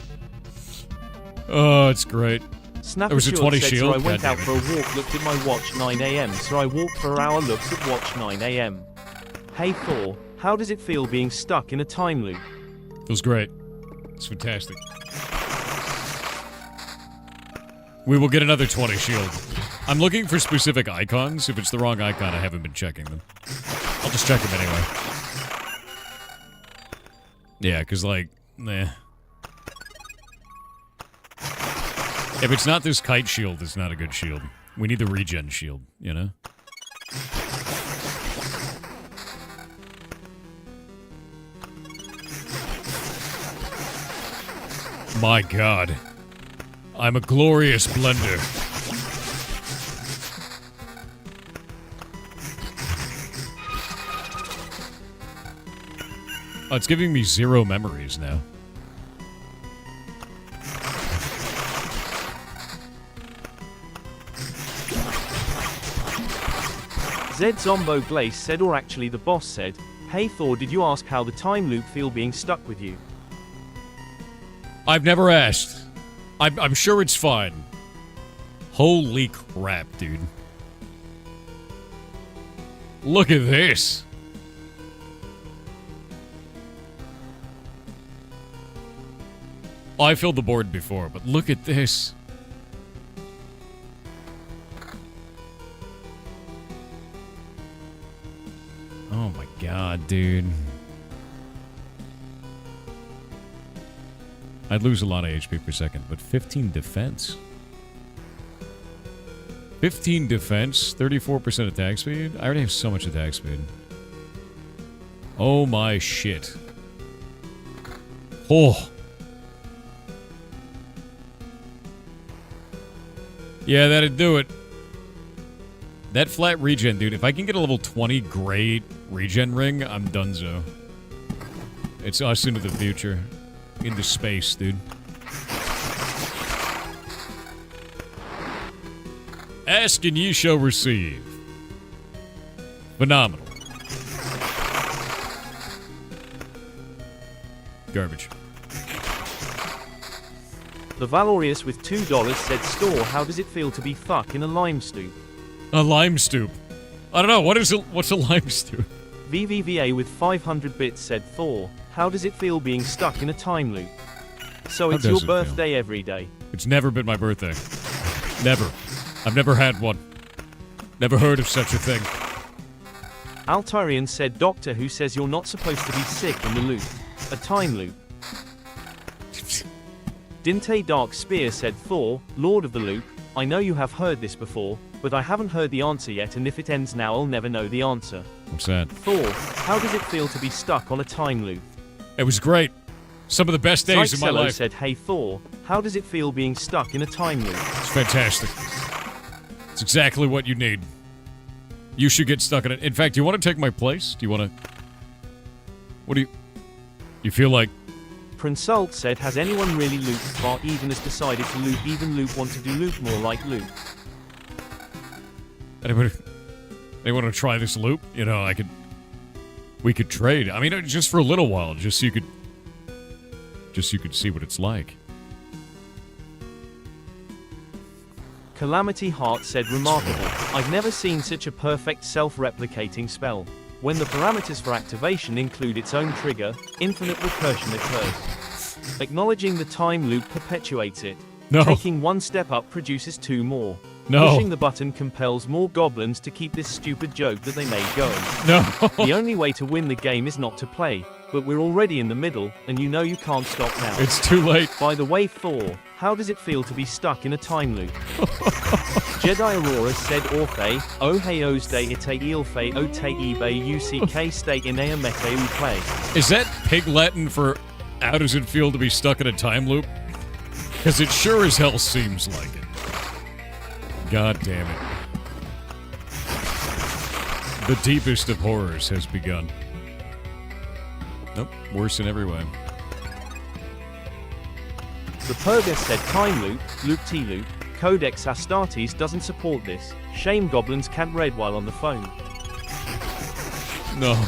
A: Oh, it's great.
B: Snapper
A: There was a 20
B: said,
A: shield.
B: so I went out for a walk, looked at my watch 9 AM, so I walked for an hour, looked at watch 9 AM. Hey Thor, how does it feel being stuck in a time loop?
A: Feels great. It's fantastic. We will get another 20 shield. I'm looking for specific icons. If it's the wrong icon, I haven't been checking them. I'll just check them anyway. Yeah, because, like, nah. If it's not this kite shield, it's not a good shield. We need the regen shield, you know? My god. I'm a glorious blender. Oh, it's giving me 0 memories now.
B: Zed Zombo Glace said, or actually the boss said, hey Thor, did you ask how the time loop feel being stuck with you?
A: I've never asked. I'm sure it's fine. Holy crap, dude. Look at this. Oh, I filled the board before, but look at this. Oh my god, dude. I'd lose a lot of HP per second, but 15 defense. 15 defense, 34% attack speed? I already have so much attack speed. Oh my shit. Oh. Yeah, that'd do it. That flat regen, dude. If I can get a level 20 gray regen ring, I'm donezo. It's us into the future. Into space, dude. Ask and ye shall receive. Phenomenal. Garbage.
B: The Valorius with $2 said, store, how does it feel to be fuck in a lime stoop?
A: A lime stoop. I don't know. What's a lime stoop?
B: VVVA with 500 bits said, Thor, how does it feel being stuck in a time loop? So it's your birthday every day.
A: It's never been my birthday. Never. I've never had one. Never heard of such a thing.
B: Altarian said, Doctor Who says you're not supposed to be sick in the loop. A time loop. Dinte Dark Spear said, Thor, Lord of the Loop, I know you have heard this before, but I haven't heard the answer yet, and if it ends now I'll never know the answer.
A: What's that?
B: Thor, how does it feel to be stuck on a time loop?
A: It was great. Some of the best days of my
B: Zyxello
A: life.
B: said, hey Thor, how does it feel being stuck in a time loop?
A: It's fantastic. It's exactly what you need. You should get stuck in it. In fact, do you want to take my place? Do you want to... What do you feel like?
B: Prinsult said, has anyone really looped far? Even has decided to loop. Even loop want to do loop more like loop.
A: Anybody want to try this loop? You know, we could trade. I mean, just for a little while, just so you could see what it's like.
B: Calamity Heart said, remarkable. I've never seen such a perfect self-replicating spell. When the parameters for activation include its own trigger, infinite recursion occurs. Acknowledging the time loop perpetuates it.
A: No.
B: Taking one step up produces two more.
A: No.
B: Pushing the button compels more goblins to keep this stupid joke that they made going.
A: No.
B: The only way to win the game is not to play, but we're already in the middle, and you know you can't stop now.
A: It's too late.
B: By the way, Thor, how does it feel to be stuck in a time loop? Jedi Aurora said, Orphe, oh hey osde ite ilfe ote eBay uck stay in a mete uplay.
A: Is that pig Latin for how does it feel to be stuck in a time loop? Because it sure as hell seems like it. God damn it. The deepest of horrors has begun. Nope, worse in every way.
B: The Purga said, time loop, loop-T-loop, Codex Astartes doesn't support this. Shame goblins can't read while on the phone.
A: No.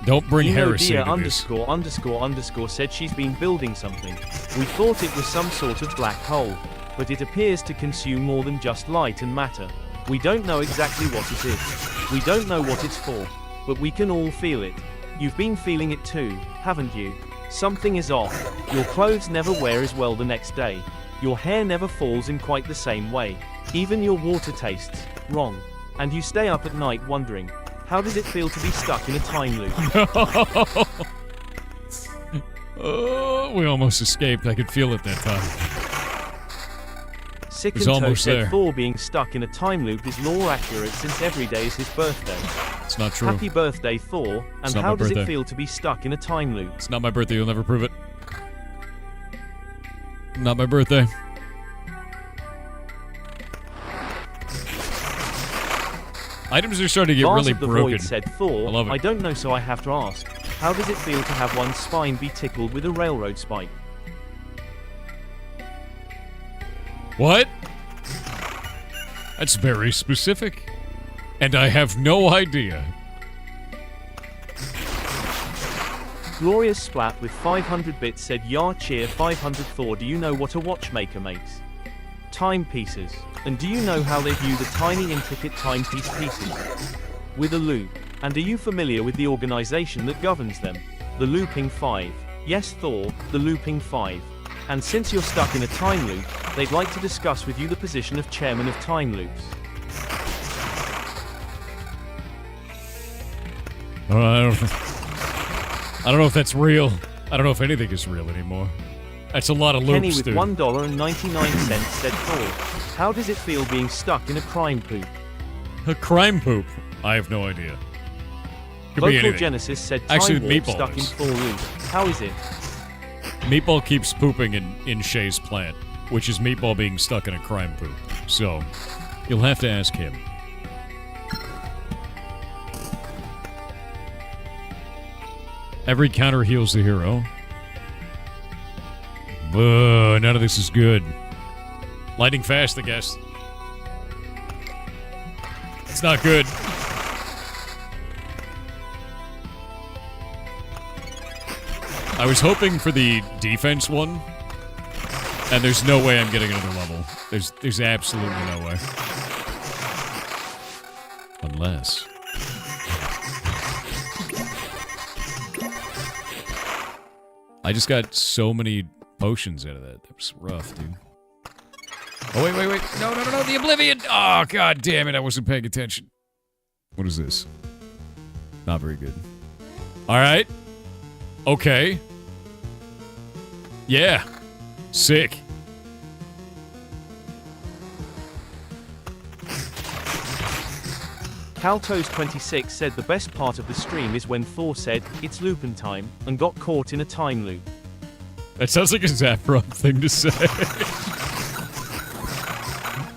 A: Don't bring heresy
B: Dia
A: to this.
B: ___ said she's been building something. We thought it was some sort of black hole, but it appears to consume more than just light and matter. We don't know exactly what it is. We don't know what it's for, but we can all feel it. You've been feeling it too, haven't you? Something is off. Your clothes never wear as well the next day. Your hair never falls in quite the same way. Even your water tastes wrong. And you stay up at night wondering, how does it feel to be stuck in a time loop?
A: Oh, we almost escaped. I could feel it that time.
B: Sickentoe said Thor being stuck in a time loop is lore accurate since every day is his birthday.
A: It's not true.
B: Happy birthday, Thor. And how does it feel to be stuck in a time loop?
A: It's not my birthday. You'll never prove it. Not my birthday. Items are starting to get really broken.
B: Void said Thor,
A: I love it.
B: I don't know, so I have to ask. How does it feel to have one's spine be tickled with a railroad spike?
A: What? That's very specific. And I have no idea.
B: Glorious Splat with 500 bits said, Yar cheer 500 Thor, do you know what a watchmaker makes? Timepieces. And do you know how they view the tiny intricate timepiece pieces? With a loop. And are you familiar with the organization that governs them? The Looping Five. Yes, Thor, the Looping Five. And since you're stuck in a time loop, they'd like to discuss with you the position of chairman of time loops.
A: I don't know if that's real. I don't know if anything is real anymore. That's a lot of loops,
B: Kenny with
A: dude.
B: $1.99 said, Thor, how does it feel being stuck in a crime poop?
A: A crime poop? I have no idea. Could be
B: Vocal
A: anything.
B: Genesis said,
A: Actually,
B: time warp
A: Meatball
B: stuck in
A: is.
B: Thor loop. How is it?
A: Meatball keeps pooping in Shay's plant, which is Meatball being stuck in a crime poop. So, you'll have to ask him. Every counter heals the hero. None of this is good. Lightning fast, I guess. It's not good. I was hoping for the defense one, and there's no way I'm getting another level. There's absolutely no way. Unless... I just got so many potions out of that. That was rough, dude. Oh, wait. No, the Oblivion! Oh, god damn it, I wasn't paying attention. What is this? Not very good. Alright. Okay. Yeah. Sick.
B: Caltoes26 said the best part of the stream is when Thor said, "It's loopin' time," and got caught in a time loop.
A: That sounds like a Zaffron thing to say.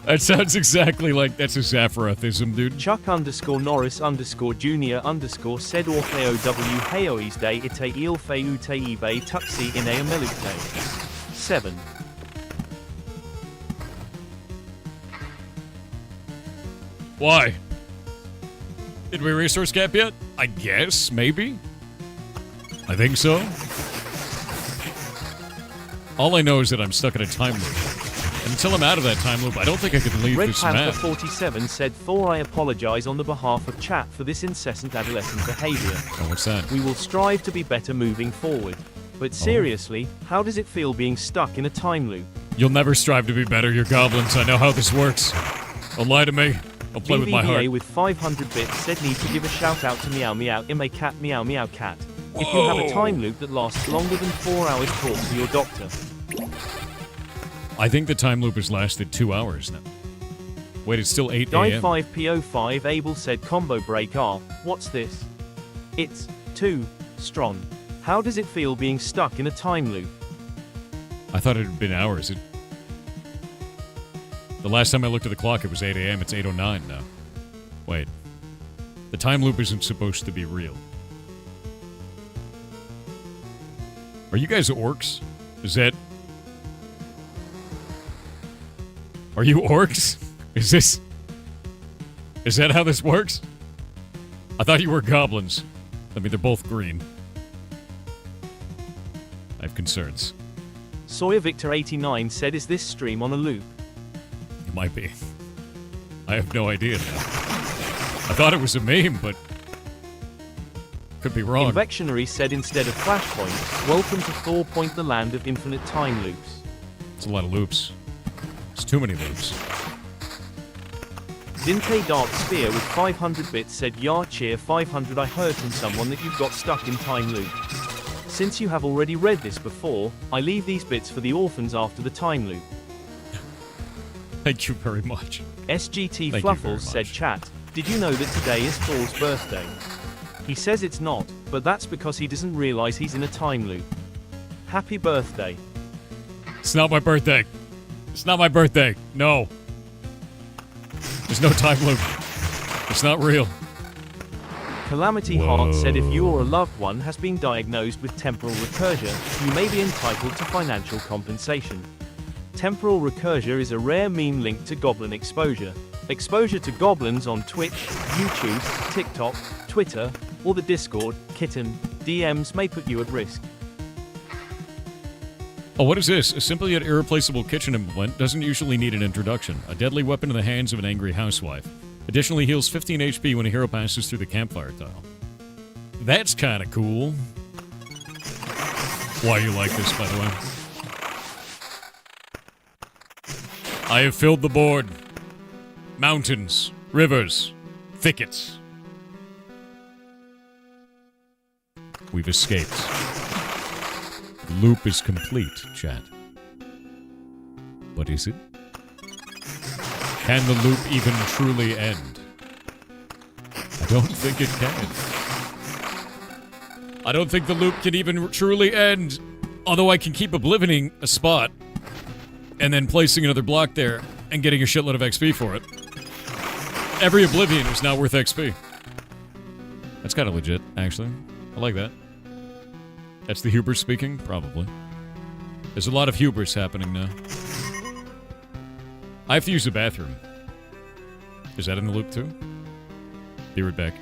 A: That sounds exactly like that's a Zaffrothism, dude.
B: Chuck_Norris_Jr_ said Orfeo W Heoes Day Ite Ilfe Ute Ebe Tuxi in a Melute. 7.
A: Why? Did we resource cap yet? I guess, maybe. I think so. All I know is that I'm stuck in a time loop. And until I'm out of that time loop, I don't think I can leave
B: Red
A: this
B: Panther
A: map.
B: 47 said, "Thor, I apologize on the behalf of chat for this incessant adolescent behavior.
A: Oh, what's that?
B: We will strive to be better moving forward. But seriously, how does it feel being stuck in a time loop?"
A: You'll never strive to be better, you're goblins. I know how this works. Don't lie to me. I'll play with my heart.
B: BVBA with 500 bits said, "Need to give a shout out to Meow Meow Ime Cat Meow Meow Cat. If you have a time loop that lasts longer than 4 hours, talk to your doctor."
A: I think the time loop has lasted 2 hours now. Wait, it's still 8
B: Die
A: a.m.
B: 5PO5 Abel said, "Combo break R. What's this? It's too strong. How does it feel being stuck in a time loop?"
A: I thought it had been hours. The last time I looked at the clock, it was 8 a.m. It's 8:09 now. Wait. The time loop isn't supposed to be real. Are you guys orcs? Is that... Are you orcs? Is that how this works? I thought you were goblins. I mean, they're both green. I have concerns.
B: Sawyer Victor 89 said, "Is this stream on a loop?"
A: It might be. I have no idea now. I thought it was a meme, but... Could be wrong.
B: Invectionary said, "Instead of Flashpoint, welcome to Thor Point, the land of infinite time loops."
A: It's a lot of loops. It's too many loops.
B: Dinte Dark Spear with 500 bits said, "Yar cheer 500, I heard from someone that you've got stuck in time loop. Since you have already read this before, I leave these bits for the orphans after the time loop."
A: Thank you very much.
B: SGT
A: Thank you very
B: Fluffles said,
A: much.
B: "Chat, did you know that today is Thor's birthday? He says it's not, but that's because he doesn't realize he's in a time loop. Happy birthday."
A: It's not my birthday. It's not my birthday. No. There's no time loop. It's not real.
B: Calamity Heart said, "If you or a loved one has been diagnosed with temporal recursion, you may be entitled to financial compensation. Temporal recursion is a rare meme linked to goblin exposure. Exposure to goblins on Twitch, YouTube, TikTok, Twitter, or the Discord, Kitten, DMs may put you at risk."
A: Oh, what is this? A simple yet irreplaceable kitchen implement doesn't usually need an introduction. A deadly weapon in the hands of an angry housewife. Additionally, heals 15 HP when a hero passes through the campfire tile. That's kind of cool. Why you like this, by the way? I have filled the board. Mountains, rivers, thickets. We've escaped. The loop is complete, chat. But is it? Can the loop even truly end? I don't think it can. I don't think the loop can even truly end. Although I can keep oblivioning a spot and then placing another block there and getting a shitload of XP for it. Every oblivion is now worth XP. That's kind of legit, actually. I like that. That's the hubris speaking? Probably. There's a lot of hubris happening now. I have to use the bathroom. Is that in the loop too? Be right back.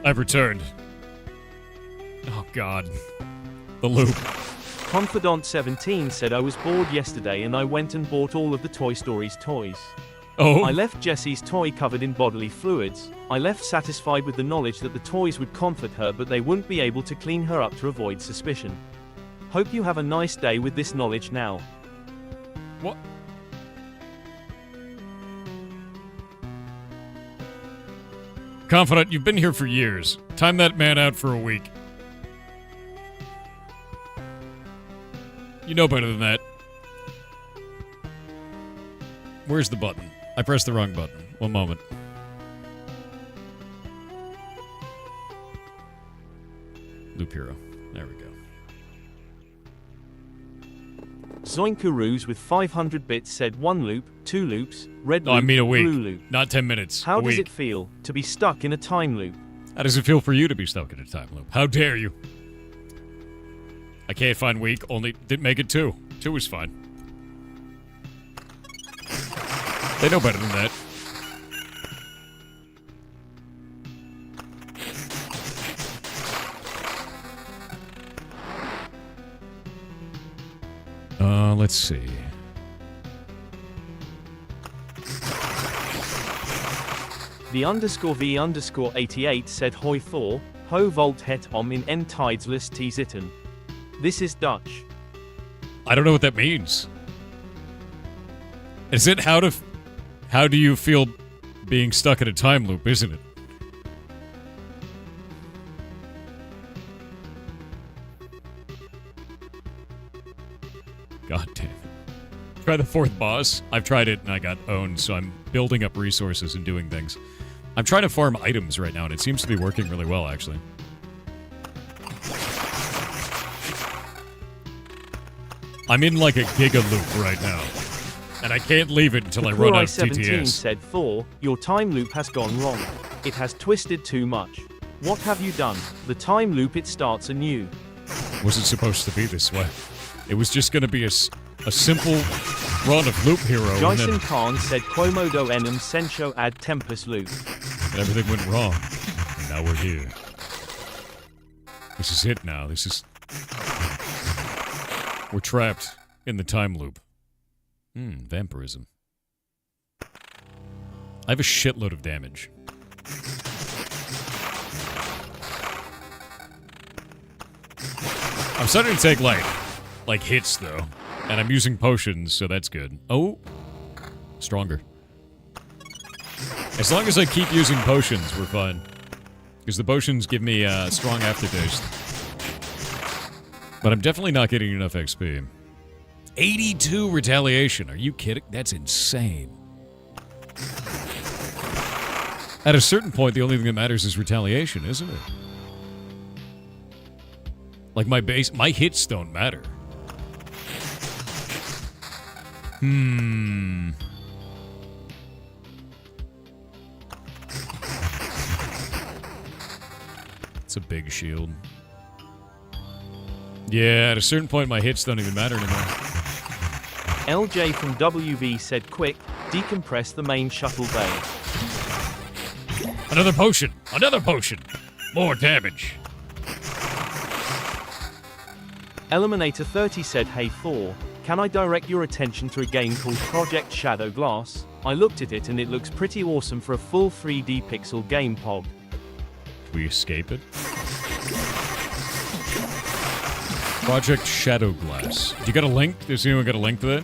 A: I've returned. Oh, God. The loop.
B: Confidant17 said I was bored yesterday and I went and bought all of the Toy Story's toys.
A: Oh.
B: I left Jessie's toy covered in bodily fluids. I left satisfied with the knowledge that the toys would comfort her but they wouldn't be able to clean her up to avoid suspicion. Hope you have a nice day with this knowledge now.
A: What? Confidant, you've been here for years. Time that man out for a week. You know better than that. Where's the button? I pressed the wrong button. One moment. Loop Hero. There we go.
B: Zoinkaroos with 500 bits said 1 loop, 2 loops, red
A: No,
B: loop,
A: I mean a week.
B: blue loop.
A: Not 10 minutes.
B: How
A: a
B: does
A: week.
B: it feel to be stuck in a time loop?
A: How does it feel for you to be stuck in a time loop? How dare you? I can't find week, only didn't make it 2. 2 is fine. They know better than that. Let's see.
B: The _V_88 said hoi Thor, ho volt het om in en tijdsless te zitten. This is Dutch.
A: I don't know what that means. Is it how do you feel being stuck in a time loop, isn't it? God damn it. Try the 4th boss. I've tried it and I got owned, so I'm building up resources and doing things. I'm trying to farm items right now and it seems to be working really well, actually. I'm in like a giga loop right now. And I can't leave it until I run out of TTS.
B: said Thor, your time loop has gone wrong. It has twisted too much. What have you done? The time loop it starts anew.
A: Wasn't supposed to be this way. It was just gonna be a simple run of Loop Hero and
B: Jason
A: then
B: Khan said Quomodo enum senso ad tempus loop.
A: and everything went wrong. And now we're here. This is it now. This is... We're trapped in the time loop. Vampirism. I have a shitload of damage. I'm starting to take, like hits, though. And I'm using potions, so that's good. Oh! Stronger. As long as I keep using potions, we're fine. Because the potions give me a strong aftertaste. But I'm definitely not getting enough XP. 82 retaliation. Are you kidding? That's insane. At a certain point, the only thing that matters is retaliation, isn't it? Like my hits don't matter. It's a big shield. Yeah, at a certain point, my hits don't even matter anymore.
B: LJ from WV said quick, decompress the main shuttle bay.
A: Another potion! Another potion! More damage!
B: Eliminator 30 said hey Thor, can I direct your attention to a game called Project Shadow Glass? I looked at it and it looks pretty awesome for a full 3D pixel game pog.
A: Can we escape it? Project Shadow Glass. You got a link? Does anyone got a link to that?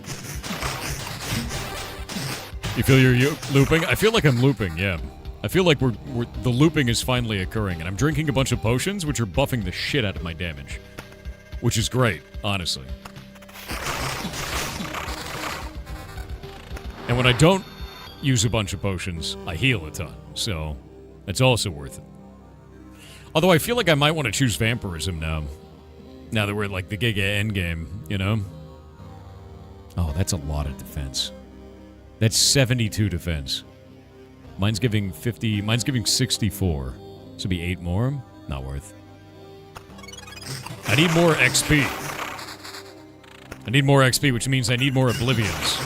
A: You feel you're looping? I feel like I'm looping, yeah. I feel like the looping is finally occurring, and I'm drinking a bunch of potions, which are buffing the shit out of my damage. Which is great, honestly. And when I don't use a bunch of potions, I heal a ton, so that's also worth it. Although I feel like I might want to choose Vampirism now. Now that we're at, like, the Giga endgame, you know? Oh, that's a lot of defense. That's 72 defense. Mine's giving 50... Mine's giving 64. This would be 8 more? Not worth. I need more XP. I need more XP, which means I need more Oblivions.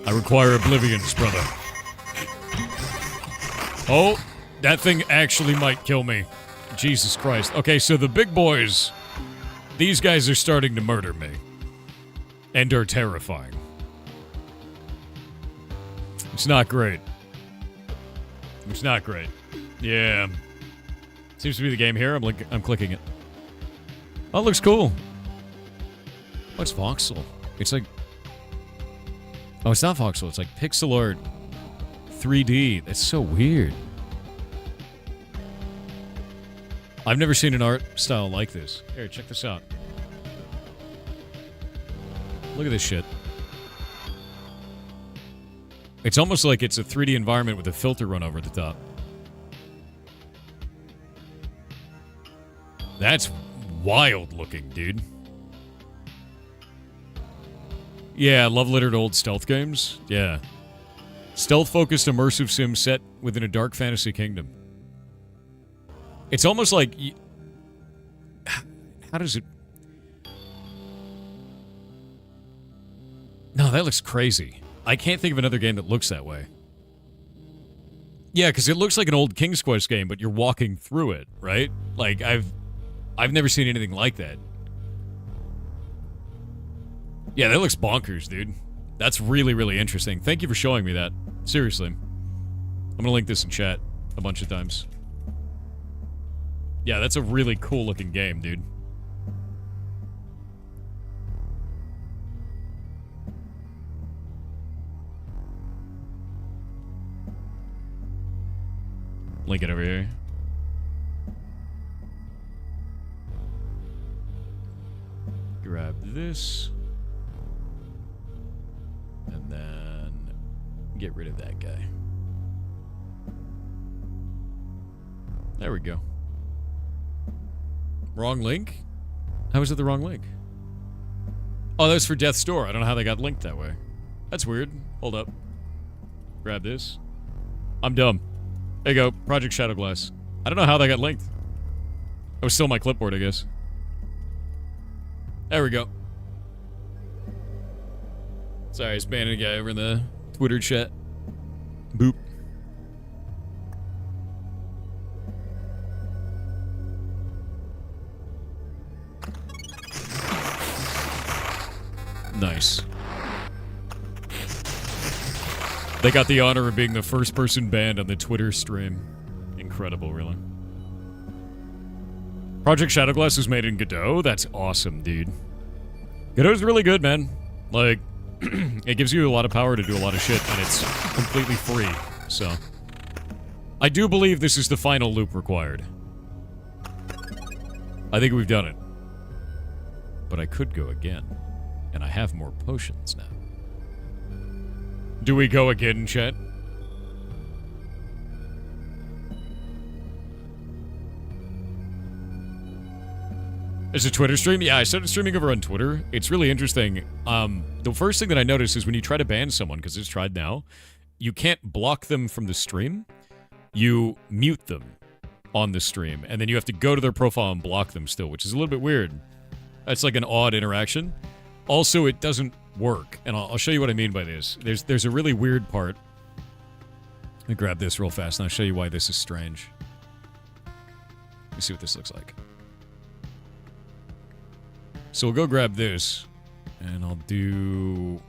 A: I require oblivions, brother. Oh, that thing actually might kill me. Jesus Christ. Okay, so the big boys, these guys are starting to murder me. And are terrifying. It's not great. It's not great. Yeah. Seems to be the game here. I'm clicking it. Oh, it looks cool. What's voxel? It's like... Oh, it's not voxel. It's like pixel art 3D. That's so weird. I've never seen an art style like this. Here, check this out. Look at this shit. It's almost like it's a 3D environment with a filter run over the top. That's wild looking, dude. Yeah, love-littered old stealth games. Yeah. Stealth-focused immersive sim set within a dark fantasy kingdom. It's almost like... How does it... No, that looks crazy. I can't think of another game that looks that way. Yeah, because it looks like an old King's Quest game, but you're walking through it, right? Like, I've never seen anything like that. Yeah, that looks bonkers, dude. That's really, really interesting. Thank you for showing me that. Seriously. I'm gonna link this in chat a bunch of times. Yeah, that's a really cool-looking game, dude. Link it over here. Grab this. And then get rid of that guy. There we go. Wrong link? How is it the wrong link? Oh, that's for Death's Door. I don't know how they got linked that way. That's weird. Hold up. Grab this. I'm dumb. There you go. Project Shadowglass. I don't know how they got linked. It was still my clipboard, I guess. There we go. Sorry, I spamming a guy over in the Twitter chat. Boop. Nice. They got the honor of being the first person banned on the Twitter stream. Incredible, really. Project Shadowglass is made in Godot? That's awesome, dude. Godot's really good, man. Like, it gives you a lot of power to do a lot of shit, and it's completely free, so. I do believe this is the final loop required. I think we've done it. But I could go again. And I have more potions now. Do we go again, chat? It's a Twitter stream? Yeah, I started streaming over on Twitter. It's really interesting. The first thing that I noticed is when you try to ban someone, because it's tried now, you can't block them from the stream. You mute them on the stream, and then you have to go to their profile and block them still, which is a little bit weird. That's like an odd interaction. Also, it doesn't work, and I'll show you what I mean by this. There's a really weird part. Let me grab this real fast, and I'll show you why this is strange. Let me see what this looks like. So we'll go grab this, and I'll do...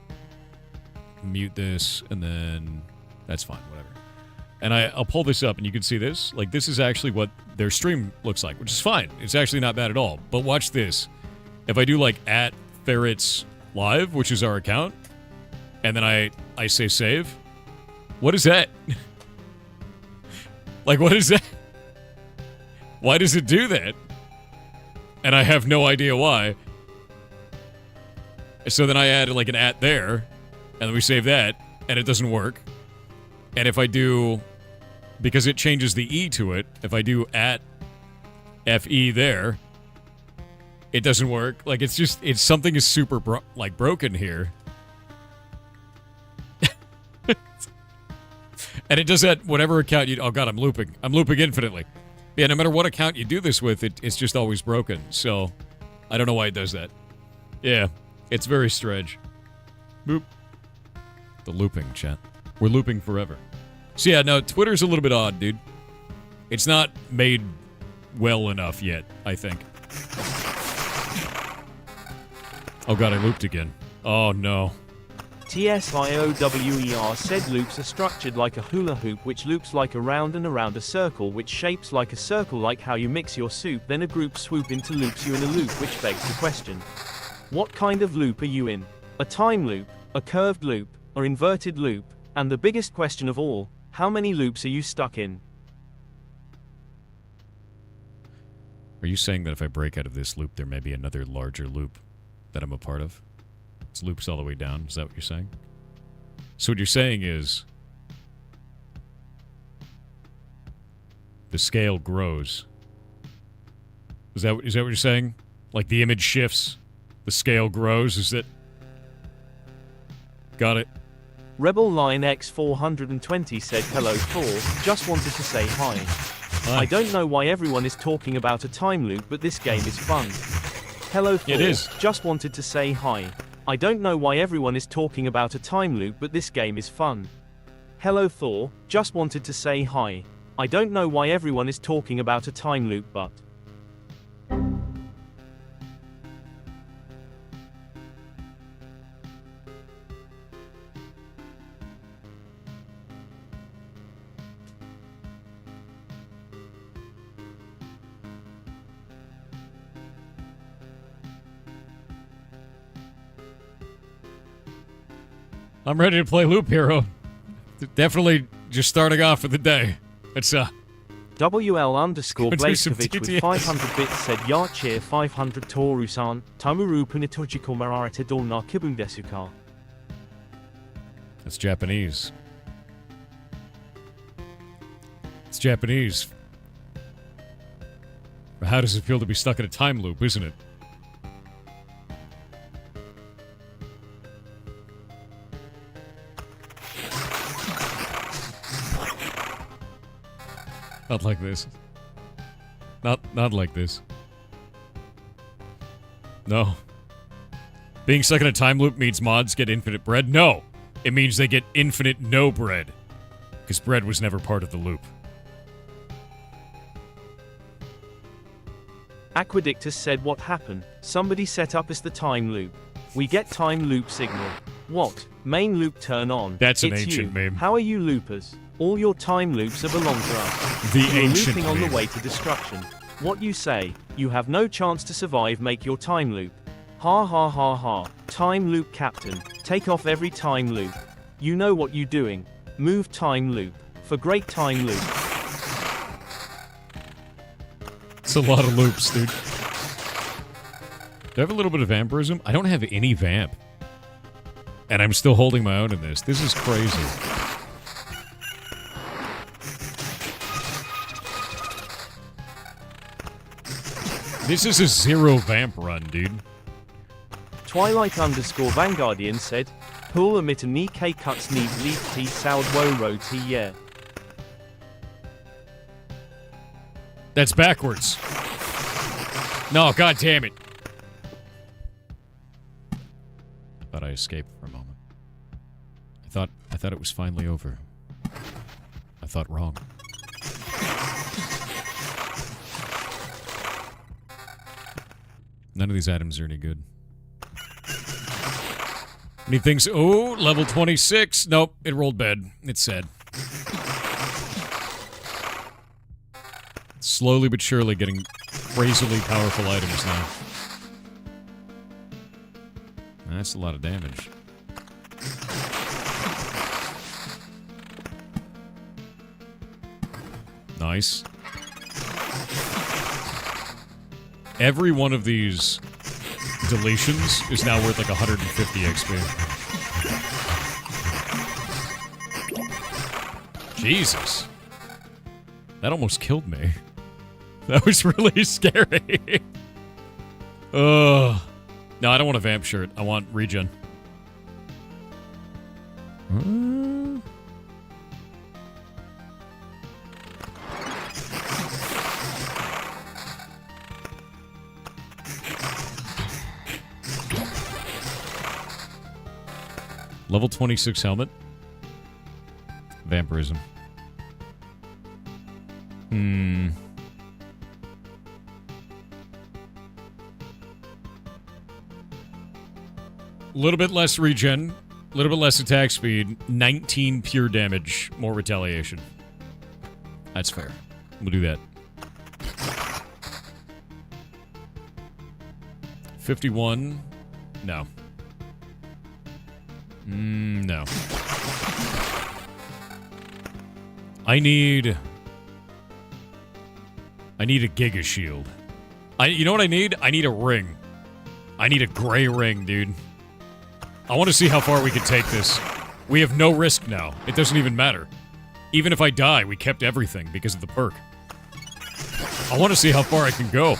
A: mute this, and then... that's fine, whatever. And I'll pull this up, and you can see this. Like, this is actually what their stream looks like, which is fine. It's actually not bad at all. But watch this. If I do, like, @Ferrets Live, which is our account, and then I say save, what is that? Like, what is that? Why does it do that? And I have no idea why. So then I add, like, an @ there, and then we save that, and it doesn't work. And if I do, because it changes the E to it, if I do @FE there, it doesn't work. Like, it's just, something is super, broken here. And it does that whatever account you, oh god, I'm looping infinitely. Yeah, no matter what account you do this with, it's just always broken. So, I don't know why it does that. Yeah, it's very strange. Boop. The looping, chat. We're looping forever. So yeah, no, Twitter's a little bit odd, dude. It's not made well enough yet, I think. Oh god, I looped again. Oh no.
B: TSIOWER said loops are structured like a hula hoop which loops like around and around a circle which shapes like a circle like how you mix your soup then a group swoop into loops you in a loop which begs the question. What kind of loop are you in? A time loop, a curved loop, or inverted loop? And the biggest question of all, how many loops are you stuck in?
A: Are you saying that if I break out of this loop there may be another larger loop that I'm a part of? It's loops all the way down. Is that what you're saying? So what you're saying is the scale grows. Is that what you're saying? Like the image shifts, the scale grows, is it? Got it.
B: Rebel Line X420 said hello Thor, just wanted to say hi.
A: Hi.
B: I don't know why everyone is talking about a time loop but this game is fun. Hello Thor,
A: it is.
B: Just wanted to say hi. I don't know why everyone is talking about a time loop but this game is fun. Hello Thor, just wanted to say hi. I don't know why everyone is talking about a time loop but...
A: I'm ready to play Loop Hero. Definitely just starting off for the day. It's
B: WL_Blazkowicz with 500 bits said Yarcheer 500 Torusan, Tamuru Punitochiko Mararete Dolna Kibundesuka.
A: That's Japanese. It's Japanese. How does it feel to be stuck in a time loop, isn't it? Not like this. Not like this. No. Being stuck in a time loop means mods get infinite bread? No! It means they get infinite no bread. Because bread was never part of the loop.
B: Aquadictus said what happened? Somebody set up as the time loop. We get time loop signal. What? Main loop turn on.
A: That's an
B: it's
A: ancient
B: you.
A: meme.
B: How are you loopers? All your time loops are belong to us.
A: The
B: You're
A: ancient
B: looping on
A: meme.
B: the way to destruction. What you say? You have no chance to survive. Make your time loop. Ha ha ha ha. Time loop captain. Take off every time loop. You know what you doing. Move time loop. For great time loop.
A: It's a lot of loops, dude. Do I have a little bit of vampirism? I don't have any vamp. And I'm still holding my own in this. This is crazy. This is a zero vamp run, dude.
B: Twilight_Vanguardian said, Pool emit a Nikkei cuts need lead T Soud Wo Ro T yeah.
A: That's backwards. No, god damn it. Thought I escaped for a moment. I thought it was finally over. I thought wrong. None of these items are any good. Any things? Oh, level 26. Nope, it rolled bad. It's sad. Slowly but surely getting crazily powerful items now. That's a lot of damage. Nice. Every one of these deletions is now worth like 150 XP. Jesus. That almost killed me. That was really scary. Ugh. No, I don't want a vamp shirt. I want regen. Level 26 helmet. Vampirism. A little bit less regen. A little bit less attack speed. 19 pure damage. More retaliation. That's fair. We'll do that. 51. No. No. I need a Giga Shield. You know what I need? I need a ring. I need a gray ring, dude. I want to see how far we can take this. We have no risk now. It doesn't even matter. Even if I die, we kept everything because of the perk. I want to see how far I can go.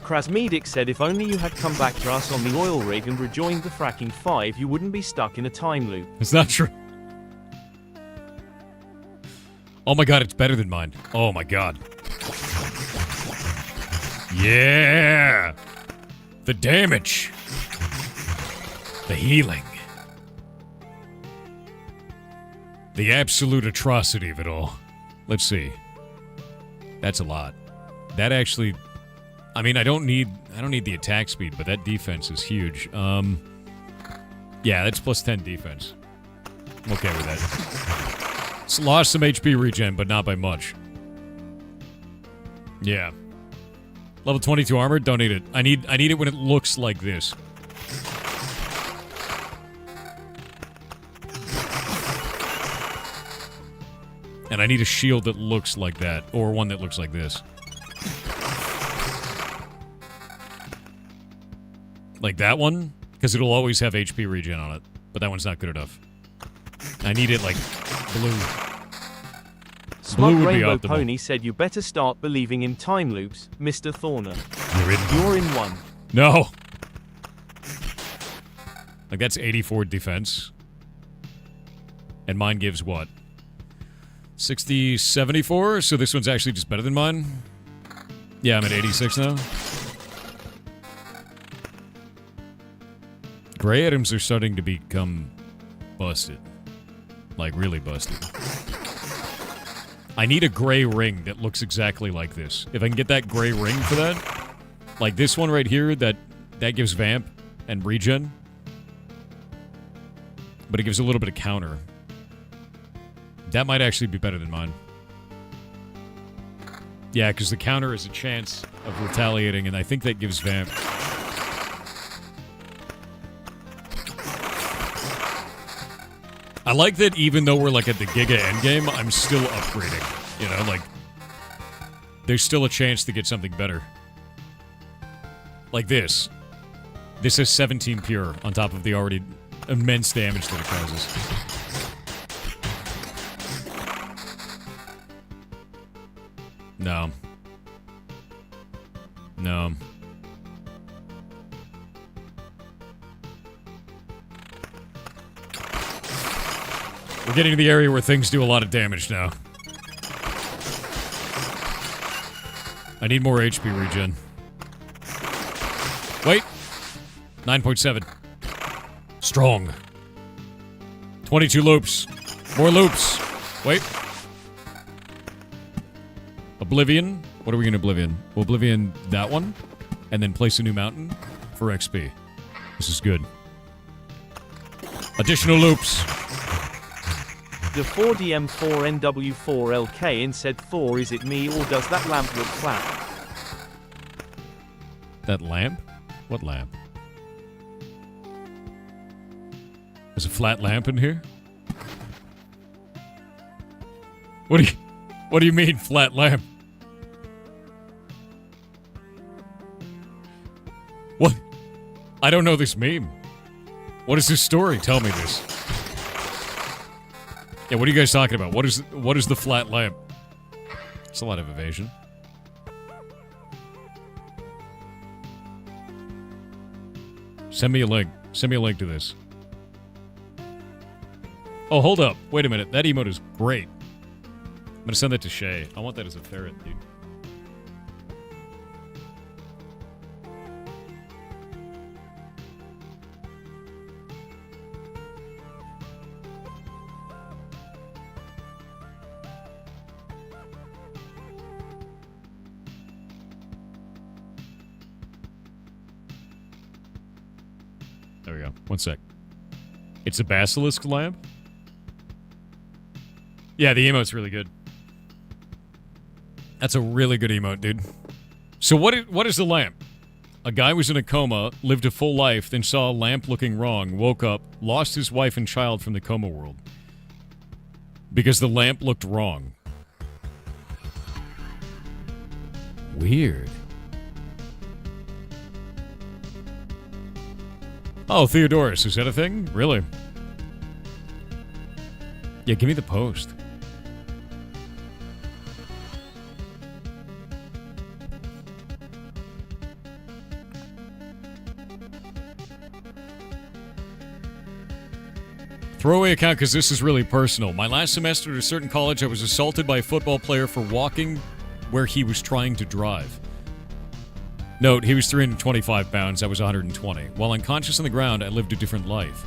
B: Krasmedic said if only you had come back to us on the oil rig and rejoined the fracking 5, you wouldn't be stuck in a time loop.
A: It's not true. Oh my god, it's better than mine. Oh my god. Yeah! The damage. The healing. The absolute atrocity of it all. Let's see. That's a lot. That actually... I mean, I don't need the attack speed, but that defense is huge. Yeah, that's plus 10 defense. I'm okay with that. It's lost some HP regen, but not by much. Yeah. Level 22 armor, don't need it. I need it when it looks like this. And I need a shield that looks like that, or one that looks like this. Like that one, because it'll always have HP regen on it, but that one's not good enough. I need it like blue.
B: Smug
A: Blue would be
B: Rainbow
A: optimal.
B: Pony said you better start believing in time loops, Mr. Thorner.
A: You're
B: in one.
A: No. Like that's 84 defense. And mine gives what? 60, 74? So this one's actually just better than mine? Yeah, I'm at 86 now. Gray items are starting to become busted. Like, really busted. I need a gray ring that looks exactly like this. If I can get that gray ring for that, like this one right here, that gives vamp and regen. But it gives a little bit of counter. That might actually be better than mine. Yeah, because the counter is a chance of retaliating, and I think that gives vamp. I like that even though we're like at the Giga endgame, I'm still upgrading. You know, like, there's still a chance to get something better. Like this. This is 17 pure on top of the already immense damage that it causes. No. No. We're getting to the area where things do a lot of damage now. I need more HP regen. Wait. 9.7. Strong. 22 loops. More loops. Wait. Oblivion. What are we going to Oblivion? We'll Oblivion that one. And then place a new mountain for XP. This is good. Additional loops.
B: The 4DM4NW4LK and said, Thor, is it me or does that lamp look flat?
A: That lamp? What lamp? There's a flat lamp in here? What do you mean, flat lamp? What? I don't know this meme. What is this story? Tell me this. Yeah, what are you guys talking about? What is the flat lamp? It's a lot of evasion. Send me a link. Send me a link to this. Oh, hold up. Wait a minute. That emote is great. I'm gonna send that to Shay. I want that as a ferret, dude. There we go. One sec. It's a basilisk lamp? Yeah, the emote's really good. That's a really good emote, dude. So what is the lamp? A guy was in a coma, lived a full life, then saw a lamp looking wrong, woke up, lost his wife and child from the coma world. Because the lamp looked wrong. Weird. Oh, Theodorus, is that a thing? Really? Yeah, give me the post. Throwaway account because this is really personal. My last semester at a certain college, I was assaulted by a football player for walking where he was trying to drive. Note, he was 325 pounds, I was 120. While unconscious on the ground, I lived a different life.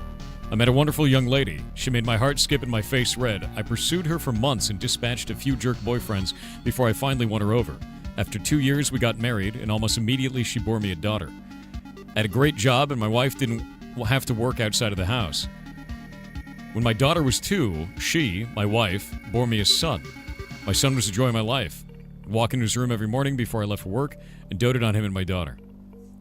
A: I met a wonderful young lady. She made my heart skip and my face red. I pursued her for months and dispatched a few jerk boyfriends before I finally won her over. After 2 years, we got married, and almost immediately she bore me a daughter. I had a great job, and my wife didn't have to work outside of the house. When my daughter was 2, she, my wife, bore me a son. My son was the joy of my life. I'd walk into his room every morning before I left for work and doted on him and my daughter.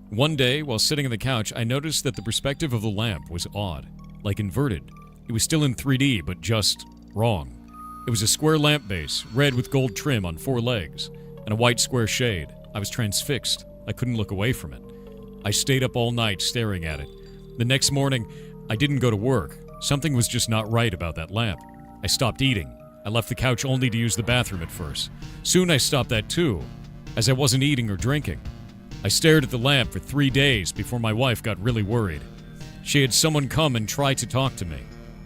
A: One day, while sitting on the couch, I noticed that the perspective of the lamp was odd, like inverted. It was still in 3D, but just wrong. It was a square lamp base, red with gold trim on 4 legs, and a white square shade. I was transfixed. I couldn't look away from it. I stayed up all night staring at it. The next morning, I didn't go to work. Something was just not right about that lamp. I stopped eating. I left the couch only to use the bathroom at first. Soon I stopped that too, as I wasn't eating or drinking. I stared at the lamp for 3 days before my wife got really worried. She had someone come and try to talk to me.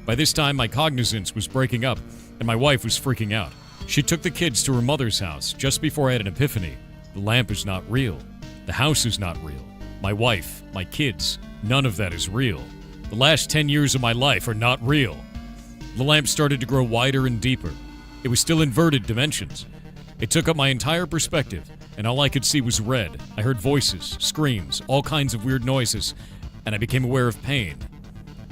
A: By this time, my cognizance was breaking up, and my wife was freaking out. She took the kids to her mother's house just before I had an epiphany. The lamp is not real. The house is not real. My wife, my kids, none of that is real. The last 10 years of my life are not real. The lamp started to grow wider and deeper. It was still inverted dimensions. It took up my entire perspective, and all I could see was red. I heard voices, screams, all kinds of weird noises, and I became aware of pain.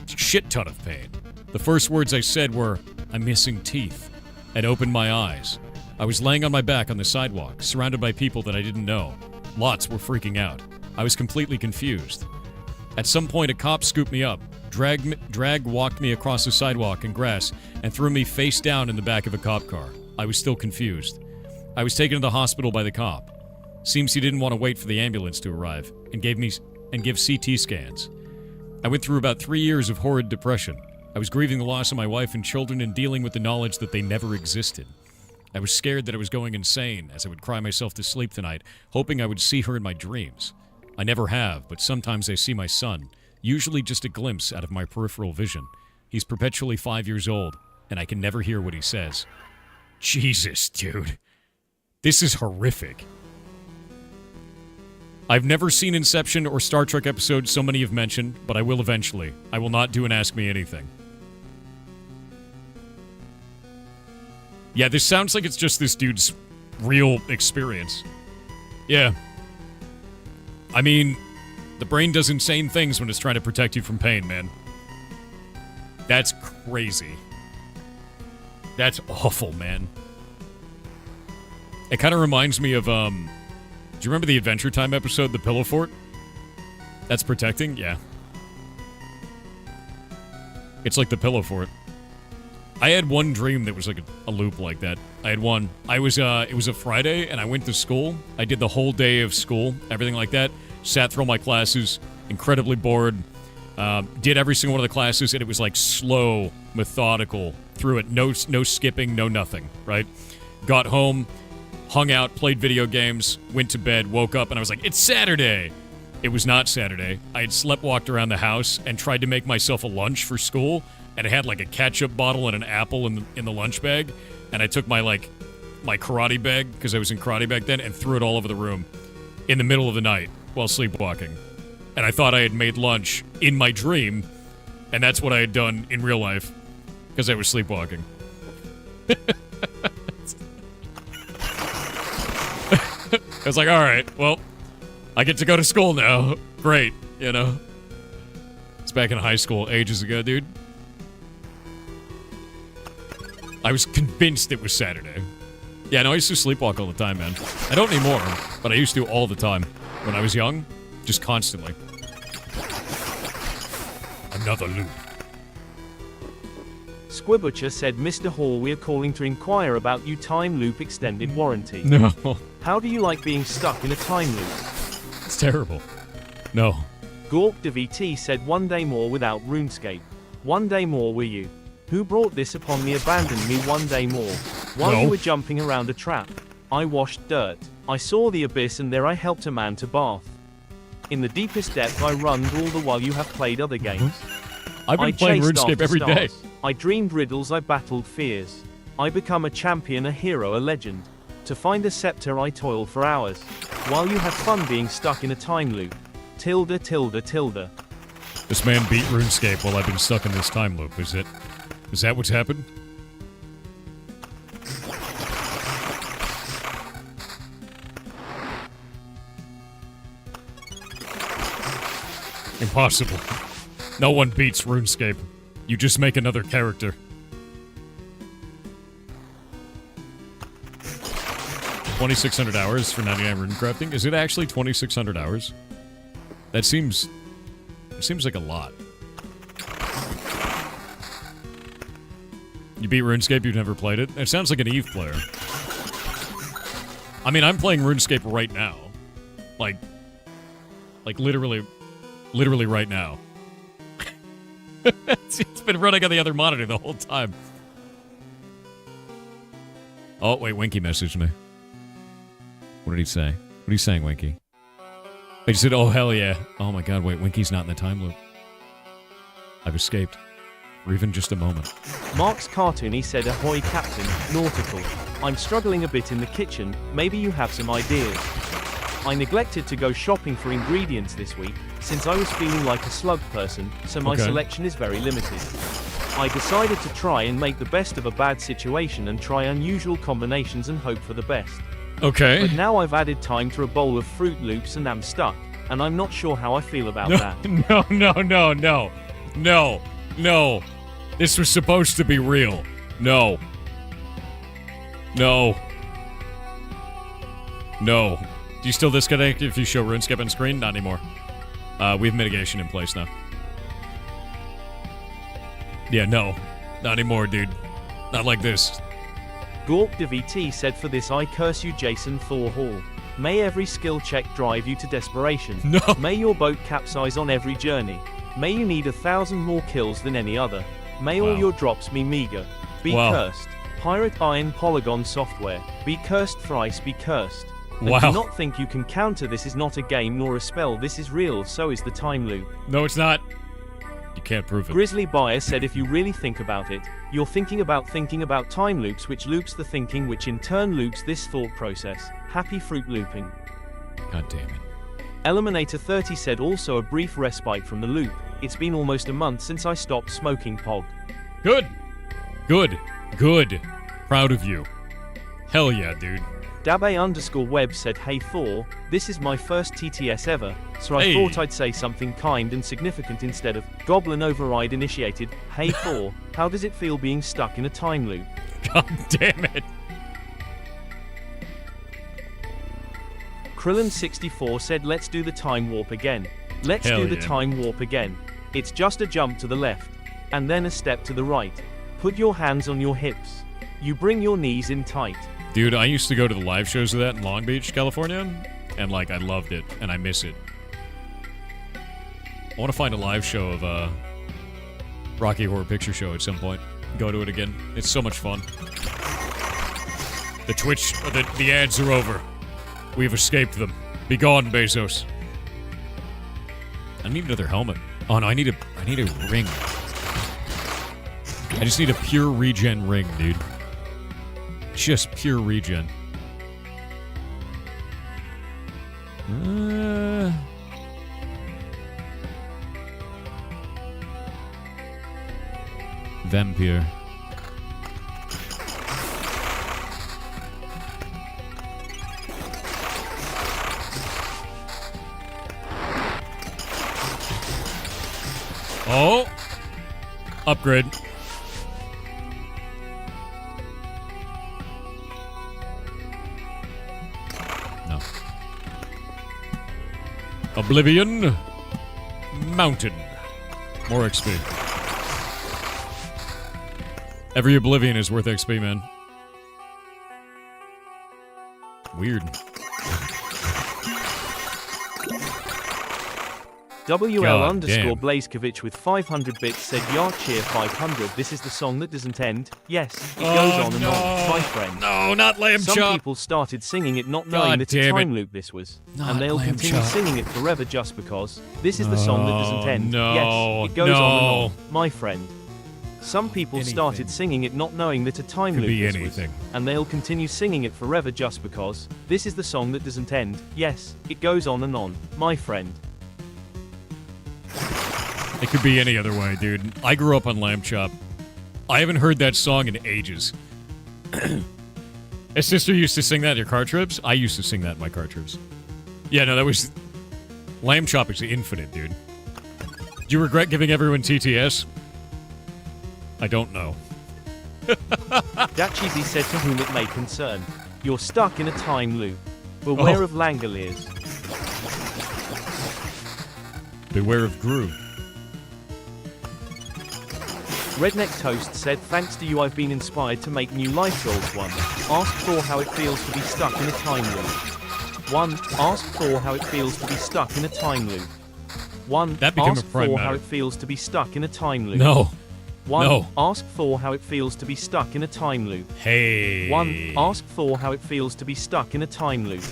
A: Shit ton of pain. The first words I said were, "I'm missing teeth," and opened my eyes. I was laying on my back on the sidewalk, surrounded by people that I didn't know. Lots were freaking out. I was completely confused. At some point, a cop scooped me up, walked me across the sidewalk and grass, and threw me face down in the back of a cop car. I was still confused. I was taken to the hospital by the cop. Seems he didn't want to wait for the ambulance to arrive and give CT scans. I went through about 3 years of horrid depression. I was grieving the loss of my wife and children and dealing with the knowledge that they never existed. I was scared that I was going insane as I would cry myself to sleep tonight, hoping I would see her in my dreams. I never have, but sometimes I see my son, usually just a glimpse out of my peripheral vision. He's perpetually 5 years old, and I can never hear what he says. Jesus, dude. This is horrific. I've never seen Inception or Star Trek episodes so many have mentioned, but I will eventually. I will not do an Ask Me Anything. Yeah, this sounds like it's just this dude's real experience. Yeah. I mean, the brain does insane things when it's trying to protect you from pain, man. That's crazy. That's awful, man. It kind of reminds me of, do you remember the Adventure Time episode, The Pillow Fort? That's protecting? Yeah. It's like the Pillow Fort. I had one dream that was like a loop like that. I had one. It was a Friday, and I went to school. I did the whole day of school, everything like that. Sat through all my classes, incredibly bored. Did every single one of the classes, and it was like slow, methodical through it. No skipping, no nothing, right? Got home, hung out, played video games, went to bed, woke up, and I was like, it's Saturday! It was not Saturday. I had sleptwalked around the house and tried to make myself a lunch for school, and it had like a ketchup bottle and an apple in the lunch bag, and I took my karate bag, because I was in karate back then, and threw it all over the room in the middle of the night while sleepwalking. And I thought I had made lunch in my dream, and that's what I had done in real life, because I was sleepwalking. I was like, alright, well, I get to go to school now. Great, you know? It's back in high school, ages ago, dude. I was convinced it was Saturday. Yeah, no, I used to sleepwalk all the time, man. I don't anymore, but I used to all the time. When I was young, just constantly. Another loop.
B: Squibutcher said, Mr. Hall, we're calling to inquire about you time loop extended warranty.
A: No.
B: How do you like being stuck in a time loop?
A: It's terrible. No.
B: Gork DVT said, 1 day more without RuneScape. 1 day more were you? Who brought this upon me? Abandoned me 1 day more. While
A: No.
B: you were jumping around a trap. I washed dirt. I saw the abyss and there I helped a man to bath. In the deepest depth I runned all the while you have played other games.
A: I've been
B: I
A: playing
B: chased
A: RuneScape
B: after
A: every day.
B: stars. I dreamed riddles, I battled fears. I become a champion, a hero, a legend. To find a scepter I toil for hours. While you have fun being stuck in a time loop. Tilde, tilde, tilde.
A: This man beat RuneScape while I've been stuck in this time loop, is it? Is that what's happened? Impossible. No one beats RuneScape. You just make another character. $2,600 hours for 99 rune crafting. Is it actually 2,600 hours? That seems... It seems like a lot. You beat RuneScape, you've never played it? It sounds like an EVE player. I mean, I'm playing RuneScape right now. Like literally right now. It's been running on the other monitor the whole time. Oh, wait, Winky messaged me. What did he say? What are you saying, Winky? I just said, oh, hell yeah. Oh my god, wait, Winky's not in the time loop. I've escaped. For even just a moment.
B: Mark's cartoon, he said, ahoy captain, nautical. I'm struggling a bit in the kitchen, maybe you have some ideas. I neglected to go shopping for ingredients this week, since I was feeling like a slug person, so my selection is very limited. I decided to try and make the best of a bad situation and try unusual combinations and hope for the best.
A: Okay.
B: But now I've added time to a bowl of Fruit Loops and am stuck, and I'm not sure how I feel about that.
A: No. This was supposed to be real. No. Do you still disconnect if you show RuneScape on screen? Not anymore. We have mitigation in place now. Yeah, no. Not anymore, dude. Not like this.
B: Gork DVT said, for this I curse you, Jason Thor Hall. May every skill check drive you to desperation.
A: No.
B: May your boat capsize on every journey. May you need 1,000 more kills than any other. May all your drops be meager. Be cursed. Pirate Iron Polygon Software. Be cursed thrice, be cursed. And do not think you can counter this. Is not a game nor a spell, this is real, so is the time loop.
A: No, it's not. You can't prove it.
B: Grizzly Buyer said, if you really think about it, you're thinking about time loops, which loops the thinking, which in turn loops this thought process. Happy fruit looping.
A: God damn it.
B: Eliminator 30 said, also a brief respite from the loop. It's been almost a month since I stopped smoking pog.
A: Good. Proud of you. Hell yeah, dude.
B: Dabe_web said, hey Thor, this is my first TTS ever, so I thought I'd say something kind and significant instead of Goblin Override initiated. Hey Thor, how does it feel being stuck in a time loop?
A: God damn it.
B: Krillin64 said, let's do the time warp again. Let's
A: Hell
B: do the
A: yeah.
B: time warp again. It's just a jump to the left, and then a step to the right. Put your hands on your hips. You bring your knees in tight.
A: Dude, I used to go to the live shows of that in Long Beach, California, and I loved it, and I miss it. I want to find a live show of Rocky Horror Picture Show at some point. Go to it again. It's so much fun. The Twitch, the ads are over. We've escaped them. Be gone, Bezos. I need another helmet. Oh no, I need a ring. I just need a pure regen ring, dude. Just pure regen. Vampire. Oh! Upgrade. No. Oblivion. Mountain. More XP. Every Oblivion is worth XP, man. Weird.
B: WL
A: God
B: underscore
A: damn.
B: Blazkevich with 500 bits said Yar cheer 500. This is the song that doesn't end. Yes, it goes on and on, my friend.
A: No, not Lamb
B: Some
A: Chop.
B: people started singing it not knowing
A: God
B: that a
A: damn
B: time
A: it.
B: loop this was.
A: Not
B: And they'll
A: Lamb
B: continue
A: Chop.
B: singing it forever just because. This is the song that doesn't end.
A: No,
B: Yes, it goes
A: no.
B: on and on, my friend. Some people
A: Anything.
B: started singing it not knowing that a time
A: Could
B: loop
A: be
B: this
A: anything.
B: was. And they'll continue singing it forever just because. This is the song that doesn't end. Yes, it goes on and on, my friend.
A: It could be any other way, dude. I grew up on Lamb Chop. I haven't heard that song in ages. A sister used to sing that at your car trips. I used to sing that in my car trips. Yeah, no, that was... Lamb Chop is infinite, dude. Do you regret giving everyone TTS? I don't know.
B: Dachizi said to whom it may concern. You're stuck in a time loop. Beware
A: Oh.
B: of Langoliers.
A: Beware of Gru.
B: Redneck Toast said, thanks to you I've been inspired to make new life goals. 1. Ask Thor how it feels to be stuck in a time loop. 1. Ask Thor how it feels to be stuck in a time loop. 1.
A: That became
B: ask
A: a prime
B: Thor
A: matter.
B: how it feels to be stuck in a time loop.
A: No.
B: 1.
A: No.
B: Ask Thor how it feels to be stuck in a time loop.
A: Hey.
B: 1. Ask Thor how it feels to be stuck in a time loop.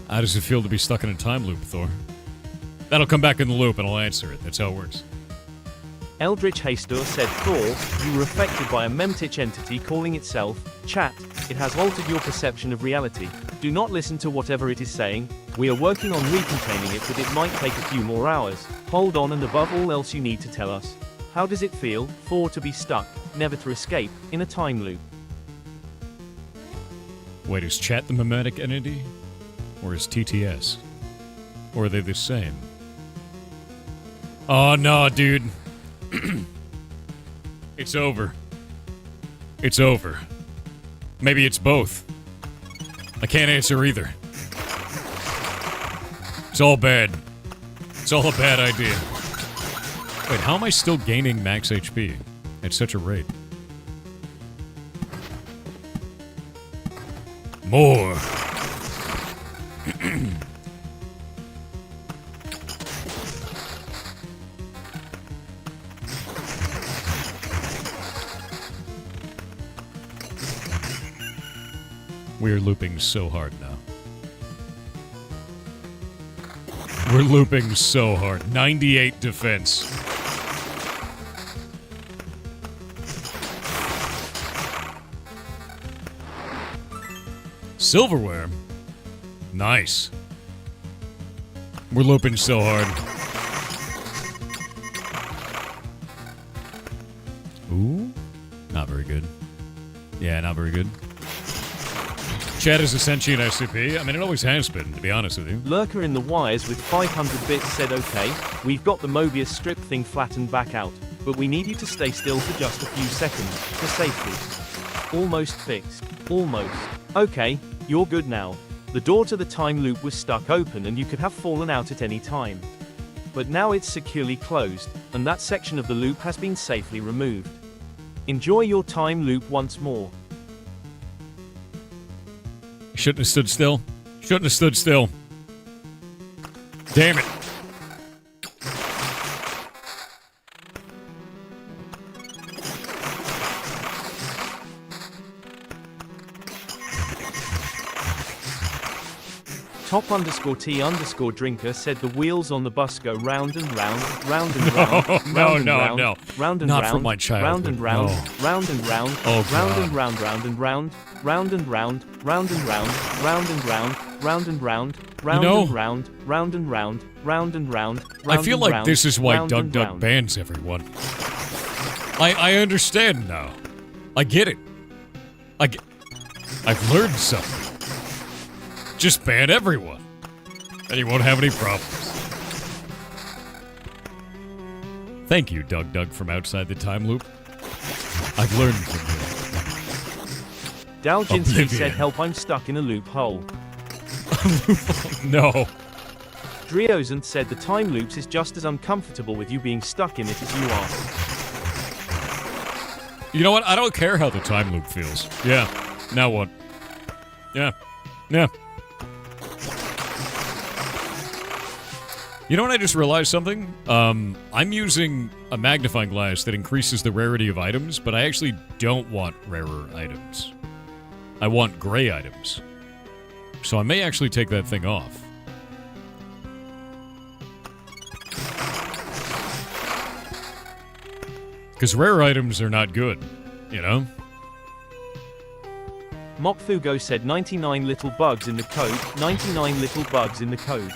A: How does it feel to be stuck in a time loop, Thor? That'll come back in the loop and I'll answer it. That's how it works.
B: Eldritch Hastur said, Thor, you were affected by a memtich entity calling itself chat. It has altered your perception of reality. Do not listen to whatever it is saying. We are working on recontaining it, but it might take a few more hours. Hold on, and above all else you need to tell us. How does it feel, Thor, to be stuck, never to escape, in a time loop?
A: Wait, is chat the mimetic entity? Or is TTS? Or are they the same? Oh no, dude. It's over. It's over. Maybe it's both. I can't answer either. It's all bad. It's all a bad idea. Wait, how am I still gaining max HP at such a rate? More. We're looping so hard now. We're looping so hard. 98 defense. Silverware. Nice. We're looping so hard. Ooh. Not very good. Yeah, not very good. Chat is a sentient SCP. I mean, it always has been, to be honest with you.
B: Lurker in the wires with 500 bits said, okay, we've got the Mobius strip thing flattened back out, but we need you to stay still for just a few seconds, for safety. Almost fixed. Almost. Okay, you're good now. The door to the time loop was stuck open and you could have fallen out at any time. But now it's securely closed, and that section of the loop has been safely removed. Enjoy your time loop once more.
A: Shouldn't have stood still. Shouldn't have stood still. Damn it.
B: Top_T_drinker said the wheels on the bus go round and round, round and round, round and round,
A: no.
B: round and
A: Not
B: round,
A: from my childhood.
B: round and round,
A: No.
B: round and round,
A: Oh,
B: round
A: God.
B: and round, round and round, round and round, round and round, round and round, round and round, round
A: know,
B: and round, round and round, round and round.
A: I feel
B: and
A: like
B: round,
A: this is why
B: round
A: Doug
B: and
A: Doug
B: round.
A: bans everyone. I understand now. I get it. I've learned something. Just ban everyone. and you won't have any problems. Thank you, Doug from outside the time loop. I've learned from you.
B: Dalginski said, help, I'm stuck in a loophole.
A: No.
B: Driozant said the time loops is just as uncomfortable with you being stuck in it as you are.
A: You know what? I don't care how the time loop feels. Yeah. Now what? Yeah. Yeah. You know what? I just realized something. I'm using a magnifying glass that increases the rarity of items, but I actually don't want rarer items. I want gray items. So I may actually take that thing off. Because rare items are not good, you know?
B: Mokfugo said 99 little bugs in the code, 99 little bugs in the code.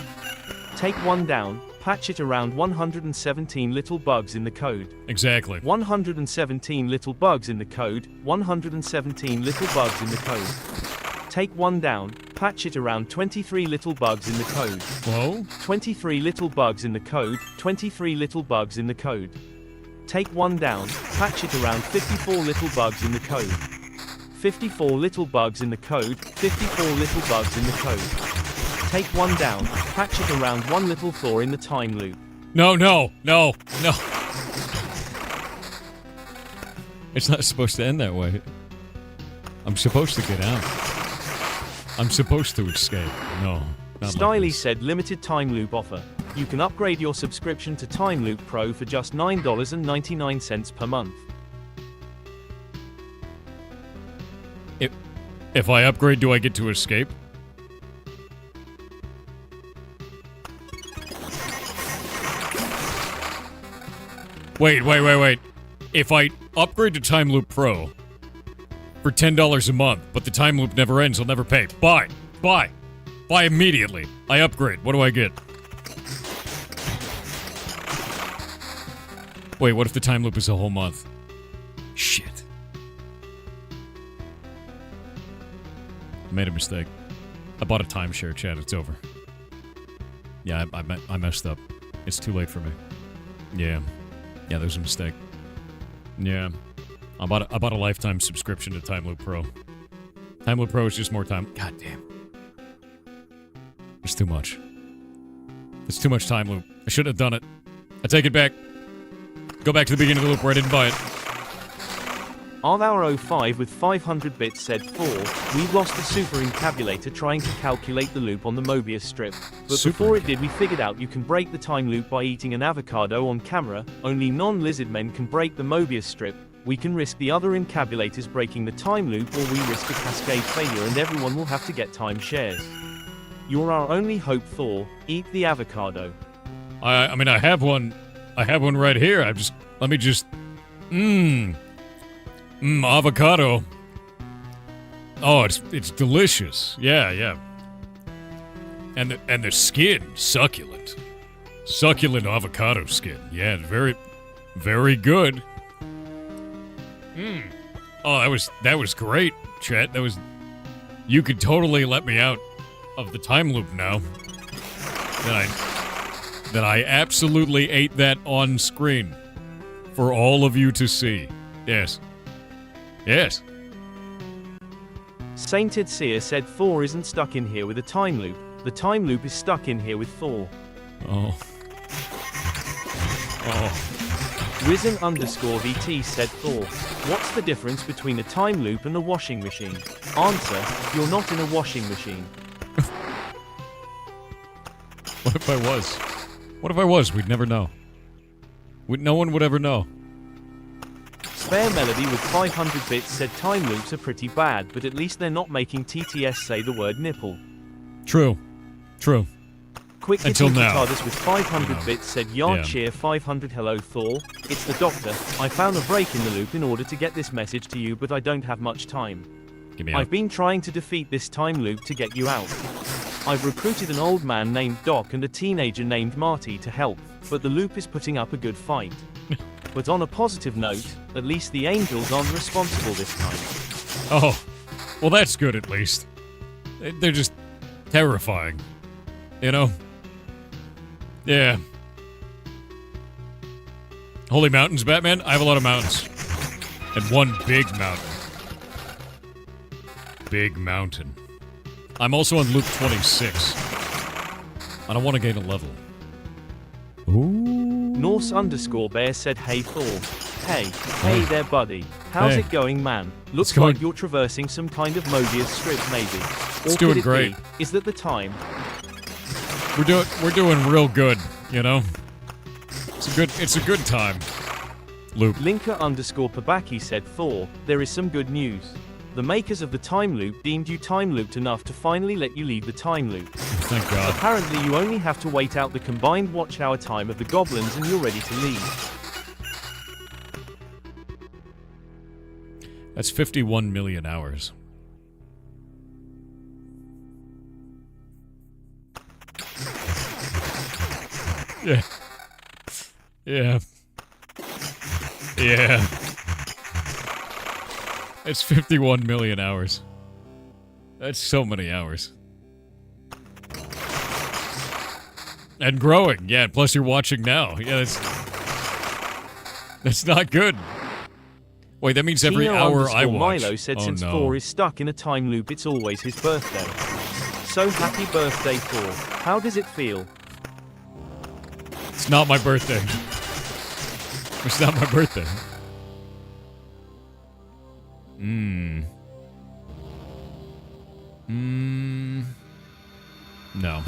B: Take one down, patch it around 117 little bugs in the code.
A: Exactly.
B: 117 little bugs in the code, 117 little bugs in the code. Take one down, patch it around 23 little bugs in the code.
A: Whoa?
B: 23 little bugs in the code, 23 little bugs in the code. Take one down, patch it around 54 little bugs in the code. 54 little bugs in the code, 54 little bugs in the code. Take one down, patch it around one little Thor in the time loop.
A: No, no, no, no. It's not supposed to end that way. I'm supposed to get out. I'm supposed to escape. No.
B: Styley said limited time loop offer. You can upgrade your subscription to Time Loop Pro for just $9.99 per month.
A: If I upgrade, do I get to escape? Wait. If I upgrade to Time Loop Pro for $10 a month, but the time loop never ends, I'll never pay. Buy immediately. I upgrade. What do I get? Wait, what if the time loop is a whole month? Shit. I made a mistake. I bought a timeshare, Chad. It's over. Yeah, I messed up. It's too late for me. Yeah. Yeah, there's a mistake. Yeah. I bought a lifetime subscription to Time Loop Pro. Time Loop Pro is just more time. God damn. It's too much. It's too much time loop. I shouldn't have done it. I take it back. Go back to the beginning of the loop where I didn't buy it.
B: Arthur05 with 500 bits said 4. We lost the super encabulator trying to calculate the loop on the Mobius strip. But before it did, we figured out you can break the time loop by eating an avocado on camera. Only non-lizard men can break the Mobius strip. We can risk the other encabulators breaking the time loop, or we risk a cascade failure and everyone will have to get time shares. You're our only hope, Thor. Eat the avocado.
A: I mean, I have one right here. Let me just... avocado. Oh, it's delicious. Yeah. And the skin, succulent. Succulent avocado skin. Yeah, very, very good. Oh, that was great, Chet. You could totally let me out of the time loop now. That I absolutely ate that on screen for all of you to see. Yes. Yes.
B: Sainted Seer said Thor isn't stuck in here with a time loop. The time loop is stuck in here with Thor.
A: Oh.
B: Risen_VT said Thor. What's the difference between a time loop and a washing machine? Answer, you're not in a washing machine.
A: What if I was? What if I was? We'd never know. No one would ever know.
B: Spare Melody with 500 bits said time loops are pretty bad, but at least they're not making TTS say the word nipple.
A: True.
B: Quick
A: Until
B: Hitting
A: now.
B: Retardus with 500 bits said Yard Cheer 500 hello Thor, it's the doctor. I found a break in the loop in order to get this message to you, but I don't have much time.
A: Give me out.
B: I've been trying to defeat this time loop to get you out. I've recruited an old man named Doc and a teenager named Marty to help, but the loop is putting up a good fight. But on a positive note, at least the angels aren't responsible this time.
A: Oh, well that's good at least. They're just terrifying. You know? Yeah. Holy mountains, Batman? I have a lot of mountains. And one big mountain. Big mountain. I'm also on loop 26. I don't want to gain a level. Ooh.
B: Norse_bear said, hey Thor. Hey there buddy. How's
A: Hey.
B: it going, man? Looks like you're traversing some kind of Mobius strip maybe.
A: It's doing great.
B: Is that the time?
A: We're doing real good, you know? It's a good time. Loop.
B: Linker_Pabaki said, Thor, there is some good news. The makers of the time loop deemed you time looped enough to finally let you leave the time loop.
A: Thank God.
B: Apparently you only have to wait out the combined watch hour time of the goblins and you're ready to leave.
A: That's 51 million hours. Yeah. Yeah. Yeah. It's 51 million hours. That's so many hours. And growing, yeah, plus you're watching now. Yeah, that's not good. Wait, that means every hour I watch.
B: Milo said
A: oh,
B: since
A: no.
B: Thor is stuck in a time loop, it's always his birthday. So happy birthday, Thor. How does it feel?
A: It's not my birthday. It's not my birthday. No.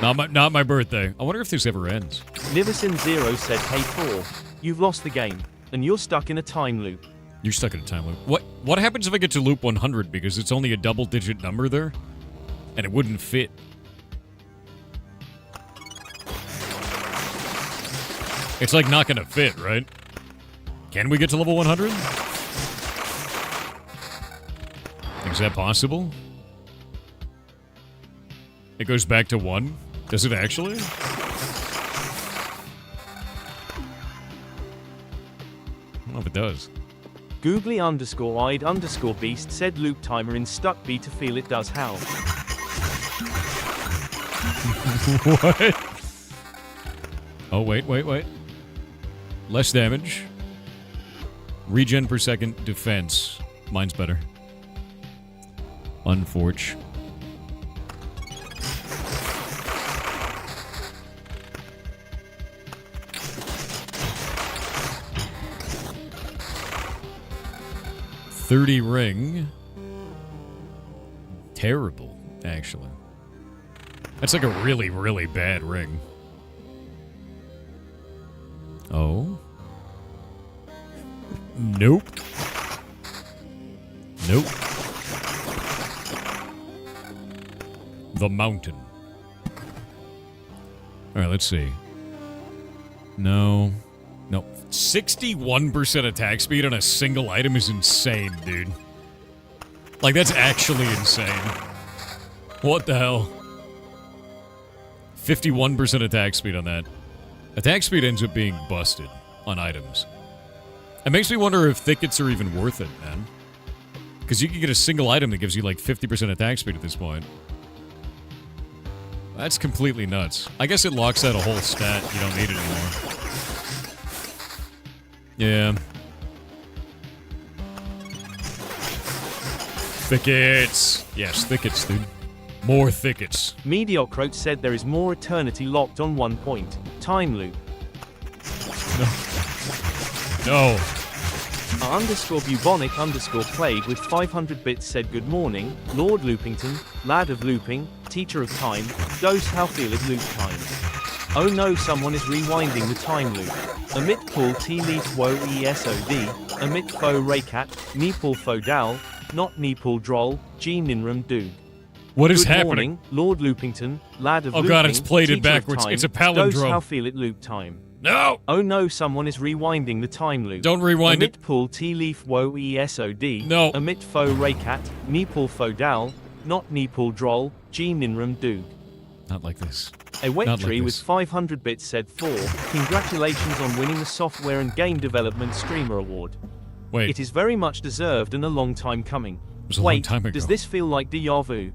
A: Not my birthday. I wonder if this ever ends.
B: Nivison Zero said, hey Thor, you've lost the game, and you're stuck in a time loop.
A: You're stuck in a time loop. What happens if I get to loop 100 because it's only a double-digit number there? And it wouldn't fit. It's like not gonna fit, right? Can we get to level 100? Is that possible? It goes back to 1? Does it actually? I don't know if it does.
B: Googly_eyed_beast said loop timer in stuck B to feel it does how.
A: What? Oh, wait. Less damage. Regen per second, defense. Mine's better. Unforge. $30 ring. Terrible, actually. That's like a really, really bad ring. Oh. Nope. Nope. The mountain. Alright, let's see. No. No. 61% attack speed on a single item is insane, dude. Like, that's actually insane. What the hell? 51% attack speed on that. Attack speed ends up being busted on items. It makes me wonder if thickets are even worth it, man. Because you can get a single item that gives you like 50% attack speed at this point. That's completely nuts. I guess it locks out a whole stat. You don't need it anymore. Yeah. Thickets! Yes, thickets, dude. More thickets.
B: Mediocrote said there is more eternity locked on 1 point. Time loop.
A: No.
B: _bubonic_plague with 500 bits said good morning, Lord Loopington, lad of looping, teacher of time, dose how feel it loop time. Oh no, someone is rewinding the time loop. Emit pull tea leaf woe esod, emit faux raycat, neepul faux dal, not neepul droll, g ninram doog.
A: What is
B: Good
A: happening?
B: Morning, Lord Loopington, lad of
A: Oh
B: looping,
A: god, it's plated
B: teacher of
A: backwards.
B: time,
A: It's a
B: dose
A: palindrome.
B: how feel it loop time.
A: No!
B: Oh no, someone is rewinding the time loop.
A: Don't rewind
B: Emit
A: it.
B: pull tea leaf woe esod.
A: No.
B: Emit faux raycat, neepul faux dal, not neepul droll, g ninram doog.
A: Not like this.
B: A wet
A: Not like
B: tree with
A: this.
B: 500 bits said Thor, congratulations on winning the Software and Game Development Streamer Award.
A: Wait.
B: It is very much deserved and a long time coming.
A: was a long
B: Wait,
A: time ago.
B: does this feel like deja vu?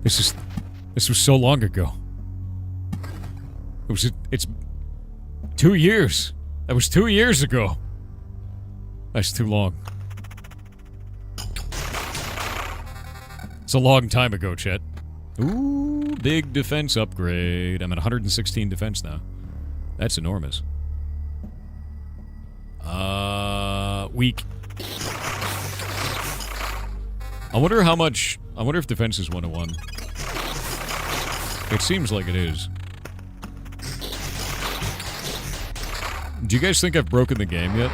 A: This is This was so long ago. It's 2 years. That was 2 years ago. That's too long. It's a long time ago, chat. Ooh, big defense upgrade. I'm at 116 defense now. That's enormous. Weak. I wonder how much... I wonder if defense is 101. It seems like it is. Do you guys think I've broken the game yet?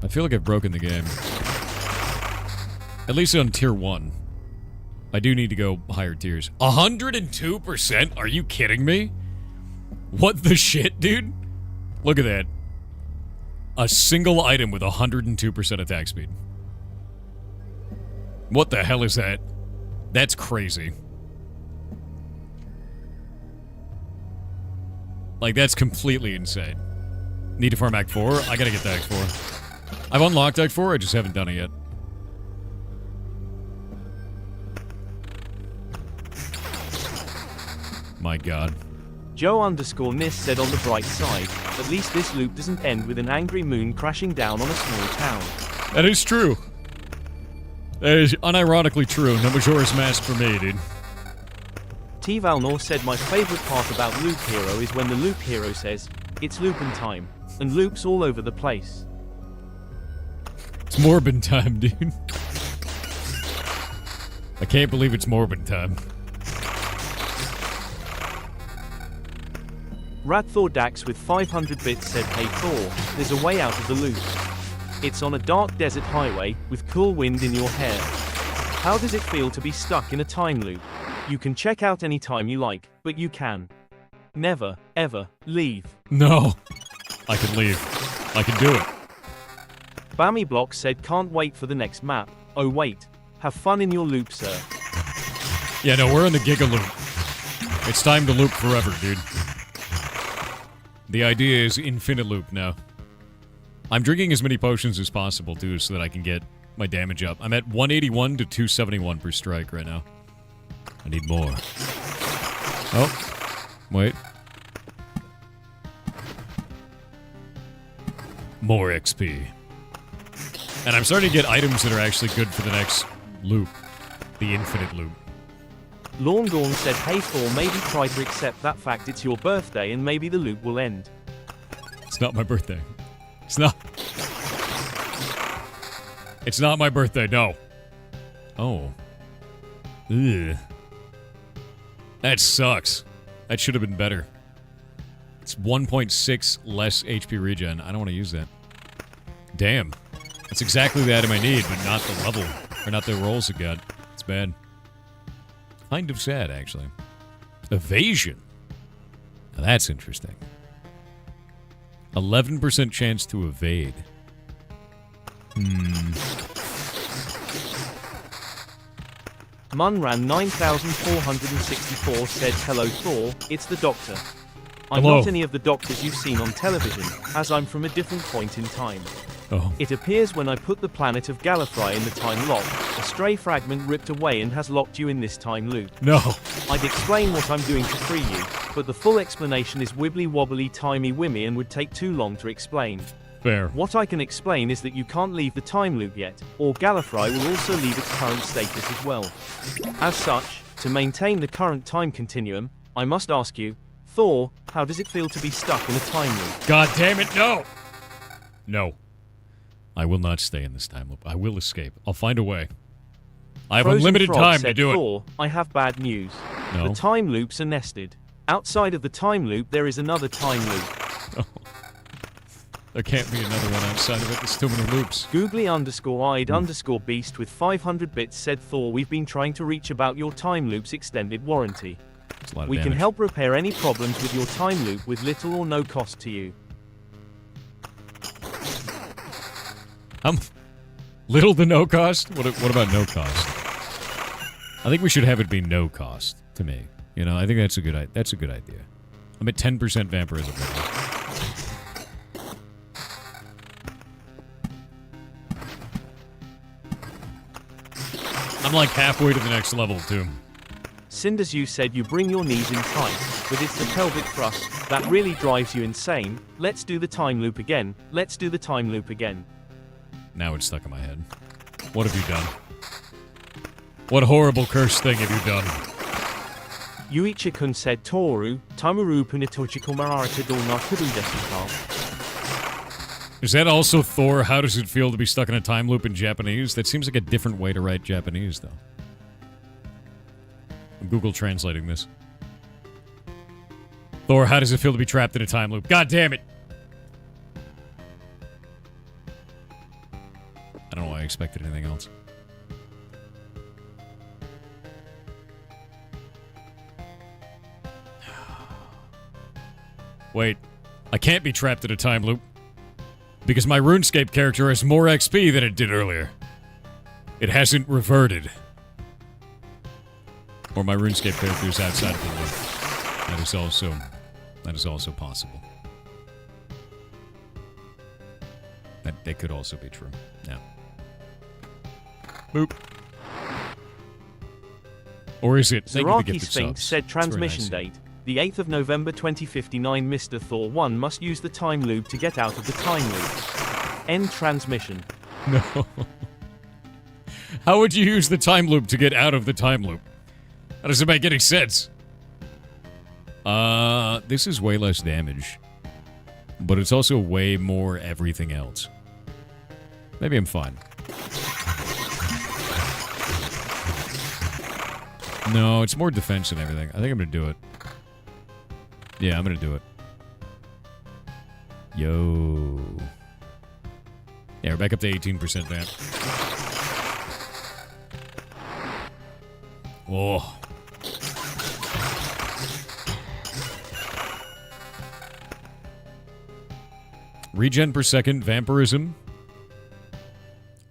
A: I feel like I've broken the game. At least on tier 1. I do need to go higher tiers. 102%? Are you kidding me? What the shit, dude? Look at that. A single item with 102% attack speed. What the hell is that? That's crazy. Like, that's completely insane. Need to farm Act 4? I gotta get to Act 4. I've unlocked Act 4, I just haven't done it yet. My god.
B: Joe_Nis said on the bright side, at least this loop doesn't end with an angry moon crashing down on a small town.
A: That is true. That is unironically true. No Majora's Mask for me, dude.
B: T-Valnor said my favorite part about Loop Hero is when the Loop Hero says, it's loopin' time, and loops all over the place.
A: It's Morbin time, dude. I can't believe it's Morbin time.
B: Radthor Dax with 500 bits said, hey Thor, there's a way out of the loop. It's on a dark desert highway, with cool wind in your hair. How does it feel to be stuck in a time loop? You can check out any time you like, but you can never, ever, leave.
A: No. I can leave. I can do it.
B: Bammy Block said, can't wait for the next map. Oh wait. Have fun in your loop, sir.
A: Yeah, no, we're in the Giga Loop. It's time to loop forever, dude. The idea is infinite loop now. I'm drinking as many potions as possible, too, so that I can get my damage up. I'm at 181 to 271 per strike right now. I need more. Oh. Wait. More XP. And I'm starting to get items that are actually good for the next loop. The infinite loop.
B: Lawn said, hey Thor, maybe try to accept that fact it's your birthday and maybe the loop will end.
A: It's not my birthday. It's not. It's not my birthday, no. Oh. Ugh. That sucks. That should have been better. It's 1.6 less HP regen. I don't want to use that. Damn. That's exactly the item I need, but not the level. Or not the rolls it got. It's bad. Kind of sad, actually. Evasion. Now that's interesting. 11% chance to evade.
B: Munran 9464 said, hello Thor, it's the Doctor. I'm
A: Hello.
B: not any of the doctors you've seen on television, as I'm from a different point in time.
A: Oh.
B: It appears when I put the planet of Gallifrey in the time lock, a stray fragment ripped away and has locked you in this time loop.
A: No.
B: I'd explain what I'm doing to free you, but the full explanation is wibbly wobbly timey wimmy and would take too long to explain.
A: Fair.
B: What I can explain is that you can't leave the time loop yet, or Gallifrey will also leave its current status as well. As such, to maintain the current time continuum, I must ask you, Thor, how does it feel to be stuck in a time loop?
A: God damn it, no! No. I will not stay in this time loop. I will escape. I'll find a way. I have
B: Frozen
A: unlimited
B: Frog
A: time
B: said,
A: to do it.
B: Thor, I have bad news.
A: No.
B: The time loops are nested. Outside of the time loop there is another time loop.
A: Oh. There can't be another one outside of it. There's too many loops.
B: Googly_eyed_beast with 500 bits said, Thor, we've been trying to reach about your time loop's extended warranty.
A: It's a lot of
B: We can
A: damage.
B: help repair any problems with your time loop with little or no cost to you.
A: Little to no cost? What about no cost? I think we should have it be no cost to me. You know, I think that's a good idea. I'm at 10% vampirism right now. I'm like halfway to the next level, too.
B: Cinderzu said you bring your knees in tight, but it's the pelvic thrust that really drives you insane. Let's do the time loop again. Let's do the time loop again.
A: Now it's stuck in my head. What have you done? What horrible cursed thing have you done?
B: Yuichi-kun said Toru, Tamuru punitochiko mararata dolna kudu desu ka.
A: Is that also Thor? How does it feel to be stuck in a time loop in Japanese? That seems like a different way to write Japanese, though. I'm Google translating this. Thor, how does it feel to be trapped in a time loop? God damn it! I don't know why I expected anything else. Wait, I can't be trapped in a time loop. Because my RuneScape character has more XP than it did earlier. It hasn't reverted. Or my RuneScape character is outside of the loop. That is also possible. That could also be true. Yeah. Boop. Or is it?
B: Zaraki Sphinx said transmission date. The 8th of November 2059. Mr. Thor 1 must use the time loop to get out of the time loop. End transmission.
A: No. How would you use the time loop to get out of the time loop? How does it make any sense? This is way less damage. But it's also way more everything else. Maybe I'm fine. No, it's more defense and everything. I think I'm gonna do it. Yeah, I'm gonna do it. Yo. Yeah, we're back up to 18% vamp. Oh. Regen per second, vampirism,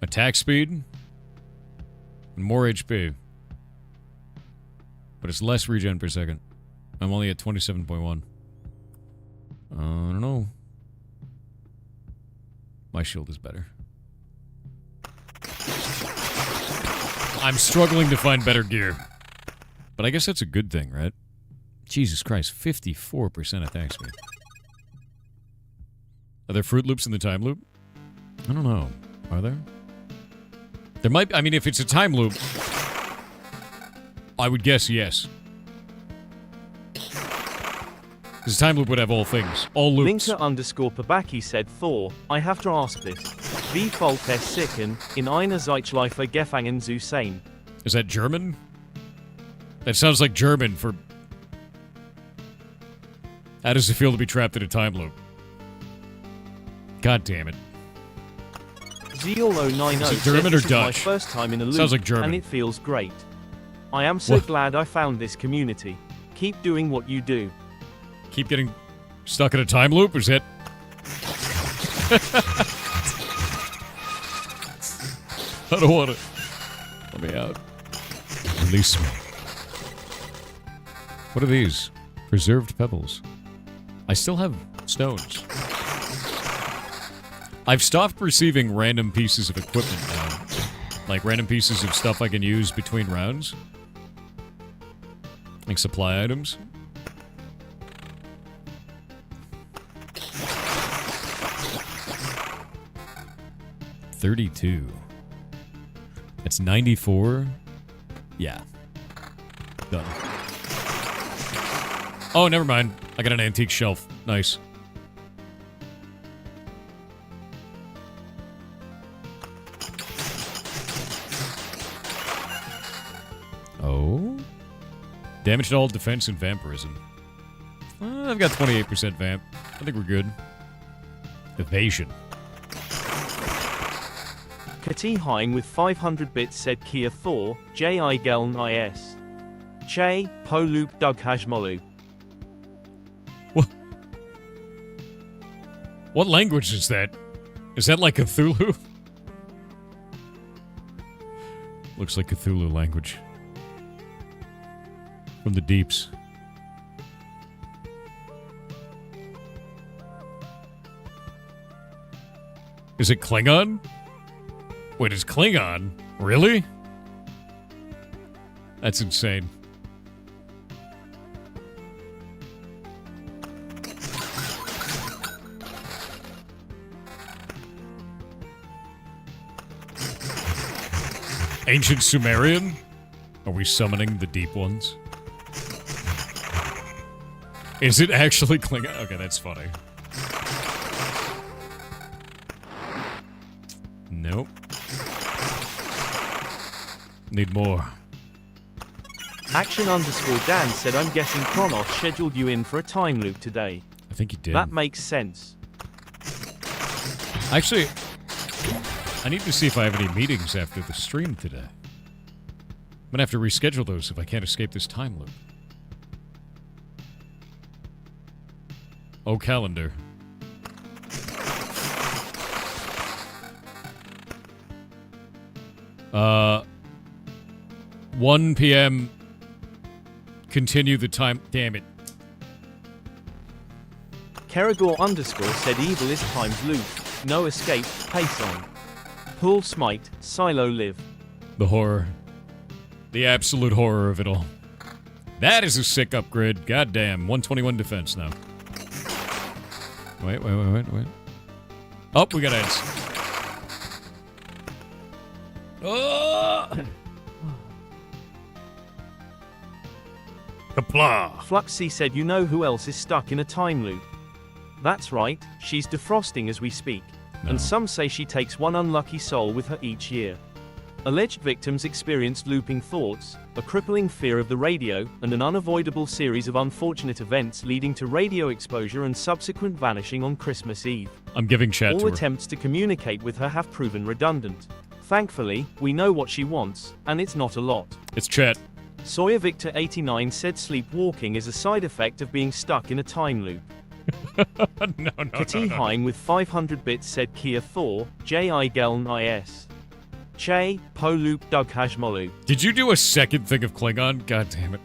A: attack speed, and more HP. But it's less regen per second. I'm only at 27.1. I don't know. My shield is better. I'm struggling to find better gear. But I guess that's a good thing, right? Jesus Christ, 54% attack speed. Are there Fruit Loops in the time loop? I don't know. Are there? There might be. I mean, if it's a time loop, I would guess yes. Because time loop would have all things. All loops.
B: Linker_Pabaki said Thor, I have to ask this. Wie folgt es sicken, in einer Zeitschleife gefangen zu sein?
A: Is that German? That sounds like German for... How does it feel to be trapped in a time loop? God damn it.
B: Zeolo90
A: Is it German or
B: Dutch?
A: Dutch?
B: My first time in a loop,
A: Sounds like German.
B: and it feels great. I am so
A: What?
B: glad I found this community. Keep doing what you do.
A: Keep getting stuck in a time loop? Is it? I don't want it. Let me out. Release me. What are these? Preserved pebbles. I still have stones. I've stopped receiving random pieces of equipment now. Like random pieces of stuff I can use between rounds. Like supply items. $32. That's 94. Yeah. Done. Oh, never mind. I got an antique shelf. Nice. Oh? Damage to all defense and vampirism. I've got 28% vamp. I think we're good. Evasion.
B: Kati Hein with 500 bits said Kia Thor, J.I. Geln is. Che, Po Loop Dug Hajmolu.
A: What language is that? Is that like Cthulhu? Looks like Cthulhu language. From the deeps. Is it Klingon? Wait, it's Klingon? Really? That's insane. Ancient Sumerian? Are we summoning the deep ones? Is it actually Klingon? Okay, that's funny. Nope. Need more.
B: Action_Dan said, I'm guessing Kronos scheduled you in for a time loop today.
A: I think he did.
B: That makes sense.
A: Actually, I need to see if I have any meetings after the stream today. I'm gonna have to reschedule those if I can't escape this time loop. Oh, calendar. Uh, 1 p.m. Continue the time. Damn it.
B: Keragor_ said evil is time's loop. No escape, pace on. Pool smite, silo live.
A: The horror. The absolute horror of it all. That is a sick upgrade. Goddamn. 121 defense now. Wait. Oh, we got ants. Oh! Kapla!
B: Fluxy said, you know who else is stuck in a time loop? That's right, she's defrosting as we speak.
A: No.
B: And some say she takes one unlucky soul with her each year. Alleged victims experienced looping thoughts, a crippling fear of the radio, and an unavoidable series of unfortunate events leading to radio exposure and subsequent vanishing on Christmas Eve.
A: I'm giving chat
B: All
A: to her.
B: attempts to communicate with her have proven redundant. Thankfully, we know what she wants, and it's not a lot.
A: It's chat.
B: Sawyer Victor 89 said sleepwalking is a side effect of being stuck in a time loop.
A: No.
B: Kati Hein with 500 bits said Kia Thor, J.I. Geln IS. Che, Po Loop Doug Hajmolu.
A: Did you do a second thing of Klingon? God damn it.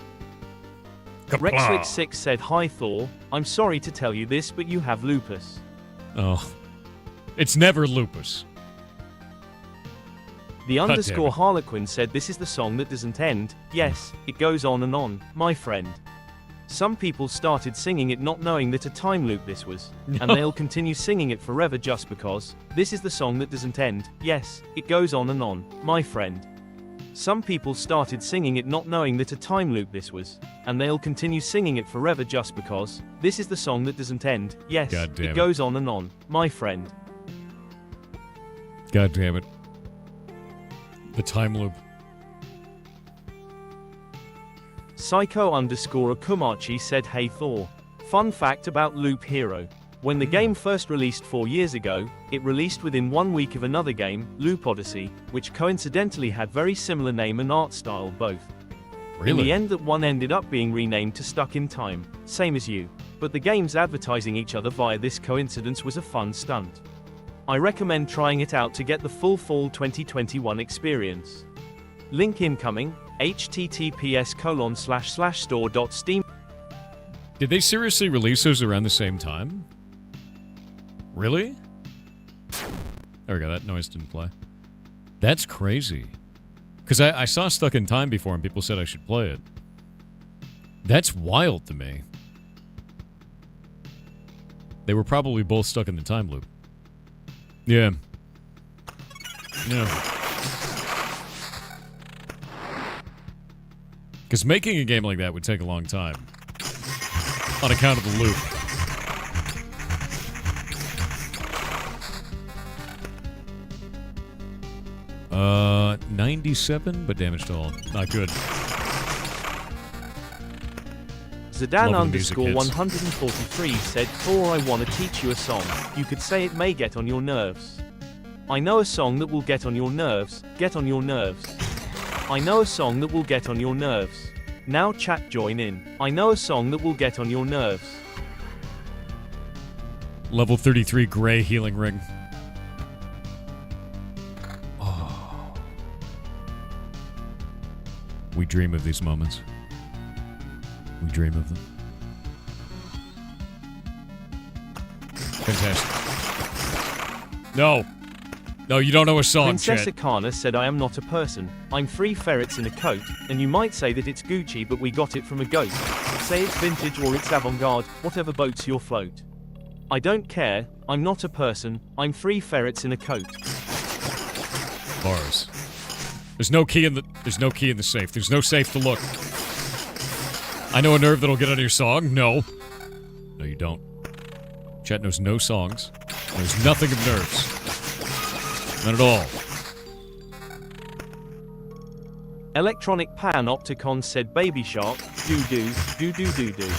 A: Kapla!
B: Rexlick6 said, hi Thor, I'm sorry to tell you this, but you have lupus.
A: Oh. It's never lupus.
B: The
A: God damn
B: underscore
A: it.
B: Harlequin said, this is the song that doesn't end. Yes, it goes on and on, my friend. Some people started singing it not knowing that a time loop this was, and they'll continue singing it forever just because. This is the song that doesn't end. Yes, it goes on and on, my friend. Some people started singing it not knowing that a time loop this was, and they'll continue singing it forever just because. This is the song that doesn't end. Yes,
A: God damn
B: it
A: it.
B: goes on and on, my friend.
A: God damn it. The time loop.
B: Psycho_ Akumachi said, hey Thor. Fun fact about Loop Hero. When the game first released 4 years ago, it released within 1 week of another game, Loop Odyssey, which coincidentally had very similar name and art style both.
A: Really?
B: In the end that one ended up being renamed to Stuck in Time, same as you. But the games advertising each other via this coincidence was a fun stunt. I recommend trying it out to get the full fall 2021 experience. Link incoming, https://store.steam.
A: Did they seriously release those around the same time? Really? There we go, that noise didn't play. That's crazy. Because I saw Stuck in Time before and people said I should play it. That's wild to me. They were probably both stuck in the time loop. Yeah. Yeah. Because making a game like that would take a long time. On account of the loop. 97, but damage to all. Not good.
B: Zidane
A: Love the music hits.
B: _143 said, Thor, I wanna teach you a song. You could say it may get on your nerves. I know a song that will get on your nerves, get on your nerves. I know a song that will get on your nerves. Now chat join in. I know a song that will get on your nerves.
A: Level 33 gray healing ring. Oh. We dream of these moments. We dream of them. Fantastic. No. No, you don't know a song,
B: Princess
A: Chet.
B: Akana said, I am not a person. I'm 3 ferrets in a coat, and you might say that it's Gucci, but we got it from a goat. Say it's vintage or it's avant-garde, whatever boats your float. I don't care, I'm not a person, I'm 3 ferrets in a coat.
A: Bars. There's no key in the safe. There's no safe to look. I know a nerve that'll get on your song. No. No, you don't. Chet knows no songs. Knows nothing of nerves. None at all.
B: Electronic Panopticon said Baby Shark, doo-doo, doo-doo-doo-doo.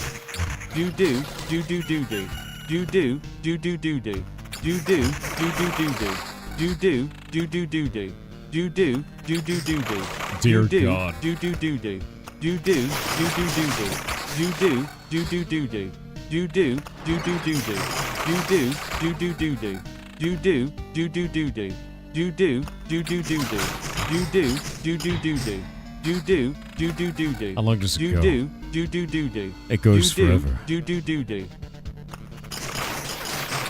B: Doo-doo, doo-doo-doo-doo. Doo-doo, doo-doo-doo-doo. Doo-doo, doo-doo-doo-doo. Doo-doo, doo-doo-doo-doo. Doo-doo, doo-doo-doo-doo.
A: Dear God.
B: Doo-doo-doo-doo. Doo-doo, doo-doo-doo-doo. Doo-doo, doo-doo-doo-doo. Doo-doo, doo-doo-doo-doo. Doo-doo, doo-doo-doo-doo. Doo-doo, doo-doo-doo-doo. Doo-doo, doo-doo-doo-doo. Doo-doo, doo-doo-doo-doo. Doo-doo, doo-doo-doo-doo.
A: How long does it go?
B: Doo-doo, doo-doo-doo-doo.
A: It goes forever.
B: Doo-doo-doo-doo.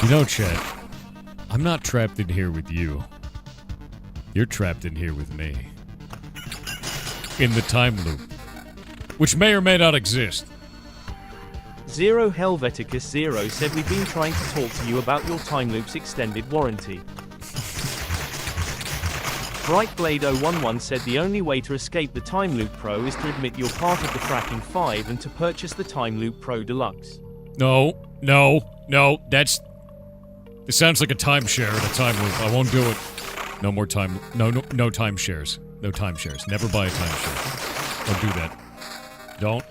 A: You know, Chet, I'm not trapped in here with you. You're trapped in here with me. In the time loop. Which may or may not exist.
B: Zero Helveticus Zero said we've been trying to talk to you about your time loop's extended warranty. Brightblade 011 said the only way to escape the Time Loop Pro is to admit you're part of the Fracking 5 and to purchase the Time Loop Pro Deluxe.
A: No, this sounds like a timeshare and a time loop. I won't do it. No more time, no timeshares. No timeshares. Never buy a timeshare. Don't do that. Don't.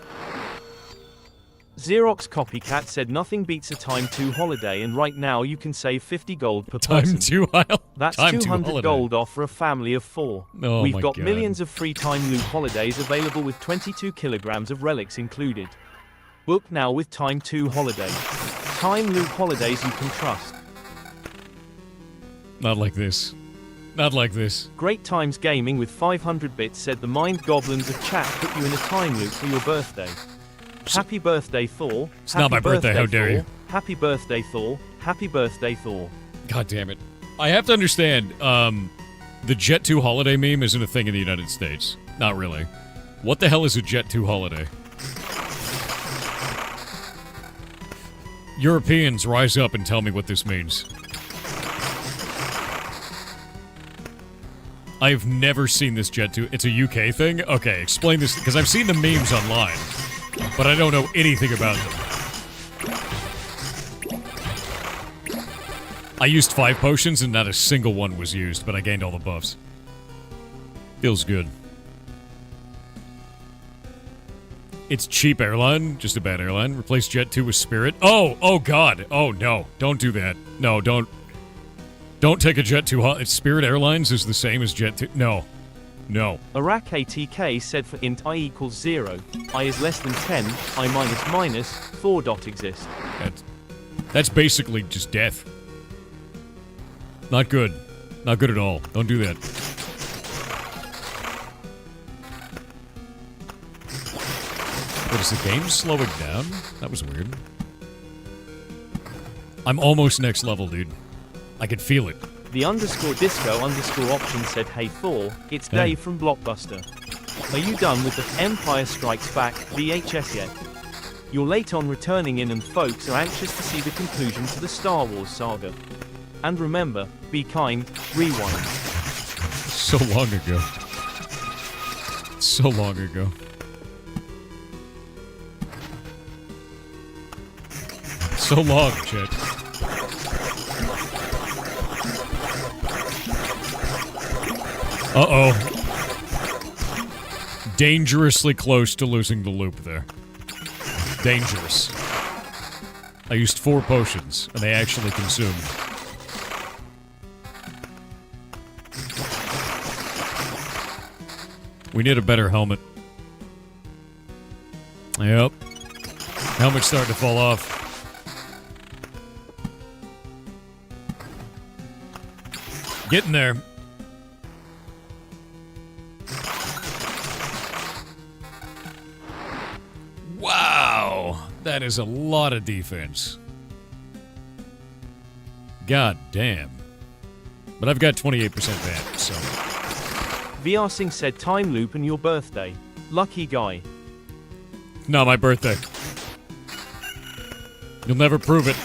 B: Xerox Copycat said nothing beats a Time 2 holiday and right now you can save 50 gold per person.
A: Time 2 aisle?
B: That's
A: Time
B: 200 gold off for a family of 4.
A: Oh
B: We've
A: my
B: got
A: God.
B: millions of free Time Loop holidays available with 22 kilograms of relics included. Book now with Time 2 holiday. Time Loop holidays you can trust.
A: Not like this. Not like this.
B: Great Times Gaming with 500 bits said the mind goblins of chat put you in a time loop for your birthday. Happy birthday, Thor.
A: It's not my birthday, how dare you.
B: Happy birthday, Thor. Happy birthday, Thor.
A: God damn it. I have to understand, the Jet 2 holiday meme isn't a thing in the United States. Not really. What the hell is a Jet 2 holiday? Europeans, rise up and tell me what this means. I've never seen this Jet 2. It's a UK thing? Okay, explain this, because I've seen the memes online, but I don't know anything about them. I used 5 potions and not a single one was used, but I gained all the buffs. Feels good. It's cheap airline, just a bad airline. Replace Jet 2 with Spirit. Oh God. Oh no, don't do that. No, don't take a Jet 2. Spirit Airlines is the same as Jet 2. No.
B: Iraq ATK said for int I equals 0, I is less than 10, I minus, Thor dot exist.
A: That's basically just death. Not good. Not good at all. Don't do that. What, is the game slowing down? That was weird. I'm almost next level, dude. I could feel it.
B: The _disco_ option said, hey Thor, it's Dave from Blockbuster. Are you done with the Empire Strikes Back VHS yet? You're late on returning in and folks are anxious to see the conclusion to the Star Wars saga. And remember, be kind, rewind.
A: So long ago. So long ago. So long, Chet. Uh-oh. Dangerously close to losing the loop there. Dangerous. I used 4 potions, and they actually consumed. We need a better helmet. Yep. Helmet's starting to fall off. Getting there. Wow, that is a lot of defense. God damn. But I've got 28% advantage, so.
B: VR Singh said time loop and your birthday. Lucky guy.
A: Not my birthday. You'll never prove it.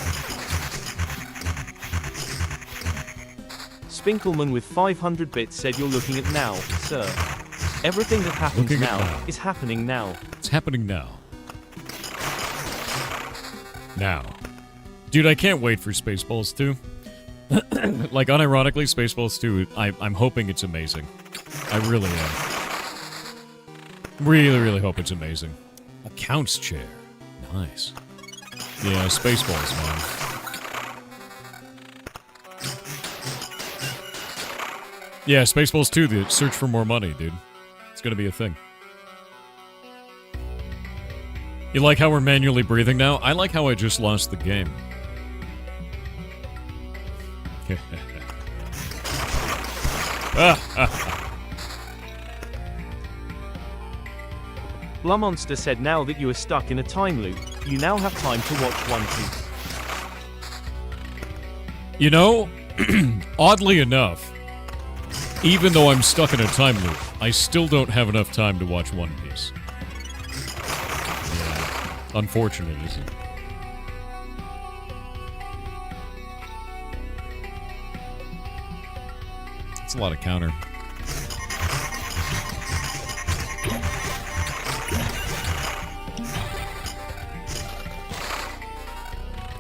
B: Spinkleman with 500 bits said you're looking at now, sir. Everything that happens now is happening now.
A: It's happening now. Now. Dude, I can't wait for Spaceballs 2. Like, unironically, Spaceballs 2, I'm hoping it's amazing. I really am. Really, really hope it's amazing. Accounts chair. Nice. Yeah, Spaceballs, man. Yeah, Spaceballs 2, the search for more money, dude. It's gonna be a thing. You like how we're manually breathing now? I like how I just lost the game.
B: Blummonster said now that you are stuck in a time loop, you now have time to watch One Piece.
A: You know, oddly enough, even though I'm stuck in a time loop, I still don't have enough time to watch One Piece. Yeah. Unfortunate, isn't it? It's a lot of counter.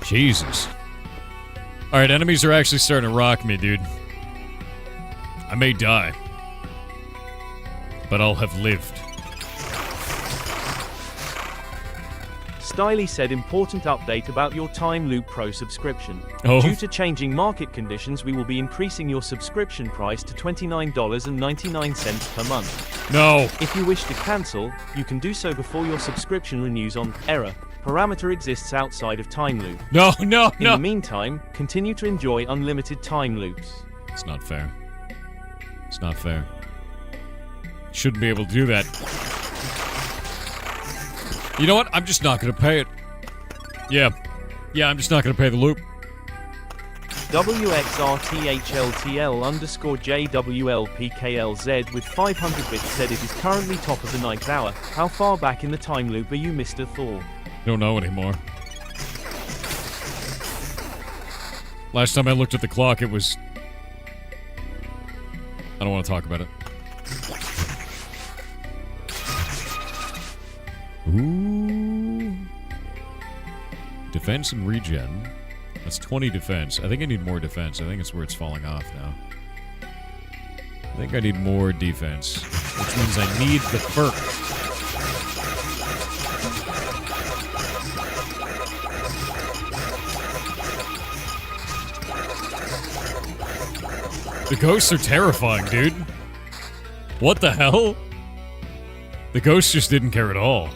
A: Jesus. Alright, enemies are actually starting to rock me, dude. I may die, but I'll have lived.
B: Stiley said important update about your Time Loop Pro subscription.
A: Oh.
B: Due to changing market conditions, we will be increasing your subscription price to $29.99 per month.
A: No.
B: If you wish to cancel, you can do so before your subscription renews on error. Parameter exists outside of Time Loop.
A: No.
B: In the meantime, continue to enjoy unlimited time loops.
A: It's not fair. It's not fair. Shouldn't be able to do that. You know what? I'm just not gonna pay it. Yeah, I'm just not gonna pay the loop.
B: WXRTHLTL_JWLPKLZ with 500 bits said it is currently top of the ninth hour. How far back in the time loop are you, Mr. Thor?
A: Don't know anymore. Last time I looked at the clock, it was... I don't want to talk about it. Ooh. Defense and regen. That's 20 defense. I think I need more defense. I think it's where it's falling off now. I think I need more defense, which means I need the perk. The ghosts are terrifying, dude. What the hell? The ghosts just didn't care at all.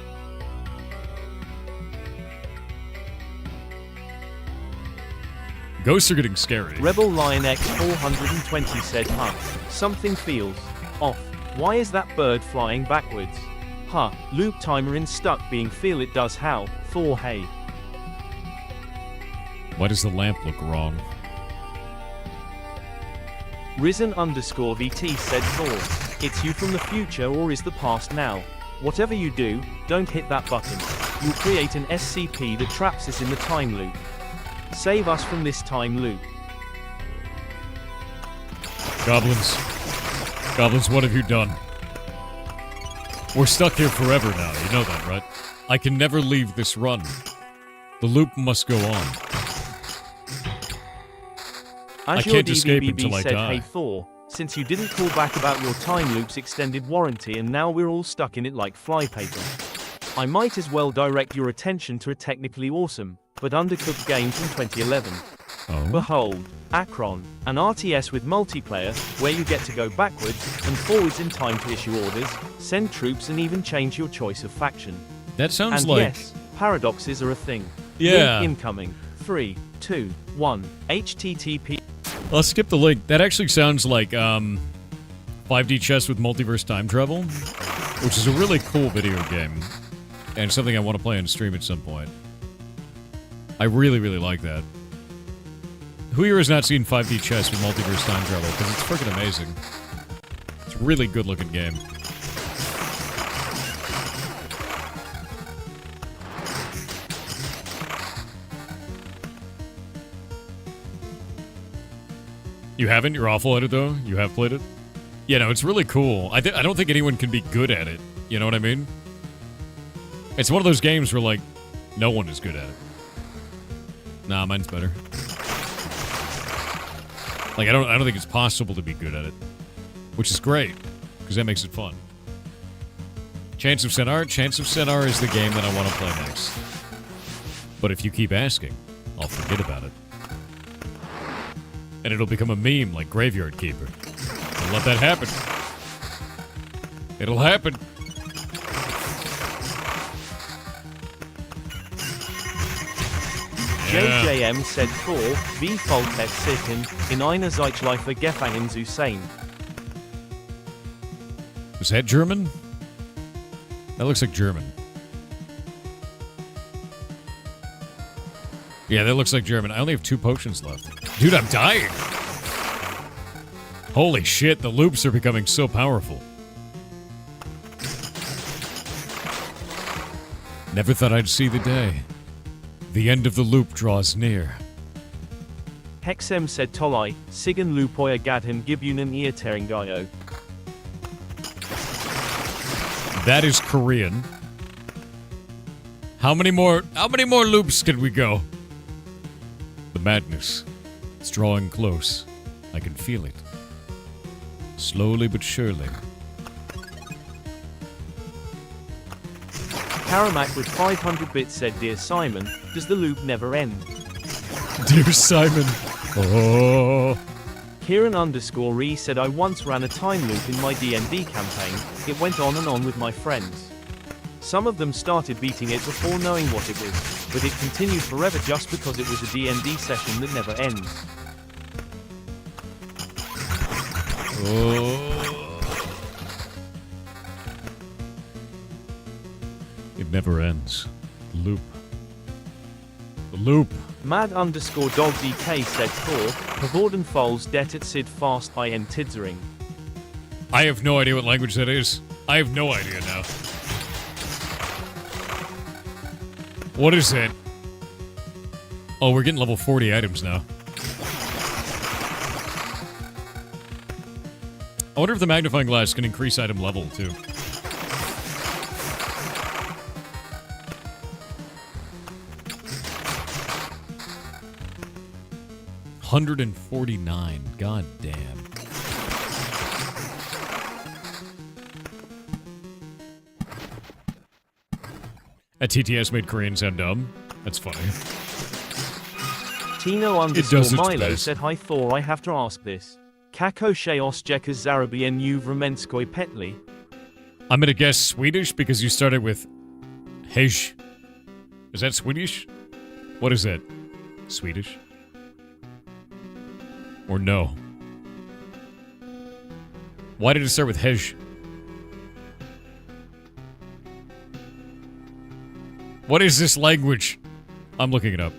A: Ghosts are getting scary.
B: Rebel Lion X 420 said, huh, something feels off. Why is that bird flying backwards? Huh, loop timer in stuck being feel it does how, Thor hey.
A: Why does the lamp look wrong?
B: Risen_VT said Thor, it's you from the future or is the past now? Whatever you do, don't hit that button. You'll create an SCP that traps us in the time loop. Save us from this time loop.
A: Goblins. Goblins, what have you done? We're stuck here forever now, you know that, right? I can never leave this run. The loop must go on. I can't escape until I
B: said,
A: die.
B: Hey Thor, since you didn't call back about your time loop's extended warranty and now we're all stuck in it like flypaper, I might as well direct your attention to a technically awesome, but undercooked game from 2011.
A: Oh.
B: Behold, Akron, an RTS with multiplayer, where you get to go backwards and forwards in time to issue orders, send troops and even change your choice of faction.
A: That sounds
B: and
A: like...
B: yes, paradoxes are a thing.
A: Yeah.
B: Link incoming. 3, 2, 1, HTTP.
A: I'll skip the link. That actually sounds like 5D chess with multiverse time travel, which is a really cool video game, and something I want to play on stream at some point. I really, really like that. Who here has not seen 5D chess with multiverse time travel? Because it's freaking amazing. It's a really good-looking game. You haven't? You're awful at it, though? You have played it? Yeah, no, it's really cool. I don't think anyone can be good at it. You know what I mean? It's one of those games where, like, no one is good at it. Nah, mine's better. Like, I don't think it's possible to be good at it. Which is great, because that makes it fun. Chance of Centaur? Chance of Centaur is the game that I want to play next. But if you keep asking, I'll forget about it. And it'll become a meme like Graveyard Keeper. Don't let that happen. It'll happen. Yeah.
B: JJM said vor, wie folgt es sichen, in einer Zeitschleife gefangen zu sein.
A: Is that German? That looks like German. Yeah, that looks like German. I only have 2 potions left. Dude, I'm dying! Holy shit, the loops are becoming so powerful. Never thought I'd see the day. The end of the loop draws near.
B: Hexem said Tolai, Sigan Lupoya Gadham Gibunan Eateringayo.
A: That is Korean. How many more loops can we go? The madness. It's drawing close. I can feel it. Slowly but surely.
B: Karamak with 500 bits said, Dear Simon, does the loop never end?
A: Dear Simon. Oh.
B: Kieran _re said, I once ran a time loop in my D&D campaign. It went on and on with my friends. Some of them started beating it before knowing what it was, but it continued forever just because it was a D&D session that never ends.
A: Oh. It never ends. Loop. The loop.
B: Mad _dog DK said Thor, Pavorden Foles det at Sid fast I en tidsering.
A: I have no idea what language that is. I have no idea now. What is it? Oh, we're getting level 40 items now. I wonder if the magnifying glass can increase item level, too. $149. God damn. That TTS made Korean sound dumb. That's funny.
B: Tino _Milo said, Hi Thor, I have to ask this. Kako Sheos Jekas Zarabien u Vremenskoi Petli?
A: I'm gonna guess Swedish because you started with Hej. Is that Swedish? What is that? Swedish? Or no? Why did it start with Hej? What is this language? I'm looking it up.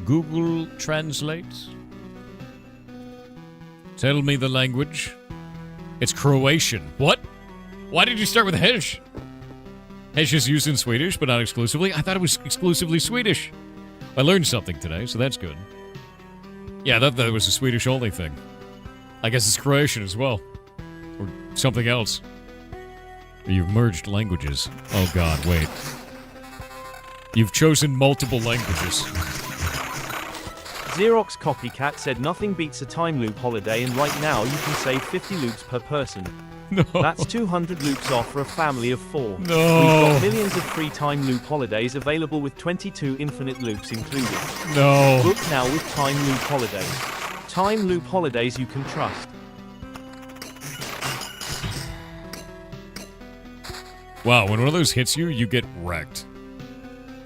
A: Google Translate. Tell me the language. It's Croatian. What? Why did you start with Hej? Hej is used in Swedish, but not exclusively. I thought it was exclusively Swedish. I learned something today, so that's good. Yeah, I thought that was a Swedish-only thing. I guess it's Croatian as well. Or something else. You've merged languages. Oh god, wait. You've chosen multiple languages.
B: Xerox Copycat said nothing beats a time loop holiday, and right now you can save 50 loops per person.
A: No.
B: That's 200 loops off for a family of 4.
A: No.
B: We've got millions of free time loop holidays available with 22 infinite loops included.
A: No.
B: Book now with time loop holidays. Time loop holidays you can trust.
A: Wow, when one of those hits you, you get wrecked.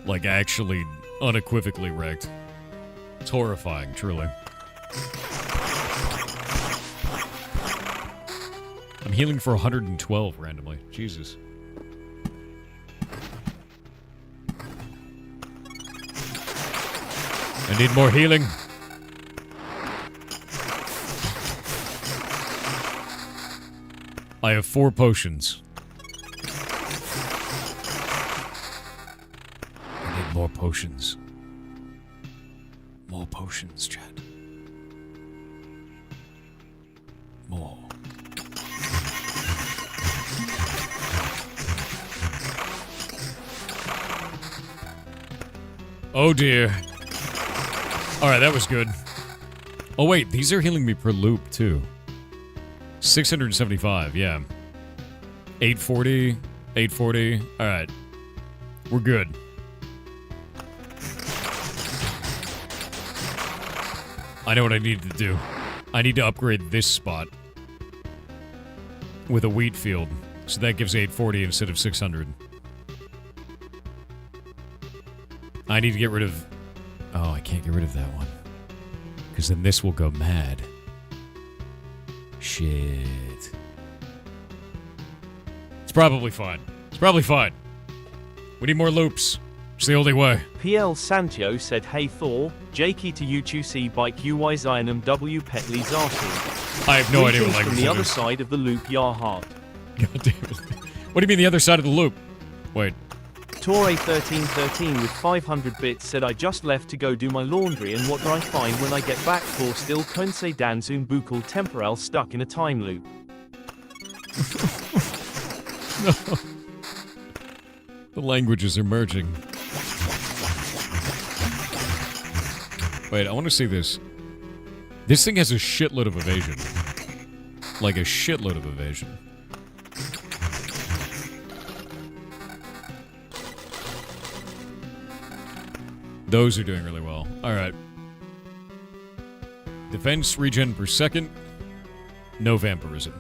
A: Like, actually, unequivocally wrecked. It's horrifying, truly. I'm healing for 112 randomly. Jesus. I need more healing. I have 4 potions. I need more potions. More potions, chat. More. Oh dear. Alright, that was good. Oh wait, these are healing me per loop too. 675, yeah. 840, 840. Alright. We're good. I know what I need to do. I need to upgrade this spot with a wheat field. So that gives 840 instead of 600. I need to get rid of... Oh, I can't get rid of that one. Because then this will go mad. Shit. It's probably fine. It's probably fine. We need more loops. It's the only way.
B: PL Santio said, hey Thor, Jakey to U2C bike UY Zionum W Petley Zartu.
A: I have no idea what
B: Greetings
A: language
B: from the
A: it
B: other
A: is.
B: side of the loop, Yar Heart.
A: God damn it. What do you mean the other side of the loop? Wait.
B: Torre1313 with 500 bits said, I just left to go do my laundry and what do I find when I get back? For still Konse Danzun Bukal Temporal stuck in a time loop.
A: No. The languages are merging. Wait, I want to see this. This thing has a shitload of evasion. Like a shitload of evasion. Those are doing really well. Alright. Defense regen per second. No vampirism.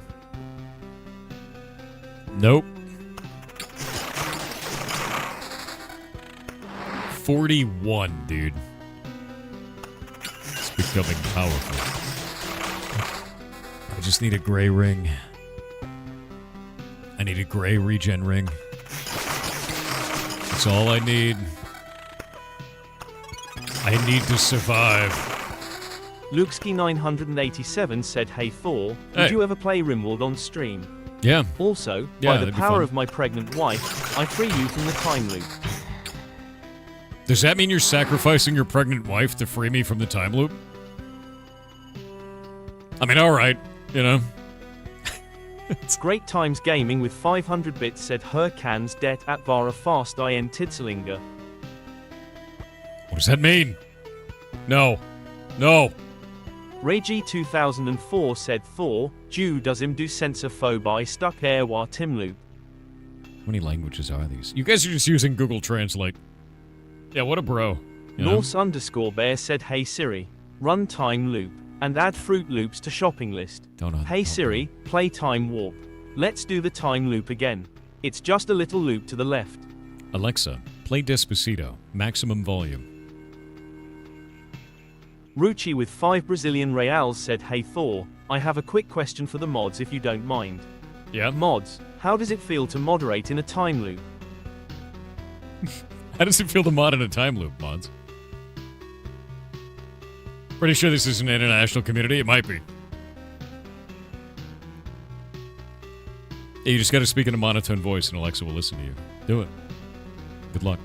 A: Nope. 41, dude. It's becoming powerful. I just need a gray ring. I need a gray regen ring. That's all I need. I need to survive.
B: Lukeski987 said, hey Thor,
A: Hey.
B: would you ever play Rimworld on stream?
A: Yeah.
B: Also,
A: Yeah,
B: by the
A: that'd be
B: power
A: fun.
B: of my pregnant wife, I free you from the time loop.
A: Does that mean you're sacrificing your pregnant wife to free me from the time loop? I mean, alright, you know.
B: Great Times Gaming with 500 bits said, her cans det at vara fast in tidslinga.
A: What does that mean? No. No.
B: Regi 2004 said, Thor, Jew does him do sensor phobi stuck air war tim loop.
A: How many languages are these? You guys are just using Google Translate. Yeah, what a bro. You know?
B: Norse_bear said, hey Siri, run time loop, and add Fruit Loops to shopping list. Hey Siri, play time warp. Let's do the time loop again. It's just a little loop to the left.
A: Alexa, play Despacito. Maximum volume.
B: Ruchi with 5 Brazilian reals said, hey Thor, I have a quick question for the mods if you don't mind.
A: Yeah?
B: Mods, how does it feel to moderate in a time loop?
A: How does it feel to mod in a time loop, mods? Pretty sure this is an international community. It might be. Yeah, you just gotta speak in a monotone voice and Alexa will listen to you. Do it. Good luck.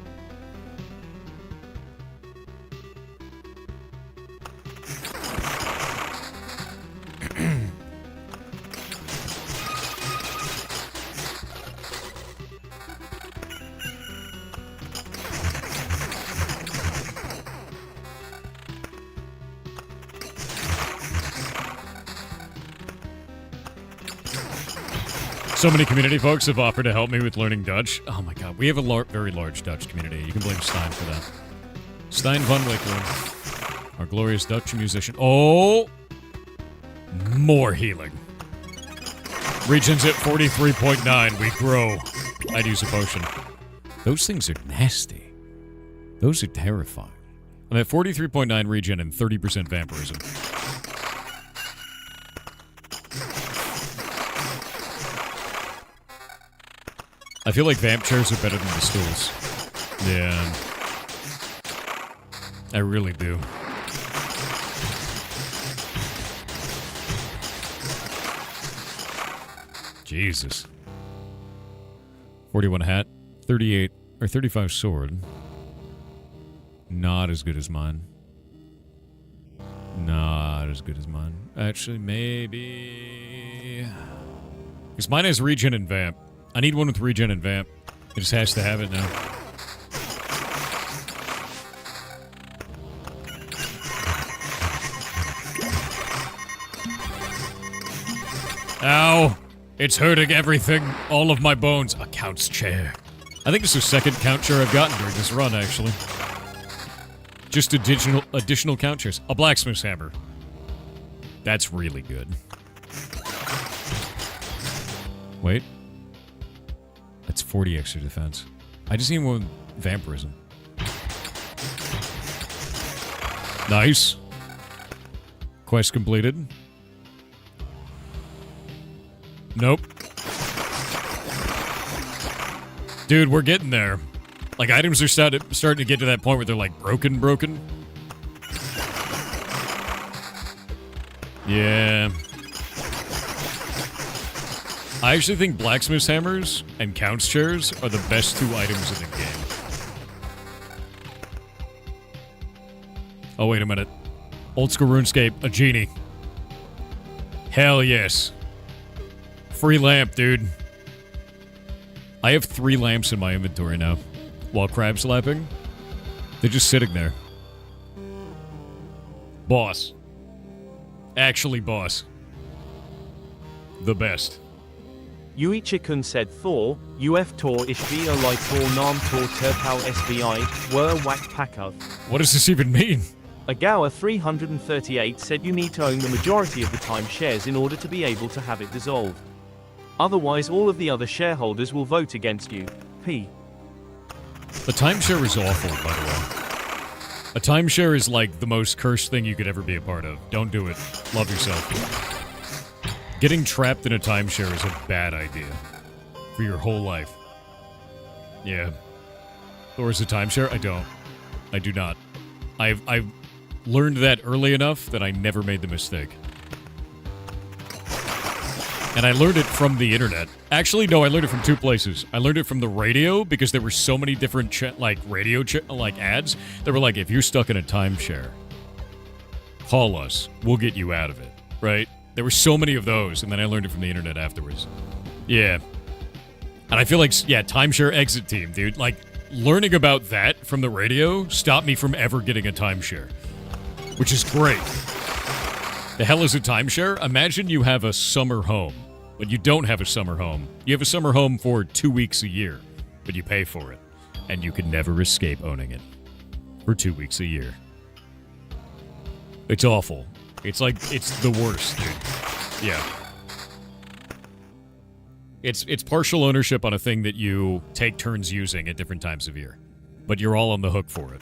A: So many community folks have offered to help me with learning Dutch. Oh my god, we have a very large Dutch community. You can blame Stein for that. Stein van Wickelen, our glorious Dutch musician. Oh! More healing. Regions at 43.9. We grow. I'd use a potion. Those things are nasty. Those are terrifying. I'm at 43.9 regen and 30% vampirism. I feel like vamp chairs are better than the stools. Yeah. I really do. Jesus. 41 hat, 38 or 35 sword. Not as good as mine. Not as good as mine. Actually, maybe... Because mine has regen and vamp. I need one with regen and vamp. It just has to have it now. Ow! It's hurting everything. All of my bones. A count's chair. I think it's the second count chair I've gotten during this run, actually. Just additional count chairs. A blacksmith's hammer. That's really good. Wait. That's 40 extra defense. I just need one with vampirism. Nice. Quest completed. Nope. Dude, we're getting there. Like, items are starting to get to that point where they're, like, broken. Yeah. I actually think blacksmith's hammers and count's chairs are the best 2 items in the game. Oh, wait a minute. Old school RuneScape, a genie. Hell yes. Free lamp, dude. I have 3 lamps in my inventory now. While crab slapping. They're just sitting there. Boss. Actually, boss. The best.
B: Yuichikun said Thor, UF Tor Ishvia Lai Tor Nam Tor Turkau SBI, Were Whack Pakav.
A: What does this even mean?
B: Agawa 338 said you need to own the majority of the time shares in order to be able to have it dissolved. Otherwise all of the other shareholders will vote against you. P.
A: The timeshare is awful, by the way. A timeshare is like the most cursed thing you could ever be a part of. Don't do it. Love yourself. Getting trapped in a timeshare is a bad idea. For your whole life. Yeah. Or is a timeshare? I don't. I do not. I've learned that early enough that I never made the mistake. And I learned it from the internet. Actually, no, I learned it from 2 places. I learned it from the radio because there were so many different radio ads that were like, if you're stuck in a timeshare, call us. We'll get you out of it, right? There were so many of those, and then I learned it from the internet afterwards. Yeah. And I feel like, yeah, timeshare exit team, dude. Like, learning about that from the radio stopped me from ever getting a timeshare, which is great. The hell is a timeshare? Imagine you have a summer home, but you don't have a summer home. You have a summer home for 2 weeks a year, but you pay for it, and you can never escape owning it for 2 weeks a year. It's awful. It's like, it's the worst, dude. Yeah. It's partial ownership on a thing that you take turns using at different times of year, but you're all on the hook for it.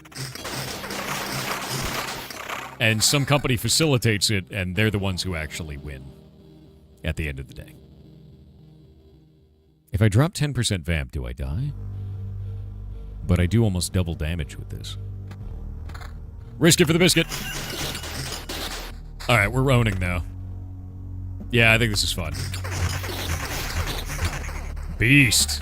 A: And some company facilitates it, and they're the ones who actually win at the end of the day. If I drop 10% vamp, do I die? But I do almost double damage with this. Risk it for the biscuit. Alright, we're owning now. Yeah, I think this is fun. Beast.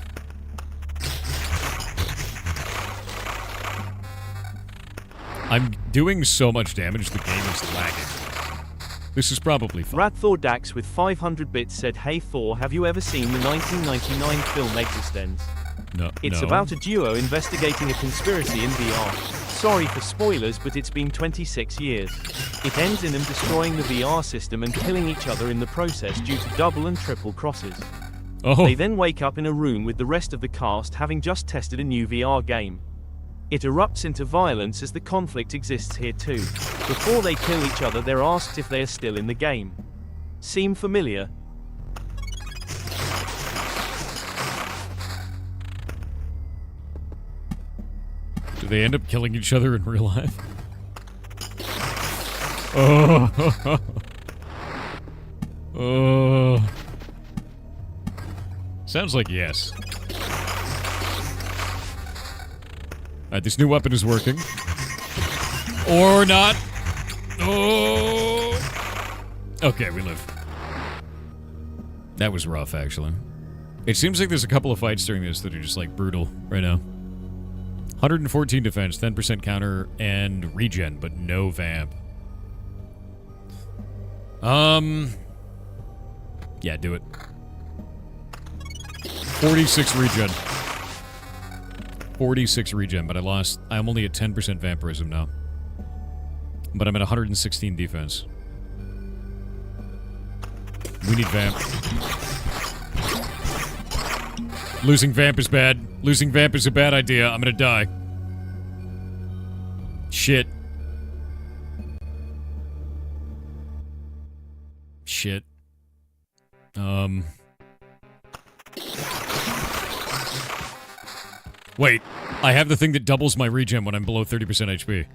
A: I'm doing so much damage, the game is lagging. This is probably fun.
B: Radthor Dax with 500 bits said, Hey Thor, have you ever seen the 1999 film Existence?
A: No.
B: It's about a duo investigating a conspiracy in VR. Sorry for spoilers, but it's been 26 years. It ends in them destroying the VR system and killing each other in the process due to double and triple crosses.
A: Oh.
B: They then wake up in a room with the rest of the cast having just tested a new VR game. It erupts into violence as the conflict exists here too. Before they kill each other, they're asked if they are still in the game. Seem familiar?
A: Do they end up killing each other in real life? Oh. Oh. Sounds like yes. Alright, this new weapon is working. Or not. Oh. Okay, we live. That was rough, actually. It seems like there's a couple of fights during this that are just, like, brutal right now. 114 defense, 10% counter, and regen, but no vamp. Yeah, do it. 46 regen. 46 regen, but I'm only at 10% vampirism now. But I'm at 116 defense. We need vamp. Losing vamp is bad. Losing vamp is a bad idea. I'm gonna die. Shit. Shit. Wait. I have the thing that doubles my regen when I'm below 30% HP.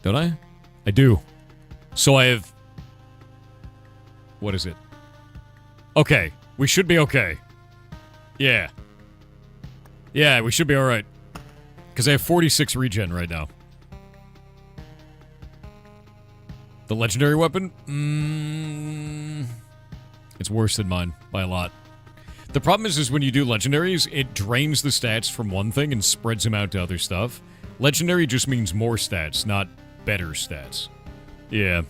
A: Don't I? I do. So I have... What is it? Okay. We should be okay. Yeah. Yeah, we should be alright. Because I have 46 regen right now. The legendary weapon? It's worse than mine by a lot. The problem is when you do legendaries, it drains the stats from one thing and spreads them out to other stuff. Legendary just means more stats, not better stats. Yeah.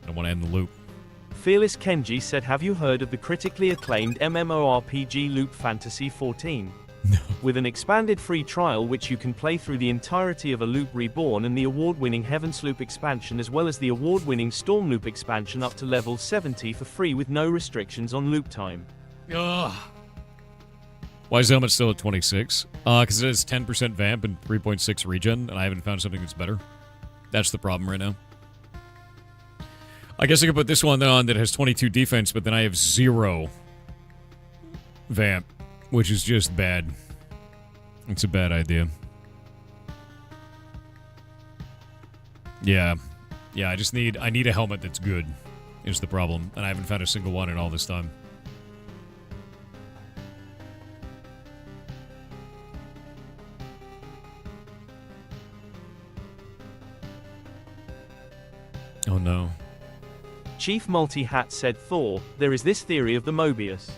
A: I don't want to end the loop.
B: Fearless Kenji said, have you heard of the critically acclaimed MMORPG Loop Fantasy 14?
A: No.
B: With an expanded free trial which you can play through the entirety of A Loop Reborn and the award-winning Heaven's Loop expansion as well as the award-winning Storm Loop expansion up to level 70 for free with no restrictions on loop time.
A: Ugh. Why is Helmet still at 26? Because it has 10% vamp and 3.6 regen, and I haven't found something that's better. That's the problem right now. I guess I could put this one on that has 22 defense, but then I have 0 vamp, which is just bad. It's a bad idea. Yeah. Yeah, I need a helmet that's good, is the problem. And I haven't found a single one in all this time. Oh no.
B: Chief Multi-Hat said, Thor, there is this theory of the Mobius.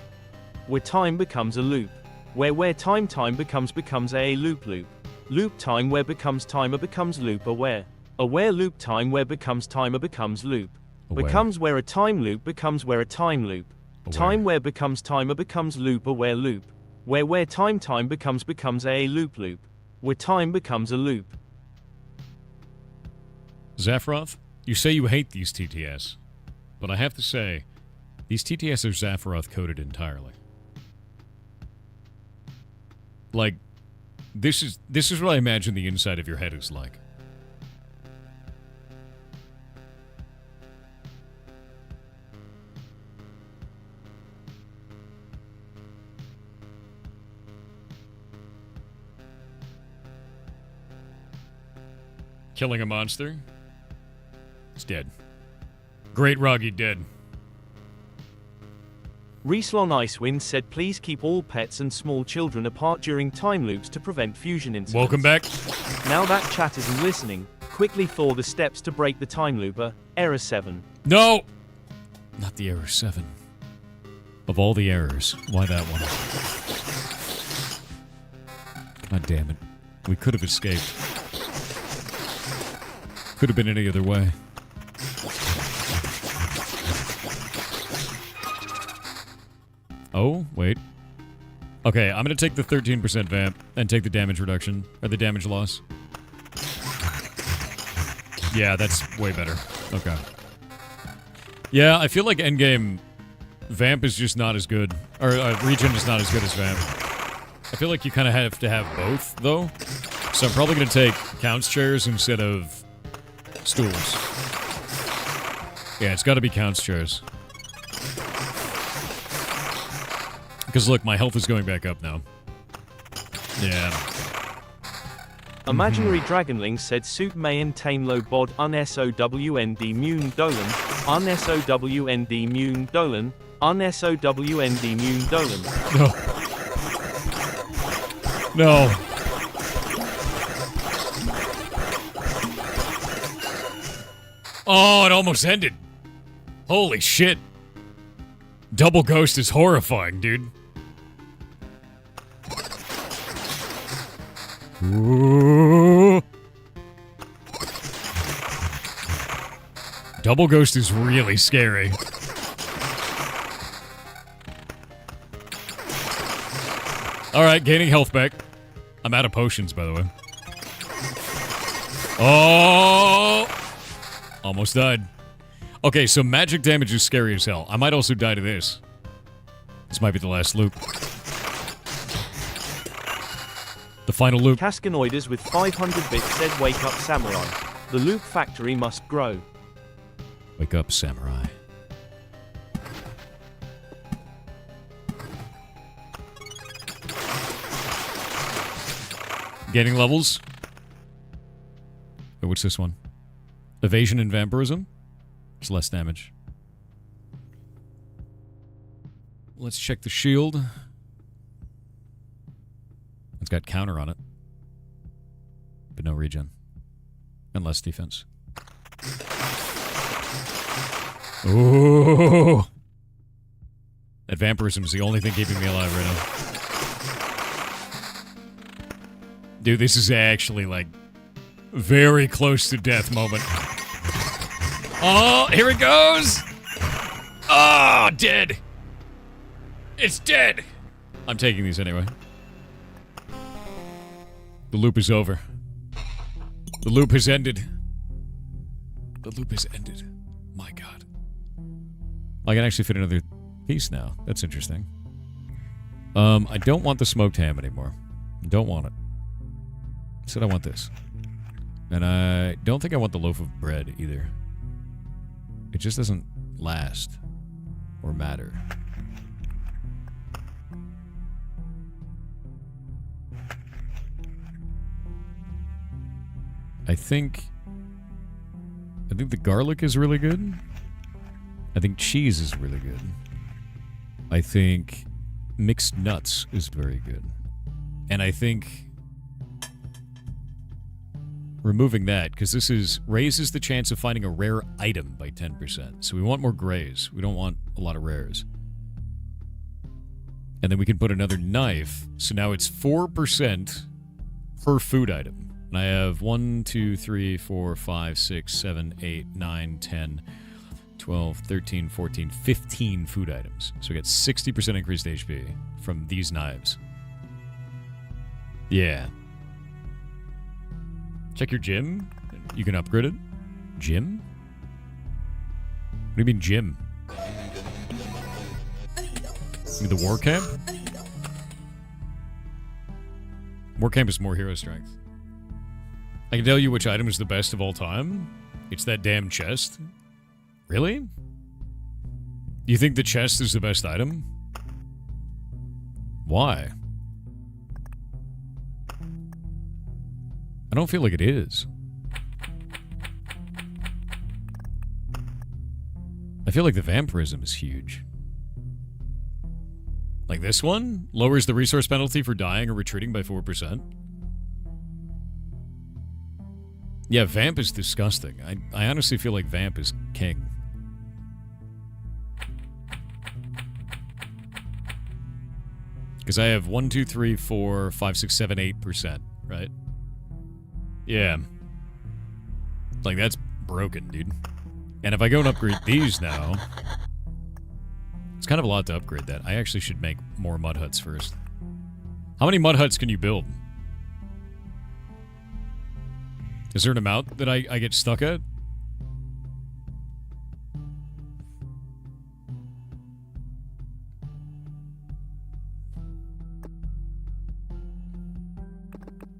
B: Where time becomes a loop. Where time becomes a loop. Loop time where becomes timer becomes loop aware. Aware loop time where becomes timer becomes loop.
A: Aware.
B: Becomes where a time loop becomes where a time loop.
A: Aware.
B: Time where becomes timer becomes loop aware loop. Where time becomes a loop. Where time becomes a loop.
A: Zaphiroth, you say you hate these TTS, but I have to say, these TTS are Zaphiroth coded entirely. Like, this is what I imagine the inside of your head is like. Killing a monster? It's dead. Great Roggy dead.
B: Reeslon Icewind said, please keep all pets and small children apart during time loops to prevent fusion incidents.
A: Welcome back.
B: Now that chat isn't listening, quickly Thor the steps to break the time looper. Error 7.
A: No! Not the error 7. Of all the errors, why that one? God damn it. We could have escaped. Could have been any other way. Oh, wait. Okay, I'm gonna take the 13% vamp and take the damage reduction, or the damage loss. Yeah, that's way better. Okay. Yeah, I feel like endgame vamp is just not as good, or regen is not as good as vamp. I feel like you kind of have to have both, though. So I'm probably gonna take counts chairs instead of stools. Yeah, it's gotta be counts chairs. Because look, my health is going back up now. Yeah.
B: Imaginary Dragonling said, suit main tame low bod unsownd mun dolan, unsownd mun dolan, unsownd mun dolan.
A: No. No. Oh, it almost ended. Holy shit. Double ghost is horrifying, dude. Ooh. Double ghost is really scary. Alright, gaining health back. I'm out of potions, by the way. Oh! Almost died. Okay, so magic damage is scary as hell. I might also die to this. This might be the last loop. The final loop.
B: Cascanoiders with 500 bits said wake up samurai. The loop factory must grow.
A: Wake up, samurai. Gaining levels. Wait, what's this one? Evasion and vampirism? It's less damage. Let's check the shield. It's got counter on it. But no regen. And less defense. Ooh! That vampirism is the only thing keeping me alive right now. Dude, this is actually, like, very close to death moment. Oh, here it goes! Oh, dead! It's dead! I'm taking these anyway. The loop is over. The loop has ended. The loop has ended. My god. I can actually fit another piece now. That's interesting. I don't want the smoked ham anymore. Don't want it. Instead, I want this. And I don't think I want the loaf of bread either. It just doesn't last or matter. I think the garlic is really good. I think cheese is really good. I think mixed nuts is very good. And I think removing that, because this raises the chance of finding a rare item by 10%. So we want more grays. We don't want a lot of rares. And then we can put another knife. So now it's 4% per food item. And I have 1, 2, 3, 4, 5, 6, 7, 8, 9, 10, 12, 13, 14, 15 food items. So we get 60% increased HP from these knives. Yeah. Check your gym. You can upgrade it. Gym? What do you mean gym? You mean the war camp? War camp is more hero strength. I can tell you which item is the best of all time. It's that damn chest. Really? You think the chest is the best item? Why? I don't feel like it is. I feel like the vampirism is huge. Like this one? Lowers the resource penalty for dying or retreating by 4%. Yeah, Vamp is disgusting. I honestly feel like Vamp is king. Because I have 1, 2, 3, 4, 5, 6, 7, 8%, right? Yeah. Like, that's broken, dude. And if I go and upgrade these now, it's kind of a lot to upgrade that. I actually should make more mud huts first. How many mud huts can you build? Is there an amount that I get stuck at?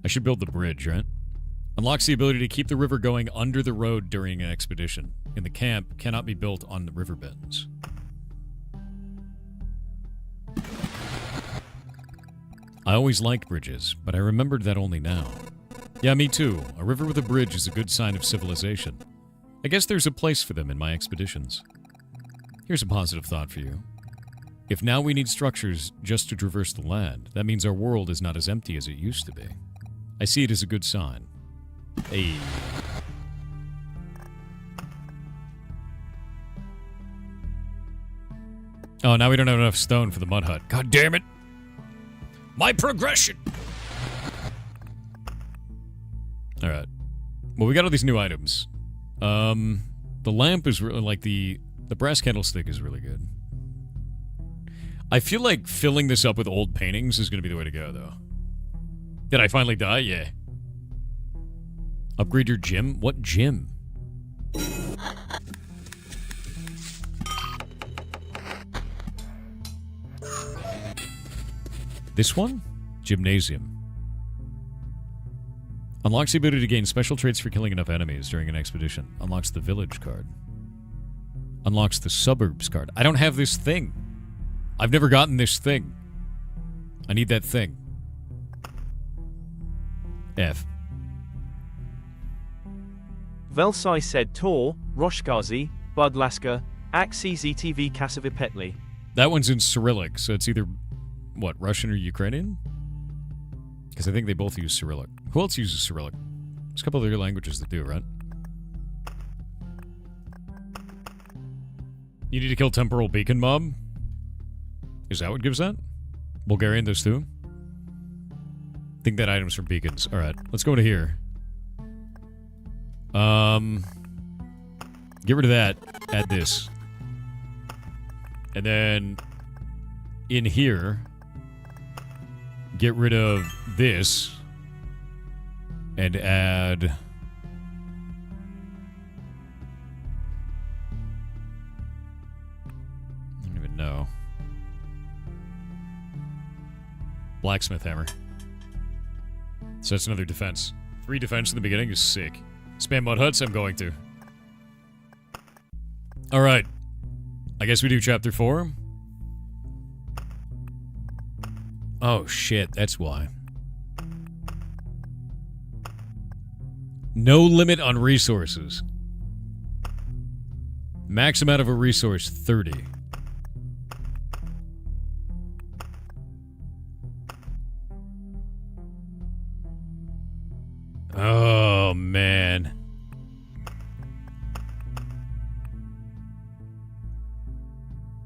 A: I should build the bridge, right? Unlocks the ability to keep the river going under the road during an expedition. In the camp, cannot be built on the river bends. I always liked bridges, but I remembered that only now. Yeah, me too. A river with a bridge is a good sign of civilization. I guess there's a place for them in my expeditions. Here's a positive thought for you. If now we need structures just to traverse the land, that means our world is not as empty as it used to be. I see it as a good sign. Hey. Oh, now we don't have enough stone for the mud hut. God damn it! My progression! Alright. Well, we got all these new items. The lamp is really like the brass candlestick is really good. I feel like filling this up with old paintings is going to be the way to go, though. Did I finally die? Yeah. Upgrade your gym? What gym? This one? Gymnasium. Unlocks the ability to gain special traits for killing enough enemies during an expedition. Unlocks the village card. Unlocks the suburbs card. I don't have this thing. I've never gotten this thing. I need that thing. F.
B: Velsai said Tor, Roshkazi, Budlaska, Aksiztv Kasavipetli.
A: That one's in Cyrillic, so it's either, what, Russian or Ukrainian? Because I think they both use Cyrillic. Who else uses Cyrillic? There's a couple other languages that do, right? You need to kill Temporal Beacon Mob? Is that what gives that? Bulgarian, those two? I think that item's from beacons. Alright, let's go to here. Get rid of that. Add this. And then in here, get rid of this and add I don't even know. Blacksmith hammer. So that's another defense. 3 defense in the beginning is sick. Spam mud huts, I'm going to. Alright. I guess we do chapter 4. Oh shit, that's why. No limit on resources. Max amount of a resource, 30. Oh, man.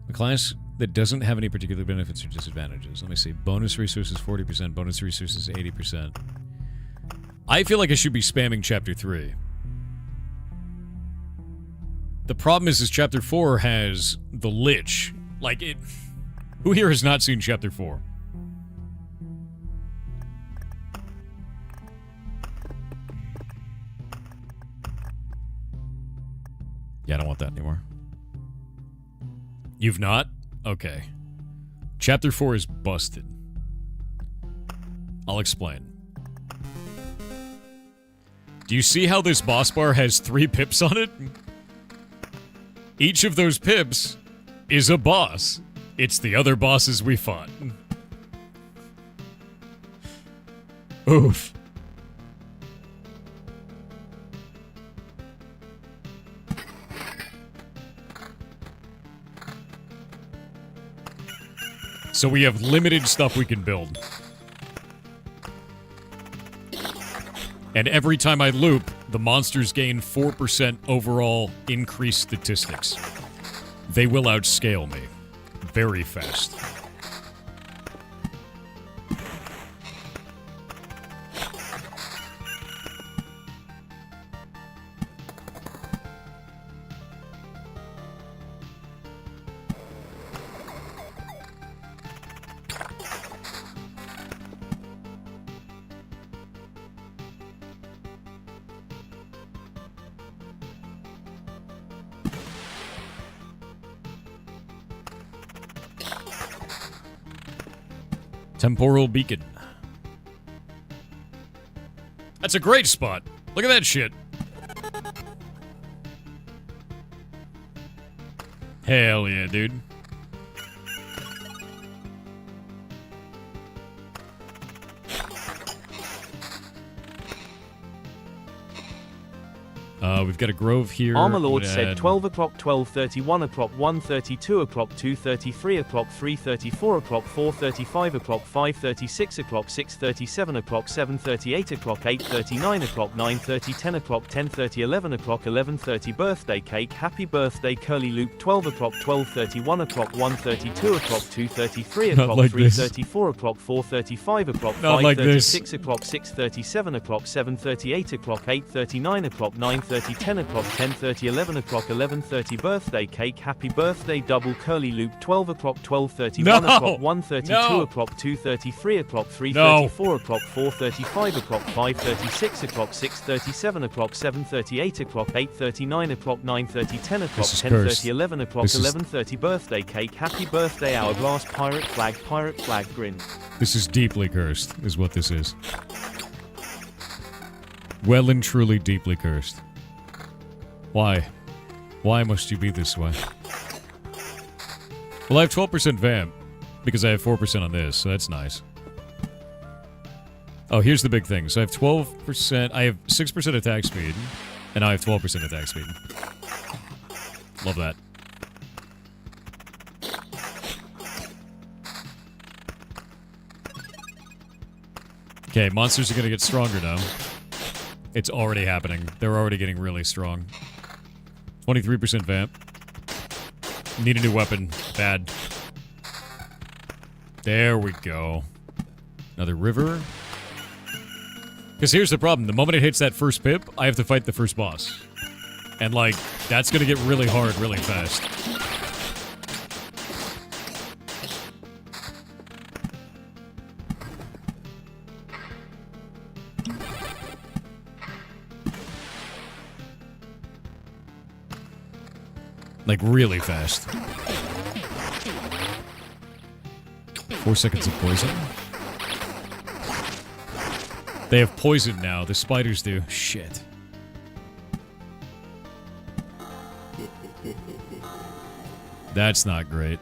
A: A class that doesn't have any particular benefits or disadvantages. Let me see. Bonus resources 40%, bonus resources 80%. I feel like I should be spamming Chapter 3. The problem is Chapter 4 has the Lich. Like, it... Who here has not seen Chapter 4? Yeah, I don't want that anymore. You've not? Okay. Chapter 4 is busted. I'll explain. Do you see how this boss bar has 3 pips on it? Each of those pips is a boss. It's the other bosses we fought. Oof. So we have limited stuff we can build. And every time I loop, the monsters gain 4% overall increased statistics. They will outscale me. Very fast. Temporal Beacon. That's a great spot. Look at that shit. Hell yeah, dude. We've got a grove here.
B: Armorlord said 12 o'clock, 12:30, 1 o'clock, 1:30, 2 o'clock, 2:30, 3 o'clock, 3:30, 4 o'clock, 4:30, 5 o'clock, 5:30, 6 o'clock, 6:30, 7 o'clock, 7:30, 8 o'clock, 8:30, 9 o'clock, 9:30, 10 o'clock, 10:30, 11 o'clock, 11:30. Birthday cake, happy birthday, Curly Luke. 12 o'clock, 12:30, 1 o'clock, 1:30, 2 o'clock, 2:30, 3 o'clock,
A: like
B: 3:30, 4 o'clock, 4:30, 5 o'clock,
A: Not like
B: 5:30,
A: this.
B: 6 o'clock, 6:30, 7 o'clock, 7:30, 8 o'clock, 8:30, 9 o'clock, 9:30. 9:30, 10 o'clock, 10:30, 11 o'clock, 11:30. Birthday cake, happy birthday, double curly loop. 12 o'clock, 12:30,
A: No!
B: 1 o'clock, 1:30,
A: No!
B: 2 o'clock, 2:30, 3 o'clock, 3:30,
A: No!
B: 4 o'clock, 4:30, 5 o'clock, 5:30, 6 o'clock, 6:30, 7 o'clock, 7:30, 8 o'clock, 8:30, 9 o'clock, 9:30, 10 o'clock,
A: This is
B: 10:30,
A: cursed.
B: 11 o'clock,
A: This is-
B: 11:30. Birthday cake, happy birthday, hourglass, pirate flag, grin.
A: This is deeply cursed, is what this is. Well and truly deeply cursed. Why? Why must you be this way? Well, I have 12% vamp, because I have 4% on this, so that's nice. Oh, here's the big thing. So I have 12%, I have 6% attack speed, and I have 12% attack speed. Love that. Okay, monsters are gonna get stronger now. It's already happening. They're already getting really strong. 23% vamp. Need a new weapon. Bad. There we go. Another river. Because here's the problem. The moment it hits that first pip, I have to fight the first boss. And, like, that's gonna get really hard really fast. Like, really fast. 4 seconds of poison. They have poison now. The spiders do. Shit. That's not great.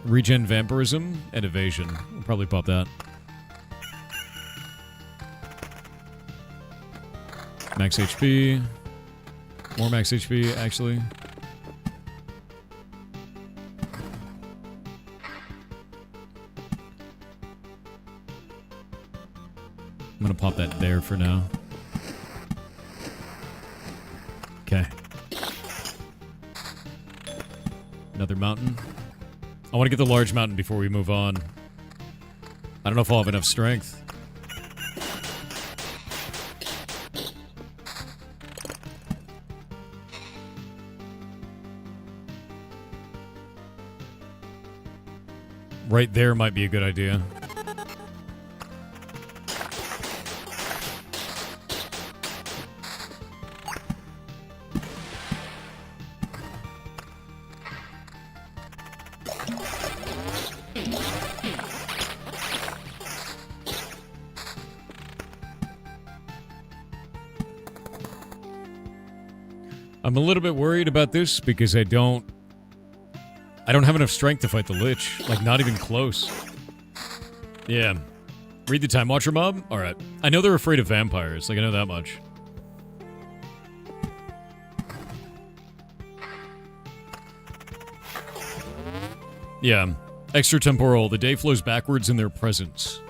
A: Regen vampirism and evasion. We'll probably pop that. Max HP. More max HP, actually. I'm gonna pop that there for now. Okay. Another mountain. I want to get the large mountain before we move on. I don't know if I'll have enough strength. Right there might be a good idea. I'm a little bit worried about this because I don't have enough strength to fight the Lich. Like, not even close. Yeah. Read the Time Watcher mob? Alright. I know they're afraid of vampires. Like, I know that much. Yeah. Extratemporal. The day flows backwards in their presence.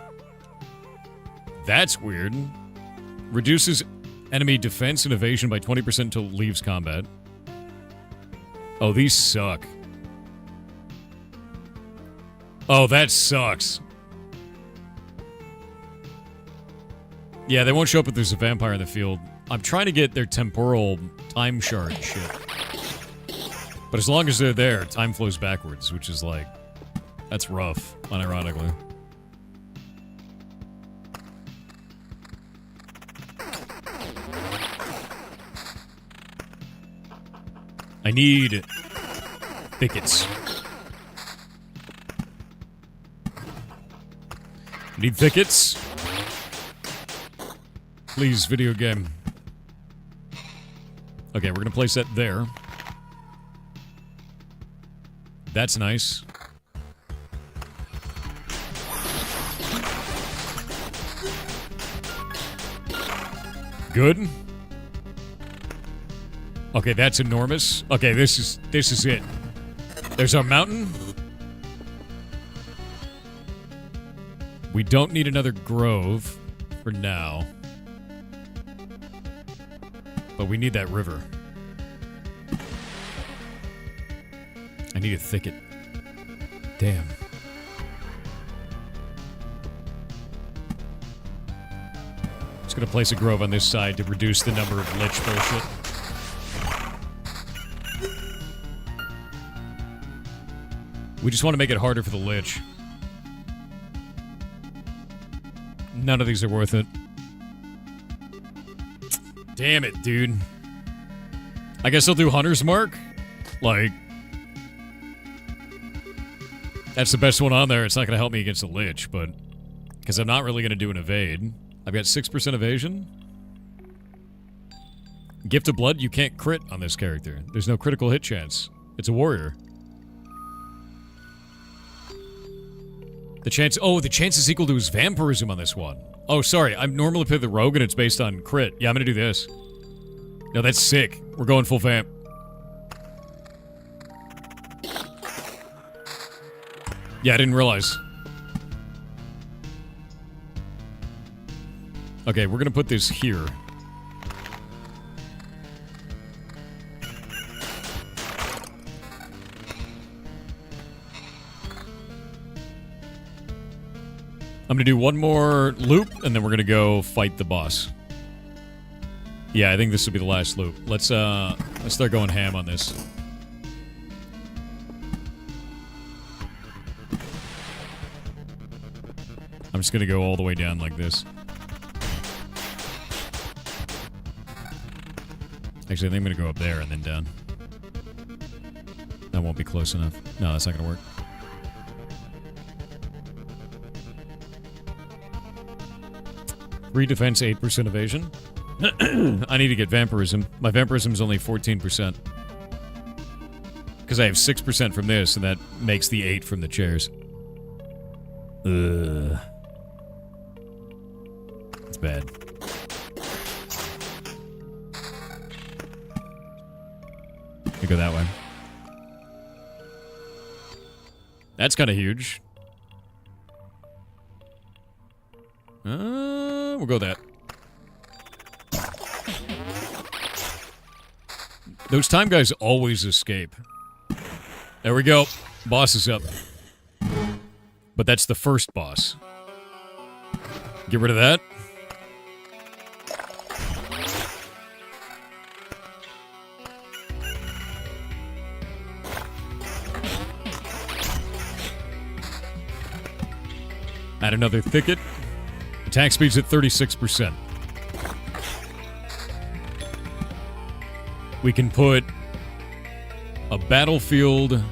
A: That's weird. Reduces enemy defense and evasion by 20% until it leaves combat. Oh, these suck. Oh, that sucks. Yeah, they won't show up if there's a vampire in the field. I'm trying to get their temporal time shard shit. But as long as they're there, time flows backwards, which is like... That's rough, unironically. I need... thickets. Need thickets? Please, video game. Okay, we're gonna place that there. That's nice. Good. Okay, that's enormous. Okay, this is it. There's our mountain. We don't need another grove for now. But we need that river. I need a thicket. Damn. Just gonna place a grove on this side to reduce the number of lich bullshit. We just want to make it harder for the lich. None of these are worth it. Damn it, dude. I guess I'll do Hunter's Mark. Like, that's the best one on there. It's not going to help me against the lich, but... Because I'm not really going to do an evade. I've got 6% evasion. Gift of Blood, you can't crit on this character. There's no critical hit chance. It's a warrior. The chance... Oh, the chance is equal to his vampirism on this one. Oh, sorry. I normally play the rogue and it's based on crit. Yeah, I'm going to do this. No, that's sick. We're going full vamp. Yeah, I didn't realize. Okay, we're gonna put this here. I'm gonna do one more loop, and then we're gonna go fight the boss. Yeah, I think this will be the last loop. Let's start going ham on this. I'm just gonna go all the way down like this. Actually, I think I'm gonna go up there and then down. That won't be close enough. No, that's not gonna work. Three defense, 8% evasion. I need to get vampirism. My vampirism is only 14%. Because I have 6% from this, and that makes the 8 from the chairs. Ugh. It's bad. You go that way. That's kind of huge. We'll go that. Those time guys always escape. There we go. Boss is up. But that's the first boss. Get rid of that. Add another thicket. Attack speed's at 36%. We can put a battlefield.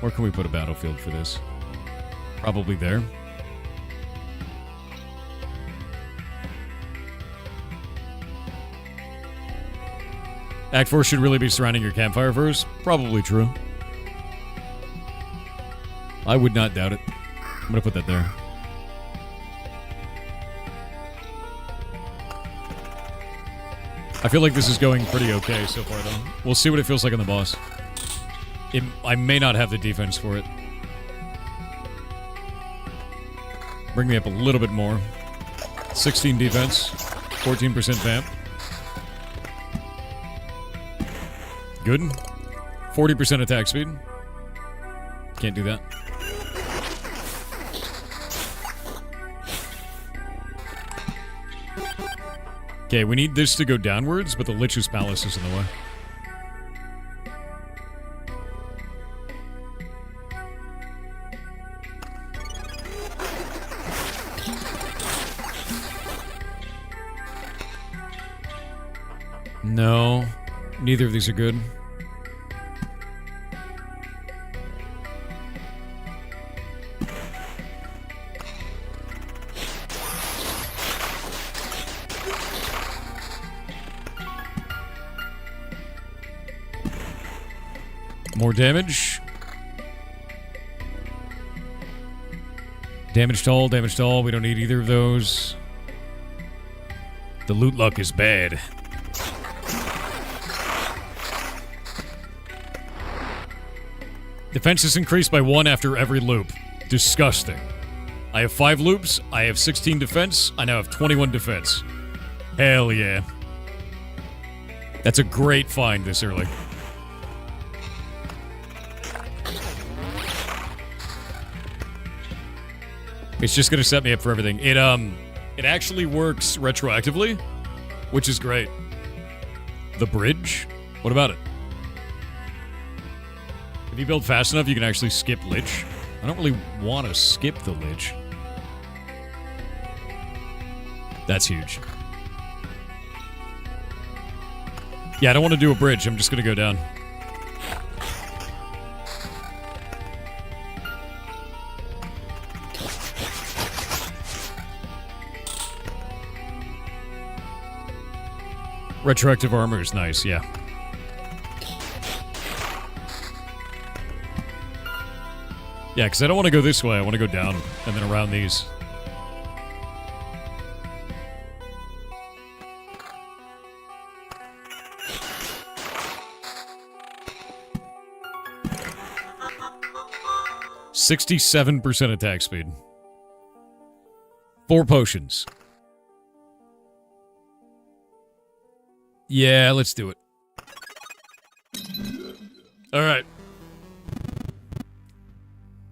A: Where can we put a battlefield for this? Probably there. Act 4 should really be surrounding your campfire first. Probably true. I would not doubt it. I'm gonna put that there. I feel like this is going pretty okay so far, though. We'll see what it feels like on the boss. I may not have the defense for it. Bring me up a little bit more. 16 defense, 14% vamp. Good. 40% attack speed. Can't do that. Okay, we need this to go downwards, but the Lich's Palace is in the way. No, neither of these are good. More damage. Damage to all, damage to all. We don't need either of those. The loot luck is bad. Defense is increased by 1 after every loop. Disgusting. I have 5 loops. I have 16 defense. I now have 21 defense. Hell yeah. That's a great find this early. It's just gonna set me up for everything. It actually works retroactively, which is great. The bridge? What about it? If you build fast enough, you can actually skip Lich. I don't really want to skip the Lich. That's huge. Yeah, I don't want to do a bridge. I'm just going to go down. Retroactive armor is nice, yeah. Yeah, because I don't want to go this way. I want to go down and then around these. %67 attack speed. 4 potions. Yeah, let's do it. Alright.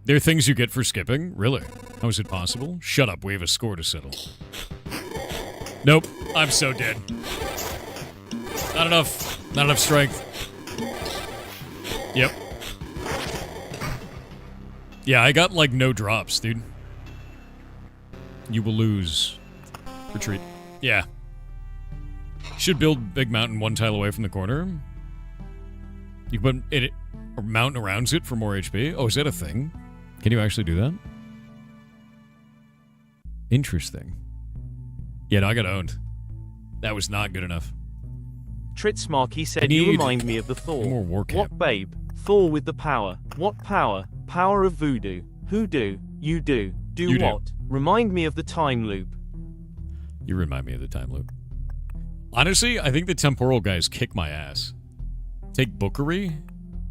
A: There are things you get for skipping? Really? How is it possible? Shut up, we have a score to settle. Nope, I'm so dead. Not enough strength. Yep. Yeah, I got, like, no drops, dude. You will lose. Retreat. Yeah. Should build big mountain 1 tile away from the corner. You can put it or mountain around it for more HP. Oh, is that a thing? Can you actually do that? Interesting. Yeah, no, I got owned. That was not good enough.
B: Tritsmarky said, you remind me of the Thor.
A: More war camp.
B: What babe? Thor with the power. What power? Power of voodoo. Who do? You do. Do
A: You
B: what?
A: do.
B: Remind me of the time loop.
A: You remind me of the time loop. Honestly, I think the temporal guys kick my ass. Take Bookery?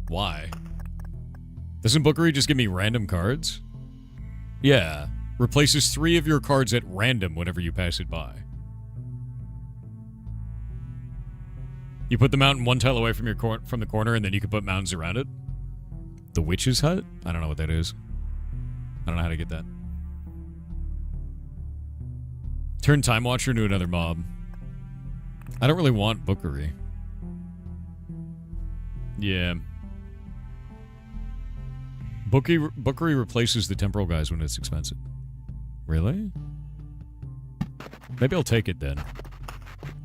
A: Why? Doesn't Bookery just give me random cards? Yeah. Replaces 3 of your cards at random whenever you pass it by. You put the mountain 1 tile away from the corner, and then you can put mountains around it. The Witch's Hut? I don't know what that is. I don't know how to get that. Turn Time Watcher into another mob. I don't really want Bookery. Yeah. Bookery replaces the temporal guys when it's expensive. Really? Maybe I'll take it then.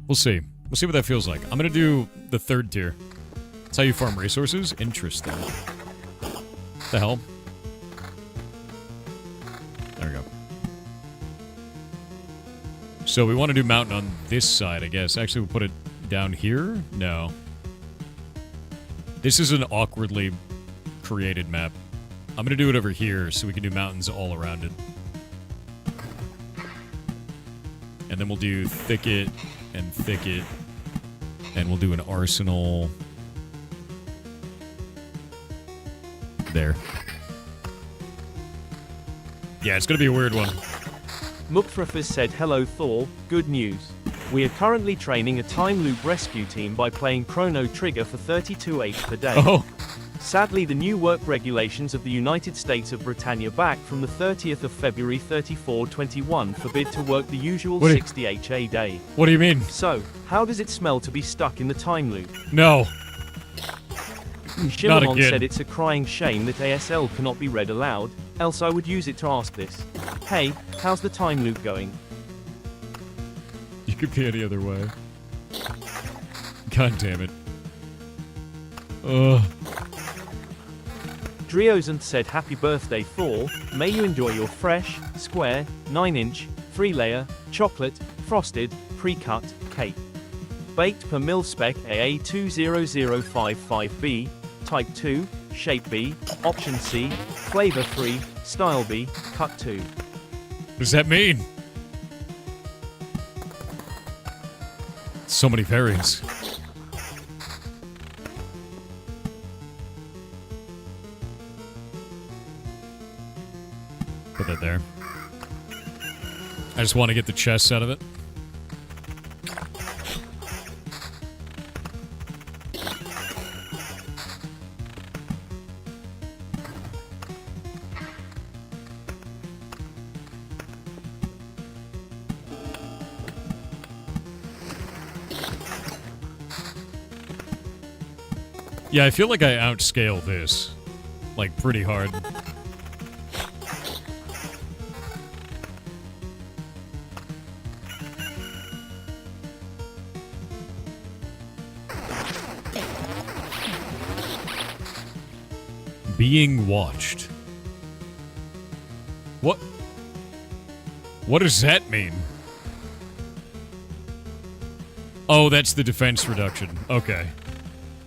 A: We'll see. We'll see what that feels like. I'm gonna do the 3rd tier. That's how you farm resources? Interesting. The hell? There we go. So we want to do mountain on this side, I guess. Actually, we'll put it down here? No. This is an awkwardly created map. I'm going to do it over here so we can do mountains all around it. And then we'll do thicket and thicket. And we'll do an arsenal. There. Yeah, it's going to be a weird one.
B: Mukfrafas said, hello Thor, good news. We are currently training a time loop rescue team by playing Chrono Trigger for 32 8 per day.
A: Oh.
B: Sadly, the new work regulations of the United States of Britannia back from the 30th of February 34/21 forbid to work the usual 60 HA day.
A: What do you mean?
B: So, how does it smell to be stuck in the time loop?
A: No.
B: Shimamon said it's a crying shame that ASL cannot be read aloud, else I would use it to ask this. Hey, how's the time loop going?
A: You could be any other way. God damn it. Ugh.
B: Driozant said happy birthday Thor, may you enjoy your fresh, square, 9-inch, 3-layer, chocolate, frosted, pre-cut, cake. Baked per mil-spec AA20055B, Type 2, Shape B, Option C, Flavor Free, Style B, Cut 2.
A: What does that mean? So many variants. Put that there. I just want to get the chests out of it. Yeah, I feel like I outscale this. Like, pretty hard. Being watched. What? What does that mean? Oh, that's the defense reduction. Okay.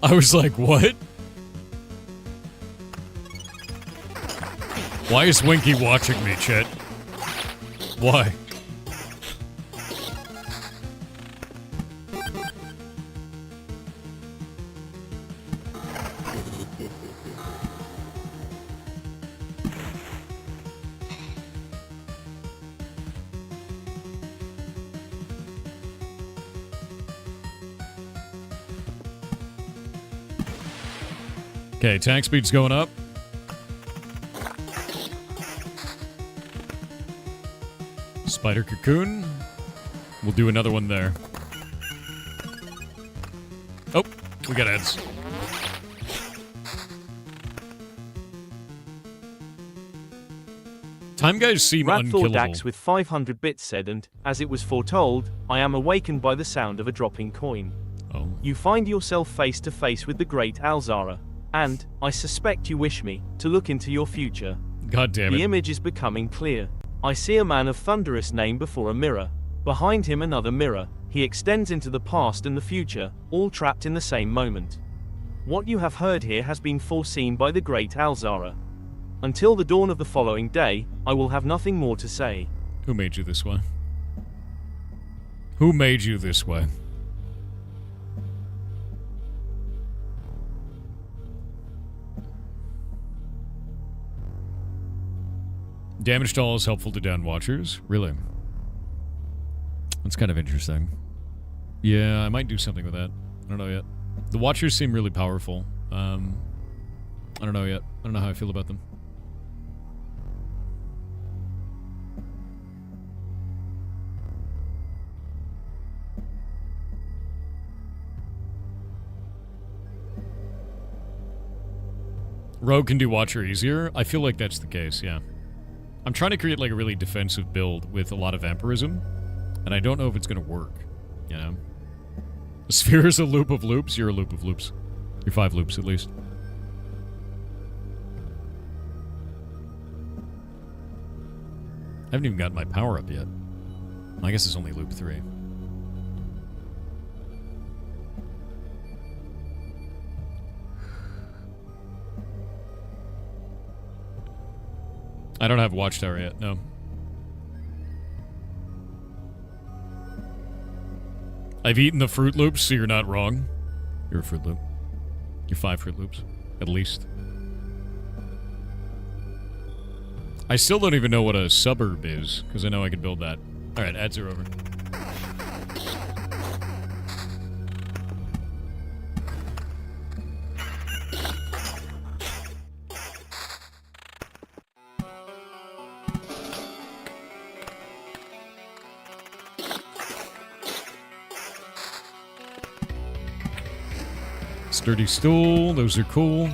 A: I was like, what? Why is Winky watching me, Chet? Why? Okay, attack speed's going up. Spider cocoon. We'll do another one there. Oh, we got ads. Time guys seem unkillable.
B: Dax with 500 bits said, and, as it was foretold, I am awakened by the sound of a dropping coin.
A: Oh.
B: You find yourself face to face with the great Alzara, and, I suspect you wish me, to look into your future.
A: God damn it.
B: The image is becoming clear. I see a man of thunderous name before a mirror. Behind him another mirror. He extends into the past and the future, all trapped in the same moment. What you have heard here has been foreseen by the great Alzara. Until the dawn of the following day, I will have nothing more to say.
A: Who made you this way? Who made you this way? Damage to all is helpful to down watchers? Really? That's kind of interesting. Yeah, I might do something with that. I don't know yet. The watchers seem really powerful. I don't know yet. I don't know how I feel about them. Rogue can do Watcher easier? I feel like that's the case, yeah. I'm trying to create like a really defensive build with a lot of vampirism, and I don't know if it's gonna work, you know? A sphere is a loop of loops, you're a loop of loops. You're 5 loops at least. I haven't even gotten my power up yet. I guess it's only loop 3. I don't have Watchtower yet, no. I've eaten the Fruit Loops, so you're not wrong. You're a Fruit Loop. You're 5 Fruit Loops, at least. I still don't even know what a suburb is, because I know I can build that. Alright, ads are over. Sturdy stool, those are cool.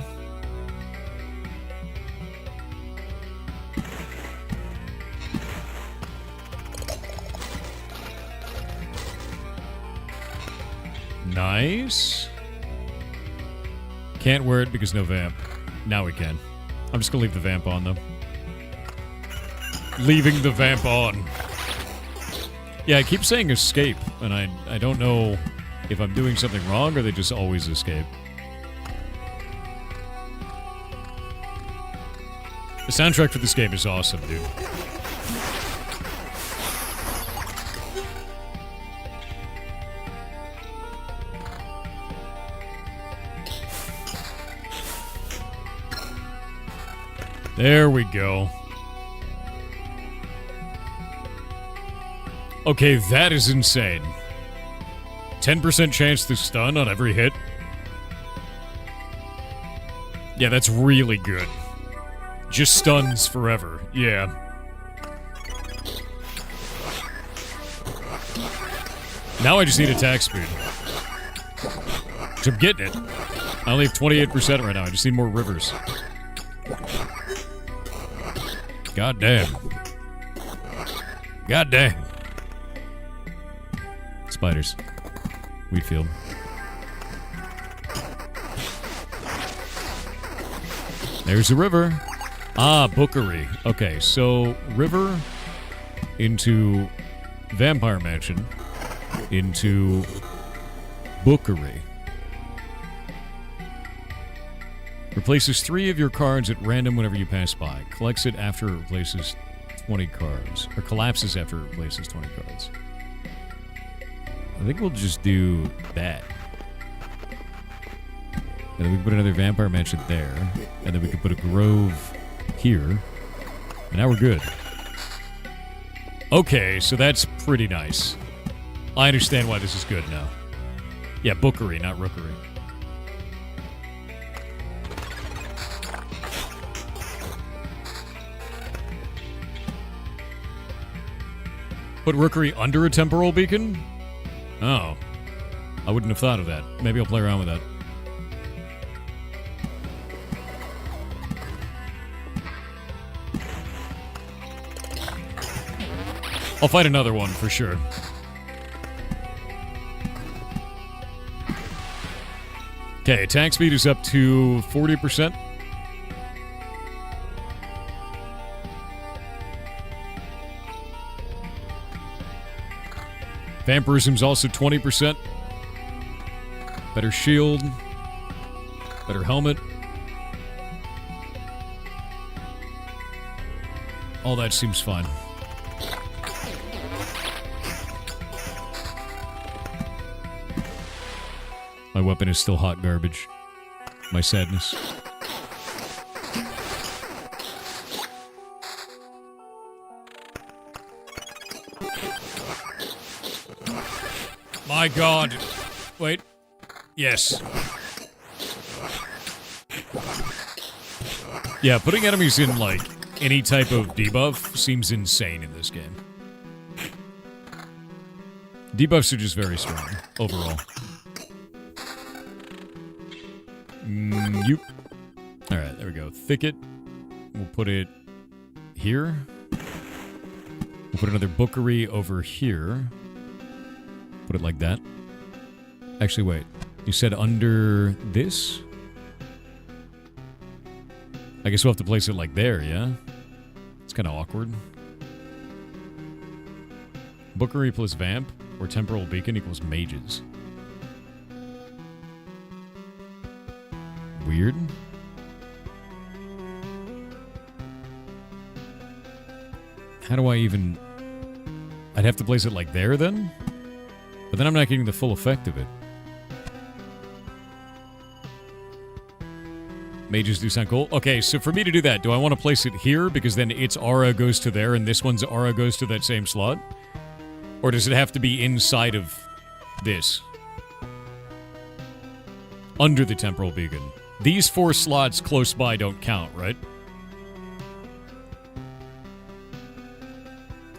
A: Nice. Can't wear it because no vamp. Now we can. I'm just gonna leave the vamp on though. Leaving the vamp on. Yeah, I keep saying escape, and I don't know if I'm doing something wrong or they just always escape. The soundtrack for this game is awesome, dude. There we go. Okay, that is insane. 10% chance to stun on every hit. Yeah, that's really good. Just stuns forever. Yeah. Now I just need attack speed. Which I'm getting it. I only have 28% right now. I just need more rivers. God damn. God dang. Spiders. Wheatfield. There's a river. Ah, Bookery. Okay, so river into Vampire Mansion into Bookery. Replaces 3 of your cards at random whenever you pass by. Collects it after it replaces 20 cards. Or collapses after it replaces 20 cards. I think we'll just do that. And then we can put another Vampire Mansion there. And then we can put a Grove here. And now we're good. Okay, so that's pretty nice. I understand why this is good now. Yeah, Bookery, not Rookery. Put Rookery under a temporal beacon? Oh. I wouldn't have thought of that. Maybe I'll play around with that. I'll find another one for sure. Okay, attack speed is up to 40%. Vampirism's also 20%. Better shield. Better helmet. All that seems fine. My weapon is still hot garbage. My sadness. My god. Wait. Yes. Yeah, putting enemies in, like, any type of debuff seems insane in this game. Debuffs are just very strong, overall. Alright, there we go. Thicket. We'll put it here. We'll put another Bookery over here. Put it like that. Actually, wait. You said under this? I guess we'll have to place it like there, yeah? It's kind of awkward. Bookery plus Vamp or Temporal Beacon equals Mages. Weird. How do I even... I'd have to place it like there, then? But then I'm not getting the full effect of it. Mages do sound cool. Okay, so for me to do that, do I want to place it here? Because then its aura goes to there, and this one's aura goes to that same slot? Or does it have to be inside of this? Under the Temporal Beacon. These 4 slots close by don't count, right?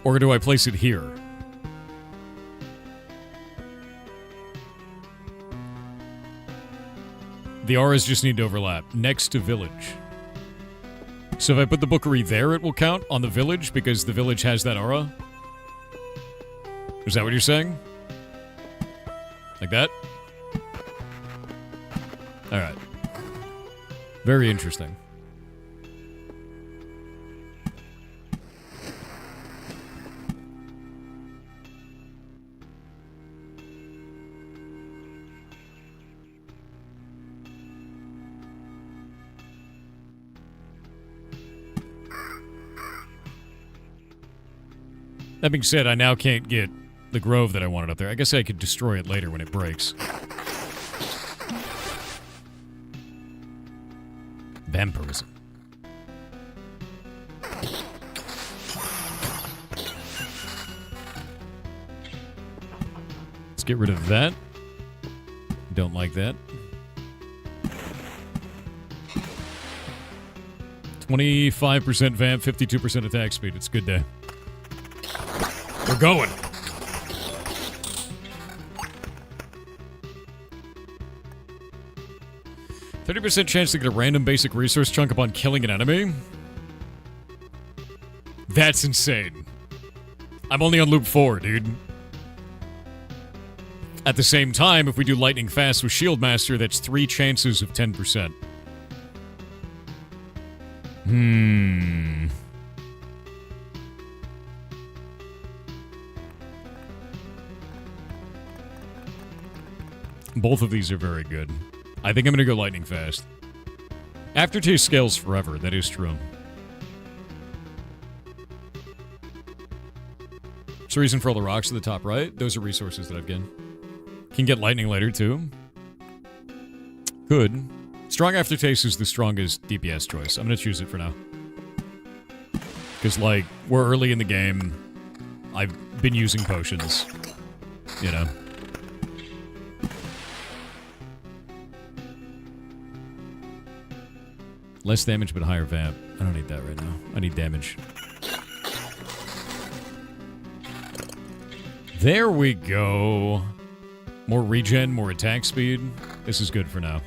A: Or do I place it here? The auras just need to overlap. Next to village. So if I put the Bookery there, it will count on the village because the village has that aura? Is that what you're saying? Like that? Alright. Very interesting. That being said, I now can't get the grove that I wanted up there. I guess I could destroy it later when it breaks. Vampirism. Let's get rid of that. Don't like that. 25% vamp, 52% attack speed. It's a good day. We're going. 50% chance to get a random basic resource chunk upon killing an enemy? That's insane. I'm only on loop 4, dude. At the same time, if we do lightning fast with Shield Master, that's 3 chances of 10%. Both of these are very good. I think I'm going to go lightning fast. Aftertaste scales forever, that is true. It's the reason for all the rocks at the top right. Those are resources that I've gained. Can get lightning later, too. Could. Strong aftertaste is the strongest DPS choice. I'm going to choose it for now. Because, like, we're early in the game. I've been using potions. You know. Less damage, but higher vamp. I don't need that right now. I need damage. There we go. More regen, more attack speed. This is good for now.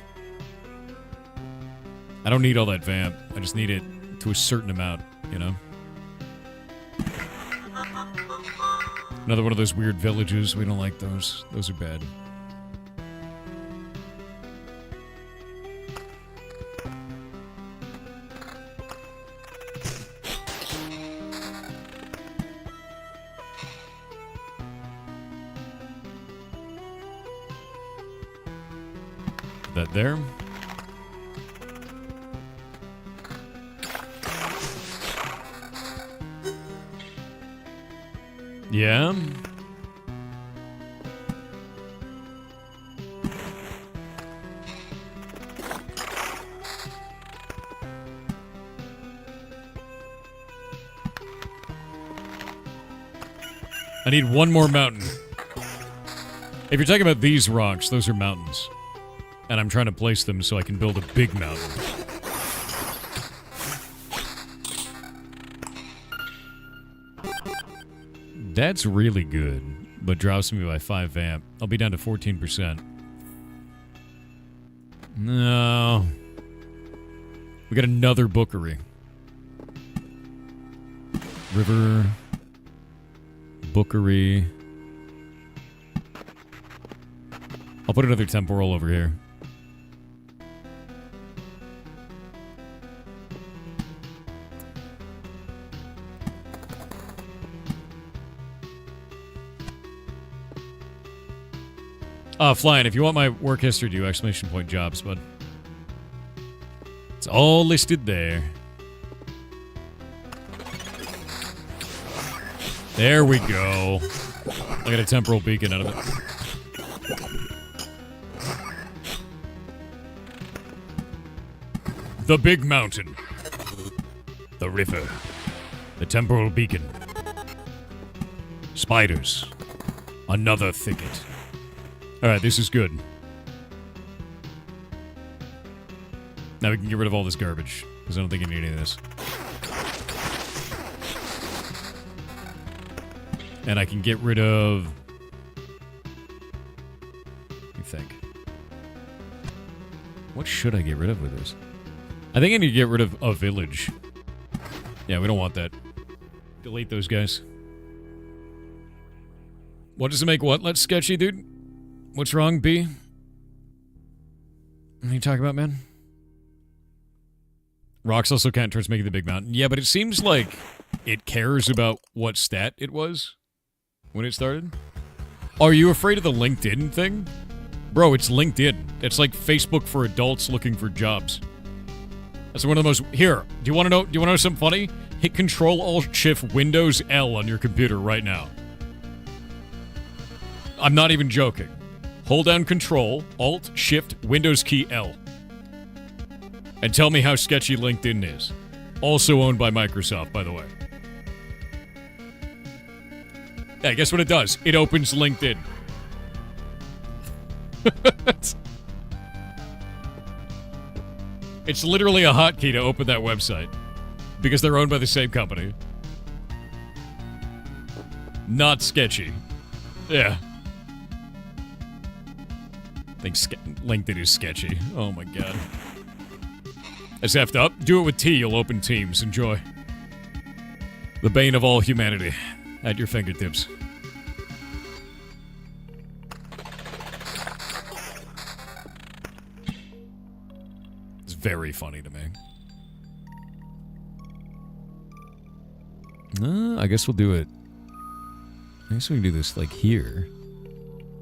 A: I don't need all that vamp. I just need it to a certain amount, you know? Another one of those weird villages. We don't like those. Those are bad. That there. Yeah. I need one more mountain. If you're talking about these rocks, those are mountains. And I'm trying to place them so I can build a big mountain. That's really good, but drops me by 5 vamp. I'll be down to 14%. No. We got another bookery. River. Bookery. I'll put another temporal over here. Flying, if you want my work history, do exclamation point jobs, bud. It's all listed there. There we go. I got a temporal beacon out of it. The big mountain. The river. The temporal beacon. Spiders. Another thicket. Alright, this is good. Now we can get rid of all this garbage, because I don't think I need any of this. And I can get rid of... Let me think. What should I get rid of with this? I think I need to get rid of a village. Yeah, we don't want that. Delete those guys. What does it make what less sketchy, dude? What's wrong, B? What are you talking about, man? Rocks also count towards making the big mountain. Yeah, but it seems like it cares about what stat it was when it started. Are you afraid of the LinkedIn thing? Bro, it's LinkedIn. It's like Facebook for adults looking for jobs. That's one of the most... Here, do you want to know? Do you want to know something funny? Hit Control-Alt-Shift Windows L on your computer right now. I'm not even joking. Hold down Control, Alt, Shift, Windows key L. And tell me how sketchy LinkedIn is. Also owned by Microsoft, by the way. Yeah, guess what it does? It opens LinkedIn. It's literally a hotkey to open that website. Because they're owned by the same company. Not sketchy. Yeah. I think LinkedIn is sketchy. Oh my god. That's effed up. Do it with tea. You'll open teams. Enjoy. The bane of all humanity. At your fingertips. It's very funny to me. I guess we'll do it. I guess we can do this, like, here.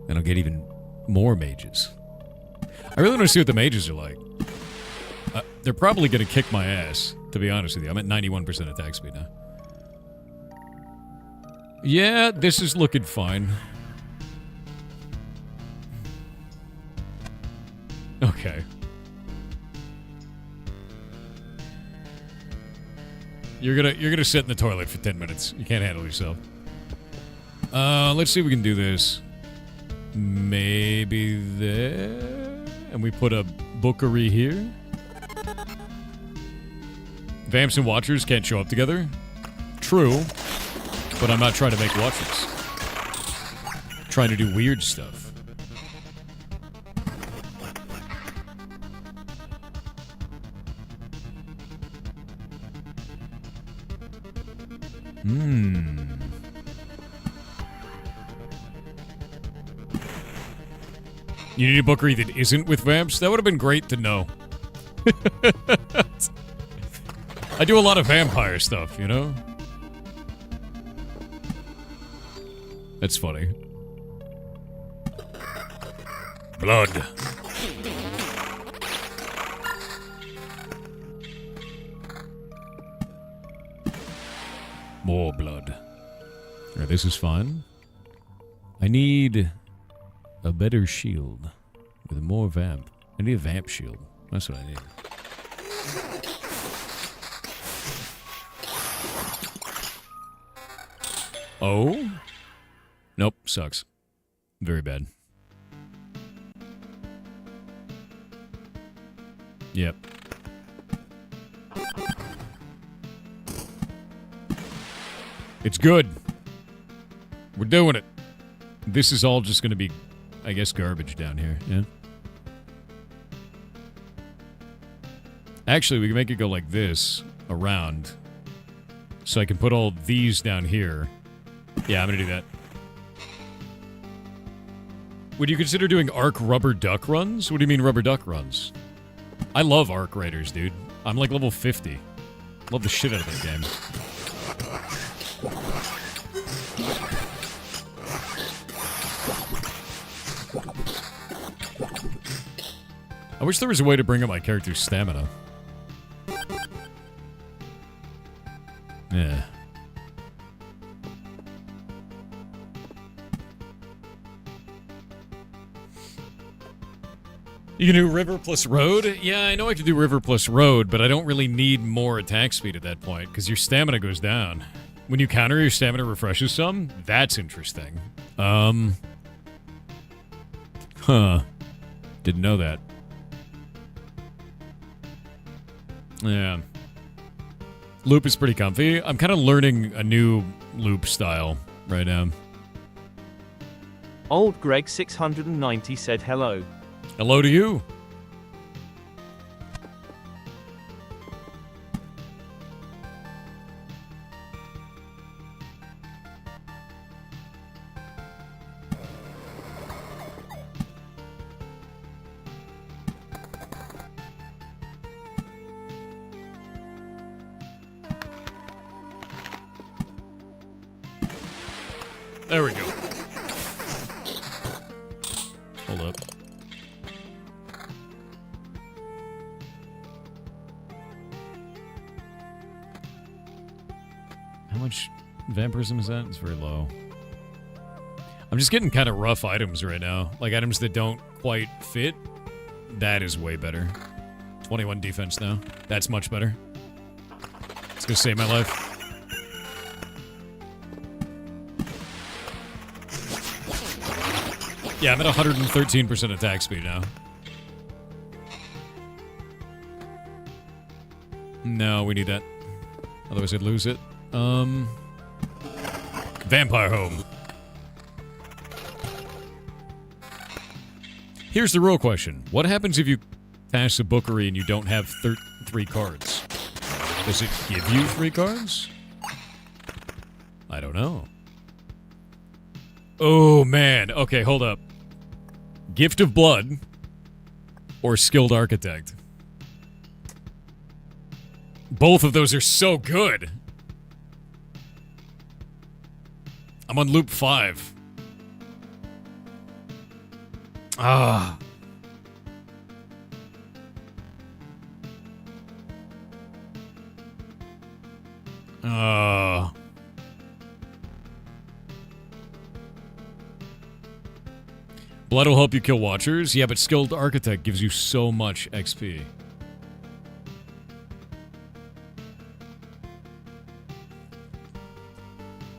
A: And I'll get even more mages. I really want to see what the mages are like. They're probably going to kick my ass, to be honest with you. I'm at 91% attack speed now. Yeah, this is looking fine. Okay. You're gonna sit in the toilet for 10 minutes. You can't handle yourself. Let's see if we can do this. Maybe there. And we put a bookery here. Vamps and Watchers can't show up together. True. But I'm not trying to make Watchers. I'm trying to do weird stuff. You need a bookery that isn't with vamps? That would have been great to know. I do a lot of vampire stuff, you know? That's funny. Blood. More blood. Alright, this is fine. I need a better shield with more vamp. I need a vamp shield. That's what I need. Oh? Nope, sucks. Very bad. Yep. It's good. We're doing it. This is all just going to be, I guess, garbage down here, yeah? Actually, we can make it go like this, around. So I can put all these down here. Yeah, I'm going to do that. Would you consider doing Arc Rubber Duck runs? What do you mean Rubber Duck runs? I love Arc Raiders, dude. I'm like level 50. Love the shit out of that game. I wish there was a way to bring up my character's stamina. Yeah. You can do river plus road? Yeah, I know I can do river plus road, but I don't really need more attack speed at that point, because your stamina goes down. When you counter, your stamina refreshes some? That's interesting. Huh. Didn't know that. Yeah. Loop is pretty comfy. I'm kind of learning a new loop style right now.
B: Old Greg 690 said hello.
A: Hello to you. There we go. Hold up. How much vampirism is that? It's very low. I'm just getting kind of rough items right now. Like items that don't quite fit. That is way better. 21 defense now. That's much better. It's gonna save my life. Yeah, I'm at 113% attack speed now. No, we need that. Otherwise I'd lose it. Vampire Home. Here's the real question. What happens if you pass a bookery and you don't have 3 cards? Does it give you 3 cards? I don't know. Oh, man. Okay, hold up. Gift of Blood or Skilled Architect? Both of those are so good. I'm on loop 5. Ah. Blood will help you kill Watchers. Yeah, but Skilled Architect gives you so much XP.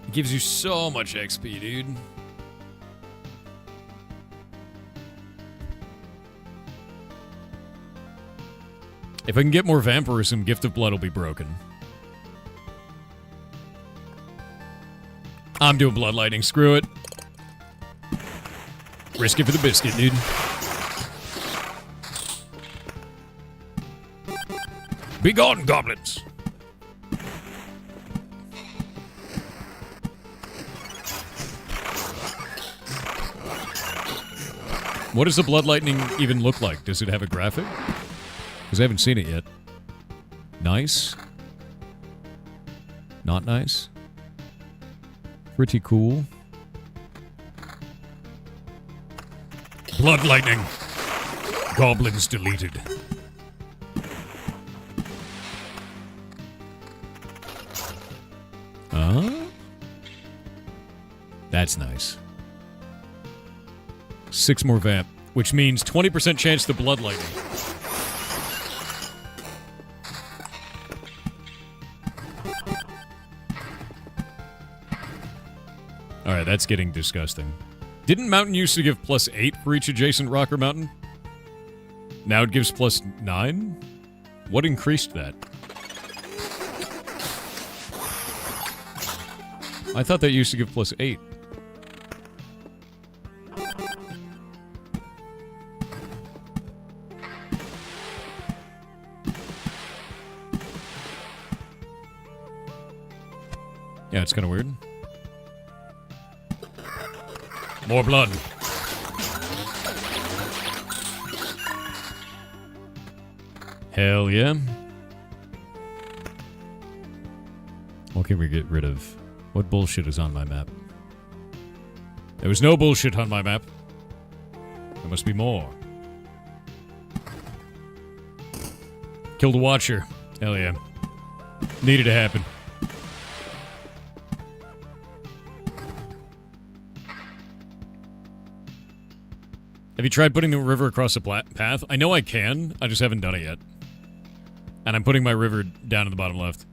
A: It gives you so much XP, dude. If I can get more vampirism, Gift of Blood will be broken. I'm doing Blood Lightning. Screw it. Risk it for the biscuit, dude. Be gone, goblins. What does the Blood Lightning even look like? Does it have a graphic? Because I haven't seen it yet. Nice. Not nice. Pretty cool. Blood Lightning. Goblins deleted. That's nice. 6 more vamp, which means 20% chance to Blood Lightning. Alright, that's getting disgusting. Didn't Mountain used to give +8 for each adjacent rock or mountain? Now it gives +9? What increased that? I thought that used to give +8. Yeah, it's kind of weird. More blood. Hell yeah. What can we get rid of? What bullshit is on my map? There was no bullshit on my map. There must be more. Killed a Watcher. Hell yeah. Needed to happen. Have you tried putting the river across a path? I know I can. I just haven't done it yet. And I'm putting my river down in the bottom left.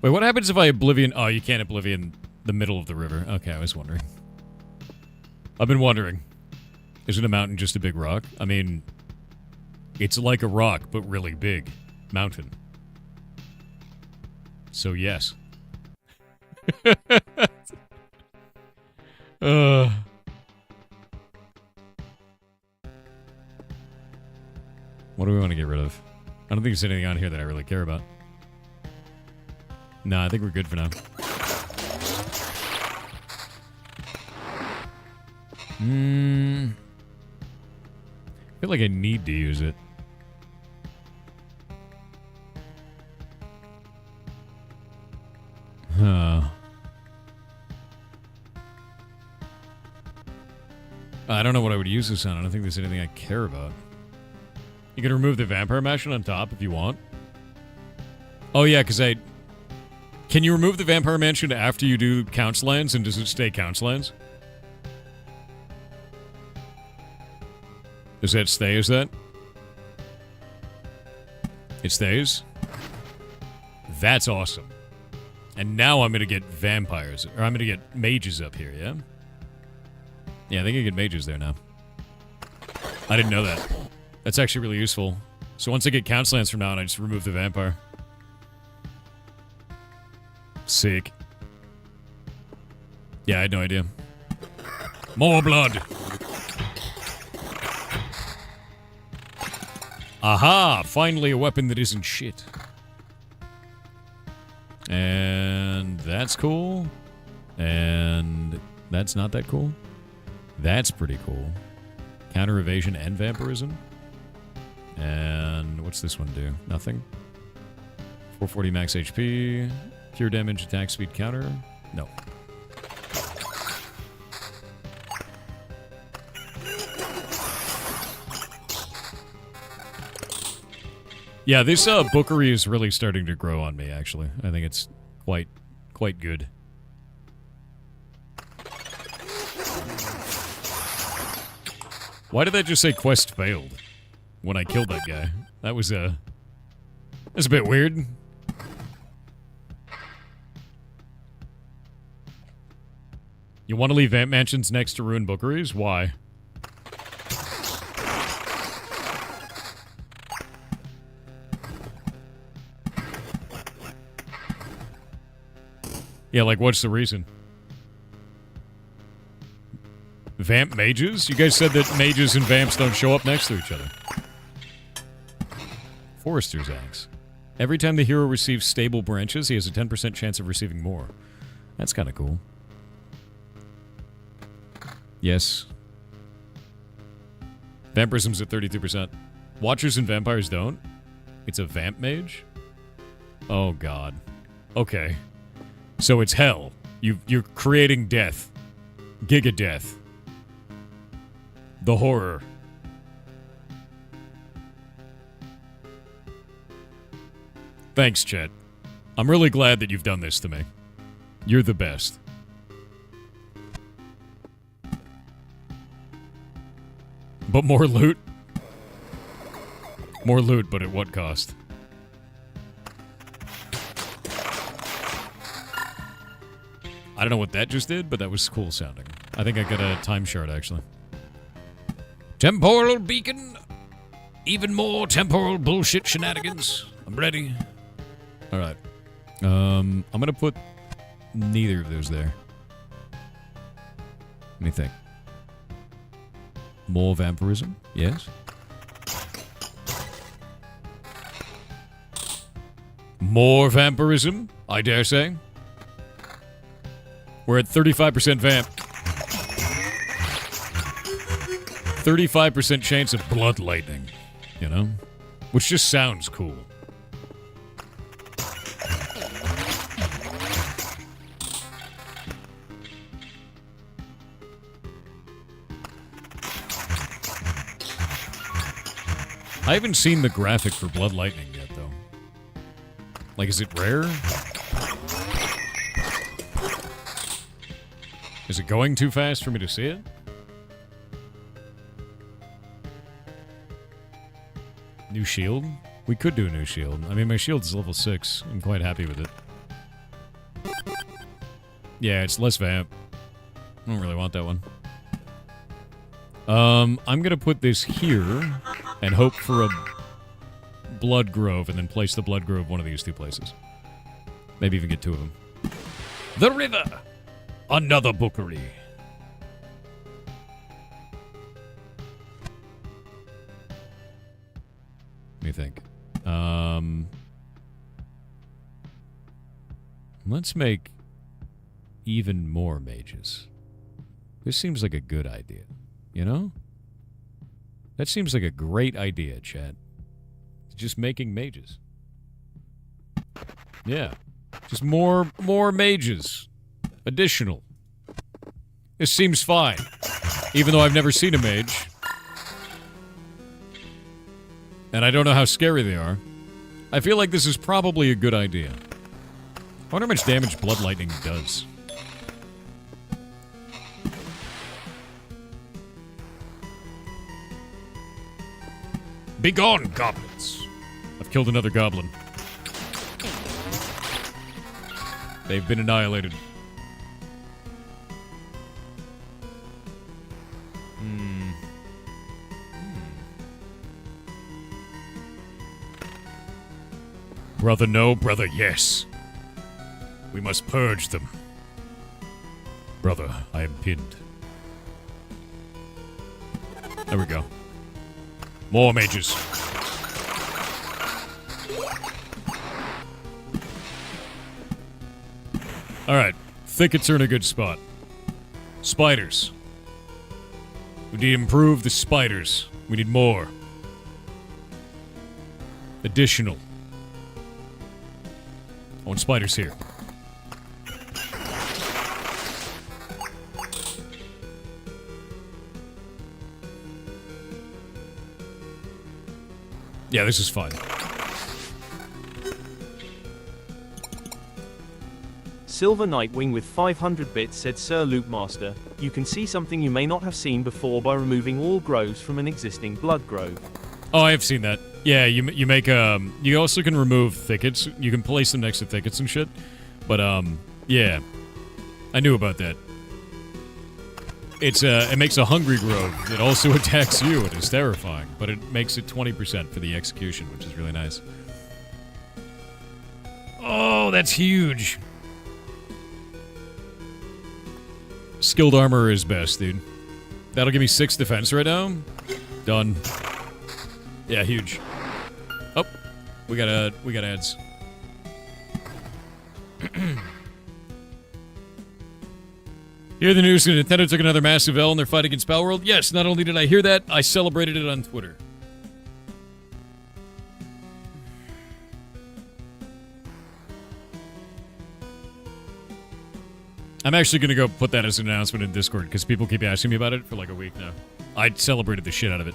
A: Wait, what happens if I Oblivion... Oh, you can't Oblivion the middle of the river. Okay, I was wondering. I've been wondering. Isn't a mountain just a big rock? I mean, it's like a rock, but really big. Mountain. So, yes. What do we want to get rid of? I don't think there's anything on here that I really care about. Nah, I think we're good for now. I feel like I need to use it. I don't know what I would use this on. I don't think there's anything I care about. You can remove the Vampire Mansion on top if you want. Oh yeah, because Can you remove the Vampire Mansion after you do Count's Lands, and does it stay Count's Lands? Does that stay as that? It stays? That's awesome. And now I'm going to get vampires, or I'm going to get mages up here, yeah? Yeah, I think I get mages there now. I didn't know that. That's actually really useful. So once I get Count's Lands from now on, I just remove the vampire. Sick. Yeah, I had no idea. More blood! Aha! Finally a weapon that isn't shit. And that's cool. And that's not that cool. That's pretty cool. Counter evasion and vampirism. And what's this one do? Nothing. 440 max HP. Cure damage, attack speed counter. No. Yeah, this bookery is really starting to grow on me, actually. I think it's quite good. Why did that just say quest failed when I killed that guy? That was that's a bit weird. You want to leave vamp mansions next to ruined bookeries? Why? Yeah, like, what's the reason? Vamp mages? You guys said that mages and vamps don't show up next to each other. Forester's Axe. Every time the hero receives stable branches, he has a 10% chance of receiving more. That's kind of cool. Yes. Vampirism's at 32%. Watchers and vampires don't? It's a vamp mage? Oh, God. Okay. So it's hell. You're creating death. Giga death. The horror. Thanks, Chet. I'm really glad that you've done this to me. You're the best. But more loot? More loot, but at what cost? I don't know what that just did, but that was cool sounding. I think I got a time shard, actually. Temporal beacon. Even more temporal bullshit shenanigans. I'm ready. Alright. I'm gonna put neither of those there. Let me think. More vampirism? Yes. More vampirism? I dare say. We're at 35% vamp. 35% chance of blood lightning, you know? Which just sounds cool. I haven't seen the graphic for blood lightning yet, though. Like, is it rare? Is it going too fast for me to see it? New shield? We could do a new shield. I mean, my shield's level 6. I'm quite happy with it. Yeah, it's less vamp. I don't really want that one. I'm gonna put this here and hope for a blood grove and then place the blood grove one of these two places. Maybe even get two of them. The river! Another bookery. Let me think. Let's make even more mages. This seems like a good idea. You know? That seems like a great idea, chat. Just making mages. Yeah. Just more mages. Additional. This seems fine. Even though I've never seen a mage. And I don't know how scary they are. I feel like this is probably a good idea. I wonder how much damage blood lightning does. Begone, goblins! I've killed another goblin. They've been annihilated. Brother no, brother yes. We must purge them. Brother, I am pinned. There we go. More mages. Alright. Thickets are in a good spot. Spiders. We need to improve the spiders. We need more. Additional. I want spiders here. Yeah, this is fun.
B: Silver Nightwing with 500 bits said, Sir Luke Master, you can see something you may not have seen before by removing all groves from an existing blood grove.
A: Oh, I have seen that. Yeah, you make, you also can remove thickets. You can place them next to thickets and shit. But, yeah. I knew about that. It's, it makes a hungry grove. It also attacks you. It is terrifying. But it makes it 20% for the execution, which is really nice. Oh, that's huge. Skilled armor is best, dude. That'll give me 6 defense right now. Done. Yeah, huge. Oh, we got ads. Hear the news that Nintendo took another massive L in their fight against Palworld? Yes, not only did I hear that, I celebrated it on Twitter. I'm actually going to go put that as an announcement in Discord, because people keep asking me about it for like a week now. I celebrated the shit out of it.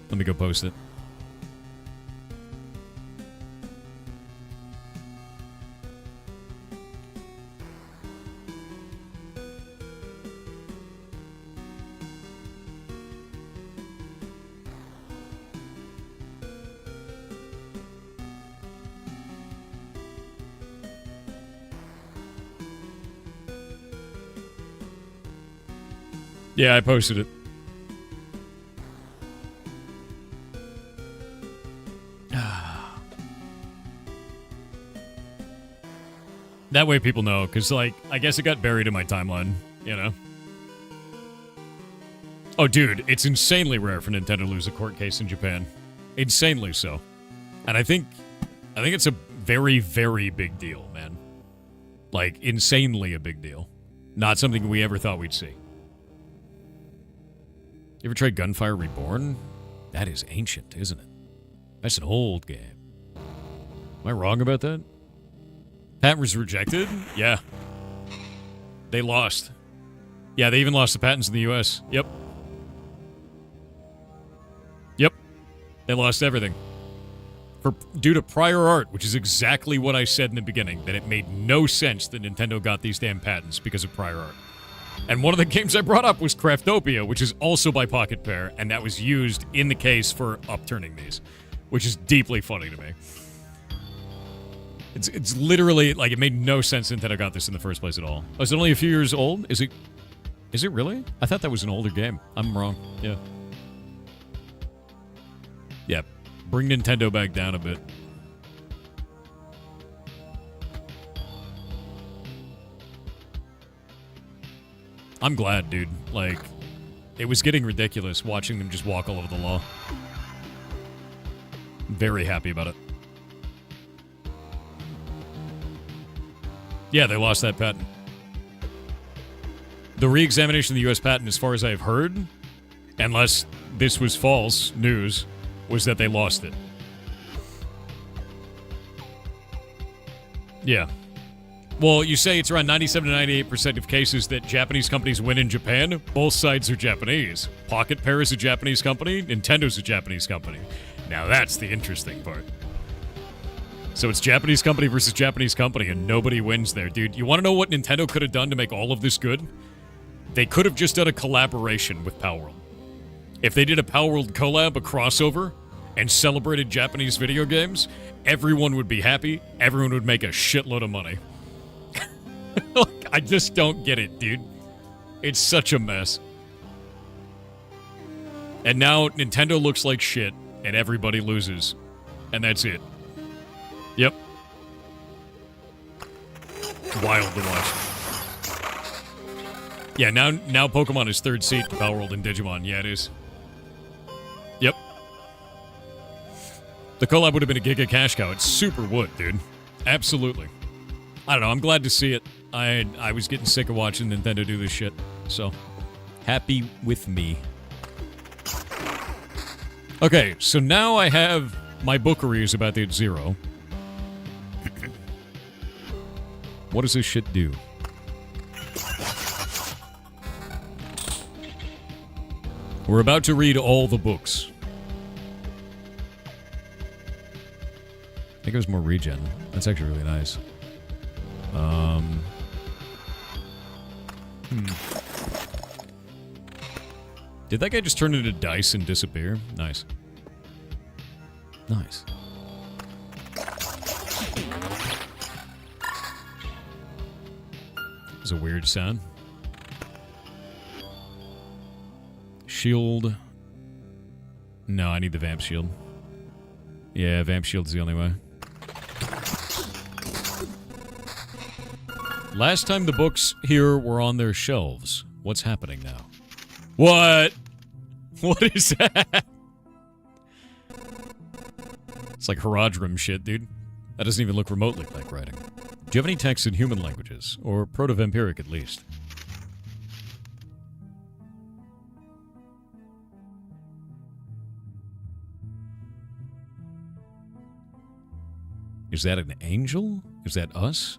A: Let me go post it. Yeah, I posted it. That way people know, because, like, I guess it got buried in my timeline, you know? Oh, dude, it's insanely rare for Nintendo to lose a court case in Japan. Insanely so. And I think it's a very, very big deal, man. Like, insanely a big deal. Not something we ever thought we'd see. You ever tried Gunfire Reborn? That is ancient, isn't it? That's an old game. Am I wrong about that? Patent was rejected? Yeah. They lost. Yeah, they even lost the patents in the US. Yep. Yep. They lost everything. Due to prior art, which is exactly what I said in the beginning, that it made no sense that Nintendo got these damn patents because of prior art. And one of the games I brought up was Craftopia, which is also by Pocket Pair, and that was used in the case for upturning these, which is deeply funny to me. It's literally, like, it made no sense Nintendo got this in the first place at all. Oh, is it only a few years old? Is it really? I thought that was an older game. I'm wrong. Yeah. Yeah. Bring Nintendo back down a bit. I'm glad, dude. Like, it was getting ridiculous watching them just walk all over the law. Very happy about it. Yeah, they lost that patent. The re-examination of the U.S. patent, as far as I've heard, unless this was false news, was that they lost it. Yeah. Well, you say it's around 97 to 98% of cases that Japanese companies win in Japan. Both sides are Japanese. Pocket Pair is a Japanese company. Nintendo's a Japanese company. Now that's the interesting part. So it's Japanese company versus Japanese company, and nobody wins there. Dude, you want to know what Nintendo could have done to make all of this good? They could have just done a collaboration with Palworld. If they did a Palworld collab, a crossover, and celebrated Japanese video games, everyone would be happy. Everyone would make a shitload of money. I just don't get it, dude. It's such a mess. And now Nintendo looks like shit, and everybody loses. And that's it. Yep. wild to watch. Yeah, now Pokemon is third seat to Palworld and Digimon. Yeah, it is. Yep. The collab would have been a giga cash cow. It super would, dude. Absolutely. I don't know. I'm glad to see it. I was getting sick of watching Nintendo do this shit. So, happy with me. Okay, so now I have my bookeries about the Zero. What does this shit do? We're about to read all the books. I think it was more regen. That's actually really nice. Did that guy just turn into dice and disappear? Nice. Nice. It's a weird sound. Shield. No, I need the Vamp Shield. Yeah, Vamp Shield's the only way. Last time the books here were on their shelves. What's happening now? What? What is that? It's like Haradrim shit, dude. That doesn't even look remotely like writing. Do you have any texts in human languages? Or Proto-Vampiric, at least? Is that an angel? Is that us?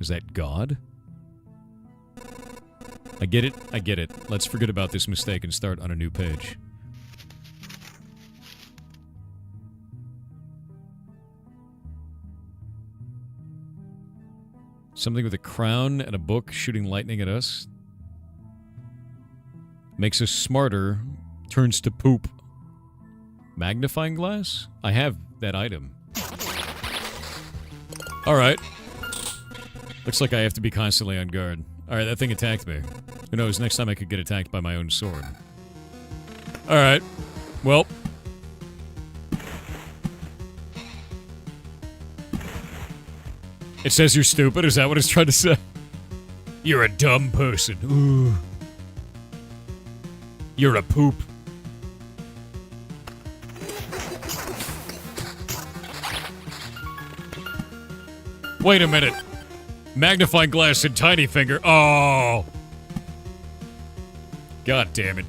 A: Is that God? I get it. I get it. Let's forget about this mistake and start on a new page. Something with a crown and a book shooting lightning at us. Makes us smarter. Turns to poop. Magnifying glass? I have that item. Alright. Looks like I have to be constantly on guard. Alright, that thing attacked me. Who knows, next time I could get attacked by my own sword. Alright. Well. It says you're stupid, is that what it's trying to say? You're a dumb person. Ooh. You're a poop. Wait a minute. Magnifying glass and tiny finger. Oh. God damn it.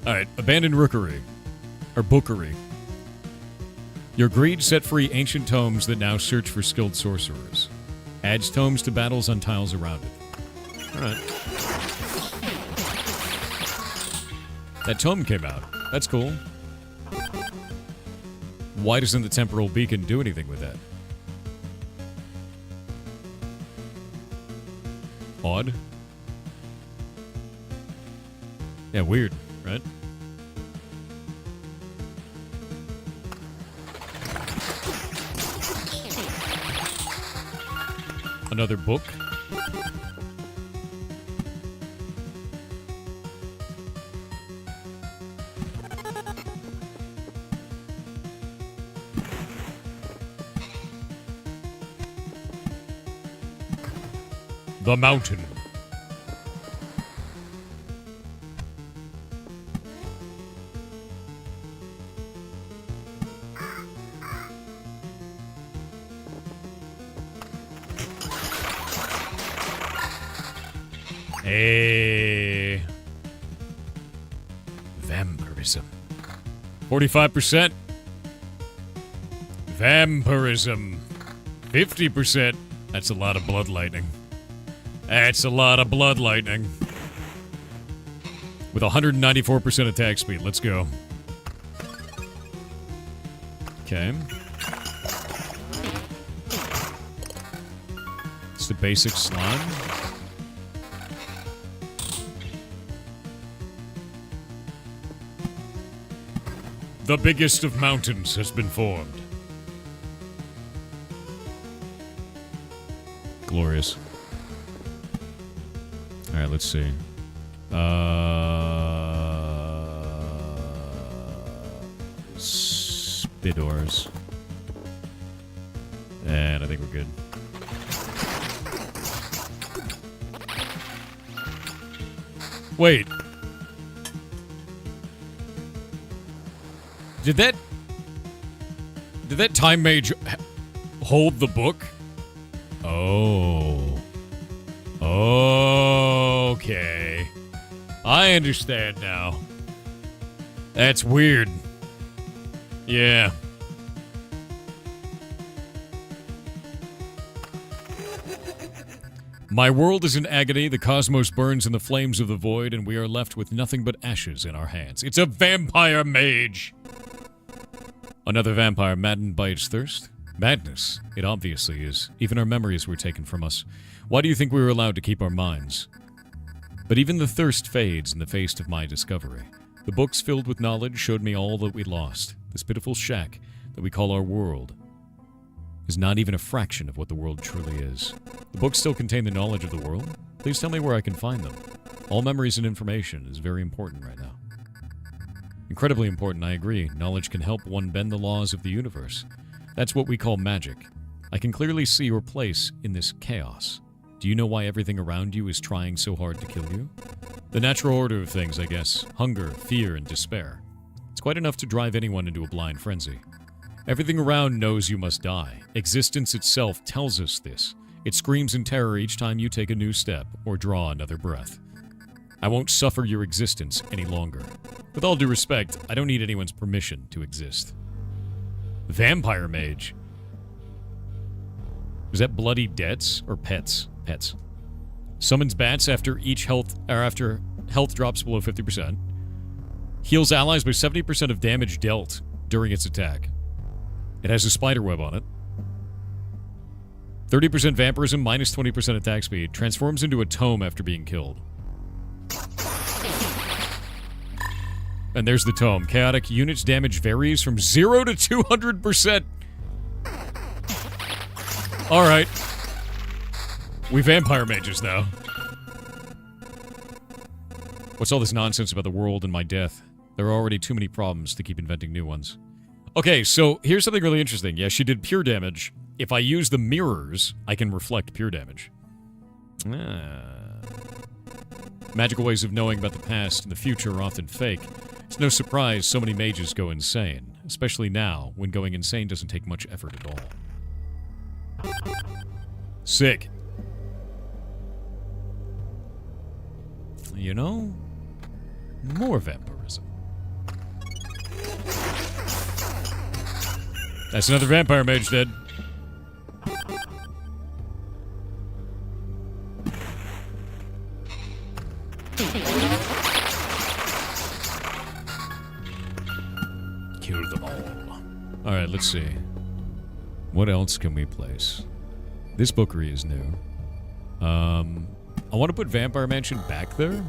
A: Alright, abandoned rookery. Or bookery. Your greed set free ancient tomes that now search for skilled sorcerers. Adds tomes to battles on tiles around it. Alright. That tome came out. That's cool. Why doesn't the temporal beacon do anything with that? Odd. Yeah, weird, right? Another book. The mountain. Hey. Vampirism. 45%. Vampirism. 50%. That's a lot of blood lightning. That's a lot of blood lightning. With 194% attack speed. Let's go. Okay. It's the basic slime. The biggest of mountains has been formed. Glorious. Alright, let's see. the doors. And I think we're good. Wait. Did that time mage hold the book? Oh. Okay. I understand now. That's weird. Yeah. My world is in agony, the cosmos burns in the flames of the void, and we are left with nothing but ashes in our hands. It's a vampire mage! Another vampire maddened by its thirst? Madness. It obviously is. Even our memories were taken from us. Why do you think we were allowed to keep our minds? But even the thirst fades in the face of my discovery. The books filled with knowledge showed me all that we lost. This pitiful shack that we call our world is not even a fraction of what the world truly is. The books still contain the knowledge of the world. Please tell me where I can find them. All memories and information is very important right now. Incredibly important, I agree. Knowledge can help one bend the laws of the universe. That's what we call magic. I can clearly see your place in this chaos. Do you know why everything around you is trying so hard to kill you? The natural order of things, I guess. Hunger, fear, and despair. It's quite enough to drive anyone into a blind frenzy. Everything around knows you must die. Existence itself tells us this. It screams in terror each time you take a new step or draw another breath. I won't suffer your existence any longer. With all due respect, I don't need anyone's permission to exist. Vampire mage. Is that bloody debts or pets? Pets. Summons bats after health drops below 50%. Heals allies by 70% of damage dealt during its attack. It has a spider web on it. 30% vampirism, minus 20% attack speed. Transforms into a tome after being killed. And there's the tome. Chaotic units damage varies from 0 to 200%. Alright. We vampire mages now. What's all this nonsense about the world and my death? There are already too many problems to keep inventing new ones. Okay, so here's something really interesting. Yeah, she did pure damage. If I use the mirrors, I can reflect pure damage. Magical ways of knowing about the past and the future are often fake. It's no surprise so many mages go insane, especially now, when going insane doesn't take much effort at all. Sick. You know, more vampirism. That's another vampire mage dead. Kill them all. Alright, let's see. What else can we place? This bookery is new. I want to put Vampire Mansion back there.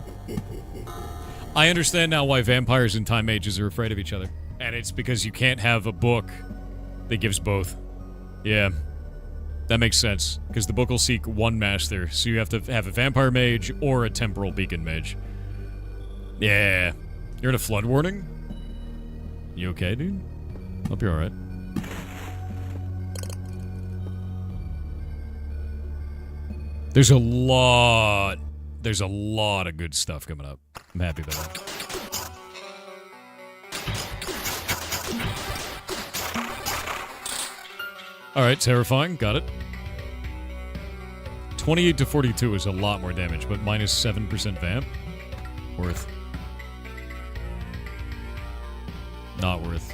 A: I understand now why vampires and time mages are afraid of each other. And it's because you can't have a book that gives both. Yeah. That makes sense. Because the book will seek one master, so you have to have a vampire mage or a temporal beacon mage. Yeah. You're in a flood warning? You okay, dude? Hope you're alright. There's a lot of good stuff coming up. I'm happy about that. Alright, terrifying. Got it. 28 to 42 is a lot more damage, but minus 7% vamp. Worth. Not worth.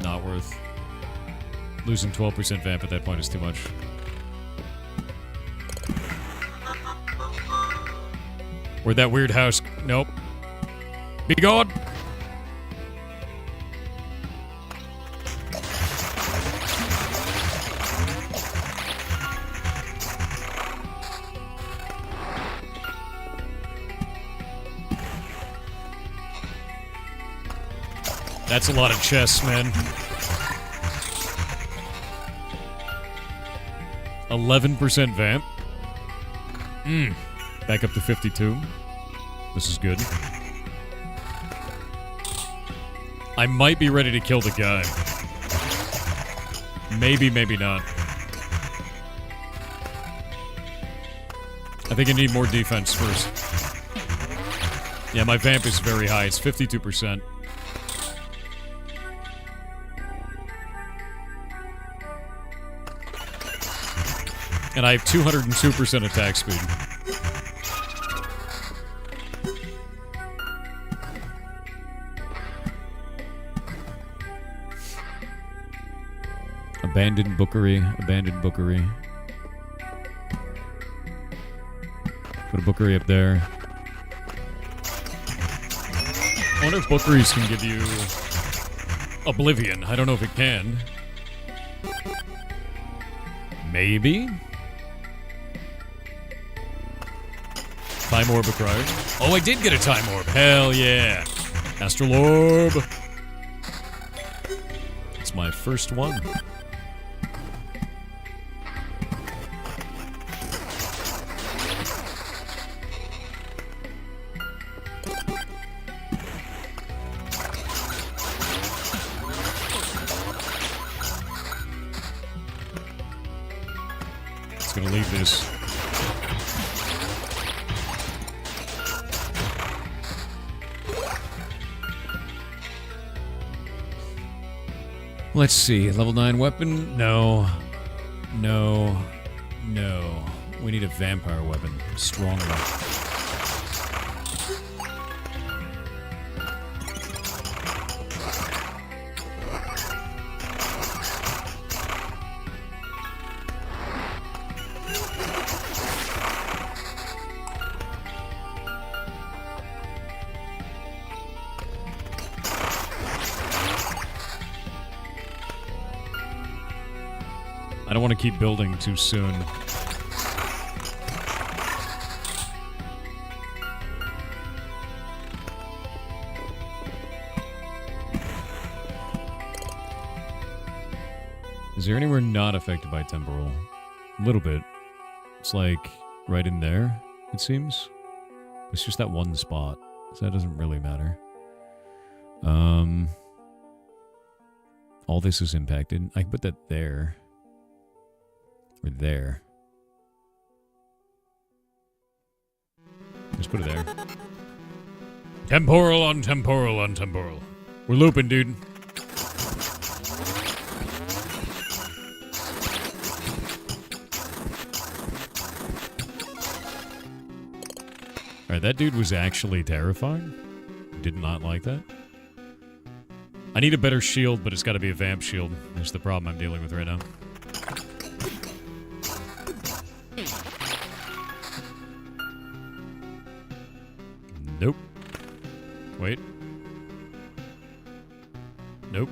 A: Not worth. Losing 12% vamp at that point is too much. Where'd that weird house... Nope. Be gone! That's a lot of chests, man. 11% vamp. Back up to 52. This is good. I might be ready to kill the guy. Maybe, maybe not. I think I need more defense first. Yeah, my vamp is very high. It's 52%. And I have 202% attack speed. Abandoned bookery, abandoned bookery. Put a bookery up there. I wonder if bookeries can give you Oblivion. I don't know if it can. Maybe? Time Orb acquired. Oh, I did get a Time Orb. Hell yeah. Astral Orb. It's my first one. It's gonna leave this. Let's see. Level 9 weapon? No. No. No. We need a vampire weapon. Strong enough. I don't want to keep building too soon. Is there anywhere not affected by temporal? A little bit. It's like right in there, it seems. It's just that one spot, so that doesn't really matter. All this is impacted. I can put that there. Or there. Just put it there. Temporal on temporal on temporal. We're looping, dude. Alright, that dude was actually terrifying. Did not like that. I need a better shield, but it's got to be a vamp shield. That's the problem I'm dealing with right now. Nope. Wait. Nope.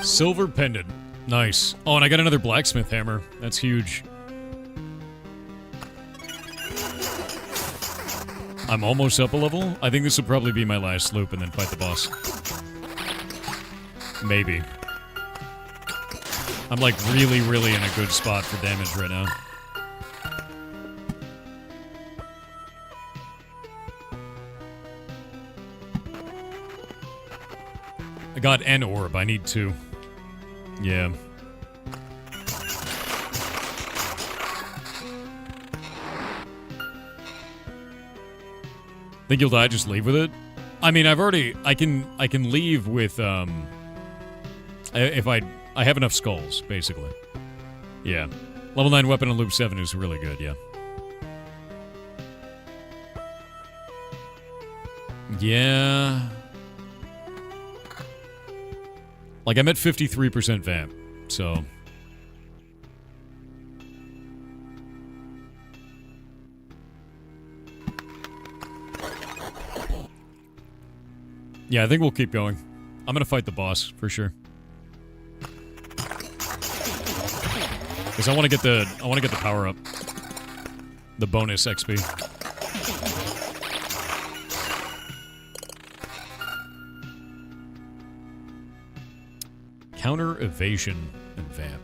A: Silver pendant. Nice. Oh, and I got another blacksmith hammer. That's huge. I'm almost up a level. I think this will probably be my last loop and then fight the boss. Maybe. I'm like really, really in a good spot for damage right now. I got an orb. I need two. Yeah. Think you'll die? Just leave with it? I mean, I've already... I can leave with, if I have enough skulls, basically. Yeah. Level 9 weapon on loop 7 is really good, yeah. Yeah. Like, I'm at 53% vamp, so... Yeah, I think we'll keep going. I'm gonna fight the boss, for sure. Because I want to get the power up. The bonus XP. Counter evasion and vamp.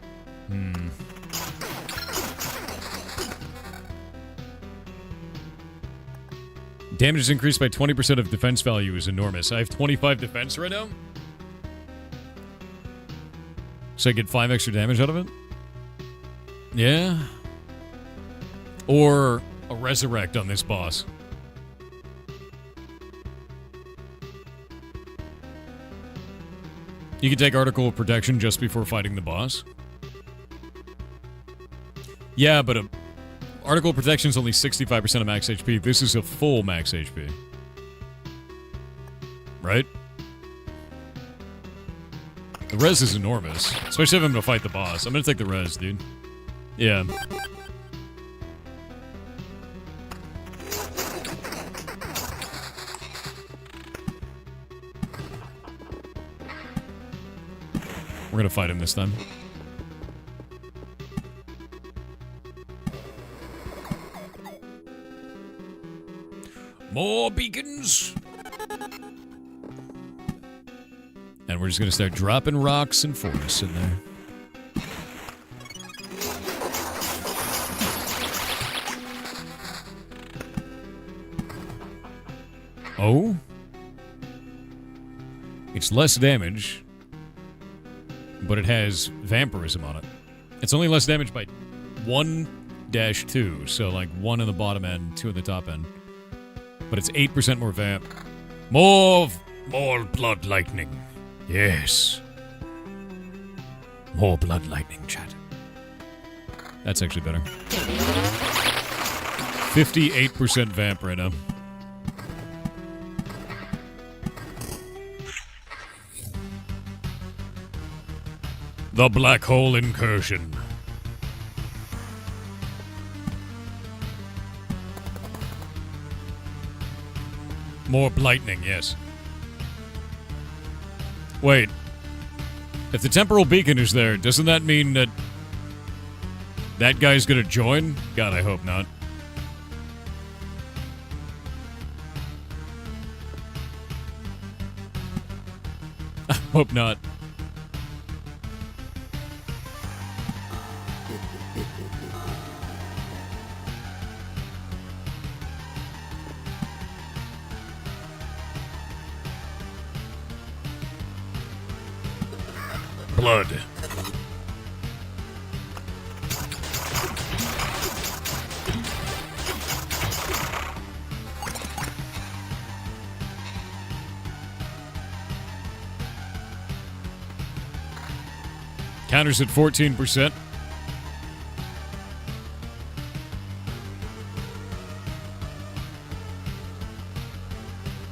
A: Damage is increased by 20% of defense value is enormous. I have 25 defense right now. So I get 5 extra damage out of it? Yeah. Or a resurrect on this boss. You can take Article of Protection just before fighting the boss. Yeah, but Article of Protection is only 65% of max HP. This is a full max HP. Right? The res is enormous. Especially if I'm gonna fight the boss. I'm gonna take the res, dude. Yeah. We're gonna fight him this time. More beacons! And we're just gonna start dropping rocks and forests in there. Oh? It's less damage, but it has vampirism on it. It's only less damage by 1-2, so like 1 in the bottom end, 2 in the top end. But it's 8% more vamp. More blood lightning. Yes. More blood lightning, chat. That's actually better. 58% vamp right now. The Black Hole Incursion. More lightning, yes. Wait. If the temporal beacon is there, doesn't that mean that that guy's gonna join? God, I hope not. I hope not. Blood. Counters at 14%.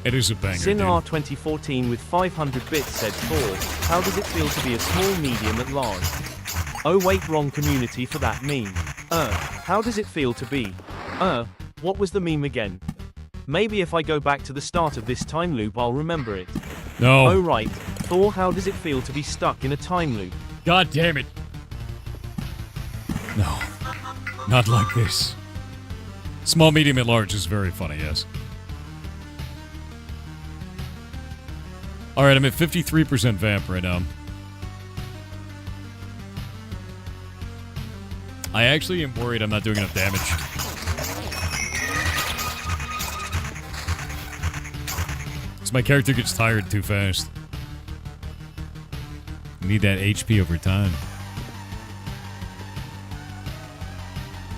A: It is a banger,
B: Sinar 2014 with 500 bits said 4. How does it feel to be a small medium at large? Oh wait, wrong community for that meme. How does it feel to be? What was the meme again? Maybe if I go back to the start of this time loop I'll remember it.
A: No.
B: Oh right. Thor, how does it feel to be stuck in a time loop?
A: God damn it. No. Not like this. Small, medium, at large is very funny, yes. Alright, I'm at 53% vamp right now. I actually am worried I'm not doing enough damage. Because my character gets tired too fast. Need that HP over time.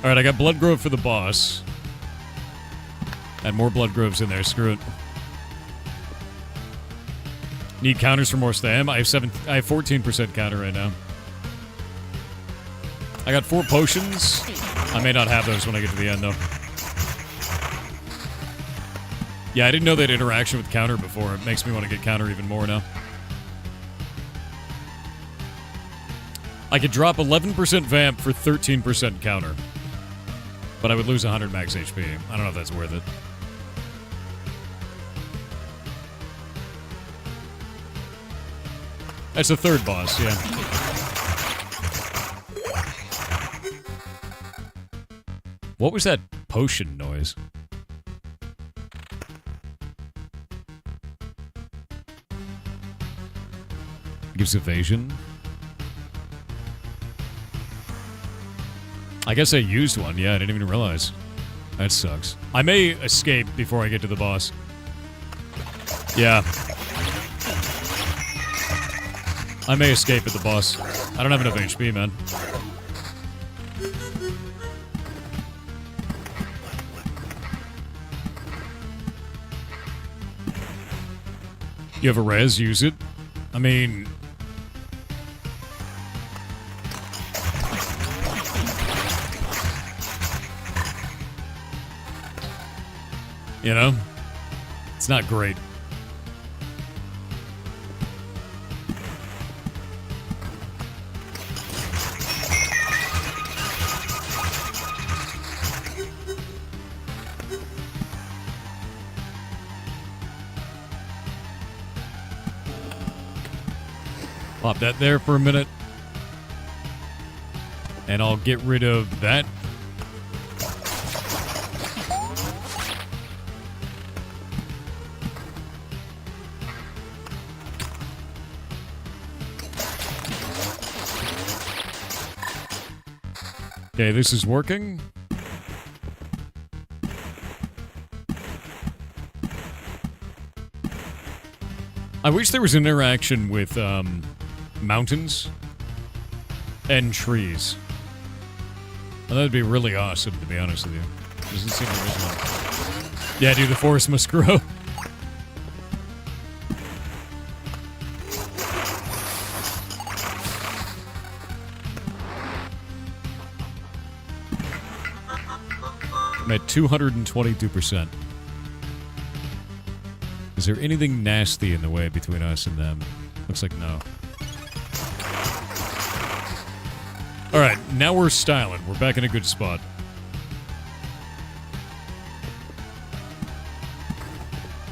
A: Alright, I got Blood Grove for the boss. Add more Blood Groves in there, screw it. Need counters for more stam. I have 14% counter right now. I got 4 potions. I may not have those when I get to the end, though. Yeah, I didn't know that interaction with counter before. It makes me want to get counter even more now. I could drop 11% vamp for 13% counter. But I would lose 100 max HP. I don't know if that's worth it. That's the third boss, yeah. What was that potion noise? Gives evasion. I guess I used one, yeah, I didn't even realize. I That sucks. I may escape before I get to the boss. Yeah. I may escape at the boss. I don't have enough HP, man. You have a res, use it. I mean... You know? It's not great. Pop that there for a minute. And I'll get rid of that. Okay, this is working. I wish there was an interaction with, mountains and trees. Well, that'd be really awesome, to be honest with you. Doesn't seem there is one. Yeah, dude, the forest must grow. I'm at 222%. Is there anything nasty in the way between us and them? Looks like no. Alright, now we're styling. We're back in a good spot.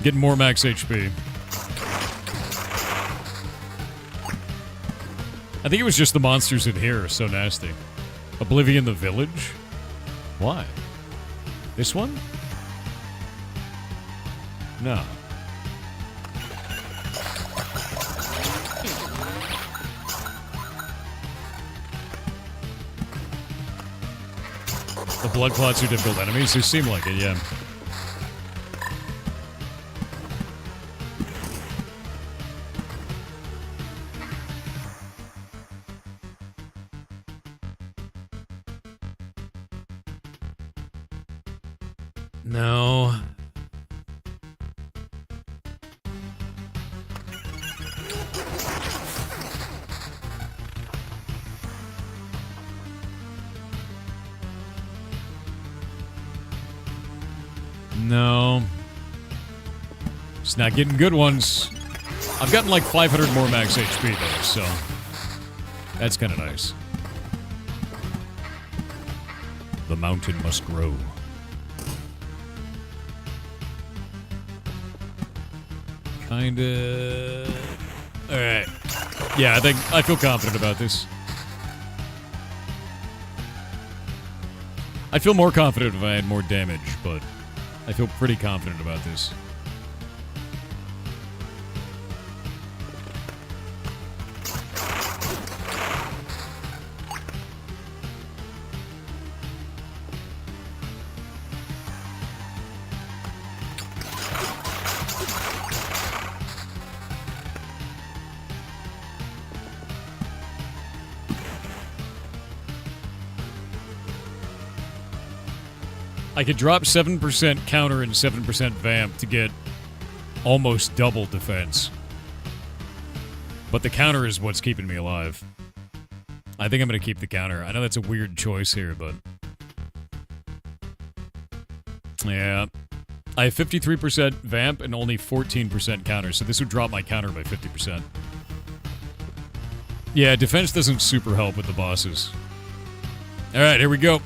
A: Getting more max HP. I think it was just the monsters in here are so nasty. Oblivion the Village? Why? This one? No. The blood clots are difficult enemies? They seem like it, yeah. No. No. Just not getting good ones. I've gotten like 500 more max HP though, so that's kind of nice. The mountain must grow. Kinda... Alright. Yeah, I feel confident about this. I'd feel more confident if I had more damage, but I feel pretty confident about this. I could drop 7% counter and 7% vamp to get almost double defense. But the counter is what's keeping me alive. I think I'm going to keep the counter. I know that's a weird choice here, but... Yeah. I have 53% vamp and only 14% counter, so this would drop my counter by 50%. Yeah, defense doesn't super help with the bosses. Alright, here we go.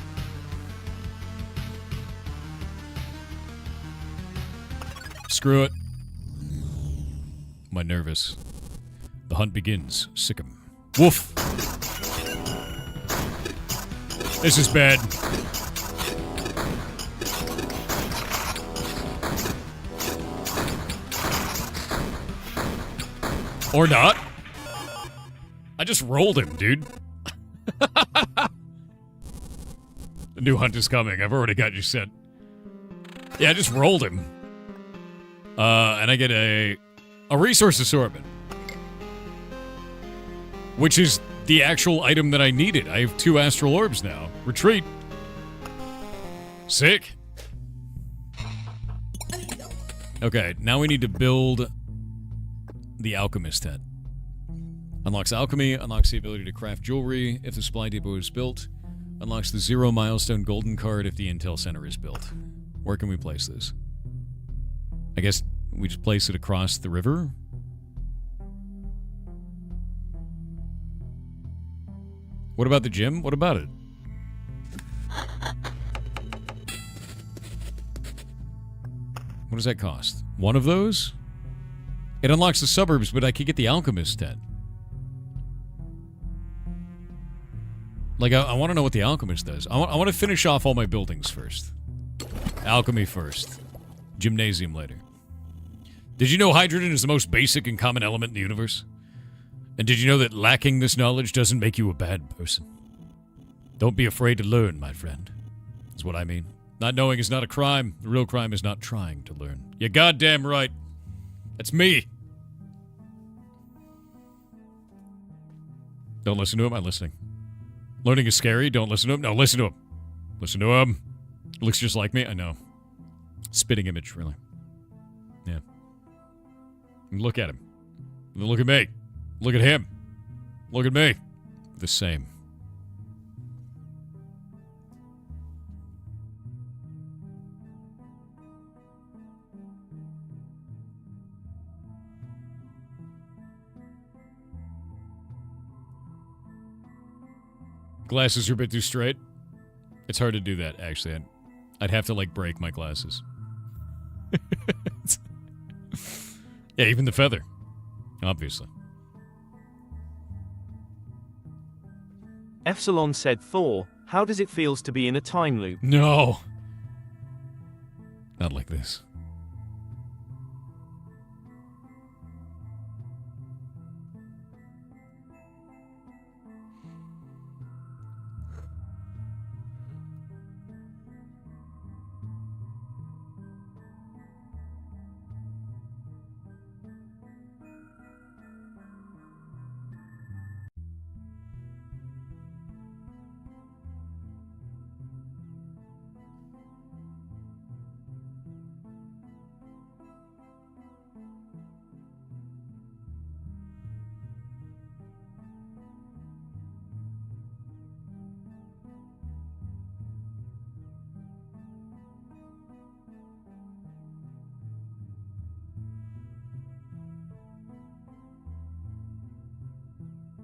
A: Screw it. Am I nervous? The hunt begins. Sick 'em. Woof! This is bad. Or not. I just rolled him, dude. The new hunt is coming. I've already got you set. Yeah, I just rolled him. And I get a resource assortment. Which is the actual item that I needed. I have 2 astral orbs now. Retreat. Sick. Okay, now we need to build the alchemist head. Unlocks alchemy, unlocks the ability to craft jewelry if the supply depot is built, unlocks the 0 milestone golden card if the intel center is built. Where can we place this? I guess we just place it across the river? What about the gym? What about it? What does that cost? 1 of those? It unlocks the suburbs, but I could get the alchemist head. Like, I want to know what the alchemist does. I want to finish off all my buildings first. Alchemy first. Gymnasium later. Did you know hydrogen is the most basic and common element in the universe? And did you know that lacking this knowledge doesn't make you a bad person? Don't be afraid to learn, my friend. That's what I mean. Not knowing is not a crime. The real crime is not trying to learn. You're goddamn right. That's me. Don't listen to him. I'm listening. Learning is scary. Don't listen to him. No, listen to him. Listen to him. Looks just like me. I know. Spitting image, really. Yeah. Look at him. Look at me. Look at him. Look at me. The same. Glasses are a bit too straight. It's hard to do that, actually. I'd have to, like, break my glasses. Yeah, even the feather. Obviously.
B: Epsilon said, Thor, how does it feels to be in a time loop?
A: No. Not like this.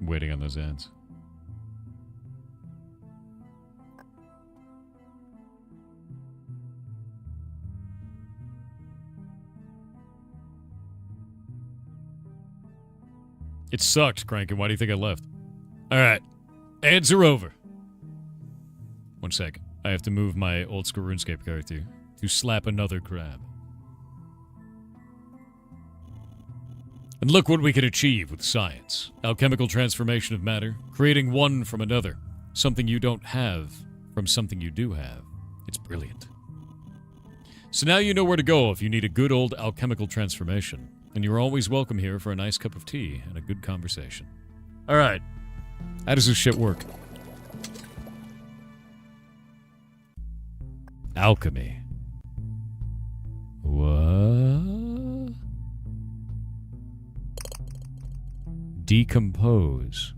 A: Waiting on those ads. It sucked, Crankin. Why do you think I left? Alright. Ads are over. 1 sec. I have to move my old school RuneScape character to slap another crab. And look what we can achieve with science. Alchemical transformation of matter, creating one from another. Something you don't have from something you do have. It's brilliant. So now you know where to go if you need a good old alchemical transformation. And you're always welcome here for a nice cup of tea and a good conversation. Alright. How does this shit work? Alchemy. What? Decompose.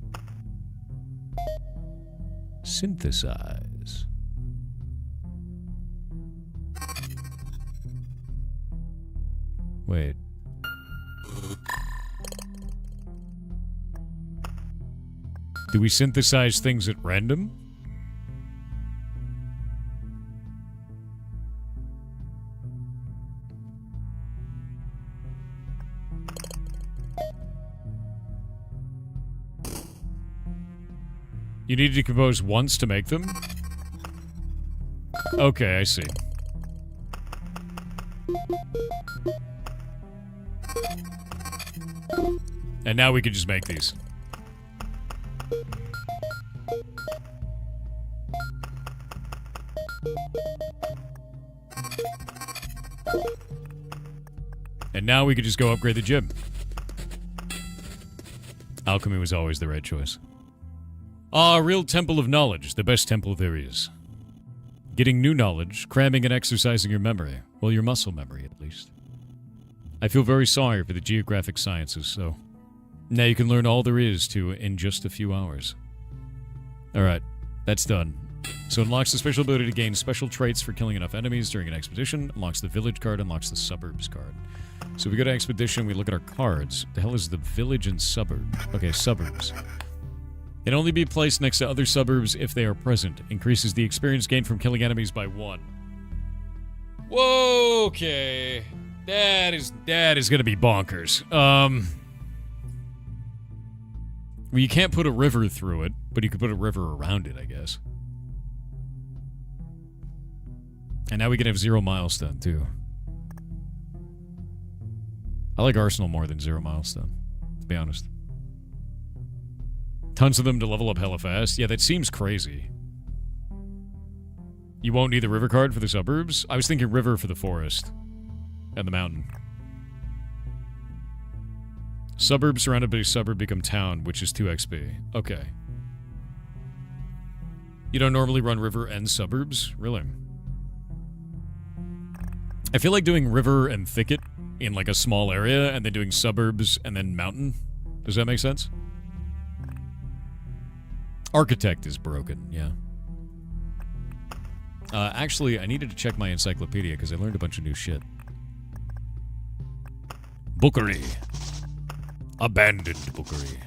A: Synthesize. Wait. Do we synthesize things at random? You need to decompose once to make them? Okay, I see. And now we can just make these. And now we could just go upgrade the gym. Alchemy was always the right choice. Ah, real temple of knowledge, the best temple there is. Getting new knowledge, cramming and exercising your memory. Well, your muscle memory, at least. I feel very sorry for the geographic sciences, so... Now you can learn all there is to in just a few hours. Alright, that's done. So unlocks the special ability to gain special traits for killing enough enemies during an expedition, unlocks the village card, unlocks the suburbs card. So we go to expedition, we look at our cards. The hell is the village and suburb? Okay, suburbs. Can only be placed next to other suburbs if they are present. Increases the experience gained from killing enemies by 1. Whoa, okay. That is gonna be bonkers. Well, you can't put a river through it, but you could put a river around it, I guess. And now we can have 0 milestone, too. I like Arsenal more than 0 milestone, to be honest. Tons of them to level up hella fast. Yeah, that seems crazy. You won't need the river card for the suburbs? I was thinking river for the forest. And the mountain. Suburb surrounded by a suburb become town, which is 2 XP. Okay. You don't normally run river and suburbs? Really? I feel like doing river and thicket in like a small area, and then doing suburbs and then mountain. Does that make sense? Architect is broken, yeah. Actually, I needed to check my encyclopedia because I learned a bunch of new shit. Bookery. Abandoned bookery.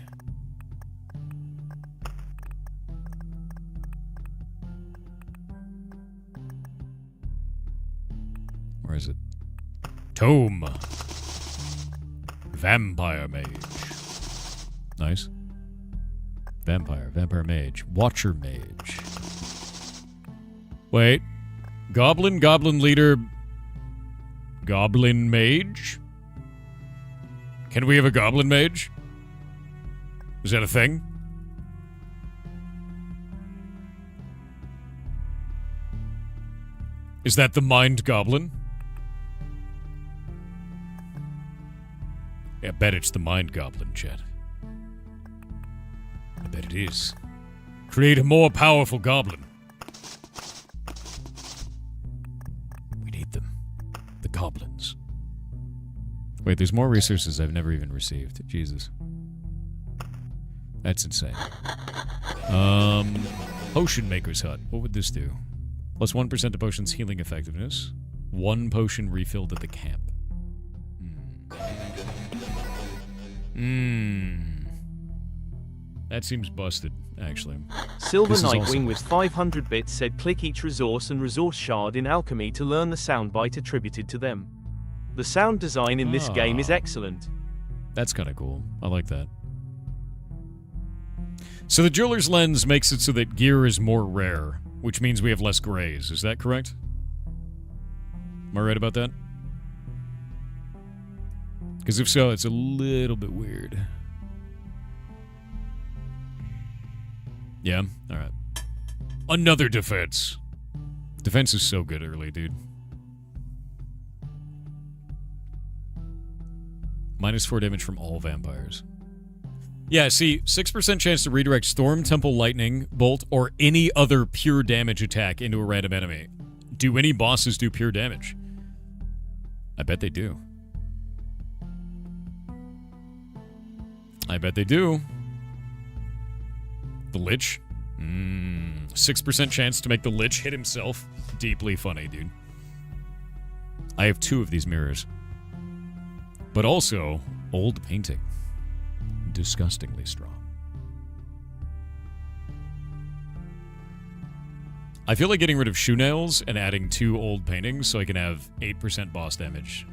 A: Where is it? Tome. Vampire mage. Nice. Vampire mage. Watcher mage. Wait. Goblin leader. Goblin mage? Can we have a goblin mage? Is that a thing? Is that the mind goblin? I bet it's the mind goblin, chat. I bet it is. Create a more powerful goblin. We need them. The goblins. Wait, there's more resources I've never even received. Jesus. That's insane. Potion Maker's Hut. What would this do? Plus 1% to potion's healing effectiveness. 1 potion refilled at the camp. That seems busted, actually.
B: Silver Nightwing with 500 bits said click each resource and resource shard in alchemy to learn the soundbite attributed to them. The sound design in this game is excellent.
A: That's kind of cool. I like that. So the jeweler's lens makes it so that gear is more rare, which means we have less grays. Is that correct? Am I right about that? Because if so, it's a little bit weird. Yeah? Alright. Another defense. Defense is so good early, dude. -4 damage from all vampires. Yeah, see, 6% chance to redirect Storm, Temple, Lightning, Bolt, or any other pure damage attack into a random enemy. Do any bosses do pure damage? I bet they do. I bet they do. The Lich? 6% chance to make the Lich hit himself. Deeply funny, dude. I have 2 of these mirrors. But also, old painting. Disgustingly strong. I feel like getting rid of shoe nails and adding 2 old paintings so I can have 8% boss damage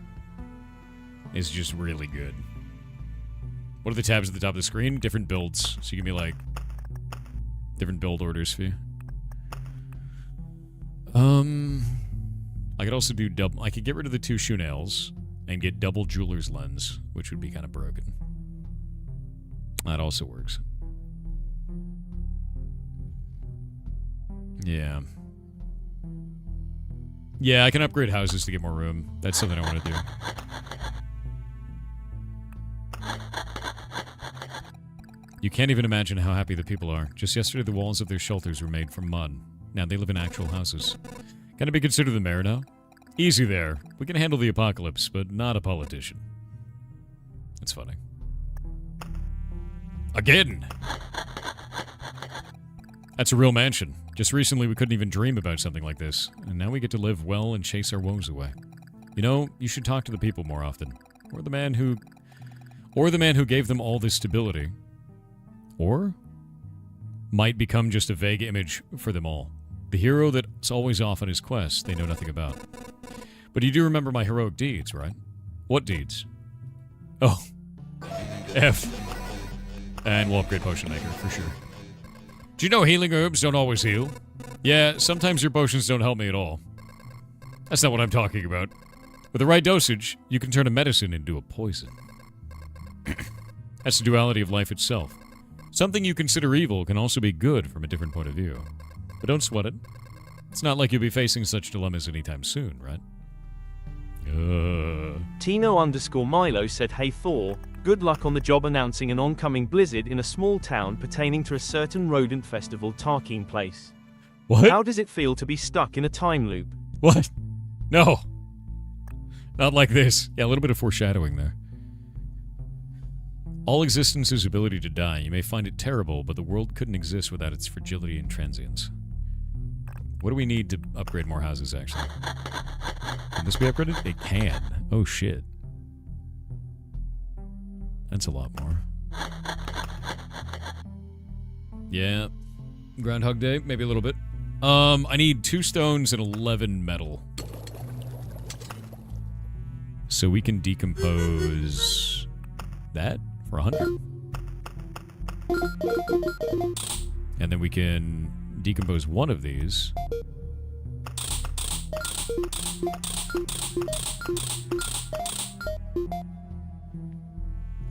A: is just really good. What are the tabs at the top of the screen? Different builds. So you give me, like, different build orders for you. I could also do double... I could get rid of the 2 shoe nails and get double jeweler's lens, which would be kind of broken. That also works. Yeah. Yeah, I can upgrade houses to get more room. That's something I want to do. You can't even imagine how happy the people are. Just yesterday, the walls of their shelters were made from mud. Now they live in actual houses. Can I be considered the mayor now? Easy there. We can handle the apocalypse, but not a politician. That's funny. Again! That's a real mansion. Just recently, we couldn't even dream about something like this. And now we get to live well and chase our woes away. You know, you should talk to the people more often. Or the man who gave them all this stability. Or might become just a vague image for them all. The hero that's always off on his quest they know nothing about. But you do remember my heroic deeds, right? What deeds? Oh. F. And we'll upgrade Potion Maker, for sure. Do you know healing herbs don't always heal? Yeah, sometimes your potions don't help me at all. That's not what I'm talking about. With the right dosage, you can turn a medicine into a poison. That's the duality of life itself. Something you consider evil can also be good from a different point of view. But don't sweat it. It's not like you'll be facing such dilemmas anytime soon, right?
B: Tino_Milo said, "Hey Thor, good luck on the job announcing an oncoming blizzard in a small town pertaining to a certain rodent festival Tarkeen Place.
A: What?
B: How does it feel to be stuck in a time loop?"
A: What? No. Not like this. Yeah, a little bit of foreshadowing there. All existence's ability to die. You may find it terrible, but the world couldn't exist without its fragility and transience. What do we need to upgrade more houses, actually? Can this be upgraded? It can. Oh, shit. That's a lot more. Yeah. Groundhog Day, maybe a little bit. I need 2 stones and 11 metal. So we can decompose that for 100. And then we can decompose one of these.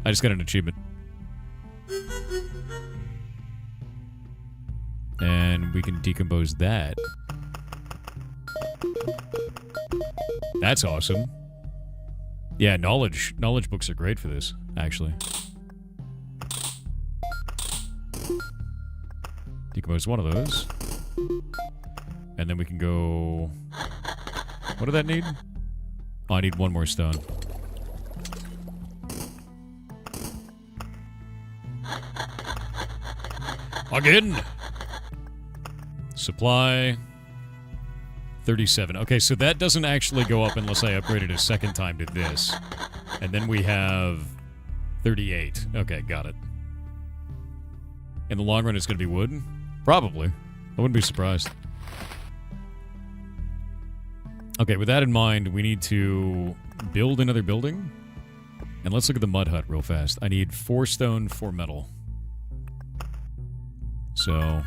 A: I just got an achievement. And we can decompose that. That's awesome. Yeah, knowledge books are great for this, actually. Decompose one of those. And then we can go... What did that need? Oh, I need 1 more stone. Again! Supply... 37. Okay, so that doesn't actually go up unless I upgrade it a second time to this. And then we have 38. Okay, got it. In the long run, it's going to be wood? Probably. I wouldn't be surprised. Okay, with that in mind, we need to build another building. And let's look at the mud hut real fast. I need 4 stone, 4 metal. So...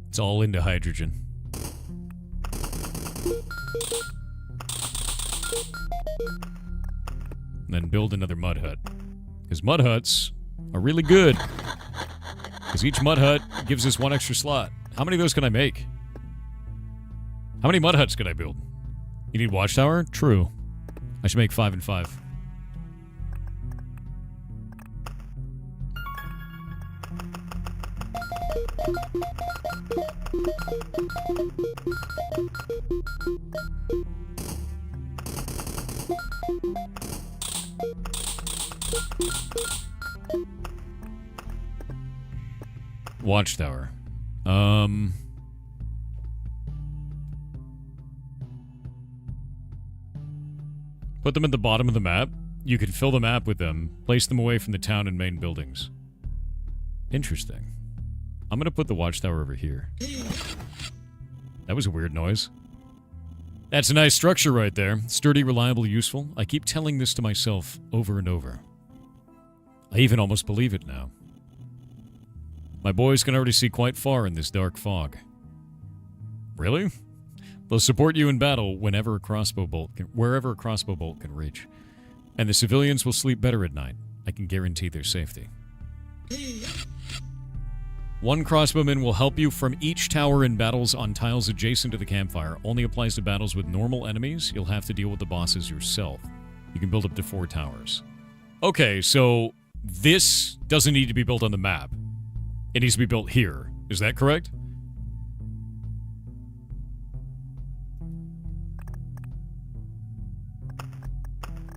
A: it's all into hydrogen. And then build another mud hut. Because mud huts are really good. Because each mud hut gives us 1 extra slot. How many of those can I make? How many mud huts can I build? You need watchtower? True. I should make 5 and 5. Watchtower. Put them at the bottom of the map. You can fill the map with them. Place them away from the town and main buildings. Interesting. I'm gonna put the watchtower over here. That was a weird noise. That's a nice structure right there. Sturdy, reliable, useful. I keep telling this to myself over and over. I even almost believe it now. My boys can already see quite far in this dark fog. Really? They'll support you in battle wherever a crossbow bolt can reach. And the civilians will sleep better at night. I can guarantee their safety. One crossbowman will help you from each tower in battles on tiles adjacent to the campfire. Only applies to battles with normal enemies. You'll have to deal with the bosses yourself. You can build up to 4 towers. Okay, so this doesn't need to be built on the map. It needs to be built here. Is that correct?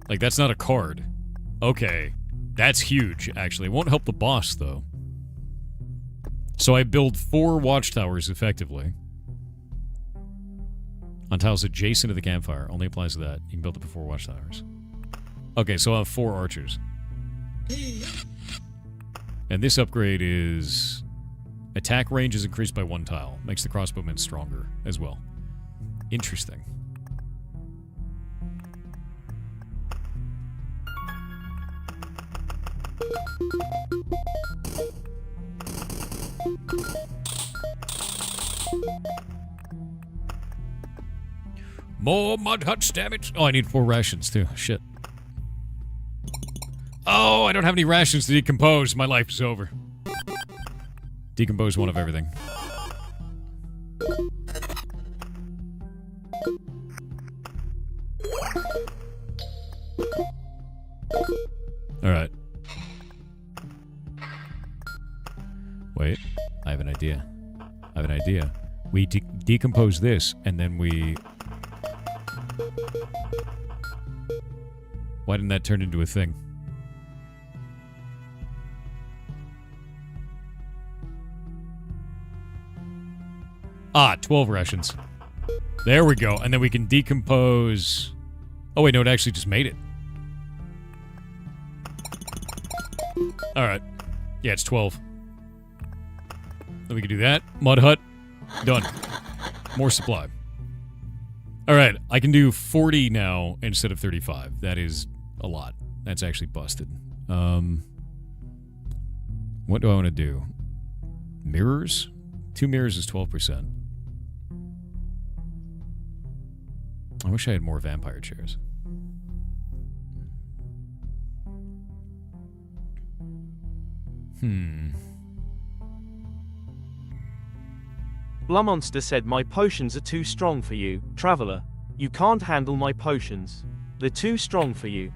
A: Like, that's not a card. Okay. That's huge, actually. It won't help the boss, though. So I build 4 watchtowers, effectively. On tiles adjacent to the campfire. Only applies to that. You can build up to 4 watchtowers. Okay, so I have 4 archers. And this upgrade is... Attack range is increased by 1 tile. Makes the crossbowmen stronger, as well. Interesting. More mud huts, damn it. Oh, I need 4 rations, too. Shit. Oh, I don't have any rations to decompose. My life is over. Decompose 1 of everything. Alright. Wait. I have an idea. We decompose this, and then we... Why didn't that turn into a thing? Ah, 12 rations. There we go. And then we can decompose... Oh, wait, no, it actually just made it. Alright. Yeah, it's 12. Then we can do that. Mud hut. Done. More supply. Alright, I can do 40 now instead of 35. That is a lot. That's actually busted. What do I want to do? Mirrors? 2 mirrors is 12%. I wish I had more vampire chairs.
B: Blummonster said my potions are too strong for you, Traveler. You can't handle my potions. They're too strong for you.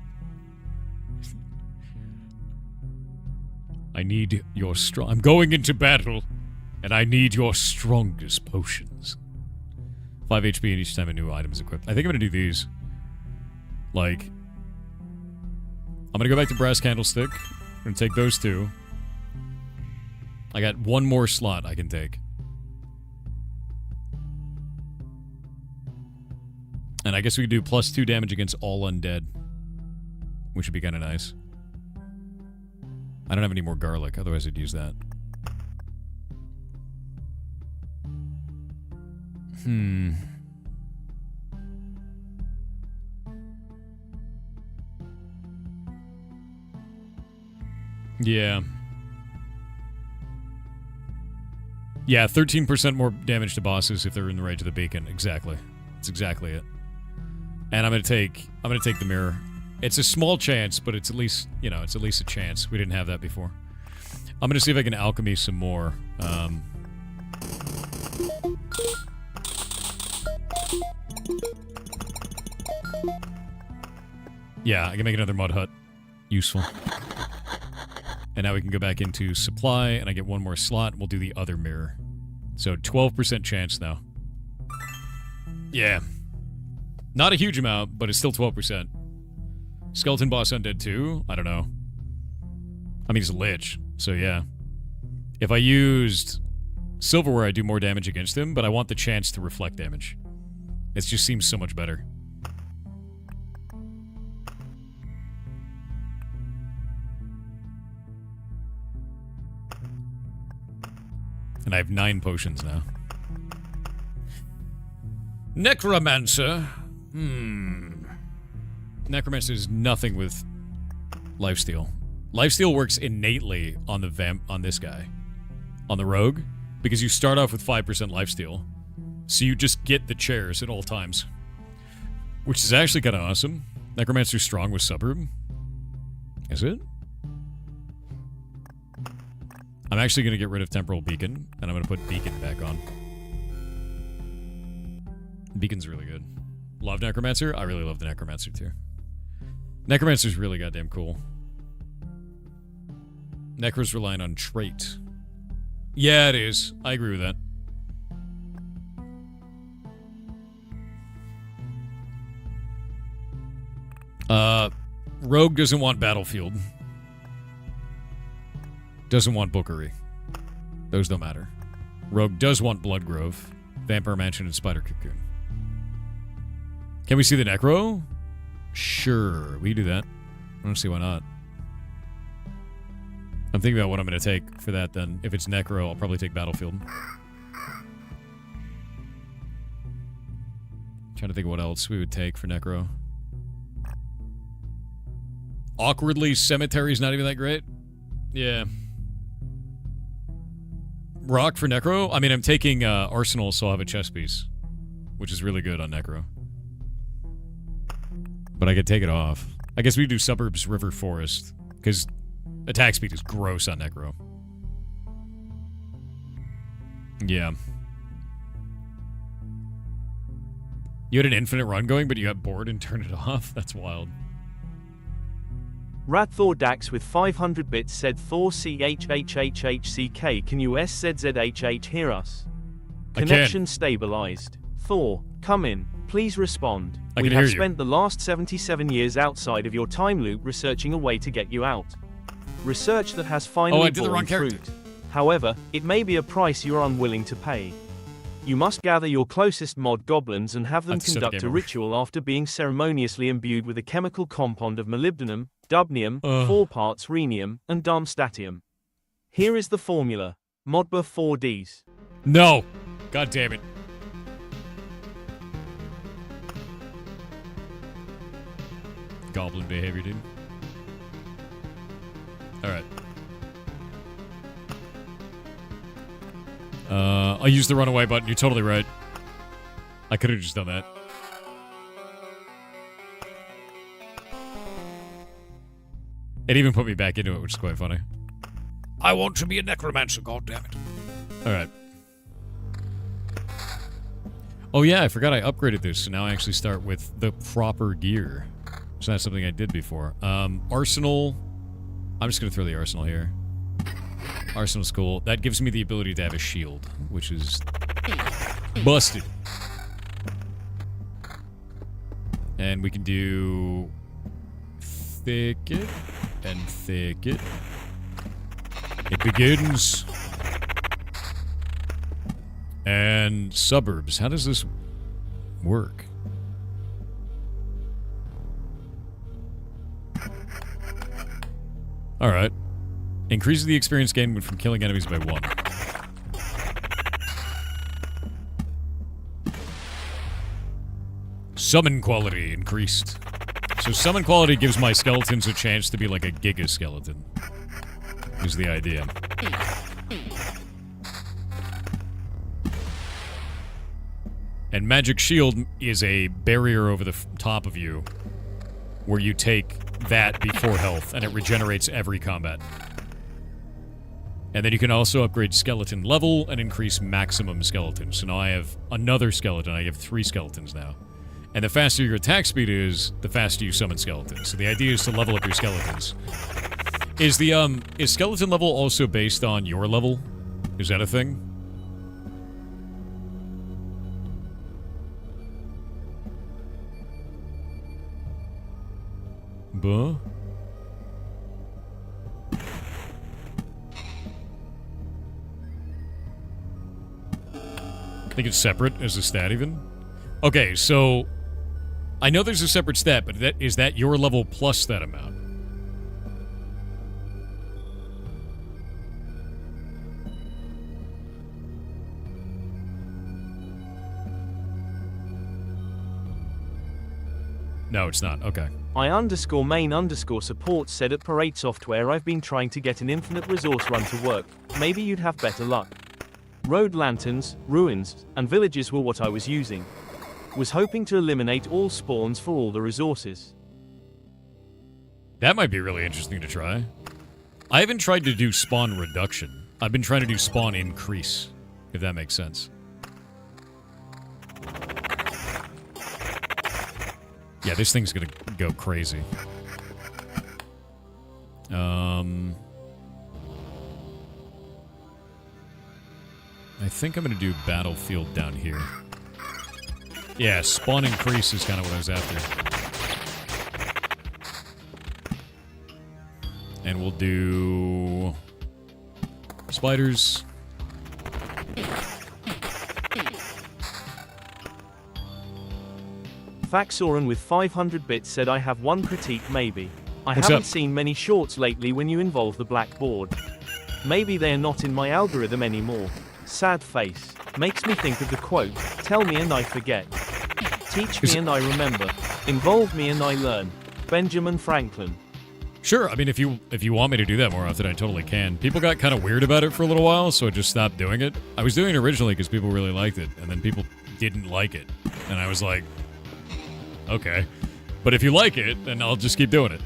A: I need your strong... I'm going into battle, and I need your strongest potions. 5 HP and each time a new item is equipped. I think I'm gonna do these. Like... I'm gonna go back to Brass Candlestick. I'm gonna take those 2. I got 1 more slot I can take. And I guess we could do +2 damage against all undead. Which would be kind of nice. I don't have any more garlic, otherwise I'd use that. Yeah. Yeah, 13% more damage to bosses if they're in the range of the beacon. Exactly. That's exactly it. And I'm gonna take the mirror. It's a small chance, but it's at least, you know, it's at least a chance. We didn't have that before. I'm gonna see if I can alchemy some more. Yeah, I can make another mud hut. Useful. And now we can go back into supply, and I get 1 more slot, and we'll do the other mirror. So 12% chance now. Yeah. Not a huge amount, but it's still 12%. Skeleton boss undead too? I don't know. I mean, he's a lich, so yeah. If I used silverware, I'd do more damage against him, but I want the chance to reflect damage. It just seems so much better. And I have 9 potions now. Necromancer. Necromancer is nothing with lifesteal. Lifesteal works innately on the on this guy. On the rogue. Because you start off with 5% lifesteal. So you just get the chairs at all times. Which is actually kind of awesome. Necromancer's strong with suburb. Is it? I'm actually going to get rid of Temporal Beacon, and I'm going to put Beacon back on. Beacon's really good. Love Necromancer? I really love the Necromancer, too. Necromancer's really goddamn cool. Necro's relying on trait. Yeah, it is. I agree with that. Rogue doesn't want Battlefield. Doesn't want Bookery. Those don't matter. Rogue does want Bloodgrove, Vampire Mansion, and Spider Cocoon. Can we see the Necro? Sure, we can do that. I don't see why not. I'm thinking about what I'm going to take for that then. If it's Necro, I'll probably take Battlefield. Trying to think of what else we would take for Necro. Awkwardly, Cemetery's not even that great. Yeah. Rock for Necro? I mean, I'm taking Arsenal, so I'll have a chess piece. Which is really good on Necro. But I could take it off. I guess we do Suburbs, River, Forest. Because attack speed is gross on Necro. Yeah. You had an infinite run going, but you got bored and turned it off? That's wild.
B: Radthor Dax with 500 bits said Thor CHHHHCK, can you SZZHH hear us? Connection stabilized. Thor, come in, please respond. We have spent the last 77 years outside of your time loop researching a way to get you out. Research that has finally borne fruit. However, it may be a price you are unwilling to pay. You must gather your closest mod goblins and have them conduct a ritual after being ceremoniously imbued with a chemical compound of molybdenum, dubnium, 4 parts rhenium, and darmstatium. Here is the formula. Modba 4Ds.
A: No! God damn it. Goblin behavior, dude. Alright. I'll use the runaway button. You're totally right. I could have just done that. It even put me back into it, which is quite funny. I want to be a necromancer, goddammit. Alright. Oh yeah, I forgot I upgraded this, so now I actually start with the proper gear. So that's something I did before. Arsenal. I'm just gonna throw the arsenal here. Arsenal's cool. That gives me the ability to have a shield, which is busted. And we can do thicket and thicket. It begins. And suburbs. How does this work? Alright. Increases the experience gained from killing enemies by 1. Summon quality increased. So summon quality gives my skeletons a chance to be like a giga skeleton. Is the idea. And magic shield is a barrier over the top of you where you take that before health and it regenerates every combat. And then you can also upgrade skeleton level and increase maximum skeleton. So now I have another skeleton. I have 3 skeletons now. And the faster your attack speed is, the faster you summon skeletons. So the idea is to level up your skeletons. Is skeleton level also based on your level? Is that a thing? Buh? I think it's separate as a stat even. Okay, so I know there's a separate stat, but is that your level plus that amount? No, it's not. Okay.
B: I_main_support said at Parade Software, I've been trying to get an infinite resource run to work. Maybe you'd have better luck. Road lanterns, ruins, and villages were what I was using. Was hoping to eliminate all spawns for all the resources.
A: That might be really interesting to try. I haven't tried to do spawn reduction. I've been trying to do spawn increase, if that makes sense. Yeah, this thing's gonna go crazy. I think I'm gonna do battlefield down here. Yeah, spawn increase is kind of what I was after. And we'll do spiders.
B: Faxoran with 500 bits said I have one critique maybe. I
A: What's
B: haven't
A: up?
B: seen many shorts lately when you involve the blackboard. Maybe they're not in my algorithm anymore. Sad face. Makes me think of the quote, tell me and I forget. Teach me and I remember. Involve me and I learn. Benjamin Franklin.
A: Sure, I mean, if you want me to do that more often, I totally can. People got kind of weird about it for a little while, so I just stopped doing it. I was doing it originally because people really liked it, and then people didn't like it. And I was like, okay. But if you like it, then I'll just keep doing it.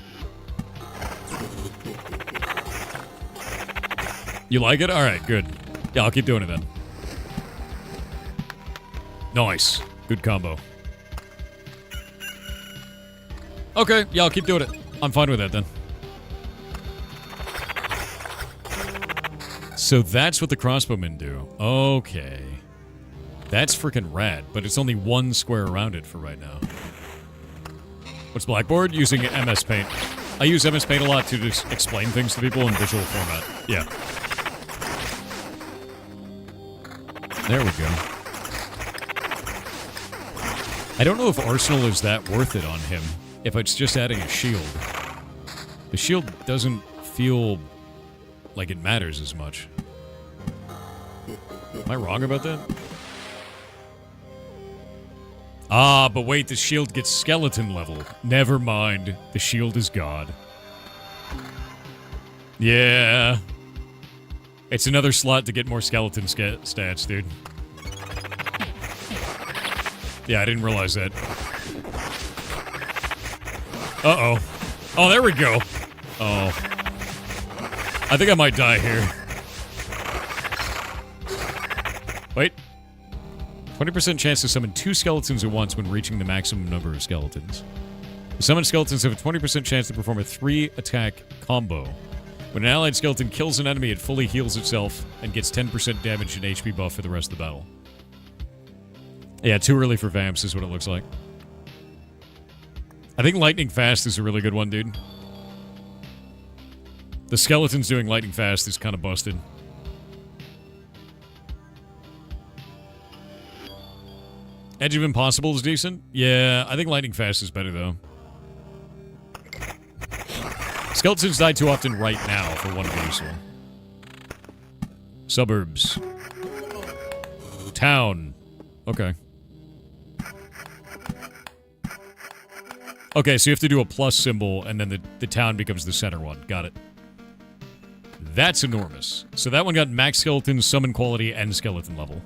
A: You like it? Alright, good. Yeah, I'll keep doing it then. Nice. Good combo. Okay, yeah, I'll keep doing it. I'm fine with that then. So that's what the crossbowmen do. Okay. That's freaking rad, but it's only one square around it for right now. What's Blackboard? Using MS Paint. I use MS Paint a lot to just explain things to people in visual format. Yeah. There we go. I don't know if Arsenal is that worth it on him, if it's just adding a shield. The shield doesn't feel like it matters as much. Am I wrong about that? Ah, but wait, the shield gets skeleton level. Never mind. The shield is God. Yeah. It's another slot to get more skeleton stats, dude. Yeah, I didn't realize that. Uh-oh. Oh, there we go. Oh. I think I might die here. Wait. 20% chance to summon 2 skeletons at once when reaching the maximum number of skeletons. The summoned skeletons have a 20% chance to perform a 3-attack combo. When an allied skeleton kills an enemy, it fully heals itself and gets 10% damage and HP buff for the rest of the battle. Yeah, too early for Vamps is what it looks like. I think Lightning Fast is a really good one, dude. The skeletons doing Lightning Fast is kind of busted. Edge of Impossible is decent. Yeah, I think Lightning Fast is better, though. Skeletons die too often right now for one to be useful. Suburbs. Town. Okay. Okay, so you have to do a plus symbol, and then the town becomes the center one. Got it. That's enormous. So that one got max skeleton, summon quality, and skeleton level.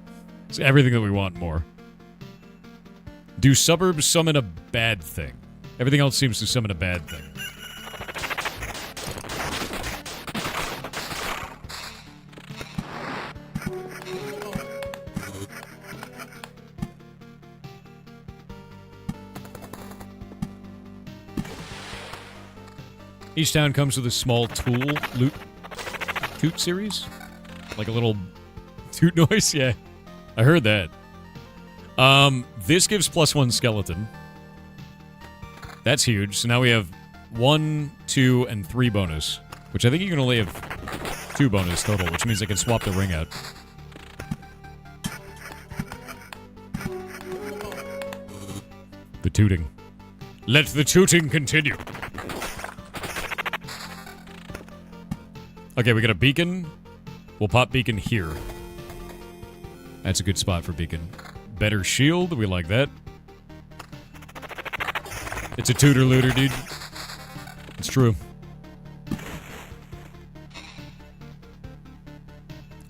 A: It's everything that we want more. Do suburbs summon a bad thing? Everything else seems to summon a bad thing. Each town comes with a small tool toot series? Like a little toot noise? Yeah. I heard that. This gives +1 skeleton. That's huge. So now we have 1, 2, and 3 bonus. Which I think you can only have 2 bonus total, which means I can swap the ring out. The tooting. Let the tooting continue. Okay, we got a beacon. We'll pop beacon here. That's a good spot for beacon. Better shield. We like that. It's a tutor looter, dude. It's true.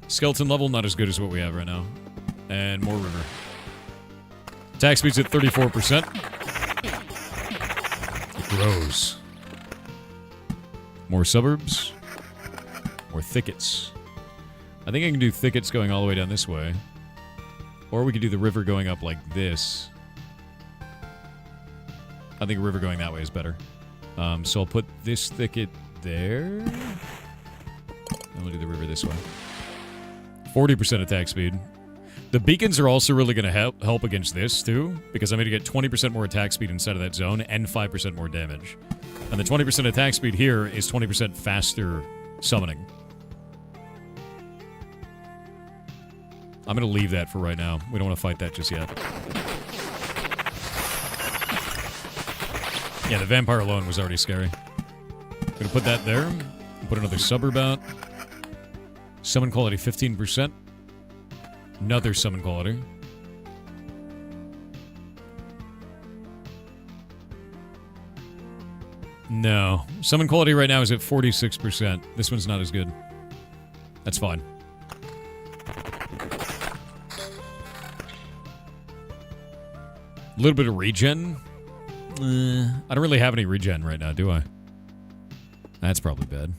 A: Skeleton level, not as good as what we have right now. And more river. Attack speed's at 34%. It grows. More suburbs. More thickets. I think I can do thickets going all the way down this way. Or we could do the river going up like this. I think a river going that way is better. So I'll put this thicket there. And we'll do the river this way. 40% attack speed. The beacons are also really going to help against this, too, because I'm going to get 20% more attack speed inside of that zone and 5% more damage. And the 20% attack speed here is 20% faster summoning. I'm going to leave that for right now. We don't want to fight that just yet. Yeah, the vampire alone was already scary. Going to put that there. Put another suburb out. Summon quality 15%. Another summon quality. No. Summon quality right now is at 46%. This one's not as good. That's fine. A little bit of regen. I don't really have any regen right now, do I? That's probably bad.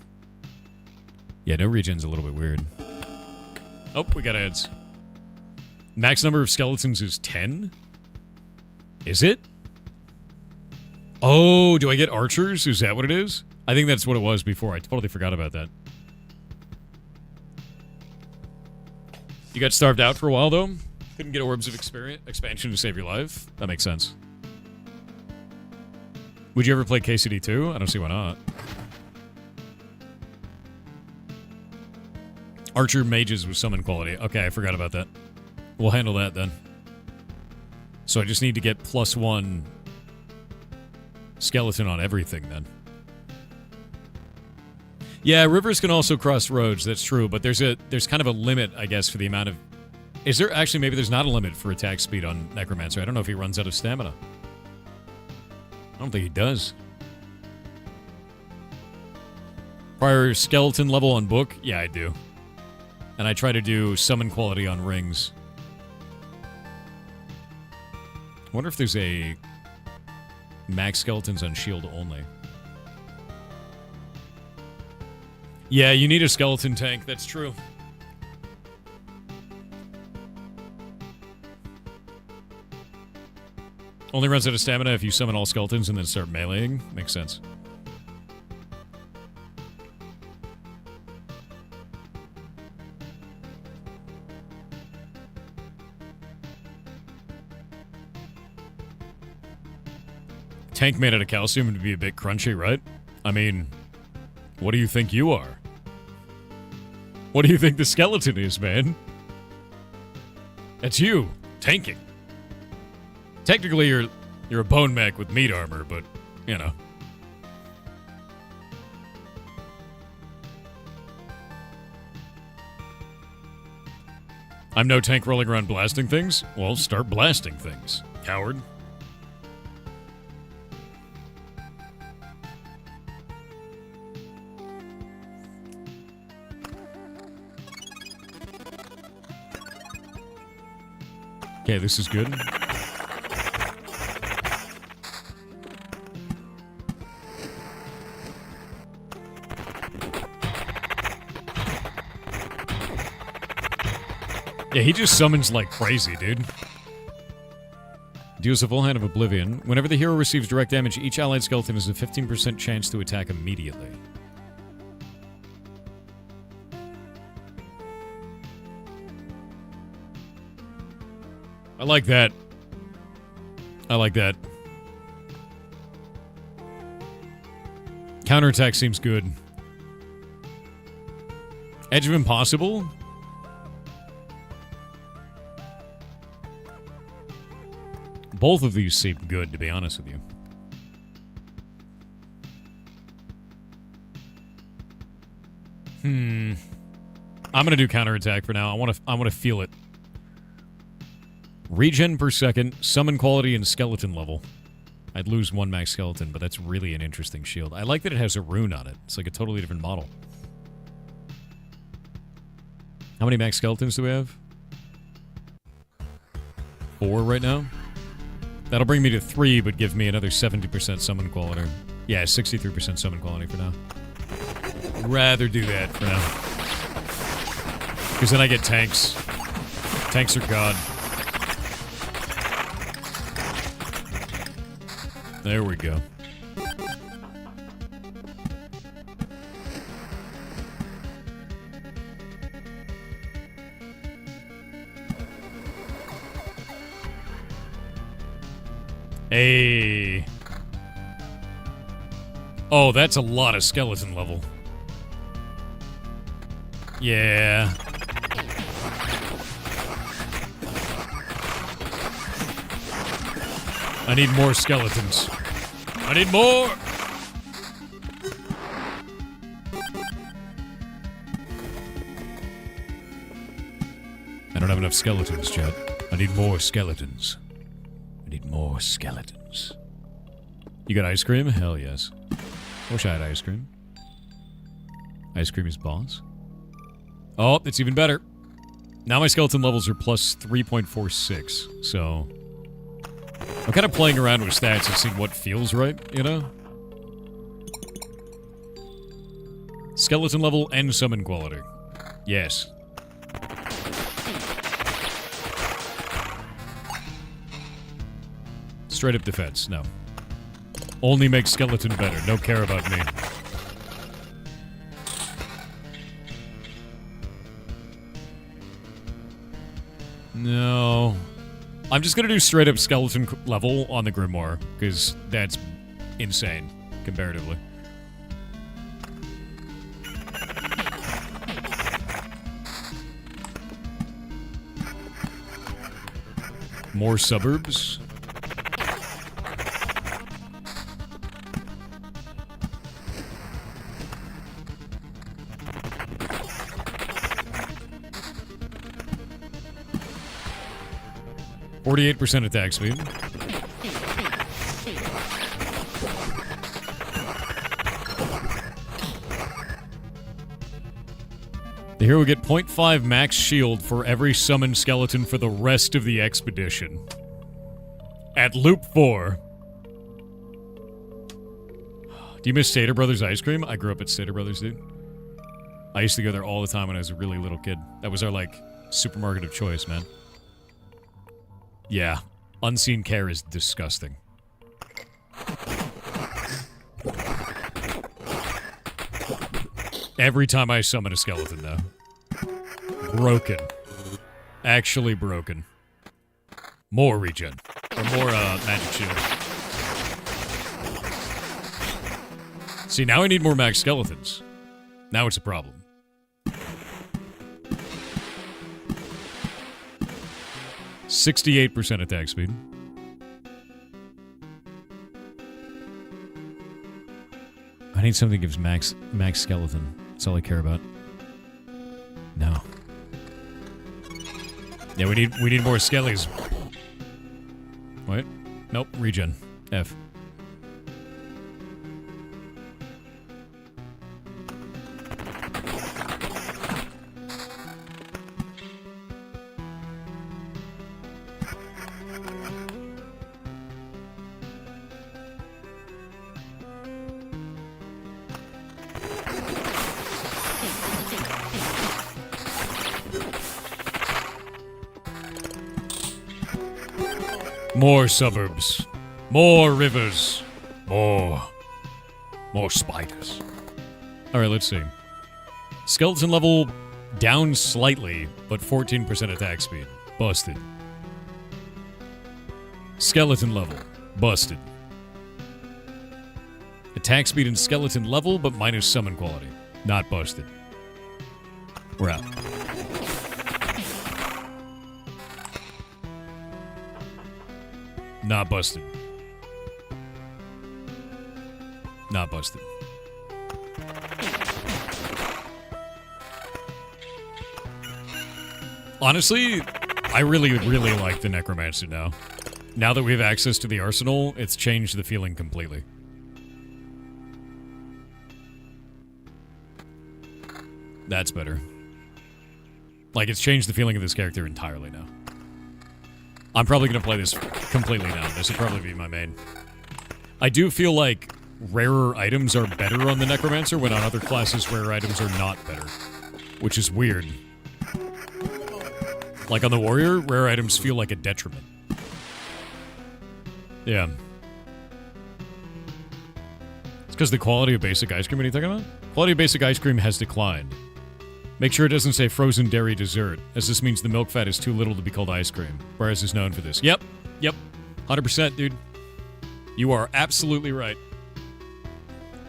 A: Yeah, no regen's a little bit weird. Oh, we got ads. Max number of skeletons is 10? Is it? Oh, do I get archers? Is that what it is? I think that's what it was before. I totally forgot about that. You got starved out for a while, though? Couldn't get orbs of expansion to save your life? That makes sense. Would you ever play KCD 2? I don't see why not. Archer mages with summon quality. Okay, I forgot about that. We'll handle that then. So I just need to get +1 skeleton on everything then. Yeah, rivers can also cross roads, that's true, but there's kind of a limit, I guess, for the amount of... Is there actually, maybe there's not a limit for attack speed on Necromancer. I don't know if he runs out of stamina. I don't think he does. Prior skeleton level on book? Yeah, I do. And I try to do summon quality on rings. I wonder if there's a max skeletons on shield only. Yeah, you need a skeleton tank, that's true. Only runs out of stamina if you summon all skeletons and then start meleeing. Makes sense. Tank made out of calcium would be a bit crunchy, right? I mean, what do you think you are? What do you think the skeleton is, man? That's you, tanking. Technically, you're a bone mech with meat armor, but, you know. I'm no tank rolling around blasting things? Well, start blasting things, coward. Okay, this is good. Yeah, he just summons like crazy, dude. Deals a full hand of Oblivion. Whenever the hero receives direct damage, each allied skeleton has a 15% chance to attack immediately. I like that. I like that. Counterattack seems good. Edge of Impossible? Both of these seem good, to be honest with you. I'm gonna do counterattack for now. I want to feel it. Regen per second, summon quality, and skeleton level. I'd lose 1 max skeleton, but that's really an interesting shield. I like that it has a rune on it. It's like a totally different model. How many max skeletons do we have? 4 right now? That'll bring me to 3, but give me another 70% summon quality. Yeah, 63% summon quality for now. Rather do that for now. Because then I get tanks. Tanks are god. There we go. Hey. Oh, that's a lot of skeleton level. Yeah. I need more skeletons. I need more! I don't have enough skeletons, chat. I need more skeletons. I need more skeletons. You got ice cream? Hell yes. Wish I had ice cream. Ice cream is boss. Oh, it's even better. Now my skeleton levels are plus 3.46, so... I'm kind of playing around with stats and seeing what feels right, you know? Skeleton level and summon quality. Yes. Straight up defense, no. Only make skeleton better, don't care about me. No. I'm just gonna do straight up skeleton level on the Grimoire, because that's insane, comparatively. More suburbs. %, attack speed. The hero will get 0.5 max shield for every summoned skeleton for the rest of the expedition. At loop 4. Do you miss Stater Brothers ice cream? I grew up at Stater Brothers, dude. I used to go there all the time when I was a really little kid. That was our, like, supermarket of choice, man. Yeah, unseen care is disgusting. Every time I summon a skeleton, though. Broken. Actually broken. More regen. Or more, magic shield. See, now I need more max skeletons. Now it's a problem. %, attack speed. I need something that gives max skeleton. That's all I care about. No. Yeah, we need more skellies. Wait. Nope, regen. F. More suburbs. More rivers. More spiders. Alright, let's see. Skeleton level down slightly, but 14% attack speed. Busted. Skeleton level. Busted. Attack speed and skeleton level, but minus summon quality. Not busted. We're out. Not busted. Not busted. Honestly, I really like the Necromancer now. Now that we have access to the arsenal, it's changed the feeling completely. That's better. Like, it's changed the feeling of this character entirely now. I'm probably going to play this completely now. This will probably be my main. I do feel like rarer items are better on the Necromancer, when on other classes, rarer items are not better. Which is weird. Like on the Warrior, rare items feel like a detriment. Yeah. It's because the quality of basic ice cream. What are you thinking about? Quality of basic ice cream has declined. Make sure it doesn't say frozen dairy dessert, as this means the milk fat is too little to be called ice cream. Whereas is known for this. Yep. 100%, dude. You are absolutely right.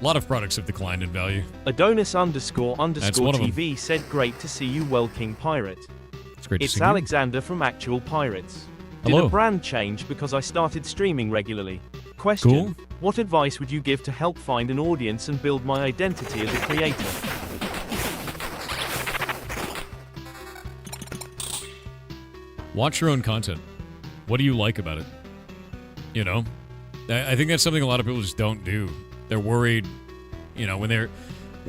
A: A lot of products have declined in value.
B: Adonis underscore
A: TV
B: said, great to see you, well, King Pirate.
A: It's great to see
B: Alexander from Actual Pirates.
A: Hello.
B: Did a brand change because I started streaming regularly? Question.
A: Cool.
B: What advice would you give to help find an audience and build my identity as a creator?
A: Watch your own content. What do you like about it? You know? I think that's something a lot of people just don't do. They're worried, you know, when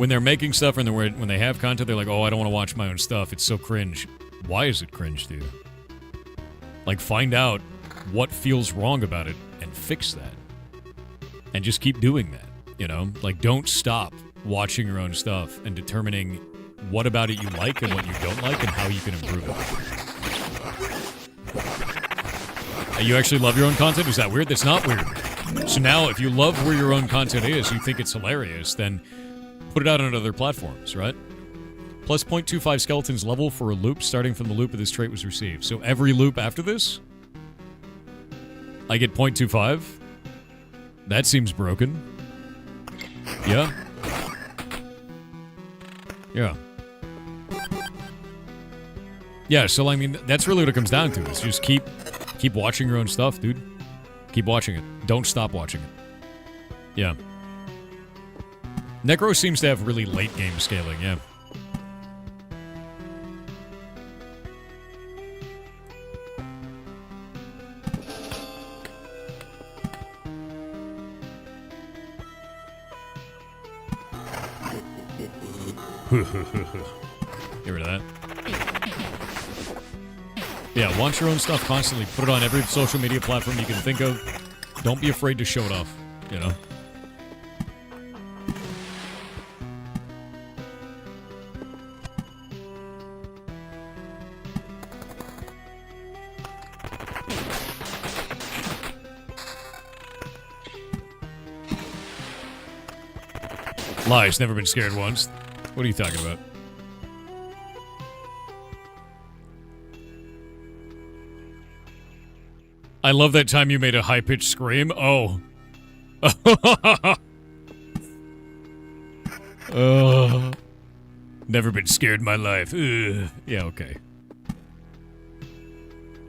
A: they're making stuff and when they have content, they're like, oh, I don't want to watch my own stuff. It's so cringe. Why is it cringe to you? Like, find out what feels wrong about it and fix that. And just keep doing that, you know? Like, don't stop watching your own stuff and determining what about it you like and what you don't like and how you can improve it. You actually love your own content? Is that weird? That's not weird. So now, if you love where your own content is, you think it's hilarious, then put it out on other platforms, right? Plus 0.25 skeletons level for a loop starting from the loop of this trait was received. So every loop after this, I get 0.25? That seems broken. Yeah. Yeah, so I mean, that's really what it comes down to. Is just keep watching your own stuff, dude. Keep watching it. Don't stop watching it. Yeah. Necro seems to have really late game scaling, yeah. Get rid of that. Yeah, watch your own stuff constantly. Put it on every social media platform you can think of. Don't be afraid to show it off, you know? Lies, never been scared once. What are you talking about? I love that time you made a high-pitched scream. Oh. Never been scared in my life. Ugh. Yeah, okay.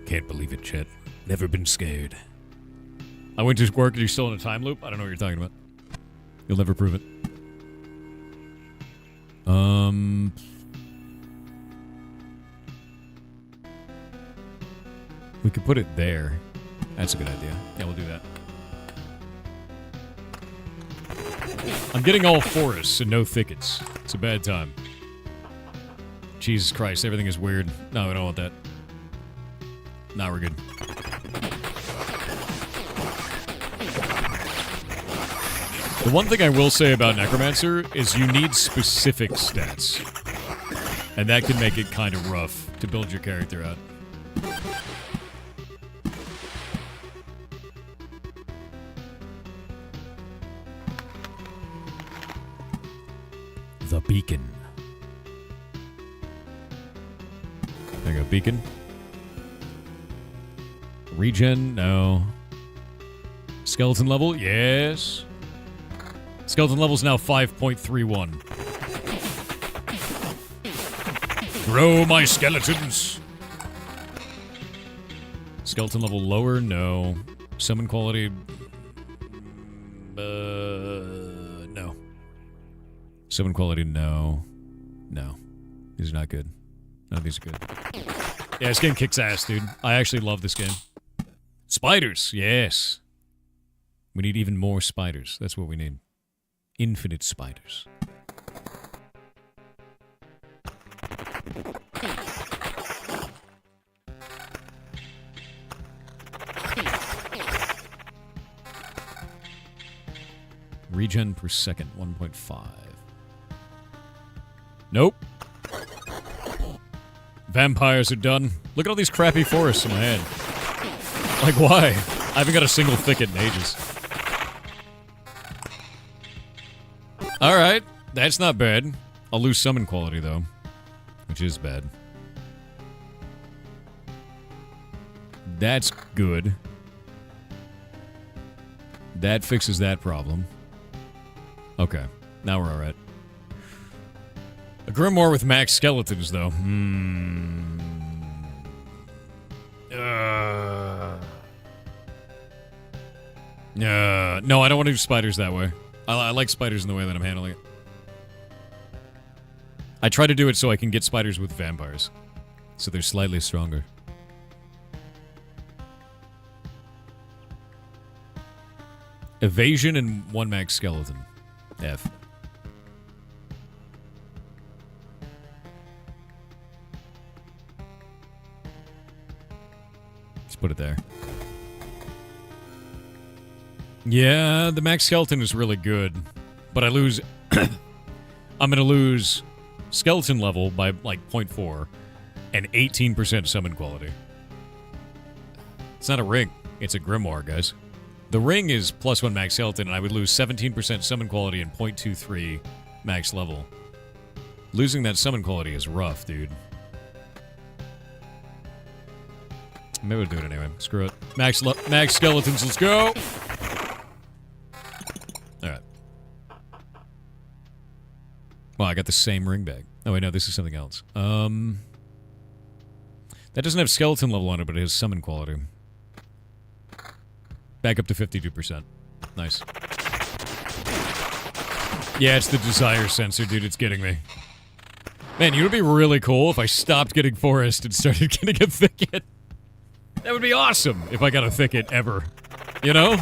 A: Can't believe it, Chet. Never been scared. I went to work and you're still in a time loop? I don't know what you're talking about. You'll never prove it. We could put it there. That's a good idea. Yeah, we'll do that. I'm getting all forests and no thickets. It's a bad time. Jesus Christ, everything is weird. No, I don't want that. Now we're good. The one thing I will say about Necromancer is you need specific stats. And that can make it kind of rough to build your character out. The beacon. There you go, beacon. Regen? No. Skeleton level? Yes. Skeleton level is now 5.31. Grow my skeletons! Skeleton level lower? No. Summon quality? No. Summon quality? No. No. These are not good. None of these are good. Yeah, this game kicks ass, dude. I actually love this game. Spiders! Yes. We need even more spiders. That's what we need. Infinite spiders. Regen per second, 1.5. Nope. Vampires are done. Look at all these crappy forests in my hand. Like, why? I haven't got a single thicket in ages. Alright, that's not bad. I'll lose summon quality, though. Which is bad. That's good. That fixes that problem. Okay, now we're alright. A Grimoire with max skeletons, though. No, I don't want to do spiders that way. I like spiders in the way that I'm handling it. I try to do it so I can get spiders with vampires. So they're slightly stronger. Evasion and 1 max skeleton. F. Just put it there. Yeah, the max skeleton is really good. But I lose... I'm gonna lose skeleton level by, like, 0.4 and 18% summon quality. It's not a ring. It's a Grimoire, guys. The ring is +1 max skeleton, and I would lose 17% summon quality and 0.23 max level. Losing that summon quality is rough, dude. Maybe we'll do it anyway. Screw it. Max skeletons, let's go! Alright. Well, I got the same ring bag. Oh, wait, no, this is something else. That doesn't have skeleton level on it, but it has summon quality. Back up to 52%. Nice. Yeah, it's the desire sensor, dude. It's getting me. Man, you know what would be really cool if I stopped getting forest and started getting a thicket? That would be awesome if I got a thicket ever. You know?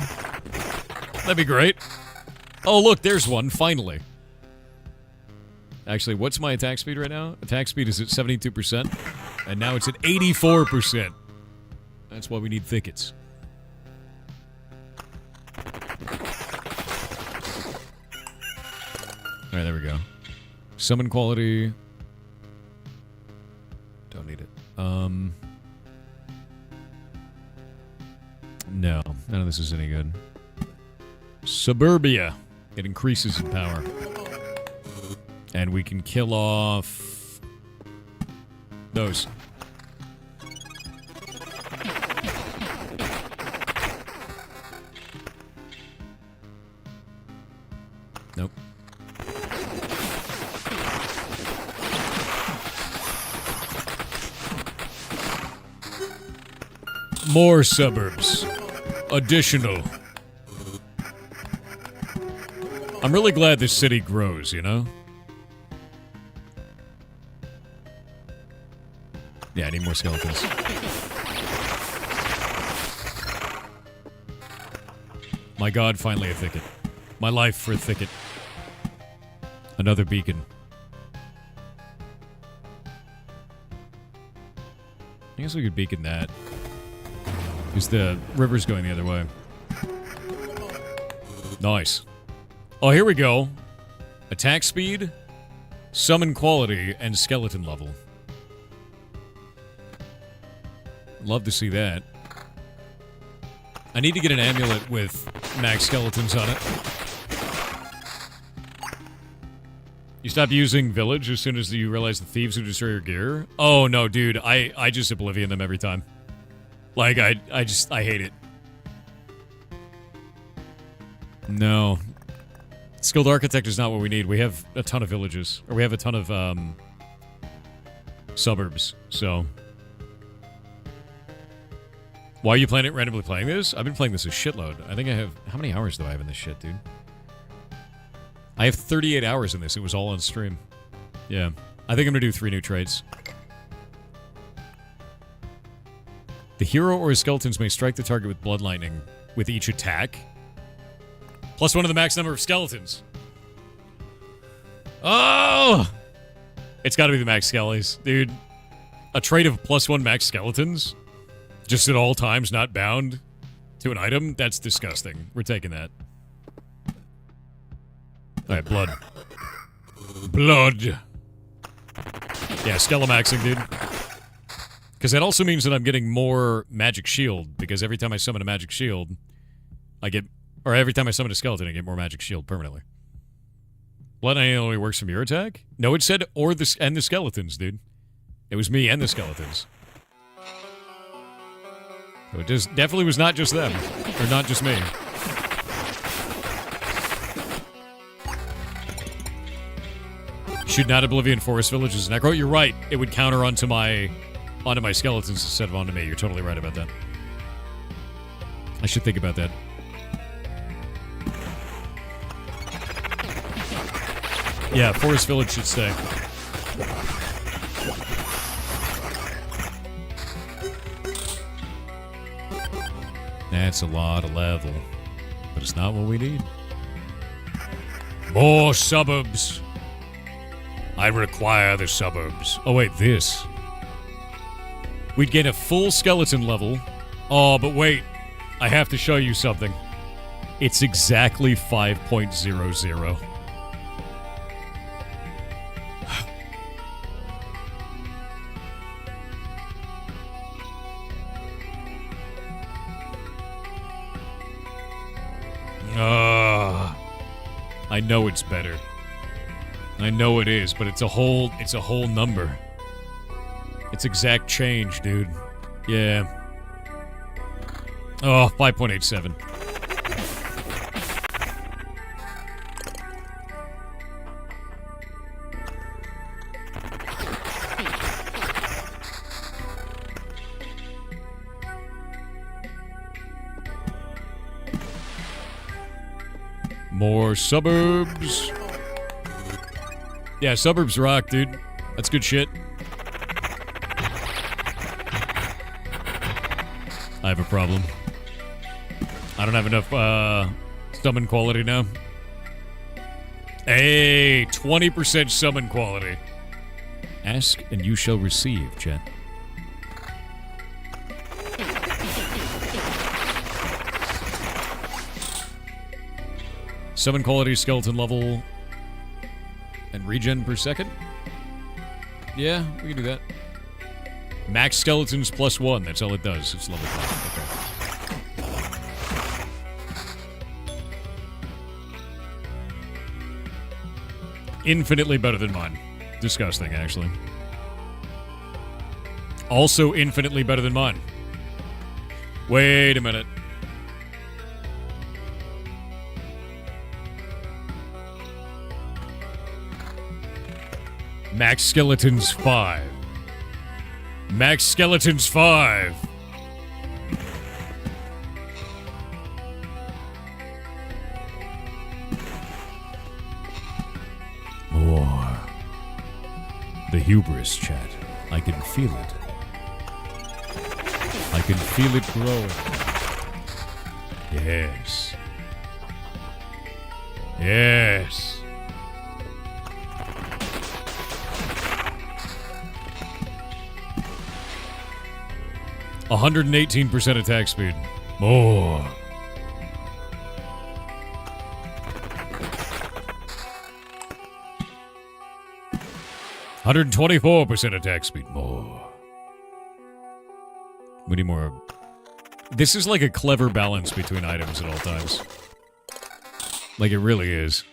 A: That'd be great. Oh, look, there's one, finally. Actually, what's my attack speed right now? Attack speed is at 72%, and now it's at 84%. That's why we need thickets. Alright, there we go. Summon quality. Don't need it. No, none of this is any good. Suburbia. It increases in power. And we can kill off those. Nope. More suburbs. Additional. I'm really glad this city grows, you know? Yeah, I need more skeletons. My god, finally a thicket. My life for a thicket. Another beacon. I guess we could beacon that. Because the river's going the other way. Nice. Oh, here we go. Attack speed, summon quality, and skeleton level. Love to see that. I need to get an amulet with max skeletons on it. You stop using village as soon as you realize the thieves who destroy your gear? Oh, no, dude. I just oblivion them every time. Like, I hate it. No. Skilled Architect is not what we need. We have a ton of villages. Or we have a ton of, suburbs, so... Why are you randomly playing this? I've been playing this a shitload. I think I have... How many hours do I have in this shit, dude? I have 38 hours in this. It was all on stream. Yeah. I think I'm gonna do 3 new traits. The hero or his skeletons may strike the target with blood lightning with each attack. +1 of the max number of skeletons. Oh! It's gotta be the max skellies. Dude. A trait of +1 max skeletons? Just at all times, not bound to an item? That's disgusting. We're taking that. Alright, blood. Blood! Yeah, skelemaxing, dude. Because that also means that I'm getting more magic shield, because every time I summon a magic shield, I get... Or every time I summon a skeleton, I get more magic shield permanently. Blood only works from your attack? No, it said and the skeletons, dude. It was me and the skeletons. So it definitely was not just them. Or not just me. Should not Oblivion Forest Village as Necro. You're right. It would counter onto my skeletons instead of onto me. You're totally right about that. I should think about that. Yeah, Forest Village should stay. That's a lot of level. But it's not what we need. More suburbs. I require the suburbs. Oh, wait, this. We'd gain a full skeleton level. Oh, but wait. I have to show you something. It's exactly 5.00. I know it's better. I know it is, but it's a whole number. It's exact change, dude. Yeah. Oh, 5.87. More suburbs. Yeah, suburbs rock, dude. That's good shit. I have a problem. I don't have enough summon quality now. Hey, 20% summon quality. Ask and you shall receive, chat. Summon quality, skeleton level, and regen per second? Yeah, we can do that. Max skeletons +1, that's all it does. It's level 5, okay. Infinitely better than mine. Disgusting, actually. Also infinitely better than mine. Wait a minute. Max Skeletons 5. Max Skeletons 5. More. The hubris, chat. I can feel it. I can feel it growing. Yes. Yes. 118% attack speed. More. $124% attack speed. More. We need more. This is like a clever balance between items at all times. Like it really is.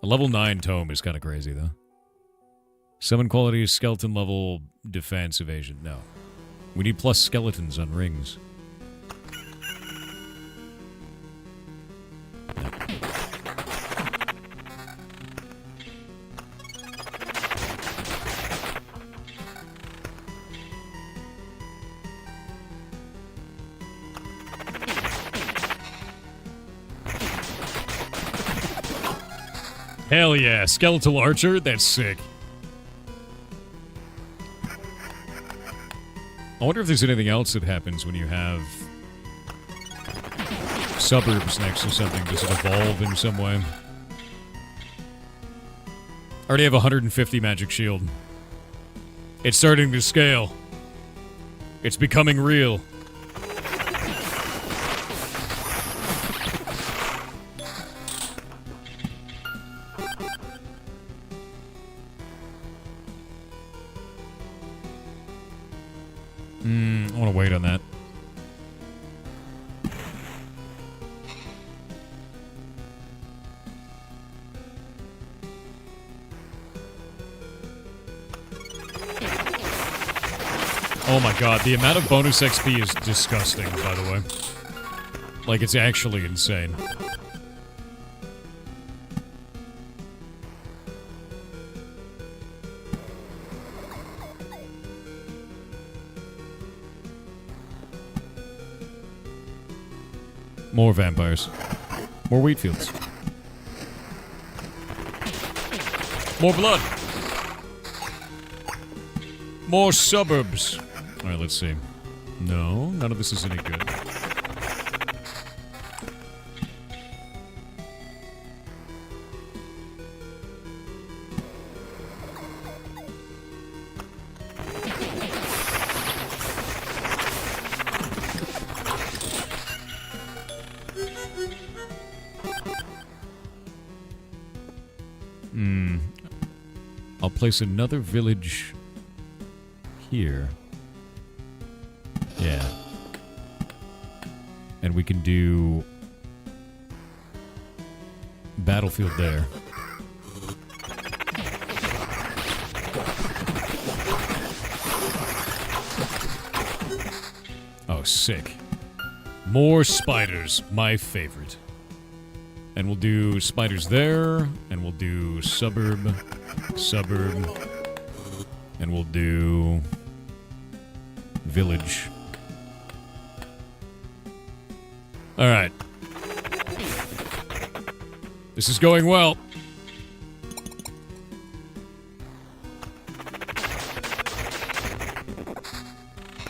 A: A level 9 tome is kind of crazy, though. Summon quality is skeleton level, defense, evasion. No. We need plus skeletons on rings. No. Hell yeah, skeletal archer? That's sick. I wonder if there's anything else that happens when you have suburbs next to something. Does it evolve in some way? I already have 150 magic shield. It's starting to scale. It's becoming real. Oh my god, the amount of bonus XP is disgusting, by the way. Like, it's actually insane. More vampires. More wheat fields. More blood. More suburbs. Alright, let's see. No, none of this is any good. I'll place another village here. Yeah. And we can do battlefield there. Oh, sick. More spiders, my favorite. And we'll do spiders there, and we'll do suburb, and we'll do village. Alright. This is going well.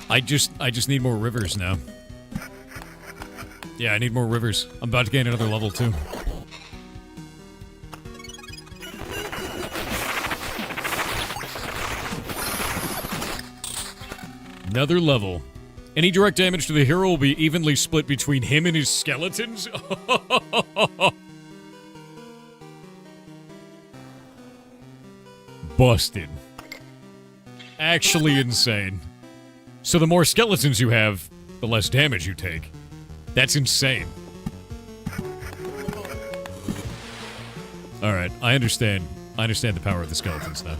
A: I just need more rivers now. Yeah, I need more rivers. I'm about to gain another level too. Another level. Any direct damage to the hero will be evenly split between him and his skeletons? Busted. Actually insane. So the more skeletons you have, the less damage you take. That's insane. Alright, I understand. I understand the power of the skeletons now.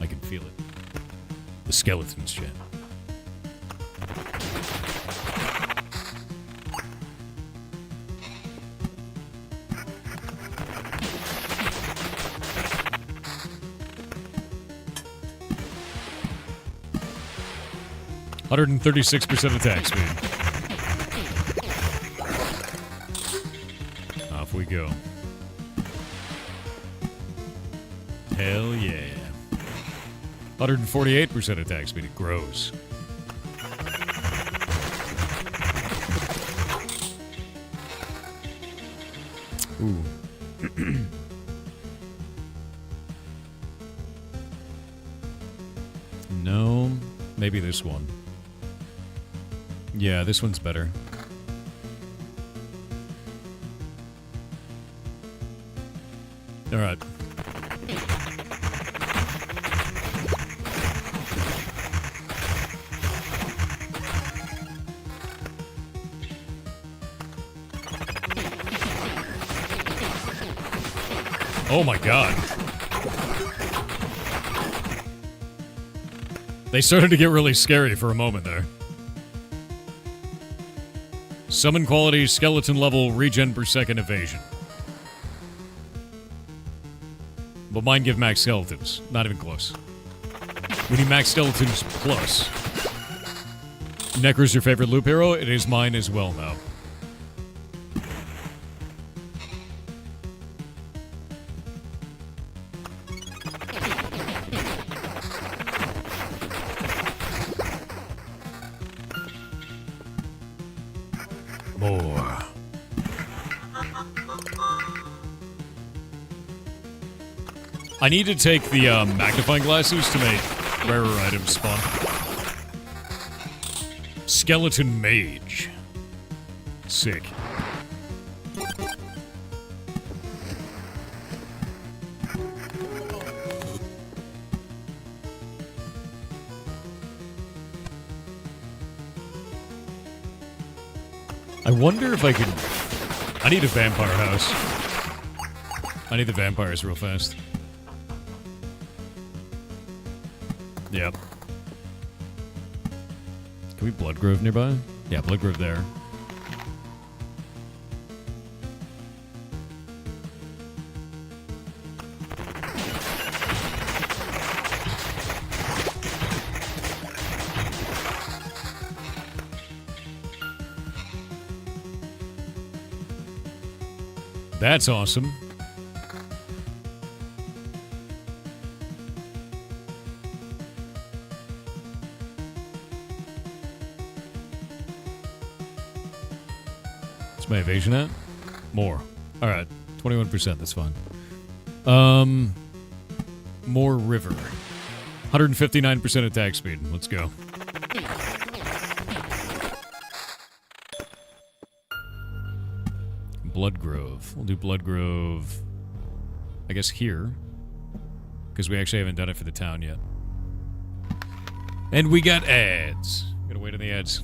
A: I can feel it. The skeletons, chat. (136% attack speed). Off we go. Hell yeah. 148% attack speed. It grows. Ooh. No. Maybe this one. Yeah, this one's better. Alright. Oh my god. They started to get really scary for a moment there. Summon quality, skeleton level, regen per second, evasion. But mine give max skeletons. Not even close. We need max skeletons plus. Necro's your favorite loop hero? It is mine as well now. More. I need to take the magnifying glasses to make rarer items spawn. Skeleton Mage. Sick. I wonder if I could... I need a vampire house. I need the vampires real fast. Yep. Can we Bloodgrove nearby? Yeah, Bloodgrove there. That's awesome. What's my evasion at? More. Alright. 21%, that's fine. More river. 159% attack speed. Let's go. Bloodgrove. We'll do Bloodgrove, I guess, here. Because we actually haven't done it for the town yet. And we got ads. Gotta wait on the ads.